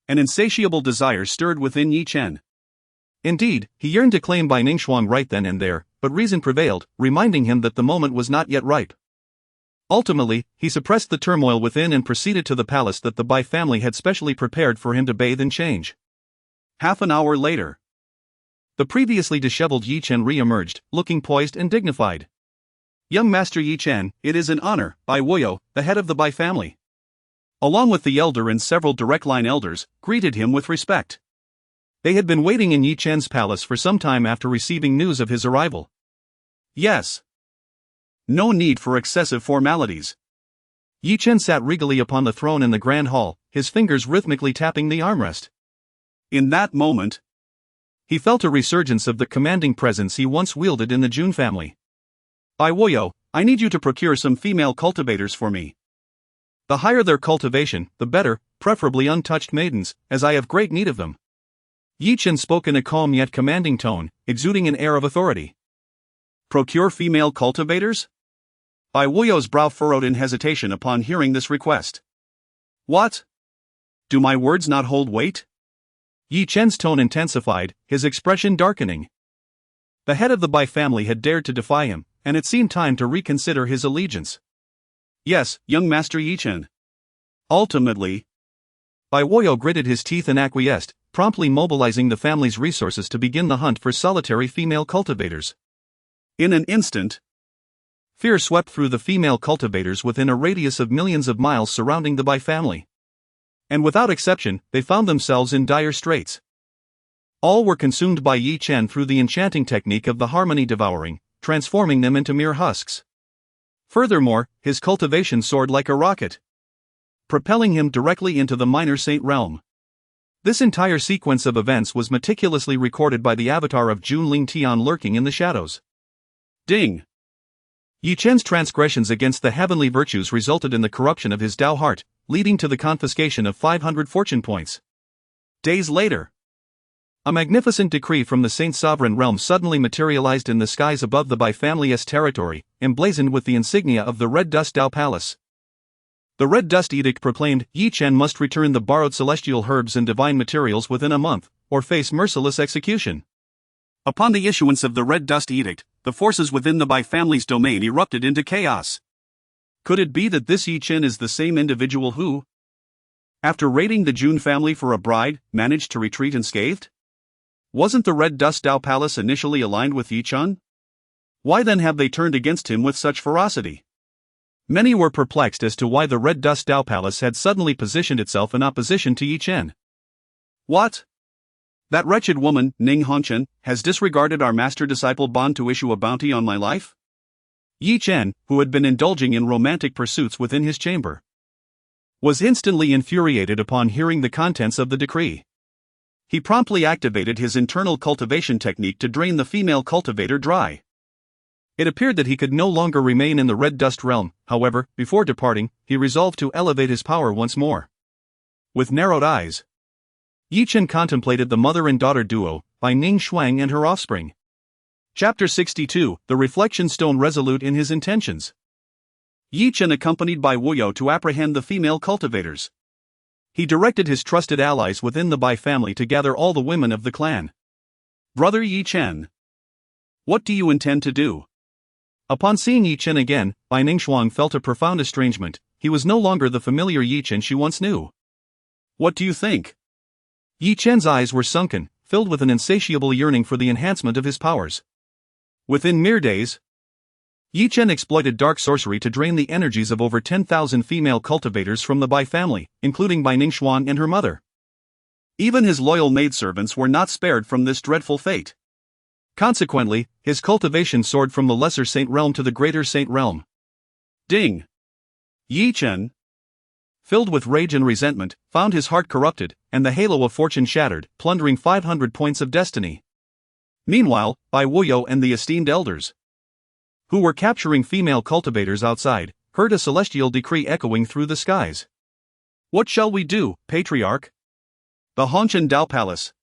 an insatiable desire stirred within Ye Chen. Indeed, he yearned to claim Bai Ningxuang right then and there, but reason prevailed, reminding him that the moment was not yet ripe. Ultimately, he suppressed the turmoil within and proceeded to the palace that the Bai family had specially prepared for him to bathe and change. Half an hour later, the previously disheveled Ye Chen re-emerged, looking poised and dignified. Young Master Ye Chen, it is an honor, Bai Wuyo, the head of the Bai family, along with the elder and several direct-line elders, greeted him with respect. They had been waiting in Ye Chen's palace for some time after receiving news of his arrival. Yes. No need for excessive formalities. Ye Chen sat regally upon the throne in the grand hall, his fingers rhythmically tapping the armrest. In that moment, he felt a resurgence of the commanding presence he once wielded in the Jun family. Bai Wuyo, I need you to procure some female cultivators for me. The higher their cultivation, the better, preferably untouched maidens, as I have great need of them. Ye Chen spoke in a calm yet commanding tone, exuding an air of authority. Procure female cultivators? Bai Wuyo's brow furrowed in hesitation upon hearing this request. What? Do my words not hold weight? Ye Chen's tone intensified, his expression darkening. The head of the Bai family had dared to defy him, and it seemed time to reconsider his allegiance. Yes, young Master Ye Chen. Ultimately, Bai Wuyo gritted his teeth and acquiesced, promptly mobilizing the family's resources to begin the hunt for solitary female cultivators. In an instant, fear swept through the female cultivators within a radius of millions of miles surrounding the Bai family. And without exception, they found themselves in dire straits. All were consumed by Ye Chen through the enchanting technique of the harmony devouring, transforming them into mere husks. Furthermore, his cultivation soared like a rocket, propelling him directly into the minor saint realm. This entire sequence of events was meticulously recorded by the avatar of Jun Lingtian lurking in the shadows. Ding! Ye Chen's transgressions against the heavenly virtues resulted in the corruption of his Dao heart, leading to the confiscation of 500 fortune points. Days later, a magnificent decree from the Saint Sovereign realm suddenly materialized in the skies above the Bai family's territory, emblazoned with the insignia of the Red Dust Dao Palace. The Red Dust Edict proclaimed, Ye Chen must return the borrowed celestial herbs and divine materials within a month, or face merciless execution. Upon the issuance of the Red Dust Edict, the forces within the Bai family's domain erupted into chaos. Could it be that this Ye Chen is the same individual who, after raiding the Jun family for a bride, managed to retreat unscathed? Wasn't the Red Dust Dao Palace initially aligned with Ye Chen? Why then have they turned against him with such ferocity? Many were perplexed as to why the Red Dust Dao Palace had suddenly positioned itself in opposition to Ye Chen. What? That wretched woman, Ning Hongchen, has disregarded our master-disciple bond to issue a bounty on my life? Ye Chen, who had been indulging in romantic pursuits within his chamber, was instantly infuriated upon hearing the contents of the decree. He promptly activated his internal cultivation technique to drain the female cultivator dry. It appeared that he could no longer remain in the Red Dust realm. However, before departing, he resolved to elevate his power once more. With narrowed eyes, Ye Chen contemplated the mother and daughter duo, by Ning Shuang and her offspring. Chapter 62, The Reflection Stone resolute in his intentions. Ye Chen accompanied by Wuyo to apprehend the female cultivators. He directed his trusted allies within the Bai family to gather all the women of the clan. Brother Ye Chen, what do you intend to do? Upon seeing Ye Chen again, Bai Ningxuang felt a profound estrangement. He was no longer the familiar Ye Chen she once knew. What do you think? Ye Chen's eyes were sunken, filled with an insatiable yearning for the enhancement of his powers. Within mere days, Ye Chen exploited dark sorcery to drain the energies of over 10,000 female cultivators from the Bai family, including Bai Ningxuang and her mother. Even his loyal maidservants were not spared from this dreadful fate. Consequently, his cultivation soared from the lesser saint realm to the greater saint realm. Ding! Ye Chen, filled with rage and resentment, found his heart corrupted, and the halo of fortune shattered, plundering 500 points of destiny. Meanwhile, Bai Wuyo and the esteemed elders, who were capturing female cultivators outside, heard a celestial decree echoing through the skies. What shall we do, Patriarch? The Hongchen Dao Palace,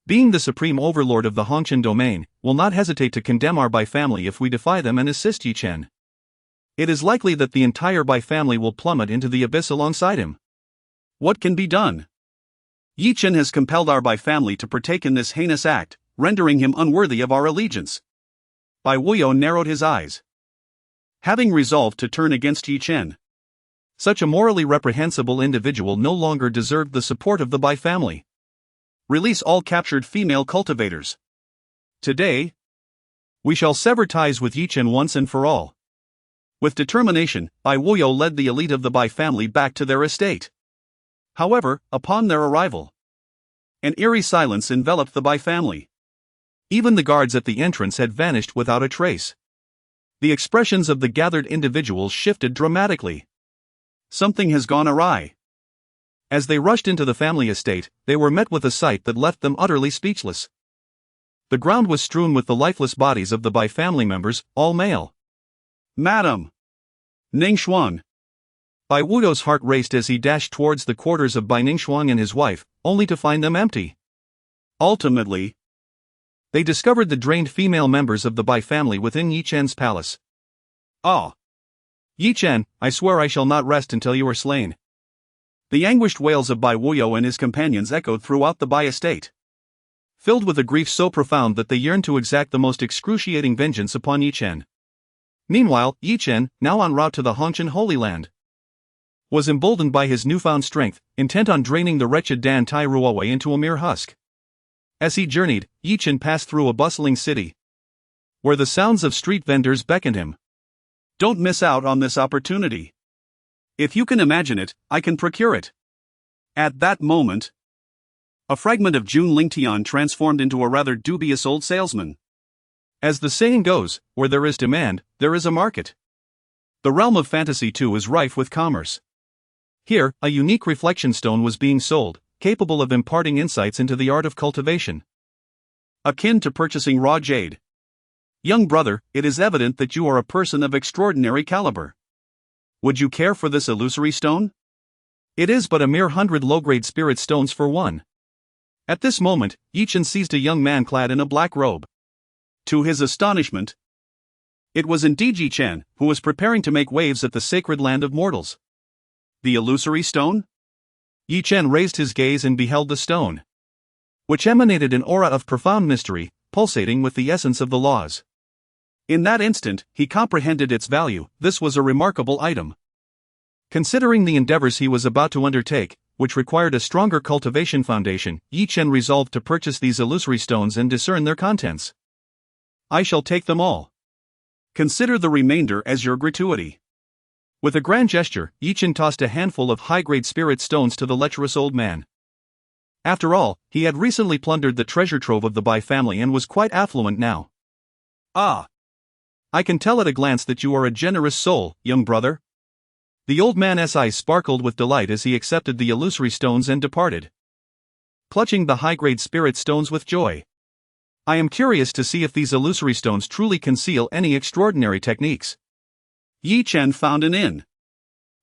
being the supreme overlord of the Hongchen domain, will not hesitate to condemn our Bai family if we defy them and assist Ye Chen. It is likely that the entire Bai family will plummet into the abyss alongside him. What can be done? Ye Chen has compelled our Bai family to partake in this heinous act, rendering him unworthy of our allegiance. Bai Wuyo narrowed his eyes. Having resolved to turn against Ye Chen, such a morally reprehensible individual no longer deserved the support of the Bai family. Release all captured female cultivators. Today, we shall sever ties with Ye Chen once and for all. With determination, Bai Wuyo led the elite of the Bai family back to their estate. However, upon their arrival, an eerie silence enveloped the Bai family. Even the guards at the entrance had vanished without a trace. The expressions of the gathered individuals shifted dramatically. Something has gone awry. As they rushed into the family estate, they were met with a sight that left them utterly speechless. The ground was strewn with the lifeless bodies of the Bai family members, all male. Madam! Ningxuang! Bai Wudo's heart raced as he dashed towards the quarters of Bai Ningxuang and his wife, only to find them empty. Ultimately, they discovered the drained female members of the Bai family within Ye Chen's palace. Ah! Ye Chen, I swear I shall not rest until you are slain. The anguished wails of Bai Wuyo and his companions echoed throughout the Bai estate, filled with a grief so profound that they yearned to exact the most excruciating vengeance upon Ye Chen. Meanwhile, Ye Chen, now en route to the Hongchen Holy Land, was emboldened by his newfound strength, intent on draining the wretched Dan Tai Ruowei into a mere husk. As he journeyed, Ye Chen passed through a bustling city, where the sounds of street vendors beckoned him. Don't miss out on this opportunity. If you can imagine it, I can procure it. At that moment, a fragment of Jun Lingtian transformed into a rather dubious old salesman. As the saying goes, where there is demand, there is a market. The realm of fantasy too is rife with commerce. Here, a unique reflection stone was being sold, capable of imparting insights into the art of cultivation, akin to purchasing raw jade. Young brother, it is evident that you are a person of extraordinary caliber. Would you care for this illusory stone? It is but a mere 100 low-grade spirit stones for one. At this moment, Ye Chen seized a young man clad in a black robe. To his astonishment, it was indeed Ye Chen, who was preparing to make waves at the sacred land of mortals. The illusory stone? Ye Chen raised his gaze and beheld the stone, which emanated an aura of profound mystery, pulsating with the essence of the laws. In that instant, he comprehended its value. This was a remarkable item. Considering the endeavors he was about to undertake, which required a stronger cultivation foundation, Ye Chen resolved to purchase these illusory stones and discern their contents. I shall take them all. Consider the remainder as your gratuity. With a grand gesture, Ye Chen tossed a handful of high-grade spirit stones to the lecherous old man. After all, he had recently plundered the treasure trove of the Bai family and was quite affluent now. Ah! I can tell at a glance that you are a generous soul, young brother. The old man's eyes sparkled with delight as he accepted the illusory stones and departed, clutching the high-grade spirit stones with joy. I am curious to see if these illusory stones truly conceal any extraordinary techniques. Ye Chen found an inn,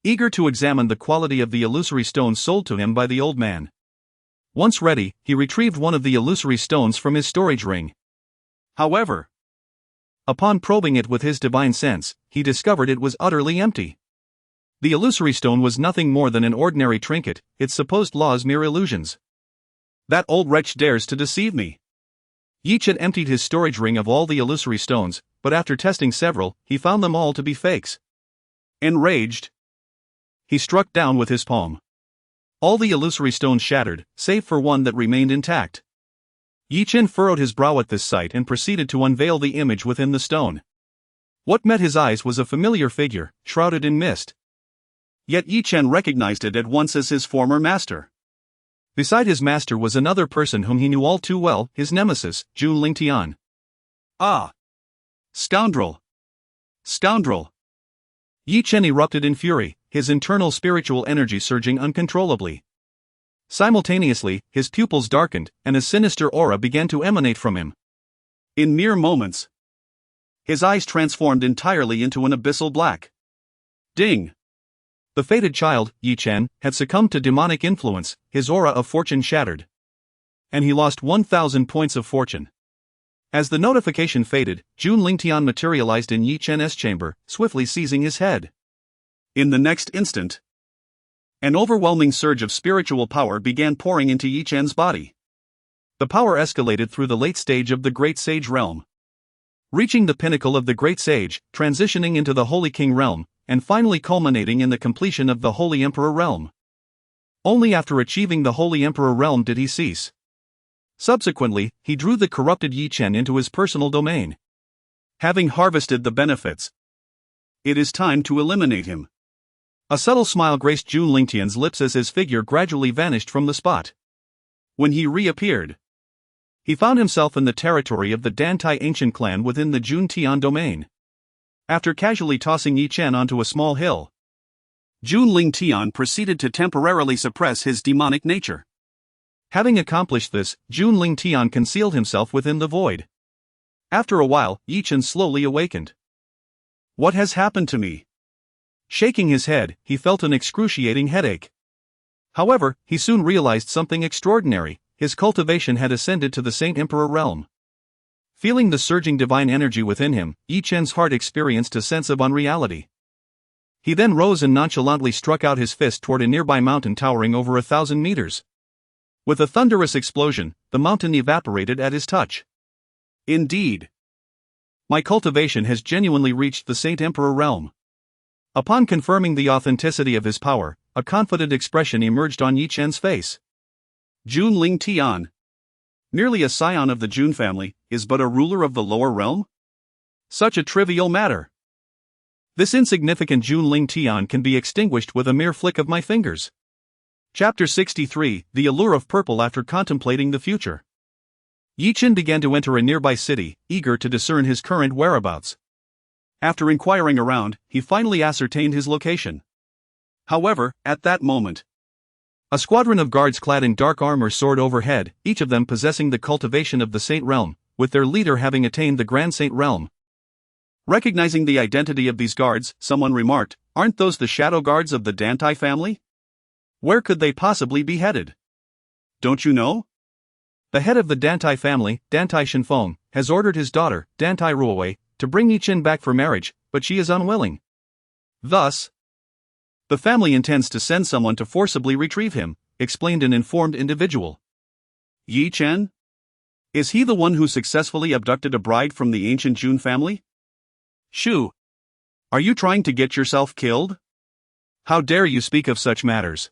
eager to examine the quality of the illusory stones sold to him by the old man. Once ready, he retrieved one of the illusory stones from his storage ring. However, upon probing it with his divine sense, he discovered it was utterly empty. The illusory stone was nothing more than an ordinary trinket, its supposed laws mere illusions. That old wretch dares to deceive me. Ye Chen emptied his storage ring of all the illusory stones, but after testing several, he found them all to be fakes. Enraged, he struck down with his palm. All the illusory stones shattered, save for one that remained intact. Ye Chen furrowed his brow at this sight and proceeded to unveil the image within the stone. What met his eyes was a familiar figure, shrouded in mist. Yet Ye Chen recognized it at once as his former master. Beside his master was another person whom he knew all too well, his nemesis, Jun Lingtian. Ah! Scoundrel! Scoundrel! Ye Chen erupted in fury, his internal spiritual energy surging uncontrollably. Simultaneously, his pupils darkened, and a sinister aura began to emanate from him. In mere moments, his eyes transformed entirely into an abyssal black. Ding! The fated child, Ye Chen, had succumbed to demonic influence, his aura of fortune shattered. And he lost 1,000 points of fortune. As the notification faded, Jun Lingtian materialized in Ye Chen's chamber, swiftly seizing his head. In the next instant, an overwhelming surge of spiritual power began pouring into Ye Chen's body. The power escalated through the late stage of the Great Sage realm, reaching the pinnacle of the Great Sage, transitioning into the Holy King realm, and finally culminating in the completion of the Holy Emperor realm. Only after achieving the Holy Emperor realm did he cease. Subsequently, he drew the corrupted Ye Chen into his personal domain. Having harvested the benefits, it is time to eliminate him. A subtle smile graced Jun Lingtian's lips as his figure gradually vanished from the spot. When he reappeared, he found himself in the territory of the Dantai ancient clan within the Jun Tian domain. After casually tossing Ye Chen onto a small hill, Jun Lingtian proceeded to temporarily suppress his demonic nature. Having accomplished this, Jun Lingtian concealed himself within the void. After a while, Ye Chen slowly awakened. What has happened to me? Shaking his head, he felt an excruciating headache. However, he soon realized something extraordinary: his cultivation had ascended to the Saint Emperor realm. Feeling the surging divine energy within him, Ye Chen's heart experienced a sense of unreality. He then rose and nonchalantly struck out his fist toward a nearby mountain towering over 1,000 meters. With a thunderous explosion, the mountain evaporated at his touch. Indeed, my cultivation has genuinely reached the Saint Emperor realm. Upon confirming the authenticity of his power, a confident expression emerged on Ye Chen's face. Jun Lingtian, merely a scion of the Jun family, is but a ruler of the lower realm? Such a trivial matter. This insignificant Jun Lingtian can be extinguished with a mere flick of my fingers. Chapter 63, The Allure of Purple. After contemplating the future, Ye Chen began to enter a nearby city, eager to discern his current whereabouts. After inquiring around, he finally ascertained his location. However, at that moment, a squadron of guards clad in dark armor soared overhead, each of them possessing the cultivation of the Saint Realm, with their leader having attained the Grand Saint Realm. Recognizing the identity of these guards, someone remarked, "Aren't those the shadow guards of the Dantai family? Where could they possibly be headed? Don't you know? The head of the Dantai family, Dantai Shenfeng, has ordered his daughter, Dantai Ruowei, to bring Ye Chen back for marriage, but she is unwilling. Thus, the family intends to send someone to forcibly retrieve him," explained an informed individual. Ye Chen? Is he the one who successfully abducted a bride from the ancient Jun family? Shoo! Are you trying to get yourself killed? How dare you speak of such matters?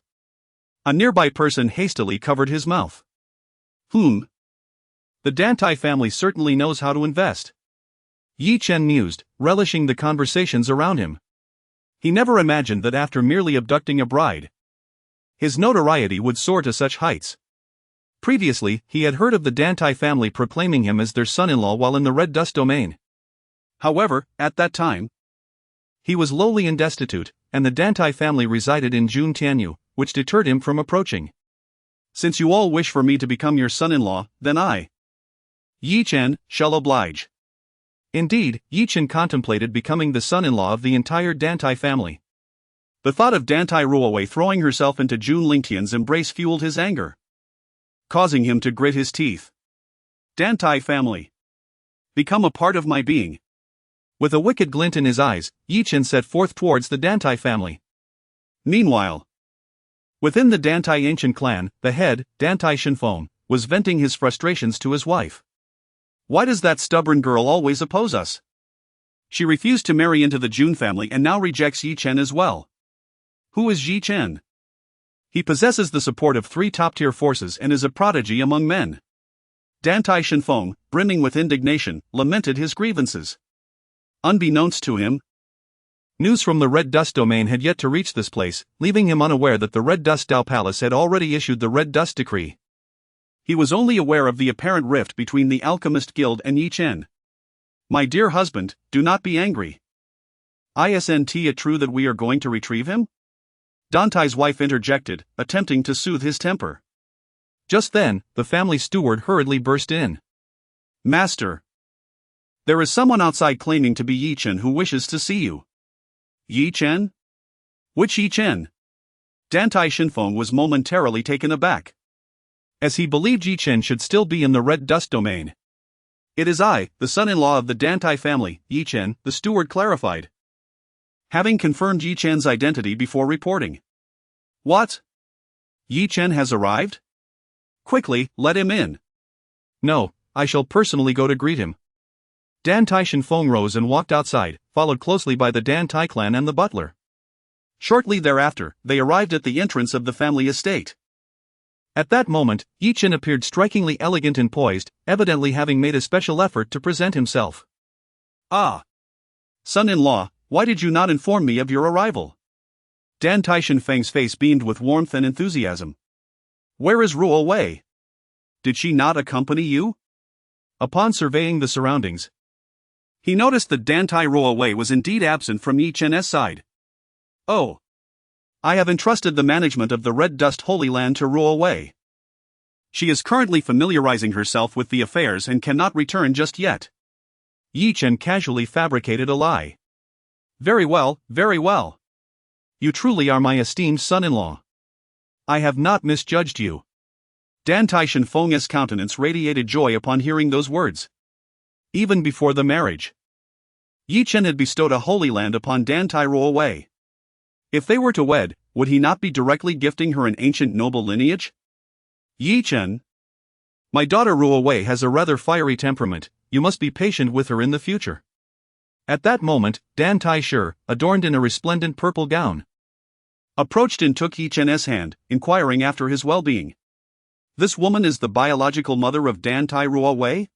A nearby person hastily covered his mouth. The Dantai family certainly knows how to invest. Ye Chen mused, relishing the conversations around him. He never imagined that after merely abducting a bride, his notoriety would soar to such heights. Previously, he had heard of the Dantai family proclaiming him as their son-in-law while in the Red Dust domain. However, at that time, he was lowly and destitute, and the Dantai family resided in Jun Tianyu, which deterred him from approaching. Since you all wish for me to become your son-in-law, then I, Ye Chen, shall oblige. Indeed, Ye Chen contemplated becoming the son-in-law of the entire Dantai family. The thought of Dantai Ruowei throwing herself into Jun Lingtian's embrace fueled his anger, causing him to grit his teeth. Dantai family, become a part of my being. With a wicked glint in his eyes, Ye Chen set forth towards the Dantai family. Meanwhile, within the Dantai ancient clan, the head, Dantai Shenfeng, was venting his frustrations to his wife. Why does that stubborn girl always oppose us? She refused to marry into the Jun family and now rejects Ye Chen as well. Who is Ye Chen? He possesses the support of 3 top-tier forces and is a prodigy among men. Dantai Shenfeng, brimming with indignation, lamented his grievances. Unbeknownst to him, news from the Red Dust domain had yet to reach this place, leaving him unaware that the Red Dust Dao Palace had already issued the Red Dust Decree. He was only aware of the apparent rift between the Alchemist Guild and Ye Chen. My dear husband, do not be angry. Isn't it true that we are going to retrieve him? Dantai's wife interjected, attempting to soothe his temper. Just then, the family steward hurriedly burst in. Master, there is someone outside claiming to be Ye Chen who wishes to see you. Ye Chen? Which Ye Chen? Dantai Shenfeng was momentarily taken aback, as he believed Ye Chen should still be in the Red Dust domain. It is I, the son-in-law of the Dantai family, Ye Chen, the steward clarified, having confirmed Ye Chen's identity before reporting. What? Ye Chen has arrived? Quickly, let him in. No, I shall personally go to greet him. Dantai Shenfeng rose and walked outside, followed closely by the Dantai clan and the butler. Shortly thereafter, they arrived at the entrance of the family estate. At that moment, Ye Chen appeared strikingly elegant and poised, evidently having made a special effort to present himself. Ah! Son-in-law, why did you not inform me of your arrival? Dantai Shenfeng's face beamed with warmth and enthusiasm. Where is Ruowei? Did she not accompany you? Upon surveying the surroundings, he noticed that Dantai Ruowei was indeed absent from Ye Chen's side. Oh! I have entrusted the management of the Red Dust Holy Land to Ruowei. She is currently familiarizing herself with the affairs and cannot return just yet. Ye Chen casually fabricated a lie. Very well, very well. You truly are my esteemed son-in-law. I have not misjudged you. Dantai Shenfeng's countenance radiated joy upon hearing those words. Even before the marriage, Ye Chen had bestowed a holy land upon Dantai Ruowei. If they were to wed, would he not be directly gifting her an ancient noble lineage? Ye Chen, my daughter Ruowei has a rather fiery temperament, you must be patient with her in the future. At that moment, Dantai Shi, adorned in a resplendent purple gown, approached and took Ye Chen's hand, inquiring after his well-being. This woman is the biological mother of Dantai Ruowei?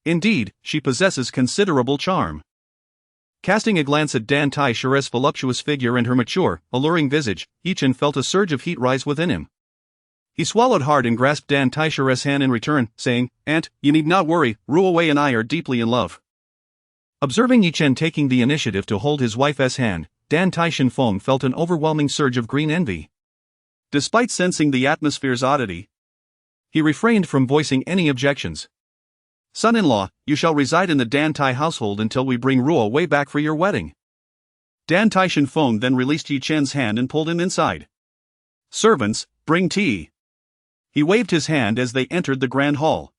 Indeed, she possesses considerable charm. Casting a glance at Dantai Shi's voluptuous figure and her mature, alluring visage, Ye Chen felt a surge of heat rise within him. He swallowed hard and grasped Dantai Shi's hand in return, saying, Aunt, you need not worry, Ruowei and I are deeply in love. Observing Ye Chen taking the initiative to hold his wife's hand, Dantai Shenfeng felt an overwhelming surge of green envy. Despite sensing the atmosphere's oddity, he refrained from voicing any objections. Son-in-law, you shall reside in the Dantai household until we bring Ruowei back for your wedding. Dantai Shenfeng then released Ye Chen's hand and pulled him inside. Servants, bring tea. He waved his hand as they entered the grand hall.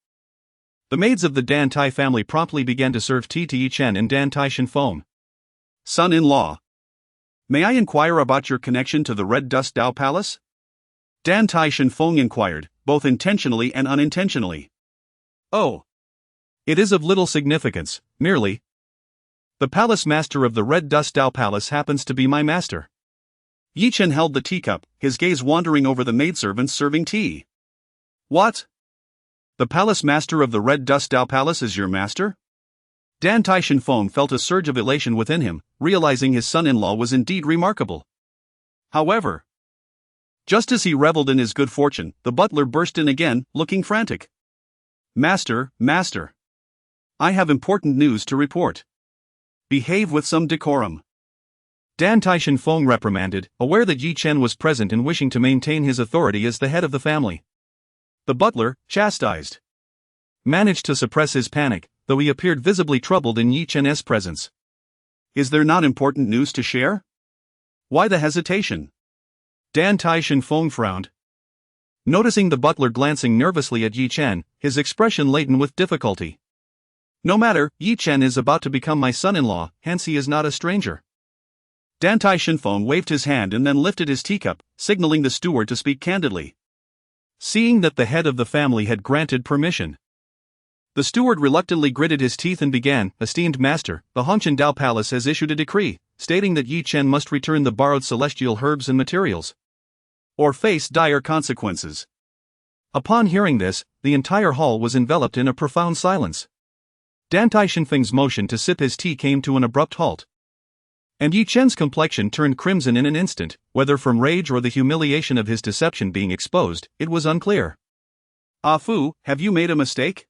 The maids of the Dantai family promptly began to serve tea to Ye Chen and Dantai Shenfeng. Son-in-law, may I inquire about your connection to the Red Dust Dao Palace? Dantai Shenfeng inquired, both intentionally and unintentionally. Oh. It is of little significance, merely. The palace master of the Red Dust Dao Palace happens to be my master. Ye Chen held the teacup, his gaze wandering over the maidservants serving tea. What? The palace master of the Red Dust Dao Palace is your master? Dan Taishan Feng felt a surge of elation within him, realizing his son-in-law was indeed remarkable. However, just as he reveled in his good fortune, the butler burst in again, looking frantic. Master, master! I have important news to report. Behave with some decorum. Dan Taishan Feng reprimanded, aware that Ye Chen was present and wishing to maintain his authority as the head of the family. The butler, chastised, managed to suppress his panic, though he appeared visibly troubled in Ye Chen's presence. Is there not important news to share? Why the hesitation? Dan Taishan Feng frowned. Noticing the butler glancing nervously at Ye Chen, his expression laden with difficulty. No matter, Ye Chen is about to become my son-in-law, hence he is not a stranger. Dan Taishan Feng waved his hand and then lifted his teacup, signaling the steward to speak candidly. Seeing that the head of the family had granted permission, the steward reluctantly gritted his teeth and began, Esteemed master, the Hongchen Dao Palace has issued a decree, stating that Ye Chen must return the borrowed celestial herbs and materials, or face dire consequences. Upon hearing this, the entire hall was enveloped in a profound silence. Dan Taishan Feng's motion to sip his tea came to an abrupt halt. And Ye Chen's complexion turned crimson in an instant, whether from rage or the humiliation of his deception being exposed, it was unclear. Ah Fu, have you made a mistake?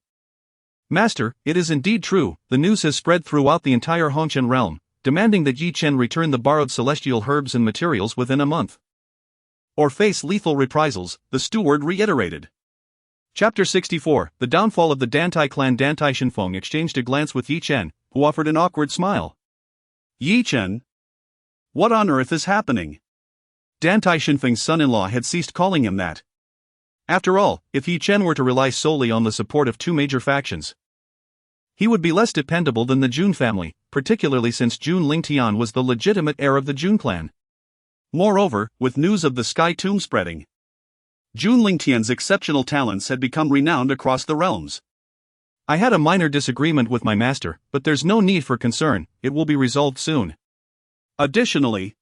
Master, it is indeed true, the news has spread throughout the entire Hongchen realm, demanding that Ye Chen return the borrowed celestial herbs and materials within a month, or face lethal reprisals, the steward reiterated. Chapter 64, The Downfall of the Dantai Clan. Dan Taishan Feng exchanged a glance with Ye Chen, who offered an awkward smile. Ye Chen? What on earth is happening? Dan Taishan Feng's son-in-law had ceased calling him that. After all, if Ye Chen were to rely solely on the support of two major factions, he would be less dependable than the Jun family, particularly since Jun Lingtian was the legitimate heir of the Jun Clan. Moreover, with news of the Sky Tomb spreading, Jun Lingtian's exceptional talents had become renowned across the realms. I had a minor disagreement with my master, but there's no need for concern, it will be resolved soon. Additionally,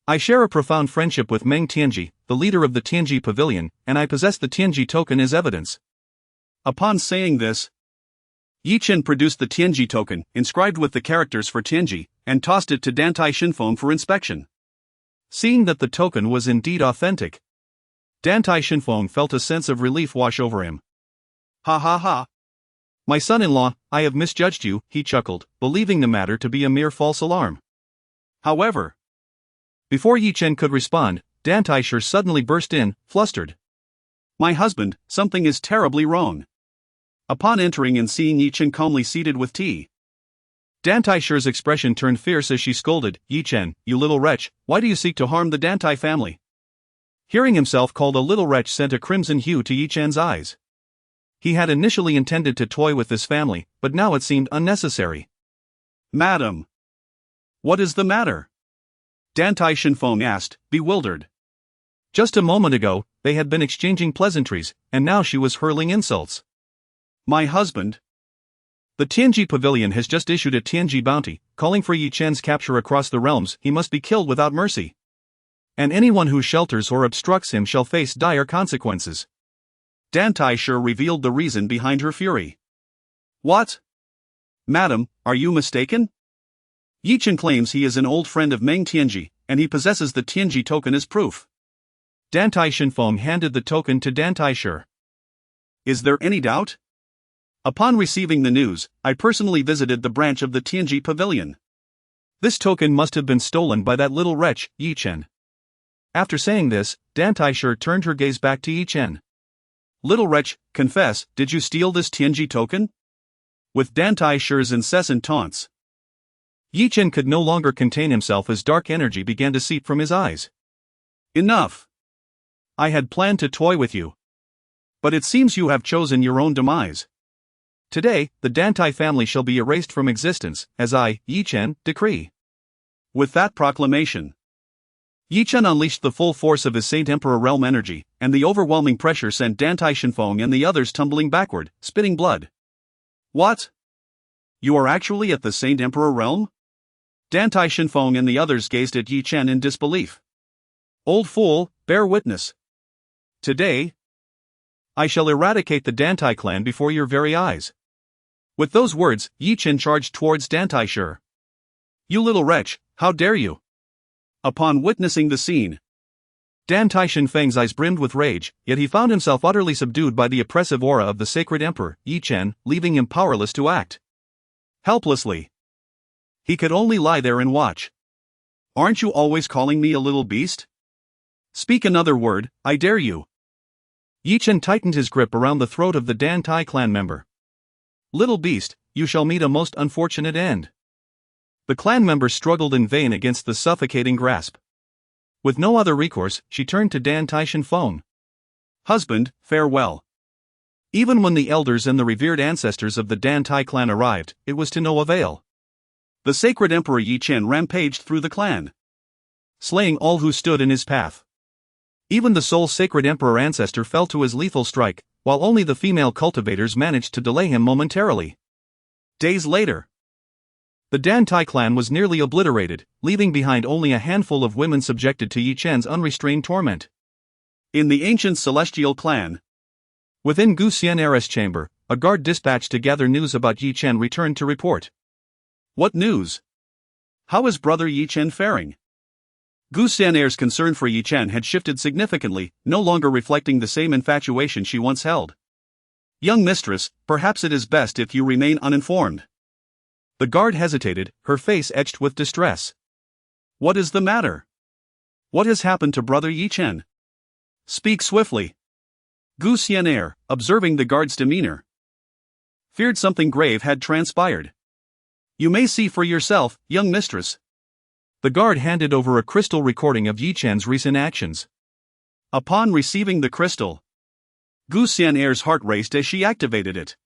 I share a profound friendship with Meng Tianji, the leader of the Tianji Pavilion, and I possess the Tianji token as evidence. Upon saying this, Ye Chen produced the Tianji token, inscribed with the characters for Tianji, and tossed it to Dan Taishan Feng for inspection. Seeing that the token was indeed authentic, Dan Taishan Feng felt a sense of relief wash over him. Ha ha ha. My son-in-law, I have misjudged you, he chuckled, believing the matter to be a mere false alarm. However, before Ye Chen could respond, Dan Taishan suddenly burst in, flustered. My husband, something is terribly wrong. Upon entering and seeing Ye Chen calmly seated with tea, Dan Taishan's expression turned fierce as she scolded, Ye Chen, you little wretch, why do you seek to harm the Dantai family? Hearing himself called a little wretch sent a crimson hue to Ye Chen's eyes. He had initially intended to toy with this family, but now it seemed unnecessary. Madam, what is the matter? Dan Taishan Feng asked, bewildered. Just a moment ago, they had been exchanging pleasantries, and now she was hurling insults. My husband. The Tianji Pavilion has just issued a Tianji bounty, calling for Ye Chen's capture across the realms. He must be killed without mercy. And anyone who shelters or obstructs him shall face dire consequences. Dan Taishan revealed the reason behind her fury. What? Madam, are you mistaken? Ye Chen claims he is an old friend of Meng Tianji, and he possesses the Tianji token as proof. Dan Taishan Feng handed the token to Dan Taishan. Is there any doubt? Upon receiving the news, I personally visited the branch of the Tianji Pavilion. This token must have been stolen by that little wretch, Ye Chen. After saying this, Dan Taishan turned her gaze back to Ye Chen. Little wretch, confess, did you steal this Tianji token? With Dan Taishan's incessant taunts, Ye Chen could no longer contain himself as dark energy began to seep from his eyes. Enough. I had planned to toy with you, but it seems you have chosen your own demise. Today, the Dantai family shall be erased from existence, as I, Ye Chen, decree. With that proclamation, Ye Chen unleashed the full force of his Saint Emperor realm energy, and the overwhelming pressure sent Dan Taishan Feng and the others tumbling backward, spitting blood. What? You are actually at the Saint Emperor realm? Dan Taishan Feng and the others gazed at Ye Chen in disbelief. Old fool, bear witness. Today, I shall eradicate the Dantai clan before your very eyes. With those words, Ye Chen charged towards Dantai. "You little wretch, how dare you!" Upon witnessing the scene, Dan Taishan Feng's eyes brimmed with rage, yet he found himself utterly subdued by the oppressive aura of the sacred emperor, Ye Chen, leaving him powerless to act. Helplessly, he could only lie there and watch. "Aren't you always calling me a little beast? Speak another word, I dare you." Ye Chen tightened his grip around the throat of the Dan Tai clan member. "Little beast, you shall meet a most unfortunate end." The clan member struggled in vain against the suffocating grasp. With no other recourse, she turned to Dan Taishan Feng. "Husband, farewell." Even when the elders and the revered ancestors of the Dan Tai clan arrived, it was to no avail. The sacred emperor Ye Chen rampaged through the clan, slaying all who stood in his path. Even the sole sacred emperor ancestor fell to his lethal strike, while only the female cultivators managed to delay him momentarily. Days later, the Dan Tai clan was nearly obliterated, leaving behind only a handful of women subjected to Ye Chen's unrestrained torment. In the ancient celestial clan, within Gu Xian'er's chamber, a guard dispatched to gather news about Ye Chen returned to report. "What news? How is brother Ye Chen faring?" Gu Xian'er's concern for Ye Chen had shifted significantly, no longer reflecting the same infatuation she once held. "Young mistress, perhaps it is best if you remain uninformed." The guard hesitated, her face etched with distress. "What is the matter? What has happened to brother Ye Chen? Speak swiftly." Gu Xian'er, observing the guard's demeanor, feared something grave had transpired. "You may see for yourself, young mistress." The guard handed over a crystal recording of Ye Chen's recent actions. Upon receiving the crystal, Gu Xian'er's heart raced as she activated it.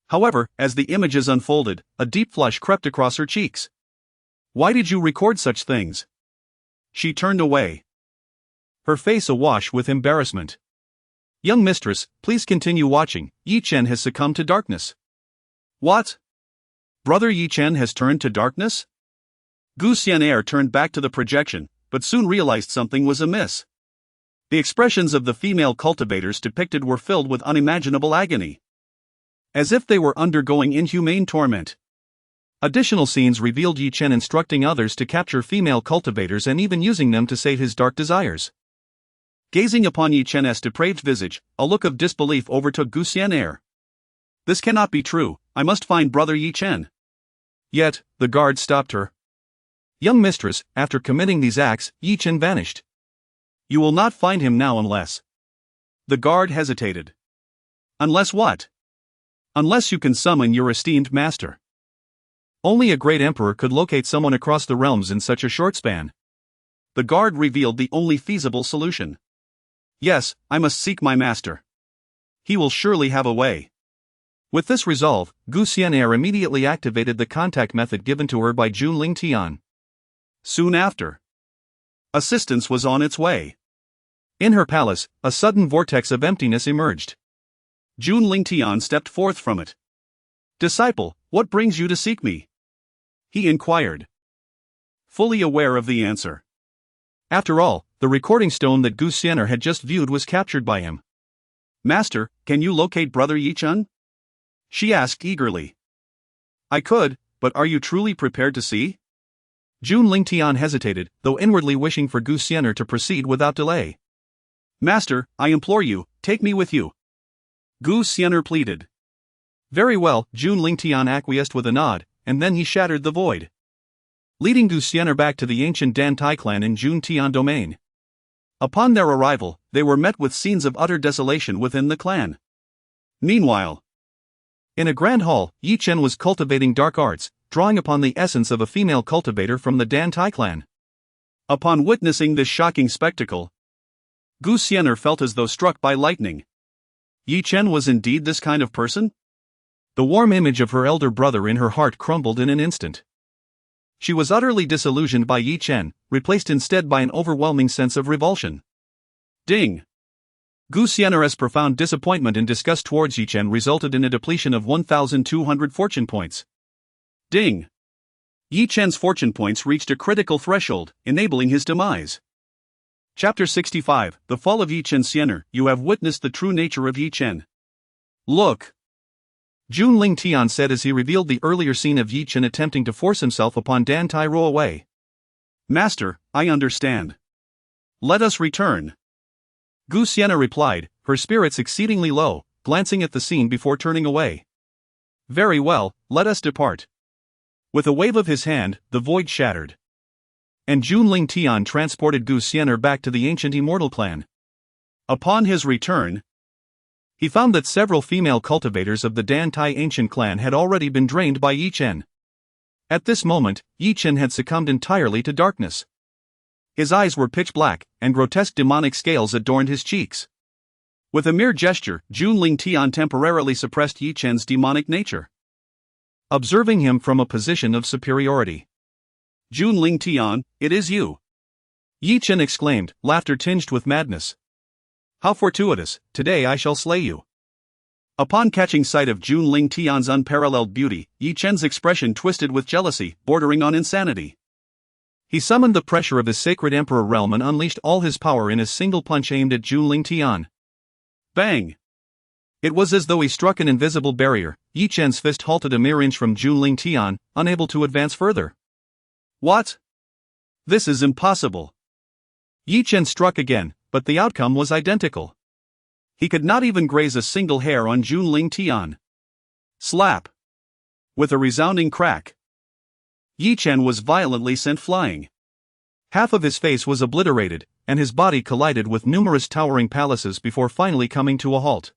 However, as the images unfolded, a deep flush crept across her cheeks. "Why did you record such things?" She turned away, her face awash with embarrassment. "Young mistress, please continue watching. Ye Chen has succumbed to darkness." "What? Brother Ye Chen has turned to darkness?" Gu Xian'er turned back to the projection, but soon realized something was amiss. The expressions of the female cultivators depicted were filled with unimaginable agony, as if they were undergoing inhumane torment. Additional scenes revealed Ye Chen instructing others to capture female cultivators and even using them to sate his dark desires. Gazing upon Ye Chen's depraved visage, a look of disbelief overtook Gu Xian'er. "This cannot be true, I must find brother Ye Chen." Yet, the guard stopped her. "Young mistress, after committing these acts, Ye Chen vanished. You will not find him now unless..." The guard hesitated. "Unless what?" "Unless you can summon your esteemed master. Only a great emperor could locate someone across the realms in such a short span." The guard revealed the only feasible solution. "Yes, I must seek my master. He will surely have a way." With this resolve, Gu Xian'er immediately activated the contact method given to her by Jun Lingtian. Soon after, assistance was on its way. In her palace, a sudden vortex of emptiness emerged. Jun Lingtian stepped forth from it. "Disciple, what brings you to seek me?" he inquired, fully aware of the answer. After all, the recording stone that Gu Xian'er had just viewed was captured by him. "Master, can you locate brother Ye Chen?" she asked eagerly. "I could, but are you truly prepared to see?" Jun Lingtian hesitated, though inwardly wishing for Gu Xian'er to proceed without delay. "Master, I implore you, take me with you," Gu Xian'er pleaded. "Very well," Jun Lingtian acquiesced with a nod, and then he shattered the void, leading Gu Xian'er back to the ancient Dan Tai clan in Jun Tian domain. Upon their arrival, they were met with scenes of utter desolation within the clan. Meanwhile, in a grand hall, Ye Chen was cultivating dark arts, drawing upon the essence of a female cultivator from the Dan Tai clan. Upon witnessing this shocking spectacle, Gu Xian'er felt as though struck by lightning. Ye Chen was indeed this kind of person? The warm image of her elder brother in her heart crumbled in an instant. She was utterly disillusioned by Ye Chen, replaced instead by an overwhelming sense of revulsion. Ding! Gu Xian'er's profound disappointment and disgust towards Ye Chen resulted in a depletion of 1,200 fortune points. Ding! Ye Chen's fortune points reached a critical threshold, enabling his demise. Chapter 65, The Fall of Ye Chen. Xian'er, you have witnessed the true nature of Ye Chen. Look! Jun Lingtian said as he revealed the earlier scene of Ye Chen attempting to force himself upon Dan Tai Ro away. Master, I understand. Let us return. Xian'er replied, her spirits exceedingly low, glancing at the scene before turning away. Very well, let us depart. With a wave of his hand, the void shattered. And Jun Lingtian transported Xian'er back to the ancient immortal clan. Upon his return, he found that several female cultivators of the Dan Tai ancient clan had already been drained by Ye Chen. At this moment, Ye Chen had succumbed entirely to darkness. His eyes were pitch black, and grotesque demonic scales adorned his cheeks. With a mere gesture, Jun Lingtian temporarily suppressed Ye Chen's demonic nature. Observing him from a position of superiority. Jun Lingtian, it is you. Ye Chen exclaimed, laughter tinged with madness. How fortuitous, today I shall slay you. Upon catching sight of Jun Lingtian's unparalleled beauty, Ye Chen's expression twisted with jealousy, bordering on insanity. He summoned the pressure of his sacred emperor realm and unleashed all his power in a single punch aimed at Jun Lingtian. Bang! It was as though he struck an invisible barrier. Ye Chen's fist halted a mere inch from Jun Lingtian, unable to advance further. What? This is impossible. Ye Chen struck again, but the outcome was identical. He could not even graze a single hair on Jun Lingtian. Slap! With a resounding crack, Ye Chen was violently sent flying. Half of his face was obliterated, and his body collided with numerous towering palaces before finally coming to a halt.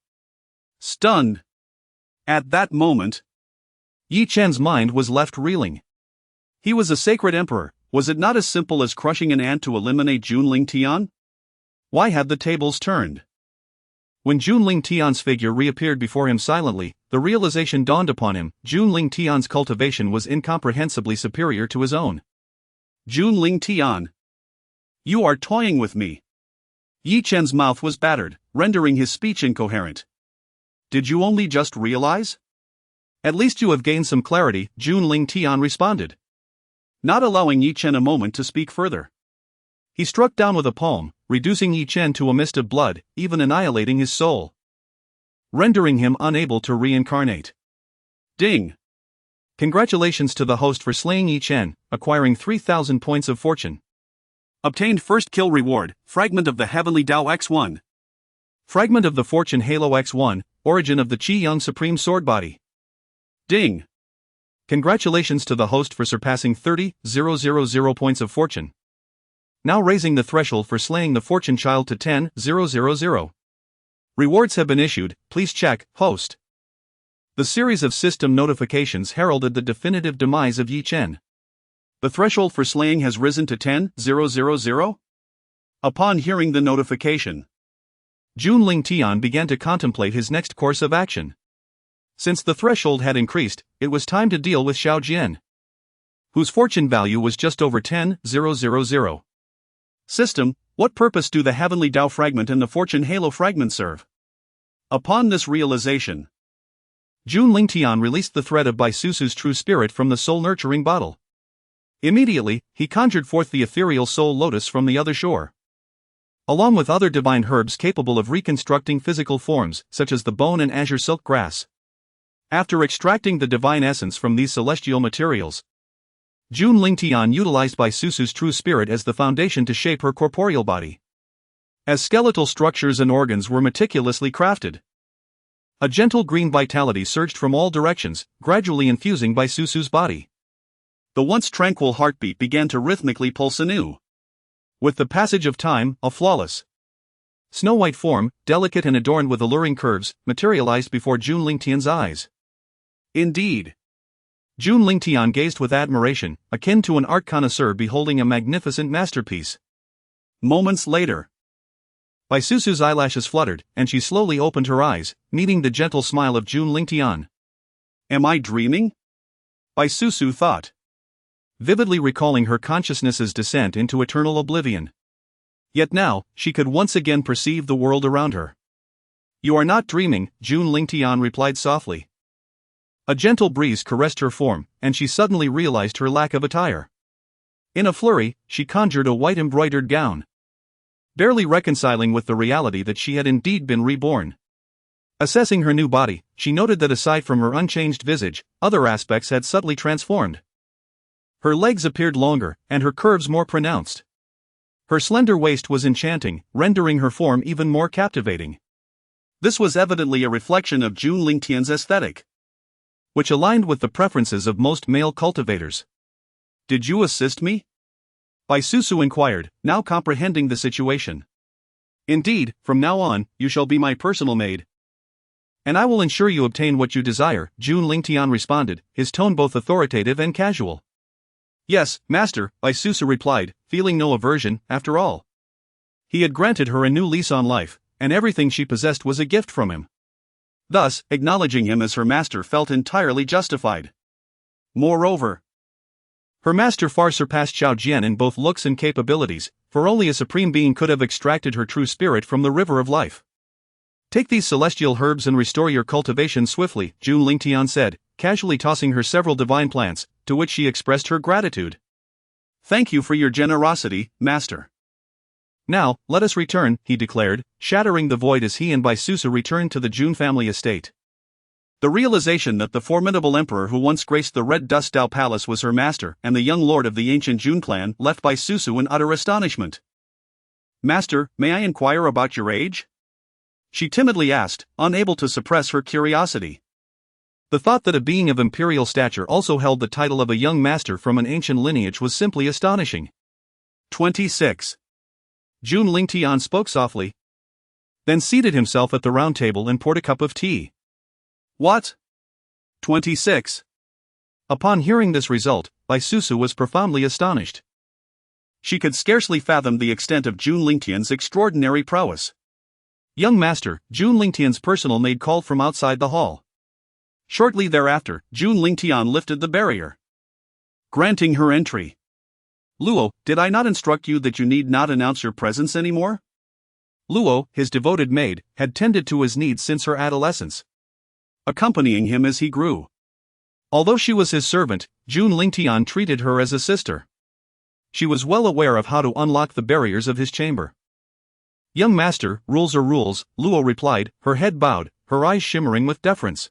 Stunned. At that moment, Ye Chen's mind was left reeling. He was a sacred emperor. Was it not as simple as crushing an ant to eliminate Jun Lingtian? Why had the tables turned? When Jun Lingtian's figure reappeared before him silently, the realization dawned upon him: Jun Lingtian's cultivation was incomprehensibly superior to his own. Jun Lingtian, you are toying with me. Ye Chen's mouth was battered, rendering his speech incoherent. Did you only just realize? At least you have gained some clarity, Jun Lingtian responded, not allowing Ye Chen a moment to speak further. He struck down with a palm, reducing Ye Chen to a mist of blood, even annihilating his soul, rendering him unable to reincarnate. Ding! Congratulations to the host for slaying Ye Chen, acquiring 3,000 points of fortune. Obtained first kill reward, Fragment of the Heavenly Dao X1. Fragment of the Fortune Halo X1, Origin of the Qi Yang Supreme Sword Body. Ding! Congratulations to the host for surpassing 30,000 points of fortune. Now raising the threshold for slaying the fortune child to 10,000. Rewards have been issued, please check, host. The series of system notifications heralded the definitive demise of Ye Chen. The threshold for slaying has risen to 10,000? Upon hearing the notification, Jun Lingtian began to contemplate his next course of action. Since the threshold had increased, it was time to deal with Xiao Jian, whose fortune value was just over 10,000. System, what purpose do the Heavenly Dao Fragment and the Fortune Halo Fragment serve? Upon this realization, Jun Lingtian released the thread of Bai Susu's true spirit from the soul-nurturing bottle. Immediately, he conjured forth the ethereal soul lotus from the other shore, along with other divine herbs capable of reconstructing physical forms, such as the bone and azure silk grass. After extracting the divine essence from these celestial materials, Jun Lingtian utilized Bai Susu's true spirit as the foundation to shape her corporeal body. As skeletal structures and organs were meticulously crafted, a gentle green vitality surged from all directions, gradually infusing Bai Susu's body. The once tranquil heartbeat began to rhythmically pulse anew. With the passage of time, a flawless, snow-white form, delicate and adorned with alluring curves, materialized before Jun Lingtian's eyes. Indeed. Jun Lingtian gazed with admiration, akin to an art connoisseur beholding a magnificent masterpiece. Moments later, Bai Susu's eyelashes fluttered, and she slowly opened her eyes, meeting the gentle smile of Jun Lingtian. Am I dreaming? Bai Susu thought, vividly recalling her consciousness's descent into eternal oblivion. Yet now, she could once again perceive the world around her. You are not dreaming, Jun Lingtian replied softly. A gentle breeze caressed her form, and she suddenly realized her lack of attire. In a flurry, she conjured a white embroidered gown, barely reconciling with the reality that she had indeed been reborn. Assessing her new body, she noted that aside from her unchanged visage, other aspects had subtly transformed. Her legs appeared longer, and her curves more pronounced. Her slender waist was enchanting, rendering her form even more captivating. This was evidently a reflection of Jun Lingtian's aesthetic, which aligned with the preferences of most male cultivators. "Did you assist me?" Bai Susu inquired, now comprehending the situation. "Indeed, from now on, you shall be my personal maid." "And I will ensure you obtain what you desire," Jun Lingtian responded, his tone both authoritative and casual. "Yes, master," Bai Susu replied, feeling no aversion, after all. He had granted her a new lease on life, and everything she possessed was a gift from him. Thus, acknowledging him as her master felt entirely justified. Moreover, her master far surpassed Xiao Jian in both looks and capabilities, for only a supreme being could have extracted her true spirit from the river of life. "Take these celestial herbs and restore your cultivation swiftly," Jun Lingtian said, casually tossing her several divine plants, to which she expressed her gratitude. "Thank you for your generosity, master." "Now, let us return," he declared, shattering the void as he and Bai Susu returned to the Jun family estate. The realization that the formidable emperor who once graced the Red Dust Dao Palace was her master and the young lord of the ancient Jun Clan left Bai Susu in utter astonishment. "Master, may I inquire about your age?" she timidly asked, unable to suppress her curiosity. The thought that a being of imperial stature also held the title of a young master from an ancient lineage was simply astonishing. 26. Jun Lingtian spoke softly, then seated himself at the round table and poured a cup of tea. "What?" 26. Upon hearing this result, Bai Susu was profoundly astonished. She could scarcely fathom the extent of Jun Lingtian's extraordinary prowess. "Young master," Jun Lingtian's personal maid called from outside the hall. Shortly thereafter, Jun Lingtian lifted the barrier, granting her entry. "Luo, did I not instruct you that you need not announce your presence anymore?" Luo, his devoted maid, had tended to his needs since her adolescence, accompanying him as he grew. Although she was his servant, Jun Lingtian treated her as a sister. She was well aware of how to unlock the barriers of his chamber. "Young master, rules are rules," Luo replied, her head bowed, her eyes shimmering with deference.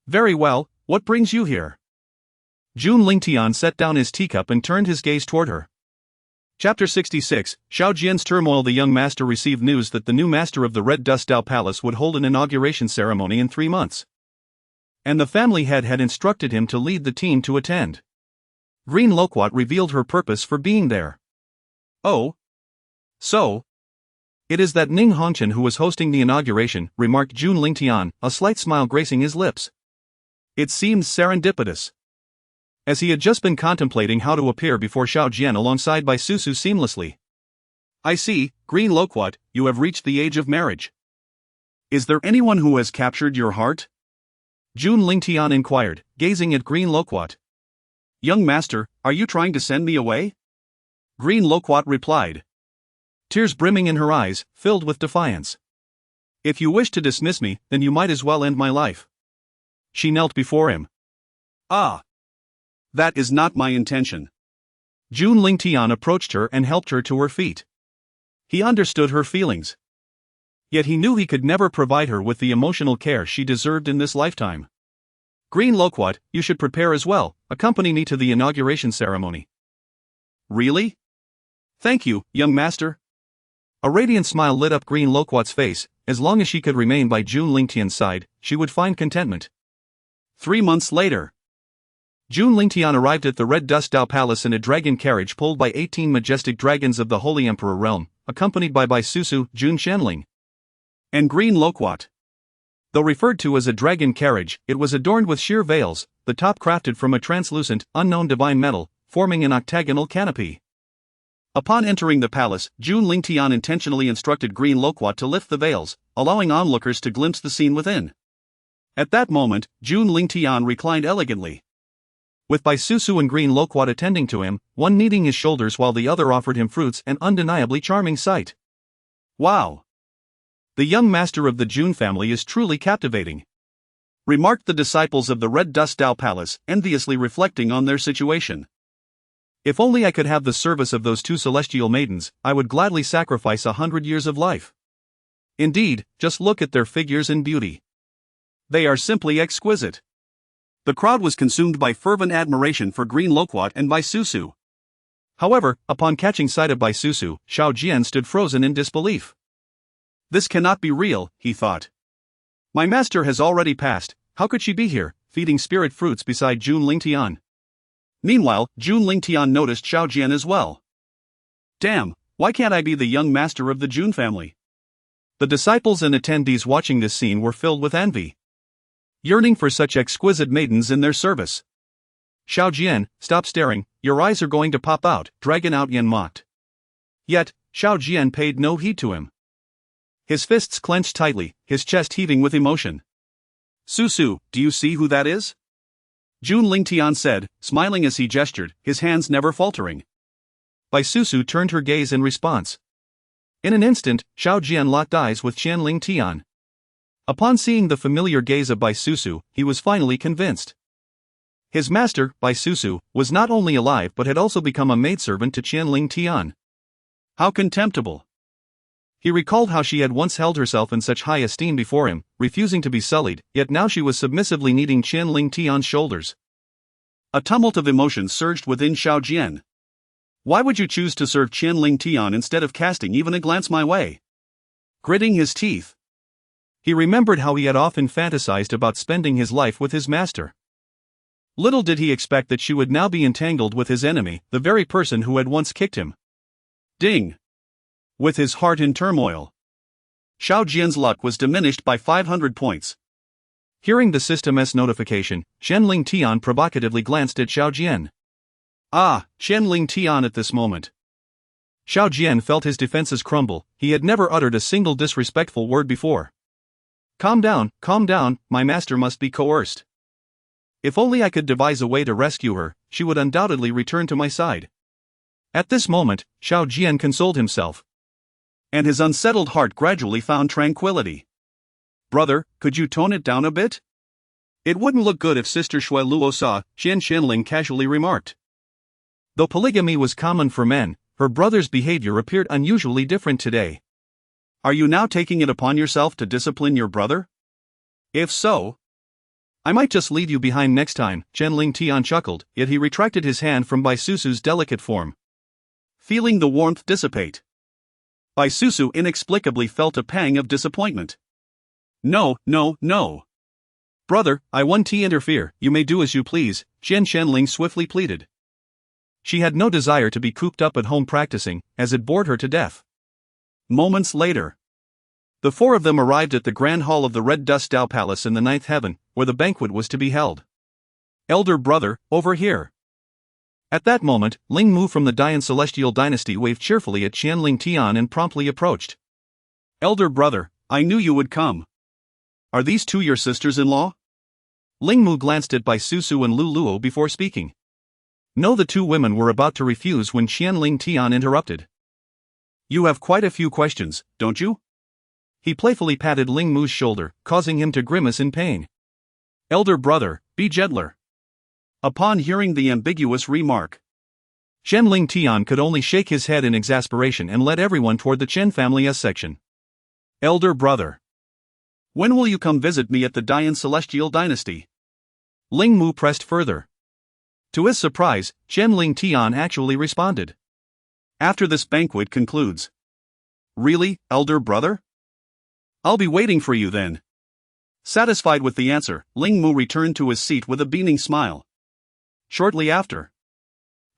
"Very well, what brings you here?" Jun Lingtian set down his teacup and turned his gaze toward her. Chapter 66, Xiao Jian's turmoil. The young master received news that the new master of the Red Dust Dao Palace would hold an inauguration ceremony in 3 months. And the family head had instructed him to lead the team to attend. Green Loquat revealed her purpose for being there. "Oh? So? It is that Ning Hongchen who was hosting the inauguration," remarked Jun Lingtian, a slight smile gracing his lips. It seemed serendipitous, as he had just been contemplating how to appear before Xiao Jian alongside Bai Susu seamlessly. "I see, Green Loquat, you have reached the age of marriage. Is there anyone who has captured your heart?" Jun Lingtian inquired, gazing at Green Loquat. "Young master, are you trying to send me away?" Green Loquat replied, tears brimming in her eyes, filled with defiance. "If you wish to dismiss me, then you might as well end my life." She knelt before him. "Ah! That is not my intention." Jun Lingtian approached her and helped her to her feet. He understood her feelings. Yet he knew he could never provide her with the emotional care she deserved in this lifetime. "Green Loquat, you should prepare as well, accompany me to the inauguration ceremony." "Really?" "Thank you, young master." A radiant smile lit up Green Loquat's face. As long as she could remain by Jun Lingtian's side, she would find contentment. 3 months later, Jun Lingtian arrived at the Red Dust Dao Palace in a dragon carriage pulled by 18 majestic dragons of the Holy Emperor realm, accompanied by Bai Susu, Jun Shenling, and Green Loquat. Though referred to as a dragon carriage, it was adorned with sheer veils, the top crafted from a translucent, unknown divine metal, forming an octagonal canopy. Upon entering the palace, Jun Lingtian intentionally instructed Green Loquat to lift the veils, allowing onlookers to glimpse the scene within. At that moment, Jun Lingtian reclined elegantly, with Bai Susu and Green Loquat attending to him, one kneading his shoulders while the other offered him fruits, an undeniably charming sight. "Wow! The young master of the Jun family is truly captivating," remarked the disciples of the Red Dust Dao Palace, enviously reflecting on their situation. "If only I could have the service of those 2 celestial maidens, I would gladly sacrifice 100 years of life." Indeed, just look at their figures and beauty. They are simply exquisite. The crowd was consumed by fervent admiration for Green Loquat and by Susu. However, upon catching sight of Bai Susu, Xiao Jian stood frozen in disbelief. This cannot be real, he thought. My master has already passed, how could she be here, feeding spirit fruits beside Jun Lingtian? Meanwhile, Jun Lingtian noticed Xiao Jian as well. Damn, why can't I be the young master of the Jun family? The disciples and attendees watching this scene were filled with envy, yearning for such exquisite maidens in their service. Xiao Jian, stop staring, your eyes are going to pop out, Dragon Out Yen mocked. Yet, Xiao Jian paid no heed to him. His fists clenched tightly, his chest heaving with emotion. Susu, do you see who that is? Jun Lingtian said, smiling as he gestured, his hands never faltering. Bai Susu turned her gaze in response. In an instant, Xiao Jian locked eyes with Xian Lingtian. Upon seeing the familiar gaze of Bai Susu, he was finally convinced. His master, Bai Susu, was not only alive but had also become a maidservant to Xian Lingtian. How contemptible! He recalled how she had once held herself in such high esteem before him, refusing to be sullied, yet now she was submissively kneading Xian Lingtian's shoulders. A tumult of emotions surged within Xiao Jian. Why would you choose to serve Xian Lingtian instead of casting even a glance my way? Gritting his teeth, he remembered how he had often fantasized about spending his life with his master. Little did he expect that she would now be entangled with his enemy, the very person who had once kicked him. Ding! With his heart in turmoil, Xiao Jian's luck was diminished by 500 points. Hearing the system's notification, Xian Lingtian provocatively glanced at Xiao Jian. Ah, Xian Lingtian at this moment. Xiao Jian felt his defenses crumble, he had never uttered a single disrespectful word before. Calm down, my master must be coerced. If only I could devise a way to rescue her, she would undoubtedly return to my side. At this moment, Xiao Jian consoled himself. And his unsettled heart gradually found tranquility. Brother, could you tone it down a bit? It wouldn't look good if Sister Shui Luo saw, Xian Xianling casually remarked. Though polygamy was common for men, her brother's behavior appeared unusually different today. Are you now taking it upon yourself to discipline your brother? If so, I might just leave you behind next time, Chen Lingtian chuckled, yet he retracted his hand from Bai Susu's delicate form. Feeling the warmth dissipate, Bai Susu inexplicably felt a pang of disappointment. No. Brother, I won't interfere, you may do as you please, Xian Xianling swiftly pleaded. She had no desire to be cooped up at home practicing, as it bored her to death. Moments later, the four of them arrived at the grand hall of the Red Dust Dao Palace in the ninth heaven, where the banquet was to be held. Elder brother, over here. At that moment, Ling Mu from the Dian Celestial Dynasty waved cheerfully at Xian Lingtian and promptly approached. Elder brother, I knew you would come. Are these two your sisters-in-law? Ling Mu glanced at Bai Susu and Lu Luo before speaking. No, the two women were about to refuse when Xian Lingtian interrupted. You have quite a few questions, don't you? He playfully patted Ling Mu's shoulder, causing him to grimace in pain. Elder brother, be gentler. Upon hearing the ambiguous remark, Xian Lingtian could only shake his head in exasperation and led everyone toward the Chen family's section. Elder brother, when will you come visit me at the Dian Celestial Dynasty? Ling Mu pressed further. To his surprise, Xian Lingtian actually responded. After this banquet concludes. Really, elder brother? I'll be waiting for you then. Satisfied with the answer, Ling Mu returned to his seat with a beaming smile. Shortly after,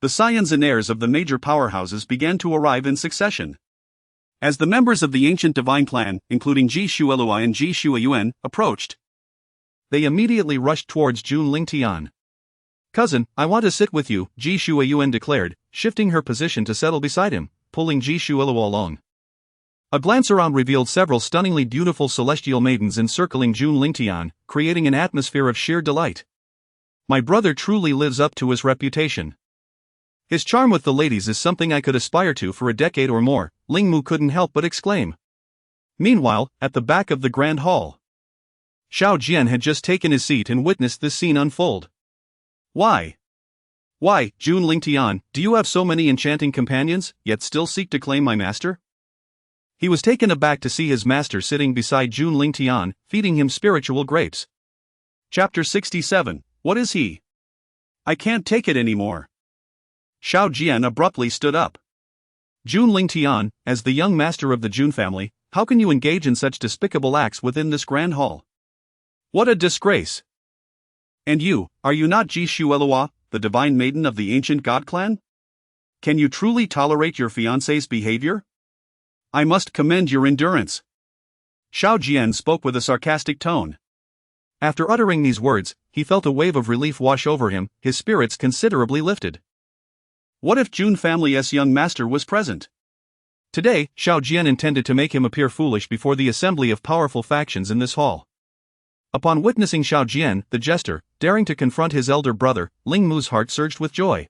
the scions and heirs of the major powerhouses began to arrive in succession. As the members of the ancient divine clan, including Ji Shuelui and Ji Shuayuan, approached, they immediately rushed towards Jun Lingtian. Cousin, I want to sit with you, Ji Shuayuan declared, shifting her position to settle beside him, pulling Ji Shuelui along. A glance around revealed several stunningly beautiful celestial maidens encircling Jun Lingtian, creating an atmosphere of sheer delight. My brother truly lives up to his reputation. His charm with the ladies is something I could aspire to for a decade or more, Ling Mu couldn't help but exclaim. Meanwhile, at the back of the grand hall, Xiao Jian had just taken his seat and witnessed this scene unfold. Why, Jun Lingtian, do you have so many enchanting companions, yet still seek to claim my master? He was taken aback to see his master sitting beside Jun Lingtian, feeding him spiritual grapes. Chapter 67. What is he? I can't take it anymore. Xiao Jian abruptly stood up. Jun Lingtian, as the young master of the Jun family, how can you engage in such despicable acts within this grand hall? What a disgrace! And you, are you not Ji Shuelua, the divine maiden of the ancient god clan? Can you truly tolerate your fiancé's behavior? I must commend your endurance. Xiao Jian spoke with a sarcastic tone. After uttering these words, he felt a wave of relief wash over him, his spirits considerably lifted. What if Jun family's young master was present? Today, Xiao Jian intended to make him appear foolish before the assembly of powerful factions in this hall. Upon witnessing Xiao Jian, the jester, daring to confront his elder brother, Ling Mu's heart surged with joy.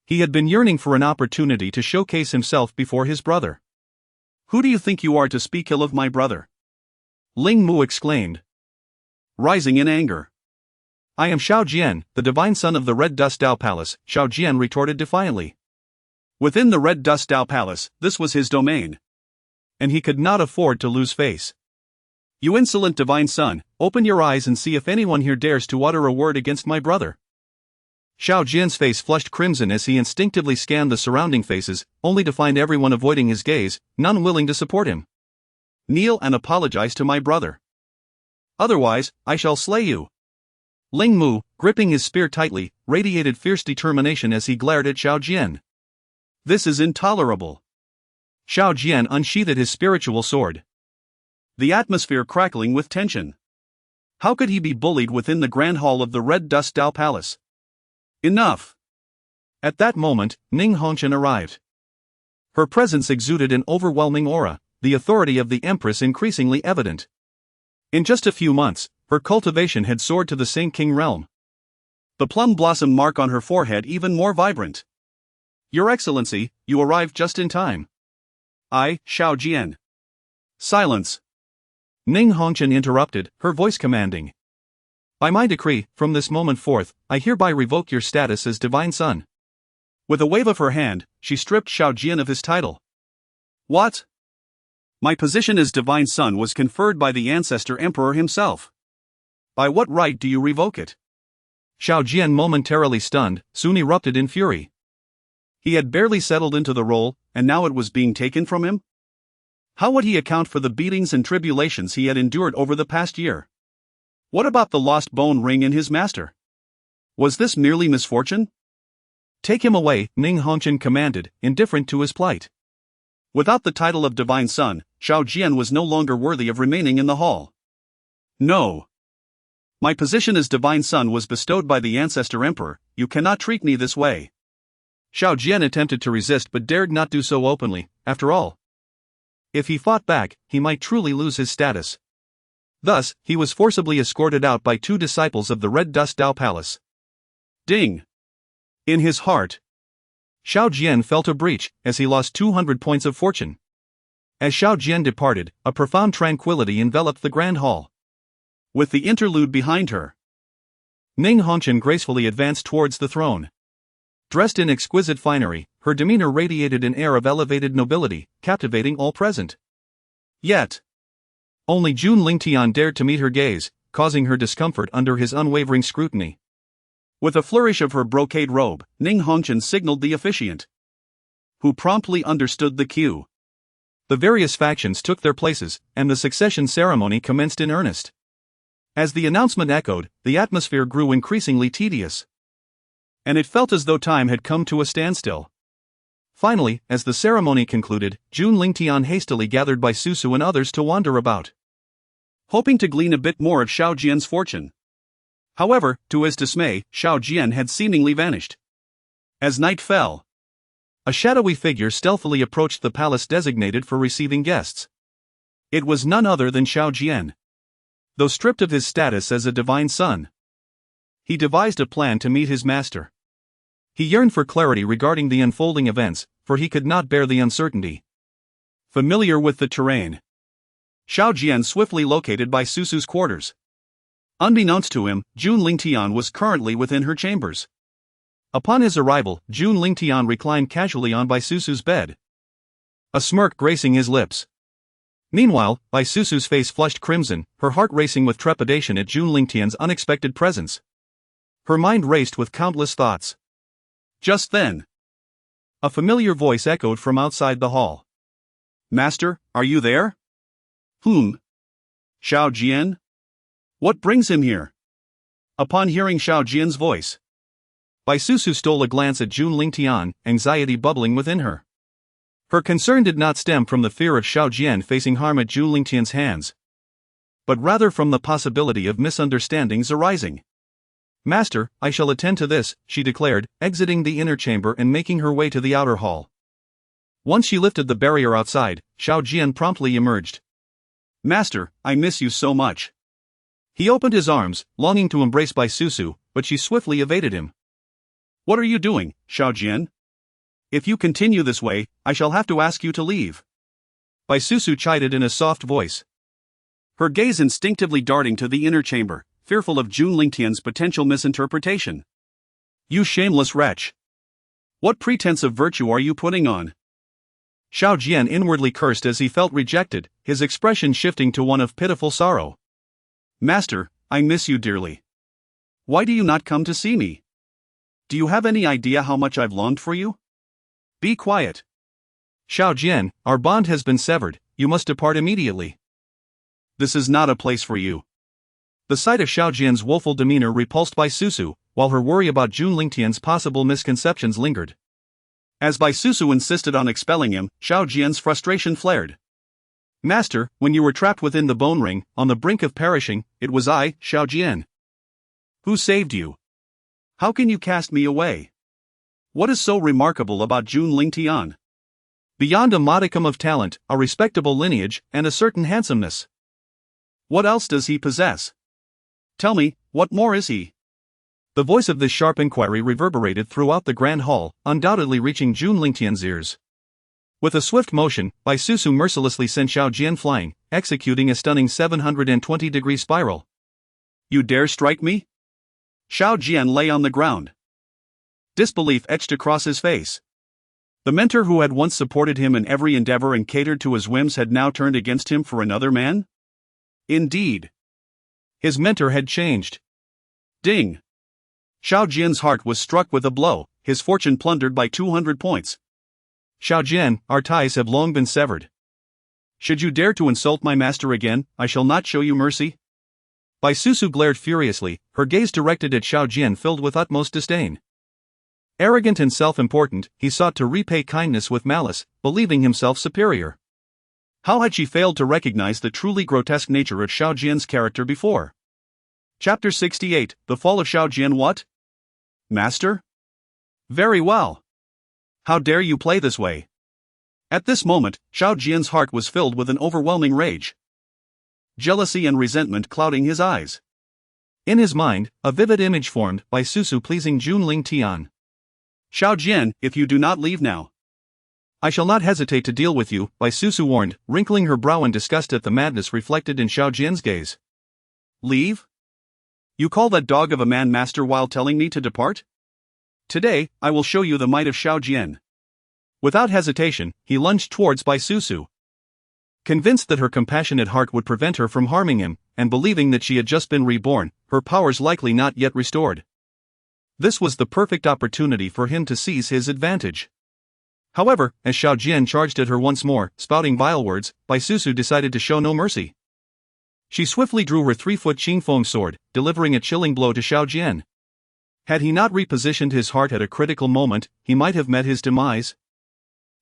He had been yearning for an opportunity to showcase himself before his brother. Who do you think you are to speak ill of my brother? Ling Mu exclaimed, rising in anger. I am Xiao Jian, the divine son of the Red Dust Dao Palace, Xiao Jian retorted defiantly. Within the Red Dust Dao Palace, this was his domain. And he could not afford to lose face. You insolent divine son, open your eyes and see if anyone here dares to utter a word against my brother. Xiao Jian's face flushed crimson as he instinctively scanned the surrounding faces, only to find everyone avoiding his gaze, none willing to support him. Kneel and apologize to my brother. Otherwise, I shall slay you. Ling Mu, gripping his spear tightly, radiated fierce determination as he glared at Xiao Jian. This is intolerable. Xiao Jian unsheathed his spiritual sword. The atmosphere crackling with tension. How could he be bullied within the grand hall of the Red Dust Dao Palace? Enough! At that moment, Ning Hongchen arrived. Her presence exuded an overwhelming aura, the authority of the Empress increasingly evident. In just a few months, her cultivation had soared to the Saint King realm. The plum blossom mark on her forehead even more vibrant. Your Excellency, you arrived just in time. I, Xiao Jian. Silence! Ning Hongchen interrupted, her voice commanding. By my decree, from this moment forth, I hereby revoke your status as divine son. With a wave of her hand, she stripped Xiao Jian of his title. What? My position as divine son was conferred by the ancestor emperor himself. By what right do you revoke it? Xiao Jian, momentarily stunned, soon erupted in fury. He had barely settled into the role, and now it was being taken from him? How would he account for the beatings and tribulations he had endured over the past year? What about the lost bone ring in his master? Was this merely misfortune? Take him away, Ning Hongchen commanded, indifferent to his plight. Without the title of divine son, Xiao Jian was no longer worthy of remaining in the hall. No. My position as divine son was bestowed by the ancestor emperor, you cannot treat me this way. Xiao Jian attempted to resist but dared not do so openly, after all. If he fought back, he might truly lose his status. Thus, he was forcibly escorted out by 2 disciples of the Red Dust Dao Palace. Ding! In his heart, Xiao Jian felt a breach, as he lost 200 points of fortune. As Xiao Jian departed, a profound tranquility enveloped the grand hall. With the interlude behind her, Ning Hongchen gracefully advanced towards the throne. Dressed in exquisite finery, her demeanor radiated an air of elevated nobility, captivating all present. Yet, only Jun Lingtian dared to meet her gaze, causing her discomfort under his unwavering scrutiny. With a flourish of her brocade robe, Ning Hongchen signaled the officiant, who promptly understood the cue. The various factions took their places, and the succession ceremony commenced in earnest. As the announcement echoed, the atmosphere grew increasingly tedious. And it felt as though time had come to a standstill. Finally, as the ceremony concluded, Jun Lingtian hastily gathered by Susu and others to wander about, hoping to glean a bit more of Xiao Jian's fortune. However, to his dismay, Xiao Jian had seemingly vanished. As night fell, a shadowy figure stealthily approached the palace designated for receiving guests. It was none other than Xiao Jian. Though stripped of his status as a divine son, he devised a plan to meet his master. He yearned for clarity regarding the unfolding events, for he could not bear the uncertainty. Familiar with the terrain, Xiao Jian swiftly located by Susu's quarters. Unbeknownst to him, Jun Lingtian was currently within her chambers. Upon his arrival, Jun Lingtian reclined casually on by Susu's bed, a smirk gracing his lips. Meanwhile, Bai Susu's face flushed crimson, her heart racing with trepidation at Jun Lingtian's unexpected presence. Her mind raced with countless thoughts. Just then, a familiar voice echoed from outside the hall. Master, are you there? Whom? Xiao Jian? What brings him here? Upon hearing Xiao Jian's voice, Bai Susu stole a glance at Jun Lingtian, anxiety bubbling within her. Her concern did not stem from the fear of Xiao Jian facing harm at Jun Lingtian's hands, but rather from the possibility of misunderstandings arising. Master, I shall attend to this, she declared, exiting the inner chamber and making her way to the outer hall. Once she lifted the barrier outside, Xiao Jian promptly emerged. Master, I miss you so much. He opened his arms, longing to embrace Bai Susu, but she swiftly evaded him. What are you doing, Xiao Jian? If you continue this way, I shall have to ask you to leave. Bai Susu chided in a soft voice, her gaze instinctively darting to the inner chamber, fearful of Jun Lingtian's potential misinterpretation. You shameless wretch! What pretense of virtue are you putting on? Xiao Jian inwardly cursed as he felt rejected, his expression shifting to one of pitiful sorrow. Master, I miss you dearly. Why do you not come to see me? Do you have any idea how much I've longed for you? Be quiet. Xiao Jian, our bond has been severed, you must depart immediately. This is not a place for you. The sight of Xiao Jian's woeful demeanor repulsed Bai Susu, while her worry about Jun Lingtian's possible misconceptions lingered. As Bai Susu insisted on expelling him, Xiao Jian's frustration flared. Master, when you were trapped within the bone ring, on the brink of perishing, it was I, Xiao Jian, who saved you. How can you cast me away? What is so remarkable about Jun Lingtian? Beyond a modicum of talent, a respectable lineage, and a certain handsomeness. What else does he possess? Tell me, what more is he? The voice of this sharp inquiry reverberated throughout the grand hall, undoubtedly reaching Jun Lingtian's ears. With a swift motion, Bai Susu mercilessly sent Xiao Jian flying, executing a stunning 720-degree spiral. You dare strike me? Xiao Jian lay on the ground. Disbelief etched across his face. The mentor who had once supported him in every endeavor and catered to his whims had now turned against him for another man? Indeed. His mentor had changed. Ding! Xiao Jian's heart was struck with a blow, his fortune plundered by 200 points. Xiao Jian, our ties have long been severed. Should you dare to insult my master again, I shall not show you mercy. Bai Susu glared furiously, her gaze directed at Xiao Jian filled with utmost disdain. Arrogant and self-important, he sought to repay kindness with malice, believing himself superior. How had she failed to recognize the truly grotesque nature of Xiao Jian's character before? Chapter 68, The Fall of Xiao Jian. What? Master? Very well. How dare you play this way? At this moment, Xiao Jian's heart was filled with an overwhelming rage. Jealousy and resentment clouding his eyes. In his mind, a vivid image formed, Bai Susu pleasing Jun Lingtian. Xiao Jian, if you do not leave now, I shall not hesitate to deal with you, Bai Susu warned, wrinkling her brow in disgust at the madness reflected in Xiao Jian's gaze. Leave? You call that dog of a man master while telling me to depart? Today, I will show you the might of Xiao Jian. Without hesitation, he lunged towards Bai Susu. Convinced that her compassionate heart would prevent her from harming him, and believing that she had just been reborn, her powers likely not yet restored. This was the perfect opportunity for him to seize his advantage. However, as Xiao Jian charged at her once more, spouting vile words, Bai Susu decided to show no mercy. She swiftly drew her 3-foot Qingfeng sword, delivering a chilling blow to Xiao Jian. Had he not repositioned his heart at a critical moment, he might have met his demise.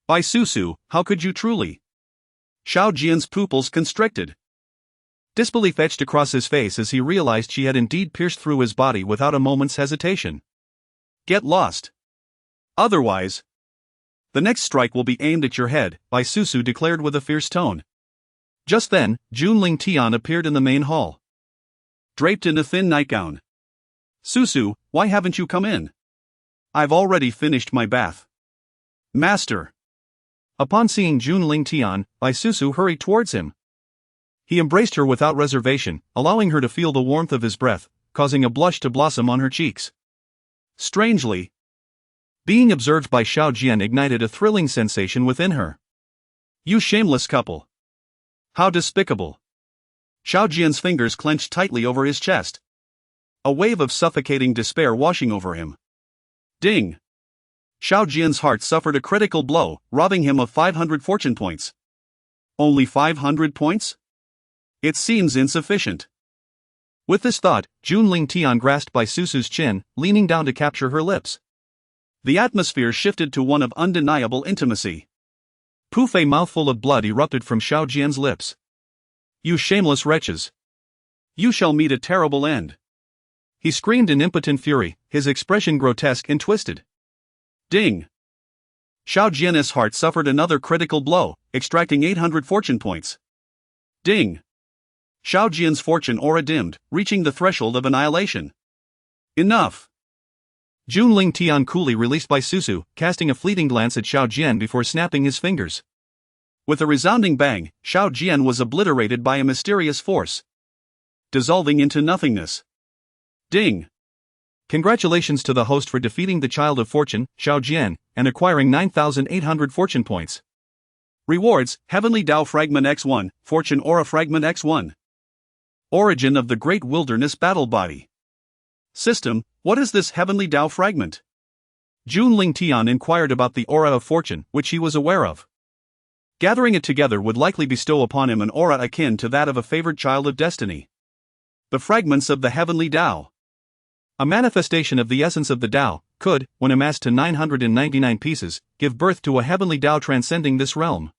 Bai Susu, how could you truly? Xiao Jian's pupils constricted. Disbelief etched across his face as he realized she had indeed pierced through his body without a moment's hesitation. Get lost. Otherwise, the next strike will be aimed at your head, Bai Susu declared with a fierce tone. Just then, Jun Lingtian appeared in the main hall. Draped in a thin nightgown. Susu, why haven't you come in? I've already finished my bath. Master. Upon seeing Jun Lingtian, Bai Susu hurried towards him. He embraced her without reservation, allowing her to feel the warmth of his breath, causing a blush to blossom on her cheeks. Strangely, being observed by Xiao Jian ignited a thrilling sensation within her. You shameless couple. How despicable. Xiao Jian's fingers clenched tightly over his chest. A wave of suffocating despair washing over him. Ding! Xiao Jian's heart suffered a critical blow, robbing him of 500 fortune points. Only 500 points? It seems insufficient. With this thought, Jun Lingtian grasped by Susu's chin, leaning down to capture her lips. The atmosphere shifted to one of undeniable intimacy. Poof! A mouthful of blood erupted from Xiao Jian's lips. You shameless wretches! You shall meet a terrible end! He screamed in impotent fury, his expression grotesque and twisted. Ding! Xiao Jian's heart suffered another critical blow, extracting 800 fortune points. Ding! Xiao Jian's fortune aura dimmed, reaching the threshold of annihilation. Enough! Jun Lingtian coolly released by Susu, casting a fleeting glance at Xiao Jian before snapping his fingers. With a resounding bang, Xiao Jian was obliterated by a mysterious force, dissolving into nothingness. Ding! Congratulations to the host for defeating the Child of Fortune, Xiao Jian, and acquiring 9,800 fortune points. Rewards: Heavenly Dao Fragment X1, Fortune Aura Fragment X1. Origin of the Great Wilderness Battle Body. System: what is this Heavenly Dao Fragment? Jun Lingtian inquired about the Aura of Fortune, which he was aware of. Gathering it together would likely bestow upon him an aura akin to that of a favored child of destiny. The fragments of the Heavenly Dao. A manifestation of the essence of the Dao, could, when amassed to 999 pieces, give birth to a Heavenly Dao transcending this realm.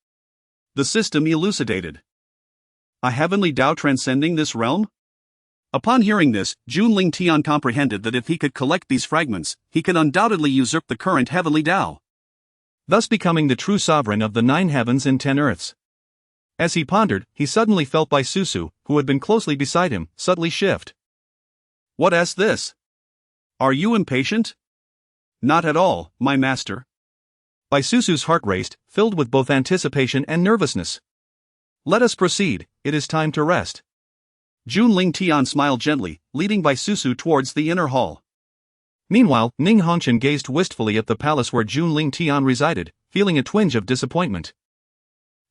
The system elucidated. A Heavenly Dao transcending this realm? Upon hearing this, Jun Lingtian comprehended that if he could collect these fragments, he could undoubtedly usurp the current Heavenly Dao, thus becoming the true sovereign of the 9 heavens and 10 earths. As he pondered, he suddenly felt by Susu, who had been closely beside him, subtly shift. What is this? Are you impatient? Not at all, my master. By Susu's heart raced, filled with both anticipation and nervousness. Let us proceed, it is time to rest. Jun Lingtian smiled gently, leading by Susu towards the inner hall. Meanwhile, Ning Hongchen gazed wistfully at the palace where Jun Lingtian resided, feeling a twinge of disappointment.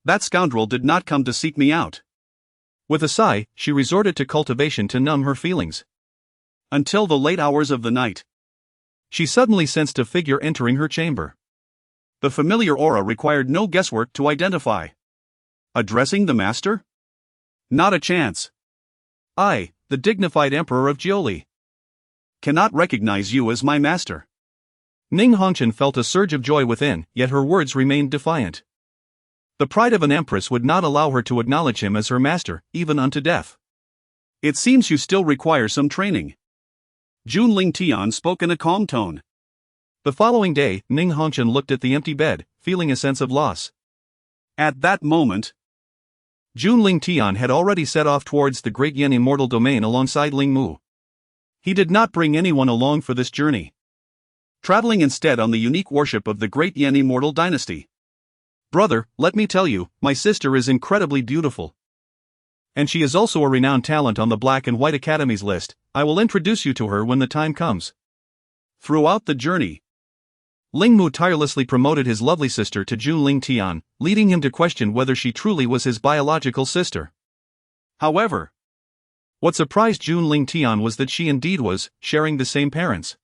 That scoundrel did not come to seek me out. With a sigh, she resorted to cultivation to numb her feelings. Until the late hours of the night. She suddenly sensed a figure entering her chamber. The familiar aura required no guesswork to identify. Addressing the master? Not a chance. I, the dignified emperor of Jioli, cannot recognize you as my master. Ning Hongchen felt a surge of joy within, yet her words remained defiant. The pride of an empress would not allow her to acknowledge him as her master, even unto death. It seems you still require some training. Jun Lingtian spoke in a calm tone. The following day, Ning Hongchen looked at the empty bed, feeling a sense of loss. At that moment, Jun Lingtian had already set off towards the great Yen immortal domain alongside Ling Mu. He did not bring anyone along for this journey, traveling instead on the unique worship of the great Yen immortal dynasty. Brother, let me tell you, my sister is incredibly beautiful. And she is also a renowned talent on the Black and White Academy's list. I will introduce you to her when the time comes. Throughout the journey, Ling Mu tirelessly promoted his lovely sister to Jun Lingtian, leading him to question whether she truly was his biological sister. However, what surprised Jun Lingtian was that she indeed was, sharing the same parents.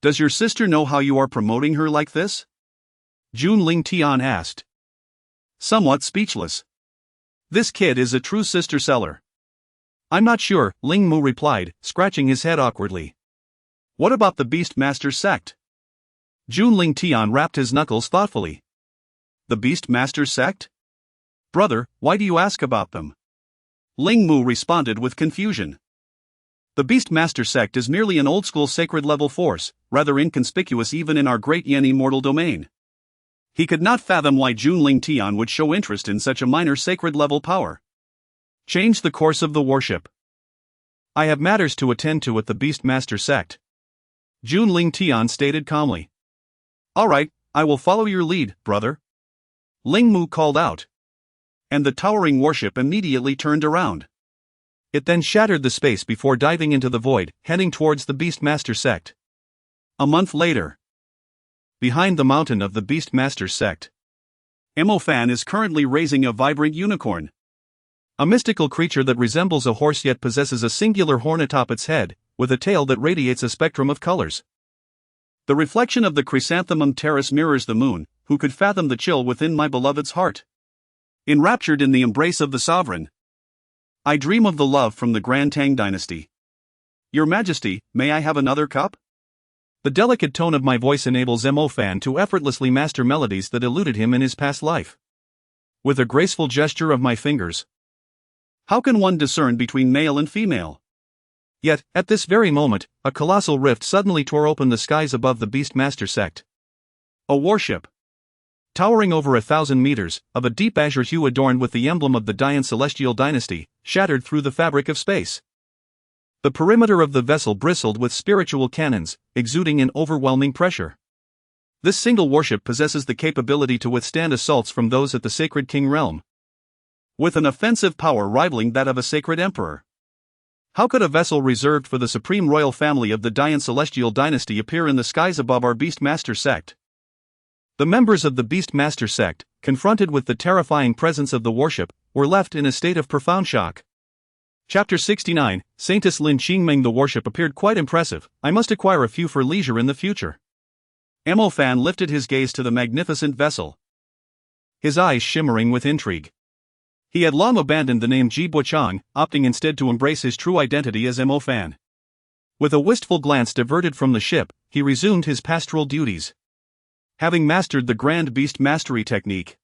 Does your sister know how you are promoting her like this? Jun Lingtian asked. Somewhat speechless. This kid is a true sister seller. I'm not sure, Ling Mu replied, scratching his head awkwardly. What about the Beastmaster sect? Jun Lingtian rapped his knuckles thoughtfully. The Beastmaster sect? Brother, why do you ask about them? Ling Mu responded with confusion. The Beastmaster sect is merely an old-school sacred-level force, rather inconspicuous even in our great Yen immortal domain. He could not fathom why Jun Lingtian would show interest in such a minor sacred-level power. Change the course of the worship. I have matters to attend to at the Beastmaster sect, Jun Lingtian stated calmly. All right, I will follow your lead, brother. Ling Mu called out. And the towering worship immediately turned around. It then shattered the space before diving into the void, heading towards the Beastmaster sect. A month later, behind the mountain of the Beastmaster sect, Emofan is currently raising a vibrant unicorn. A mystical creature that resembles a horse yet possesses a singular horn atop its head, with a tail that radiates a spectrum of colors. The reflection of the chrysanthemum terrace mirrors the moon, who could fathom the chill within my beloved's heart? Enraptured in the embrace of the sovereign, I dream of the love from the Grand Tang dynasty. Your Majesty, may I have another cup? The delicate tone of my voice enables Mo Fan to effortlessly master melodies that eluded him in his past life. With a graceful gesture of my fingers. How can one discern between male and female? Yet, at this very moment, a colossal rift suddenly tore open the skies above the Beastmaster sect. A warship, towering over 1,000 meters, of a deep azure hue adorned with the emblem of the Dian celestial dynasty, shattered through the fabric of space. The perimeter of the vessel bristled with spiritual cannons, exuding an overwhelming pressure. This single warship possesses the capability to withstand assaults from those at the Sacred King realm, with an offensive power rivaling that of a sacred emperor. How could a vessel reserved for the supreme royal family of the Dian celestial dynasty appear in the skies above our Beastmaster sect? The members of the Beastmaster sect, confronted with the terrifying presence of the warship, were left in a state of profound shock. Chapter 69, Saintess Lin Qingmeng. The warship appeared quite impressive. I must acquire a few for leisure in the future. Mo Fan lifted his gaze to the magnificent vessel, his eyes shimmering with intrigue. He had long abandoned the name Ji Buchang, opting instead to embrace his true identity as Mo Fan. With a wistful glance diverted from the ship, he resumed his pastoral duties. Having mastered the Grand Beast Mastery technique,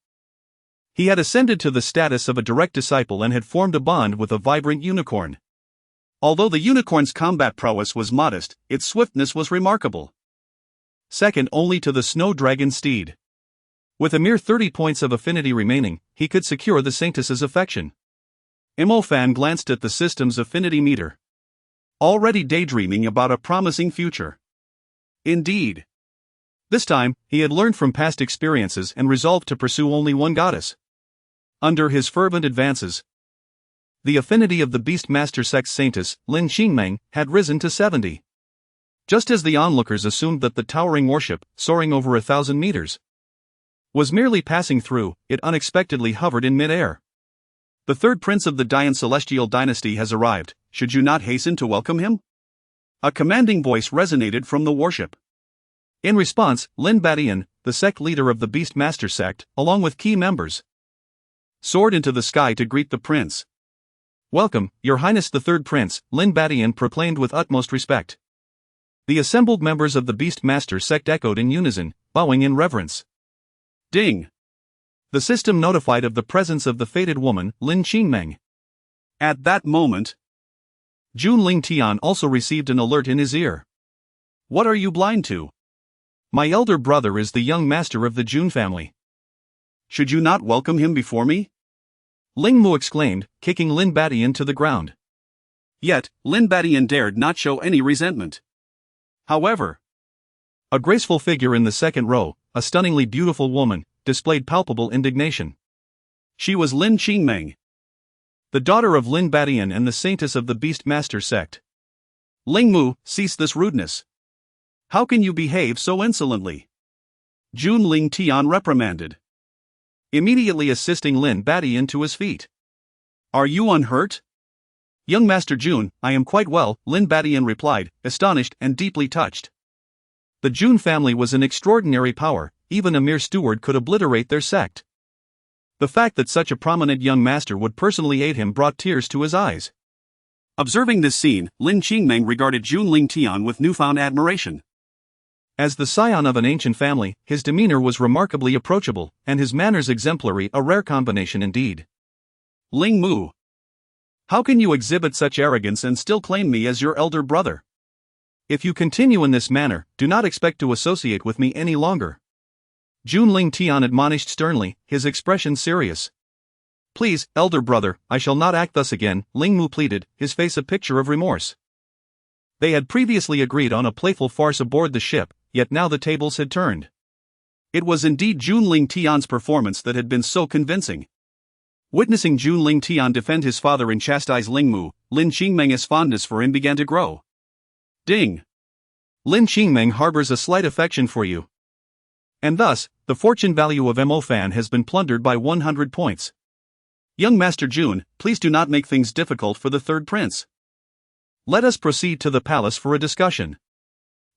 he had ascended to the status of a direct disciple and had formed a bond with a vibrant unicorn. Although the unicorn's combat prowess was modest, its swiftness was remarkable. Second only to the snow dragon steed. With a mere 30 points of affinity remaining, he could secure the Saintess's affection. Mo Fan glanced at the system's affinity meter, already daydreaming about a promising future. Indeed. This time, he had learned from past experiences and resolved to pursue only one goddess. Under his fervent advances, the affinity of the Beastmaster sect's Saintess, Lin Qingmeng, had risen to 70. Just as the onlookers assumed that the towering warship, soaring over 1,000 meters, was merely passing through, it unexpectedly hovered in mid-air. The third prince of the Dian celestial dynasty has arrived, should you not hasten to welcome him? A commanding voice resonated from the warship. In response, Lin Badian, the sect leader of the Beastmaster sect, along with key members, soared into the sky to greet the prince. Welcome, Your Highness the Third Prince, Lin Badian proclaimed with utmost respect. The assembled members of the Beastmaster sect echoed in unison, bowing in reverence. Ding! The system notified of the presence of the fated woman, Lin Qingmeng. At that moment, Jun Lingtian also received an alert in his ear. What are you blind to? My elder brother is the young master of the Jun family. Should you not welcome him before me? Ling Mu exclaimed, kicking Lin Badian to the ground. Yet, Lin Badian dared not show any resentment. However, a graceful figure in the second row, a stunningly beautiful woman, displayed palpable indignation. She was Lin Qingmeng, the daughter of Lin Badian and the Saintess of the Beastmaster sect. Ling Mu, cease this rudeness. How can you behave so insolently? Jun Lingtian reprimanded, immediately assisting Lin Badian to his feet. Are you unhurt? Young Master Jun, I am quite well, Lin Badian replied, astonished and deeply touched. The Jun family was an extraordinary power, even a mere steward could obliterate their sect. The fact that such a prominent young master would personally aid him brought tears to his eyes. Observing this scene, Lin Qingmeng regarded Jun Lingtian with newfound admiration. As the scion of an ancient family, his demeanor was remarkably approachable, and his manners exemplary, a rare combination indeed. Ling Mu, how can you exhibit such arrogance and still claim me as your elder brother? If you continue in this manner, do not expect to associate with me any longer. Jun Lingtian admonished sternly, his expression serious. Please, elder brother, I shall not act thus again, Ling Mu pleaded, his face a picture of remorse. They had previously agreed on a playful farce aboard the ship, yet now the tables had turned. It was indeed Jun Lingtian's performance that had been so convincing. Witnessing Jun Lingtian defend his father and chastise Ling Mu, Lin Qingmeng's fondness for him began to grow. Ding! Lin Qingmeng harbors a slight affection for you. And thus, the fortune value of Mo Fan has been plundered by 100 points. Young Master Jun, please do not make things difficult for the third prince. Let us proceed to the palace for a discussion.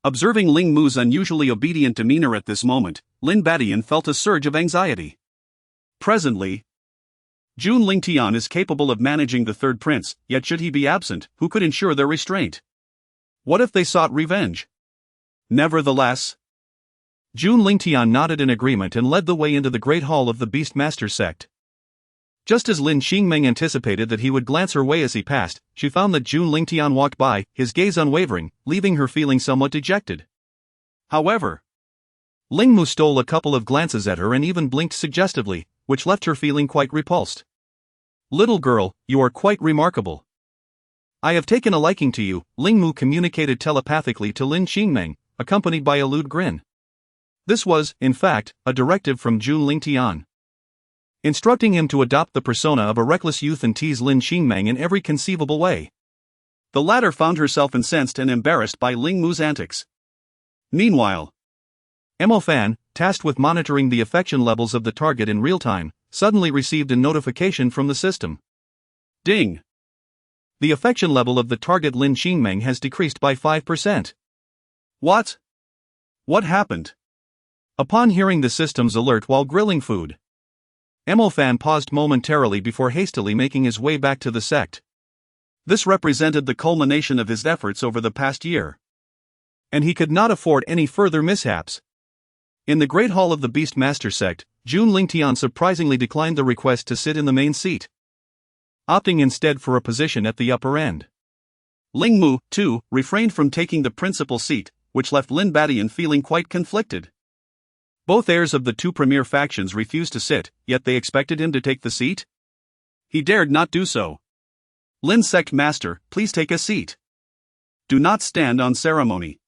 Observing Ling Mu's unusually obedient demeanor at this moment, Lin Badian felt a surge of anxiety. Presently, Jun Lingtian is capable of managing the third prince, yet should he be absent, who could ensure their restraint? What if they sought revenge? Nevertheless, Jun Lingtian nodded in agreement and led the way into the great hall of the Beastmaster sect. Just as Lin Xingmeng anticipated that he would glance her way as he passed, she found that Jun Lingtian walked by, his gaze unwavering, leaving her feeling somewhat dejected. However, Ling Mu stole a couple of glances at her and even blinked suggestively, which left her feeling quite repulsed. "Little girl, you are quite remarkable. I have taken a liking to you," Ling Mu communicated telepathically to Lin Xingmeng, accompanied by a lewd grin. This was, in fact, a directive from Jun Lingtian, instructing him to adopt the persona of a reckless youth and tease Lin Xingmeng in every conceivable way. The latter found herself incensed and embarrassed by Ling Mu's antics. Meanwhile, Mo Fan, tasked with monitoring the affection levels of the target in real time, suddenly received a notification from the system. Ding! The affection level of the target Lin Xingmeng has decreased by 5%. What? What happened? Upon hearing the system's alert while grilling food, Mo Fan paused momentarily before hastily making his way back to the sect. This represented the culmination of his efforts over the past year, and he could not afford any further mishaps. In the Great Hall of the Beastmaster sect, Jun Lingtian surprisingly declined the request to sit in the main seat, opting instead for a position at the upper end. Ling Mu, too, refrained from taking the principal seat, which left Lin Badian feeling quite conflicted. Both heirs of the two premier factions refused to sit, yet they expected him to take the seat? He dared not do so. "Lin Sect Master, please take a seat. Do not stand on ceremony."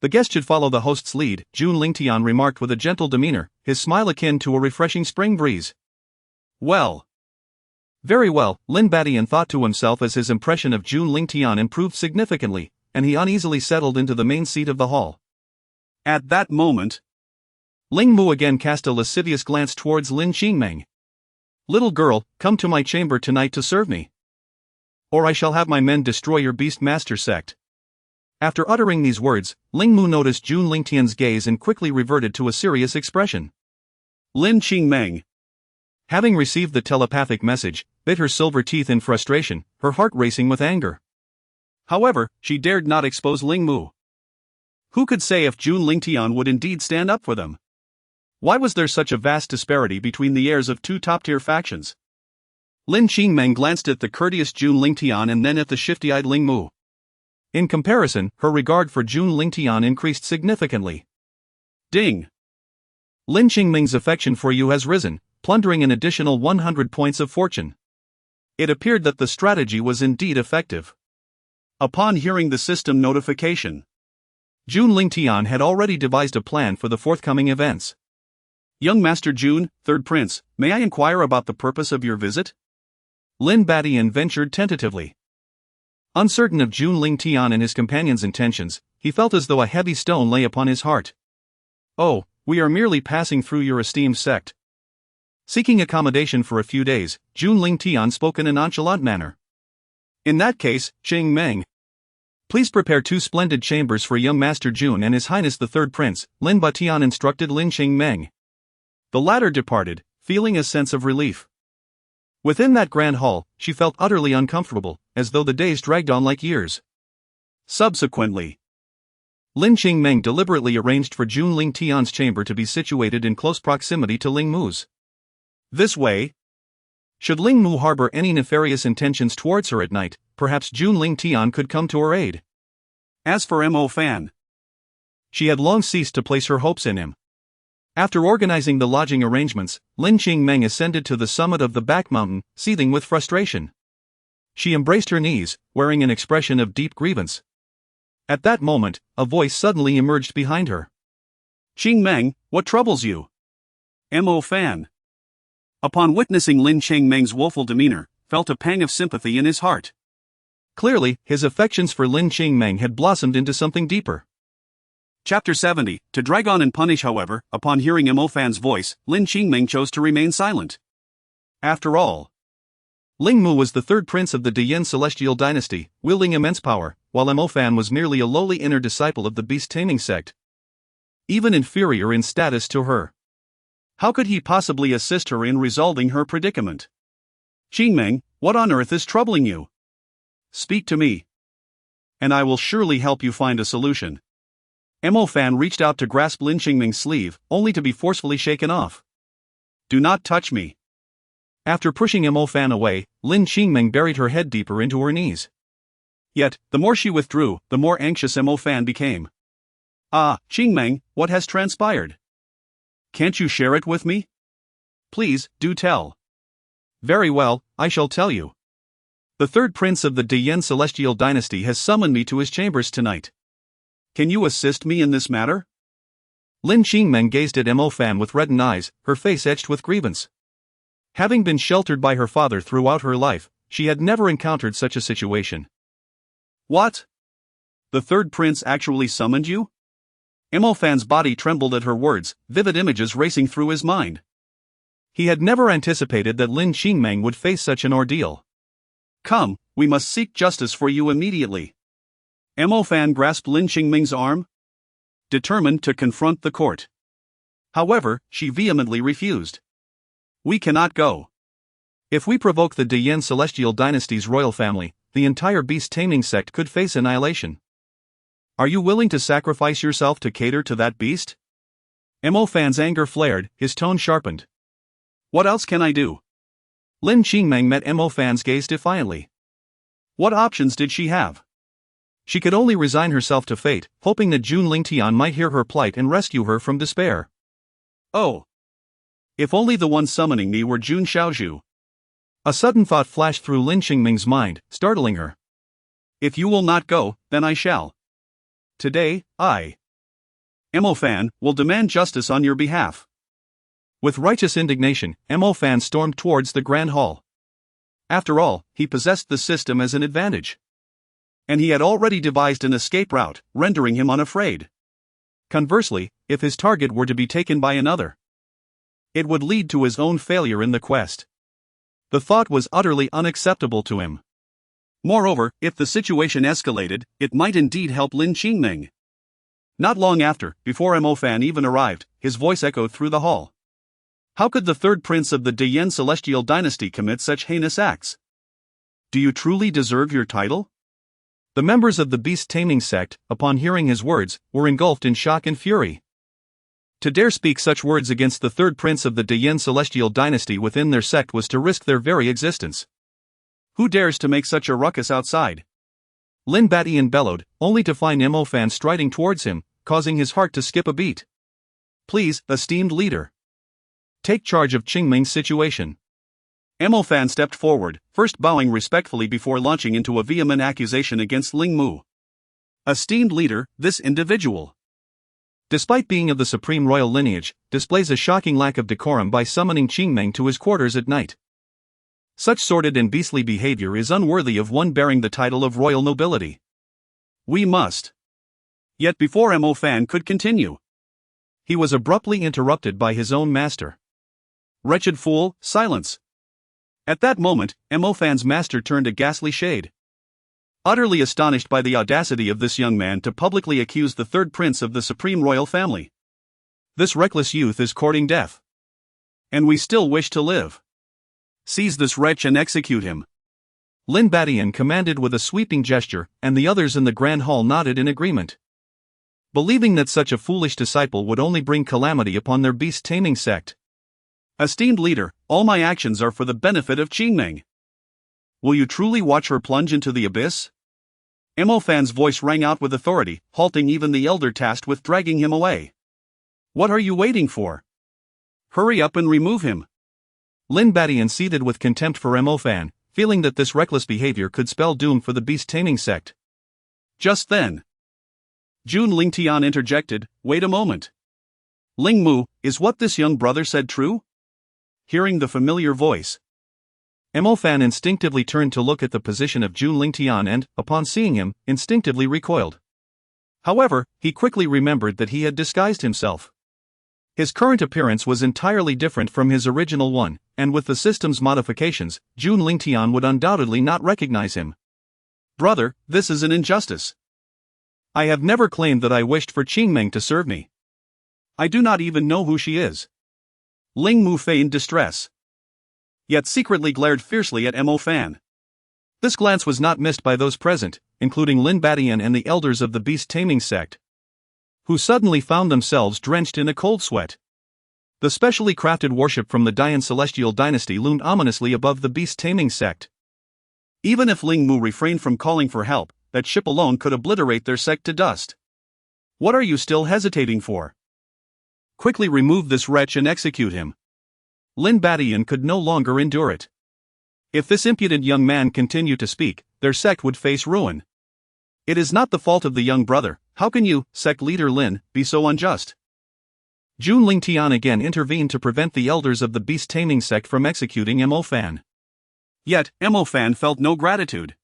"The guest should follow the host's lead," Jun Lingtian remarked with a gentle demeanor, his smile akin to a refreshing spring breeze. "Well. Very well," Lin Badian thought to himself as his impression of Jun Lingtian improved significantly, and he uneasily settled into the main seat of the hall. At that moment, Ling Mu again cast a lascivious glance towards Lin Xingmeng. "Little girl, come to my chamber tonight to serve me, or I shall have my men destroy your Beastmaster sect." After uttering these words, Ling Mu noticed Jun Lingtian's gaze and quickly reverted to a serious expression. Lin Xingmeng, having received the telepathic message, bit her silver teeth in frustration, her heart racing with anger. However, she dared not expose Ling Mu. Who could say if Jun Lingtian would indeed stand up for them? Why was there such a vast disparity between the heirs of two top-tier factions? Lin Xingmeng glanced at the courteous Jun Lingtian and then at the shifty-eyed Ling Mu. In comparison, her regard for Jun Lingtian increased significantly. Ding! Lin Xingmeng's affection for you has risen, plundering an additional 100 points of fortune. It appeared that the strategy was indeed effective. Upon hearing the system notification, Jun Lingtian had already devised a plan for the forthcoming events. "Young Master Jun, Third Prince, may I inquire about the purpose of your visit?" Lin Badian ventured tentatively. Uncertain of Jun Lingtian and his companion's intentions, he felt as though a heavy stone lay upon his heart. "Oh, we are merely passing through your esteemed sect." Seeking accommodation for a few days, Jun Lingtian spoke in a nonchalant manner. "In that case, Xingmeng, please prepare 2 splendid chambers for young Master Jun and His Highness the Third Prince," Lin Batian instructed Lin Xingmeng. The latter departed, feeling a sense of relief. Within that grand hall, she felt utterly uncomfortable, as though the days dragged on like years. Subsequently, Lin Xingmeng deliberately arranged for Jun Lingtian's chamber to be situated in close proximity to Ling Mu's. This way, should Ling Mu harbor any nefarious intentions towards her at night, perhaps Jun Lingtian could come to her aid. As for Mo Fan, she had long ceased to place her hopes in him. After organizing the lodging arrangements, Lin Xingmeng ascended to the summit of the back mountain, seething with frustration. She embraced her knees, wearing an expression of deep grievance. At that moment, a voice suddenly emerged behind her. "Xingmeng, what troubles you?" Mo Fan, upon witnessing Lin Xingmeng's woeful demeanor, felt a pang of sympathy in his heart. Clearly, his affections for Lin Xingmeng had blossomed into something deeper. Chapter 70, to drag on and punish. However, upon hearing Mo Fan's voice, Lin Xingmeng chose to remain silent. After all, Ling Mu was the third prince of the Deyin celestial dynasty, wielding immense power, while Mo Fan was merely a lowly inner disciple of the beast-taming sect, even inferior in status to her. How could he possibly assist her in resolving her predicament? Qingmeng, what on earth is troubling you? Speak to me, and I will surely help you find a solution. Mo Fan reached out to grasp Lin Qingmeng's sleeve, only to be forcefully shaken off. Do not touch me. After pushing Mo Fan away, Lin Qingmeng buried her head deeper into her knees. Yet, the more she withdrew, the more anxious Mo Fan became. Ah, Qingmeng, what has transpired? Can't you share it with me? Please, do tell. Very well, I shall tell you. The third prince of the Deyin celestial dynasty has summoned me to his chambers tonight. Can you assist me in this matter? Lin Qingmeng gazed at Mo Fan with reddened eyes, her face etched with grievance. Having been sheltered by her father throughout her life, she had never encountered such a situation. What? The third prince actually summoned you? Mo Fan's body trembled at her words, vivid images racing through his mind. He had never anticipated that Lin Qingmeng would face such an ordeal. Come, we must seek justice for you immediately. Mo Fan grasped Lin Qingmeng's arm, determined to confront the court. However, she vehemently refused. We cannot go. If we provoke the Deyin celestial dynasty's royal family, the entire beast-taming sect could face annihilation. Are you willing to sacrifice yourself to cater to that beast? Mo Fan's anger flared, his tone sharpened. What else can I do? Lin Qingmeng met Mo Fan's gaze defiantly. What options did she have? She could only resign herself to fate, hoping that Jun Lingtian might hear her plight and rescue her from despair. Oh! If only the one summoning me were Jun Xiaozhu. A sudden thought flashed through Lin Qingmeng's mind, startling her. If you will not go, then I shall. Today, Mo Fan, will demand justice on your behalf. With righteous indignation, Mo Fan stormed towards the Grand Hall. After all, he possessed the system as an advantage. And he had already devised an escape route, rendering him unafraid. Conversely, if his target were to be taken by another, it would lead to his own failure in the quest. The thought was utterly unacceptable to him. Moreover, if the situation escalated, it might indeed help Lin Qingmeng. Not long after, before Mo Fan even arrived, his voice echoed through the hall. How could the third prince of the Deyin celestial dynasty commit such heinous acts? Do you truly deserve your title? The members of the beast-taming sect, upon hearing his words, were engulfed in shock and fury. To dare speak such words against the third prince of the Deyin celestial dynasty within their sect was to risk their very existence. Who dares to make such a ruckus outside? Lin Batian bellowed, only to find Mo Fan striding towards him, causing his heart to skip a beat. Please, esteemed leader. Take charge of Qingmeng's situation. Mo Fan stepped forward, first bowing respectfully before launching into a vehement accusation against Ling Mu. Esteemed leader, this individual, despite being of the supreme royal lineage, displays a shocking lack of decorum by summoning Qingmeng to his quarters at night. Such sordid and beastly behavior is unworthy of one bearing the title of royal nobility. We must. Yet before Mo Fan could continue, he was abruptly interrupted by his own master. Wretched fool, silence! At that moment, Mo Fan's master turned a ghastly shade. Utterly astonished by the audacity of this young man to publicly accuse the third prince of the supreme royal family. This reckless youth is courting death. And we still wish to live. Seize this wretch and execute him. Lin Batian commanded with a sweeping gesture, and the others in the Grand Hall nodded in agreement. Believing that such a foolish disciple would only bring calamity upon their beast-taming sect. Esteemed leader, all my actions are for the benefit of Qingmeng. Will you truly watch her plunge into the abyss? Mo Fan's voice rang out with authority, halting even the elder tasked with dragging him away. What are you waiting for? Hurry up and remove him. Lin Batian seethed with contempt for Mo Fan, feeling that this reckless behavior could spell doom for the beast-taming sect. Just then, Jun Lingtian interjected, wait a moment. Ling Mu, is what this young brother said true? Hearing the familiar voice, Mo Fan instinctively turned to look at the position of Jun Lingtian and, upon seeing him, instinctively recoiled. However, he quickly remembered that he had disguised himself. His current appearance was entirely different from his original one, and with the system's modifications, Jun Lingtian would undoubtedly not recognize him. Brother, this is an injustice. I have never claimed that I wished for Qingming to serve me. I do not even know who she is. Ling Mu feigned distress, yet secretly glared fiercely at Mo Fan. This glance was not missed by those present, including Lin Badian and the elders of the beast-taming sect, who suddenly found themselves drenched in a cold sweat. The specially crafted warship from the Dian Celestial Dynasty loomed ominously above the beast-taming sect. Even if Ling Mu refrained from calling for help, that ship alone could obliterate their sect to dust. What are you still hesitating for? Quickly remove this wretch and execute him. Lin Badian could no longer endure it. If this impudent young man continued to speak, their sect would face ruin. It is not the fault of the young brother. How can you, sect leader Lin, be so unjust? Jun Lingtian again intervened to prevent the elders of the beast-taming sect from executing Mo Fan. Yet, Mo Fan felt no gratitude.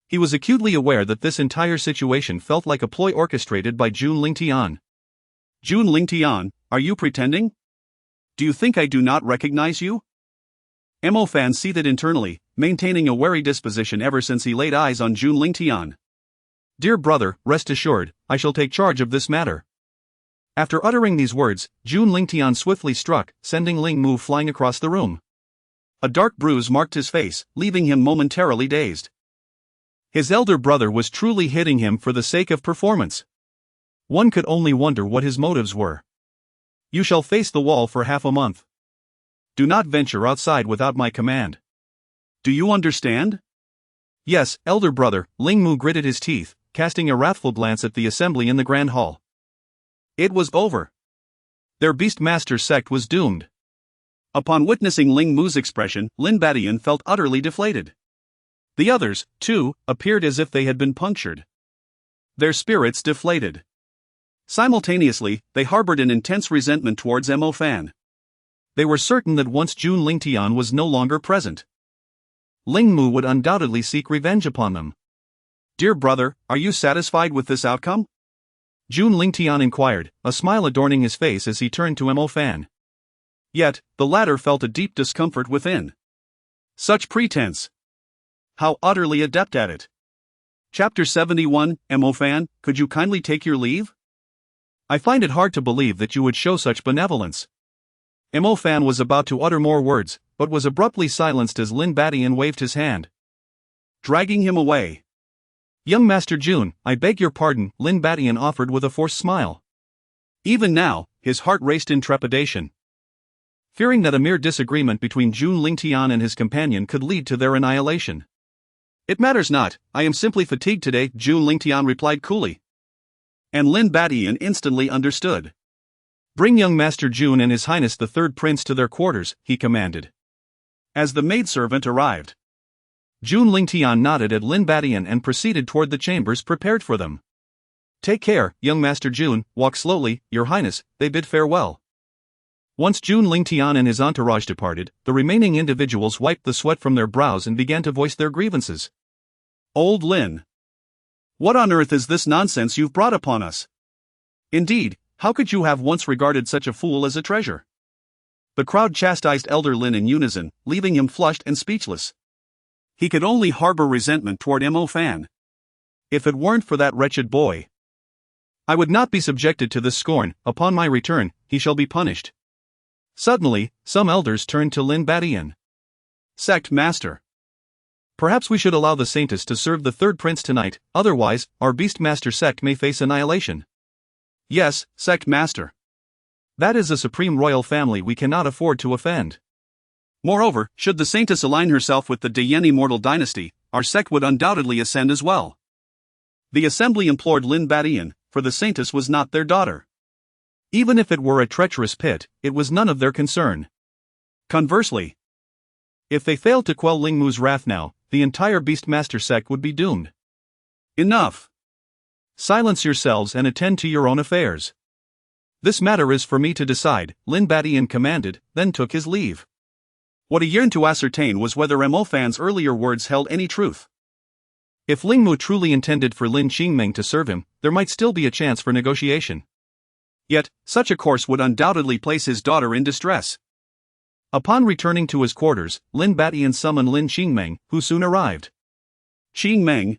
He was acutely aware that this entire situation felt like a ploy orchestrated by Jun Lingtian. Jun Lingtian, are you pretending? Do you think I do not recognize you? Mo Fan seethed internally, maintaining a wary disposition ever since he laid eyes on Jun Lingtian. Dear brother, rest assured, I shall take charge of this matter. After uttering these words, Jun Lingtian swiftly struck, sending Ling Mu flying across the room. A dark bruise marked his face, leaving him momentarily dazed. His elder brother was truly hitting him for the sake of performance. One could only wonder what his motives were. You shall face the wall for half a month. Do not venture outside without my command. Do you understand? Yes, elder brother, Ling Mu gritted his teeth, casting a wrathful glance at the assembly in the Grand Hall. It was over. Their Beastmaster sect was doomed. Upon witnessing Ling Mu's expression, Lin Badian felt utterly deflated. The others, too, appeared as if they had been punctured. Their spirits deflated. Simultaneously, they harbored an intense resentment towards Mo Fan. They were certain that once Jun Lingtian was no longer present, Ling Mu would undoubtedly seek revenge upon them. Dear brother, are you satisfied with this outcome? Jun Lingtian inquired, a smile adorning his face as he turned to Mo Fan. Yet, the latter felt a deep discomfort within. Such pretense! How utterly adept at it! Chapter 71, Mo Fan, could you kindly take your leave? I find it hard to believe that you would show such benevolence. Mo Fan was about to utter more words, but was abruptly silenced as Lin Badian waved his hand, dragging him away. Young Master Jun, I beg your pardon, Lin Badian offered with a forced smile. Even now, his heart raced in trepidation, fearing that a mere disagreement between Jun Lingtian and his companion could lead to their annihilation. It matters not, I am simply fatigued today, Jun Lingtian replied coolly. And Lin Badian instantly understood. Bring young Master Jun and His Highness the Third Prince to their quarters, he commanded. As the maidservant arrived, Jun Lingtian nodded at Lin Badian and proceeded toward the chambers prepared for them. Take care, young Master Jun, walk slowly, your Highness, they bid farewell. Once Jun Lingtian and his entourage departed, the remaining individuals wiped the sweat from their brows and began to voice their grievances. Old Lin, what on earth is this nonsense you've brought upon us? Indeed, how could you have once regarded such a fool as a treasure? The crowd chastised Elder Lin in unison, leaving him flushed and speechless. He could only harbor resentment toward Mo Fan. If it weren't for that wretched boy, I would not be subjected to this scorn. Upon my return, he shall be punished. Suddenly, some elders turned to Lin Badian. Sect Master, perhaps we should allow the Saintess to serve the Third Prince tonight, otherwise, our Beastmaster sect may face annihilation. Yes, Sect Master. That is a supreme royal family we cannot afford to offend. Moreover, should the Saintess align herself with the Dian Immortal Dynasty, our sect would undoubtedly ascend as well. The assembly implored Lin Badian, for the Saintess was not their daughter. Even if it were a treacherous pit, it was none of their concern. Conversely, if they failed to quell Ling Mu's wrath now, the entire Beastmaster sect would be doomed. Enough! Silence yourselves and attend to your own affairs. This matter is for me to decide, Lin Badian commanded, then took his leave. What he yearned to ascertain was whether Mo Fan's earlier words held any truth. If Ling Mu truly intended for Lin Qingming to serve him, there might still be a chance for negotiation. Yet, such a course would undoubtedly place his daughter in distress. Upon returning to his quarters, Lin Batian summoned Lin Qingmeng, who soon arrived. Qingmeng,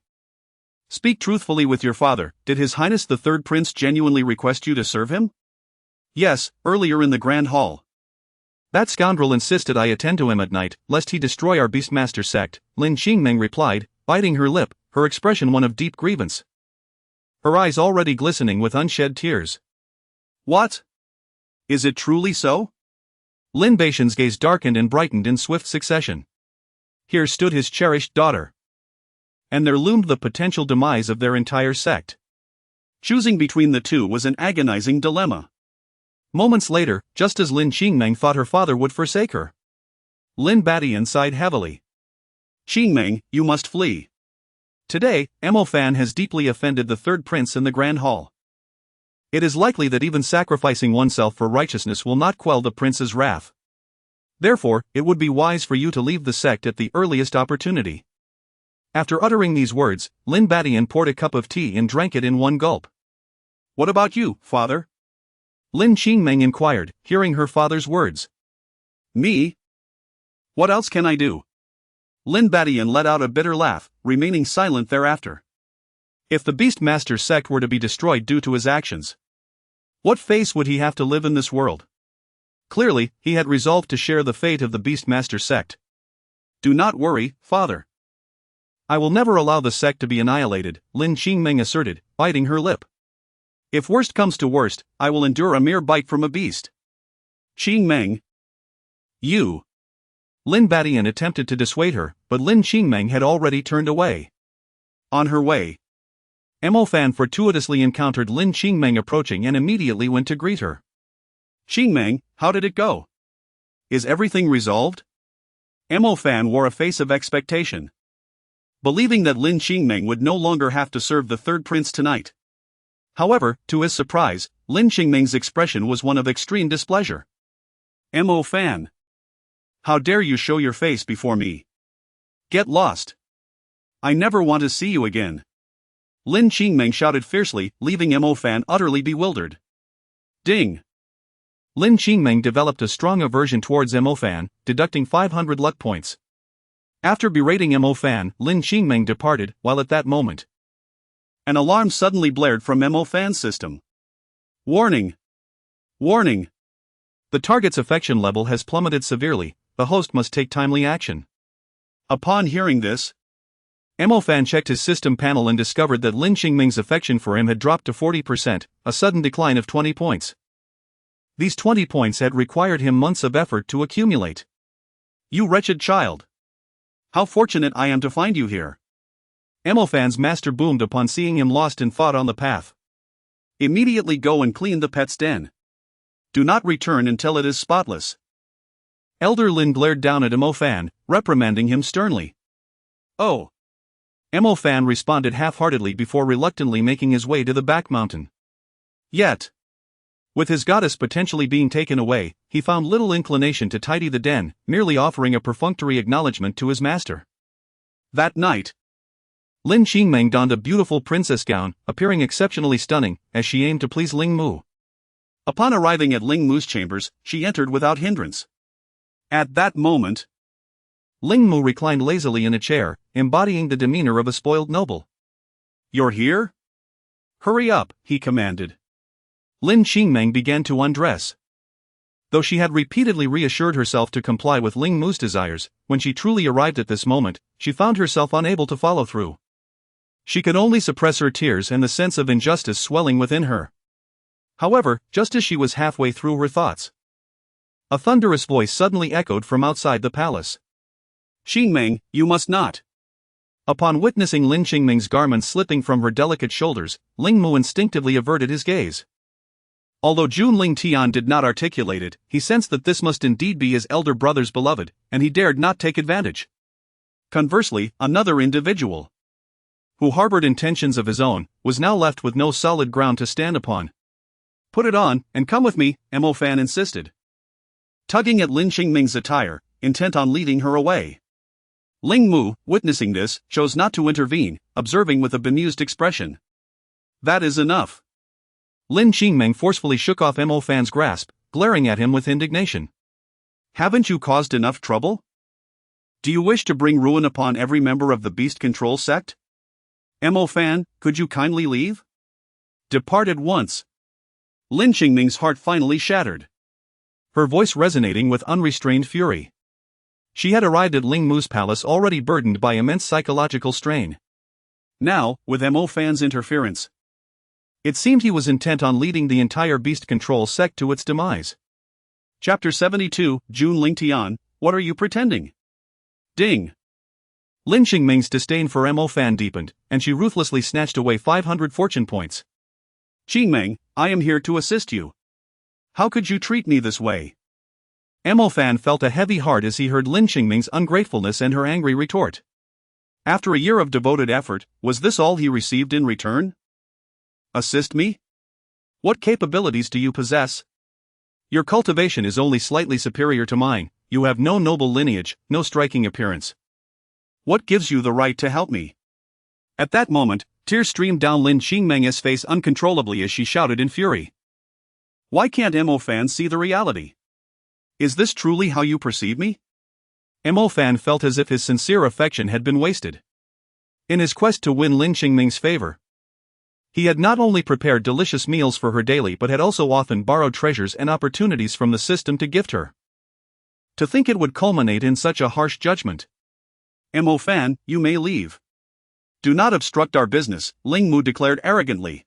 speak truthfully with your father. Did His Highness the Third Prince genuinely request you to serve him? Yes, earlier in the Grand Hall. That scoundrel insisted I attend to him at night, lest he destroy our Beastmaster sect, Lin Qingmeng replied, biting her lip, her expression one of deep grievance. Her eyes already glistening with unshed tears. What? Is it truly so? Lin Batian's gaze darkened and brightened in swift succession. Here stood his cherished daughter. And there loomed the potential demise of their entire sect. Choosing between the two was an agonizing dilemma. Moments later, just as Lin Qingmeng thought her father would forsake her, Lin Batian sighed heavily. Qingmeng, you must flee. Today, Mo Fan has deeply offended the Third Prince in the Grand Hall. It is likely that even sacrificing oneself for righteousness will not quell the prince's wrath. Therefore, it would be wise for you to leave the sect at the earliest opportunity. After uttering these words, Lin Batian poured a cup of tea and drank it in one gulp. What about you, father? Lin Qingmeng inquired, hearing her father's words. Me? What else can I do? Lin Batian let out a bitter laugh, remaining silent thereafter. If the Beastmaster sect were to be destroyed due to his actions, what face would he have to live in this world? Clearly, he had resolved to share the fate of the Beastmaster sect. Do not worry, father. I will never allow the sect to be annihilated, Lin Qingmeng asserted, biting her lip. If worst comes to worst, I will endure a mere bite from a beast. Qingmeng. You. Lin Batian attempted to dissuade her, but Lin Qingmeng had already turned away. On her way, Mo Fan fortuitously encountered Lin Qingmeng approaching and immediately went to greet her. Qingmeng, how did it go? Is everything resolved? Mo Fan wore a face of expectation, believing that Lin Qingmeng would no longer have to serve the Third Prince tonight. However, to his surprise, Lin Qingmeng's expression was one of extreme displeasure. Mo Fan, how dare you show your face before me? Get lost. I never want to see you again. Lin Qingmeng shouted fiercely, leaving Mo Fan utterly bewildered. Ding! Lin Qingmeng developed a strong aversion towards Mo Fan, deducting 500 luck points. After berating Mo Fan, Lin Qingmeng departed, while at that moment, an alarm suddenly blared from Mo Fan's system. Warning! Warning! The target's affection level has plummeted severely, the host must take timely action. Upon hearing this, Mo Fan checked his system panel and discovered that Lin Qingmeng's affection for him had dropped to 40%, a sudden decline of 20 points. These 20 points had required him months of effort to accumulate. You wretched child! How fortunate I am to find you here! Mo Fan's master boomed upon seeing him lost in thought on the path. Immediately go and clean the pet's den. Do not return until it is spotless. Elder Lin glared down at Mo Fan, reprimanding him sternly. Oh! Mo Fan responded half-heartedly before reluctantly making his way to the back mountain. Yet, with his goddess potentially being taken away, he found little inclination to tidy the den, merely offering a perfunctory acknowledgement to his master. That night, Lin Qingmeng donned a beautiful princess gown, appearing exceptionally stunning, as she aimed to please Ling Mu. Upon arriving at Ling Mu's chambers, she entered without hindrance. At that moment, Ling Mu reclined lazily in a chair, embodying the demeanor of a spoiled noble. You're here? Hurry up, he commanded. Lin Qingmeng began to undress. Though she had repeatedly reassured herself to comply with Ling Mu's desires, when she truly arrived at this moment, she found herself unable to follow through. She could only suppress her tears and the sense of injustice swelling within her. However, just as she was halfway through her thoughts, a thunderous voice suddenly echoed from outside the palace. Qingmeng, you must not. Upon witnessing Lin Qingmeng's garments slipping from her delicate shoulders, Ling Mu instinctively averted his gaze. Although Jun Lingtian did not articulate it, he sensed that this must indeed be his elder brother's beloved, and he dared not take advantage. Conversely, another individual, who harbored intentions of his own, was now left with no solid ground to stand upon. Put it on, and come with me, Mo Fan insisted, tugging at Lin Qingmeng's attire, intent on leading her away. Ling Mu, witnessing this, chose not to intervene, observing with a bemused expression. That is enough. Lin Qingmeng forcefully shook off Mo Fan's grasp, glaring at him with indignation. Haven't you caused enough trouble? Do you wish to bring ruin upon every member of the beast control sect? Mo Fan, could you kindly leave? Depart at once. Lin Qingming's heart finally shattered, her voice resonating with unrestrained fury. She had arrived at Ling Mu's palace already burdened by immense psychological strain. Now, with Mo Fan's interference, it seemed he was intent on leading the entire beast control sect to its demise. Chapter 72, Jun Lingtian, what are you pretending? Ding. Lin Qingming's disdain for Mo Fan deepened, and she ruthlessly snatched away 500 fortune points. Qingmeng, I am here to assist you. How could you treat me this way? Mo Fan felt a heavy heart as he heard Lin Qingming's ungratefulness and her angry retort. After a year of devoted effort, was this all he received in return? Assist me? What capabilities do you possess? Your cultivation is only slightly superior to mine, you have no noble lineage, no striking appearance. What gives you the right to help me? At that moment, tears streamed down Lin Qingmeng's face uncontrollably as she shouted in fury. Why can't Mo Fan see the reality? Is this truly how you perceive me? Mo Fan felt as if his sincere affection had been wasted. In his quest to win Lin Qingming's favor, he had not only prepared delicious meals for her daily but had also often borrowed treasures and opportunities from the system to gift her. To think it would culminate in such a harsh judgment. Mo Fan, you may leave. Do not obstruct our business, Ling Mu declared arrogantly.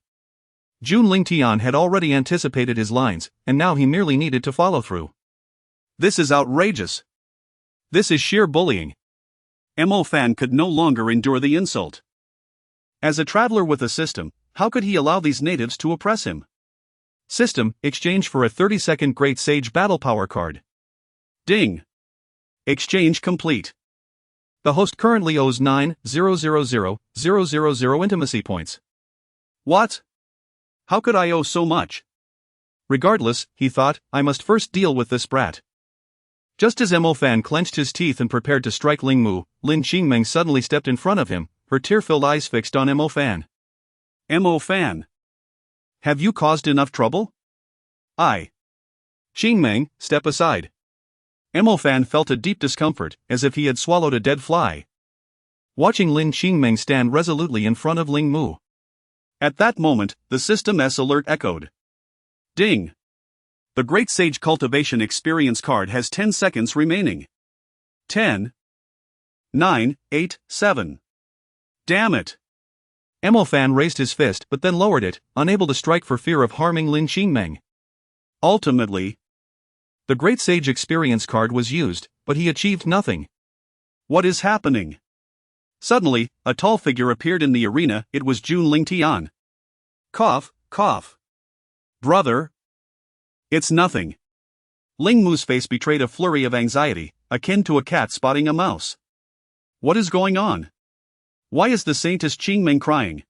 Jun Lingtian had already anticipated his lines, and now he merely needed to follow through. This is outrageous. This is sheer bullying. Mo Fan could no longer endure the insult. As a traveler with a system, how could he allow these natives to oppress him? System, exchange for a 30-second Great Sage Battle Power card. Ding. Exchange complete. The host currently owes 9,000,000 intimacy points. What? How could I owe so much? Regardless, he thought, I must first deal with this brat. Just as Mo Fan clenched his teeth and prepared to strike Ling Mu, Lin Qingmeng suddenly stepped in front of him, her tear-filled eyes fixed on Mo Fan. Mo Fan. Have you caused enough trouble? Qingmeng, step aside. Mo Fan felt a deep discomfort, as if he had swallowed a dead fly. Watching Lin Qingmeng stand resolutely in front of Ling Mu. At that moment, the system's alert echoed. Ding. The Great Sage Cultivation Experience card has 10 seconds remaining. 10. 9, 8, 7. Damn it. Mo Fan raised his fist but then lowered it, unable to strike for fear of harming Lin Qingmeng. Ultimately, the Great Sage Experience card was used, but he achieved nothing. What is happening? Suddenly, a tall figure appeared in the arena. It was Jun Lingtian. Cough, cough. Brother. It's nothing. Ling Mu's face betrayed a flurry of anxiety, akin to a cat spotting a mouse. What is going on? Why is the Saintess Qingmeng crying?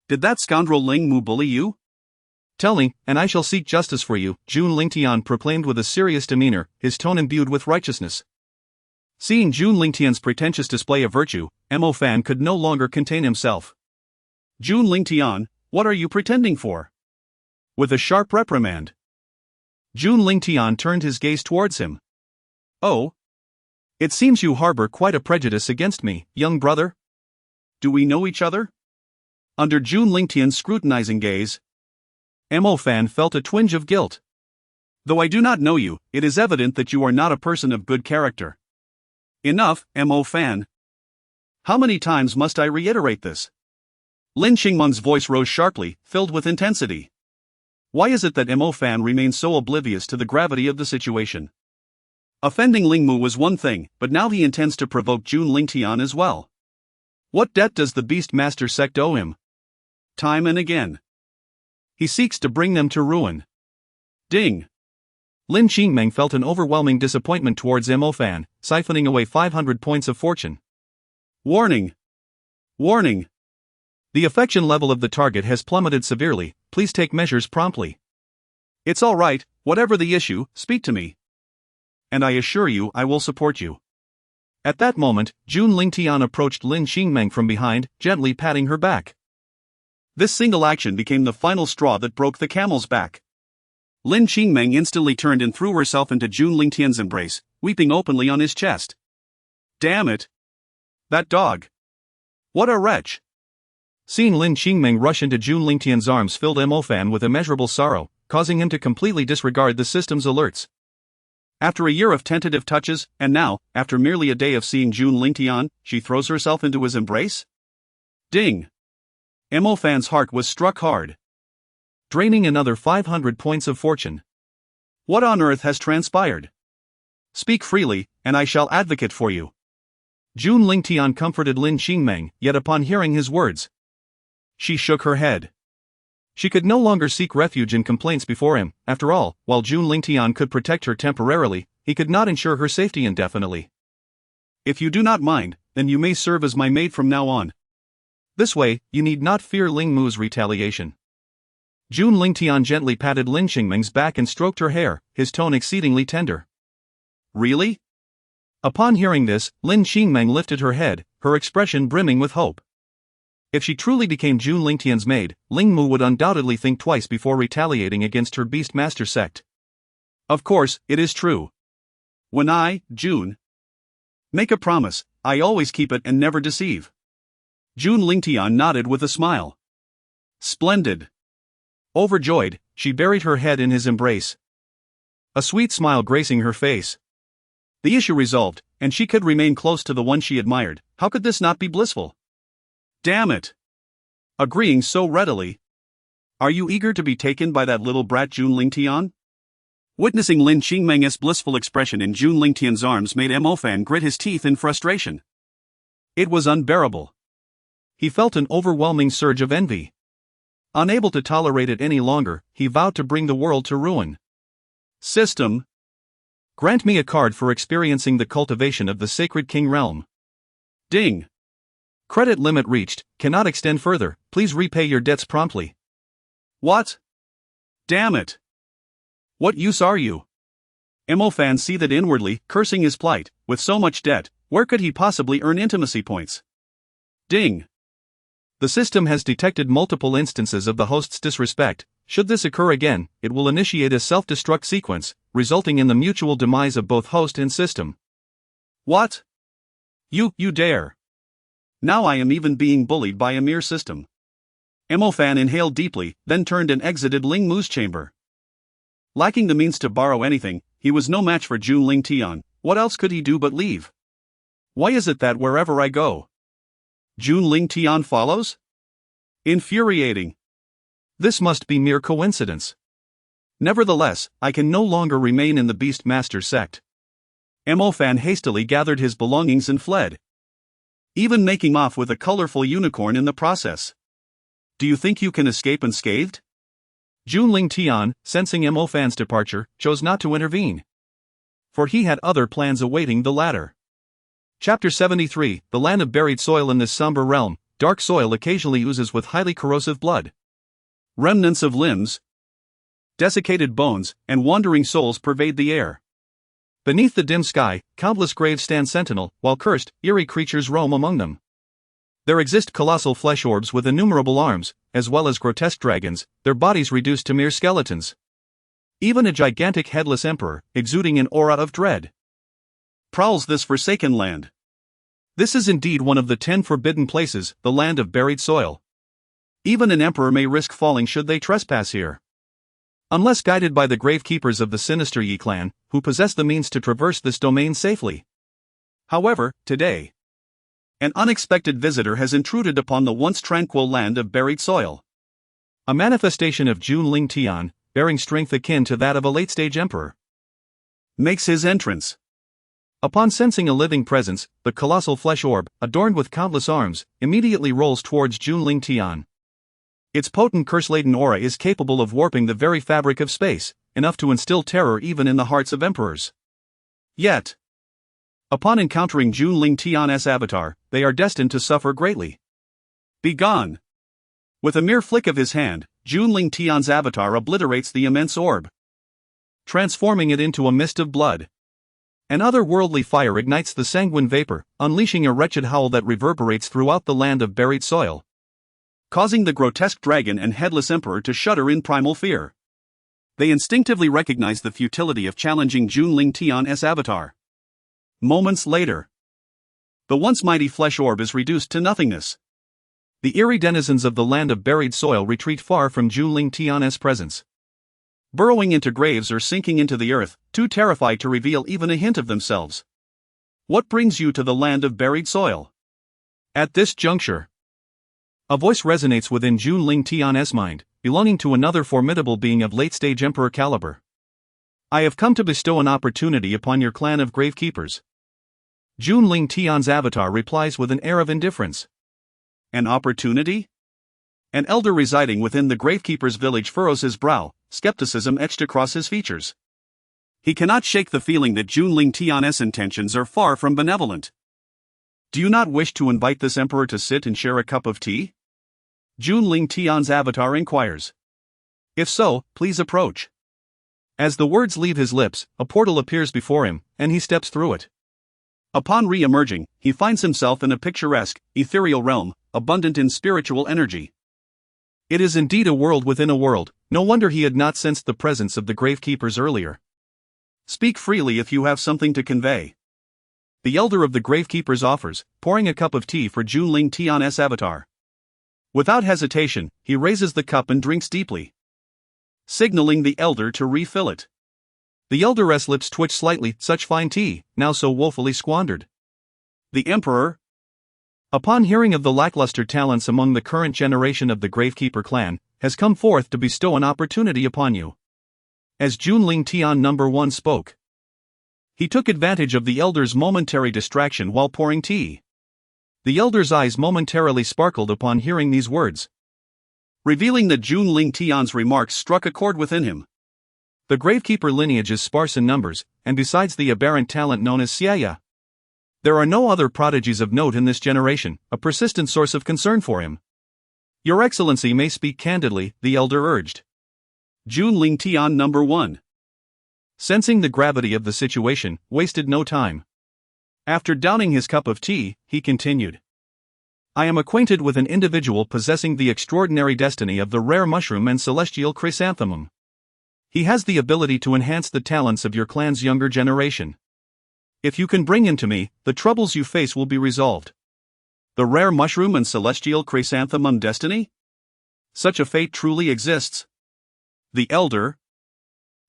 Did that scoundrel Ling Mu bully you? Tell me, and I shall seek justice for you, Jun Lingtian proclaimed with a serious demeanor, his tone imbued with righteousness. Seeing Jun Lingtian's pretentious display of virtue, Mo Fan could no longer contain himself. Jun Lingtian, what are you pretending for? With a sharp reprimand, Jun Lingtian turned his gaze towards him. Oh. It seems you harbor quite a prejudice against me, young brother. Do we know each other? Under Jun Lingtian's scrutinizing gaze, Mo Fan felt a twinge of guilt. Though I do not know you, it is evident that you are not a person of good character. Enough, Mo Fan. How many times must I reiterate this? Lin Qingmeng's voice rose sharply, filled with intensity. Why is it that Mo Fan remains so oblivious to the gravity of the situation? Offending Ling Mu was one thing, but now he intends to provoke Jun Lingtian as well. What debt does the Beast Master sect owe him? Time and again, he seeks to bring them to ruin. Ding. Lin Qingmeng felt an overwhelming disappointment towards Mo Fan, siphoning away 500 points of fortune. Warning. Warning. The affection level of the target has plummeted severely, please take measures promptly. It's all right, whatever the issue, speak to me. And I assure you I will support you. At that moment, Jun Lingtian approached Lin Qingmeng from behind, gently patting her back. This single action became the final straw that broke the camel's back. Lin Qingmeng instantly turned and threw herself into Jun Lingtian's embrace, weeping openly on his chest. Damn it! That dog! What a wretch! Seeing Lin Qingmeng rush into Jun Lingtian's arms filled Mo Fan with immeasurable sorrow, causing him to completely disregard the system's alerts. After a year of tentative touches, and now, after merely a day of seeing Jun Lingtian, she throws herself into his embrace? Ding! Mo Fan's heart was struck hard, draining another 500 points of fortune. What on earth has transpired? Speak freely, and I shall advocate for you. Jun Lingtian comforted Lin Qingmeng, yet upon hearing his words, she shook her head. She could no longer seek refuge in complaints before him. After all, while Jun Lingtian could protect her temporarily, he could not ensure her safety indefinitely. If you do not mind, then you may serve as my maid from now on. This way, you need not fear Ling Mu's retaliation. Jun Lingtian gently patted Lin Qingmeng's back and stroked her hair, his tone exceedingly tender. Really? Upon hearing this, Lin Qingmeng lifted her head, her expression brimming with hope. If she truly became Jun Lingtian's maid, Ling Mu would undoubtedly think twice before retaliating against her Beastmaster sect. Of course, it is true. When I, Jun, make a promise, I always keep it and never deceive. Jun Lingtian nodded with a smile. Splendid. Overjoyed, she buried her head in his embrace, a sweet smile gracing her face. The issue resolved, and she could remain close to the one she admired. How could this not be blissful? Damn it! Agreeing so readily. Are you eager to be taken by that little brat Jun Lingtian? Witnessing Lin Qingmeng's blissful expression in Jun Lingtian's arms made Mo Fan grit his teeth in frustration. It was unbearable. He felt an overwhelming surge of envy. Unable to tolerate it any longer, he vowed to bring the world to ruin. System. Grant me a card for experiencing the cultivation of the Sacred King Realm. Ding. Credit limit reached, cannot extend further, please repay your debts promptly. What? Damn it. What use are you? Mo Fan seethed inwardly, cursing his plight. With so much debt, where could he possibly earn intimacy points? Ding. The system has detected multiple instances of the host's disrespect. Should this occur again, it will initiate a self-destruct sequence, resulting in the mutual demise of both host and system. What? You dare. Now I am even being bullied by a mere system. Mo Fan inhaled deeply, then turned and exited Ling Mu's chamber. Lacking the means to borrow anything, he was no match for Jun Lingtian. What else could he do but leave? Why is it that wherever I go, Jun Lingtian follows? Infuriating. This must be mere coincidence. Nevertheless, I can no longer remain in the Beastmaster sect. Mo Fan hastily gathered his belongings and fled, even making off with a colorful unicorn in the process. Do you think you can escape unscathed? Jun Lingtian, sensing Mo Fan's departure, chose not to intervene, for he had other plans awaiting the latter. Chapter 73, The Land of Buried Soil. In this somber realm, dark soil occasionally oozes with highly corrosive blood. Remnants of limbs, desiccated bones, and wandering souls pervade the air. Beneath the dim sky, countless graves stand sentinel, while cursed, eerie creatures roam among them. There exist colossal flesh orbs with innumerable arms, as well as grotesque dragons, their bodies reduced to mere skeletons. Even a gigantic headless emperor, exuding an aura of dread, prowls this forsaken land. This is indeed one of the 10 forbidden places, the land of buried soil. Even an emperor may risk falling should they trespass here. Unless guided by the gravekeepers of the sinister Ye Clan, who possess the means to traverse this domain safely. However, today, an unexpected visitor has intruded upon the once tranquil land of buried soil. A manifestation of Jun Lingtian, bearing strength akin to that of a late-stage emperor, makes his entrance. Upon sensing a living presence, the colossal flesh orb, adorned with countless arms, immediately rolls towards Jun Lingtian. Its potent curse-laden aura is capable of warping the very fabric of space, enough to instill terror even in the hearts of emperors. Yet, upon encountering Jun Lingtian's avatar, they are destined to suffer greatly. Begone! With a mere flick of his hand, Jun Lingtian's avatar obliterates the immense orb, transforming it into a mist of blood. An otherworldly fire ignites the sanguine vapor, unleashing a wretched howl that reverberates throughout the land of buried soil. causing the grotesque dragon and headless emperor to shudder in primal fear. They instinctively recognized the futility of challenging Jun Lingtian's avatar. Moments later, the once mighty flesh orb is reduced to nothingness. The eerie denizens of the land of buried soil retreat far from Jun Lingtian's presence. Burrowing into graves or sinking into the earth, too terrified to reveal even a hint of themselves. What brings you to the land of buried soil? At this juncture, a voice resonates within Jun Lingtian's mind, belonging to another formidable being of late-stage emperor caliber. I have come to bestow an opportunity upon your clan of gravekeepers. Jun Lingtian's avatar replies with an air of indifference. An opportunity? An elder residing within the gravekeeper's village furrows his brow, skepticism etched across his features. He cannot shake the feeling that Jun Lingtian's intentions are far from benevolent. Do you not wish to invite this emperor to sit and share a cup of tea? Jun Lingtian's avatar inquires. If so, please approach. As the words leave his lips, a portal appears before him, and he steps through it. Upon re-emerging, he finds himself in a picturesque, ethereal realm, abundant in spiritual energy. It is indeed a world within a world, no wonder he had not sensed the presence of the gravekeepers earlier. Speak freely if you have something to convey. The elder of the gravekeepers offers, pouring a cup of tea for Jun Lingtian's avatar. Without hesitation, he raises the cup and drinks deeply, signaling the elder to refill it. The elderess lips twitch slightly, such fine tea, now so woefully squandered. The emperor, upon hearing of the lackluster talents among the current generation of the Gravekeeper clan, has come forth to bestow an opportunity upon you. As Jun Lingtian No. 1 spoke, he took advantage of the elder's momentary distraction while pouring tea. The elder's eyes momentarily sparkled upon hearing these words, revealing that Jun Lingtian's remarks struck a chord within him. The Gravekeeper lineage is sparse in numbers, and besides the aberrant talent known as Xian'er, there are no other prodigies of note in this generation, a persistent source of concern for him. Your Excellency may speak candidly, the elder urged. Jun Lingtian No. 1, sensing the gravity of the situation, wasted no time. After downing his cup of tea, he continued. I am acquainted with an individual possessing the extraordinary destiny of the rare mushroom and celestial chrysanthemum. He has the ability to enhance the talents of your clan's younger generation. If you can bring him to me, the troubles you face will be resolved. The rare mushroom and celestial chrysanthemum destiny? Such a fate truly exists. The elder,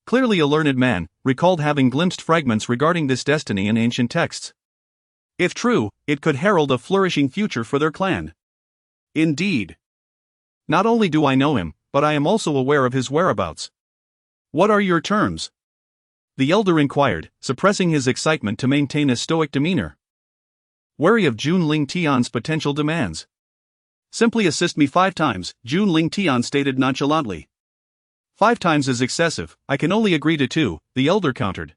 clearly a learned man, recalled having glimpsed fragments regarding this destiny in ancient texts. If true, it could herald a flourishing future for their clan. Indeed. Not only do I know him, but I am also aware of his whereabouts. What are your terms? The elder inquired, suppressing his excitement to maintain a stoic demeanor. Wary of Jun Lingtian's potential demands. Simply assist me 5 times, Jun Lingtian stated nonchalantly. 5 times is excessive, I can only agree to 2, the elder countered,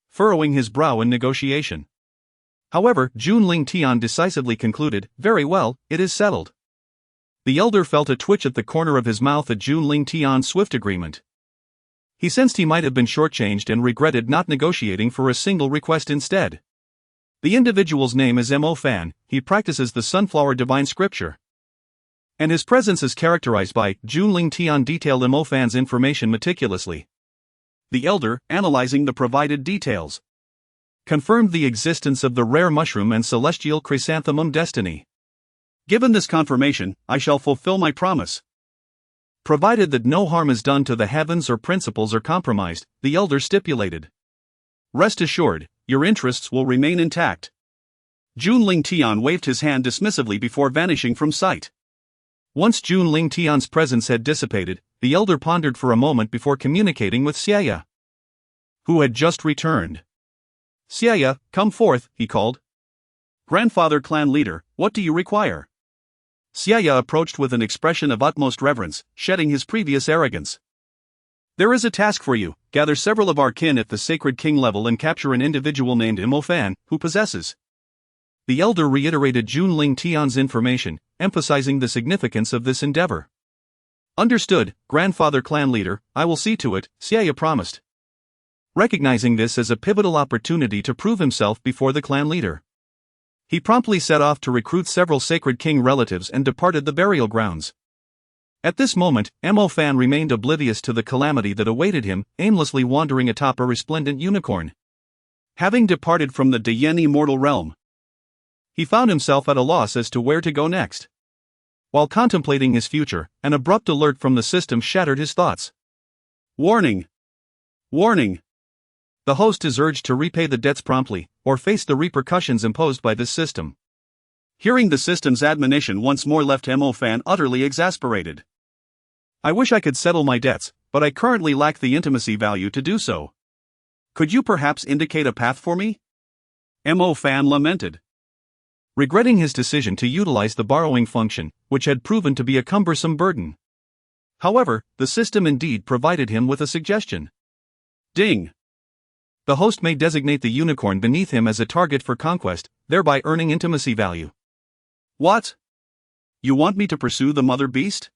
furrowing his brow in negotiation. However, Jun Lingtian decisively concluded, very well, it is settled. The elder felt a twitch at the corner of his mouth at Jun Lingtian's swift agreement. He sensed he might have been shortchanged and regretted not negotiating for a single request instead. The individual's name is Mo Fan, he practices the Sunflower Divine Scripture. And his presence is characterized by, Jun Lingtian detailed Mo Fan's information meticulously. The elder, analyzing the provided details, confirmed the existence of the rare mushroom and celestial chrysanthemum destiny. Given this confirmation, I shall fulfill my promise. Provided that no harm is done to the heavens or principles are compromised, the elder stipulated. Rest assured, your interests will remain intact. Jun Lingtian waved his hand dismissively before vanishing from sight. Once Jun Lingtian's presence had dissipated, the elder pondered for a moment before communicating with Xian'er, who had just returned. Xian'er, come forth, he called. Grandfather clan leader, what do you require? Xian'er approached with an expression of utmost reverence, shedding his previous arrogance. There is a task for you, gather several of our kin at the sacred king level and capture an individual named Mo Fan, who possesses. The elder reiterated Jun Lingtian's information, emphasizing the significance of this endeavor. Understood, grandfather clan leader, I will see to it, Xian'er promised, recognizing this as a pivotal opportunity to prove himself before the clan leader. He promptly set off to recruit several Sacred King relatives and departed the burial grounds. At this moment, Mo Fan remained oblivious to the calamity that awaited him, aimlessly wandering atop a resplendent unicorn. Having departed from the Diyen mortal realm, he found himself at a loss as to where to go next. While contemplating his future, an abrupt alert from the system shattered his thoughts. Warning! Warning! The host is urged to repay the debts promptly, or face the repercussions imposed by this system. Hearing the system's admonition once more left Mo Fan utterly exasperated. I wish I could settle my debts, but I currently lack the intimacy value to do so. Could you perhaps indicate a path for me? Mo Fan lamented. Regretting his decision to utilize the borrowing function, which had proven to be a cumbersome burden. However, the system indeed provided him with a suggestion. Ding! The host may designate the unicorn beneath him as a target for conquest, thereby earning intimacy value. What? You want me to pursue the mother beast?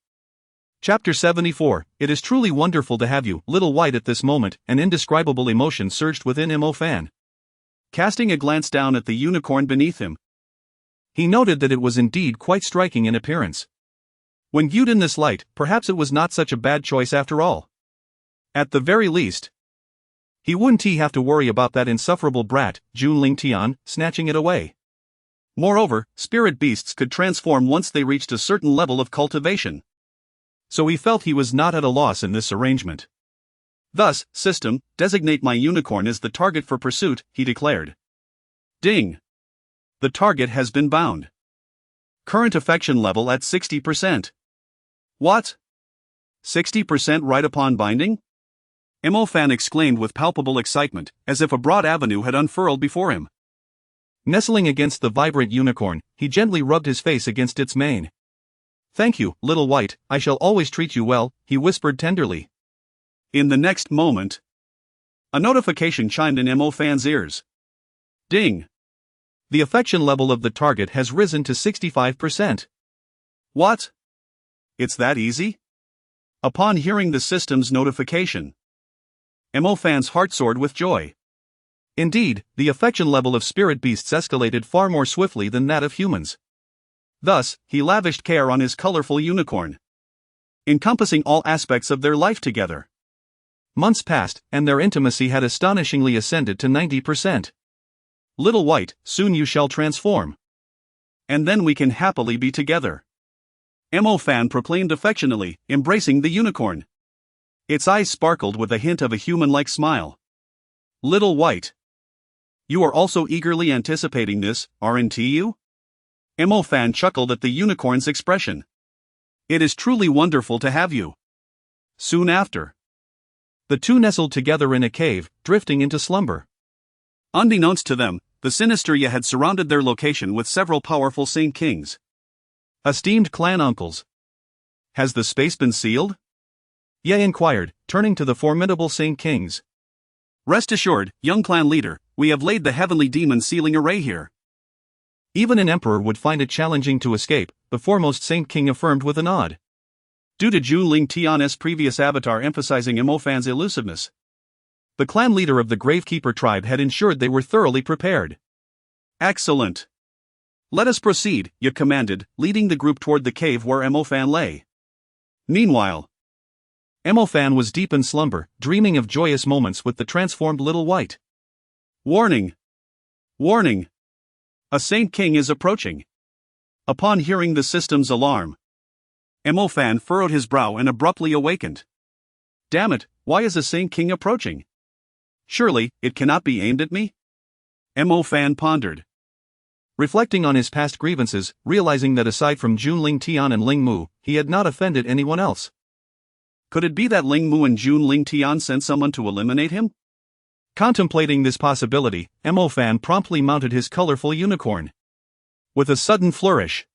Chapter 74. It is truly wonderful to have you, Little White. At this moment, an indescribable emotion surged within Mo Fan. Casting a glance down at the unicorn beneath him, he noted that it was indeed quite striking in appearance. When viewed in this light, perhaps it was not such a bad choice after all. At the very least, he wouldn't have to worry about that insufferable brat, Jun Lingtian, snatching it away. Moreover, spirit beasts could transform once they reached a certain level of cultivation. So he felt he was not at a loss in this arrangement. Thus, system, designate my unicorn as the target for pursuit, he declared. Ding! The target has been bound. Current affection level at 60%. What? 60% right upon binding? Mo Fan exclaimed with palpable excitement, as if a broad avenue had unfurled before him. Nestling against the vibrant unicorn, he gently rubbed his face against its mane. Thank you, Little White, I shall always treat you well, he whispered tenderly. In the next moment, a notification chimed in Mo Fan's ears. Ding! The affection level of the target has risen to 65%. What? It's that easy? Upon hearing the system's notification, Mo Fan's heart soared with joy. Indeed, the affection level of spirit beasts escalated far more swiftly than that of humans. Thus, he lavished care on his colorful unicorn, encompassing all aspects of their life together. Months passed, and their intimacy had astonishingly ascended to 90%. Little White, soon you shall transform. And then we can happily be together. Mo Fan proclaimed affectionately, embracing the unicorn. Its eyes sparkled with a hint of a human-like smile. Little White. You are also eagerly anticipating this, aren't you? Mo Fan chuckled at the unicorn's expression. It is truly wonderful to have you. Soon after, the two nestled together in a cave, drifting into slumber. Unbeknownst to them, the sinister Ye had surrounded their location with several powerful Saint Kings. Esteemed clan uncles. Has the space been sealed? Ye inquired, turning to the formidable Saint Kings. Rest assured, young clan leader, we have laid the heavenly demon sealing array here. Even an emperor would find it challenging to escape, the foremost Saint King affirmed with a nod. Due to Jun Lingtian's previous avatar emphasizing Mo Fan's elusiveness, the clan leader of the Gravekeeper tribe had ensured they were thoroughly prepared. Excellent. Let us proceed, Ye commanded, leading the group toward the cave where Mo Fan lay. Meanwhile, Mo Fan was deep in slumber, dreaming of joyous moments with the transformed Little White. Warning! Warning! A Saint King is approaching. Upon hearing the system's alarm, Mo Fan furrowed his brow and abruptly awakened. Damn it, why is a Saint King approaching? Surely, it cannot be aimed at me? Mo Fan pondered. Reflecting on his past grievances, realizing that aside from Jun Lingtian and Ling Mu, he had not offended anyone else. Could it be that Ling Mu and Jun Lingtian sent someone to eliminate him? Contemplating this possibility, Mo Fan promptly mounted his colorful unicorn. With a sudden flourish,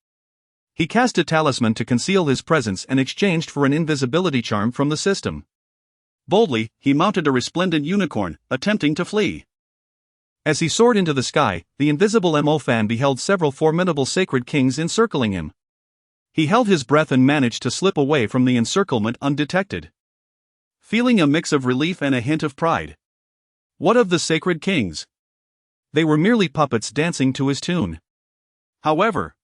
he cast a talisman to conceal his presence and exchanged for an invisibility charm from the system. Boldly, he mounted a resplendent unicorn, attempting to flee. As he soared into the sky, the invisible Mo Fan beheld several formidable sacred kings encircling him. He held his breath and managed to slip away from the encirclement undetected, feeling a mix of relief and a hint of pride. What of the sacred kings? They were merely puppets dancing to his tune. However,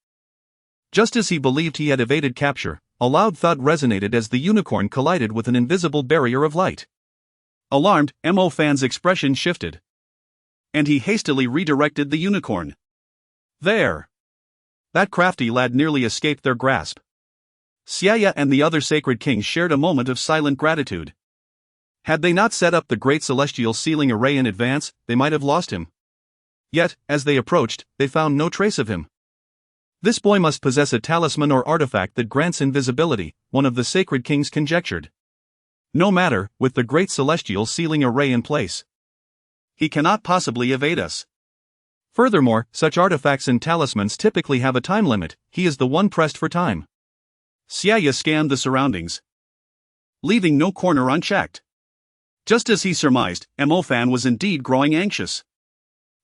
just as he believed he had evaded capture, a loud thud resonated as the unicorn collided with an invisible barrier of light. Alarmed, Mo Fan's expression shifted, and he hastily redirected the unicorn. There! That crafty lad nearly escaped their grasp. Xian'er and the other sacred kings shared a moment of silent gratitude. Had they not set up the great celestial sealing array in advance, they might have lost him. Yet, as they approached, they found no trace of him. This boy must possess a talisman or artifact that grants invisibility, one of the sacred kings conjectured. No matter, with the great celestial sealing array in place, he cannot possibly evade us. Furthermore, such artifacts and talismans typically have a time limit. He is the one pressed for time. Xian'er scanned the surroundings, leaving no corner unchecked. Just as he surmised, Mo Fan was indeed growing anxious.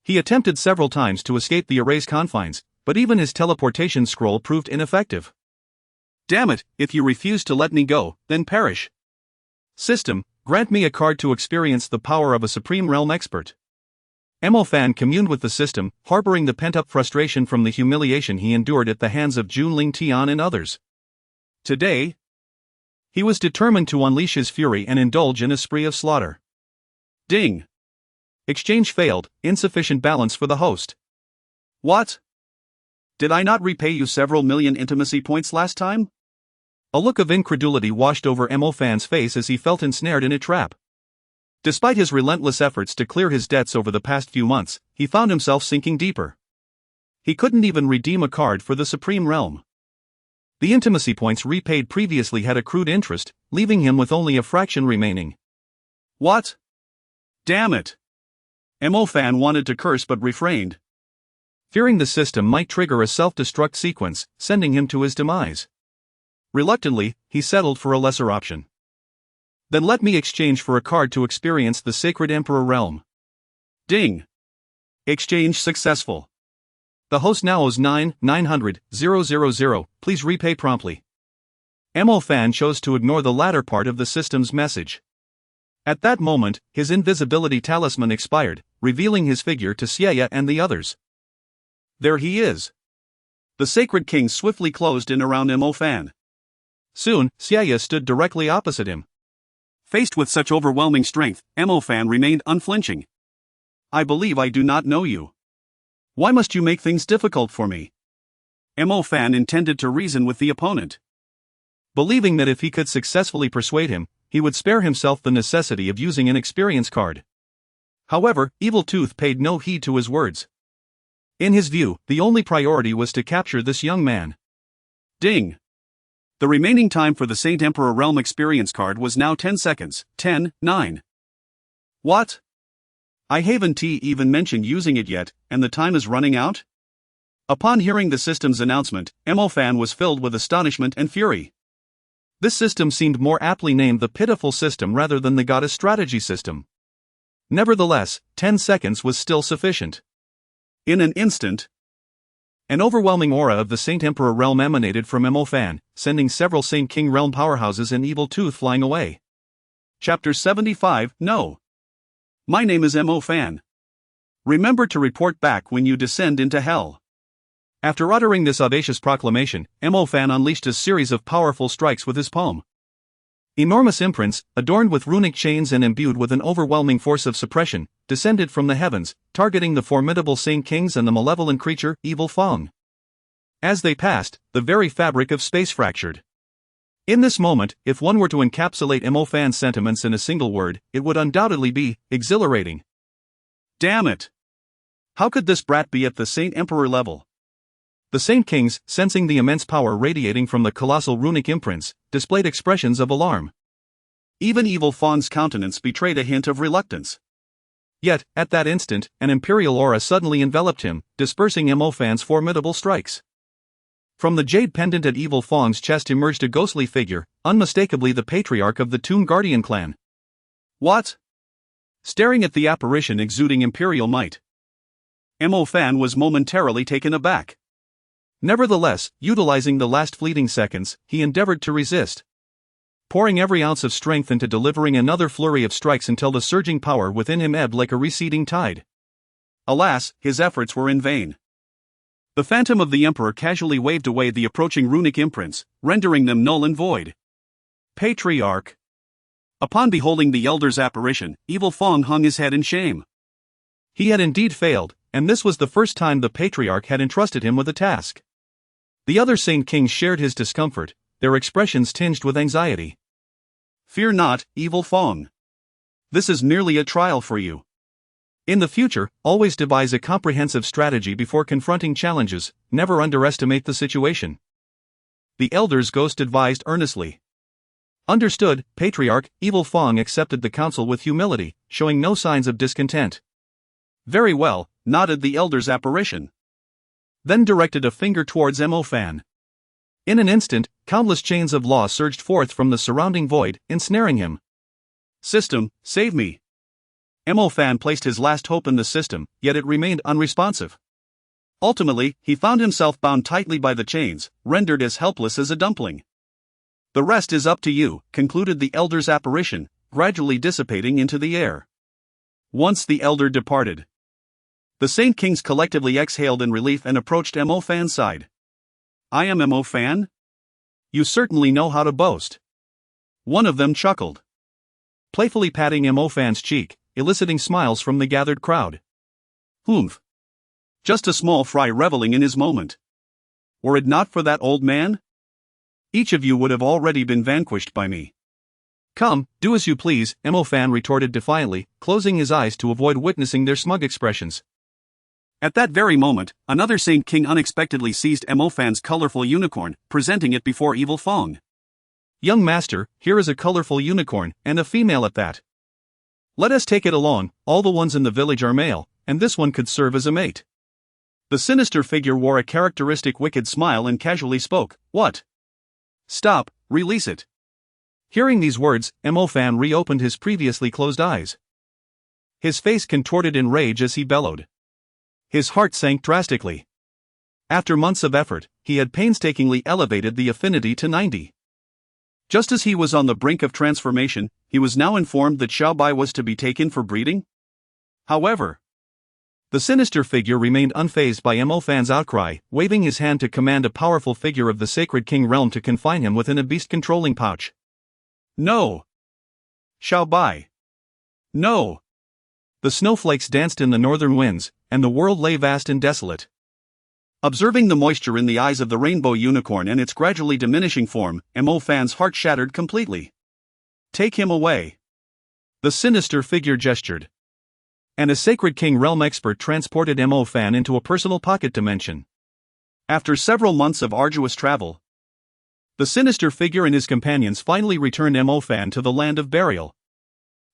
He attempted several times to escape the array's confines, but even his teleportation scroll proved ineffective. Damn it, if you refuse to let me go, then perish. System, grant me a card to experience the power of a Supreme Realm expert. Mo Fan communed with the system, harboring the pent-up frustration from the humiliation he endured at the hands of Jun Lingtian and others. Today, he was determined to unleash his fury and indulge in a spree of slaughter. Ding! Exchange failed, insufficient balance for the host. What? Did I not repay you several million intimacy points last time? A look of incredulity washed over Mo Fan's face as he felt ensnared in a trap. Despite his relentless efforts to clear his debts over the past few months, he found himself sinking deeper. He couldn't even redeem a card for the Supreme Realm. The intimacy points repaid previously had accrued interest, leaving him with only a fraction remaining. What? Damn it! Mo Fan wanted to curse but refrained, fearing the system might trigger a self-destruct sequence, sending him to his demise. Reluctantly, he settled for a lesser option. Then let me exchange for a card to experience the Sacred Emperor Realm. Ding! Exchange successful. The host now owes 9,900,000. Please repay promptly. Mo Fan chose to ignore the latter part of the system's message. At that moment, his invisibility talisman expired, revealing his figure to Xian'er and the others. There he is. The sacred king swiftly closed in around Mo Fan. Soon, Xian'er stood directly opposite him. Faced with such overwhelming strength, Mo Fan remained unflinching. I believe I do not know you. Why must you make things difficult for me? Mo Fan intended to reason with the opponent, believing that if he could successfully persuade him, he would spare himself the necessity of using an experience card. However, Evil Tooth paid no heed to his words. In his view, the only priority was to capture this young man. Ding! The remaining time for the Saint Emperor Realm experience card was now 10 seconds. 10, 9. What? I haven't even mentioned using it yet, and the time is running out? Upon hearing the system's announcement, Mo Fan was filled with astonishment and fury. This system seemed more aptly named the Pitiful System rather than the Goddess Strategy System. Nevertheless, 10 seconds was still sufficient. In an instant, an overwhelming aura of the Saint Emperor Realm emanated from Mo Fan, sending several Saint King Realm powerhouses and Evil Tooth flying away. Chapter 75, No. My name is Mo Fan. Remember to report back when you descend into hell. After uttering this audacious proclamation, Mo Fan unleashed a series of powerful strikes with his palm. Enormous imprints, adorned with runic chains and imbued with an overwhelming force of suppression, descended from the heavens, targeting the formidable Saint Kings and the malevolent creature, Evil Fong. As they passed, the very fabric of space fractured. In this moment, if one were to encapsulate Mo Fan's sentiments in a single word, it would undoubtedly be exhilarating. Damn it! How could this brat be at the Saint Emperor level? The Saint Kings, sensing the immense power radiating from the colossal runic imprints, displayed expressions of alarm. Even Evil Fong's countenance betrayed a hint of reluctance. Yet, at that instant, an imperial aura suddenly enveloped him, dispersing Mo Fan's formidable strikes. From the jade pendant at Evil Fong's chest emerged a ghostly figure, unmistakably the patriarch of the Tomb Guardian clan. What? Staring at the apparition exuding imperial might, Mo Fan was momentarily taken aback. Nevertheless, utilizing the last fleeting seconds, he endeavored to resist, pouring every ounce of strength into delivering another flurry of strikes until the surging power within him ebbed like a receding tide. Alas, his efforts were in vain. The phantom of the emperor casually waved away the approaching runic imprints, rendering them null and void. Patriarch. Upon beholding the elder's apparition, Evil Fong hung his head in shame. He had indeed failed, and this was the first time the patriarch had entrusted him with a task. The other Saint Kings shared his discomfort, their expressions tinged with anxiety. Fear not, Evil Fong. This is merely a trial for you. In the future, always devise a comprehensive strategy before confronting challenges, never underestimate the situation. The elder's ghost advised earnestly. Understood, Patriarch. Evil Fong accepted the counsel with humility, showing no signs of discontent. Very well, nodded the elder's apparition. Then directed a finger towards Mo Fan. In an instant, countless chains of law surged forth from the surrounding void, ensnaring him. System, save me. Mo Fan placed his last hope in the system, yet it remained unresponsive. Ultimately, he found himself bound tightly by the chains, rendered as helpless as a dumpling. The rest is up to you, concluded the elder's apparition, gradually dissipating into the air. Once the elder departed, the Saint Kings collectively exhaled in relief and approached Mo Fan's side. I am Mo Fan? You certainly know how to boast. One of them chuckled, playfully patting Mo Fan's cheek, eliciting smiles from the gathered crowd. Humph. Just a small fry reveling in his moment. Were it not for that old man, each of you would have already been vanquished by me. Come, do as you please, Mo Fan retorted defiantly, closing his eyes to avoid witnessing their smug expressions. At that very moment, another Saint King unexpectedly seized Mo Fan's colorful unicorn, presenting it before Evil Fong. Young master, here is a colorful unicorn, and a female at that. Let us take it along, all the ones in the village are male, and this one could serve as a mate. The sinister figure wore a characteristic wicked smile and casually spoke. What? Stop, release it. Hearing these words, Mo Fan reopened his previously closed eyes. His face contorted in rage as he bellowed. His heart sank drastically. After months of effort, he had painstakingly elevated the affinity to 90. Just as he was on the brink of transformation, he was now informed that Xiaobai was to be taken for breeding. However, the sinister figure remained unfazed by Mo Fan's outcry, waving his hand to command a powerful figure of the Sacred King realm to confine him within a beast-controlling pouch. No! Xiaobai! No! The snowflakes danced in the northern winds, and the world lay vast and desolate. Observing the moisture in the eyes of the rainbow unicorn and its gradually diminishing form, Mo Fan's heart shattered completely. Take him away. The sinister figure gestured. And a Sacred King realm expert transported Mo Fan into a personal pocket dimension. After several months of arduous travel, the sinister figure and his companions finally returned Mo Fan to the land of burial.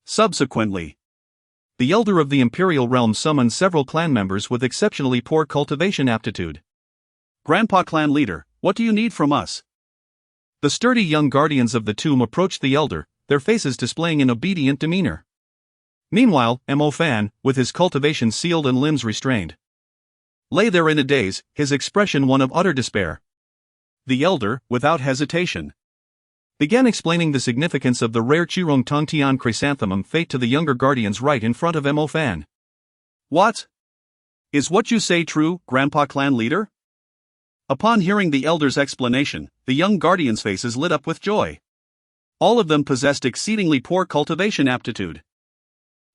Subsequently, the elder of the Imperial Realm summoned several clan members with exceptionally poor cultivation aptitude. Grandpa Clan Leader, what do you need from us? The sturdy young guardians of the tomb approached the elder, their faces displaying an obedient demeanor. Meanwhile, Mo Fan, with his cultivation sealed and limbs restrained, lay there in a daze, his expression one of utter despair. The elder, without hesitation, began explaining the significance of the rare Qirong Tongtian chrysanthemum fate to the younger guardians right in front of Mo Fan. What? Is what you say true, Grandpa Clan Leader? Upon hearing the elder's explanation, the young guardians' faces lit up with joy. All of them possessed exceedingly poor cultivation aptitude,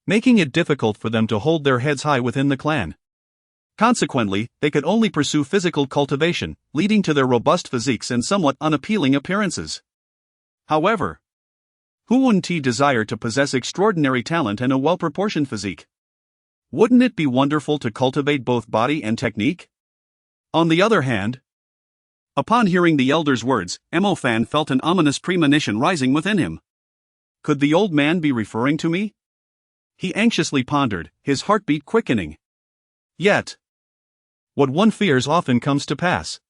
making it difficult for them to hold their heads high within the clan. Consequently, they could only pursue physical cultivation, leading to their robust physiques and somewhat unappealing appearances. However, who wouldn't desire to possess extraordinary talent and a well-proportioned physique? Wouldn't it be wonderful to cultivate both body and technique? On the other hand, upon hearing the elder's words, Mo Fan felt an ominous premonition rising within him. Could the old man be referring to me? He anxiously pondered, his heartbeat quickening. Yet, what one fears often comes to pass.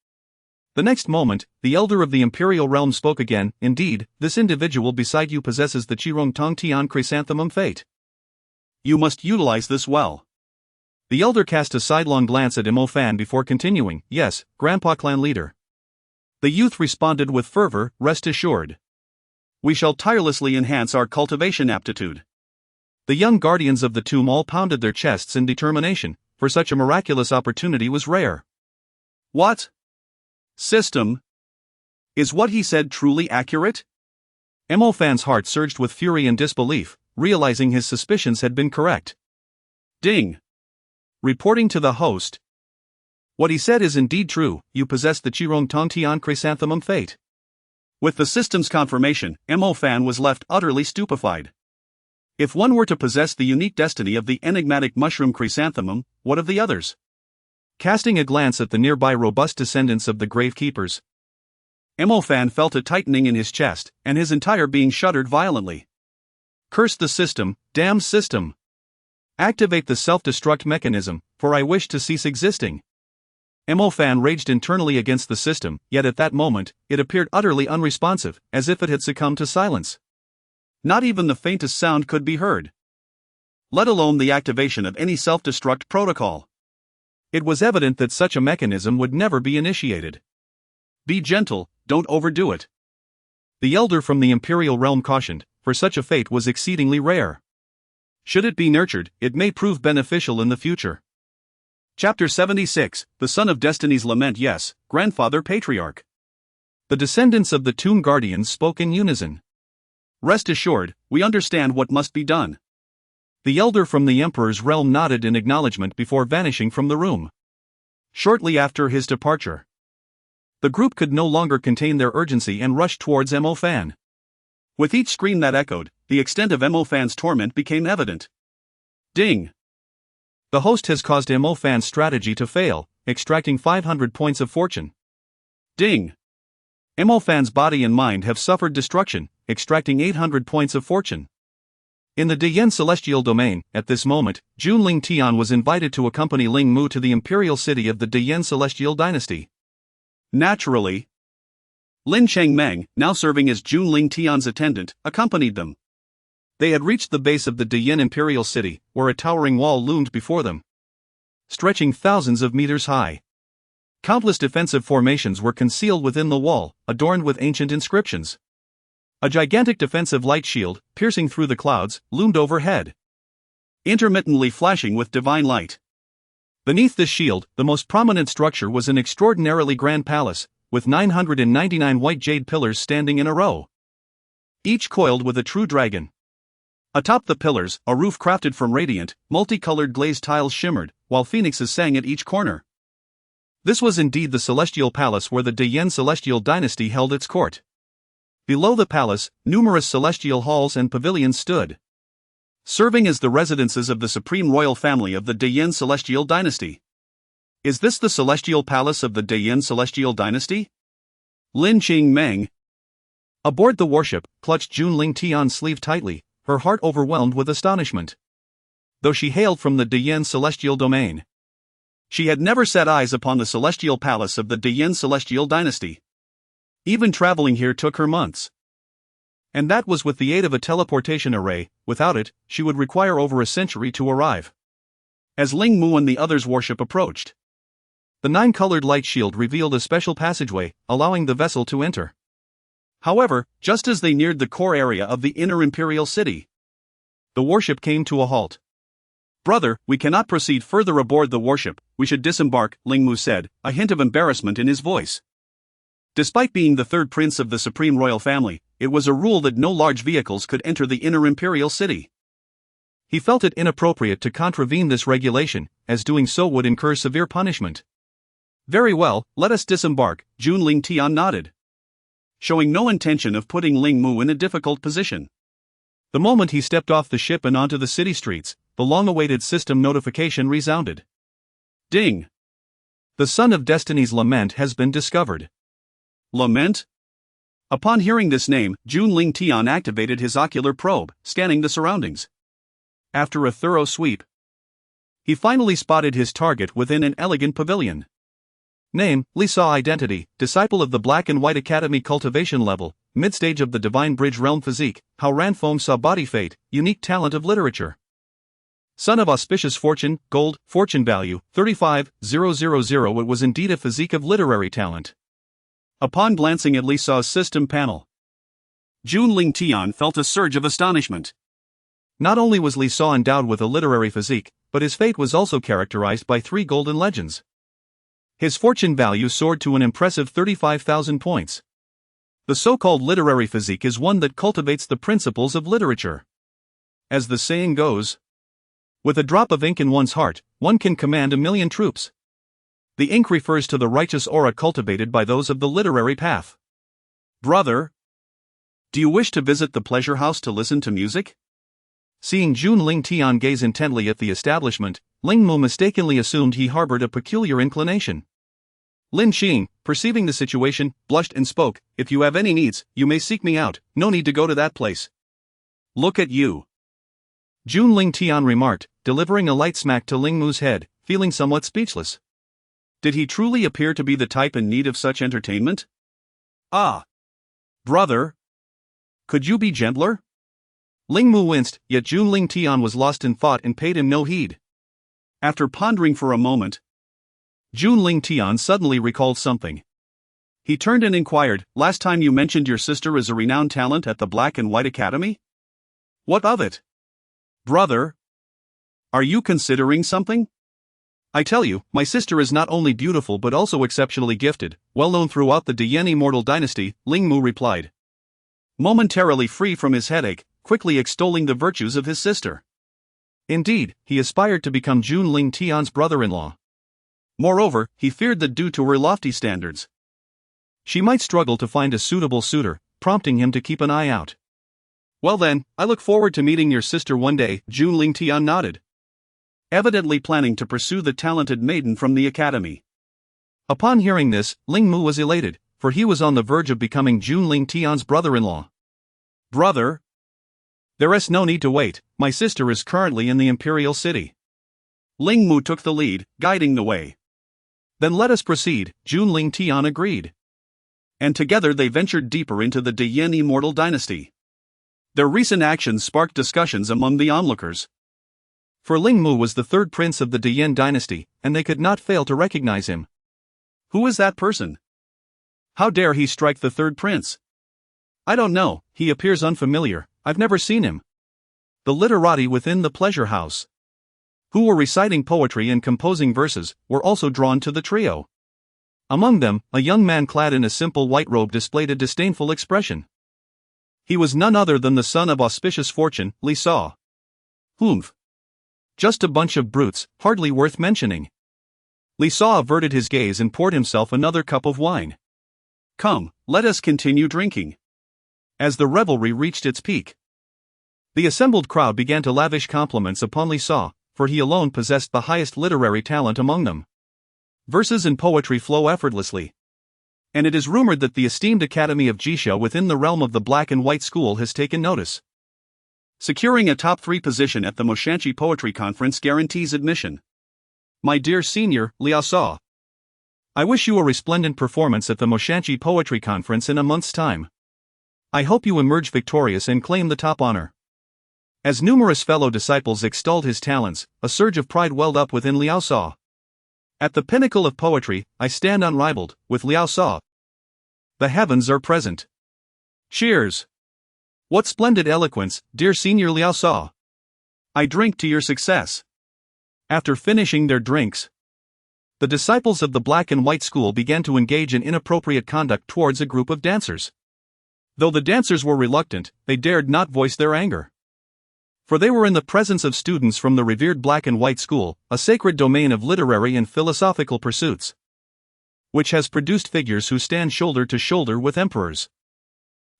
The next moment, the elder of the Imperial Realm spoke again. Indeed, this individual beside you possesses the Qirong Tongtian chrysanthemum fate. You must utilize this well. The elder cast a sidelong glance at Mo Fan before continuing. Yes, Grandpa Clan Leader. The youth responded with fervor, rest assured. We shall tirelessly enhance our cultivation aptitude. The young guardians of the tomb all pounded their chests in determination, for such a miraculous opportunity was rare. What? System? Is what he said truly accurate? Mo Fan's heart surged with fury and disbelief, realizing his suspicions had been correct. Ding. Reporting to the host. What he said is indeed true, you possess the Qirong Tongtian Chrysanthemum fate. With the system's confirmation, Mo Fan was left utterly stupefied. If one were to possess the unique destiny of the enigmatic mushroom chrysanthemum, what of the others? Casting a glance at the nearby robust descendants of the Gravekeepers, Mo Fan felt a tightening in his chest, and his entire being shuddered violently. Curse the system, damn system! Activate the self-destruct mechanism, for I wish to cease existing. Mo Fan raged internally against the system, yet at that moment, it appeared utterly unresponsive, as if it had succumbed to silence. Not even the faintest sound could be heard. Let alone the activation of any self-destruct protocol. It was evident that such a mechanism would never be initiated. Be gentle, don't overdo it. The elder from the Imperial realm cautioned, for such a fate was exceedingly rare. Should it be nurtured, it may prove beneficial in the future. Chapter 76, The Son of Destiny's Lament. Yes, Grandfather Patriarch. The descendants of the Tomb Guardians spoke in unison. Rest assured, we understand what must be done. The elder from the Emperor's realm nodded in acknowledgement before vanishing from the room. Shortly after his departure, the group could no longer contain their urgency and rushed towards Mo Fan. With each scream that echoed, the extent of Mo Fan's torment became evident. Ding! The host has caused Mo Fan's strategy to fail, extracting 500 points of fortune. Ding! Mo Fan's body and mind have suffered destruction, extracting 800 points of fortune. In the Deyan Celestial Domain, at this moment, Jun Lingtian was invited to accompany Ling Mu to the imperial city of the Deyan Celestial Dynasty. Naturally, Lin Chengmeng, now serving as Jun Lingtian's attendant, accompanied them. They had reached the base of the Deyan Imperial City, where a towering wall loomed before them, stretching thousands of meters high. Countless defensive formations were concealed within the wall, adorned with ancient inscriptions. A gigantic defensive light shield, piercing through the clouds, loomed overhead, intermittently flashing with divine light. Beneath this shield, the most prominent structure was an extraordinarily grand palace, with 999 white jade pillars standing in a row, each coiled with a true dragon. Atop the pillars, a roof crafted from radiant, multicolored glazed tiles shimmered, while phoenixes sang at each corner. This was indeed the celestial palace where the Deyan Celestial Dynasty held its court. Below the palace, numerous celestial halls and pavilions stood, serving as the residences of the supreme royal family of the Deyan Celestial Dynasty. Is this the celestial palace of the Deyan Celestial Dynasty? Lin Chengmeng, aboard the warship, clutched Jun Lingtian's sleeve tightly, her heart overwhelmed with astonishment. Though she hailed from the Deyan Celestial Domain, she had never set eyes upon the celestial palace of the Deyan Celestial Dynasty. Even traveling here took her months. And that was with the aid of a teleportation array. Without it, she would require over a century to arrive. As Ling Mu and the others' warship approached, the nine-colored light shield revealed a special passageway, allowing the vessel to enter. However, just as they neared the core area of the inner imperial city, the warship came to a halt. Brother, we cannot proceed further aboard the warship, we should disembark, Ling Mu said, a hint of embarrassment in his voice. Despite being the third prince of the supreme royal family, it was a rule that no large vehicles could enter the inner imperial city. He felt it inappropriate to contravene this regulation, as doing so would incur severe punishment. Very well, let us disembark, Jun Lingtian nodded, showing no intention of putting Ling Mu in a difficult position. The moment he stepped off the ship and onto the city streets, the long-awaited system notification resounded. Ding! The Son of Destiny's Lament has been discovered. Lament? Upon hearing this name, Jun Lingtian activated his ocular probe, scanning the surroundings. After a thorough sweep, he finally spotted his target within an elegant pavilion. Name, Lisa. Identity, disciple of the Black and White Academy cultivation level, mid-stage of the Divine Bridge realm physique, how Ranfom saw body fate, unique talent of literature. Son of auspicious fortune, gold, fortune value, 35,000. It was indeed a physique of literary talent. Upon glancing at Lisa's system panel, Jun Lingtian felt a surge of astonishment. Not only was Lisa endowed with a literary physique, but his fate was also characterized by 3 golden legends. His fortune value soared to an impressive 35,000 points. The so-called literary physique is one that cultivates the principles of literature. As the saying goes, with a drop of ink in one's heart, one can command 1,000,000 troops. The ink refers to the righteous aura cultivated by those of the literary path. Brother, do you wish to visit the pleasure house to listen to music? Seeing Jun Lingtian gaze intently at the establishment, Ling Mu mistakenly assumed he harbored a peculiar inclination. Lin Xing, perceiving the situation, blushed and spoke, "If you have any needs, you may seek me out, no need to go to that place." "Look at you," Jun Lingtian remarked, delivering a light smack to Ling Mu's head, feeling somewhat speechless. Did he truly appear to be the type in need of such entertainment? "Ah, brother, could you be gentler?" Ling Mu winced, yet Jun Lingtian was lost in thought and paid him no heed. After pondering for a moment, Jun Lingtian suddenly recalled something. He turned and inquired, "Last time you mentioned your sister is a renowned talent at the Black and White Academy? What of it? Brother, are you considering something?" "I tell you, my sister is not only beautiful but also exceptionally gifted, well known throughout the Dian immortal dynasty," Ling Mu replied, momentarily free from his headache, quickly extolling the virtues of his sister. Indeed, he aspired to become Jun Lingtian's brother-in-law. Moreover, he feared that due to her lofty standards, she might struggle to find a suitable suitor, prompting him to keep an eye out. "Well then, I look forward to meeting your sister one day," Jun Lingtian nodded, evidently planning to pursue the talented maiden from the academy. Upon hearing this, Ling Mu was elated, for he was on the verge of becoming Jun Lingtian's brother-in-law. "Brother, there is no need to wait, my sister is currently in the Imperial City." Ling Mu took the lead, guiding the way. "Then let us proceed," Jun Lingtian agreed. And together they ventured deeper into the Dian immortal dynasty. Their recent actions sparked discussions among the onlookers. For Ling Mu was the third prince of the Dian dynasty, and they could not fail to recognize him. "Who is that person? How dare he strike the third prince?" "I don't know, he appears unfamiliar, I've never seen him." The literati within the pleasure house, who were reciting poetry and composing verses, were also drawn to the trio. Among them, a young man clad in a simple white robe displayed a disdainful expression. He was none other than the son of auspicious fortune, Li Sa. "Humph. Just a bunch of brutes, hardly worth mentioning." Li Sa averted his gaze and poured himself another cup of wine. "Come, let us continue drinking." As the revelry reached its peak, the assembled crowd began to lavish compliments upon Li Sa, for he alone possessed the highest literary talent among them. Verses and poetry flow effortlessly. And it is rumored that the esteemed Academy of Jisha within the realm of the Black and White School has taken notice. Securing a top 3 position at the Moshanchi Poetry Conference guarantees admission. My dear senior, Liao Sa, I wish you a resplendent performance at the Moshanchi Poetry Conference in a month's time. I hope you emerge victorious and claim the top honor. As numerous fellow disciples extolled his talents, a surge of pride welled up within Liao Sa. At the pinnacle of poetry, I stand unrivaled, with Liao Sa. The heavens are present. Cheers! What splendid eloquence, dear senior Liao Sa. I drink to your success. After finishing their drinks, the disciples of the Black and White School began to engage in inappropriate conduct towards a group of dancers. Though the dancers were reluctant, they dared not voice their anger. For they were in the presence of students from the revered Black and White School, a sacred domain of literary and philosophical pursuits, which has produced figures who stand shoulder to shoulder with emperors.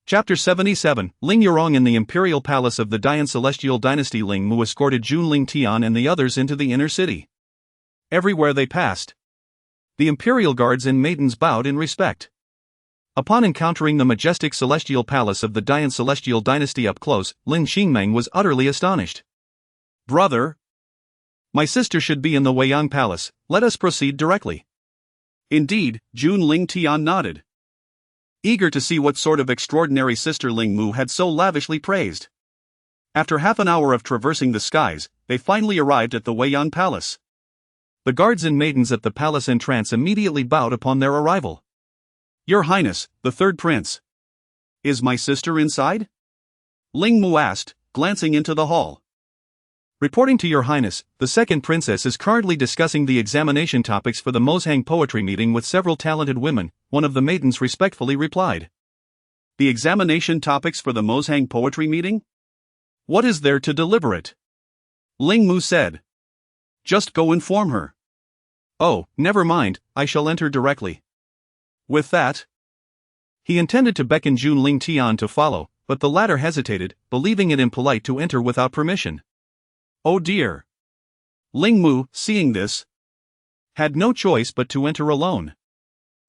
Chapter 77, Ling Yurong. In the Imperial Palace of the Dian Celestial Dynasty, Ling Mu escorted Jun Lingtian and the others into the inner city. Everywhere they passed, the Imperial guards and maidens bowed in respect. Upon encountering the majestic celestial palace of the Dian Celestial Dynasty up close, Lin Xingmeng was utterly astonished. Brother, my sister should be in the Weiyang Palace, let us proceed directly. Indeed, Jun Lingtian nodded, eager to see what sort of extraordinary sister Ling Mu had so lavishly praised. After half an hour of traversing the skies, they finally arrived at the Weiyang Palace. The guards and maidens at the palace entrance immediately bowed upon their arrival. Your Highness, the third prince. Is my sister inside? Ling Mu asked, glancing into the hall. Reporting to Your Highness, the second princess is currently discussing the examination topics for the Mozhang poetry meeting with several talented women, one of the maidens respectfully replied. The examination topics for the Mozhang poetry meeting? What is there to deliberate? Ling Mu said. Just go inform her. Oh, never mind, I shall enter directly. With that, he intended to beckon Jun Lingtian to follow, but the latter hesitated, believing it impolite to enter without permission. Oh dear. Ling Mu, seeing this, had no choice but to enter alone.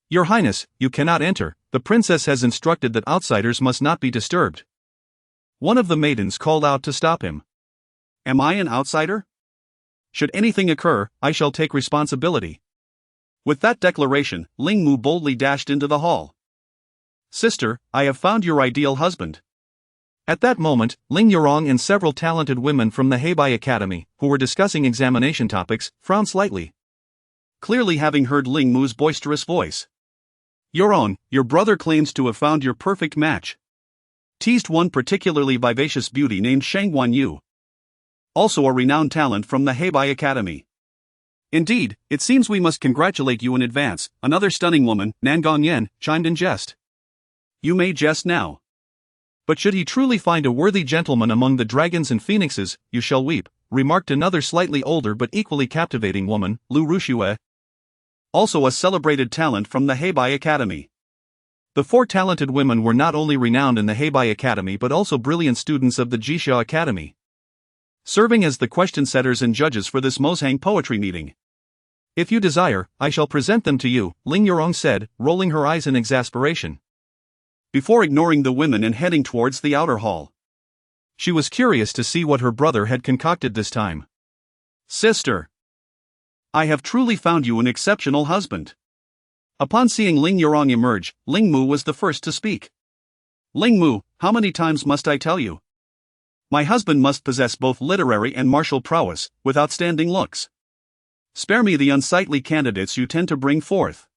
Your Highness, you cannot enter, the princess has instructed that outsiders must not be disturbed. One of the maidens called out to stop him. Am I an outsider? Should anything occur, I shall take responsibility. With that declaration, Ling Mu boldly dashed into the hall. Sister, I have found your ideal husband. At that moment, Ling Yurong and several talented women from the Heibai Academy, who were discussing examination topics, frowned slightly. Clearly having heard Ling Mu's boisterous voice. Yurong, your brother claims to have found your perfect match. Teased one particularly vivacious beauty named Shangguan Yu. Also a renowned talent from the Heibai Academy. Indeed, it seems we must congratulate you in advance, another stunning woman, Nangong Yan, chimed in jest. You may jest now. But should he truly find a worthy gentleman among the dragons and phoenixes, you shall weep, remarked another slightly older but equally captivating woman, Lu Rushue. Also a celebrated talent from the Heibai Academy. The four talented women were not only renowned in the Heibai Academy but also brilliant students of the Jixia Academy, serving as the question setters and judges for this Mozhang poetry meeting. If you desire, I shall present them to you, Ling Yurong said, rolling her eyes in exasperation. Before ignoring the women and heading towards the outer hall. She was curious to see what her brother had concocted this time. Sister, I have truly found you an exceptional husband. Upon seeing Ling Yurong emerge, Ling Mu was the first to speak. Ling Mu, how many times must I tell you? My husband must possess both literary and martial prowess, with outstanding looks. Spare me the unsightly candidates you tend to bring forth.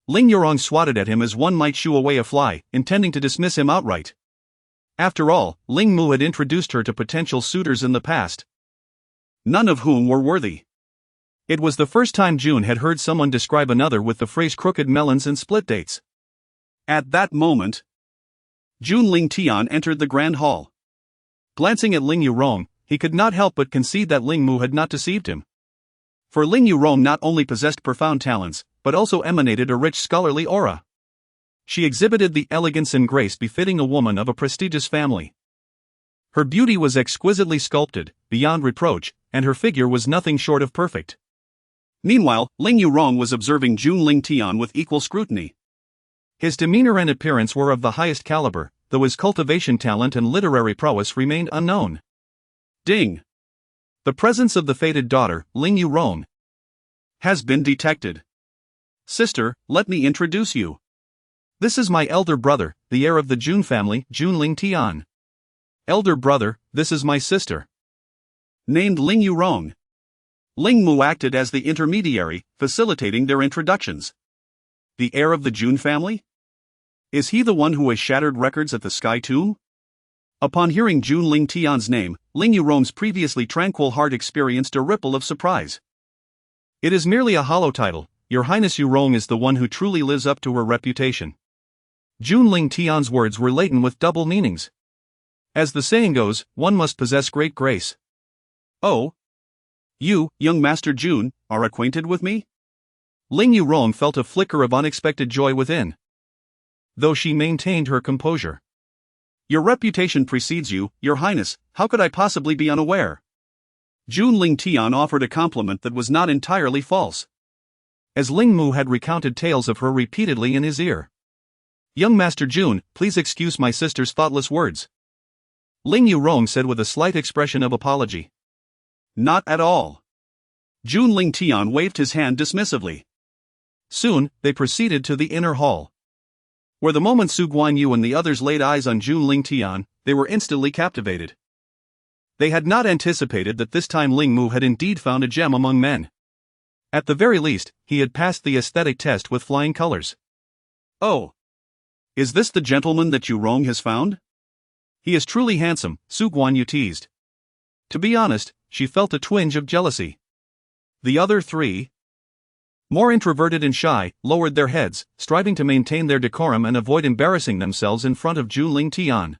Ling Yurong swatted at him as one might shoo away a fly, intending to dismiss him outright. After all, Ling Mu had introduced her to potential suitors in the past, none of whom were worthy. It was the first time Jun had heard someone describe another with the phrase crooked melons and split dates. At that moment, Jun Lingtian entered the grand hall. Glancing at Ling Yurong, he could not help but concede that Ling Mu had not deceived him. For Ling Yurong not only possessed profound talents, but also emanated a rich scholarly aura. She exhibited the elegance and grace befitting a woman of a prestigious family. Her beauty was exquisitely sculpted, beyond reproach, and her figure was nothing short of perfect. Meanwhile, Ling Yurong was observing Jun Lingtian with equal scrutiny. His demeanor and appearance were of the highest caliber, though his cultivation talent and literary prowess remained unknown. Ding! The presence of the fated daughter, Ling Yurong, has been detected. Sister, let me introduce you. This is my elder brother, the heir of the Jun family, Jun Lingtian. Elder brother, this is my sister. Named Ling Yurong. Ling Mu acted as the intermediary, facilitating their introductions. The heir of the Jun family? Is he the one who has shattered records at the Sky Tomb? Upon hearing Jun Lingtian's name, Ling Yurong's previously tranquil heart experienced a ripple of surprise. It is merely a hollow title. Your Highness Yurong is the one who truly lives up to her reputation. Jun Lingtian's words were laden with double meanings. As the saying goes, one must possess great grace. Oh? You, young Master Jun, are acquainted with me? Ling Yurong felt a flicker of unexpected joy within, though she maintained her composure. Your reputation precedes you, Your Highness, how could I possibly be unaware? Jun Lingtian offered a compliment that was not entirely false, as Ling Mu had recounted tales of her repeatedly in his ear. Young Master Jun, please excuse my sister's thoughtless words, Ling Yurong said with a slight expression of apology. Not at all. Jun Lingtian waved his hand dismissively. Soon, they proceeded to the inner hall, where the moment Su Guanyu and the others laid eyes on Jun Lingtian, they were instantly captivated. They had not anticipated that this time Ling Mu had indeed found a gem among men. At the very least, he had passed the aesthetic test with flying colors. Oh! Is this the gentleman that Yurong has found? He is truly handsome, Su Guanyu teased. To be honest, she felt a twinge of jealousy. The other three, more introverted and shy, lowered their heads, striving to maintain their decorum and avoid embarrassing themselves in front of Jun Lingtian.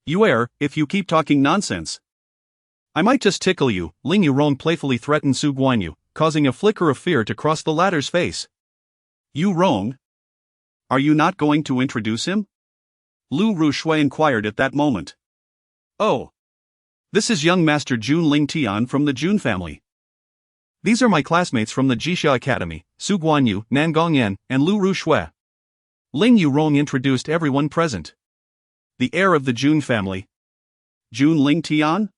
You err, if you keep talking nonsense. I might just tickle you, Ling Yurong playfully threatened Su Guanyu, causing a flicker of fear to cross the latter's face. You wrong? Are you not going to introduce him? Lu Rushui inquired at that moment. Oh. This is young Master Jun Lingtian from the Jun family. These are my classmates from the Jixia Academy, Su Guanyu, Nan Gongyan, and Lu Rushui. Ling Yurong introduced everyone present. The heir of the Jun family. Jun Lingtian?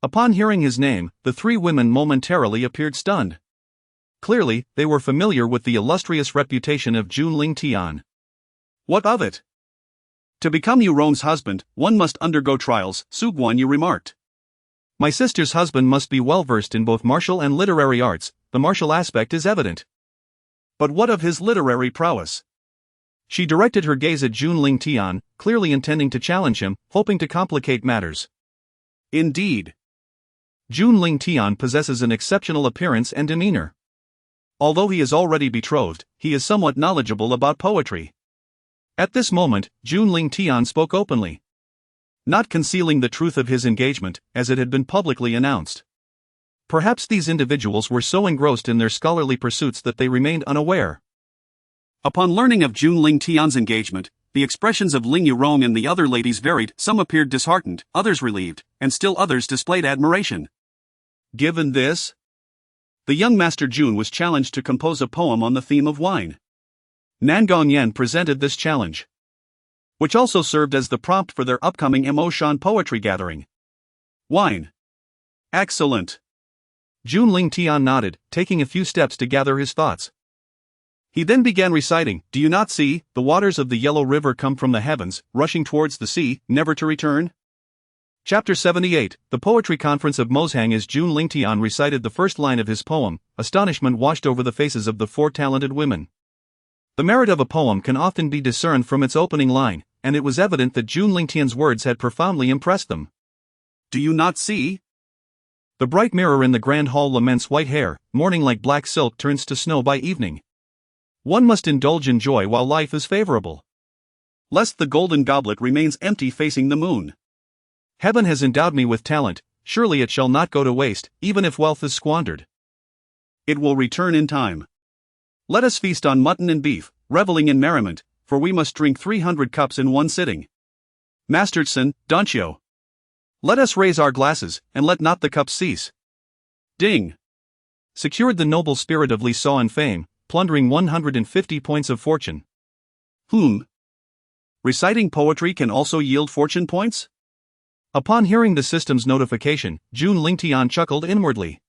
Upon hearing his name, the three women momentarily appeared stunned. Clearly, they were familiar with the illustrious reputation of Jun Lingtian. What of it? To become Yurong's husband, one must undergo trials, Su Guanyu remarked. My sister's husband must be well versed in both martial and literary arts, the martial aspect is evident. But what of his literary prowess? She directed her gaze at Jun Lingtian, clearly intending to challenge him, hoping to complicate matters. Indeed. Jun Lingtian possesses an exceptional appearance and demeanor. Although he is already betrothed, he is somewhat knowledgeable about poetry. At this moment, Jun Lingtian spoke openly, not concealing the truth of his engagement, as it had been publicly announced. Perhaps these individuals were so engrossed in their scholarly pursuits that they remained unaware. Upon learning of Jun Lingtian's engagement, the expressions of Ling Yurong and the other ladies varied. Some appeared disheartened, others relieved, and still others displayed admiration. Given this, the young Master Jun was challenged to compose a poem on the theme of wine. Nan Gongyan presented this challenge, which also served as the prompt for their upcoming Emotion poetry gathering. Wine. Excellent. Jun Lingtian nodded, taking a few steps to gather his thoughts. He then began reciting, "Do you not see, the waters of the Yellow River come from the heavens, rushing towards the sea, never to return?" Chapter 78, The Poetry Conference of Moshang. As Jun Lingtian recited the first line of his poem, astonishment washed over the faces of the four talented women. The merit of a poem can often be discerned from its opening line, and it was evident that Jun Lingtian's words had profoundly impressed them. Do you not see? The bright mirror in the grand hall laments white hair, mourning like black silk turns to snow by evening. One must indulge in joy while life is favorable, lest the golden goblet remains empty facing the moon. Heaven has endowed me with talent, surely it shall not go to waste, even if wealth is squandered. It will return in time. Let us feast on mutton and beef, reveling in merriment, for we must drink 300 cups in one sitting. Master Chen, Donchio. Let us raise our glasses, and let not the cups cease. Ding. Secured the noble spirit of Li Sao and fame, plundering 150 points of fortune. Reciting poetry can also yield fortune points? Upon hearing the system's notification, Jun Lingtian chuckled inwardly.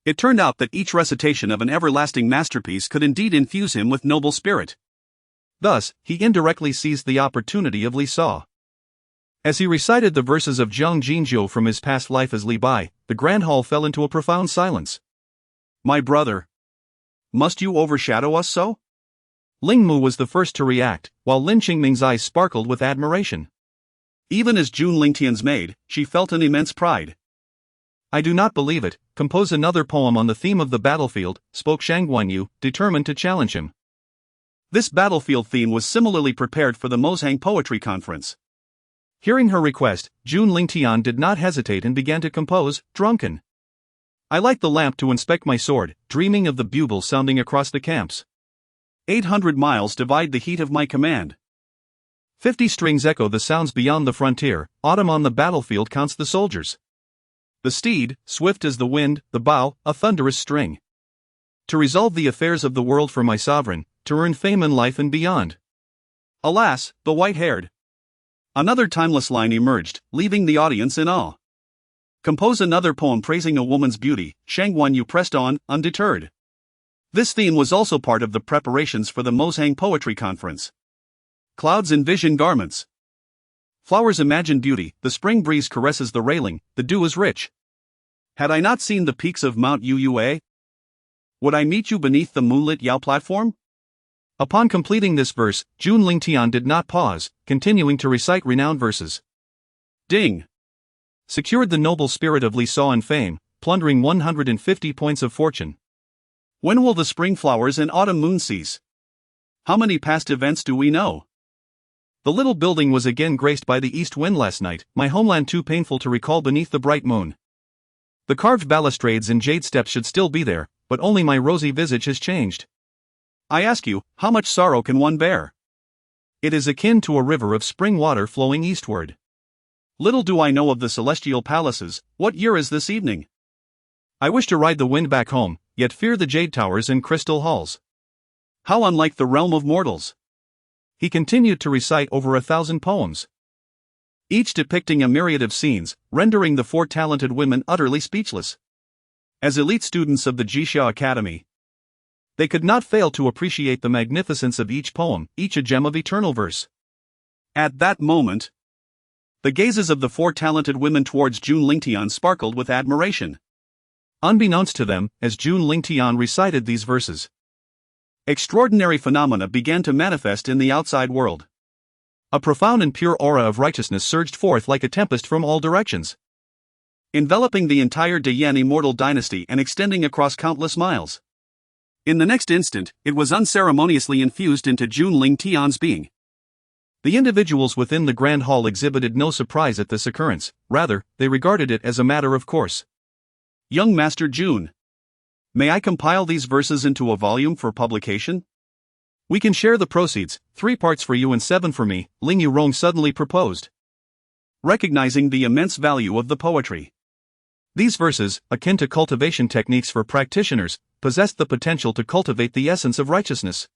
It turned out that each recitation of an everlasting masterpiece could indeed infuse him with noble spirit. Thus, he indirectly seized the opportunity of Li Sao. As he recited the verses of Zhang Jinzhou from his past life as Li Bai, the grand hall fell into a profound silence. My brother. Must you overshadow us so? Ling Mu was the first to react, while Lin Qingming's eyes sparkled with admiration. Even as Jun Lingtian's maid, she felt an immense pride. I do not believe it. Compose another poem on the theme of the battlefield, spoke Shang Guanyu, determined to challenge him. This battlefield theme was similarly prepared for the Moshang Poetry Conference. Hearing her request, Jun Lingtian did not hesitate and began to compose, Drunken. I light the lamp to inspect my sword, dreaming of the bugle sounding across the camps. 800 miles divide the heat of my command. 50 strings echo the sounds beyond the frontier, autumn on the battlefield counts the soldiers. The steed, swift as the wind, the bow, a thunderous string. To resolve the affairs of the world for my sovereign, to earn fame in life and beyond. Alas, the white-haired. Another timeless line emerged, leaving the audience in awe. Compose another poem praising a woman's beauty, Shang Guanyu pressed on, undeterred. This theme was also part of the preparations for the Moshang Poetry Conference. Clouds envision garments. Flowers imagine beauty, the spring breeze caresses the railing, the dew is rich. Had I not seen the peaks of Mount Yuyue? Would I meet you beneath the moonlit Yao platform? Upon completing this verse, Jun Lingtian did not pause, continuing to recite renowned verses. Ding. Secured the noble spirit of Li Sao and fame, plundering 150 points of fortune. When will the spring flowers and autumn moon cease? How many past events do we know? The little building was again graced by the east wind last night, my homeland too painful to recall beneath the bright moon. The carved balustrades and jade steps should still be there, but only my rosy visage has changed. I ask you, how much sorrow can one bear? It is akin to a river of spring water flowing eastward. Little do I know of the celestial palaces. What year is this evening? I wish to ride the wind back home, yet fear the jade towers and crystal halls. How unlike the realm of mortals. He continued to recite over 1,000 poems, each depicting a myriad of scenes, rendering the four talented women utterly speechless. As elite students of the Jixia Academy, they could not fail to appreciate the magnificence of each poem, each a gem of eternal verse. At that moment, the gazes of the four talented women towards Jun Lingtian sparkled with admiration. Unbeknownst to them, as Jun Lingtian recited these verses, extraordinary phenomena began to manifest in the outside world. A profound and pure aura of righteousness surged forth like a tempest from all directions, enveloping the entire Dayan immortal dynasty and extending across countless miles. In the next instant, it was unceremoniously infused into Jun Lingtian's being. The individuals within the grand hall exhibited no surprise at this occurrence, rather, they regarded it as a matter of course. Young Master Jun, may I compile these verses into a volume for publication? We can share the proceeds, 3 parts for you and 7 for me, Ling Yurong suddenly proposed, recognizing the immense value of the poetry. These verses, akin to cultivation techniques for practitioners, possessed the potential to cultivate the essence of righteousness.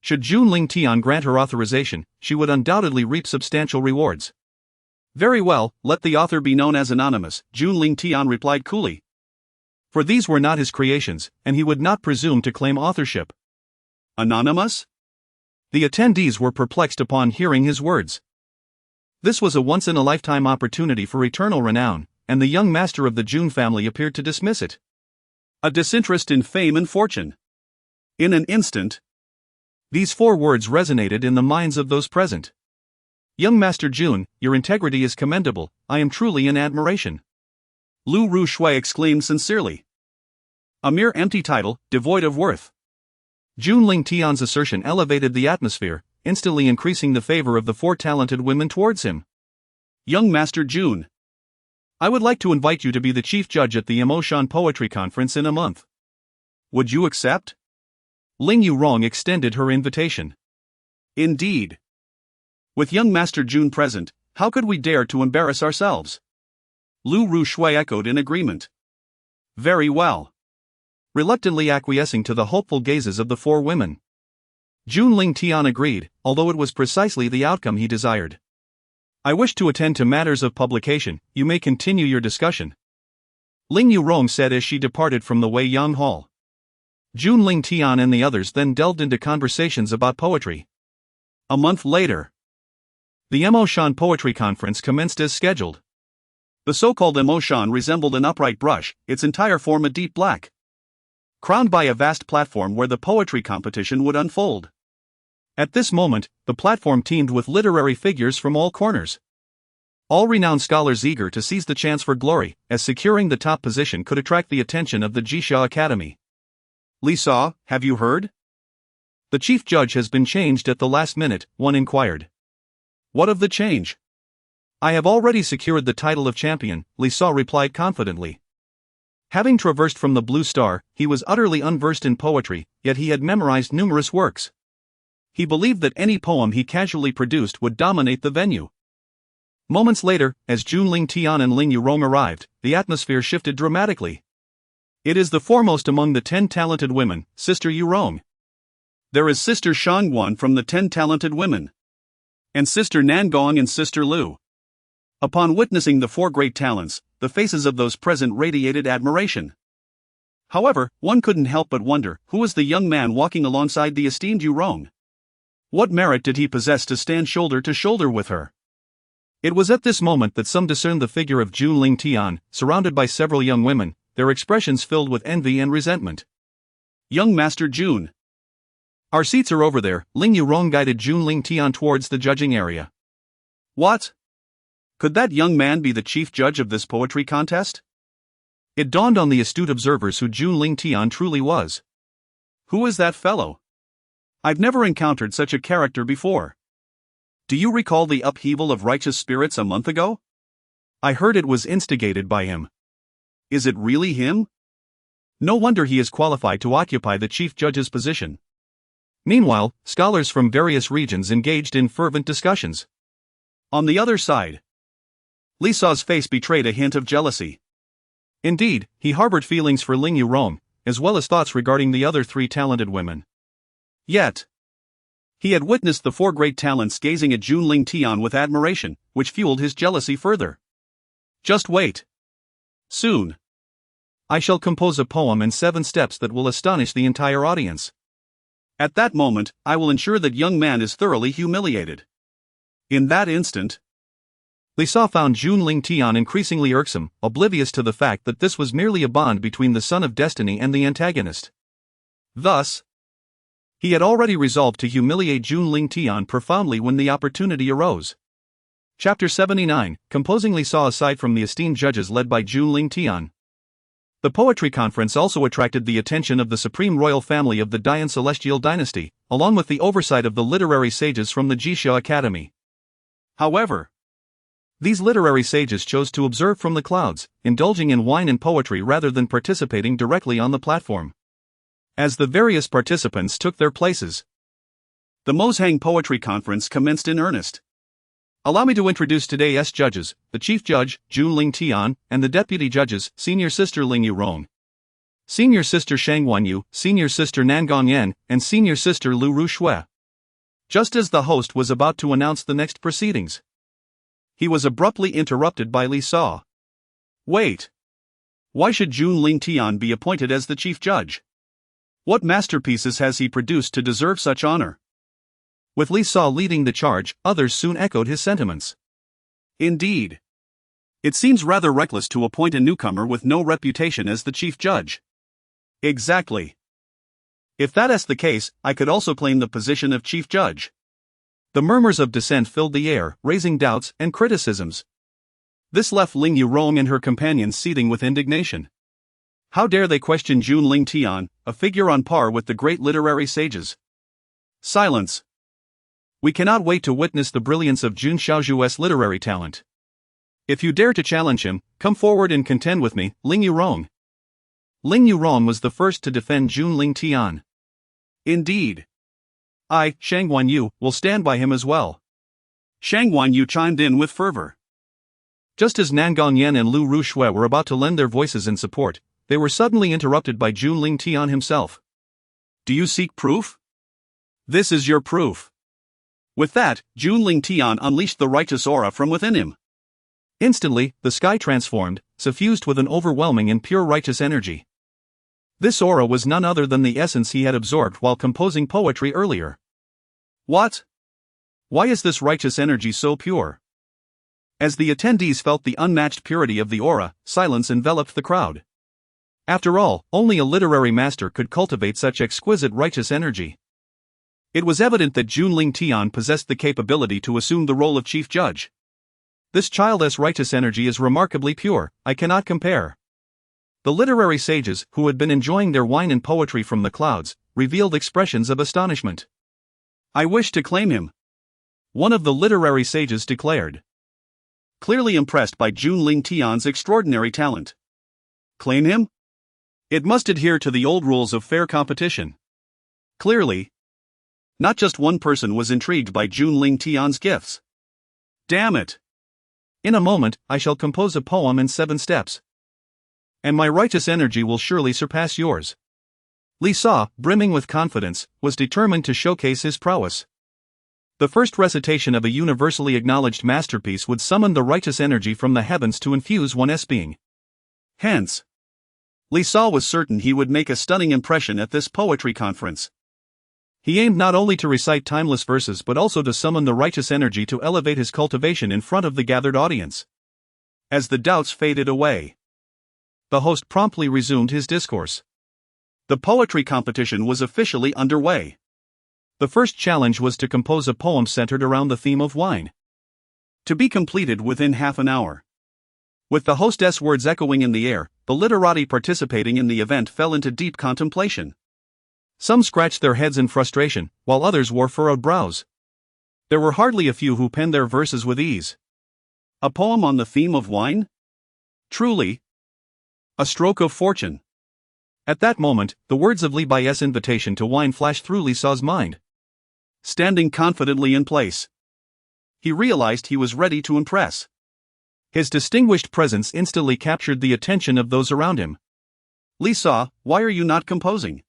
Should Jun Lingtian grant her authorization, she would undoubtedly reap substantial rewards. Very well, let the author be known as anonymous, Jun Lingtian replied coolly. For these were not his creations, and he would not presume to claim authorship. Anonymous? The attendees were perplexed upon hearing his words. This was a once-in-a-lifetime opportunity for eternal renown, and the young master of the Jun family appeared to dismiss it. A disinterest in fame and fortune. In an instant, these 4 words resonated in the minds of those present. Young Master Jun, your integrity is commendable, I am truly in admiration. Lu Ru Shui exclaimed sincerely. A mere empty title, devoid of worth. Jun Lingtian's assertion elevated the atmosphere, instantly increasing the favor of the 4 talented women towards him. Young Master Jun, I would like to invite you to be the chief judge at the Emotion Poetry Conference in a month. Would you accept? Ling Yurong extended her invitation. Indeed. With young Master Jun present, how could we dare to embarrass ourselves? Lu Ru Shui echoed in agreement. Very well. Reluctantly acquiescing to the hopeful gazes of the 4 women, Jun Lingtian agreed, although it was precisely the outcome he desired. I wish to attend to matters of publication, you may continue your discussion, Ling Yurong said as she departed from the Wei Yang Hall. Jun Lingtian and the others then delved into conversations about poetry. A month later, the Emotion Poetry Conference commenced as scheduled. The so-called Emotion resembled an upright brush, its entire form a deep black, crowned by a vast platform where the poetry competition would unfold. At this moment, the platform teemed with literary figures from all corners. All renowned scholars eager to seize the chance for glory, as securing the top position could attract the attention of the Jixia Academy. Li Sao, have you heard? The chief judge has been changed at the last minute, one inquired. What of the change? I have already secured the title of champion, Li Sao replied confidently. Having traversed from the Blue Star, he was utterly unversed in poetry, yet he had memorized numerous works. He believed that any poem he casually produced would dominate the venue. Moments later, as Jun Lingtian and Ling Yurong arrived, the atmosphere shifted dramatically. It is the foremost among the 10 talented women, Sister Yurong. There is Sister Shangguan from the 10 talented women, and Sister Nangong and Sister Lu. Upon witnessing the 4 great talents, the faces of those present radiated admiration. However, one couldn't help but wonder, who was the young man walking alongside the esteemed Yurong? What merit did he possess to stand shoulder to shoulder with her? It was at this moment that some discerned the figure of Jun Lingtian, surrounded by several young women, their expressions filled with envy and resentment. Young Master Jun. Our seats are over there, Ling Yurong guided Jun Lingtian towards the judging area. What? Could that young man be the chief judge of this poetry contest? It dawned on the astute observers who Jun Lingtian truly was. Who is that fellow? I've never encountered such a character before. Do you recall the upheaval of righteous spirits a month ago? I heard it was instigated by him. Is it really him? No wonder he is qualified to occupy the chief judge's position. Meanwhile, scholars from various regions engaged in fervent discussions. On the other side, Li Sa's face betrayed a hint of jealousy. Indeed, he harbored feelings for Ling Yurong, as well as thoughts regarding the other three talented women. Yet, he had witnessed the four great talents gazing at Jun Lingtian with admiration, which fueled his jealousy further. Just wait. Soon, I shall compose a poem in 7 steps that will astonish the entire audience. At that moment, I will ensure that young man is thoroughly humiliated. In that instant, Li Sa found Jun Lingtian increasingly irksome, oblivious to the fact that this was merely a bond between the Son of Destiny and the antagonist. Thus, he had already resolved to humiliate Jun Lingtian profoundly when the opportunity arose. Chapter 79, Composing Li Sa. Aside from the esteemed judges led by Jun Lingtian, the poetry conference also attracted the attention of the supreme royal family of the Dian Celestial dynasty, along with the oversight of the literary sages from the Jixia Academy. However, these literary sages chose to observe from the clouds, indulging in wine and poetry rather than participating directly on the platform. As the various participants took their places, the Mozhang Poetry Conference commenced in earnest. Allow me to introduce today's judges, the Chief Judge, Jun Lingtian, and the Deputy Judges, Senior Sister Ling Yurong, Senior Sister Shang Wanyu, Senior Sister Nangong Yan, and Senior Sister Lu Rushui. Just as the host was about to announce the next proceedings, he was abruptly interrupted by Li Sa. Wait. Why should Jun Lingtian be appointed as the Chief Judge? What masterpieces has he produced to deserve such honor? With Li Sa leading the charge, others soon echoed his sentiments. Indeed. It seems rather reckless to appoint a newcomer with no reputation as the chief judge. Exactly. If that is the case, I could also claim the position of chief judge. The murmurs of dissent filled the air, raising doubts and criticisms. This left Ling Yurong and her companions seething with indignation. How dare they question Jun Lingtian, a figure on par with the great literary sages? Silence. We cannot wait to witness the brilliance of Jun Xiaozhu's literary talent. If you dare to challenge him, come forward and contend with me, Ling Yurong. Ling Yurong was the first to defend Jun Lingtian. Indeed. I, Shang Wanyu, will stand by him as well. Shang Wanyu chimed in with fervor. Just as Nangong Yan and Lu Rushui were about to lend their voices in support, they were suddenly interrupted by Jun Lingtian himself. Do you seek proof? This is your proof. With that, Jun Lingtian unleashed the righteous aura from within him. Instantly, the sky transformed, suffused with an overwhelming and pure righteous energy. This aura was none other than the essence he had absorbed while composing poetry earlier. What? Why is this righteous energy so pure? As the attendees felt the unmatched purity of the aura, silence enveloped the crowd. After all, only a literary master could cultivate such exquisite righteous energy. It was evident that Jun Lingtian possessed the capability to assume the role of chief judge. This childless righteous energy is remarkably pure, I cannot compare. The literary sages, who had been enjoying their wine and poetry from the clouds, revealed expressions of astonishment. I wish to claim him, one of the literary sages declared, clearly impressed by Jun Lingtian's extraordinary talent. Claim him? It must adhere to the old rules of fair competition. Clearly, not just one person was intrigued by Jun Lingtian's gifts. Damn it! In a moment, I shall compose a poem in 7 steps. And my righteous energy will surely surpass yours. Li Sa, brimming with confidence, was determined to showcase his prowess. The first recitation of a universally acknowledged masterpiece would summon the righteous energy from the heavens to infuse one's being. Hence, Li Sa was certain he would make a stunning impression at this poetry conference. He aimed not only to recite timeless verses but also to summon the righteous energy to elevate his cultivation in front of the gathered audience. As the doubts faded away, the host promptly resumed his discourse. The poetry competition was officially underway. The first challenge was to compose a poem centered around the theme of wine. To be completed within half an hour. With the hostess' words echoing in the air, the literati participating in the event fell into deep contemplation. Some scratched their heads in frustration, while others wore furrowed brows. There were hardly a few who penned their verses with ease. A poem on the theme of wine? Truly, a stroke of fortune. At that moment, the words of Li Bai's invitation to wine flashed through Li Sa's mind. Standing confidently in place, he realized he was ready to impress. His distinguished presence instantly captured the attention of those around him. Li Sa, why are you not composing?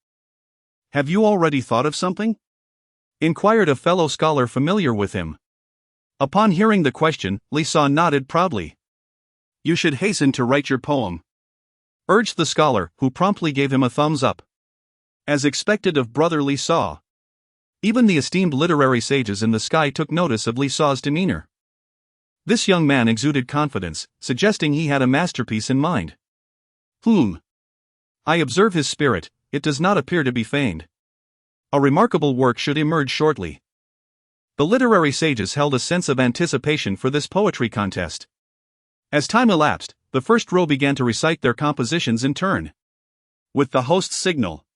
Have you already thought of something? Inquired a fellow scholar familiar with him. Upon hearing the question, Li Sa nodded proudly. You should hasten to write your poem, urged the scholar, who promptly gave him a thumbs up. As expected of brother Li Sa. Even the esteemed literary sages in the sky took notice of Li Sa's demeanor. This young man exuded confidence, suggesting he had a masterpiece in mind. I observe his spirit, it does not appear to be feigned. A remarkable work should emerge shortly. The literary sages held a sense of anticipation for this poetry contest. As time elapsed, the first row began to recite their compositions in turn. With the host's signal,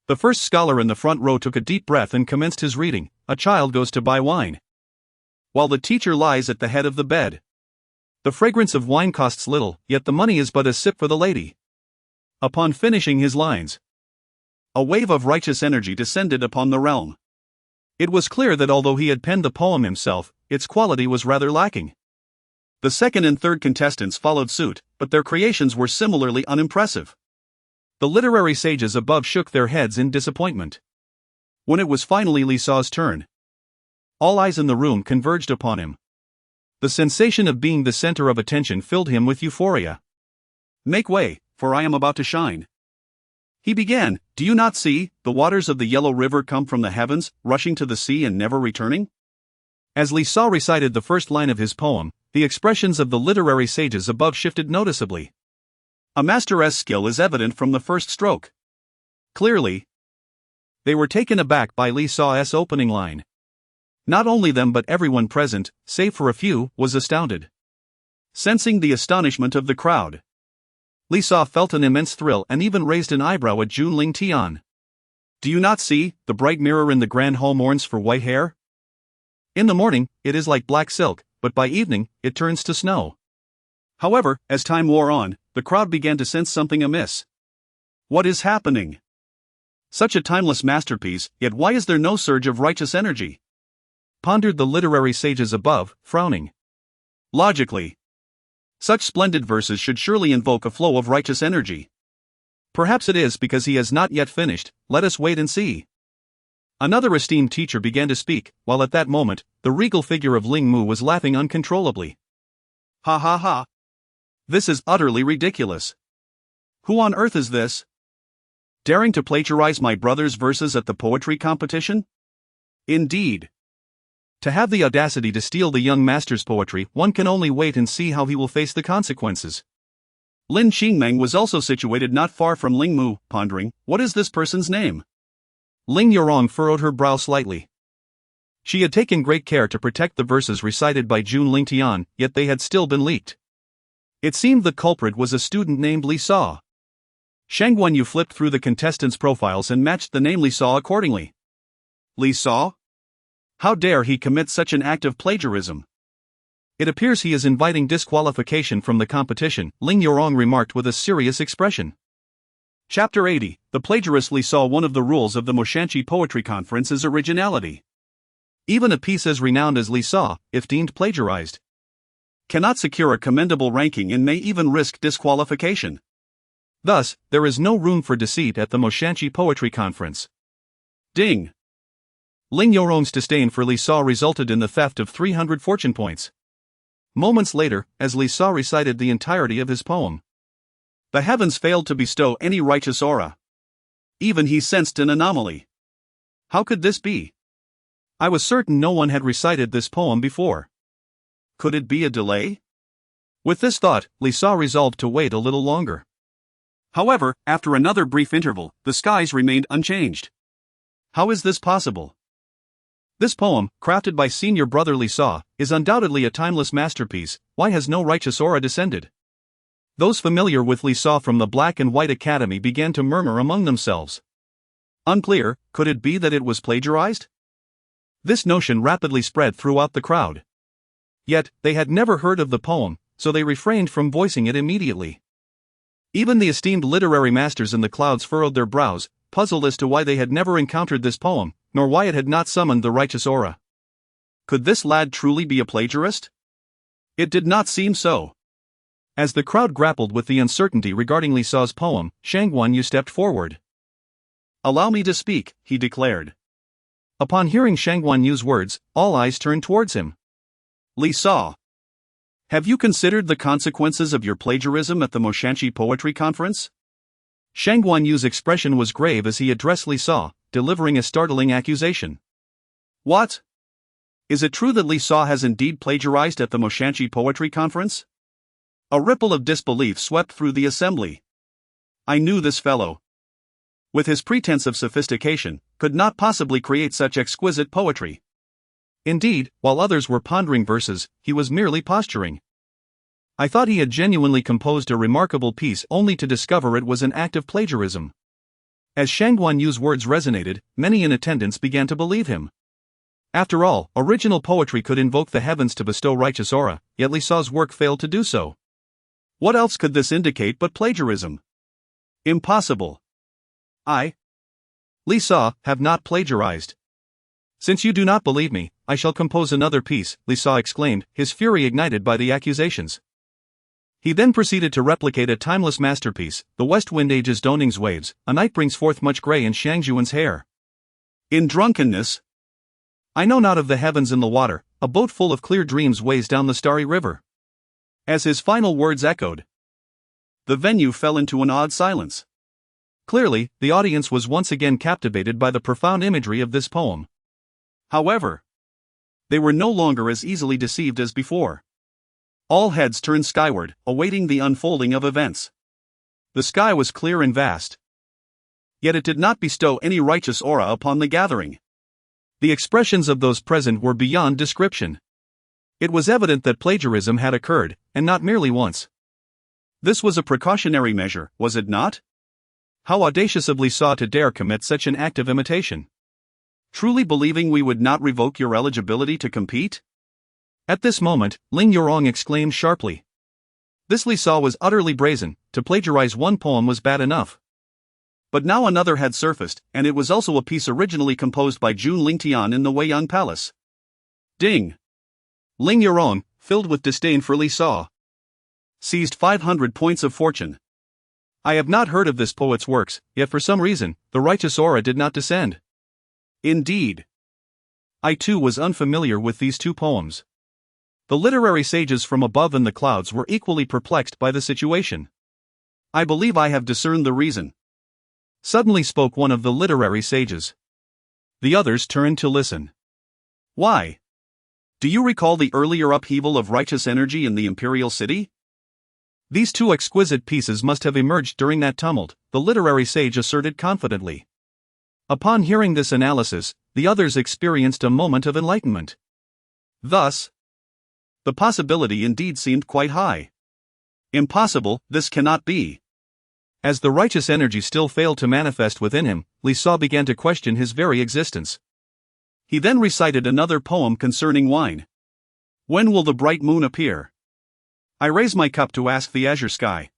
the first scholar in the front row took a deep breath and commenced his reading, A Child Goes to Buy Wine. While the teacher lies at the head of the bed. The fragrance of wine costs little, yet the money is but a sip for the lady. Upon finishing his lines, a wave of righteous energy descended upon the realm. It was clear that although he had penned the poem himself, its quality was rather lacking. The second and third contestants followed suit, but their creations were similarly unimpressive. The literary sages above shook their heads in disappointment. When it was finally Li Sa's turn, all eyes in the room converged upon him. The sensation of being the center of attention filled him with euphoria. Make way, for I am about to shine. He began, do you not see, the waters of the yellow river come from the heavens, rushing to the sea and never returning? As Li Sa recited the first line of his poem, the expressions of the literary sages above shifted noticeably. A master's skill is evident from the first stroke. Clearly, they were taken aback by Li Sa's opening line. Not only them but everyone present, save for a few, was astounded. Sensing the astonishment of the crowd, Li Sa felt an immense thrill and even raised an eyebrow at Jun Lingtian. Do you not see, the bright mirror in the grand hall mourns for white hair? In the morning, it is like black silk, but by evening, it turns to snow. However, as time wore on, the crowd began to sense something amiss. What is happening? Such a timeless masterpiece, yet why is there no surge of righteous energy? Pondered the literary sages above, frowning. Logically, such splendid verses should surely invoke a flow of righteous energy. Perhaps it is because he has not yet finished, let us wait and see. Another esteemed teacher began to speak, while at that moment, the regal figure of Ling Mu was laughing uncontrollably. Ha ha ha. This is utterly ridiculous. Who on earth is this? Daring to plagiarize my brother's verses at the poetry competition? Indeed. To have the audacity to steal the young master's poetry, one can only wait and see how he will face the consequences. Lin Qingmeng was also situated not far from Ling Mu, pondering, what is this person's name? Ling Yorong furrowed her brow slightly. She had taken great care to protect the verses recited by Jun Lingtian, yet they had still been leaked. It seemed the culprit was a student named Li Sa. Shang Guanyu flipped through the contestants' profiles and matched the name Li Sa accordingly. Li Sa? How dare he commit such an act of plagiarism? It appears he is inviting disqualification from the competition, Ling Yorong remarked with a serious expression. Chapter 80, The plagiarist Li Sa. One of the rules of the Moshanchi Poetry Conference is originality. Even a piece as renowned as Li Sa, if deemed plagiarized, cannot secure a commendable ranking and may even risk disqualification. Thus, there is no room for deceit at the Moshanchi Poetry Conference. Ding! Ling Yorong's disdain for Li Sa resulted in the theft of 300 fortune points. Moments later, as Li Sa recited the entirety of his poem, the heavens failed to bestow any righteous aura. Even he sensed an anomaly. How could this be? I was certain no one had recited this poem before. Could it be a delay? With this thought, Li Sa resolved to wait a little longer. However, after another brief interval, the skies remained unchanged. How is this possible? This poem, crafted by senior brother Li Sa, is undoubtedly a timeless masterpiece. Why has no righteous aura descended? Those familiar with Li Sa from the Black and White Academy began to murmur among themselves. Unclear, could it be that it was plagiarized? This notion rapidly spread throughout the crowd. Yet, they had never heard of the poem, so they refrained from voicing it immediately. Even the esteemed literary masters in the clouds furrowed their brows, puzzled as to why they had never encountered this poem, nor why it had not summoned the righteous aura. Could this lad truly be a plagiarist? It did not seem so. As the crowd grappled with the uncertainty regarding Li Sa's poem, Shang Guanyu stepped forward. "Allow me to speak," he declared. Upon hearing Shang Guanyu's words, all eyes turned towards him. "Li Sa, have you considered the consequences of your plagiarism at the Moshanshi Poetry Conference?" Shang Guanyu's expression was grave as he addressed Li Sa, delivering a startling accusation. "What? Is it true that Li Sa has indeed plagiarized at the Moshanshi Poetry Conference?" A ripple of disbelief swept through the assembly. I knew this fellow, with his pretense of sophistication, could not possibly create such exquisite poetry. Indeed, while others were pondering verses, he was merely posturing. I thought he had genuinely composed a remarkable piece only to discover it was an act of plagiarism. As Shang Guanyu's words resonated, many in attendance began to believe him. After all, original poetry could invoke the heavens to bestow righteous aura, yet Li Sa's work failed to do so. What else could this indicate but plagiarism? Impossible. Li Sa, have not plagiarized. Since you do not believe me, I shall compose another piece, Li Sa exclaimed, his fury ignited by the accusations. He then proceeded to replicate a timeless masterpiece, the west wind ages Doning's waves, a night brings forth much grey in Shangjuan's hair. In drunkenness, I know not of the heavens and the water, a boat full of clear dreams weighs down the starry river. As his final words echoed, the venue fell into an awed silence. Clearly, the audience was once again captivated by the profound imagery of this poem. However, they were no longer as easily deceived as before. All heads turned skyward, awaiting the unfolding of events. The sky was clear and vast. Yet it did not bestow any righteous aura upon the gathering. The expressions of those present were beyond description. It was evident that plagiarism had occurred, and not merely once. This was a precautionary measure, was it not? How audacious of Li Sa to dare commit such an act of imitation. Truly believing we would not revoke your eligibility to compete? At this moment, Ling Yurong exclaimed sharply. This Li Sa was utterly brazen, to plagiarize one poem was bad enough. But now another had surfaced, and it was also a piece originally composed by Jun Lingtian in the Weiyang Palace. Ding! Ling Yurong, filled with disdain for Li Sa, seized 500 points of fortune. I have not heard of this poet's works, yet for some reason, the righteous aura did not descend. Indeed. I too was unfamiliar with these two poems. The literary sages from above in the clouds were equally perplexed by the situation. I believe I have discerned the reason. Suddenly spoke one of the literary sages. The others turned to listen. Why? Do you recall the earlier upheaval of righteous energy in the imperial city? These two exquisite pieces must have emerged during that tumult, the literary sage asserted confidently. Upon hearing this analysis, the others experienced a moment of enlightenment. Thus, the possibility indeed seemed quite high. Impossible, this cannot be. As the righteous energy still failed to manifest within him, Li Sa began to question his very existence. He then recited another poem concerning wine. When will the bright moon appear? I raise my cup to ask the azure sky.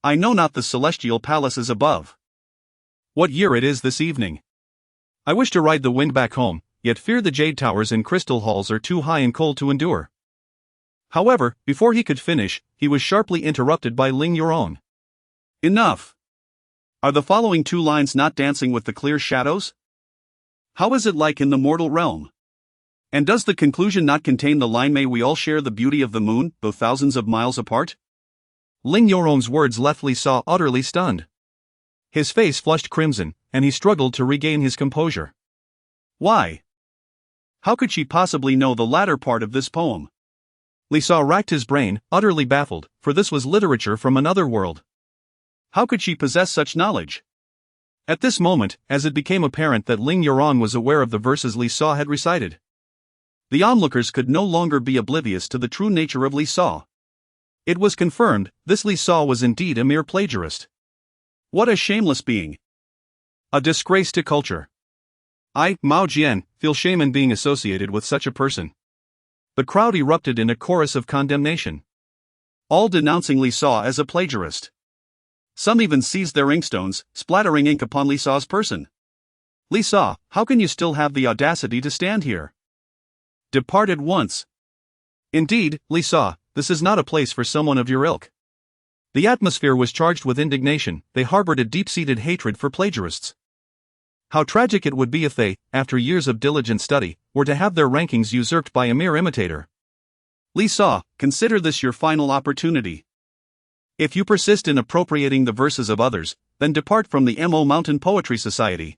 I know not the celestial palaces above. What year it is this evening? I wish to ride the wind back home, yet fear the jade towers and crystal halls are too high and cold to endure. However, before he could finish, he was sharply interrupted by Ling Yurong. Enough! Are the following two lines not dancing with the clear shadows? How is it like in the mortal realm? And does the conclusion not contain the line, may we all share the beauty of the moon, though thousands of miles apart? Ling Yurong's words left Li Sa utterly stunned. His face flushed crimson, and he struggled to regain his composure. Why? How could she possibly know the latter part of this poem? Li Sa racked his brain, utterly baffled, for this was literature from another world. How could she possess such knowledge? At this moment, as it became apparent that Ling Yurong was aware of the verses Li Saw had recited, the onlookers could no longer be oblivious to the true nature of Li Saw. It was confirmed, this Li Saw was indeed a mere plagiarist. What a shameless being! A disgrace to culture. I, Mao Jian, feel shame in being associated with such a person. The crowd erupted in a chorus of condemnation, all denouncing Li Saw as a plagiarist. Some even seized their inkstones, splattering ink upon Li Saw's person. Li Saw, how can you still have the audacity to stand here? Depart at once. Indeed, Li Saw, this is not a place for someone of your ilk. The atmosphere was charged with indignation, they harbored a deep-seated hatred for plagiarists. How tragic it would be if they, after years of diligent study, were to have their rankings usurped by a mere imitator. Li Saw, consider this your final opportunity. If you persist in appropriating the verses of others, then depart from the Mo Mountain Poetry Society.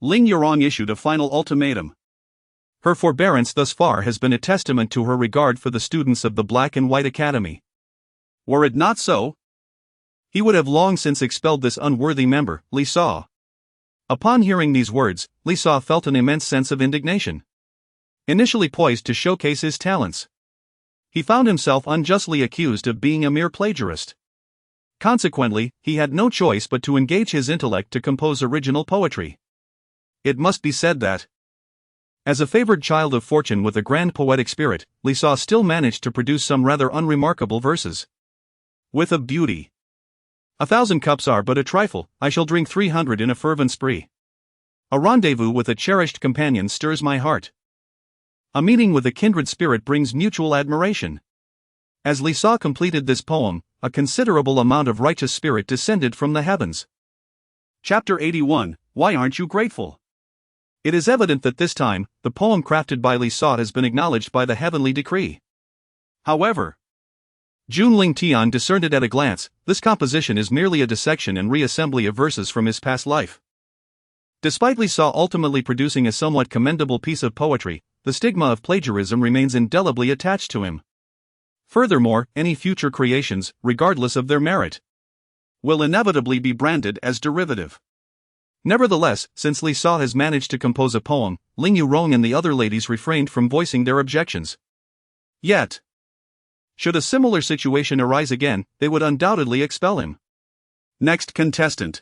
Ling Yurong issued a final ultimatum. Her forbearance thus far has been a testament to her regard for the students of the Black and White Academy. Were it not so, he would have long since expelled this unworthy member, Li Saw. Upon hearing these words, Li Saw felt an immense sense of indignation. Initially poised to showcase his talents, he found himself unjustly accused of being a mere plagiarist. Consequently, he had no choice but to engage his intellect to compose original poetry. It must be said that, as a favored child of fortune with a grand poetic spirit, Li Saw still managed to produce some rather unremarkable verses. With a beauty. 1,000 cups are but a trifle, I shall drink 300 in a fervent spree. A rendezvous with a cherished companion stirs my heart. A meeting with a kindred spirit brings mutual admiration. As Li Saw completed this poem, a considerable amount of righteous spirit descended from the heavens. Chapter 81, Why Aren't You Grateful? It is evident that this time, the poem crafted by Li Saw has been acknowledged by the heavenly decree. However, Jun Lingtian discerned it at a glance, this composition is merely a dissection and reassembly of verses from his past life. Despite Li Saw ultimately producing a somewhat commendable piece of poetry, the stigma of plagiarism remains indelibly attached to him. Furthermore, any future creations, regardless of their merit, will inevitably be branded as derivative. Nevertheless, since Li Saw has managed to compose a poem, Ling Yurong and the other ladies refrained from voicing their objections. Yet, should a similar situation arise again, they would undoubtedly expel him. Next contestant.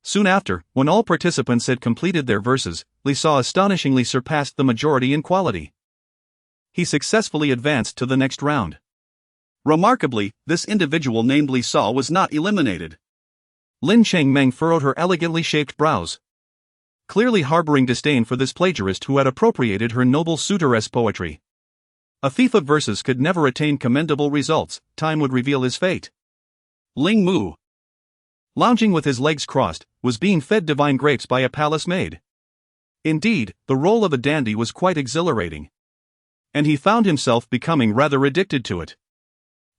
Soon after, when all participants had completed their verses, Li Saw astonishingly surpassed the majority in quality. He successfully advanced to the next round. Remarkably, this individual named Li Saw was not eliminated. Lin Chengmeng furrowed her elegantly shaped brows, clearly harboring disdain for this plagiarist who had appropriated her noble suitoress poetry. A thief of verses could never attain commendable results, time would reveal his fate. Ling Mu, lounging with his legs crossed, was being fed divine grapes by a palace maid. Indeed, the role of a dandy was quite exhilarating, and he found himself becoming rather addicted to it.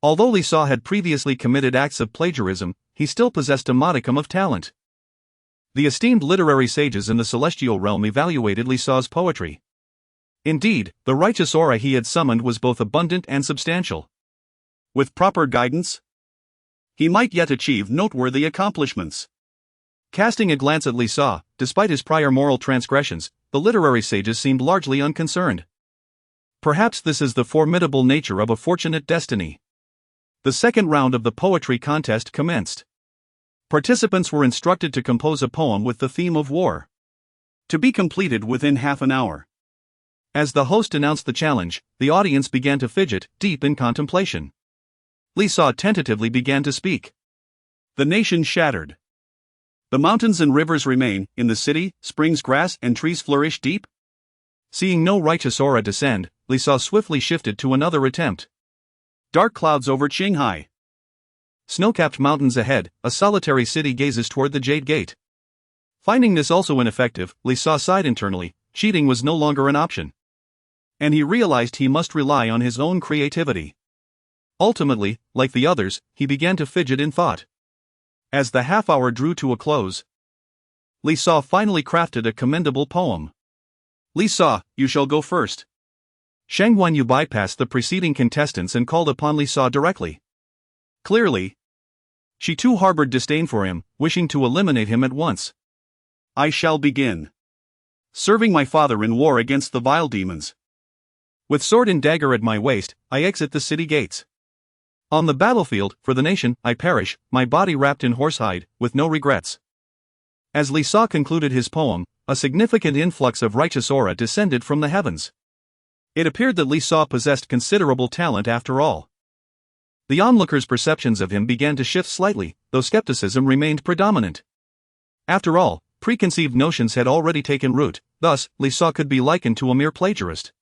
Although Li Saw had previously committed acts of plagiarism, he still possessed a modicum of talent. The esteemed literary sages in the celestial realm evaluated Li Saw's poetry. Indeed, the righteous aura he had summoned was both abundant and substantial. With proper guidance, he might yet achieve noteworthy accomplishments. Casting a glance at Li Saw, despite his prior moral transgressions, the literary sages seemed largely unconcerned. Perhaps this is the formidable nature of a fortunate destiny. The second round of the poetry contest commenced. Participants were instructed to compose a poem with the theme of war, to be completed within half an hour. As the host announced the challenge, the audience began to fidget, deep in contemplation. Li Saw tentatively began to speak. The nation shattered. The mountains and rivers remain, in the city, springs grass and trees flourish deep. Seeing no righteous aura descend, Li Saw swiftly shifted to another attempt. Dark clouds over Qinghai. Snow-capped mountains ahead, a solitary city gazes toward the Jade Gate. Finding this also ineffective, Li Saw sighed internally, cheating was no longer an option. And he realized he must rely on his own creativity. Ultimately, like the others, he began to fidget in thought. As the half-hour drew to a close, Li Saw finally crafted a commendable poem. Li Saw, you shall go first. Shang Guanyu bypassed the preceding contestants and called upon Li Saw directly. Clearly, She too harbored disdain for him, wishing to eliminate him at once. I shall begin. Serving my father in war against the vile demons. With sword and dagger at my waist, I exit the city gates. On the battlefield, for the nation, I perish, my body wrapped in horsehide, with no regrets. As Li Sa concluded his poem, a significant influx of righteous aura descended from the heavens. It appeared that Li Sa possessed considerable talent after all. The onlookers' perceptions of him began to shift slightly, though skepticism remained predominant. After all, preconceived notions had already taken root, thus, Li Sa could be likened to a mere plagiarist.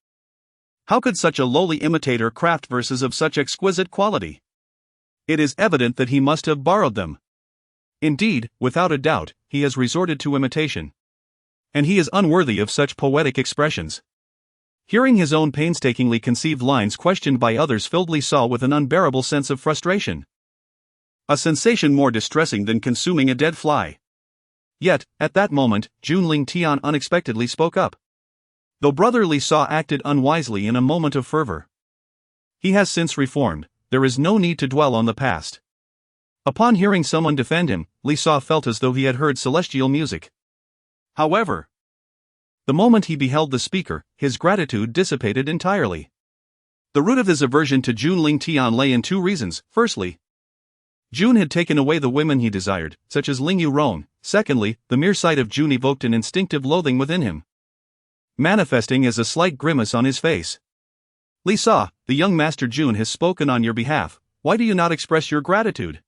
How could such a lowly imitator craft verses of such exquisite quality? It is evident that he must have borrowed them. Indeed, without a doubt, he has resorted to imitation. And he is unworthy of such poetic expressions. Hearing his own painstakingly conceived lines questioned by others filled Li Sa with an unbearable sense of frustration. A sensation more distressing than consuming a dead fly. Yet, at that moment, Jun Lingtian unexpectedly spoke up. Though brother Li Sa acted unwisely in a moment of fervor, he has since reformed. There is no need to dwell on the past. Upon hearing someone defend him, Li Sa felt as though he had heard celestial music. However, the moment he beheld the speaker, his gratitude dissipated entirely. The root of his aversion to Jun Lingtian lay in two reasons. Firstly, Jun had taken away the women he desired, such as Ling Yurong. Secondly, the mere sight of Jun evoked an instinctive loathing within him, manifesting as a slight grimace on his face. Li Sa, the young master Jun has spoken on your behalf, why do you not express your gratitude?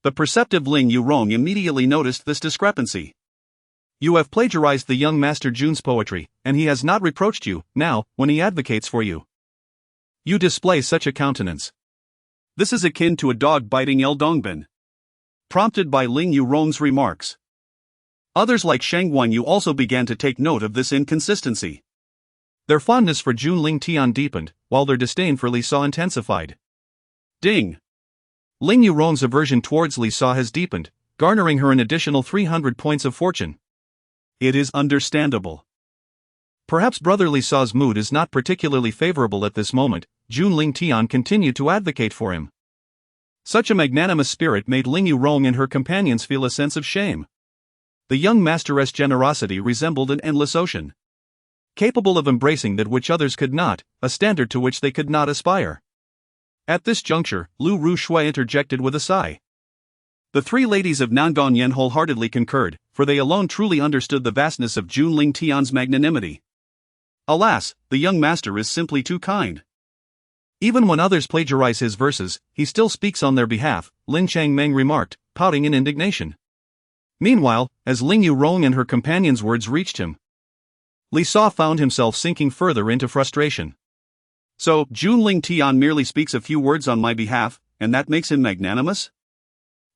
The perceptive Ling Yurong immediately noticed this discrepancy. You have plagiarized the young master Jun's poetry, and he has not reproached you, now, when he advocates for you. You display such a countenance. This is akin to a dog biting El Dongbin. Prompted by Ling Yurong's remarks, others like Shang Guanyu also began to take note of this inconsistency. Their fondness for Jun Lingtian deepened, while their disdain for Li Sa intensified. Ding! Ling Yurong's aversion towards Li Sa has deepened, garnering her an additional 300 points of fortune. It is understandable. Perhaps brother Li Sa's mood is not particularly favorable at this moment. Jun Lingtian continued to advocate for him. Such a magnanimous spirit made Ling Yurong and her companions feel a sense of shame. The young masteress' generosity resembled an endless ocean, capable of embracing that which others could not, a standard to which they could not aspire. At this juncture, Lu Rushui interjected with a sigh. The three ladies of Nangonyan wholeheartedly concurred, for they alone truly understood the vastness of Jun Lingtian's magnanimity. Alas, the young master is simply too kind. Even when others plagiarize his verses, he still speaks on their behalf, Lin Changmeng remarked, pouting in indignation. Meanwhile, as Ling Yurong and her companions' words reached him, Li Sa found himself sinking further into frustration. So, Jun Lingtian merely speaks a few words on my behalf, and that makes him magnanimous?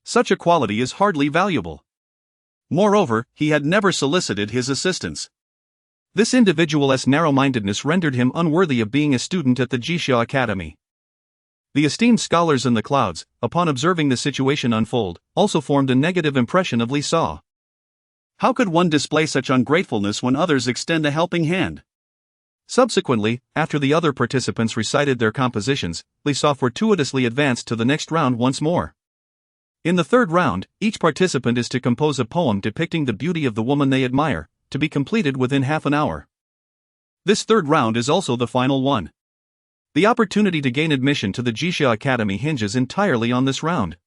Such a quality is hardly valuable. Moreover, he had never solicited his assistance. This individual's narrow-mindedness rendered him unworthy of being a student at the Jixia Academy. The esteemed scholars in the clouds, upon observing the situation unfold, also formed a negative impression of Li Sa. How could one display such ungratefulness when others extend a helping hand? Subsequently, after the other participants recited their compositions, Li Sa fortuitously advanced to the next round once more. In the third round, each participant is to compose a poem depicting the beauty of the woman they admire, to be completed within half an hour. This third round is also the final one. The opportunity to gain admission to the Jixia Academy hinges entirely on this round.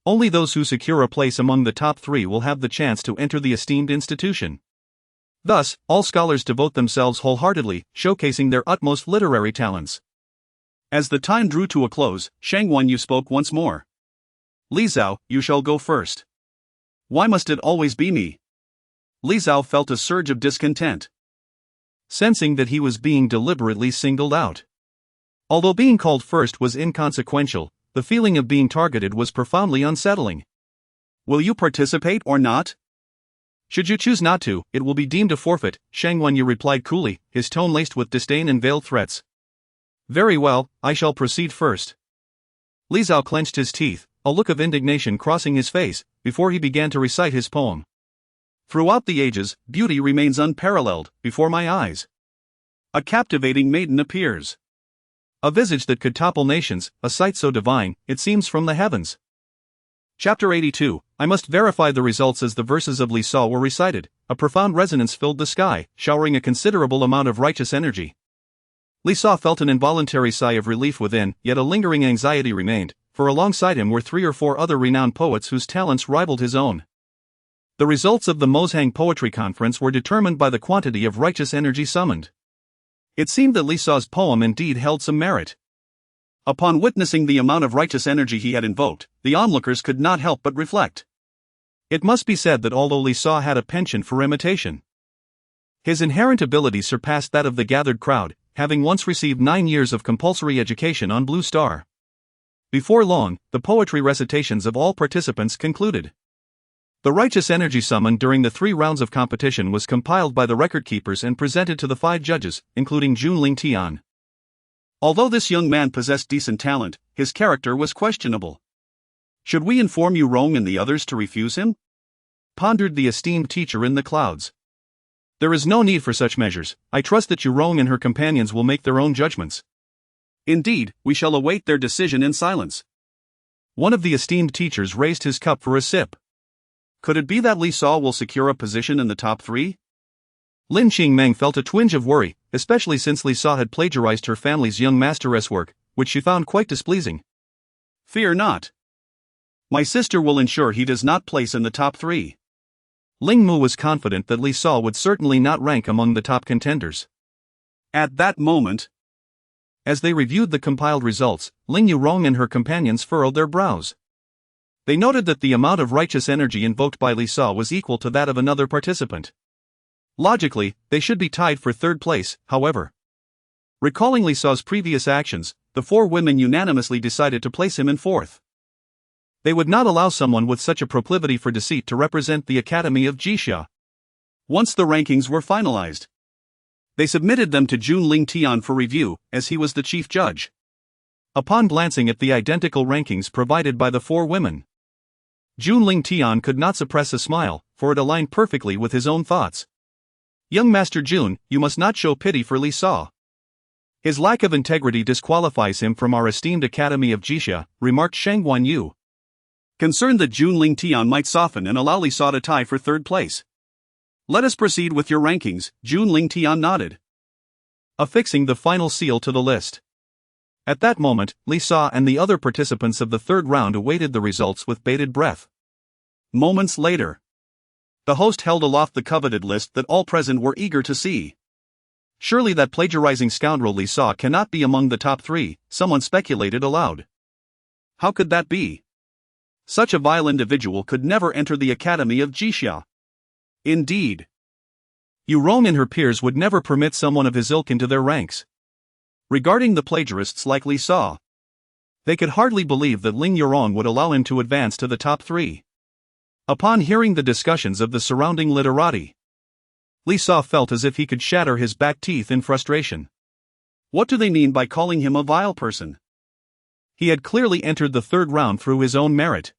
Only those who secure a place among the top 3 will have the chance to enter the esteemed institution. Thus, all scholars devote themselves wholeheartedly, showcasing their utmost literary talents. As the time drew to a close, Shang Guanyu spoke once more. Li Zhao, you shall go first. Why must it always be me? Li Zhao felt a surge of discontent, sensing that he was being deliberately singled out. Although being called first was inconsequential, the feeling of being targeted was profoundly unsettling. Will you participate or not? Should you choose not to, it will be deemed a forfeit, Shang Guanyu replied coolly, his tone laced with disdain and veiled threats. Very well, I shall proceed first. Li Zhao clenched his teeth, a look of indignation crossing his face, before he began to recite his poem. Throughout the ages, beauty remains unparalleled before my eyes. A captivating maiden appears. A visage that could topple nations, a sight so divine, it seems from the heavens. Chapter 82. I must verify the results. As the verses of Li Sa were recited, a profound resonance filled the sky, showering a considerable amount of righteous energy. Li Sa felt an involuntary sigh of relief within, yet a lingering anxiety remained, for alongside him were 3 or 4 other renowned poets whose talents rivaled his own. The results of the Mozhang Poetry Conference were determined by the quantity of righteous energy summoned. It seemed that Li Sa's poem indeed held some merit. Upon witnessing the amount of righteous energy he had invoked, the onlookers could not help but reflect. It must be said that although Li Sa had a penchant for imitation, his inherent ability surpassed that of the gathered crowd, having once received 9 years of compulsory education on Blue Star. Before long, the poetry recitations of all participants concluded. The righteous energy summoned during the 3 rounds of competition was compiled by the record keepers and presented to the 5 judges, including Jun Lingtian. Although this young man possessed decent talent, his character was questionable. Should we inform Yurong and the others to refuse him? Pondered the esteemed teacher in the clouds. There is no need for such measures. I trust that Yurong and her companions will make their own judgments. Indeed, we shall await their decision in silence. One of the esteemed teachers raised his cup for a sip. Could it be that Li Sa will secure a position in the top 3? Lin Qingmeng felt a twinge of worry, especially since Li Sa had plagiarized her family's young masteress work, which she found quite displeasing. Fear not. My sister will ensure he does not place in the top 3. Ling Mu was confident that Li Sa would certainly not rank among the top contenders. At that moment, as they reviewed the compiled results, Ling Yurong and her companions furrowed their brows. They noted that the amount of righteous energy invoked by Li Sa was equal to that of another participant. Logically, they should be tied for 3rd place, however. Recalling Li Sa's previous actions, the 4 women unanimously decided to place him in 4th. They would not allow someone with such a proclivity for deceit to represent the Academy of Jixia. Once the rankings were finalized, they submitted them to Jun Lingtian for review, as he was the chief judge. Upon glancing at the identical rankings provided by the 4 women, Jun Lingtian could not suppress a smile, for it aligned perfectly with his own thoughts. Young Master Jun, you must not show pity for Li Sa. His lack of integrity disqualifies him from our esteemed Academy of Jixia, remarked Shang Guanyu. Concerned that Jun Lingtian might soften and allow Li Sa to tie for 3rd place. Let us proceed with your rankings, Jun Lingtian nodded, affixing the final seal to the list. At that moment, Li Sa and the other participants of the 3rd round awaited the results with bated breath. Moments later, the host held aloft the coveted list that all present were eager to see. Surely that plagiarizing scoundrel Li Sa cannot be among the top 3, someone speculated aloud. How could that be? Such a vile individual could never enter the Academy of Jixia. Indeed, Yurong and her peers would never permit someone of his ilk into their ranks. Regarding the plagiarists like Li Sa, they could hardly believe that Ling Yurong would allow him to advance to the top 3. Upon hearing the discussions of the surrounding literati, Li Sa felt as if he could shatter his back teeth in frustration. What do they mean by calling him a vile person? He had clearly entered the 3rd round through his own merit.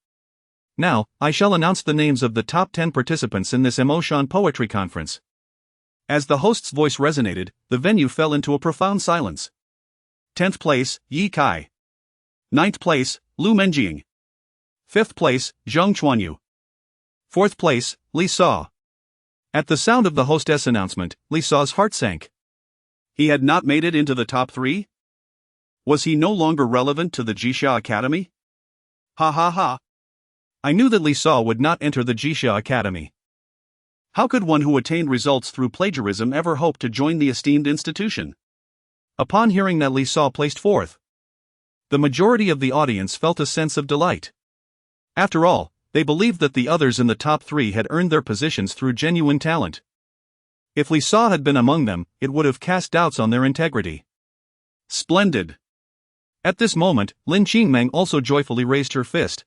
Now, I shall announce the names of the top 10 participants in this Emotion Poetry Conference. As the host's voice resonated, the venue fell into a profound silence. 10th place, Yi Kai. 9th place, Lu Menjing. 5th place, Zheng Chuanyu. 4th place, Li Sa. At the sound of the hostess' announcement, Li Sa's heart sank. He had not made it into the top 3? Was he no longer relevant to the Jixia Academy? Ha ha ha. I knew that Li Sa would not enter the Jixia Academy. How could one who attained results through plagiarism ever hope to join the esteemed institution? Upon hearing that Li Sa placed 4th, the majority of the audience felt a sense of delight. After all, they believed that the others in the top 3 had earned their positions through genuine talent. If Li Sa had been among them, it would have cast doubts on their integrity. Splendid. At this moment, Lin Qingmeng also joyfully raised her fist,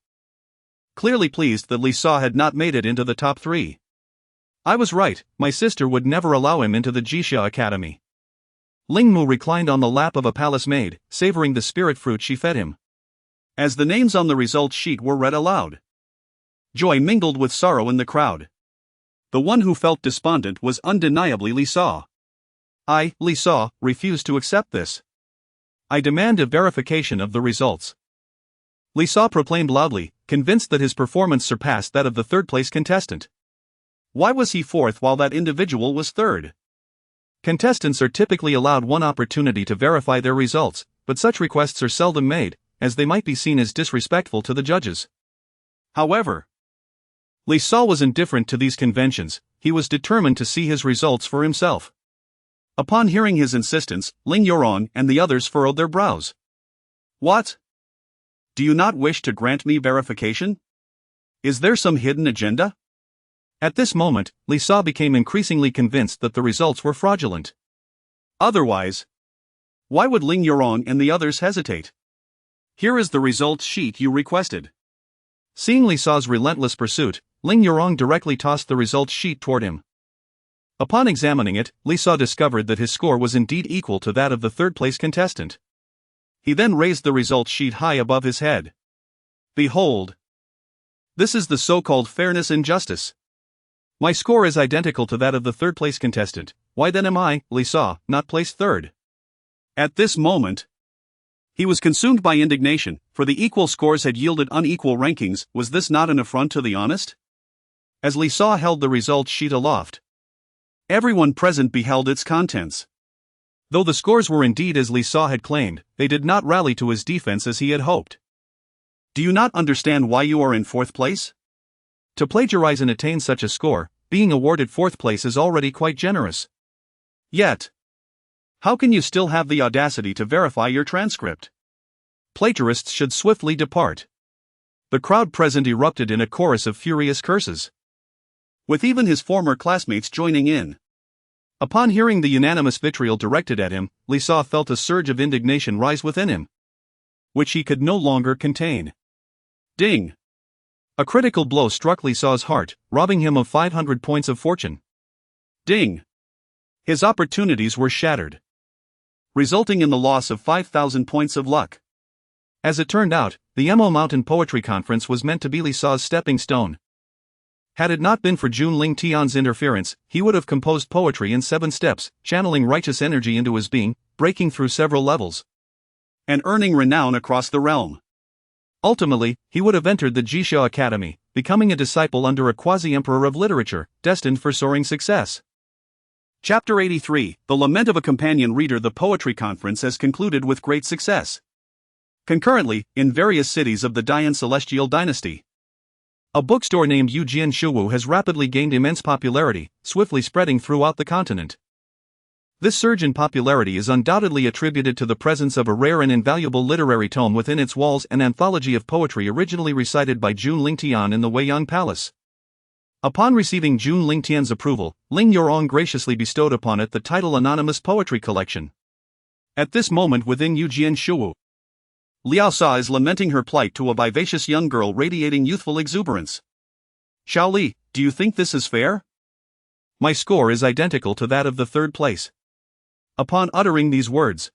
clearly pleased that Li Sa had not made it into the top 3. I was right, my sister would never allow him into the Jixia Academy. Ling Mu reclined on the lap of a palace maid, savoring the spirit fruit she fed him. As the names on the results sheet were read aloud, joy mingled with sorrow in the crowd. The one who felt despondent was undeniably Li Sa. I, Li Sa, refuse to accept this. I demand a verification of the results. Li Sa proclaimed loudly, convinced that his performance surpassed that of the third-place contestant. Why was he fourth while that individual was third? Contestants are typically allowed one opportunity to verify their results, but such requests are seldom made, as they might be seen as disrespectful to the judges. However, Li Sa was indifferent to these conventions. He was determined to see his results for himself. Upon hearing his insistence, Ling Yurong and the others furrowed their brows. What? Do you not wish to grant me verification? Is there some hidden agenda? At this moment, Li Sa became increasingly convinced that the results were fraudulent. Otherwise, why would Ling Yurong and the others hesitate? Here is the results sheet you requested. Seeing Li Sa's relentless pursuit, Ling Yurong directly tossed the results sheet toward him. Upon examining it, Li Sa discovered that his score was indeed equal to that of the third-place contestant. He then raised the results sheet high above his head. Behold! This is the so-called fairness and justice. My score is identical to that of the third-place contestant. Why then am I, Li Sa, not placed third? At this moment, he was consumed by indignation, for the equal scores had yielded unequal rankings. Was this not an affront to the honest? As Li Sa held the results sheet aloft, everyone present beheld its contents. Though the scores were indeed as Li Sa had claimed, they did not rally to his defense as he had hoped. Do you not understand why you are in fourth place? To plagiarize and attain such a score, being awarded fourth place is already quite generous. Yet, how can you still have the audacity to verify your transcript? Plagiarists should swiftly depart. The crowd present erupted in a chorus of furious curses, with even his former classmates joining in. Upon hearing the unanimous vitriol directed at him, Li Sa felt a surge of indignation rise within him, which he could no longer contain. Ding! A critical blow struck Li Sa's heart, robbing him of 500 points of fortune. Ding! His opportunities were shattered, resulting in the loss of 5,000 points of luck. As it turned out, the Emo Mountain Poetry Conference was meant to be Li Sa's stepping stone. Had it not been for Jun Lingtian's interference, he would have composed poetry in 7 steps, channeling righteous energy into his being, breaking through several levels, and earning renown across the realm. Ultimately, he would have entered the Jixia Academy, becoming a disciple under a quasi-emperor of literature, destined for soaring success. Chapter 83, The Lament of a Companion Reader. The poetry conference has concluded with great success. Concurrently, in various cities of the Dian Celestial Dynasty, a bookstore named Yujian Shuwu has rapidly gained immense popularity, swiftly spreading throughout the continent. This surge in popularity is undoubtedly attributed to the presence of a rare and invaluable literary tome within its walls, an anthology of poetry originally recited by Jun Lingtian in the Weiyang Palace. Upon receiving Jun Lingtian's approval, Ling Yurong graciously bestowed upon it the title Anonymous Poetry Collection. At this moment within Yujian Shuwu, Liao Sa is lamenting her plight to a vivacious young girl radiating youthful exuberance. Xiao Li, do you think this is fair? My score is identical to that of the third place. Upon uttering these words,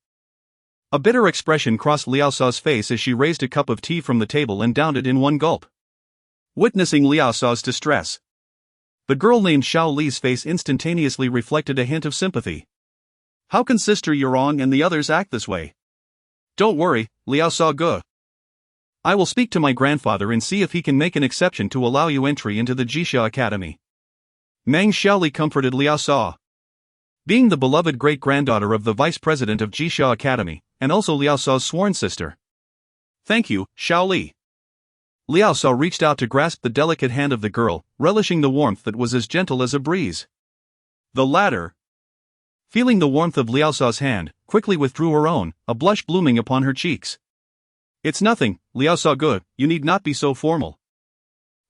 a bitter expression crossed Liao Sa's face as she raised a cup of tea from the table and downed it in one gulp. Witnessing Liao Sa's distress, the girl named Xiao Li's face instantaneously reflected a hint of sympathy. How can Sister Yurong and the others act this way? Don't worry, Liao Sa Ge. I will speak to my grandfather and see if he can make an exception to allow you entry into the Jixia Academy. Meng Xiaoli comforted Liao Sa. Being the beloved great-granddaughter of the vice president of Jixia Academy, and also Liao Sa's sworn sister. Thank you, Xiao Li. Liao Sa reached out to grasp the delicate hand of the girl, relishing the warmth that was as gentle as a breeze. The latter, feeling the warmth of Liao Sa's hand, quickly withdrew her own, a blush blooming upon her cheeks. It's nothing, Liao Sa Ge, you need not be so formal.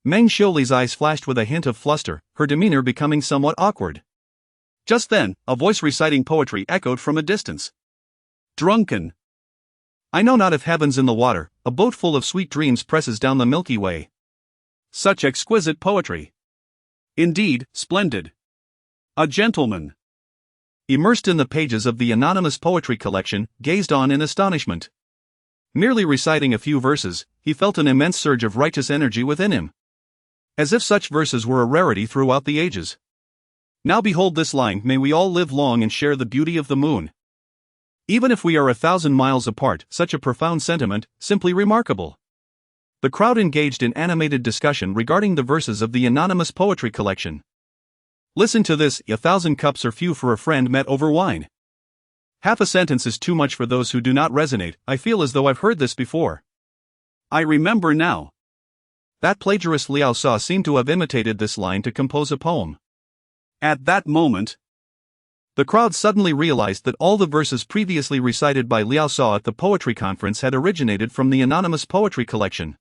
Meng Xiaoli's eyes flashed with a hint of fluster, her demeanor becoming somewhat awkward. Just then, a voice reciting poetry echoed from a distance. Drunken. I know not if heaven's in the water, a boat full of sweet dreams presses down the Milky Way. Such exquisite poetry. Indeed, splendid. A gentleman, immersed in the pages of the anonymous poetry collection, gazed on in astonishment. Merely reciting a few verses, he felt an immense surge of righteous energy within him, as if such verses were a rarity throughout the ages. Now behold this line: may we all live long and share the beauty of the moon. Even if we are 1,000 miles apart, such a profound sentiment, simply remarkable. The crowd engaged in animated discussion regarding the verses of the anonymous poetry collection. Listen to this: 1,000 cups are few for a friend met over wine. Half a sentence is too much for those who do not resonate. I feel as though I've heard this before. I remember now. That plagiarist Liao Sa seemed to have imitated this line to compose a poem. At that moment, the crowd suddenly realized that all the verses previously recited by Liao Sa at the poetry conference had originated from the anonymous poetry collection.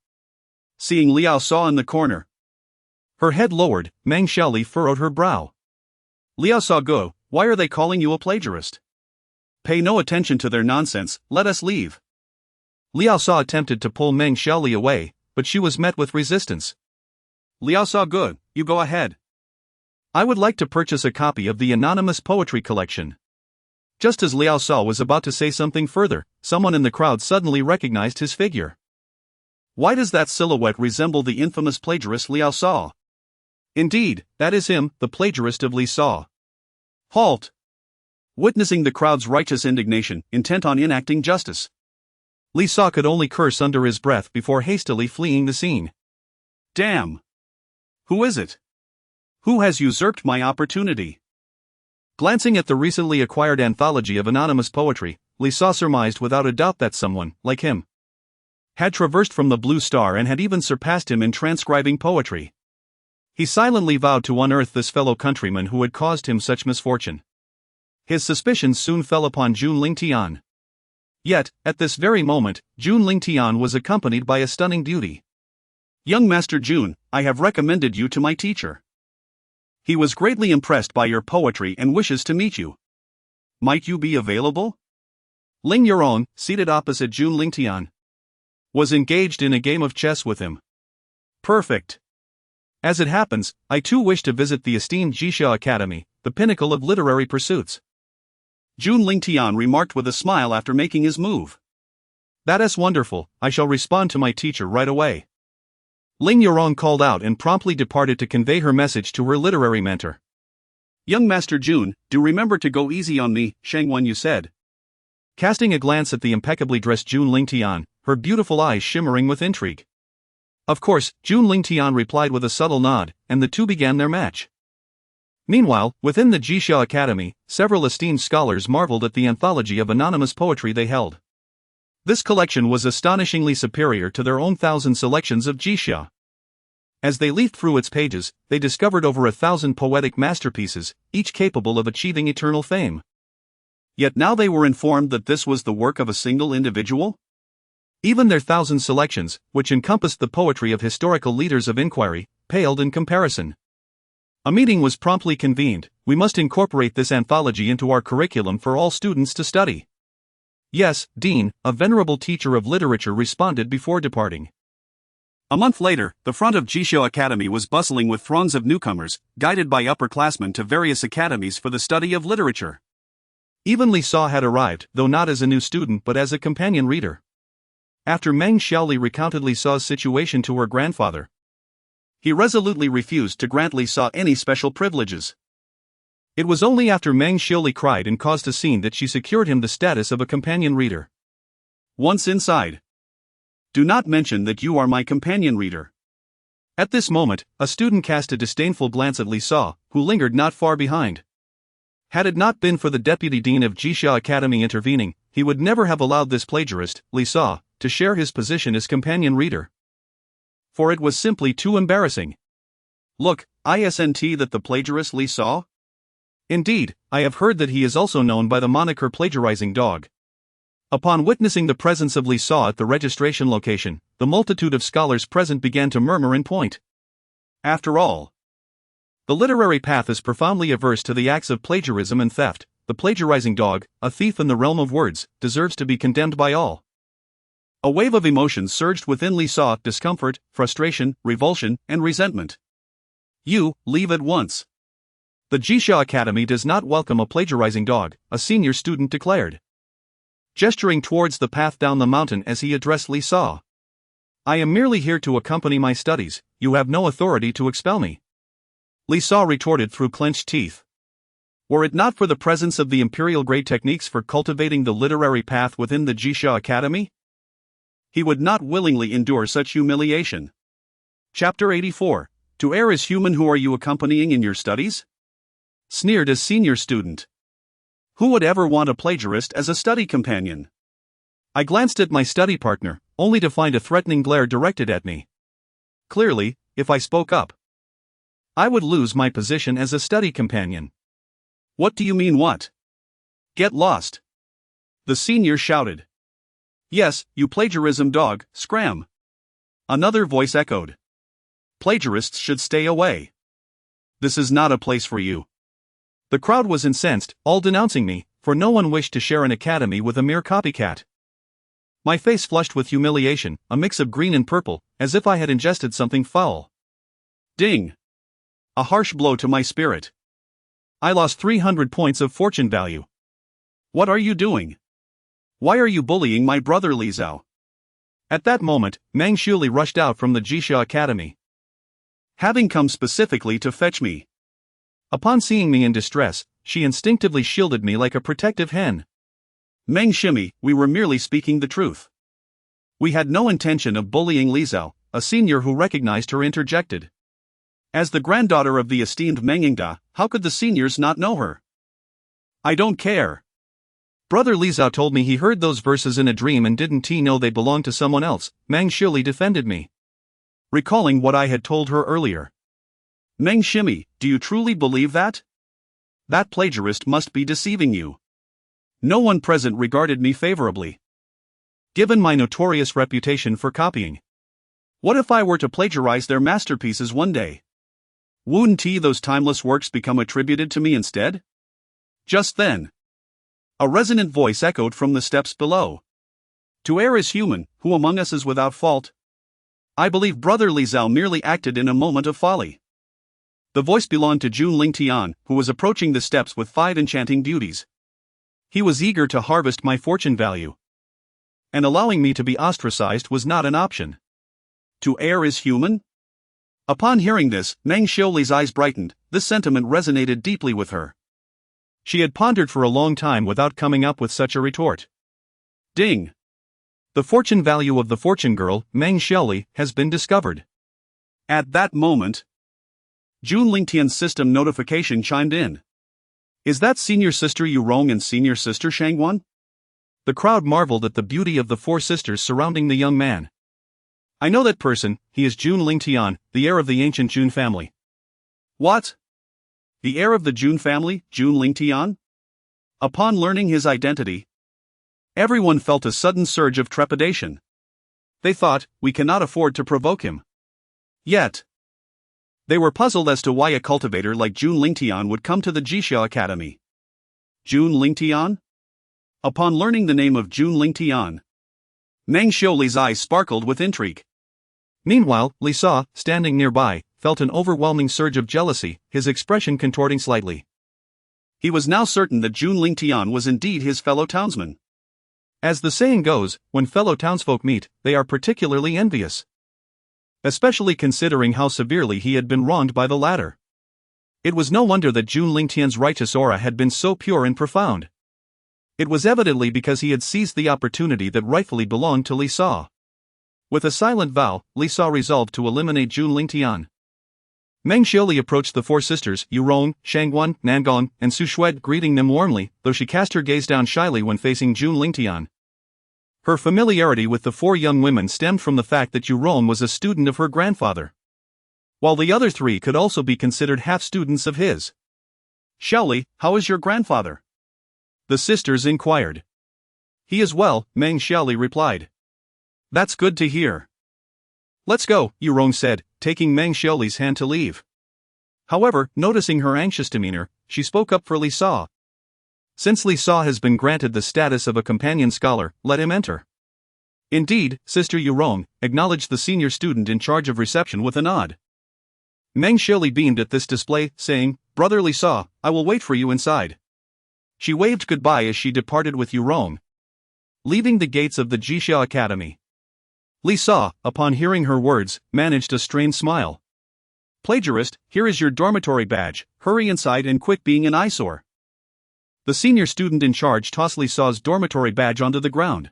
Seeing Liao Sa in the corner, her head lowered, Meng Xiaoli furrowed her brow. Liao Sa Go, why are they calling you a plagiarist? Pay no attention to their nonsense, let us leave. Liao Sa attempted to pull Meng Xiaoli away, but she was met with resistance. Liao Sa Go, you go ahead. I would like to purchase a copy of the anonymous poetry collection. Just as Liao Sa was about to say something further, someone in the crowd suddenly recognized his figure. Why does that silhouette resemble the infamous plagiarist Liao Sa? Indeed, that is him, the plagiarist of Li Sa. Halt! Witnessing the crowd's righteous indignation, intent on enacting justice, Li Sa could only curse under his breath before hastily fleeing the scene. Damn! Who is it? Who has usurped my opportunity? Glancing at the recently acquired anthology of anonymous poetry, Li Sa surmised without a doubt that someone, like him, had traversed from the Blue Star and had even surpassed him in transcribing poetry. He silently vowed to unearth this fellow countryman who had caused him such misfortune. His suspicions soon fell upon Jun Lingtian. Yet, at this very moment, Jun Lingtian was accompanied by a stunning beauty. Young Master Jun, I have recommended you to my teacher. He was greatly impressed by your poetry and wishes to meet you. Might you be available? Ling Yurong, seated opposite Jun Lingtian, was engaged in a game of chess with him. Perfect. As it happens, I too wish to visit the esteemed Jixia Academy, the pinnacle of literary pursuits. Jun Lingtian remarked with a smile after making his move. That is wonderful, I shall respond to my teacher right away. Ling Yurong called out and promptly departed to convey her message to her literary mentor. Young Master Jun, do remember to go easy on me, Shangwen you said. Casting a glance at the impeccably dressed Jun Lingtian, her beautiful eyes shimmering with intrigue. Of course, Jun Lingtian replied with a subtle nod, and the two began their match. Meanwhile, within the Jixia Academy, several esteemed scholars marveled at the anthology of anonymous poetry they held. This collection was astonishingly superior to their own 1,000 selections of Jixia. As they leafed through its pages, they discovered over 1,000 poetic masterpieces, each capable of achieving eternal fame. Yet now they were informed that this was the work of a single individual? Even their 1,000 selections, which encompassed the poetry of historical leaders of inquiry, paled in comparison. A meeting was promptly convened. We must incorporate this anthology into our curriculum for all students to study. Yes, Dean, a venerable teacher of literature responded before departing. A month later, the front of Jixia Academy was bustling with throngs of newcomers, guided by upperclassmen to various academies for the study of literature. Even Li Sa had arrived, though not as a new student but as a companion reader. After Meng Xiaoli recounted Li Sa's situation to her grandfather, he resolutely refused to grant Li Sa any special privileges. It was only after Meng Xiaoli cried and caused a scene that she secured him the status of a companion reader. Once inside, do not mention that you are my companion reader. At this moment, a student cast a disdainful glance at Li Sa, who lingered not far behind. Had it not been for the deputy dean of Jixia Academy intervening, he would never have allowed this plagiarist, Li Sa, to share his position as companion reader. For it was simply too embarrassing. Look, isn't that the plagiarist Li Sa? Indeed, I have heard that he is also known by the moniker plagiarizing dog. Upon witnessing the presence of Li Sa at the registration location, the multitude of scholars present began to murmur in point. After all, the literary path is profoundly averse to the acts of plagiarism and theft. The plagiarizing dog, a thief in the realm of words, deserves to be condemned by all. A wave of emotions surged within Li Sa: discomfort, frustration, revulsion, and resentment. You, leave at once. The Jixia Academy does not welcome a plagiarizing dog, a senior student declared, gesturing towards the path down the mountain as he addressed Li Sa. I am merely here to accompany my studies, you have no authority to expel me. Li Sa retorted through clenched teeth. Were it not for the presence of the imperial grade techniques for cultivating the literary path within the Jixia Academy, He would not willingly endure such humiliation. Chapter 84. To err is human. Who are you accompanying in your studies? Sneered as senior student. Who would ever want a plagiarist as a study companion? I glanced at my study partner, only to find a threatening glare directed at me. Clearly, if I spoke up, I would lose my position as a study companion. What do you mean what? Get lost. The senior shouted. Yes, you plagiarism dog, scram. Another voice echoed. Plagiarists should stay away. This is not a place for you. The crowd was incensed, all denouncing me, for no one wished to share an academy with a mere copycat. My face flushed with humiliation, a mix of green and purple, as if I had ingested something foul. Ding! A harsh blow to my spirit. I lost 300 points of fortune value. What are you doing? Why are you bullying my brother Li Zhao? At that moment, Meng Shuli rushed out from the Jixia Academy, having come specifically to fetch me. Upon seeing me in distress, she instinctively shielded me like a protective hen. Meng Shimi, we were merely speaking the truth. We had no intention of bullying Li Zhao. A senior who recognized her interjected. As the granddaughter of the esteemed Meng Yingda, how could the seniors not know her? I don't care. Brother Li Zhao told me he heard those verses in a dream and didn't he know they belonged to someone else. Meng Shili defended me, recalling what I had told her earlier. Meng Shimi, do you truly believe that? That plagiarist must be deceiving you. No one present regarded me favorably, given my notorious reputation for copying. What if I were to plagiarize their masterpieces one day? Wouldn't those timeless works become attributed to me instead? Just then, a resonant voice echoed from the steps below. To err is human. Who among us is without fault? I believe Brother Li Zhao merely acted in a moment of folly. The voice belonged to Jun Lingtian, who was approaching the steps with 5 enchanting beauties. He was eager to harvest my fortune value, and allowing me to be ostracized was not an option. To err is human? Upon hearing this, Meng Xiuli's eyes brightened. This sentiment resonated deeply with her. She had pondered for a long time without coming up with such a retort. Ding! The fortune value of the fortune girl, Meng Xiuli, has been discovered. At that moment, Jun Lingtian's system notification chimed in. Is that senior sister Yu Rong and senior sister Shangguan? The crowd marveled at the beauty of the 4 sisters surrounding the young man. I know that person, he is Jun Lingtian, the heir of the ancient Jun family. What? The heir of the Jun family, Jun Lingtian? Upon learning his identity, everyone felt a sudden surge of trepidation. They thought, we cannot afford to provoke him. Yet, they were puzzled as to why a cultivator like Jun Lingtian would come to the Jixia Academy. Jun Lingtian? Upon learning the name of Jun Lingtian, Meng Xiuli's eyes sparkled with intrigue. Meanwhile, Li Sa, standing nearby, felt an overwhelming surge of jealousy, his expression contorting slightly. He was now certain that Jun Lingtian was indeed his fellow townsman. As the saying goes, when fellow townsfolk meet, they are particularly envious, especially considering how severely he had been wronged by the latter. It was no wonder that Jun Lingtian's righteous aura had been so pure and profound. It was evidently because he had seized the opportunity that rightfully belonged to Li Sa. With a silent vow, Li Sa resolved to eliminate Jun Lingtian. Meng Xiuli approached the 4 sisters, Yu Rong, Shangguan, Nangong, and Su Shued, greeting them warmly, though she cast her gaze down shyly when facing Jun Lingtian. Her familiarity with the 4 young women stemmed from the fact that Yu Rong was a student of her grandfather, while the other 3 could also be considered half-students of his. Xiaoli, how is your grandfather? The sisters inquired. He is well, Meng Xiaoli replied. That's good to hear. Let's go, Yu Rong said, taking Meng Xiuli's hand to leave. However, noticing her anxious demeanor, she spoke up for Li Sa. Since Li Sa has been granted the status of a companion scholar, let him enter. Indeed, Sister Yu Rong, acknowledged the senior student in charge of reception with a nod. Meng Xiuli beamed at this display, saying, Brother Li Sa, I will wait for you inside. She waved goodbye as she departed with Yu Rong, leaving the gates of the Jixia Academy. Li Sa, upon hearing her words, managed a strained smile. Plagiarist, here is your dormitory badge, hurry inside and quit being an eyesore. The senior student in charge tossed Li Sa's dormitory badge onto the ground.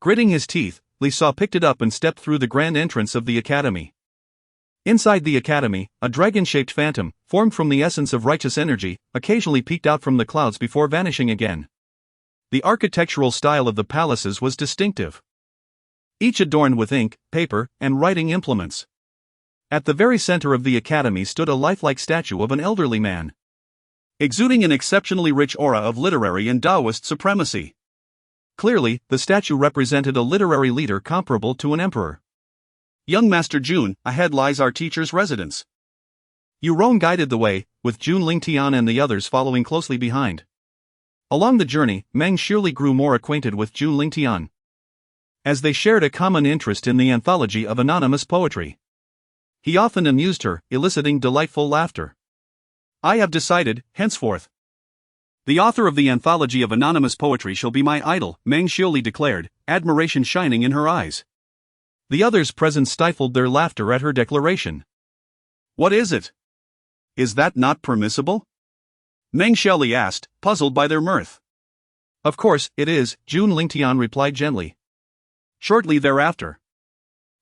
Gritting his teeth, Li Sa picked it up and stepped through the grand entrance of the academy. Inside the academy, a dragon-shaped phantom, formed from the essence of righteous energy, occasionally peeked out from the clouds before vanishing again. The architectural style of the palaces was distinctive, each adorned with ink, paper, and writing implements. At the very center of the academy stood a lifelike statue of an elderly man, exuding an exceptionally rich aura of literary and Taoist supremacy. Clearly, the statue represented a literary leader comparable to an emperor. Young Master Jun, ahead lies our teacher's residence. Yurong guided the way, with Jun Lingtian and the others following closely behind. Along the journey, Meng surely grew more acquainted with Jun Lingtian, as they shared a common interest in the anthology of anonymous poetry. He often amused her, eliciting delightful laughter. I have decided, henceforth, the author of the anthology of anonymous poetry shall be my idol, Meng Xiuli declared, admiration shining in her eyes. The others present stifled their laughter at her declaration. What is it? Is that not permissible? Meng Xiuli asked, puzzled by their mirth. Of course, it is, Jun Lingtian replied gently. Shortly thereafter,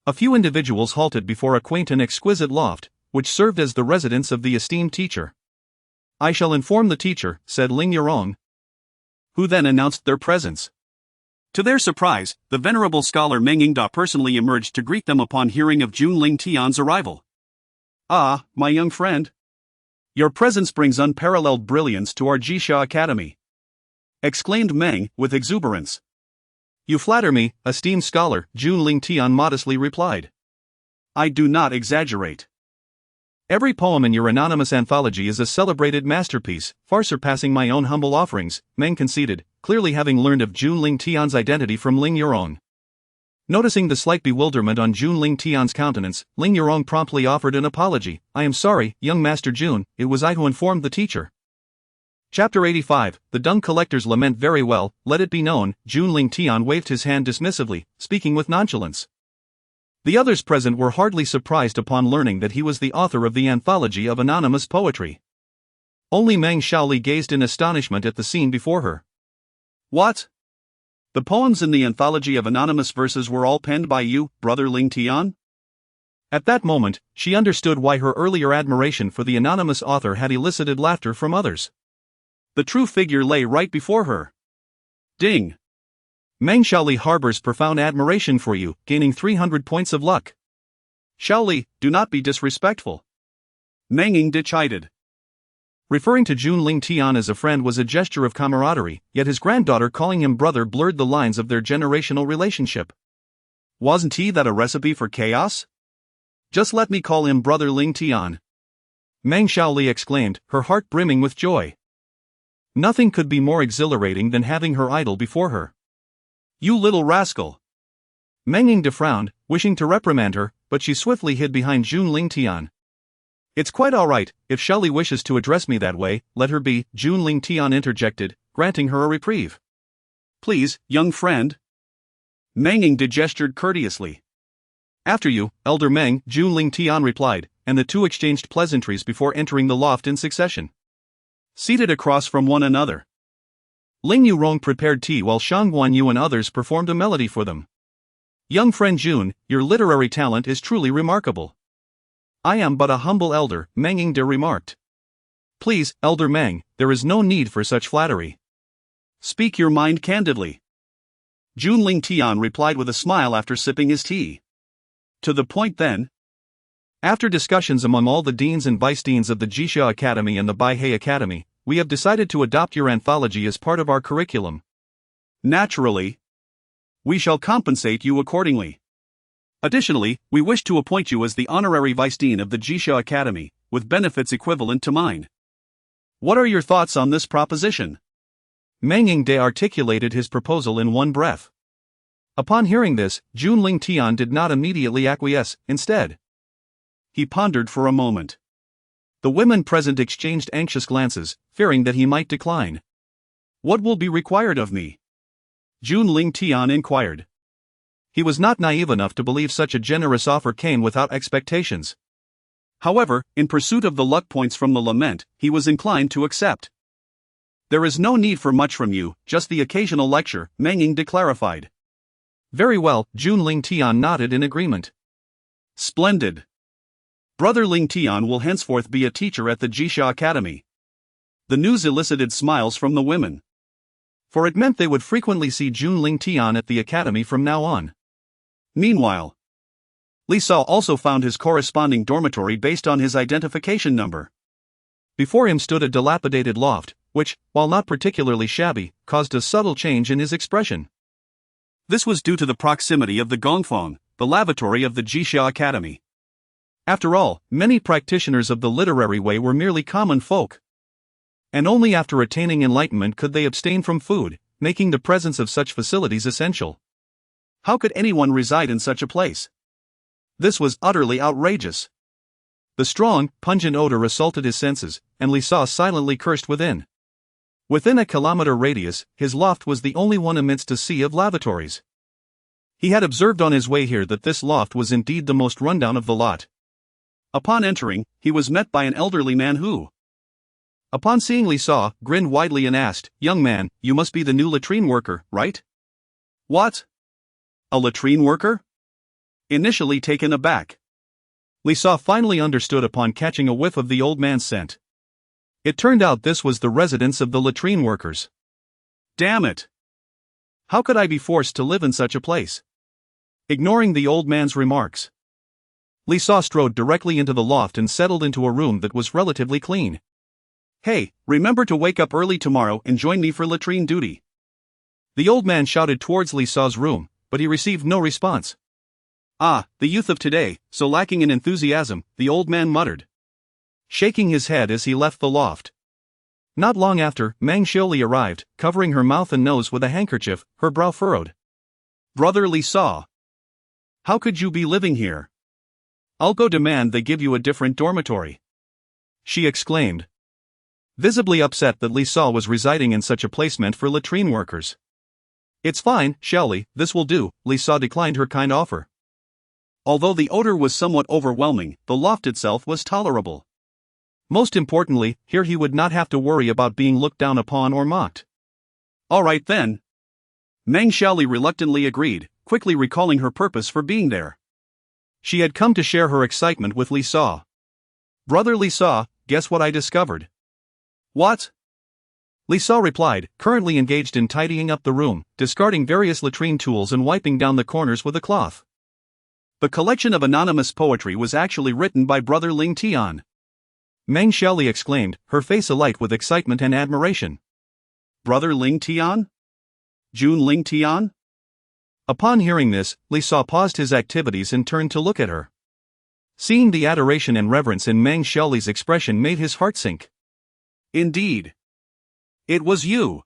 a few individuals halted before a quaint and exquisite loft, which served as the residence of the esteemed teacher. I shall inform the teacher, said Ling Yurong, who then announced their presence. To their surprise, the venerable scholar Meng Yingda personally emerged to greet them upon hearing of Jun Lingtian's arrival. Ah, my young friend. Your presence brings unparalleled brilliance to our Jisha Academy, exclaimed Meng, with exuberance. You flatter me, esteemed scholar, Jun Lingtian modestly replied. I do not exaggerate. Every poem in your anonymous anthology is a celebrated masterpiece, far surpassing my own humble offerings, Meng conceded, clearly having learned of Jun Lingtian's identity from Ling Yurong. Noticing the slight bewilderment on Jun Lingtian's countenance, Ling Yurong promptly offered an apology. I am sorry, young Master Jun, it was I who informed the teacher. Chapter 85, The Dung Collectors Lament Very Well, let it be known, Jun Lingtian waved his hand dismissively, speaking with nonchalance. The others present were hardly surprised upon learning that he was the author of the anthology of anonymous poetry. Only Meng Xiuli gazed in astonishment at the scene before her. What? The poems in the anthology of anonymous verses were all penned by you, brother Lingtian? At that moment, she understood why her earlier admiration for the anonymous author had elicited laughter from others. The true figure lay right before her. Ding! Meng Xiuli harbors profound admiration for you, gaining 300 points of luck. Xiuli, do not be disrespectful. Meng Yingda chided. Referring to Jun Lingtian as a friend was a gesture of camaraderie, yet his granddaughter calling him brother blurred the lines of their generational relationship. Wasn't he that a recipe for chaos? Just let me call him brother Lingtian. Meng Xiuli exclaimed, her heart brimming with joy. Nothing could be more exhilarating than having her idol before her. You little rascal! Meng Yingda frowned, wishing to reprimand her, but she swiftly hid behind Jun Lingtian. It's quite all right, if Xiuli wishes to address me that way, let her be, Jun Lingtian interjected, granting her a reprieve. Please, young friend. Meng Yingda gestured courteously. After you, Elder Meng, Jun Lingtian replied, and the two exchanged pleasantries before entering the loft in succession. Seated across from one another, Ling Yurong prepared tea while Shang Guanyu and others performed a melody for them. Young friend Jun, your literary talent is truly remarkable. I am but a humble elder, Meng Yingda remarked. Please, Elder Meng, there is no need for such flattery. Speak your mind candidly. Jun Lingtian replied with a smile after sipping his tea. To the point then. After discussions among all the deans and vice-deans of the Jisha Academy and the Baihei Academy, we have decided to adopt your anthology as part of our curriculum. Naturally. We shall compensate you accordingly. Additionally, we wish to appoint you as the honorary vice-dean of the Jisha Academy, with benefits equivalent to mine. What are your thoughts on this proposition? Meng Yingda articulated his proposal in one breath. Upon hearing this, Jun Lingtian did not immediately acquiesce, instead. He pondered for a moment. The women present exchanged anxious glances, fearing that he might decline. What will be required of me? Jun Lingtian inquired. He was not naive enough to believe such a generous offer came without expectations. However, in pursuit of the luck points from the lament, he was inclined to accept. There is no need for much from you, just the occasional lecture, Meng Yingda clarified. Very well, Jun Lingtian nodded in agreement. Splendid. Brother Lingtian will henceforth be a teacher at the Jisha Academy. The news elicited smiles from the women, for it meant they would frequently see Jun Lingtian at the academy from now on. Meanwhile, Li Sa also found his corresponding dormitory based on his identification number. Before him stood a dilapidated loft, which, while not particularly shabby, caused a subtle change in his expression. This was due to the proximity of the Gongfeng, the lavatory of the Jisha Academy. After all, many practitioners of the literary way were merely common folk, and only after attaining enlightenment could they abstain from food, making the presence of such facilities essential. How could anyone reside in such a place? This was utterly outrageous. The strong, pungent odor assaulted his senses, and Li Sa silently cursed within. Within a kilometer radius, his loft was the only one amidst a sea of lavatories. He had observed on his way here that this loft was indeed the most rundown of the lot. Upon entering, he was met by an elderly man who, upon seeing Li Sa, grinned widely and asked, "Young man, you must be the new latrine worker, right?" "What? A latrine worker?" Initially taken aback, Li Sa finally understood upon catching a whiff of the old man's scent. It turned out this was the residence of the latrine workers. Damn it! How could I be forced to live in such a place? Ignoring the old man's remarks, Li Sa strode directly into the loft and settled into a room that was relatively clean. "Hey, remember to wake up early tomorrow and join me for latrine duty." The old man shouted towards Li Sa's room, but he received no response. "Ah, the youth of today, so lacking in enthusiasm," the old man muttered, shaking his head as he left the loft. Not long after, Meng Xiuli arrived, covering her mouth and nose with a handkerchief, her brow furrowed. "Brother Li Sa, how could you be living here? I'll go demand they give you a different dormitory," she exclaimed, visibly upset that Li Sa was residing in such a place meant for latrine workers. "It's fine, Xiaoli, this will do," Li Sa declined her kind offer. Although the odor was somewhat overwhelming, the loft itself was tolerable. Most importantly, here he would not have to worry about being looked down upon or mocked. "All right then." Meng Xiaoli reluctantly agreed, quickly recalling her purpose for being there. She had come to share her excitement with Li Sa. "Brother Li Sa, guess what I discovered?" "What?" Li Sa replied, currently engaged in tidying up the room, discarding various latrine tools and wiping down the corners with a cloth. The collection of anonymous poetry was actually written by Brother Lingtian. Meng Xiaoli exclaimed, her face alight with excitement and admiration. "Brother Lingtian? Jun Lingtian?" Upon hearing this, Li Sa paused his activities and turned to look at her. Seeing the adoration and reverence in Meng Xiaoli's expression made his heart sink. "Indeed. It was you."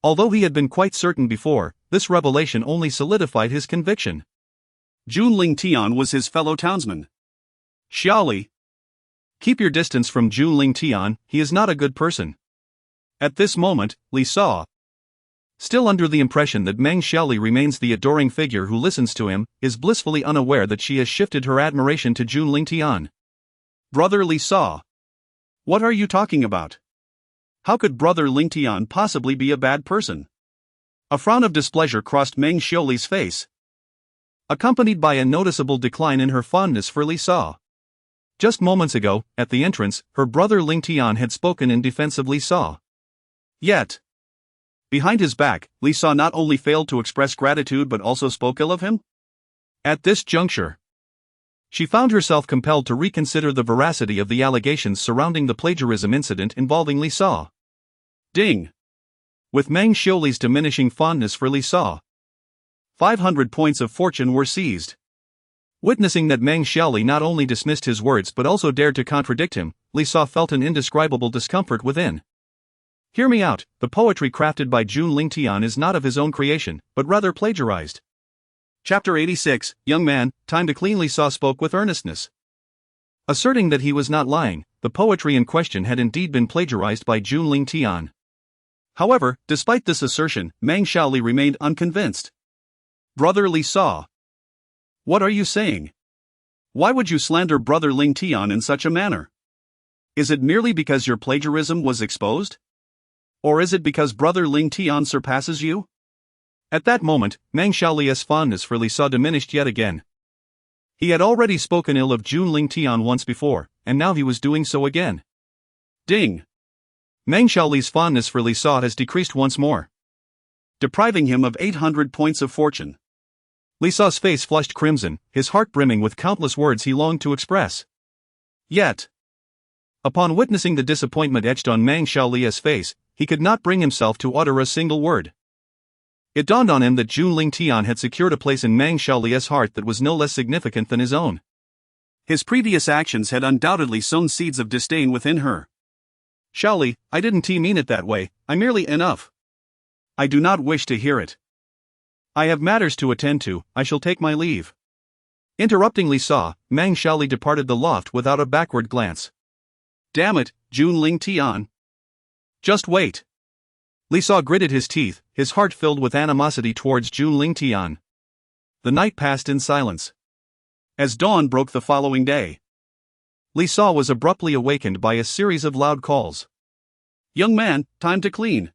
Although he had been quite certain before, this revelation only solidified his conviction. Jun Lingtian was his fellow townsman. "Xiaoli, keep your distance from Jun Lingtian, he is not a good person." At this moment, Li Sa, still under the impression that Meng Xiaoli remains the adoring figure who listens to him, is blissfully unaware that she has shifted her admiration to Jun Lingtian. "Brother Li Sa, what are you talking about? How could Brother Lingtian possibly be a bad person?" A frown of displeasure crossed Meng Xiaoli's face, accompanied by a noticeable decline in her fondness for Li Sa. Just moments ago, at the entrance, her brother Lingtian had spoken in defense of Li Sa. Yet, behind his back, Li Sa not only failed to express gratitude but also spoke ill of him? At this juncture, she found herself compelled to reconsider the veracity of the allegations surrounding the plagiarism incident involving Li Sa. Ding! With Meng Xiuli's diminishing fondness for Li Sa, 500 points of fortune were seized. Witnessing that Meng Xiaoli not only dismissed his words but also dared to contradict him, Li Sa felt an indescribable discomfort within. Hear me out, the poetry crafted by Jun Lingtian is not of his own creation, but rather plagiarized. Chapter 86, Young man, time to clean. Li Sa spoke with earnestness, asserting that he was not lying, the poetry in question had indeed been plagiarized by Jun Lingtian. However, despite this assertion, Meng Xiaoli remained unconvinced. "Brother Li Sa, what are you saying? Why would you slander Brother Lingtian in such a manner? Is it merely because your plagiarism was exposed? Or is it because Brother Lingtian surpasses you?" At that moment, Meng Xiaoli's fondness for Li Sa diminished yet again. He had already spoken ill of Jun Lingtian once before, and now he was doing so again. Ding! Meng Xiaoli's fondness for Li Sa has decreased once more, depriving him of 800 points of fortune. Li Sa's face flushed crimson, his heart brimming with countless words he longed to express. Yet, upon witnessing the disappointment etched on Meng Xiaoli's face, he could not bring himself to utter a single word. It dawned on him that Jun Lingtian had secured a place in Meng Xiaoli's heart that was no less significant than his own. His previous actions had undoubtedly sown seeds of disdain within her. Xiaoli, I didn't mean it that way, I merely enough. I do not wish to hear it. I have matters to attend to, I shall take my leave. Interrupting Li Sa, Meng Xiaoli departed the loft without a backward glance. Damn it, Jun Lingtian. Just wait. Li Sa gritted his teeth, his heart filled with animosity towards Jun Lingtian. The night passed in silence. As dawn broke the following day, Li Sa was abruptly awakened by a series of loud calls. Young man, time to clean.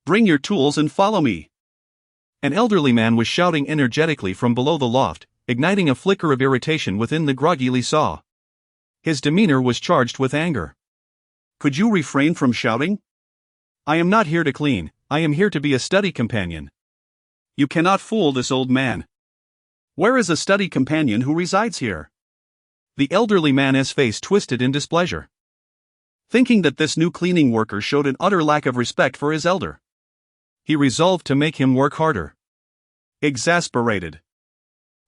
Bring your tools and follow me. An elderly man was shouting energetically from below the loft, igniting a flicker of irritation within the groggy Li Sa. His demeanor was charged with anger. Could you refrain from shouting? I am not here to clean, I am here to be a study companion. You cannot fool this old man. Where is a study companion who resides here? The elderly man's face twisted in displeasure. Thinking that this new cleaning worker showed an utter lack of respect for his elder, he resolved to make him work harder. Exasperated,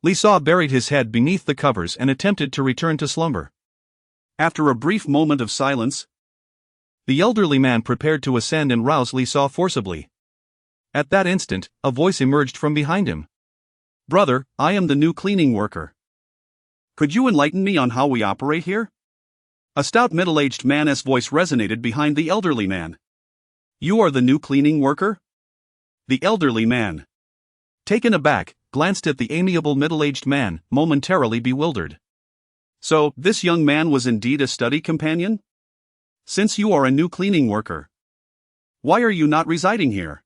Li Sa buried his head beneath the covers and attempted to return to slumber. After a brief moment of silence, the elderly man prepared to ascend and rouse Li Sa forcibly. At that instant, a voice emerged from behind him. Brother, I am the new cleaning worker. Could you enlighten me on how we operate here? A stout middle-aged man's voice resonated behind the elderly man. You are the new cleaning worker? The elderly man, taken aback, glanced at the amiable middle-aged man, momentarily bewildered. So, this young man was indeed a study companion? Since you are a new cleaning worker, why are you not residing here?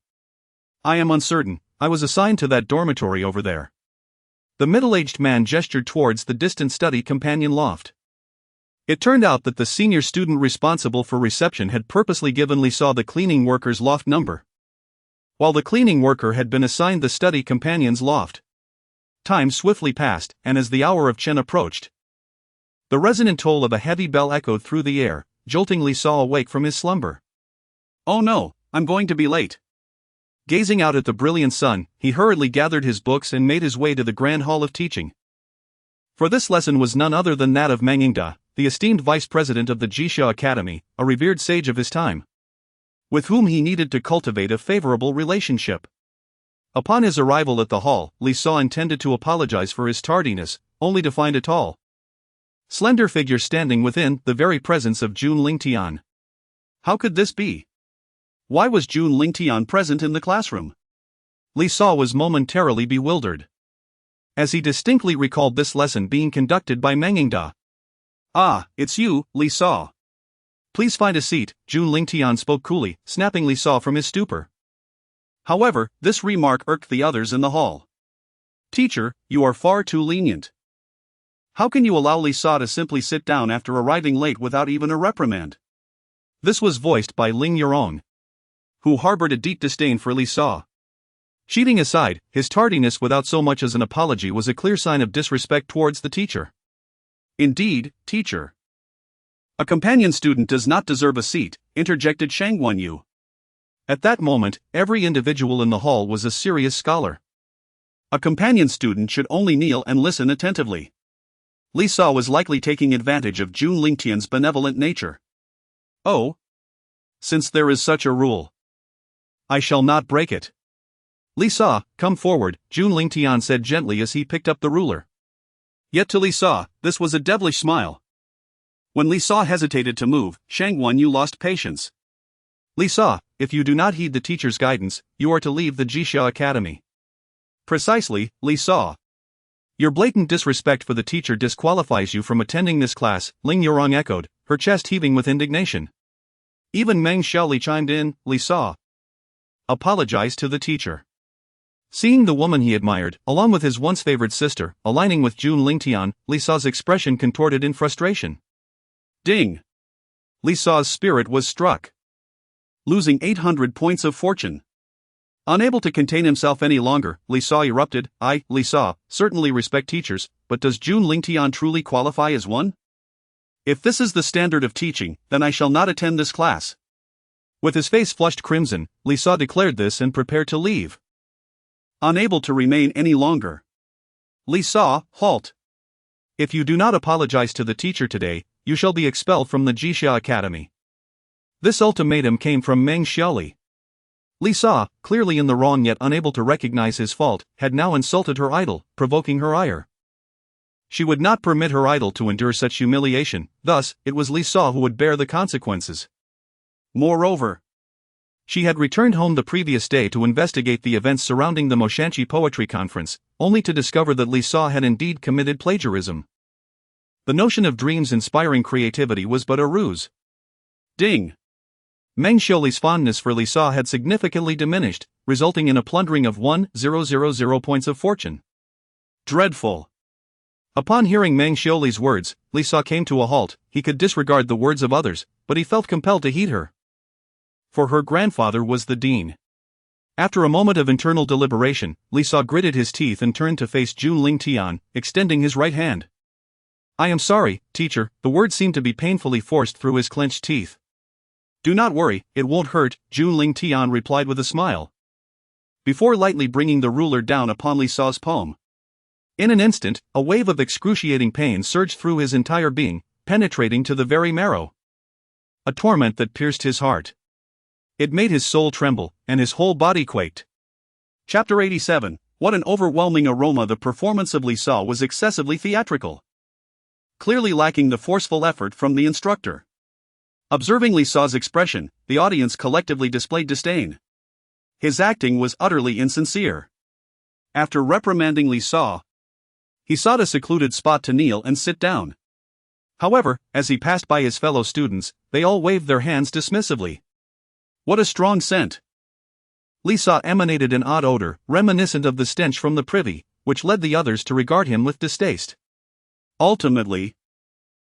I am uncertain, I was assigned to that dormitory over there. The middle-aged man gestured towards the distant study companion loft. It turned out that the senior student responsible for reception had purposely given Li Sa the cleaning worker's loft number, while the cleaning worker had been assigned the study companion's loft. Time swiftly passed, and as the hour of Chen approached, the resonant toll of a heavy bell echoed through the air, jolting Li Sa awake from his slumber. Oh no, I'm going to be late. Gazing out at the brilliant sun, he hurriedly gathered his books and made his way to the grand hall of teaching. For this lesson was none other than that of Meng Yingda, the esteemed vice president of the Jixia Academy, a revered sage of his time, with whom he needed to cultivate a favorable relationship. Upon his arrival at the hall, Li Sa intended to apologize for his tardiness, only to find a tall, slender figure standing within the very presence of Jun Lingtian. How could this be? Why was Jun Lingtian present in the classroom? Li Sa was momentarily bewildered, as he distinctly recalled this lesson being conducted by Meng Yingda. Ah, it's you, Li Sa. Please find a seat, Jun Lingtian spoke coolly, snapping Li Sa from his stupor. However, this remark irked the others in the hall. Teacher, you are far too lenient. How can you allow Li Sa to simply sit down after arriving late without even a reprimand? This was voiced by Ling Yurong, who harbored a deep disdain for Li Sa. Cheating aside, his tardiness without so much as an apology was a clear sign of disrespect towards the teacher. Indeed, teacher. A companion student does not deserve a seat, interjected Shang Wenyu. At that moment, every individual in the hall was a serious scholar. A companion student should only kneel and listen attentively. Li Sa was likely taking advantage of Jun Lingtian's benevolent nature. Oh. Since there is such a rule, I shall not break it. Li Sa, come forward, Jun Lingtian said gently as he picked up the ruler. Yet to Li Sa, this was a devilish smile. When Li Sa hesitated to move, Shang Wenyu lost patience. Li Sa, if you do not heed the teacher's guidance, you are to leave the Jixia Academy. Precisely, Li Sa. Your blatant disrespect for the teacher disqualifies you from attending this class, Ling Yurong echoed, her chest heaving with indignation. Even Meng Xiaoli chimed in, Li Sa, apologize to the teacher. Seeing the woman he admired, along with his once favored sister, aligning with Jun Lingtian, Li Sa's expression contorted in frustration. Ding! Li Sa's spirit was struck. Losing 800 points of fortune. Unable to contain himself any longer, Li Sa erupted. I, Li Sa, certainly respect teachers, but does Jun Lingtian truly qualify as one? If this is the standard of teaching, then I shall not attend this class. With his face flushed crimson, Li Sa declared this and prepared to leave. Unable to remain any longer. Li Sa, halt. If you do not apologize to the teacher today, you shall be expelled from the Jixia Academy. This ultimatum came from Meng Xiaoli. Li Sa, clearly in the wrong yet unable to recognize his fault, had now insulted her idol, provoking her ire. She would not permit her idol to endure such humiliation, thus, it was Li Sa who would bear the consequences. Moreover, she had returned home the previous day to investigate the events surrounding the Moshanchi Poetry Conference, only to discover that Li Sa had indeed committed plagiarism. The notion of dreams inspiring creativity was but a ruse. Ding! Meng Xiaoli's fondness for Li Sa had significantly diminished, resulting in a plundering of 1,000 points of fortune. Dreadful! Upon hearing Meng Xiaoli's words, Li Sa came to a halt. He could disregard the words of others, but he felt compelled to heed her. For her grandfather was the dean. After a moment of internal deliberation, Li Sa gritted his teeth and turned to face Jun Lingtian, extending his right hand. I am sorry, teacher, the words seemed to be painfully forced through his clenched teeth. Do not worry, it won't hurt, Jun Lingtian replied with a smile. Before lightly bringing the ruler down upon Li Sa's palm. In an instant, a wave of excruciating pain surged through his entire being, penetrating to the very marrow. A torment that pierced his heart. It made his soul tremble, and his whole body quaked. Chapter 87. What an overwhelming aroma! The performance of Li Sa was excessively theatrical. Clearly lacking the forceful effort from the instructor. Observing Li Sa's expression, the audience collectively displayed disdain. His acting was utterly insincere. After reprimanding Li Sa, he sought a secluded spot to kneel and sit down. However, as he passed by his fellow students, they all waved their hands dismissively. What a strong scent! Li Sa emanated an odd odor, reminiscent of the stench from the privy, which led the others to regard him with distaste. Ultimately,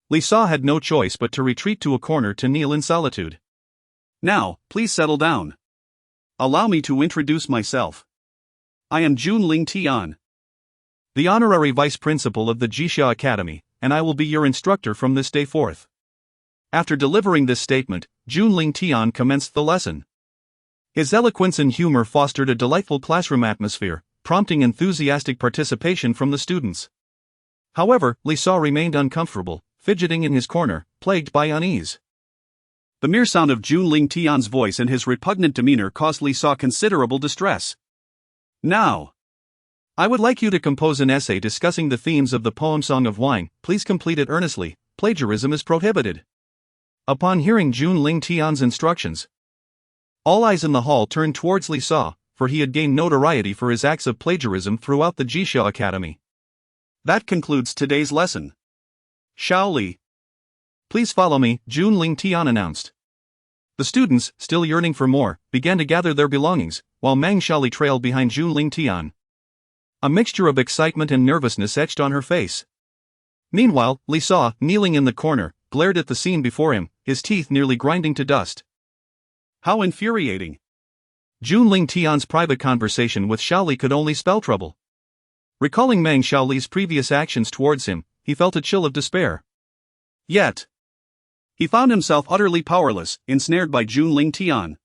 Li Sa had no choice but to retreat to a corner to kneel in solitude. Now, please settle down. Allow me to introduce myself. I am Jun Lingtian, the honorary vice principal of the Jixia Academy, and I will be your instructor from this day forth. After delivering this statement, Jun Lingtian commenced the lesson. His eloquence and humor fostered a delightful classroom atmosphere, prompting enthusiastic participation from the students. However, Li Sa remained uncomfortable, fidgeting in his corner, plagued by unease. The mere sound of Jun Lingtian's voice and his repugnant demeanor caused Li Sa considerable distress. Now, I would like you to compose an essay discussing the themes of the poem Song of Wine. Please complete it earnestly. Plagiarism is prohibited. Upon hearing Jun Lingtian's instructions, all eyes in the hall turned towards Li Sa, for he had gained notoriety for his acts of plagiarism throughout the Jixia Academy. That concludes today's lesson. Xiaoli, please follow me, Jun Lingtian announced. The students, still yearning for more, began to gather their belongings, while Meng Xiaoli trailed behind Jun Lingtian. A mixture of excitement and nervousness etched on her face. Meanwhile, Li Sa, kneeling in the corner, glared at the scene before him, his teeth nearly grinding to dust. How infuriating! Jun Lingtian's private conversation with Xiaoli could only spell trouble. Recalling Meng Xiaoli's previous actions towards him, he felt a chill of despair. Yet, he found himself utterly powerless, ensnared by Jun Lingtian.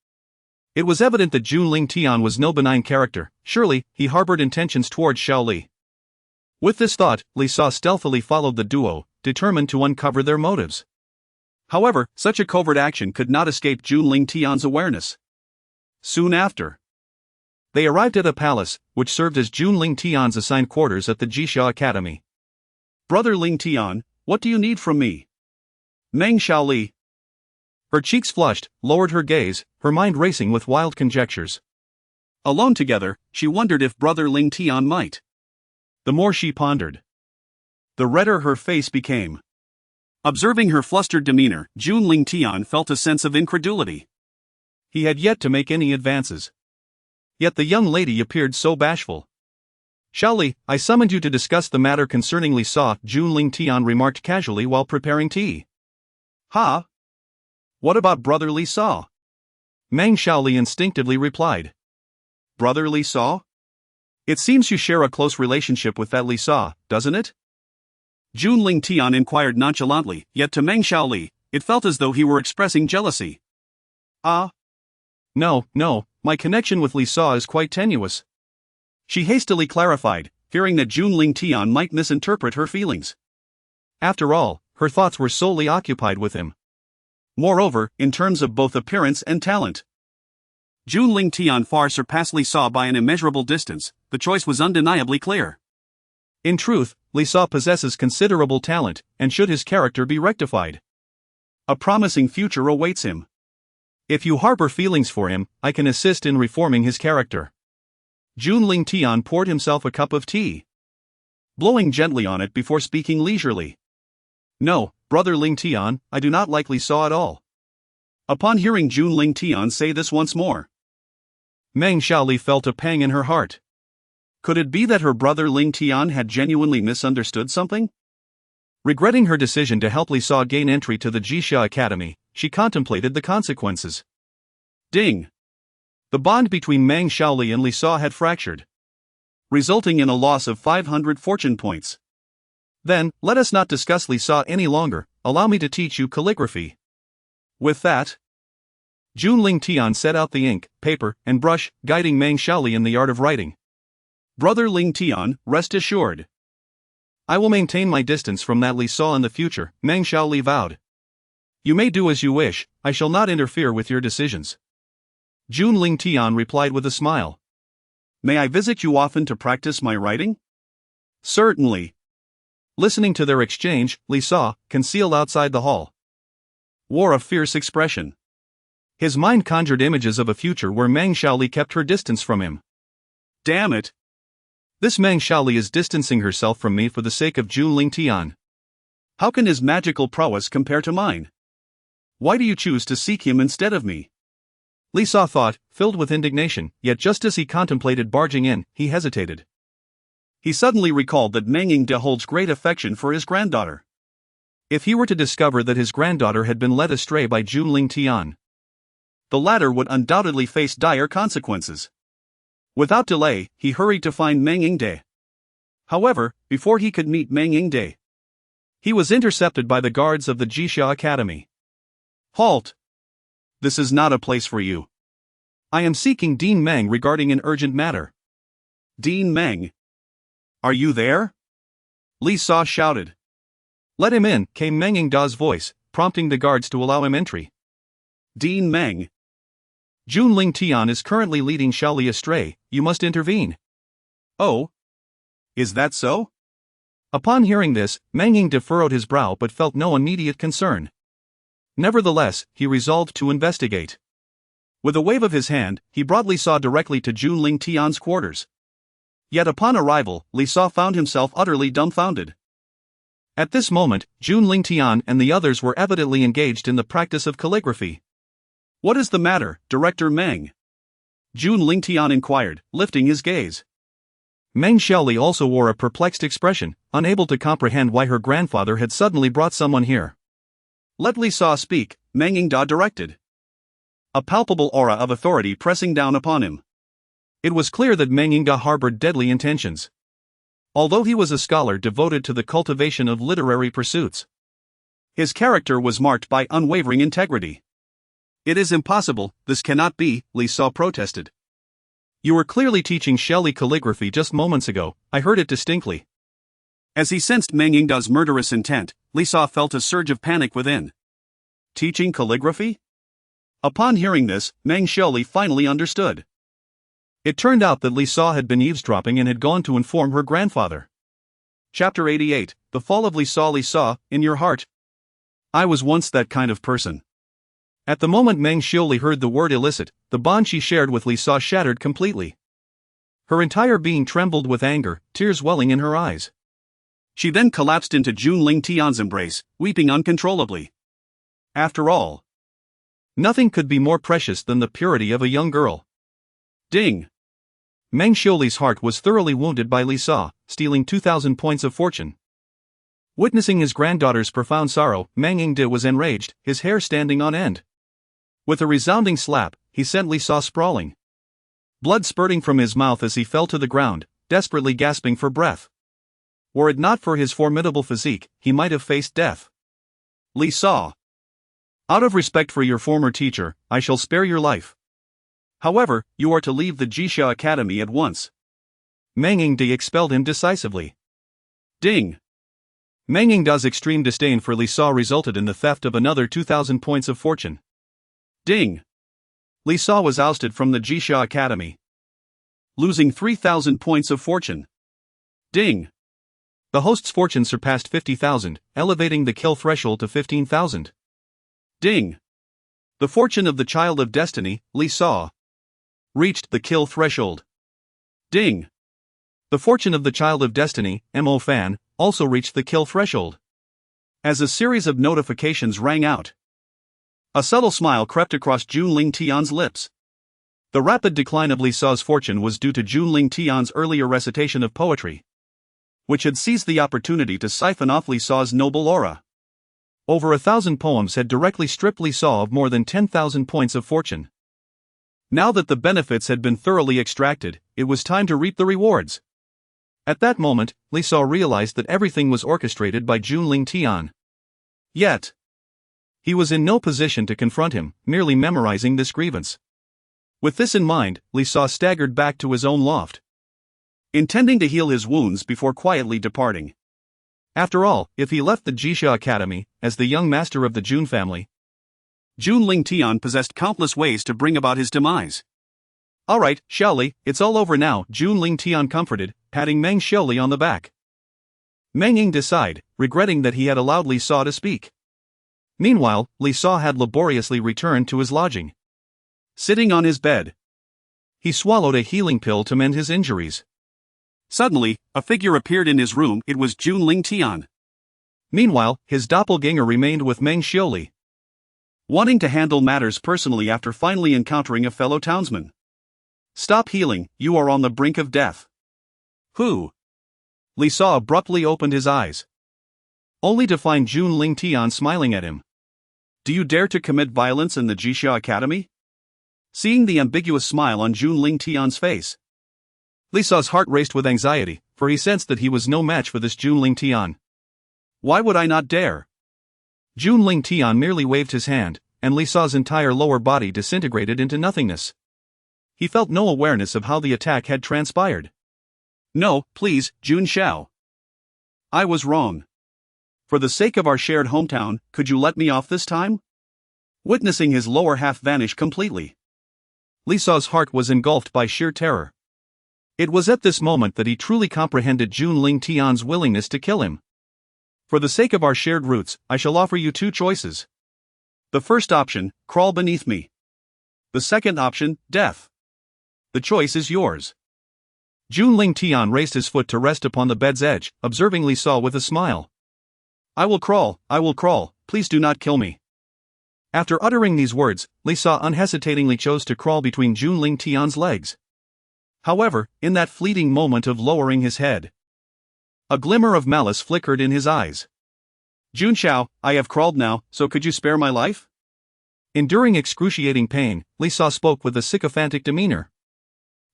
It was evident that Jun Lingtian was no benign character. Surely, he harbored intentions towards Xiaoli. With this thought, Li Sa stealthily followed the duo, determined to uncover their motives. However, such a covert action could not escape Jun Lingtian's awareness. Soon after, they arrived at a palace, which served as Jun Lingtian's assigned quarters at the Jixia Academy. Brother Lingtian, what do you need from me? Meng Xiaoli. Her cheeks flushed, lowered her gaze, her mind racing with wild conjectures. Alone together, she wondered if Brother Lingtian might. The more she pondered, the redder her face became. Observing her flustered demeanor, Jun Lingtian felt a sense of incredulity. He had yet to make any advances. Yet the young lady appeared so bashful. Xiaoli, I summoned you to discuss the matter concerning Li Sa, Jun Lingtian remarked casually while preparing tea. Ha? What about brother Li Sa? Meng Xiaoli instinctively replied. Brother Li Sa? It seems you share a close relationship with that Li Sa, doesn't it? Jun Lingtian inquired nonchalantly, yet to Meng Xiaoli, it felt as though he were expressing jealousy. Ah? No, my connection with Li Sa is quite tenuous. She hastily clarified, fearing that Jun Lingtian might misinterpret her feelings. After all, her thoughts were solely occupied with him. Moreover, in terms of both appearance and talent, Jun Lingtian far surpassed Li Sa by an immeasurable distance. The choice was undeniably clear. In truth, Li Sa possesses considerable talent, and should his character be rectified, a promising future awaits him. If you harbor feelings for him, I can assist in reforming his character. Jun Lingtian poured himself a cup of tea, blowing gently on it before speaking leisurely. No, brother Lingtian, I do not like Li Sa at all. Upon hearing Jun Lingtian say this once more, Meng Xiaoli felt a pang in her heart. Could it be that her brother Lingtian had genuinely misunderstood something? Regretting her decision to help Li Sa gain entry to the Jixia Academy, she contemplated the consequences. Ding! The bond between Meng Xiaoli and Li Sa had fractured, resulting in a loss of 500 fortune points. Then, let us not discuss Li Sa any longer, allow me to teach you calligraphy. With that, Jun Lingtian set out the ink, paper, and brush, guiding Meng Xiaoli in the art of writing. Brother Lingtian, rest assured. I will maintain my distance from that Li Sa in the future, Meng Xiaoli vowed. You may do as you wish, I shall not interfere with your decisions. Jun Lingtian replied with a smile. May I visit you often to practice my writing? Certainly. Listening to their exchange, Li Sa, concealed outside the hall, wore a fierce expression. His mind conjured images of a future where Meng Xiaoli kept her distance from him. Damn it! This Meng Xiaoli is distancing herself from me for the sake of Jun Lingtian. How can his magical prowess compare to mine? Why do you choose to seek him instead of me? Li Sa thought, filled with indignation, yet just as he contemplated barging in, he hesitated. He suddenly recalled that Meng Yingde holds great affection for his granddaughter. If he were to discover that his granddaughter had been led astray by Jun Lingtian, the latter would undoubtedly face dire consequences. Without delay, he hurried to find Meng Yingde. However, before he could meet Meng Yingde, he was intercepted by the guards of the Jixia Academy. Halt! This is not a place for you. I am seeking Dean Meng regarding an urgent matter. Dean Meng? Are you there? Li Sa shouted. Let him in, came Meng Yingda's voice, prompting the guards to allow him entry. Dean Meng. Jun Lingtian is currently leading Xiaoli astray, you must intervene. Oh? Is that so? Upon hearing this, Meng Yingde furrowed his brow but felt no immediate concern. Nevertheless, he resolved to investigate. With a wave of his hand, he brought Li Sa directly to Jun Lingtian's quarters. Yet upon arrival, Li Sa found himself utterly dumbfounded. At this moment, Jun Lingtian and the others were evidently engaged in the practice of calligraphy. What is the matter, Director Meng? Jun Lingtian inquired, lifting his gaze. Meng Xiaoli also wore a perplexed expression, unable to comprehend why her grandfather had suddenly brought someone here. Let Li Sa speak, Meng Yingde directed, a palpable aura of authority pressing down upon him. It was clear that Meng Yingde harbored deadly intentions. Although he was a scholar devoted to the cultivation of literary pursuits, his character was marked by unwavering integrity. It is impossible, this cannot be, Li Sa protested. You were clearly teaching Xiaoli calligraphy just moments ago, I heard it distinctly. As he sensed Meng Yingde's murderous intent, Li Sa felt a surge of panic within. Teaching calligraphy? Upon hearing this, Meng Xiaoli finally understood. It turned out that Li Sa had been eavesdropping and had gone to inform her grandfather. Chapter 88, The Fall of Li Sa, in your heart. I was once that kind of person. At the moment Meng Xiaoli heard the word illicit, the bond she shared with Li Sa shattered completely. Her entire being trembled with anger, tears welling in her eyes. She then collapsed into Jun Lingtian's embrace, weeping uncontrollably. After all, nothing could be more precious than the purity of a young girl. Ding! Meng Xiuli's heart was thoroughly wounded by Li Sa, stealing 2,000 points of fortune. Witnessing his granddaughter's profound sorrow, Meng Yingde was enraged, his hair standing on end. With a resounding slap, he sent Li Sa sprawling. Blood spurting from his mouth as he fell to the ground, desperately gasping for breath. Were it not for his formidable physique, he might have faced death. Li Sa. Out of respect for your former teacher, I shall spare your life. However, you are to leave the Jixia Academy at once. Meng Yingde expelled him decisively. Ding! Meng Yingde's extreme disdain for Li Sa resulted in the theft of another 2,000 points of fortune. Ding! Li Sa was ousted from the Jixia Academy, losing 3,000 points of fortune. Ding! The host's fortune surpassed 50,000, elevating the kill threshold to 15,000. Ding! The fortune of the Child of Destiny, Li Sa, reached the kill threshold. Ding! The fortune of the Child of Destiny, Mo Fan, also reached the kill threshold. As a series of notifications rang out, a subtle smile crept across Jun Lingtian's lips. The rapid decline of Li Sa's fortune was due to Jun Lingtian's earlier recitation of poetry, which had seized the opportunity to siphon off Li Sa's noble aura. Over 1,000 poems had directly stripped Li Sa of more than 10,000 points of fortune. Now that the benefits had been thoroughly extracted, it was time to reap the rewards. At that moment, Li Sa realized that everything was orchestrated by Jun Lingtian. Yet, he was in no position to confront him, merely memorizing this grievance. With this in mind, Li Sa staggered back to his own loft, intending to heal his wounds before quietly departing. After all, if he left the Jixia Academy, as the young master of the Jun family, Jun Lingtian possessed countless ways to bring about his demise. Alright, Xiaoli, it's all over now, Jun Lingtian comforted, patting Meng Xiuli on the back. Meng Yingde sighed, regretting that he had allowed Li Sa to speak. Meanwhile, Li Sa had laboriously returned to his lodging. Sitting on his bed, he swallowed a healing pill to mend his injuries. Suddenly, a figure appeared in his room. It was Jun Lingtian. Meanwhile, his doppelganger remained with Meng Xiuli, wanting to handle matters personally after finally encountering a fellow townsman. Stop healing, you are on the brink of death. Who? Li Sa abruptly opened his eyes, only to find Jun Lingtian smiling at him. Do you dare to commit violence in the Jixia Academy? Seeing the ambiguous smile on Jun Lingtian's face, Li Sa's heart raced with anxiety, for he sensed that he was no match for this Jun Lingtian. Why would I not dare? Jun Lingtian merely waved his hand, and Li Sa's entire lower body disintegrated into nothingness. He felt no awareness of how the attack had transpired. No, please, Jun Xiao. I was wrong. For the sake of our shared hometown, could you let me off this time? Witnessing his lower half vanish completely, Li Sa's heart was engulfed by sheer terror. It was at this moment that he truly comprehended Jun Lingtian's willingness to kill him. For the sake of our shared roots, I shall offer you two choices. The first option, crawl beneath me. The second option, death. The choice is yours. Jun Lingtian raised his foot to rest upon the bed's edge, observing Li Sa with a smile. I will crawl, please do not kill me. After uttering these words, Li Sa unhesitatingly chose to crawl between Jun Lingtian's legs. However, in that fleeting moment of lowering his head, a glimmer of malice flickered in his eyes. Jun Xiao, I have crawled now, so could you spare my life? Enduring excruciating pain, Li Sa spoke with a sycophantic demeanor.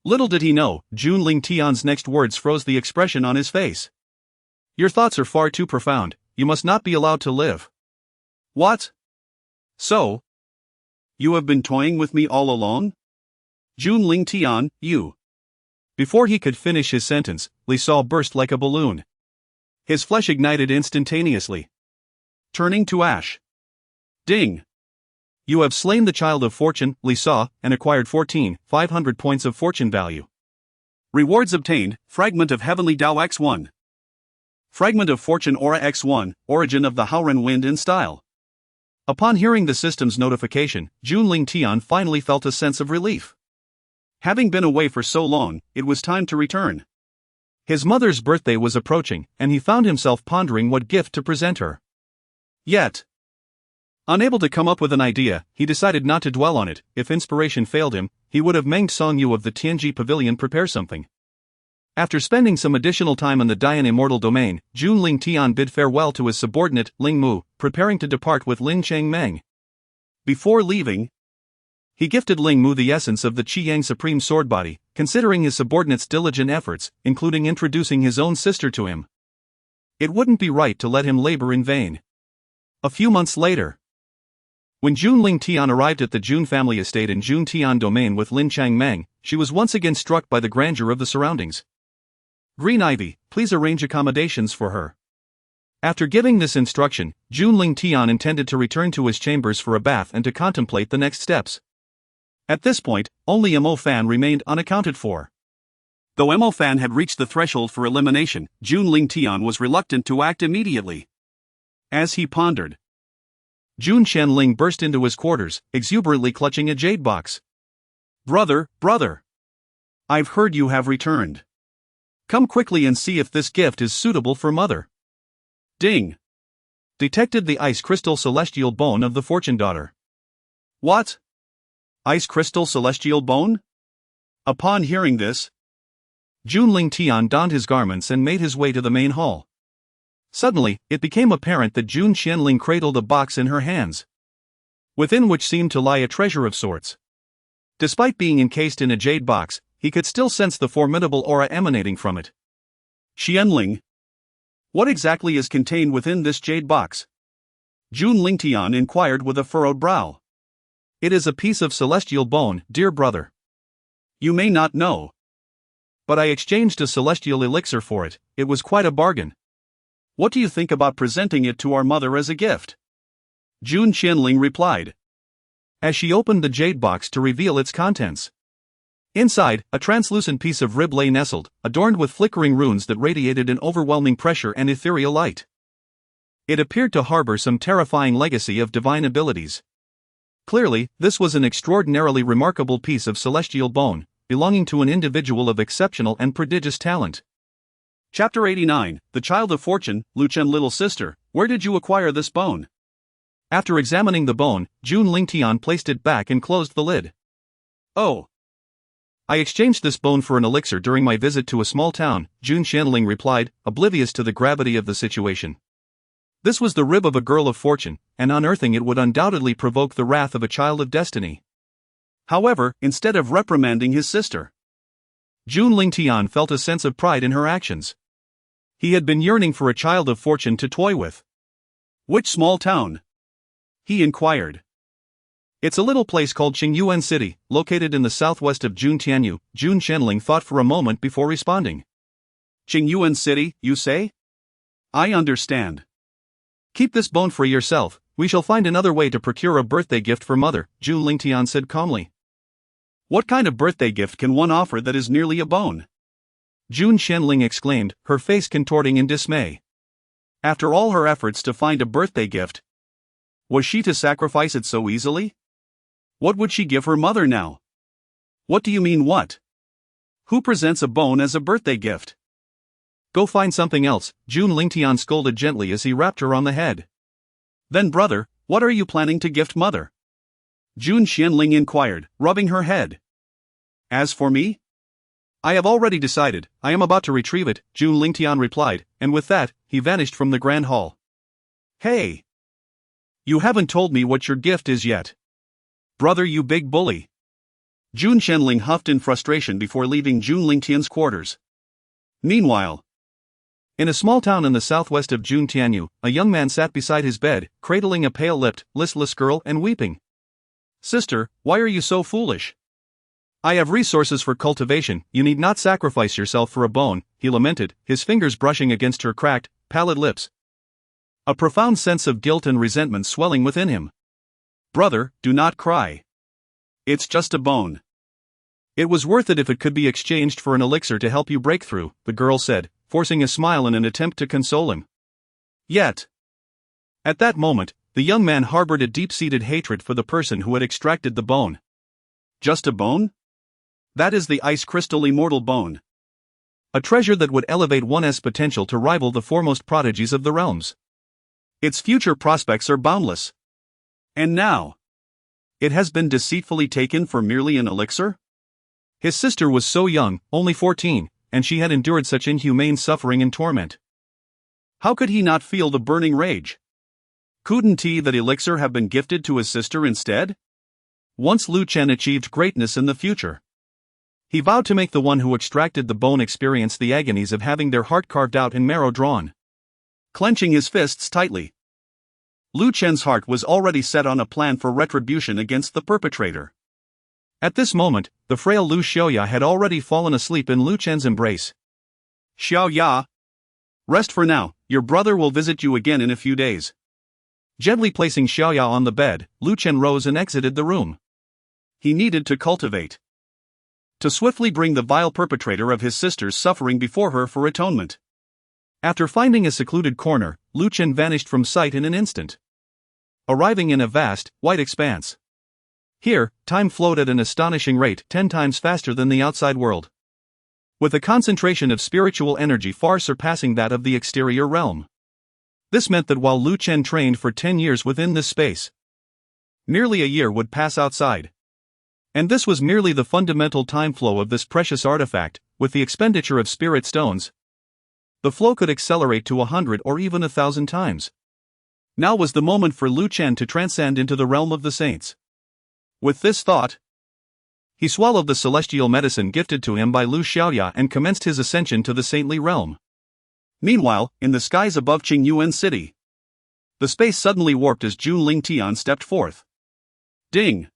Little did he know, Jun Lingtian's next words froze the expression on his face. Your thoughts are far too profound, you must not be allowed to live. What? So? You have been toying with me all along? Jun Lingtian, you. Before he could finish his sentence, Li Sa burst like a balloon. His flesh ignited instantaneously, turning to ash. Ding! You have slain the Child of Fortune, Li Sa, and acquired 500 points of fortune value. Rewards obtained, Fragment of Heavenly Dao X1. Fragment of Fortune Aura X1, Origin of the Haoren Wind in Style. Upon hearing the system's notification, Jun Lingtian finally felt a sense of relief. Having been away for so long, it was time to return. His mother's birthday was approaching, and he found himself pondering what gift to present her. Yet, Unable to come up with an idea, he decided not to dwell on it. If inspiration failed him, he would have made Song Yu of the Tianji Pavilion prepare something. After spending some additional time on the Dian Immortal Domain, Jun Lingtian bid farewell to his subordinate, Ling Mu, preparing to depart with Lin Changmeng. Before leaving, he gifted Ling Mu the essence of the Qiyang Supreme Sword Body, considering his subordinate's diligent efforts, including introducing his own sister to him. It wouldn't be right to let him labor in vain. A few months later, when Jun Lingtian arrived at the Jun family estate in Jun Tian Domain with Lin Changmeng, she was once again struck by the grandeur of the surroundings. Green Ivy, please arrange accommodations for her. After giving this instruction, Jun Lingtian intended to return to his chambers for a bath and to contemplate the next steps. At this point, only Mo Fan remained unaccounted for. Though Mo Fan had reached the threshold for elimination, Jun Lingtian was reluctant to act immediately. As he pondered, Jun Qianling burst into his quarters, exuberantly clutching a jade box. Brother, I've heard you have returned. Come quickly and see if this gift is suitable for mother. Ding! Detected the ice crystal celestial bone of the fortune daughter. What? Ice crystal celestial bone? Upon hearing this, Jun Lingtian donned his garments and made his way to the main hall. Suddenly, it became apparent that Jun Qianling cradled a box in her hands, within which seemed to lie a treasure of sorts. Despite being encased in a jade box, he could still sense the formidable aura emanating from it. Qianling, what exactly is contained within this jade box? Jun Lingtian inquired with a furrowed brow. It is a piece of celestial bone, dear brother. You may not know, but I exchanged a celestial elixir for it. It was quite a bargain. What do you think about presenting it to our mother as a gift? Jun Qianling replied, as she opened the jade box to reveal its contents. Inside, a translucent piece of rib lay nestled, adorned with flickering runes that radiated an overwhelming pressure and ethereal light. It appeared to harbor some terrifying legacy of divine abilities. Clearly, this was an extraordinarily remarkable piece of celestial bone, belonging to an individual of exceptional and prodigious talent. Chapter 89, The Child of Fortune, Lu Chen little sister, where did you acquire this bone? After examining the bone, Jun Lingtian placed it back and closed the lid. Oh. I exchanged this bone for an elixir during my visit to a small town, Jun Qianling replied, oblivious to the gravity of the situation. This was the rib of a girl of fortune, and unearthing it would undoubtedly provoke the wrath of a child of destiny. However, instead of reprimanding his sister, Jun Lingtian felt a sense of pride in her actions. He had been yearning for a child of fortune to toy with. Which small town? He inquired. It's a little place called Qingyuan City, located in the southwest of Juntianyu. Jun Qianling thought for a moment before responding. Qingyuan City, you say? I understand. Keep this bone for yourself. We shall find another way to procure a birthday gift for mother, Jun Lingtian said calmly. What kind of birthday gift can one offer that is nearly a bone? Jun Qianling exclaimed, her face contorting in dismay. After all her efforts to find a birthday gift, was she to sacrifice it so easily? What would she give her mother now? What do you mean what? Who presents a bone as a birthday gift? Go find something else, Jun Lingtian scolded gently as he rapped her on the head. Then brother, what are you planning to gift mother? Jun Qianling inquired, rubbing her head. As for me? I have already decided. I am about to retrieve it, Jun Lingtian replied, and with that, he vanished from the grand hall. Hey! You haven't told me what your gift is yet. Brother, you big bully. Jun Qianling huffed in frustration before leaving Jun Lingtian's quarters. Meanwhile, in a small town in the southwest of Juntianyu, a young man sat beside his bed, cradling a pale-lipped, listless girl and weeping. Sister, why are you so foolish? I have resources for cultivation, you need not sacrifice yourself for a bone, he lamented, his fingers brushing against her cracked, pallid lips. A profound sense of guilt and resentment swelling within him. Brother, do not cry. It's just a bone. It was worth it if it could be exchanged for an elixir to help you break through, the girl said, forcing a smile in an attempt to console him. Yet, at that moment, the young man harbored a deep-seated hatred for the person who had extracted the bone. Just a bone? That is the ice crystal immortal bone. A treasure that would elevate one's potential to rival the foremost prodigies of the realms. Its future prospects are boundless. And now, it has been deceitfully taken for merely an elixir? His sister was so young, only 14, and she had endured such inhumane suffering and torment. How could he not feel the burning rage? Couldn't that elixir have been gifted to his sister instead? Once Lu Chen achieved greatness in the future, he vowed to make the one who extracted the bone experience the agonies of having their heart carved out and marrow drawn. Clenching his fists tightly, Lu Chen's heart was already set on a plan for retribution against the perpetrator. At this moment, the frail Lu Xiaoya had already fallen asleep in Lu Chen's embrace. Xiaoya, rest for now, your brother will visit you again in a few days. Gently placing Xiaoya on the bed, Lu Chen rose and exited the room. He needed to cultivate, to swiftly bring the vile perpetrator of his sister's suffering before her for atonement. After finding a secluded corner, Lu Chen vanished from sight in an instant, arriving in a vast, white expanse. Here, time flowed at an astonishing rate, 10 times faster than the outside world, with a concentration of spiritual energy far surpassing that of the exterior realm. This meant that while Lu Chen trained for 10 years within this space, nearly a year would pass outside. And this was merely the fundamental time flow of this precious artifact. With the expenditure of spirit stones, the flow could accelerate to 100 or even 1,000 times. Now was the moment for Lu Chen to transcend into the realm of the saints. With this thought, he swallowed the celestial medicine gifted to him by Lu Xiaoya and commenced his ascension to the saintly realm. Meanwhile, in the skies above Qingyuan City, the space suddenly warped as Jun Lingtian stepped forth. Ding!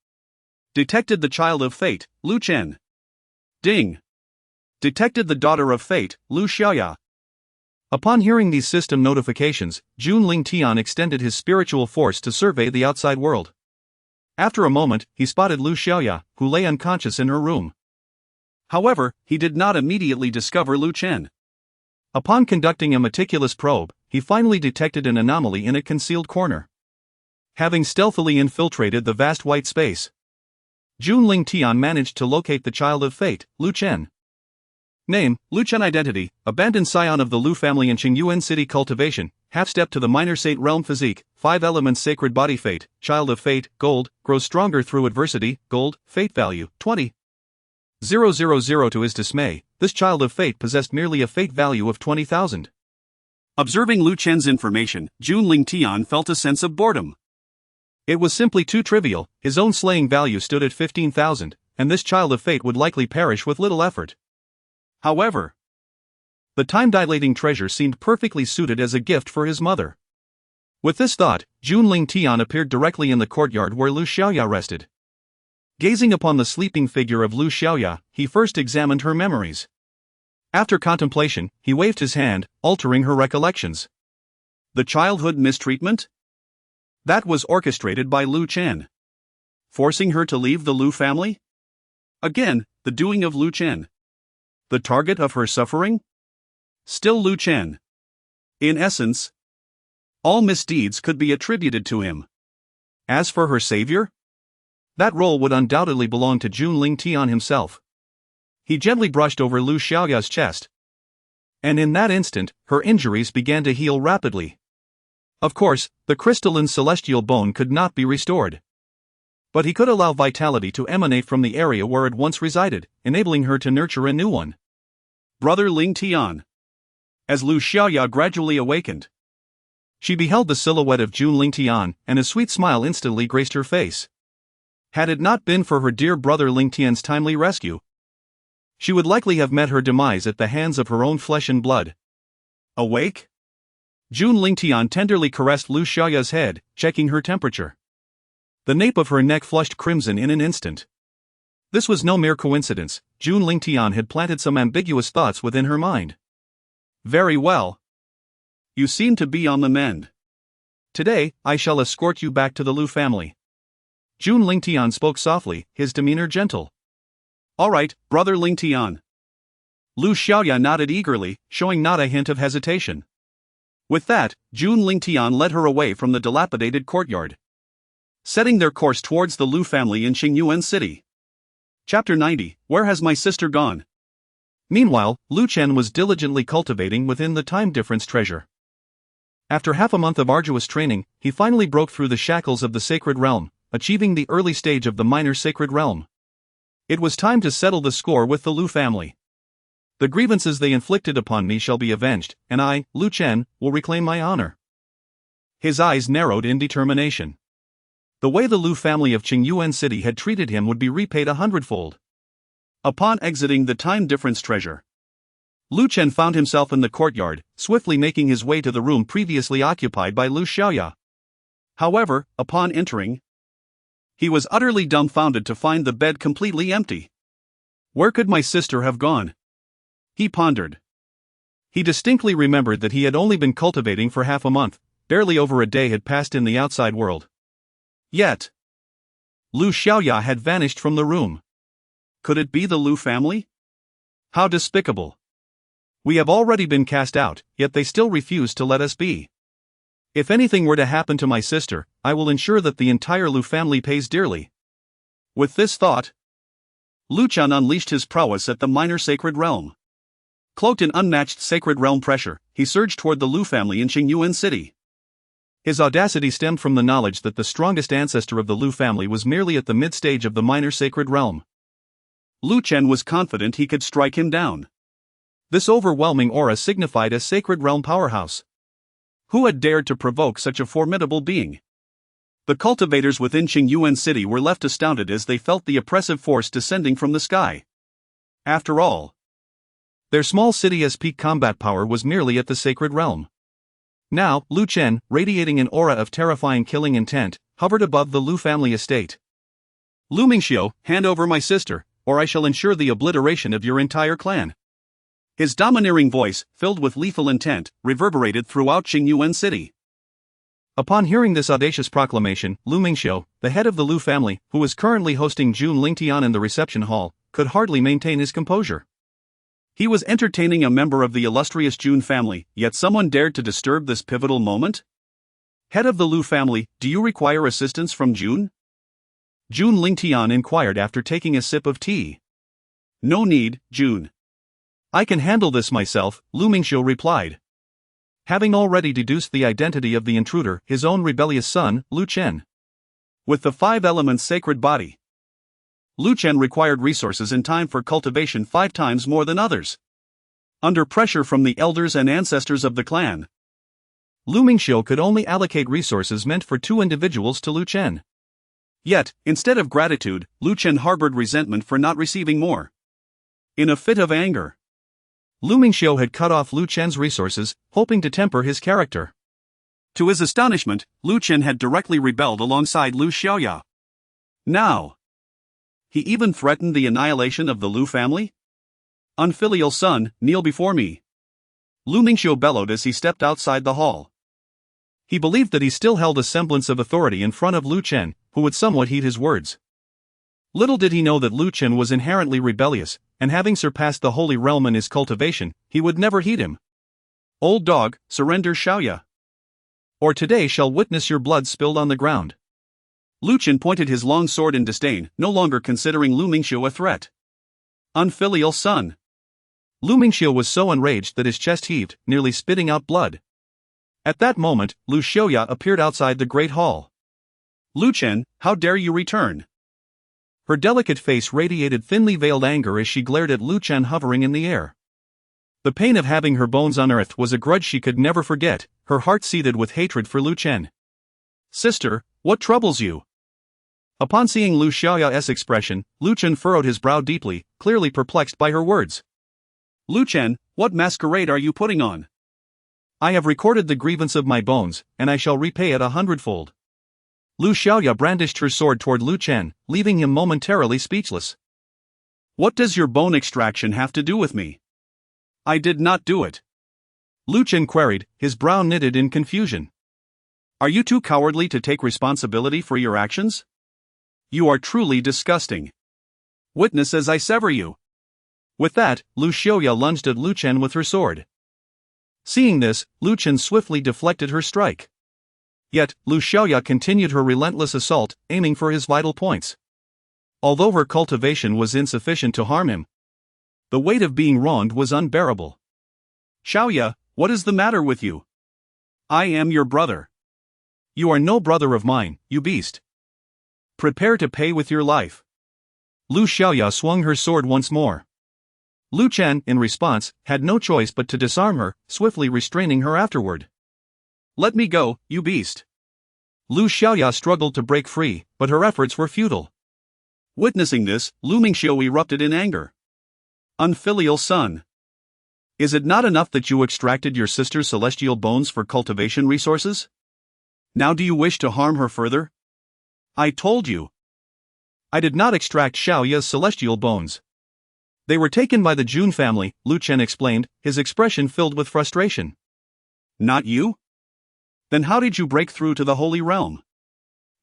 Detected the child of fate, Lu Chen. Ding! Detected the daughter of fate, Lu Xiaoya. Upon hearing these system notifications, Jun Lingtian extended his spiritual force to survey the outside world. After a moment, he spotted Lu Xiaoya, who lay unconscious in her room. However, he did not immediately discover Lu Chen. Upon conducting a meticulous probe, he finally detected an anomaly in a concealed corner. Having stealthily infiltrated the vast white space, Jun Lingtian managed to locate the child of fate, Lu Chen. Name, Lu Chen. Identity, abandoned scion of the Lu family in Qingyuan City. Cultivation, half-step to the minor saint realm. Physique, 5 elements. Sacred body. Fate, child of fate, gold, grows stronger through adversity, gold, fate value, 20,000. To his dismay, this child of fate possessed merely a fate value of 20,000. Observing Lu Chen's information, Jun Lingtian felt a sense of boredom. It was simply too trivial. His own slaying value stood at 15,000, and this child of fate would likely perish with little effort. However, the time-dilating treasure seemed perfectly suited as a gift for his mother. With this thought, Jun Lingtian appeared directly in the courtyard where Lu Xiaoya rested. Gazing upon the sleeping figure of Lu Xiaoya, he first examined her memories. After contemplation, he waved his hand, altering her recollections. The childhood mistreatment? That was orchestrated by Lu Chen, forcing her to leave the Lu family? Again, the doing of Lu Chen. The target of her suffering? Still Lu Chen. In essence, all misdeeds could be attributed to him. As for her savior, that role would undoubtedly belong to Jun Lingtian himself. He gently brushed over Lu Xiaoya's chest, and in that instant, her injuries began to heal rapidly. Of course, the crystalline celestial bone could not be restored, but he could allow vitality to emanate from the area where it once resided, enabling her to nurture a new one. Brother Lingtian. As Lu Xiaoya gradually awakened, she beheld the silhouette of Jun Lingtian, and a sweet smile instantly graced her face. Had it not been for her dear brother Lingtian's timely rescue, she would likely have met her demise at the hands of her own flesh and blood. Awake? Jun Lingtian tenderly caressed Lu Xiaoya's head, checking her temperature. The nape of her neck flushed crimson in an instant. This was no mere coincidence. Jun Lingtian had planted some ambiguous thoughts within her mind. Very well. You seem to be on the mend. Today, I shall escort you back to the Lu family. Jun Lingtian spoke softly, his demeanor gentle. All right, brother Lingtian. Lu Xiaoya nodded eagerly, showing not a hint of hesitation. With that, Jun Lingtian led her away from the dilapidated courtyard, setting their course towards the Lu family in Qingyuan City. Chapter 90, Where Has My Sister Gone? Meanwhile, Lu Chen was diligently cultivating within the time difference treasure. After half a month of arduous training, he finally broke through the shackles of the sacred realm, achieving the early stage of the minor sacred realm. It was time to settle the score with the Lu family. The grievances they inflicted upon me shall be avenged, and I, Lu Chen, will reclaim my honor. His eyes narrowed in determination. The way the Lu family of Qingyuan City had treated him would be repaid 100-fold. Upon exiting the time difference treasure, Lu Chen found himself in the courtyard, swiftly making his way to the room previously occupied by Lu Xiaoya. However, upon entering, he was utterly dumbfounded to find the bed completely empty. Where could my sister have gone? He pondered. He distinctly remembered that he had only been cultivating for half a month, barely over a day had passed in the outside world. Yet, Lu Xiaoya had vanished from the room. Could it be the Lu family? How despicable. We have already been cast out, yet they still refuse to let us be. If anything were to happen to my sister, I will ensure that the entire Lu family pays dearly. With this thought, Lu Chen unleashed his prowess at the minor sacred realm. Cloaked in unmatched sacred realm pressure, he surged toward the Lu family in Qingyuan City. His audacity stemmed from the knowledge that the strongest ancestor of the Lu family was merely at the mid-stage of the minor sacred realm. Lu Chen was confident he could strike him down. This overwhelming aura signified a sacred realm powerhouse. Who had dared to provoke such a formidable being? The cultivators within Qingyuan City were left astounded as they felt the oppressive force descending from the sky. After all, their small city's peak combat power was merely at the sacred realm. Now, Lu Chen, radiating an aura of terrifying killing intent, hovered above the Lu family estate. Lu Mingxiu, hand over my sister, or I shall ensure the obliteration of your entire clan. His domineering voice, filled with lethal intent, reverberated throughout Qingyuan City. Upon hearing this audacious proclamation, Lu Mingxiu, the head of the Lu family, who was currently hosting Jun Lingtian in the reception hall, could hardly maintain his composure. He was entertaining a member of the illustrious Jun family, yet someone dared to disturb this pivotal moment? Head of the Lu family, do you require assistance from Jun? Jun Lingtian inquired after taking a sip of tea. No need, Jun. I can handle this myself, Lu Mingxiu replied. Having already deduced the identity of the intruder, his own rebellious son, Lu Chen. With the 5 elements sacred body, Lu Chen required resources and time for cultivation 5 times more than others. Under pressure from the elders and ancestors of the clan, Lu Mingxiu could only allocate resources meant for 2 individuals to Lu Chen. Yet, instead of gratitude, Lu Chen harbored resentment for not receiving more. In a fit of anger, Lu Mingxiu had cut off Lu Chen's resources, hoping to temper his character. To his astonishment, Lu Chen had directly rebelled alongside Lu Xiaoya. Now, he even threatened the annihilation of the Lu family? Unfilial son, kneel before me. Lu Mingxiu bellowed as he stepped outside the hall. He believed that he still held a semblance of authority in front of Lu Chen, who would somewhat heed his words. Little did he know that Lu Chen was inherently rebellious, and having surpassed the holy realm in his cultivation, he would never heed him. Old dog, surrender Xiaoya, or today shall witness your blood spilled on the ground. Lu Chen pointed his long sword in disdain, no longer considering Lu Mingxiu a threat. Unfilial son. Lu Mingxiu was so enraged that his chest heaved, nearly spitting out blood. At that moment, Lu Xiaoya appeared outside the great hall. Lu Chen, how dare you return? Her delicate face radiated thinly veiled anger as she glared at Lu Chen hovering in the air. The pain of having her bones unearthed was a grudge she could never forget, her heart seethed with hatred for Lu Chen. Sister, what troubles you? Upon seeing Lu Xiaoya's expression, Lu Chen furrowed his brow deeply, clearly perplexed by her words. Lu Chen, what masquerade are you putting on? I have recorded the grievance of my bones, and I shall repay it 100-fold. Lu Xiaoya brandished her sword toward Lu Chen, leaving him momentarily speechless. What does your bone extraction have to do with me? I did not do it. Lu Chen queried, his brow knitted in confusion. Are you too cowardly to take responsibility for your actions? You are truly disgusting. Witness as I sever you. With that, Lu Xiaoya lunged at Lu Chen with her sword. Seeing this, Lu Chen swiftly deflected her strike. Yet, Lu Xiaoya continued her relentless assault, aiming for his vital points. Although her cultivation was insufficient to harm him, the weight of being wronged was unbearable. Xiaoya, what is the matter with you? I am your brother. You are no brother of mine, you beast. Prepare to pay with your life. Lu Xiaoya swung her sword once more. Lu Chen, in response, had no choice but to disarm her, swiftly restraining her afterward. Let me go, you beast. Lu Xiaoya struggled to break free, but her efforts were futile. Witnessing this, Lu Mingxiu erupted in anger. Unfilial son. Is it not enough that you extracted your sister's celestial bones for cultivation resources? Now do you wish to harm her further? I told you. I did not extract Xiaoya's celestial bones. They were taken by the Jun family, Lu Chen explained, his expression filled with frustration. Not you? Then how did you break through to the Holy Realm?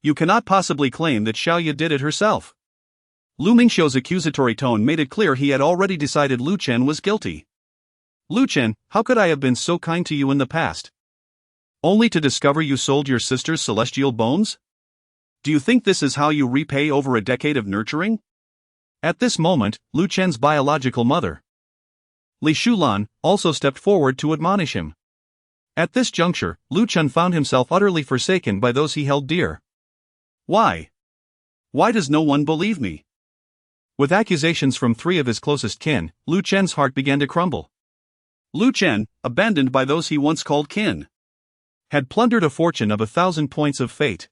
You cannot possibly claim that Xiaoya did it herself. Lu Mingxiu's accusatory tone made it clear he had already decided Lu Chen was guilty. Lu Chen, how could I have been so kind to you in the past? Only to discover you sold your sister's celestial bones? Do you think this is how you repay over a decade of nurturing? At this moment, Lu Chen's biological mother, Li Shulan, also stepped forward to admonish him. At this juncture, Lu Chen found himself utterly forsaken by those he held dear. Why? Why does no one believe me? With accusations from 3 of his closest kin, Lu Chen's heart began to crumble. Lu Chen, abandoned by those he once called kin, had plundered a fortune of 1,000 points of fate.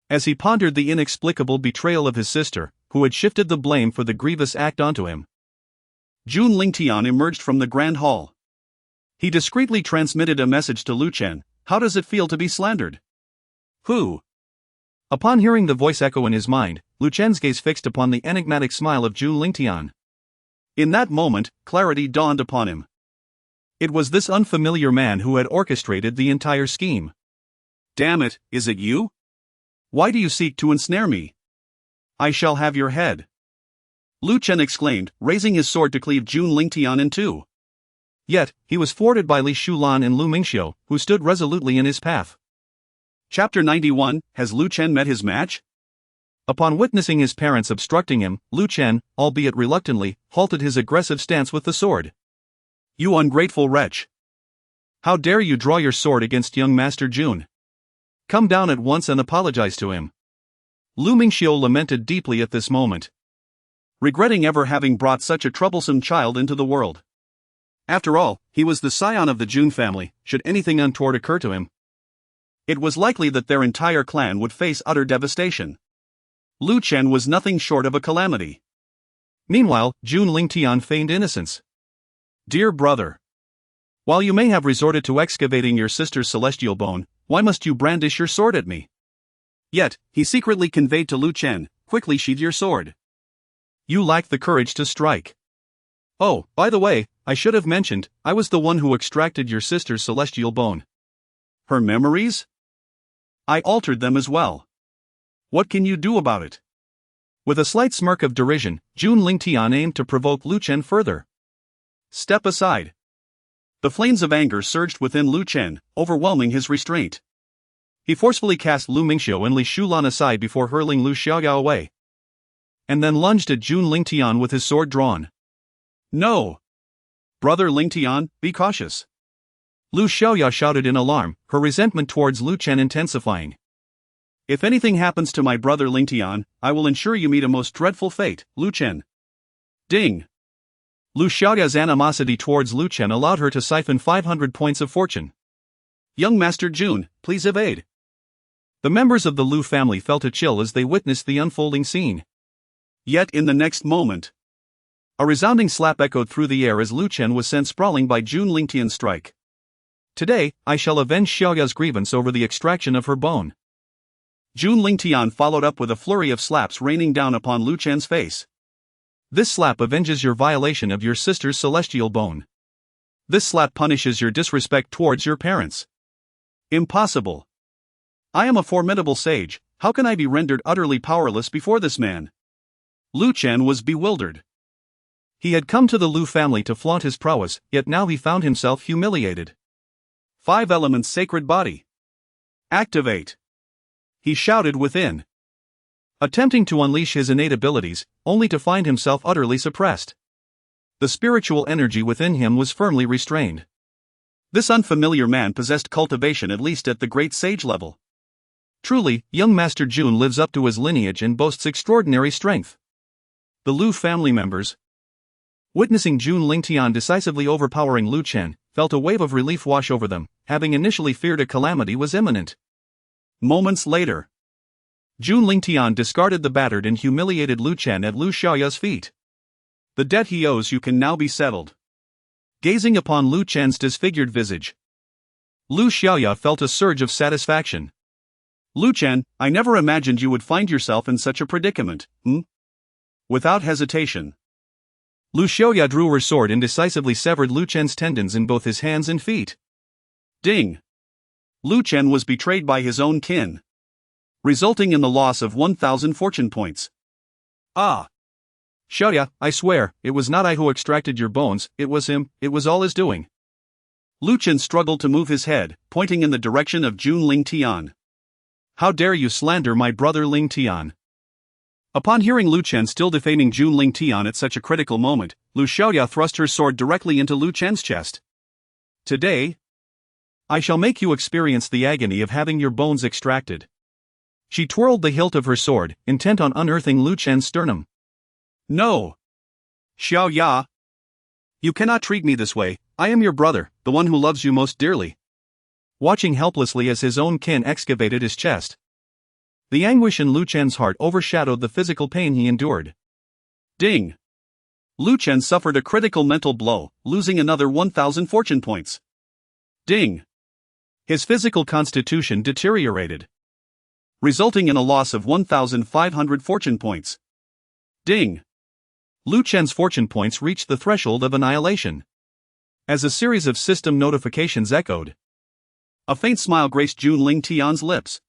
As he pondered the inexplicable betrayal of his sister, who had shifted the blame for the grievous act onto him, Jun Lingtian emerged from the grand hall. He discreetly transmitted a message to Lu Chen. How does it feel to be slandered? Who? Upon hearing the voice echo in his mind, Lu Chen's gaze fixed upon the enigmatic smile of Jun Lingtian. In that moment, clarity dawned upon him. It was this unfamiliar man who had orchestrated the entire scheme. Damn it, is it you? Why do you seek to ensnare me? I shall have your head. Lu Chen exclaimed, raising his sword to cleave Jun Lingtian in two. Yet, he was thwarted by Li Shulan and Lu Mingxiu, who stood resolutely in his path. Chapter 91, Has Lu Chen met his match? Upon witnessing his parents obstructing him, Lu Chen, albeit reluctantly, halted his aggressive stance with the sword. You ungrateful wretch! How dare you draw your sword against young Master Jun? Come down at once and apologize to him. Lu Mingxiu lamented deeply at this moment, regretting ever having brought such a troublesome child into the world. After all, he was the scion of the Jun family. Should anything untoward occur to him, it was likely that their entire clan would face utter devastation. Lu Chen was nothing short of a calamity. Meanwhile, Jun Lingtian feigned innocence. Dear brother, while you may have resorted to excavating your sister's celestial bone, why must you brandish your sword at me? Yet, he secretly conveyed to Lu Chen, quickly sheathe your sword. You lack the courage to strike. Oh, by the way, I should have mentioned, I was the one who extracted your sister's celestial bone. Her memories? I altered them as well. What can you do about it? With a slight smirk of derision, Jun Lingtian aimed to provoke Lu Chen further. Step aside. The flames of anger surged within Lu Chen, overwhelming his restraint. He forcefully cast Lu Mingxiu and Li Shulan aside before hurling Lu Xiaoya away, and then lunged at Jun Lingtian with his sword drawn. No! Brother Lingtian, be cautious. Lu Xiaoya shouted in alarm, her resentment towards Lu Chen intensifying. If anything happens to my brother Lingtian, I will ensure you meet a most dreadful fate, Lu Chen. Ding! Lu Xiaoya's animosity towards Lu Chen allowed her to siphon 500 points of fortune. Young Master Jun, please evade. The members of the Lu family felt a chill as they witnessed the unfolding scene. Yet in the next moment, a resounding slap echoed through the air as Lu Chen was sent sprawling by Jun Lingtian's strike. Today, I shall avenge Xiaoya's grievance over the extraction of her bone. Jun Lingtian followed up with a flurry of slaps raining down upon Lu Chen's face. This slap avenges your violation of your sister's celestial bone. This slap punishes your disrespect towards your parents. Impossible. I am a formidable sage, how can I be rendered utterly powerless before this man? Lu Chen was bewildered. He had come to the Lu family to flaunt his prowess, yet now he found himself humiliated. 5 elements sacred body. Activate! He shouted within, attempting to unleash his innate abilities, only to find himself utterly suppressed. The spiritual energy within him was firmly restrained. This unfamiliar man possessed cultivation at least at the great sage level. Truly, young Master Jun lives up to his lineage and boasts extraordinary strength. The Lu family members, witnessing Jun Lingtian decisively overpowering Lu Chen, felt a wave of relief wash over them, having initially feared a calamity was imminent. Moments later, Jun Lingtian discarded the battered and humiliated Lu Chen at Lu Xiaoya's feet. The debt he owes you can now be settled. Gazing upon Lu Chen's disfigured visage, Lu Xiaoya felt a surge of satisfaction. Lu Chen, I never imagined you would find yourself in such a predicament, Without hesitation, Lu Xiaoya drew her sword and decisively severed Lu Chen's tendons in both his hands and feet. Ding! Lu Chen was betrayed by his own kin, resulting in the loss of 1,000 fortune points. Ah! Xiaoya, I swear, it was not I who extracted your bones, it was him, it was all his doing. Lu Chen struggled to move his head, pointing in the direction of Jun Lingtian. How dare you slander my brother Lingtian? Upon hearing Lu Chen still defaming Jun Lingtian at such a critical moment, Lu Xiaoya thrust her sword directly into Lu Chen's chest. Today, I shall make you experience the agony of having your bones extracted. She twirled the hilt of her sword, intent on unearthing Lu Chen's sternum. No! Xiaoya! You cannot treat me this way, I am your brother, the one who loves you most dearly. Watching helplessly as his own kin excavated his chest, the anguish in Lu Chen's heart overshadowed the physical pain he endured. Ding! Lu Chen suffered a critical mental blow, losing another 1,000 fortune points. Ding! His physical constitution deteriorated, resulting in a loss of 1,500 fortune points. Ding! Lu Chen's fortune points reached the threshold of annihilation. As a series of system notifications echoed, a faint smile graced Jun Lingtian's lips.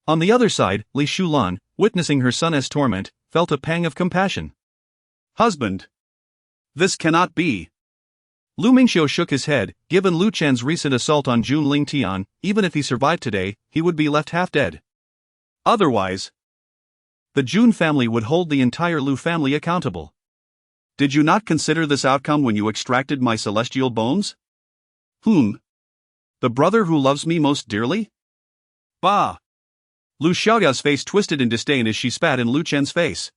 On the other side, Li Shulan, witnessing her son's torment, felt a pang of compassion. Husband! This cannot be. Lu Mingxiu shook his head. Given Lu Chen's recent assault on Jun Lingtian, even if he survived today, he would be left half dead. Otherwise, the Jun family would hold the entire Lu family accountable. Did you not consider this outcome when you extracted my celestial bones? The brother who loves me most dearly? Bah! Lu Xiaoya's face twisted in disdain as she spat in Lu Chen's face.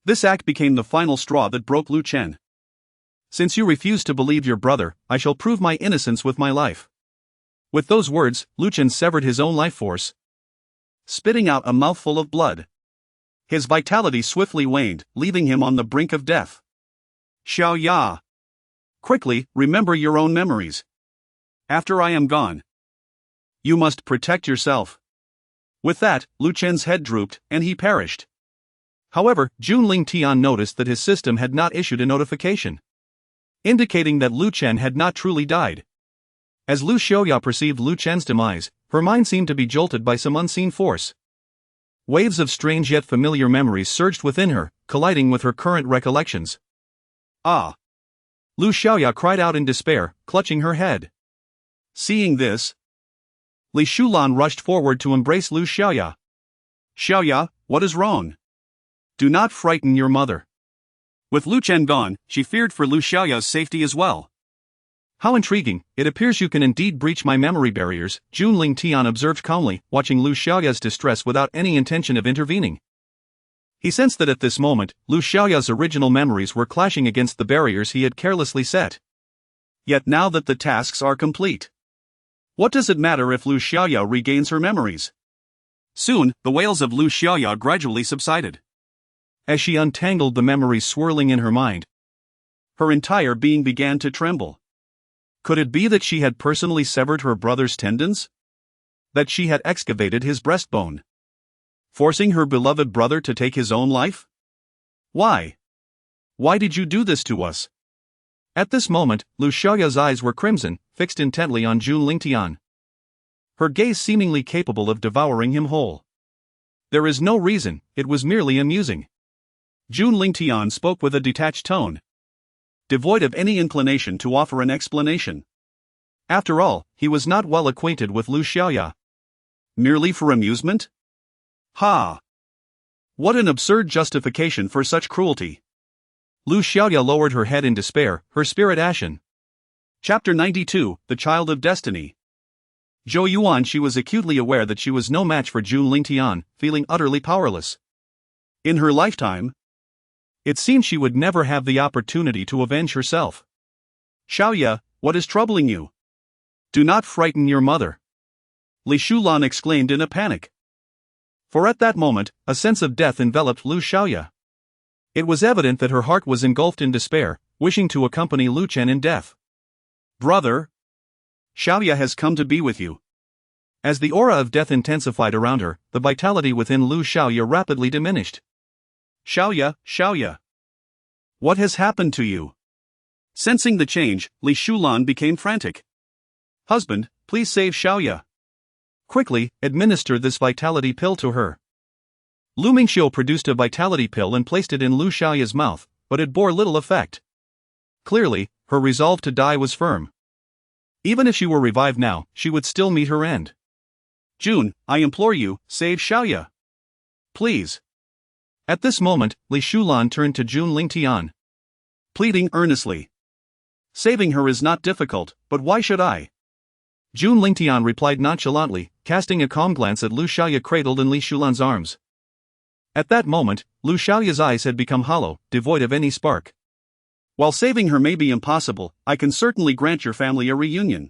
This act became the final straw that broke Lu Chen. Since you refuse to believe your brother, I shall prove my innocence with my life. With those words, Lu Chen severed his own life force, spitting out a mouthful of blood. His vitality swiftly waned, leaving him on the brink of death. Xiaoya! Quickly, remember your own memories. After I am gone, you must protect yourself. With that, Lu Chen's head drooped, and he perished. However, Jun Lingtian noticed that his system had not issued a notification, indicating that Lu Chen had not truly died. As Lu Xiaoya perceived Lu Chen's demise, her mind seemed to be jolted by some unseen force. Waves of strange yet familiar memories surged within her, colliding with her current recollections. Ah! Lu Xiaoya cried out in despair, clutching her head. Seeing this, Li Shulan rushed forward to embrace Lu Xiaoya. Xiaoya, what is wrong? Do not frighten your mother. With Lu Chen gone, she feared for Lu Xiaoya's safety as well. How intriguing, it appears you can indeed breach my memory barriers, Jun Lingtian observed calmly, watching Lu Xiaoya's distress without any intention of intervening. He sensed that at this moment, Lu Xiaoya's original memories were clashing against the barriers he had carelessly set. Yet now that the tasks are complete, what does it matter if Lu Xiaoya regains her memories? Soon, the wails of Lu Xiaoya gradually subsided. As she untangled the memories swirling in her mind, her entire being began to tremble. Could it be that she had personally severed her brother's tendons? That she had excavated his breastbone, forcing her beloved brother to take his own life? Why? Why did you do this to us? At this moment, Lu Xiaoya's eyes were crimson, fixed intently on Jun Lingtian, her gaze seemingly capable of devouring him whole. There is no reason, it was merely amusing. Jun Lingtian spoke with a detached tone, devoid of any inclination to offer an explanation. After all, he was not well acquainted with Lu Xiaoya. Merely for amusement? Ha! What an absurd justification for such cruelty. Lu Xiaoya lowered her head in despair, her spirit ashen. Chapter 92, The Child of Destiny. Zhou Yuan. She was acutely aware that she was no match for Jun Lingtian, feeling utterly powerless. In her lifetime, it seemed she would never have the opportunity to avenge herself. Xiaoya, what is troubling you? Do not frighten your mother, Li Shulan exclaimed in a panic. For at that moment, a sense of death enveloped Lu Xiaoya. It was evident that her heart was engulfed in despair, wishing to accompany Lu Chen in death. Brother, Xiaoya has come to be with you. As the aura of death intensified around her, the vitality within Lu Xiaoya rapidly diminished. Xiaoya. What has happened to you? Sensing the change, Li Shulan became frantic. Husband, please save Xiaoya. Quickly, administer this vitality pill to her. Lu Mingxiu produced a vitality pill and placed it in Lu Xiaoya's mouth, but it bore little effect. Clearly, her resolve to die was firm. Even if she were revived now, she would still meet her end. Jun, I implore you, save Xiaoya. Please. At this moment, Li Shulan turned to Jun Lingtian, pleading earnestly. Saving her is not difficult, but why should I? Jun Lingtian replied nonchalantly, casting a calm glance at Lu Xiaoya cradled in Li Shulan's arms. At that moment, Lu Xiaoya's eyes had become hollow, devoid of any spark. While saving her may be impossible, I can certainly grant your family a reunion.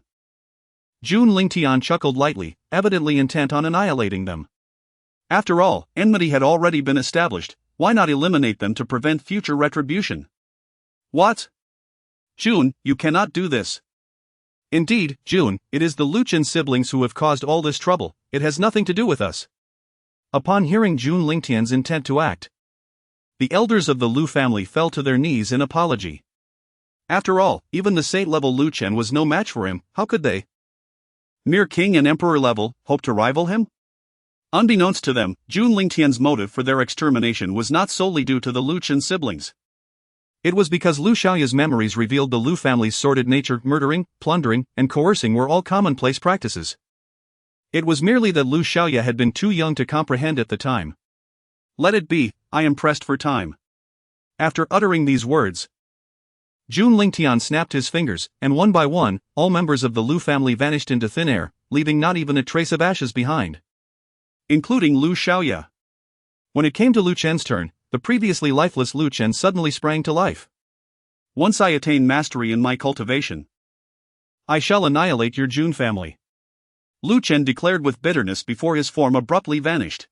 Jun Lingtian chuckled lightly, evidently intent on annihilating them. After all, enmity had already been established, why not eliminate them to prevent future retribution? What? Jun, you cannot do this. Indeed, Jun, it is the Lu Chen siblings who have caused all this trouble, it has nothing to do with us. Upon hearing Jun Lingtian's intent to act, the elders of the Lu family fell to their knees in apology. After all, even the saint-level Lu Chen was no match for him, how could they? Mere king and emperor level, hope to rival him? Unbeknownst to them, Jun Lingtian's motive for their extermination was not solely due to the Lu Chen siblings. It was because Lu Xiaoya's memories revealed the Lu family's sordid nature. Murdering, plundering, and coercing were all commonplace practices. It was merely that Lu Xiaoya had been too young to comprehend at the time. Let it be, I am pressed for time. After uttering these words, Jun Lingtian snapped his fingers, and one by one, all members of the Lu family vanished into thin air, leaving not even a trace of ashes behind. Including Lu Xiaoya. When it came to Lu Chen's turn, the previously lifeless Lu Chen suddenly sprang to life. Once I attain mastery in my cultivation, I shall annihilate your Jun family, Lu Chen declared with bitterness before his form abruptly vanished.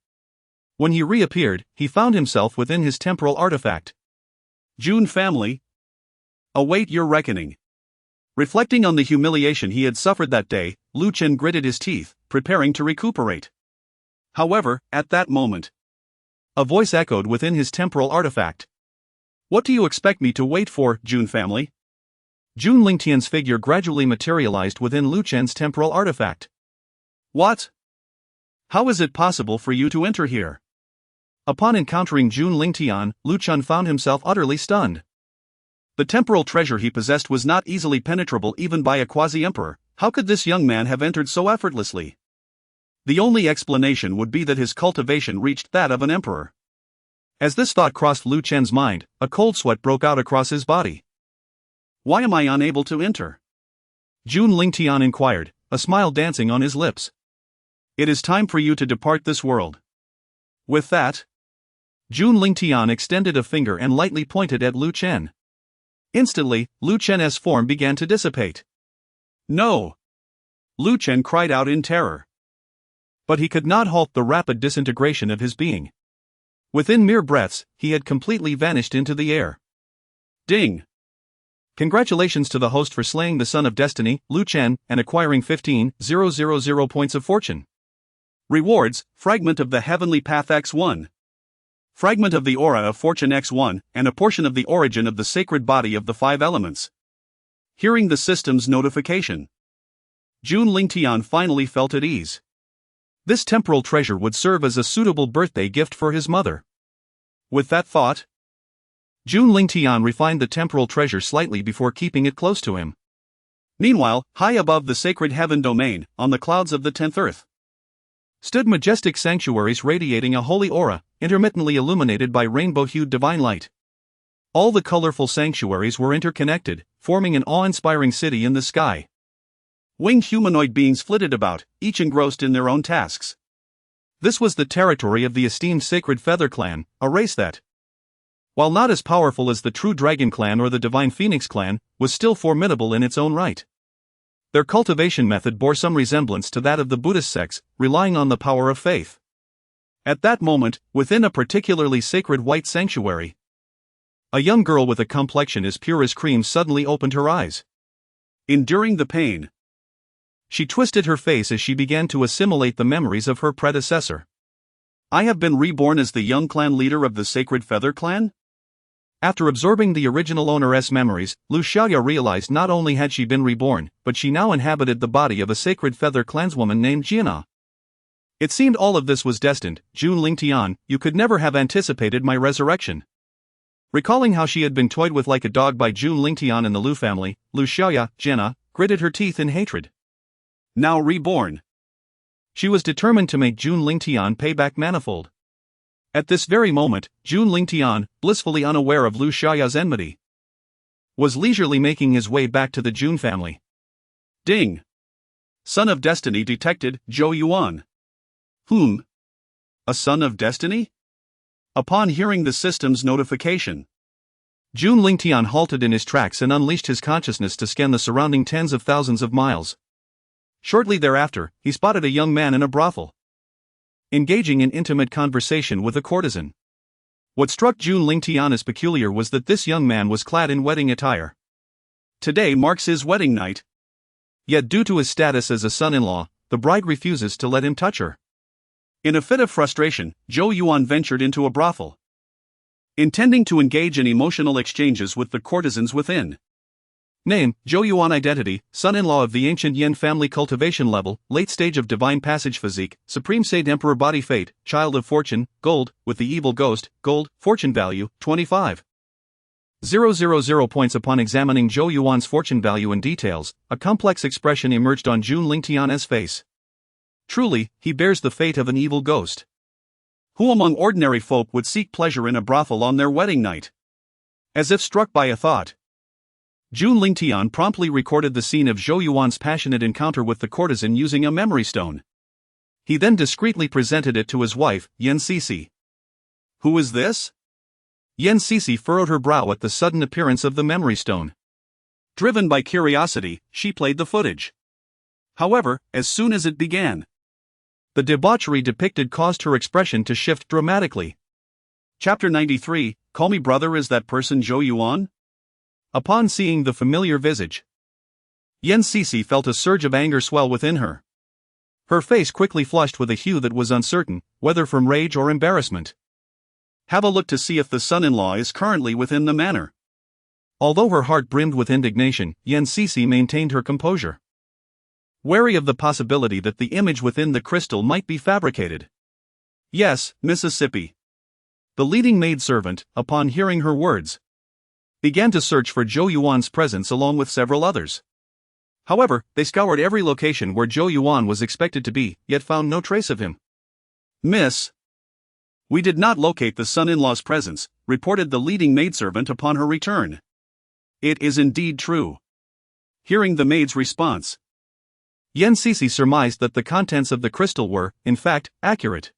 When he reappeared, he found himself within his temporal artifact. Jun family, await your reckoning. Reflecting on the humiliation he had suffered that day, Lu Chen gritted his teeth, preparing to recuperate. However, at that moment, a voice echoed within his temporal artifact. What do you expect me to wait for, Jun family? Jun Lingtian's figure gradually materialized within Lu Chen's temporal artifact. What? How is it possible for you to enter here? Upon encountering Jun Lingtian, Lu Chen found himself utterly stunned. The temporal treasure he possessed was not easily penetrable even by a quasi-emperor. How could this young man have entered so effortlessly? The only explanation would be that his cultivation reached that of an emperor. As this thought crossed Lu Chen's mind, a cold sweat broke out across his body. Why am I unable to enter? Jun Lingtian inquired, a smile dancing on his lips. It is time for you to depart this world. With that, Jun Lingtian extended a finger and lightly pointed at Lu Chen. Instantly, Lu Chen's form began to dissipate. No! Lu Chen cried out in terror. But he could not halt the rapid disintegration of his being. Within mere breaths, he had completely vanished into the air. Ding! Congratulations to the host for slaying the Son of Destiny, Lu Chen, and acquiring 15,000 points of fortune. Rewards: Fragment of the Heavenly Path X1. Fragment of the Aura of Fortune X1, and a portion of the origin of the sacred body of the 5 elements. Hearing the system's notification, Jun Lingtian finally felt at ease. This temporal treasure would serve as a suitable birthday gift for his mother. With that thought, Jun Lingtian refined the temporal treasure slightly before keeping it close to him. Meanwhile, high above the sacred heaven domain, on the clouds of the 10th earth, stood majestic sanctuaries radiating a holy aura, intermittently illuminated by rainbow-hued divine light. All the colorful sanctuaries were interconnected, forming an awe-inspiring city in the sky. Winged humanoid beings flitted about, each engrossed in their own tasks. This was the territory of the esteemed Sacred Feather Clan, a race that, while not as powerful as the true Dragon Clan or the Divine Phoenix Clan, was still formidable in its own right. Their cultivation method bore some resemblance to that of the Buddhist sects, relying on the power of faith. At that moment, within a particularly sacred white sanctuary, a young girl with a complexion as pure as cream suddenly opened her eyes. Enduring the pain, she twisted her face as she began to assimilate the memories of her predecessor. I have been reborn as the young clan leader of the Sacred Feather Clan? After absorbing the original owner's memories, Lu Xiaoya realized not only had she been reborn, but she now inhabited the body of a Sacred Feather clanswoman named Xian'er. It seemed all of this was destined. Jun Lingtian, you could never have anticipated my resurrection. Recalling how she had been toyed with like a dog by Jun Lingtian and the Lu family, Lu Xiaoya, Xian'er, gritted her teeth in hatred. Now reborn, she was determined to make Jun Lingtian pay back manifold. At this very moment, Jun Lingtian, blissfully unaware of Lu Xiaoya's enmity, was leisurely making his way back to the Jun family. Ding! Son of Destiny detected, Zhou Yuan. A son of destiny? Upon hearing the system's notification, Jun Lingtian halted in his tracks and unleashed his consciousness to scan the surrounding tens of thousands of miles. Shortly thereafter, he spotted a young man in a brothel, engaging in intimate conversation with a courtesan. What struck Jun Lingtian as peculiar was that this young man was clad in wedding attire. Today marks his wedding night. Yet due to his status as a son-in-law, the bride refuses to let him touch her. In a fit of frustration, Zhou Yuan ventured into a brothel, intending to engage in emotional exchanges with the courtesans within. Name, Zhou Yuan. Identity, son-in-law of the ancient Yin family. Cultivation level, late stage of divine passage. Physique, supreme Sage Emperor. Body. Fate, child of fortune, gold, with the evil ghost, gold. Fortune value, 25,000 points. Upon examining Zhou Yuan's fortune value in details, a complex expression emerged on Jun Lingtian's face. Truly, he bears the fate of an evil ghost. Who among ordinary folk would seek pleasure in a brothel on their wedding night? As if struck by a thought, Jun Lingtian promptly recorded the scene of Zhou Yuan's passionate encounter with the courtesan using a memory stone. He then discreetly presented it to his wife, Yan Cece. Who is this? Yan Cece furrowed her brow at the sudden appearance of the memory stone. Driven by curiosity, she played the footage. However, as soon as it began, the debauchery depicted caused her expression to shift dramatically. Chapter 93, Call Me Brother. Is that person Zhou Yuan? Upon seeing the familiar visage, Yan Cece felt a surge of anger swell within her. Her face quickly flushed with a hue that was uncertain, whether from rage or embarrassment. Have a look to see if the son-in-law is currently within the manor. Although her heart brimmed with indignation, Yan Cece maintained her composure, wary of the possibility that the image within the crystal might be fabricated. Yes, Mississippi. The leading maidservant, upon hearing her words, began to search for Zhou Yuan's presence along with several others. However, they scoured every location where Zhou Yuan was expected to be, yet found no trace of him. Miss, we did not locate the son-in-law's presence, reported the leading maidservant upon her return. It is indeed true. Hearing the maid's response, Yan Cece surmised that the contents of the crystal were, in fact, accurate.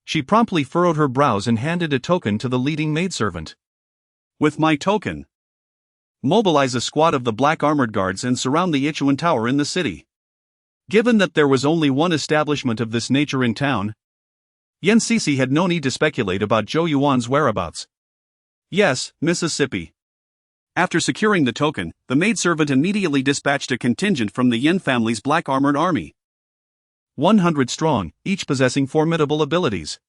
She promptly furrowed her brows and handed a token to the leading maidservant. With my token, mobilize a squad of the black armored guards and surround the Yichuan Tower in the city. Given that there was only one establishment of this nature in town, Yan Cece had no need to speculate about Zhou Yuan's whereabouts. Yes, Mississippi. After securing the token, the maidservant immediately dispatched a contingent from the Yin family's black armored army. 100 strong, each possessing formidable abilities.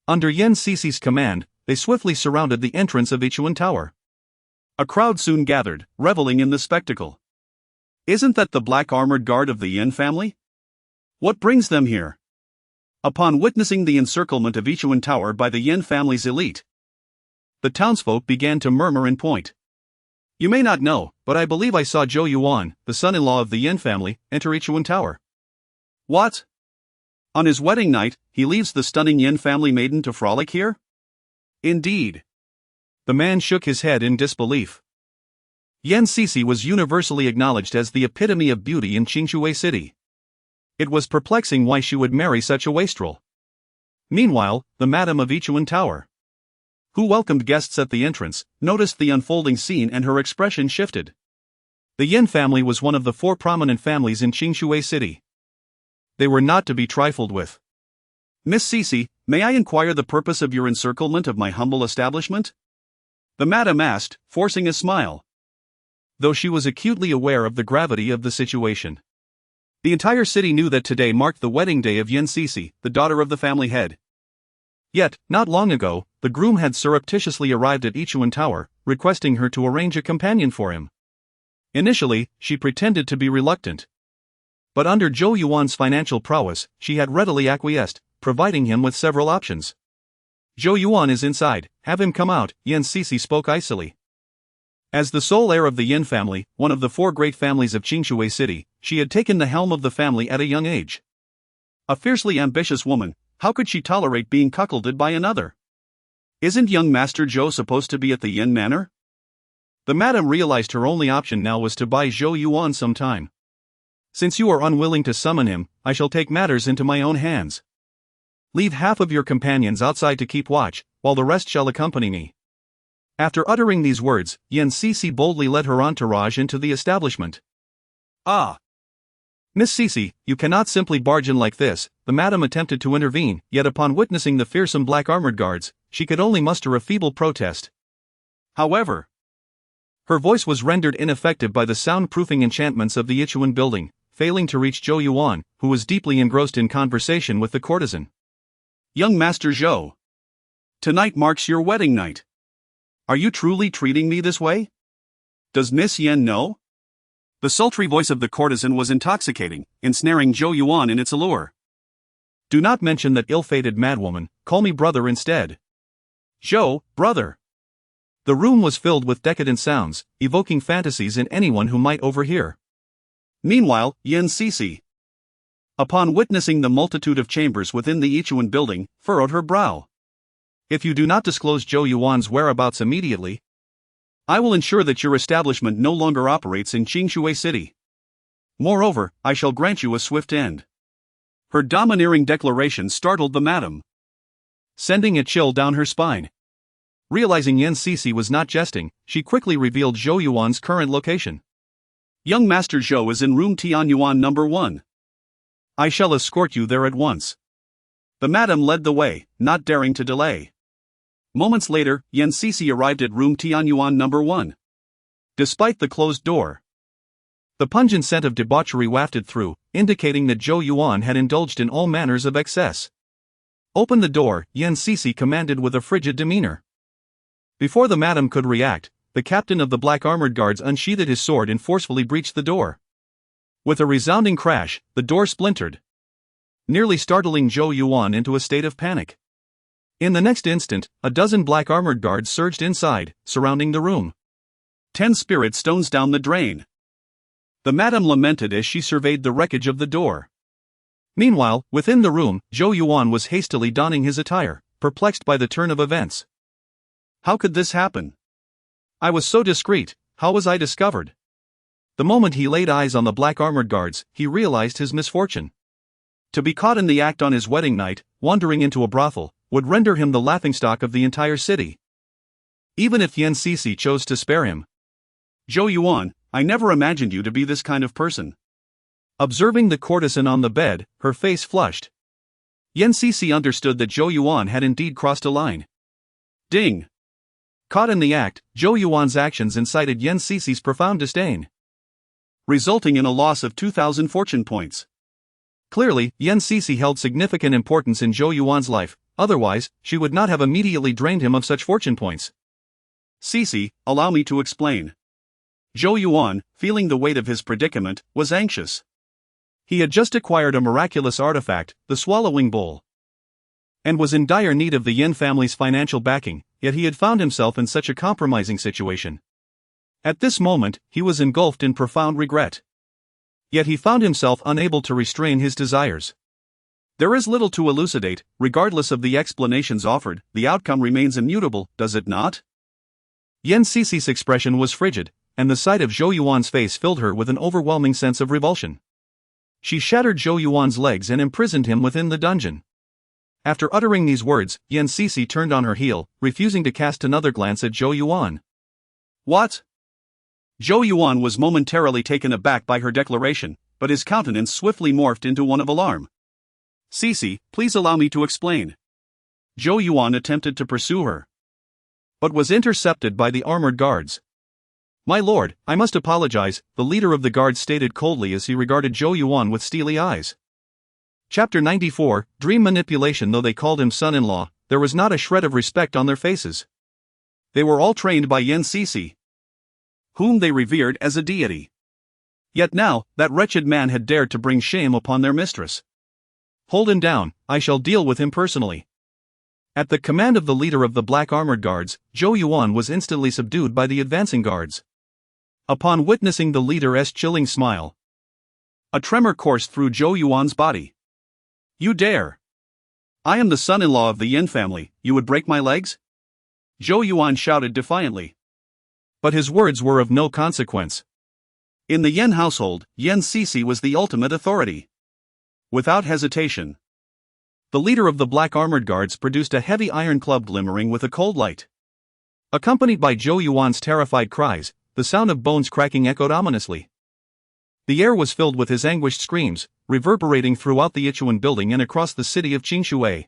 Under Yan Cece's command, they swiftly surrounded the entrance of Yichuan Tower. A crowd soon gathered, reveling in the spectacle. Isn't that the black armored guard of the Yin family? What brings them here? Upon witnessing the encirclement of Yichuan Tower by the Yin family's elite, the townsfolk began to murmur in point. You may not know, but I believe I saw Zhou Yuan, the son-in-law of the Yin family, enter Yichuan Tower. What? On his wedding night, he leaves the stunning Yin family maiden to frolic here? Indeed. The man shook his head in disbelief. Yan Cixi was universally acknowledged as the epitome of beauty in Qingshui City. It was perplexing why she would marry such a wastrel. Meanwhile, the madam of Yichuan Tower, who welcomed guests at the entrance, noticed the unfolding scene and her expression shifted. The Yin family was one of the 4 prominent families in Qingshui City. They were not to be trifled with. Miss Cixi, may I inquire the purpose of your encirclement of my humble establishment? The madam asked, forcing a smile, though she was acutely aware of the gravity of the situation. The entire city knew that today marked the wedding day of Yan Cixi, the daughter of the family head. Yet, not long ago, the groom had surreptitiously arrived at Yichuan Tower, requesting her to arrange a companion for him. Initially, she pretended to be reluctant. But under Zhou Yuan's financial prowess, she had readily acquiesced, providing him with several options. Zhou Yuan is inside, have him come out, Yan Cixi spoke icily. As the sole heir of the Yin family, one of the 4 great families of Qingshui City, she had taken the helm of the family at a young age. A fiercely ambitious woman, how could she tolerate being cuckolded by another? Isn't young Master Zhou supposed to be at the Yin Manor? The madam realized her only option now was to buy Zhou Yuan some time. Since you are unwilling to summon him, I shall take matters into my own hands. Leave half of your companions outside to keep watch, while the rest shall accompany me. After uttering these words, Yan Cixi boldly led her entourage into the establishment. Ah! Miss Cixi, you cannot simply barge in like this, the madam attempted to intervene, yet upon witnessing the fearsome black armored guards, she could only muster a feeble protest. However, her voice was rendered ineffective by the soundproofing enchantments of the Yichuan building, failing to reach Zhou Yuan, who was deeply engrossed in conversation with the courtesan. Young Master Zhou, tonight marks your wedding night. Are you truly treating me this way? Does Miss Yan know? The sultry voice of the courtesan was intoxicating, ensnaring Zhou Yuan in its allure. Do not mention that ill-fated madwoman, call me brother instead. Zhou, brother. The room was filled with decadent sounds, evoking fantasies in anyone who might overhear. Meanwhile, Yan Cixi, upon witnessing the multitude of chambers within the Yichuan building, furrowed her brow. If you do not disclose Zhou Yuan's whereabouts immediately, I will ensure that your establishment no longer operates in Qingshui City. Moreover, I shall grant you a swift end. Her domineering declaration startled the madam, sending a chill down her spine. Realizing Yan Cixi was not jesting, she quickly revealed Zhou Yuan's current location. Young Master Zhou is in room Tianyuan number 1. I shall escort you there at once. The madam led the way, not daring to delay. Moments later, Yan Cixi arrived at room Tianyuan number 1. Despite the closed door, the pungent scent of debauchery wafted through, indicating that Zhou Yuan had indulged in all manners of excess. Open the door, Yan Cixi commanded with a frigid demeanor. Before the madam could react, the captain of the black armored guards unsheathed his sword and forcefully breached the door. With a resounding crash, the door splintered, nearly startling Zhou Yuan into a state of panic. In the next instant, a dozen black armored guards surged inside, surrounding the room. 10 spirit stones down the drain. The madam lamented as she surveyed the wreckage of the door. Meanwhile, within the room, Zhou Yuan was hastily donning his attire, perplexed by the turn of events. How could this happen? I was so discreet, how was I discovered? The moment he laid eyes on the black armored guards, he realized his misfortune. To be caught in the act on his wedding night, wandering into a brothel, would render him the laughingstock of the entire city. Even if Yan Cixi chose to spare him. Zhou Yuan, I never imagined you to be this kind of person. Observing the courtesan on the bed, her face flushed. Yan Cixi understood that Zhou Yuan had indeed crossed a line. Ding! Caught in the act, Zhou Yuan's actions incited Yan Cixi's profound disdain, resulting in a loss of 2,000 fortune points. Clearly, Yan Cixi held significant importance in Zhou Yuan's life, otherwise, she would not have immediately drained him of such fortune points. Cixi, allow me to explain. Zhou Yuan, feeling the weight of his predicament, was anxious. He had just acquired a miraculous artifact, the swallowing bowl, and was in dire need of the Yin family's financial backing, yet he had found himself in such a compromising situation. At this moment, he was engulfed in profound regret. Yet he found himself unable to restrain his desires. There is little to elucidate, regardless of the explanations offered, the outcome remains immutable, does it not? Yan Cixi's expression was frigid, and the sight of Zhou Yuan's face filled her with an overwhelming sense of revulsion. She shattered Zhou Yuan's legs and imprisoned him within the dungeon. After uttering these words, Yan Cixi turned on her heel, refusing to cast another glance at Zhou Yuan. What? Zhou Yuan was momentarily taken aback by her declaration, but his countenance swiftly morphed into one of alarm. Cixi, please allow me to explain. Zhou Yuan attempted to pursue her, but was intercepted by the armored guards. My lord, I must apologize, the leader of the guards stated coldly as he regarded Zhou Yuan with steely eyes. Chapter 94, Dream Manipulation. Though they called him son-in-law, there was not a shred of respect on their faces. They were all trained by Yan Cixi, whom they revered as a deity. Yet now, that wretched man had dared to bring shame upon their mistress. Hold him down, I shall deal with him personally. At the command of the leader of the black armored guards, Zhou Yuan was instantly subdued by the advancing guards. Upon witnessing the leader's chilling smile, a tremor coursed through Zhou Yuan's body. You dare! I am the son-in-law of the Yin family, you would break my legs? Zhou Yuan shouted defiantly. But his words were of no consequence. In the Yin household, Yan Cixi was the ultimate authority. Without hesitation, the leader of the black armored guards produced a heavy iron club glimmering with a cold light. Accompanied by Zhou Yuan's terrified cries, the sound of bones cracking echoed ominously. The air was filled with his anguished screams, reverberating throughout the Yichuan building and across the city of Qingshui.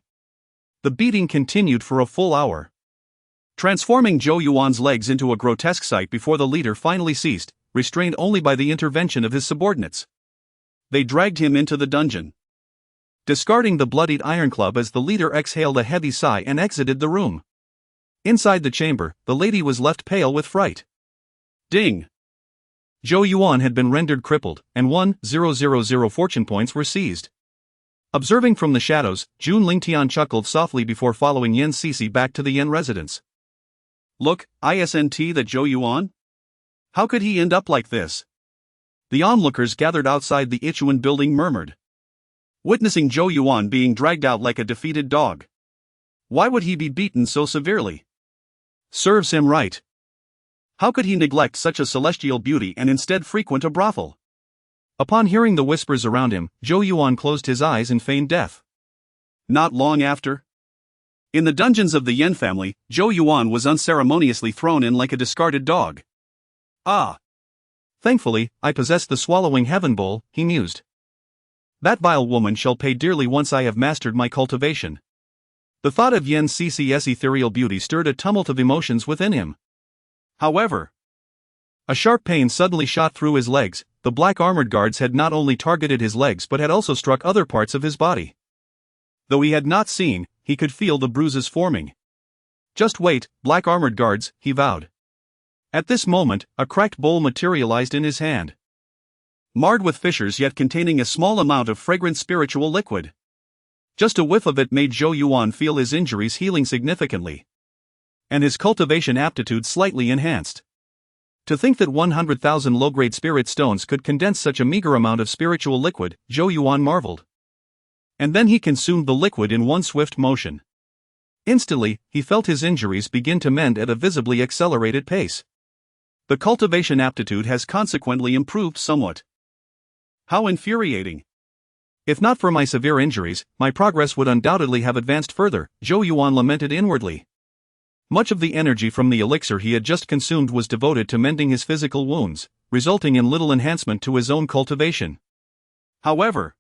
The beating continued for a full hour, transforming Zhou Yuan's legs into a grotesque sight before the leader finally ceased, restrained only by the intervention of his subordinates. They dragged him into the dungeon, discarding the bloodied iron club as the leader exhaled a heavy sigh and exited the room. Inside the chamber, the lady was left pale with fright. Ding! Zhou Yuan had been rendered crippled, and 1,000 fortune points were seized. Observing from the shadows, Jun Lingtian chuckled softly before following Yan Cixi back to the Yin residence. Look, isn't that Zhou Yuan? How could he end up like this? The onlookers gathered outside the Yichuan building murmured, witnessing Zhou Yuan being dragged out like a defeated dog. Why would he be beaten so severely? Serves him right. How could he neglect such a celestial beauty and instead frequent a brothel? Upon hearing the whispers around him, Zhou Yuan closed his eyes and feigned death. Not long after, in the dungeons of the Yin family, Zhou Yuan was unceremoniously thrown in like a discarded dog. Ah! Thankfully, I possess the swallowing heaven bowl, he mused. That vile woman shall pay dearly once I have mastered my cultivation. The thought of Yan Cixi's ethereal beauty stirred a tumult of emotions within him. However, a sharp pain suddenly shot through his legs. The black armored guards had not only targeted his legs but had also struck other parts of his body. Though he had not seen, he could feel the bruises forming. Just wait, black armored guards, he vowed. At this moment, a cracked bowl materialized in his hand, marred with fissures yet containing a small amount of fragrant spiritual liquid. Just a whiff of it made Zhou Yuan feel his injuries healing significantly, and his cultivation aptitude slightly enhanced. To think that 100,000 low-grade spirit stones could condense such a meager amount of spiritual liquid, Zhou Yuan marveled. And then he consumed the liquid in one swift motion. Instantly, he felt his injuries begin to mend at a visibly accelerated pace. The cultivation aptitude has consequently improved somewhat. How infuriating! If not for my severe injuries, my progress would undoubtedly have advanced further, Zhou Yuan lamented inwardly. Much of the energy from the elixir he had just consumed was devoted to mending his physical wounds, resulting in little enhancement to his own cultivation. However,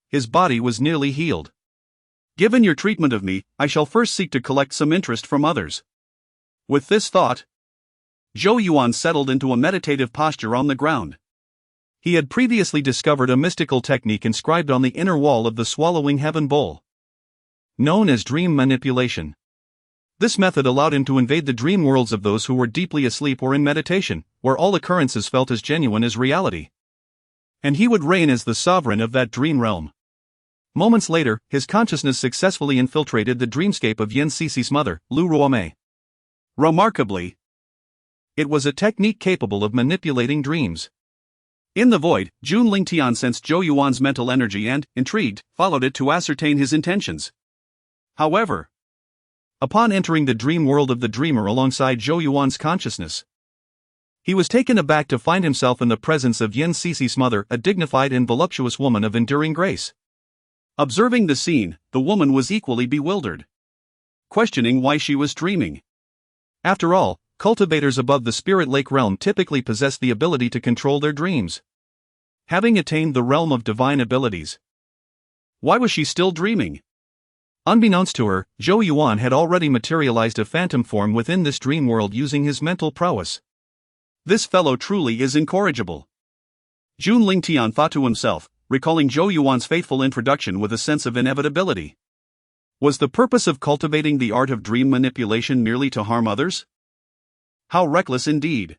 his body was nearly healed. Given your treatment of me, I shall first seek to collect some interest from others. With this thought, Zhou Yuan settled into a meditative posture on the ground. He had previously discovered a mystical technique inscribed on the inner wall of the swallowing heaven bowl, known as dream manipulation. This method allowed him to invade the dream worlds of those who were deeply asleep or in meditation, where all occurrences felt as genuine as reality. And he would reign as the sovereign of that dream realm. Moments later, his consciousness successfully infiltrated the dreamscape of Yan Cixi's mother, Lu Ruomei. Remarkably, it was a technique capable of manipulating dreams. In the void, Jun Lingtian sensed Zhou Yuan's mental energy and, intrigued, followed it to ascertain his intentions. However, upon entering the dream world of the dreamer alongside Zhou Yuan's consciousness, He was taken aback to find himself in the presence of Yin Cece's mother, a dignified and voluptuous woman of enduring grace. Observing the scene, the woman was equally bewildered, questioning why she was dreaming. After all, cultivators above the spirit lake realm typically possess the ability to control their dreams. Having attained the realm of divine abilities, why was she still dreaming? Unbeknownst to her, Zhou Yuan had already materialized a phantom form within this dream world using his mental prowess. This fellow truly is incorrigible. Jun Lingtian thought to himself, recalling Zhou Yuan's fateful introduction with a sense of inevitability. Was the purpose of cultivating the art of dream manipulation merely to harm others? How reckless indeed.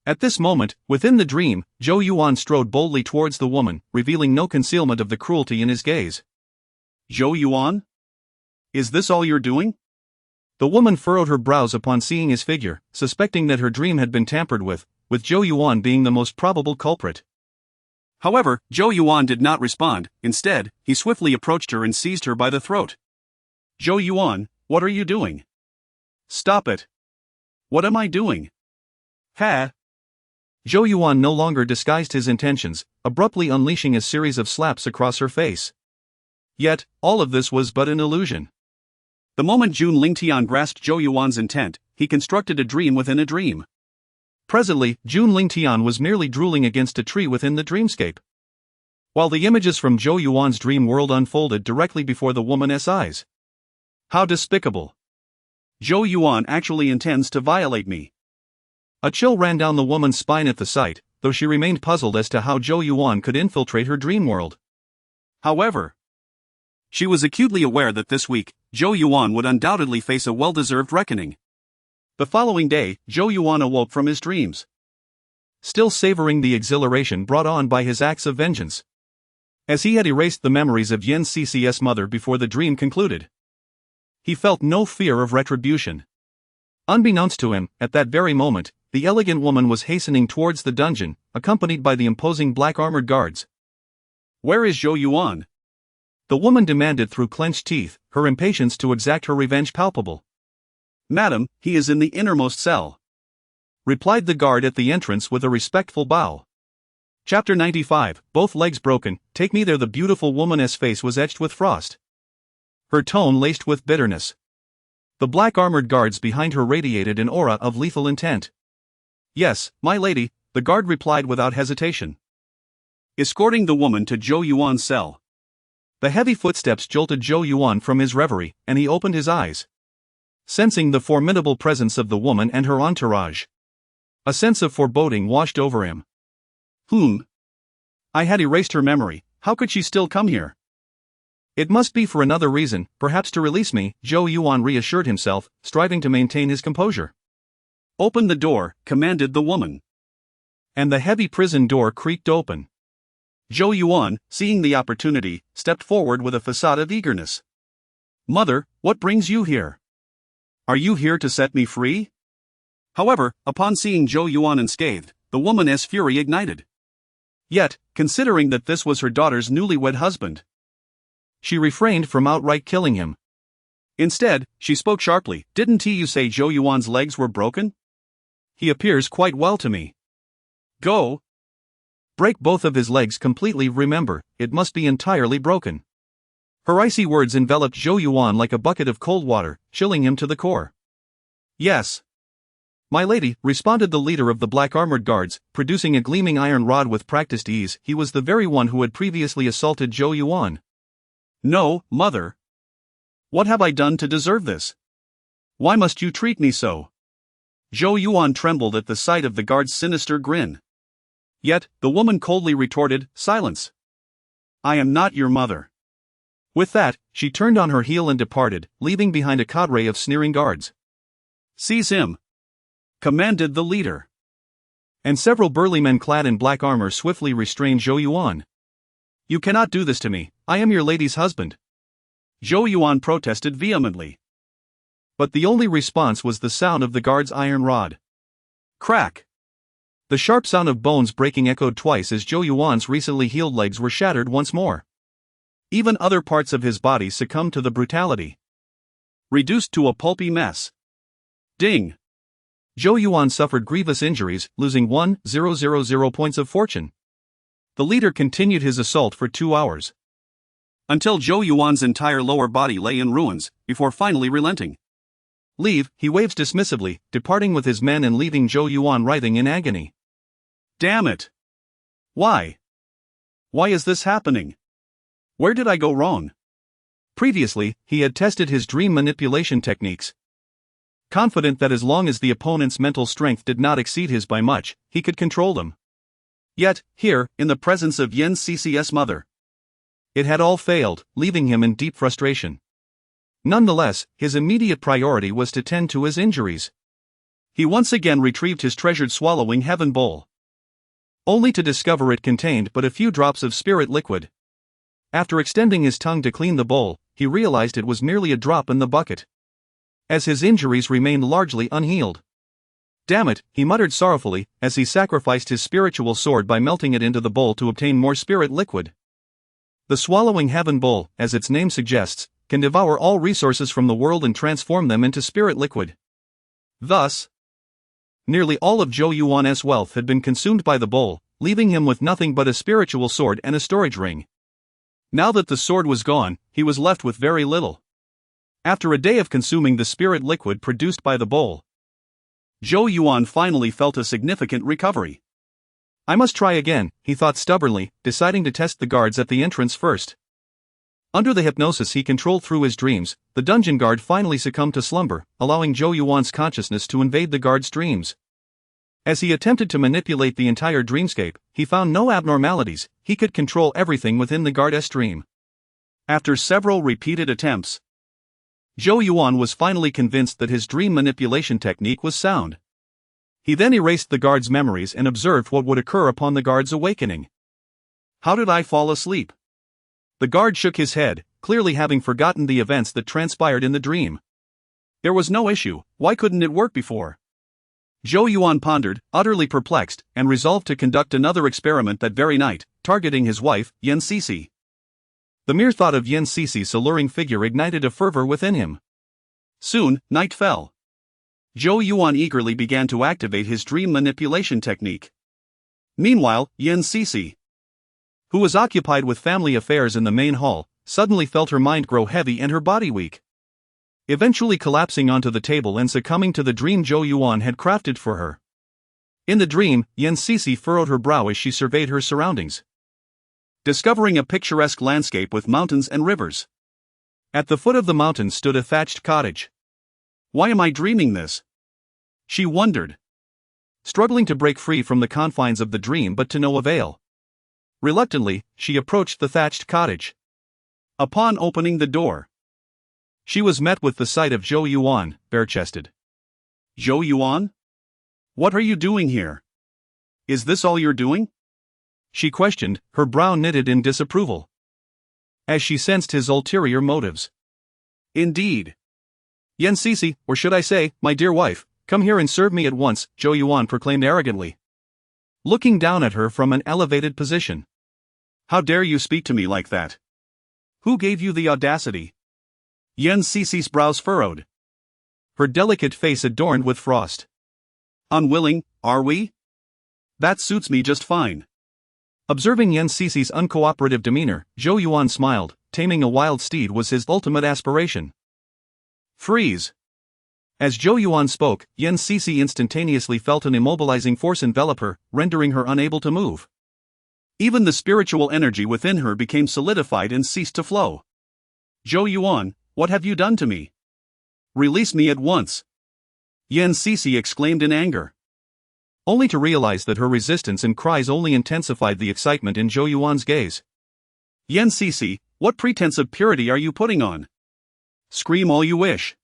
At this moment, within the dream, Zhou Yuan strode boldly towards the woman, revealing no concealment of the cruelty in his gaze. Zhou Yuan? Is this all you're doing? The woman furrowed her brows upon seeing his figure, suspecting that her dream had been tampered with Zhou Yuan being the most probable culprit. However, Zhou Yuan did not respond. Instead, he swiftly approached her and seized her by the throat. Zhou Yuan, what are you doing? Stop it. What am I doing? Ha! Zhou Yuan no longer disguised his intentions, abruptly unleashing a series of slaps across her face. Yet, all of this was but an illusion. The moment Jun Lingtian grasped Zhou Yuan's intent, he constructed a dream within a dream. Presently, Jun Lingtian was merely drooling against a tree within the dreamscape, while the images from Zhou Yuan's dream world unfolded directly before the woman's eyes. How despicable! Zhou Yuan actually intends to violate me. A chill ran down the woman's spine at the sight, though she remained puzzled as to how Zhou Yuan could infiltrate her dream world. However, she was acutely aware that this week, Zhou Yuan would undoubtedly face a well-deserved reckoning. The following day, Zhou Yuan awoke from his dreams, still savoring the exhilaration brought on by his acts of vengeance, as he had erased the memories of Yin Cece's mother before the dream concluded. He felt no fear of retribution. Unbeknownst to him, at that very moment, the elegant woman was hastening towards the dungeon, accompanied by the imposing black-armored guards. Where is Zhou Yuan? The woman demanded through clenched teeth, her impatience to exact her revenge palpable. Madam, he is in the innermost cell, replied the guard at the entrance with a respectful bow. Chapter 95, Both Legs Broken. Take me there. The beautiful woman's face was etched with frost, her tone laced with bitterness. The black-armored guards behind her radiated an aura of lethal intent. Yes, my lady, the guard replied without hesitation, escorting the woman to Zhou Yuan's cell. The heavy footsteps jolted Zhou Yuan from his reverie, and he opened his eyes, sensing the formidable presence of the woman and her entourage. A sense of foreboding washed over him. I had erased her memory. How could she still come here? It must be for another reason, perhaps to release me, Zhou Yuan reassured himself, striving to maintain his composure. Open the door, commanded the woman. And the heavy prison door creaked open. Zhou Yuan, seeing the opportunity, stepped forward with a facade of eagerness. Mother, what brings you here? Are you here to set me free? However, upon seeing Zhou Yuan unscathed, the woman's fury ignited. Yet, considering that this was her daughter's newlywed husband, she refrained from outright killing him. Instead, she spoke sharply. Didn't you say Zhou Yuan's legs were broken? He appears quite well to me. Go. Break both of his legs completely. Remember, it must be entirely broken. Her icy words enveloped Zhou Yuan like a bucket of cold water, chilling him to the core. Yes, my lady, responded the leader of the black-armored guards, producing a gleaming iron rod with practiced ease. He was the very one who had previously assaulted Zhou Yuan. No, mother. What have I done to deserve this? Why must you treat me so? Zhou Yuan trembled at the sight of the guard's sinister grin. Yet, the woman coldly retorted, silence. I am not your mother. With that, she turned on her heel and departed, leaving behind a cadre of sneering guards. Seize him, commanded the leader. And several burly men clad in black armor swiftly restrained Zhou Yuan. You cannot do this to me, I am your lady's husband. Zhou Yuan protested vehemently. But the only response was the sound of the guard's iron rod. Crack! The sharp sound of bones breaking echoed twice as Zhou Yuan's recently healed legs were shattered once more. Even other parts of his body succumbed to the brutality, reduced to a pulpy mess. Ding! Zhou Yuan suffered grievous injuries, losing 1,000 points of fortune. The leader continued his assault for 2 hours. Until Zhou Yuan's entire lower body lay in ruins, before finally relenting. Leave, he waves dismissively, departing with his men and leaving Zhou Yuan writhing in agony. Damn it! Why? Why is this happening? Where did I go wrong? Previously, he had tested his dream manipulation techniques. Confident that as long as the opponent's mental strength did not exceed his by much, he could control them. Yet, here, in the presence of Yen Cc's mother, it had all failed, leaving him in deep frustration. Nonetheless, his immediate priority was to tend to his injuries. He once again retrieved his treasured swallowing heaven bowl, only to discover it contained but a few drops of spirit liquid. After extending his tongue to clean the bowl, he realized it was merely a drop in the bucket, as his injuries remained largely unhealed. Damn it, he muttered sorrowfully, as he sacrificed his spiritual sword by melting it into the bowl to obtain more spirit liquid. The swallowing heaven bowl, as its name suggests, can devour all resources from the world and transform them into spirit liquid. Thus, nearly all of Zhou Yuan's wealth had been consumed by the bowl, leaving him with nothing but a spiritual sword and a storage ring. Now that the sword was gone, he was left with very little. After a day of consuming the spirit liquid produced by the bowl, Zhou Yuan finally felt a significant recovery. I must try again, he thought stubbornly, deciding to test the guards at the entrance first. Under the hypnosis he controlled through his dreams, the dungeon guard finally succumbed to slumber, allowing Zhou Yuan's consciousness to invade the guard's dreams. As he attempted to manipulate the entire dreamscape, he found no abnormalities. He could control everything within the guard's dream. After several repeated attempts, Zhou Yuan was finally convinced that his dream manipulation technique was sound. He then erased the guard's memories and observed what would occur upon the guard's awakening. How did I fall asleep? The guard shook his head, clearly having forgotten the events that transpired in the dream. There was no issue, why couldn't it work before? Zhou Yuan pondered, utterly perplexed, and resolved to conduct another experiment that very night, targeting his wife, Yen Cc. The mere thought of Yen Cc's alluring figure ignited a fervor within him. Soon, night fell. Zhou Yuan eagerly began to activate his dream manipulation technique. Meanwhile, Yen Cc, who was occupied with family affairs in the main hall, suddenly felt her mind grow heavy and her body weak. Eventually collapsing onto the table and succumbing to the dream Zhou Yuan had crafted for her. In the dream, Yen Cc furrowed her brow as she surveyed her surroundings, discovering a picturesque landscape with mountains and rivers. At the foot of the mountain stood a thatched cottage. Why am I dreaming this? She wondered, struggling to break free from the confines of the dream but to no avail. Reluctantly, she approached the thatched cottage. Upon opening the door, she was met with the sight of Zhou Yuan, bare-chested. Zhou Yuan? What are you doing here? Is this all you're doing? She questioned, her brow knitted in disapproval, as she sensed his ulterior motives. Indeed. Yen Cc, or should I say, my dear wife, come here and serve me at once, Zhou Yuan proclaimed arrogantly, looking down at her from an elevated position. How dare you speak to me like that? Who gave you the audacity? Yen Cc's brows furrowed, her delicate face adorned with frost. Unwilling, are we? That suits me just fine. Observing Yen Cc's uncooperative demeanor, Zhou Yuan smiled. Taming a wild steed was his ultimate aspiration. Freeze! As Zhou Yuan spoke, Yen Cc instantaneously felt an immobilizing force envelop her, rendering her unable to move. Even the spiritual energy within her became solidified and ceased to flow. Zhou Yuan, what have you done to me? Release me at once! Yen Cc exclaimed in anger, only to realize that her resistance and cries only intensified the excitement in Zhou Yuan's gaze. Yen Cc, what pretense of purity are you putting on? Scream all you wish.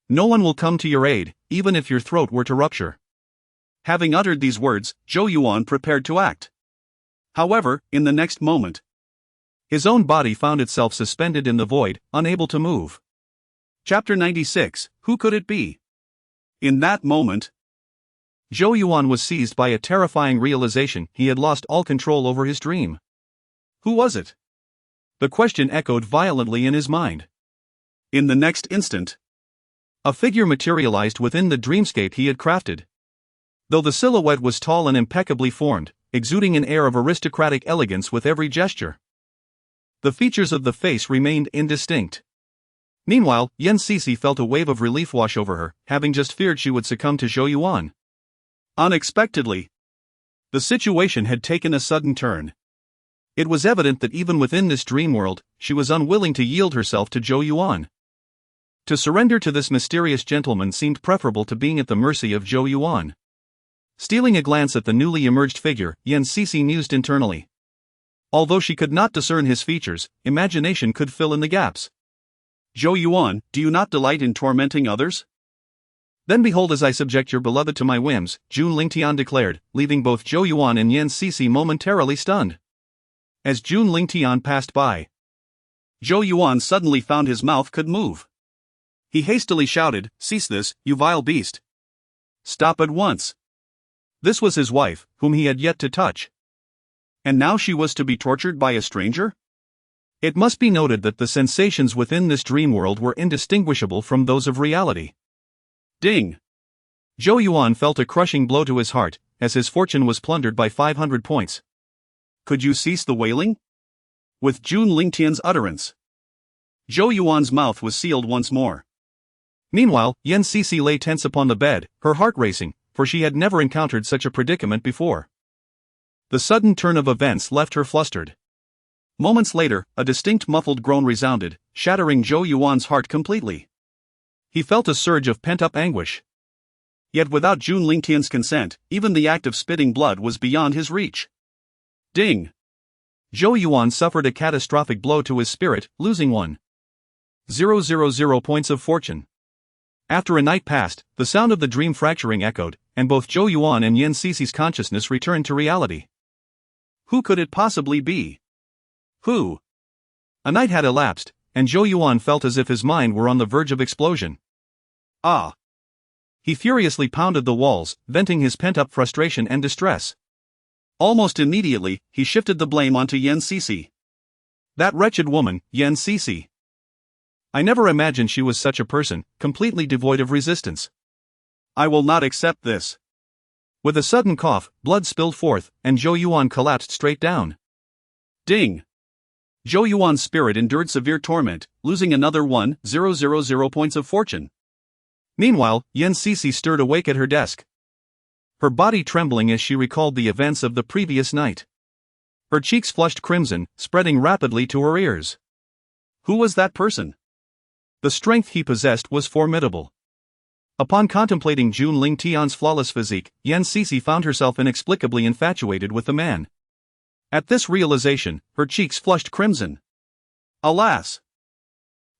No one will come to your aid, even if your throat were to rupture. Having uttered these words, Zhou Yuan prepared to act. However, in the next moment, his own body found itself suspended in the void, unable to move. Chapter 96, Who could it be? In that moment, Zhou Yuan was seized by a terrifying realization he had lost all control over his dream. Who was it? The question echoed violently in his mind. In the next instant, A figure materialized within the dreamscape he had crafted. Though the silhouette was tall and impeccably formed, exuding an air of aristocratic elegance with every gesture, the features of the face remained indistinct. Meanwhile, Yan Cixi felt a wave of relief wash over her, having just feared she would succumb to Zhou Yuan. Unexpectedly, the situation had taken a sudden turn. It was evident that even within this dream world, she was unwilling to yield herself to Zhou Yuan. To surrender to this mysterious gentleman seemed preferable to being at the mercy of Zhou Yuan. Stealing a glance at the newly emerged figure, Yan Cixi mused internally. Although she could not discern his features, imagination could fill in the gaps. Zhou Yuan, do you not delight in tormenting others? Then behold, as I subject your beloved to my whims, Jun Lingtian declared, leaving both Zhou Yuan and Yan Cixi momentarily stunned. As Jun Lingtian passed by, Zhou Yuan suddenly found his mouth could move. He hastily shouted, "Cease this, you vile beast! Stop at once!" This was his wife, whom he had yet to touch. And now she was to be tortured by a stranger? It must be noted that the sensations within this dream world were indistinguishable from those of reality. Ding! Zhou Yuan felt a crushing blow to his heart, as his fortune was plundered by 500 points. Could you cease the wailing? With Jun Lingtian's utterance, Zhou Yuan's mouth was sealed once more. Meanwhile, Yan Cixi lay tense upon the bed, her heart racing, for she had never encountered such a predicament before. The sudden turn of events left her flustered. Moments later, a distinct muffled groan resounded, shattering Zhou Yuan's heart completely. He felt a surge of pent-up anguish. Yet without Jun Lingtian's consent, even the act of spitting blood was beyond his reach. Ding! Zhou Yuan suffered a catastrophic blow to his spirit, losing 1,000 points of fortune. After a night passed, the sound of the dream fracturing echoed, and both Zhou Yuan and Yan Cixi's consciousness returned to reality. Who could it possibly be? Who? A night had elapsed, and Zhou Yuan felt as if his mind were on the verge of explosion. Ah! He furiously pounded the walls, venting his pent-up frustration and distress. Almost immediately, he shifted the blame onto Yan Cixi. That wretched woman, Yan Cixi. I never imagined she was such a person, completely devoid of resistance. I will not accept this. With a sudden cough, blood spilled forth, and Zhou Yuan collapsed straight down. Ding! Zhou Yuan's spirit endured severe torment, losing another 1,000 points of fortune. Meanwhile, Yan Cixi stirred awake at her desk, her body trembling as she recalled the events of the previous night. Her cheeks flushed crimson, spreading rapidly to her ears. Who was that person? The strength he possessed was formidable. Upon contemplating Jun Lingtian's flawless physique, Yan Cixi found herself inexplicably infatuated with the man. At this realization, her cheeks flushed crimson. Alas!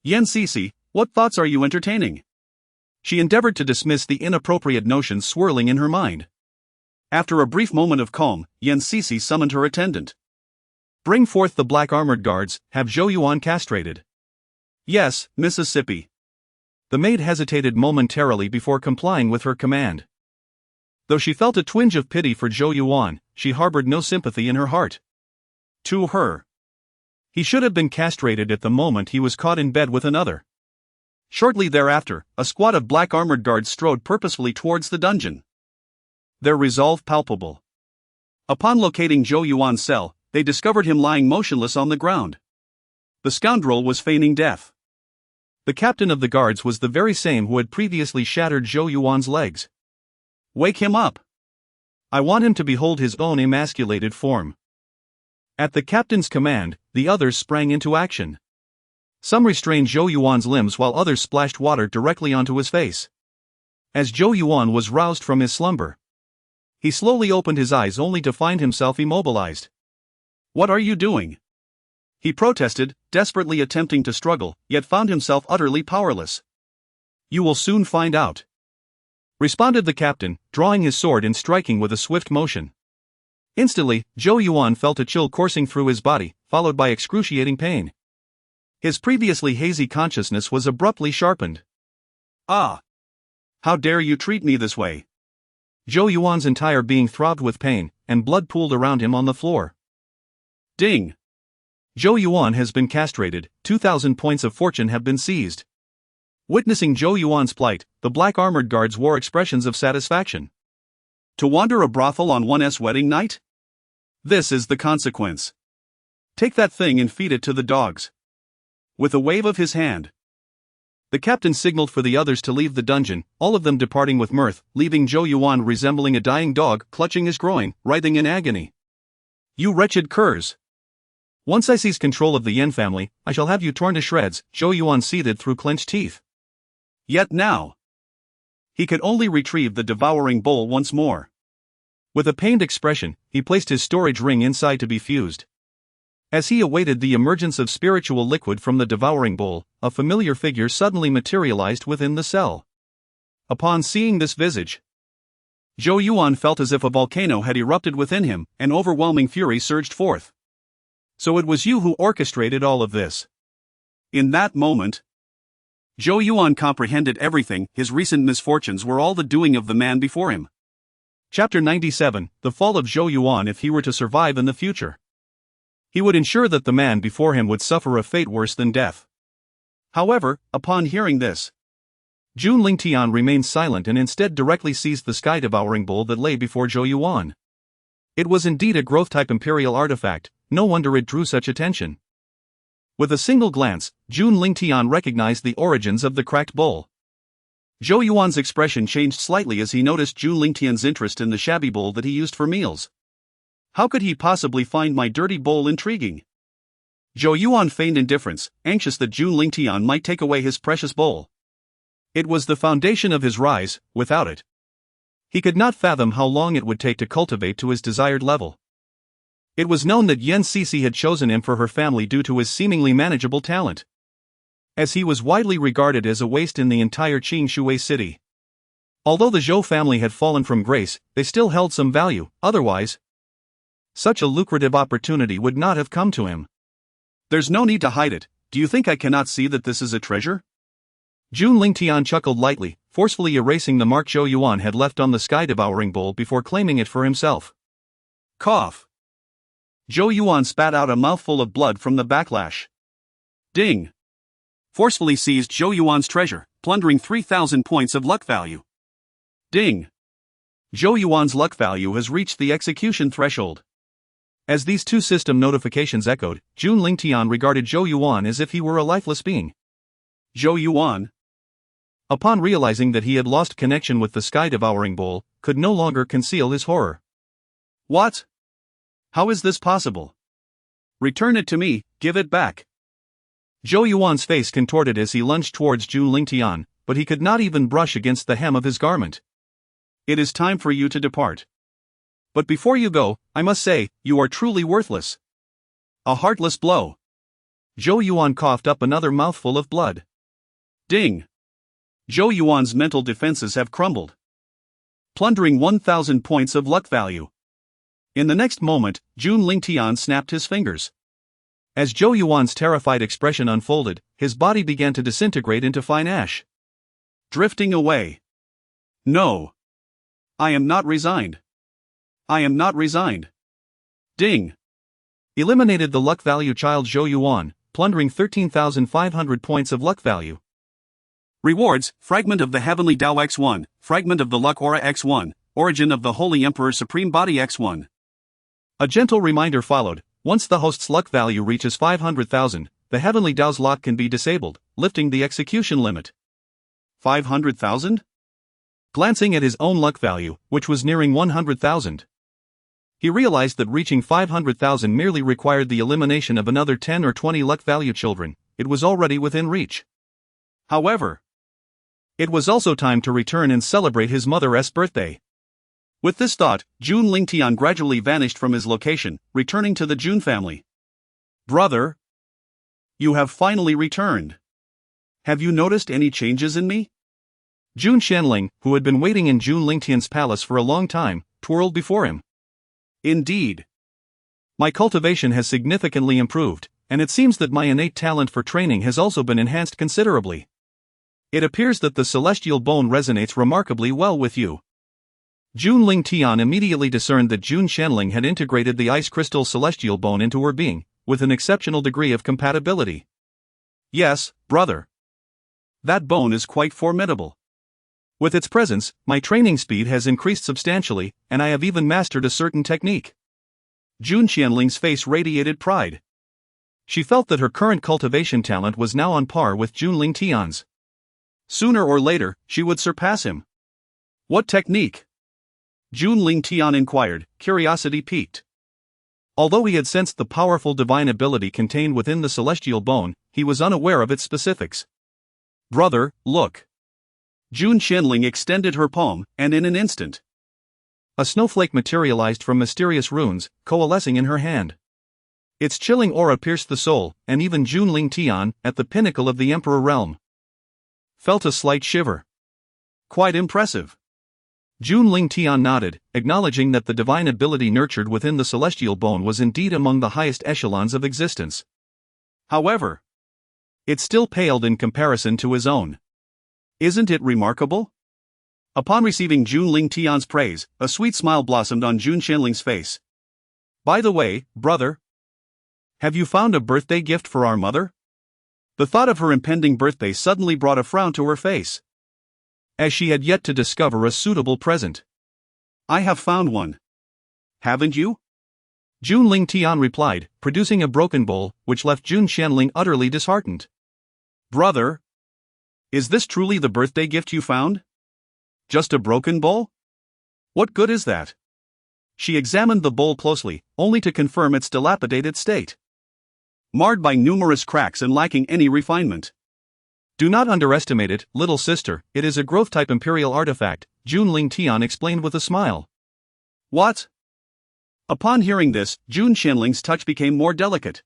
Yan Cixi, what thoughts are you entertaining? She endeavored to dismiss the inappropriate notions swirling in her mind. After a brief moment of calm, Yan Cixi summoned her attendant. Bring forth the black armored guards, have Zhou Yuan castrated. Yes, Mississippi. The maid hesitated momentarily before complying with her command. Though she felt a twinge of pity for Zhou Yuan, she harbored no sympathy in her heart. To her, he should have been castrated at the moment he was caught in bed with another. Shortly thereafter, a squad of black armored guards strode purposefully towards the dungeon, their resolve palpable. Upon locating Zhou Yuan's cell, they discovered him lying motionless on the ground. The scoundrel was feigning death. The captain of the guards was the very same who had previously shattered Zhou Yuan's legs. Wake him up! I want him to behold his own emasculated form. At the captain's command, the others sprang into action. Some restrained Zhou Yuan's limbs while others splashed water directly onto his face. As Zhou Yuan was roused from his slumber, he slowly opened his eyes only to find himself immobilized. What are you doing? He protested, desperately attempting to struggle, yet found himself utterly powerless. You will soon find out, responded the captain, drawing his sword and striking with a swift motion. Instantly, Zhou Yuan felt a chill coursing through his body, followed by excruciating pain. His previously hazy consciousness was abruptly sharpened. Ah! How dare you treat me this way? Zhou Yuan's entire being throbbed with pain, and blood pooled around him on the floor. Ding! Zhou Yuan has been castrated, 2,000 points of fortune have been seized. Witnessing Zhou Yuan's plight, the black armored guards wore expressions of satisfaction. To wander a brothel on one's wedding night? This is the consequence. Take that thing and feed it to the dogs. With a wave of his hand, the captain signaled for the others to leave the dungeon, all of them departing with mirth, leaving Zhou Yuan resembling a dying dog, clutching his groin, writhing in agony. You wretched curs! Once I seize control of the Yan family, I shall have you torn to shreds, Zhou Yuan seethed through clenched teeth. Yet now, he could only retrieve the devouring bowl once more. With a pained expression, he placed his storage ring inside to be fused. As he awaited the emergence of spiritual liquid from the devouring bowl, a familiar figure suddenly materialized within the cell. Upon seeing this visage, Zhou Yuan felt as if a volcano had erupted within him, and overwhelming fury surged forth. So it was you who orchestrated all of this. In that moment, Zhou Yuan comprehended everything. His recent misfortunes were all the doing of the man before him. Chapter 97, The Fall of Zhou Yuan. If he were to survive in the future, he would ensure that the man before him would suffer a fate worse than death. However, upon hearing this, Jun Lingtian remained silent and instead directly seized the sky-devouring bowl that lay before Zhou Yuan. It was indeed a growth-type imperial artifact, no wonder it drew such attention. With a single glance, Jun Lingtian recognized the origins of the cracked bowl. Zhou Yuan's expression changed slightly as he noticed Jun Lingtian's interest in the shabby bowl that he used for meals. How could he possibly find my dirty bowl intriguing? Zhou Yuan feigned indifference, anxious that Jun Lingtian might take away his precious bowl. It was the foundation of his rise. Without it, he could not fathom how long it would take to cultivate to his desired level. It was known that Yan Cixi had chosen him for her family due to his seemingly manageable talent, as he was widely regarded as a waste in the entire Qing city. Although the Zhou family had fallen from grace, they still held some value, otherwise, such a lucrative opportunity would not have come to him. There's no need to hide it. Do you think I cannot see that this is a treasure? Jun Lingtian chuckled lightly, forcefully erasing the mark Zhou Yuan had left on the sky-devouring bowl before claiming it for himself. Cough. Zhou Yuan spat out a mouthful of blood from the backlash. Ding. Forcefully seized Zhou Yuan's treasure, plundering 3,000 points of luck value. Ding. Zhou Yuan's luck value has reached the execution threshold. As these two system notifications echoed, Jun Lingtian regarded Zhou Yuan as if he were a lifeless being. Zhou Yuan, upon realizing that he had lost connection with the sky-devouring bowl, could no longer conceal his horror. What? How is this possible? Return it to me, give it back. Zhou Yuan's face contorted as he lunged towards Jun Lingtian, but he could not even brush against the hem of his garment. It is time for you to depart. But before you go, I must say, you are truly worthless. A heartless blow. Zhou Yuan coughed up another mouthful of blood. Ding. Zhou Yuan's mental defenses have crumbled, plundering 1,000 points of luck value. In the next moment, Jun Lingtian snapped his fingers. As Zhou Yuan's terrified expression unfolded, his body began to disintegrate into fine ash, drifting away. No. I am not resigned. I am not resigned. Ding. Eliminated the luck value child Zhou Yuan, plundering 13,500 points of luck value. Rewards: Fragment of the Heavenly Tao X1, Fragment of the Luck Aura X1, Origin of the Holy Emperor Supreme Body X1. A gentle reminder followed: once the host's luck value reaches 500,000, the Heavenly Tao's lock can be disabled, lifting the execution limit. 500,000? Glancing at his own luck value, which was nearing 100,000, he realized that reaching 500,000 merely required the elimination of another 10 or 20 luck value children. It was already within reach. However, it was also time to return and celebrate his mother's birthday. With this thought, Jun Lingtian gradually vanished from his location, returning to the Jun family. Brother, you have finally returned. Have you noticed any changes in me? Jun Shanling, who had been waiting in Jun Lingtian's palace for a long time, twirled before him. Indeed. My cultivation has significantly improved, and it seems that my innate talent for training has also been enhanced considerably. It appears that the celestial bone resonates remarkably well with you. Jun Lingtian immediately discerned that Jun Shanling had integrated the ice crystal celestial bone into her being, with an exceptional degree of compatibility. Yes, brother. That bone is quite formidable. With its presence, my training speed has increased substantially, and I have even mastered a certain technique. Jun Qianling's face radiated pride. She felt that her current cultivation talent was now on par with Jun Lingtian's. Sooner or later, she would surpass him. What technique? Jun Lingtian inquired, curiosity piqued. Although he had sensed the powerful divine ability contained within the celestial bone, he was unaware of its specifics. Brother, look. Jun Qianling extended her palm, and in an instant, a snowflake materialized from mysterious runes, coalescing in her hand. Its chilling aura pierced the soul, and even Jun Lingtian, at the pinnacle of the Emperor realm, felt a slight shiver. Quite impressive. Jun Lingtian nodded, acknowledging that the divine ability nurtured within the celestial bone was indeed among the highest echelons of existence. However, it still paled in comparison to his own. Isn't it remarkable? Upon receiving Jun Lingtian's praise, a sweet smile blossomed on Jun Qianling's face. By the way, brother, have you found a birthday gift for our mother? The thought of her impending birthday suddenly brought a frown to her face, as she had yet to discover a suitable present. I have found one. Haven't you? Jun Lingtian replied, producing a broken bowl, which left Jun Qianling utterly disheartened. Brother, is this truly the birthday gift you found? Just a broken bowl? What good is that? She examined the bowl closely, only to confirm its dilapidated state, marred by numerous cracks and lacking any refinement. Do not underestimate it, little sister, it is a growth-type imperial artifact, Jun Lingtian explained with a smile. What? Upon hearing this, Jun Qianling's touch became more delicate.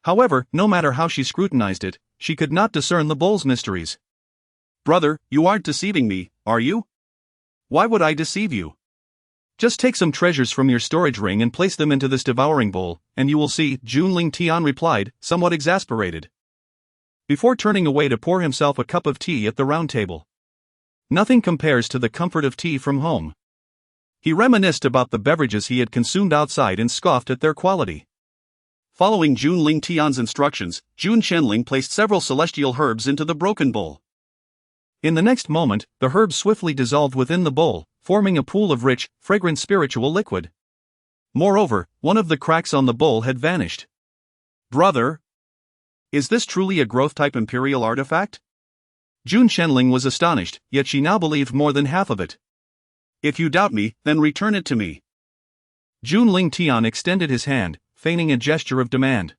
However, no matter how she scrutinized it, she could not discern the bowl's mysteries. Brother, you aren't deceiving me, are you? Why would I deceive you? Just take some treasures from your storage ring and place them into this devouring bowl, and you will see, Jun Lingtian replied, somewhat exasperated, before turning away to pour himself a cup of tea at the round table. Nothing compares to the comfort of tea from home. He reminisced about the beverages he had consumed outside and scoffed at their quality. Following Jun Lingtian's instructions, Jun Qianling placed several celestial herbs into the broken bowl. In the next moment, the herbs swiftly dissolved within the bowl, forming a pool of rich, fragrant spiritual liquid. Moreover, one of the cracks on the bowl had vanished. Brother, is this truly a growth-type imperial artifact? Jun Qianling was astonished, yet she now believed more than half of it. If you doubt me, then return it to me. Jun Lingtian extended his hand, feigning a gesture of demand.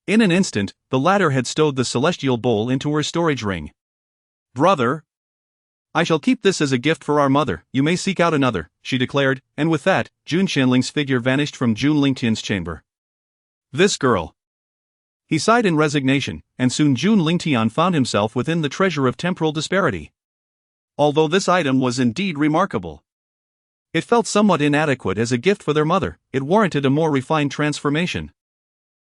In an instant, the latter had stowed the celestial bowl into her storage ring. Brother, I shall keep this as a gift for our mother, you may seek out another, she declared, and with that, Jun Qianling's figure vanished from Jun Lingtian's chamber. This girl. He sighed in resignation, and soon Jun Lingtian found himself within the treasure of temporal disparity. Although this item was indeed remarkable, it felt somewhat inadequate as a gift for their mother, it warranted a more refined transformation.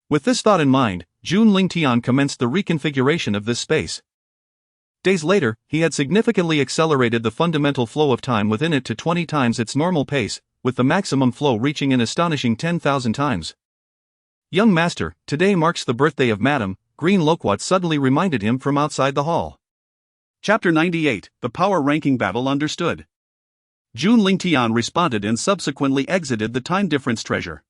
With this thought in mind, Jun Lingtian commenced the reconfiguration of this space. Days later, he had significantly accelerated the fundamental flow of time within it to 20 times its normal pace, with the maximum flow reaching an astonishing 10,000 times. Young master, today marks the birthday of Madame, Green Loquat suddenly reminded him from outside the hall. Chapter 98, The Power Ranking Battle Understood. Jun Lingtian responded and subsequently exited the time difference treasure.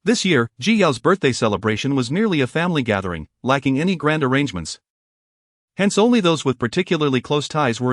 This year, Ji Yao's birthday celebration was merely a family gathering, lacking any grand arrangements. Hence only those with particularly close ties were invited.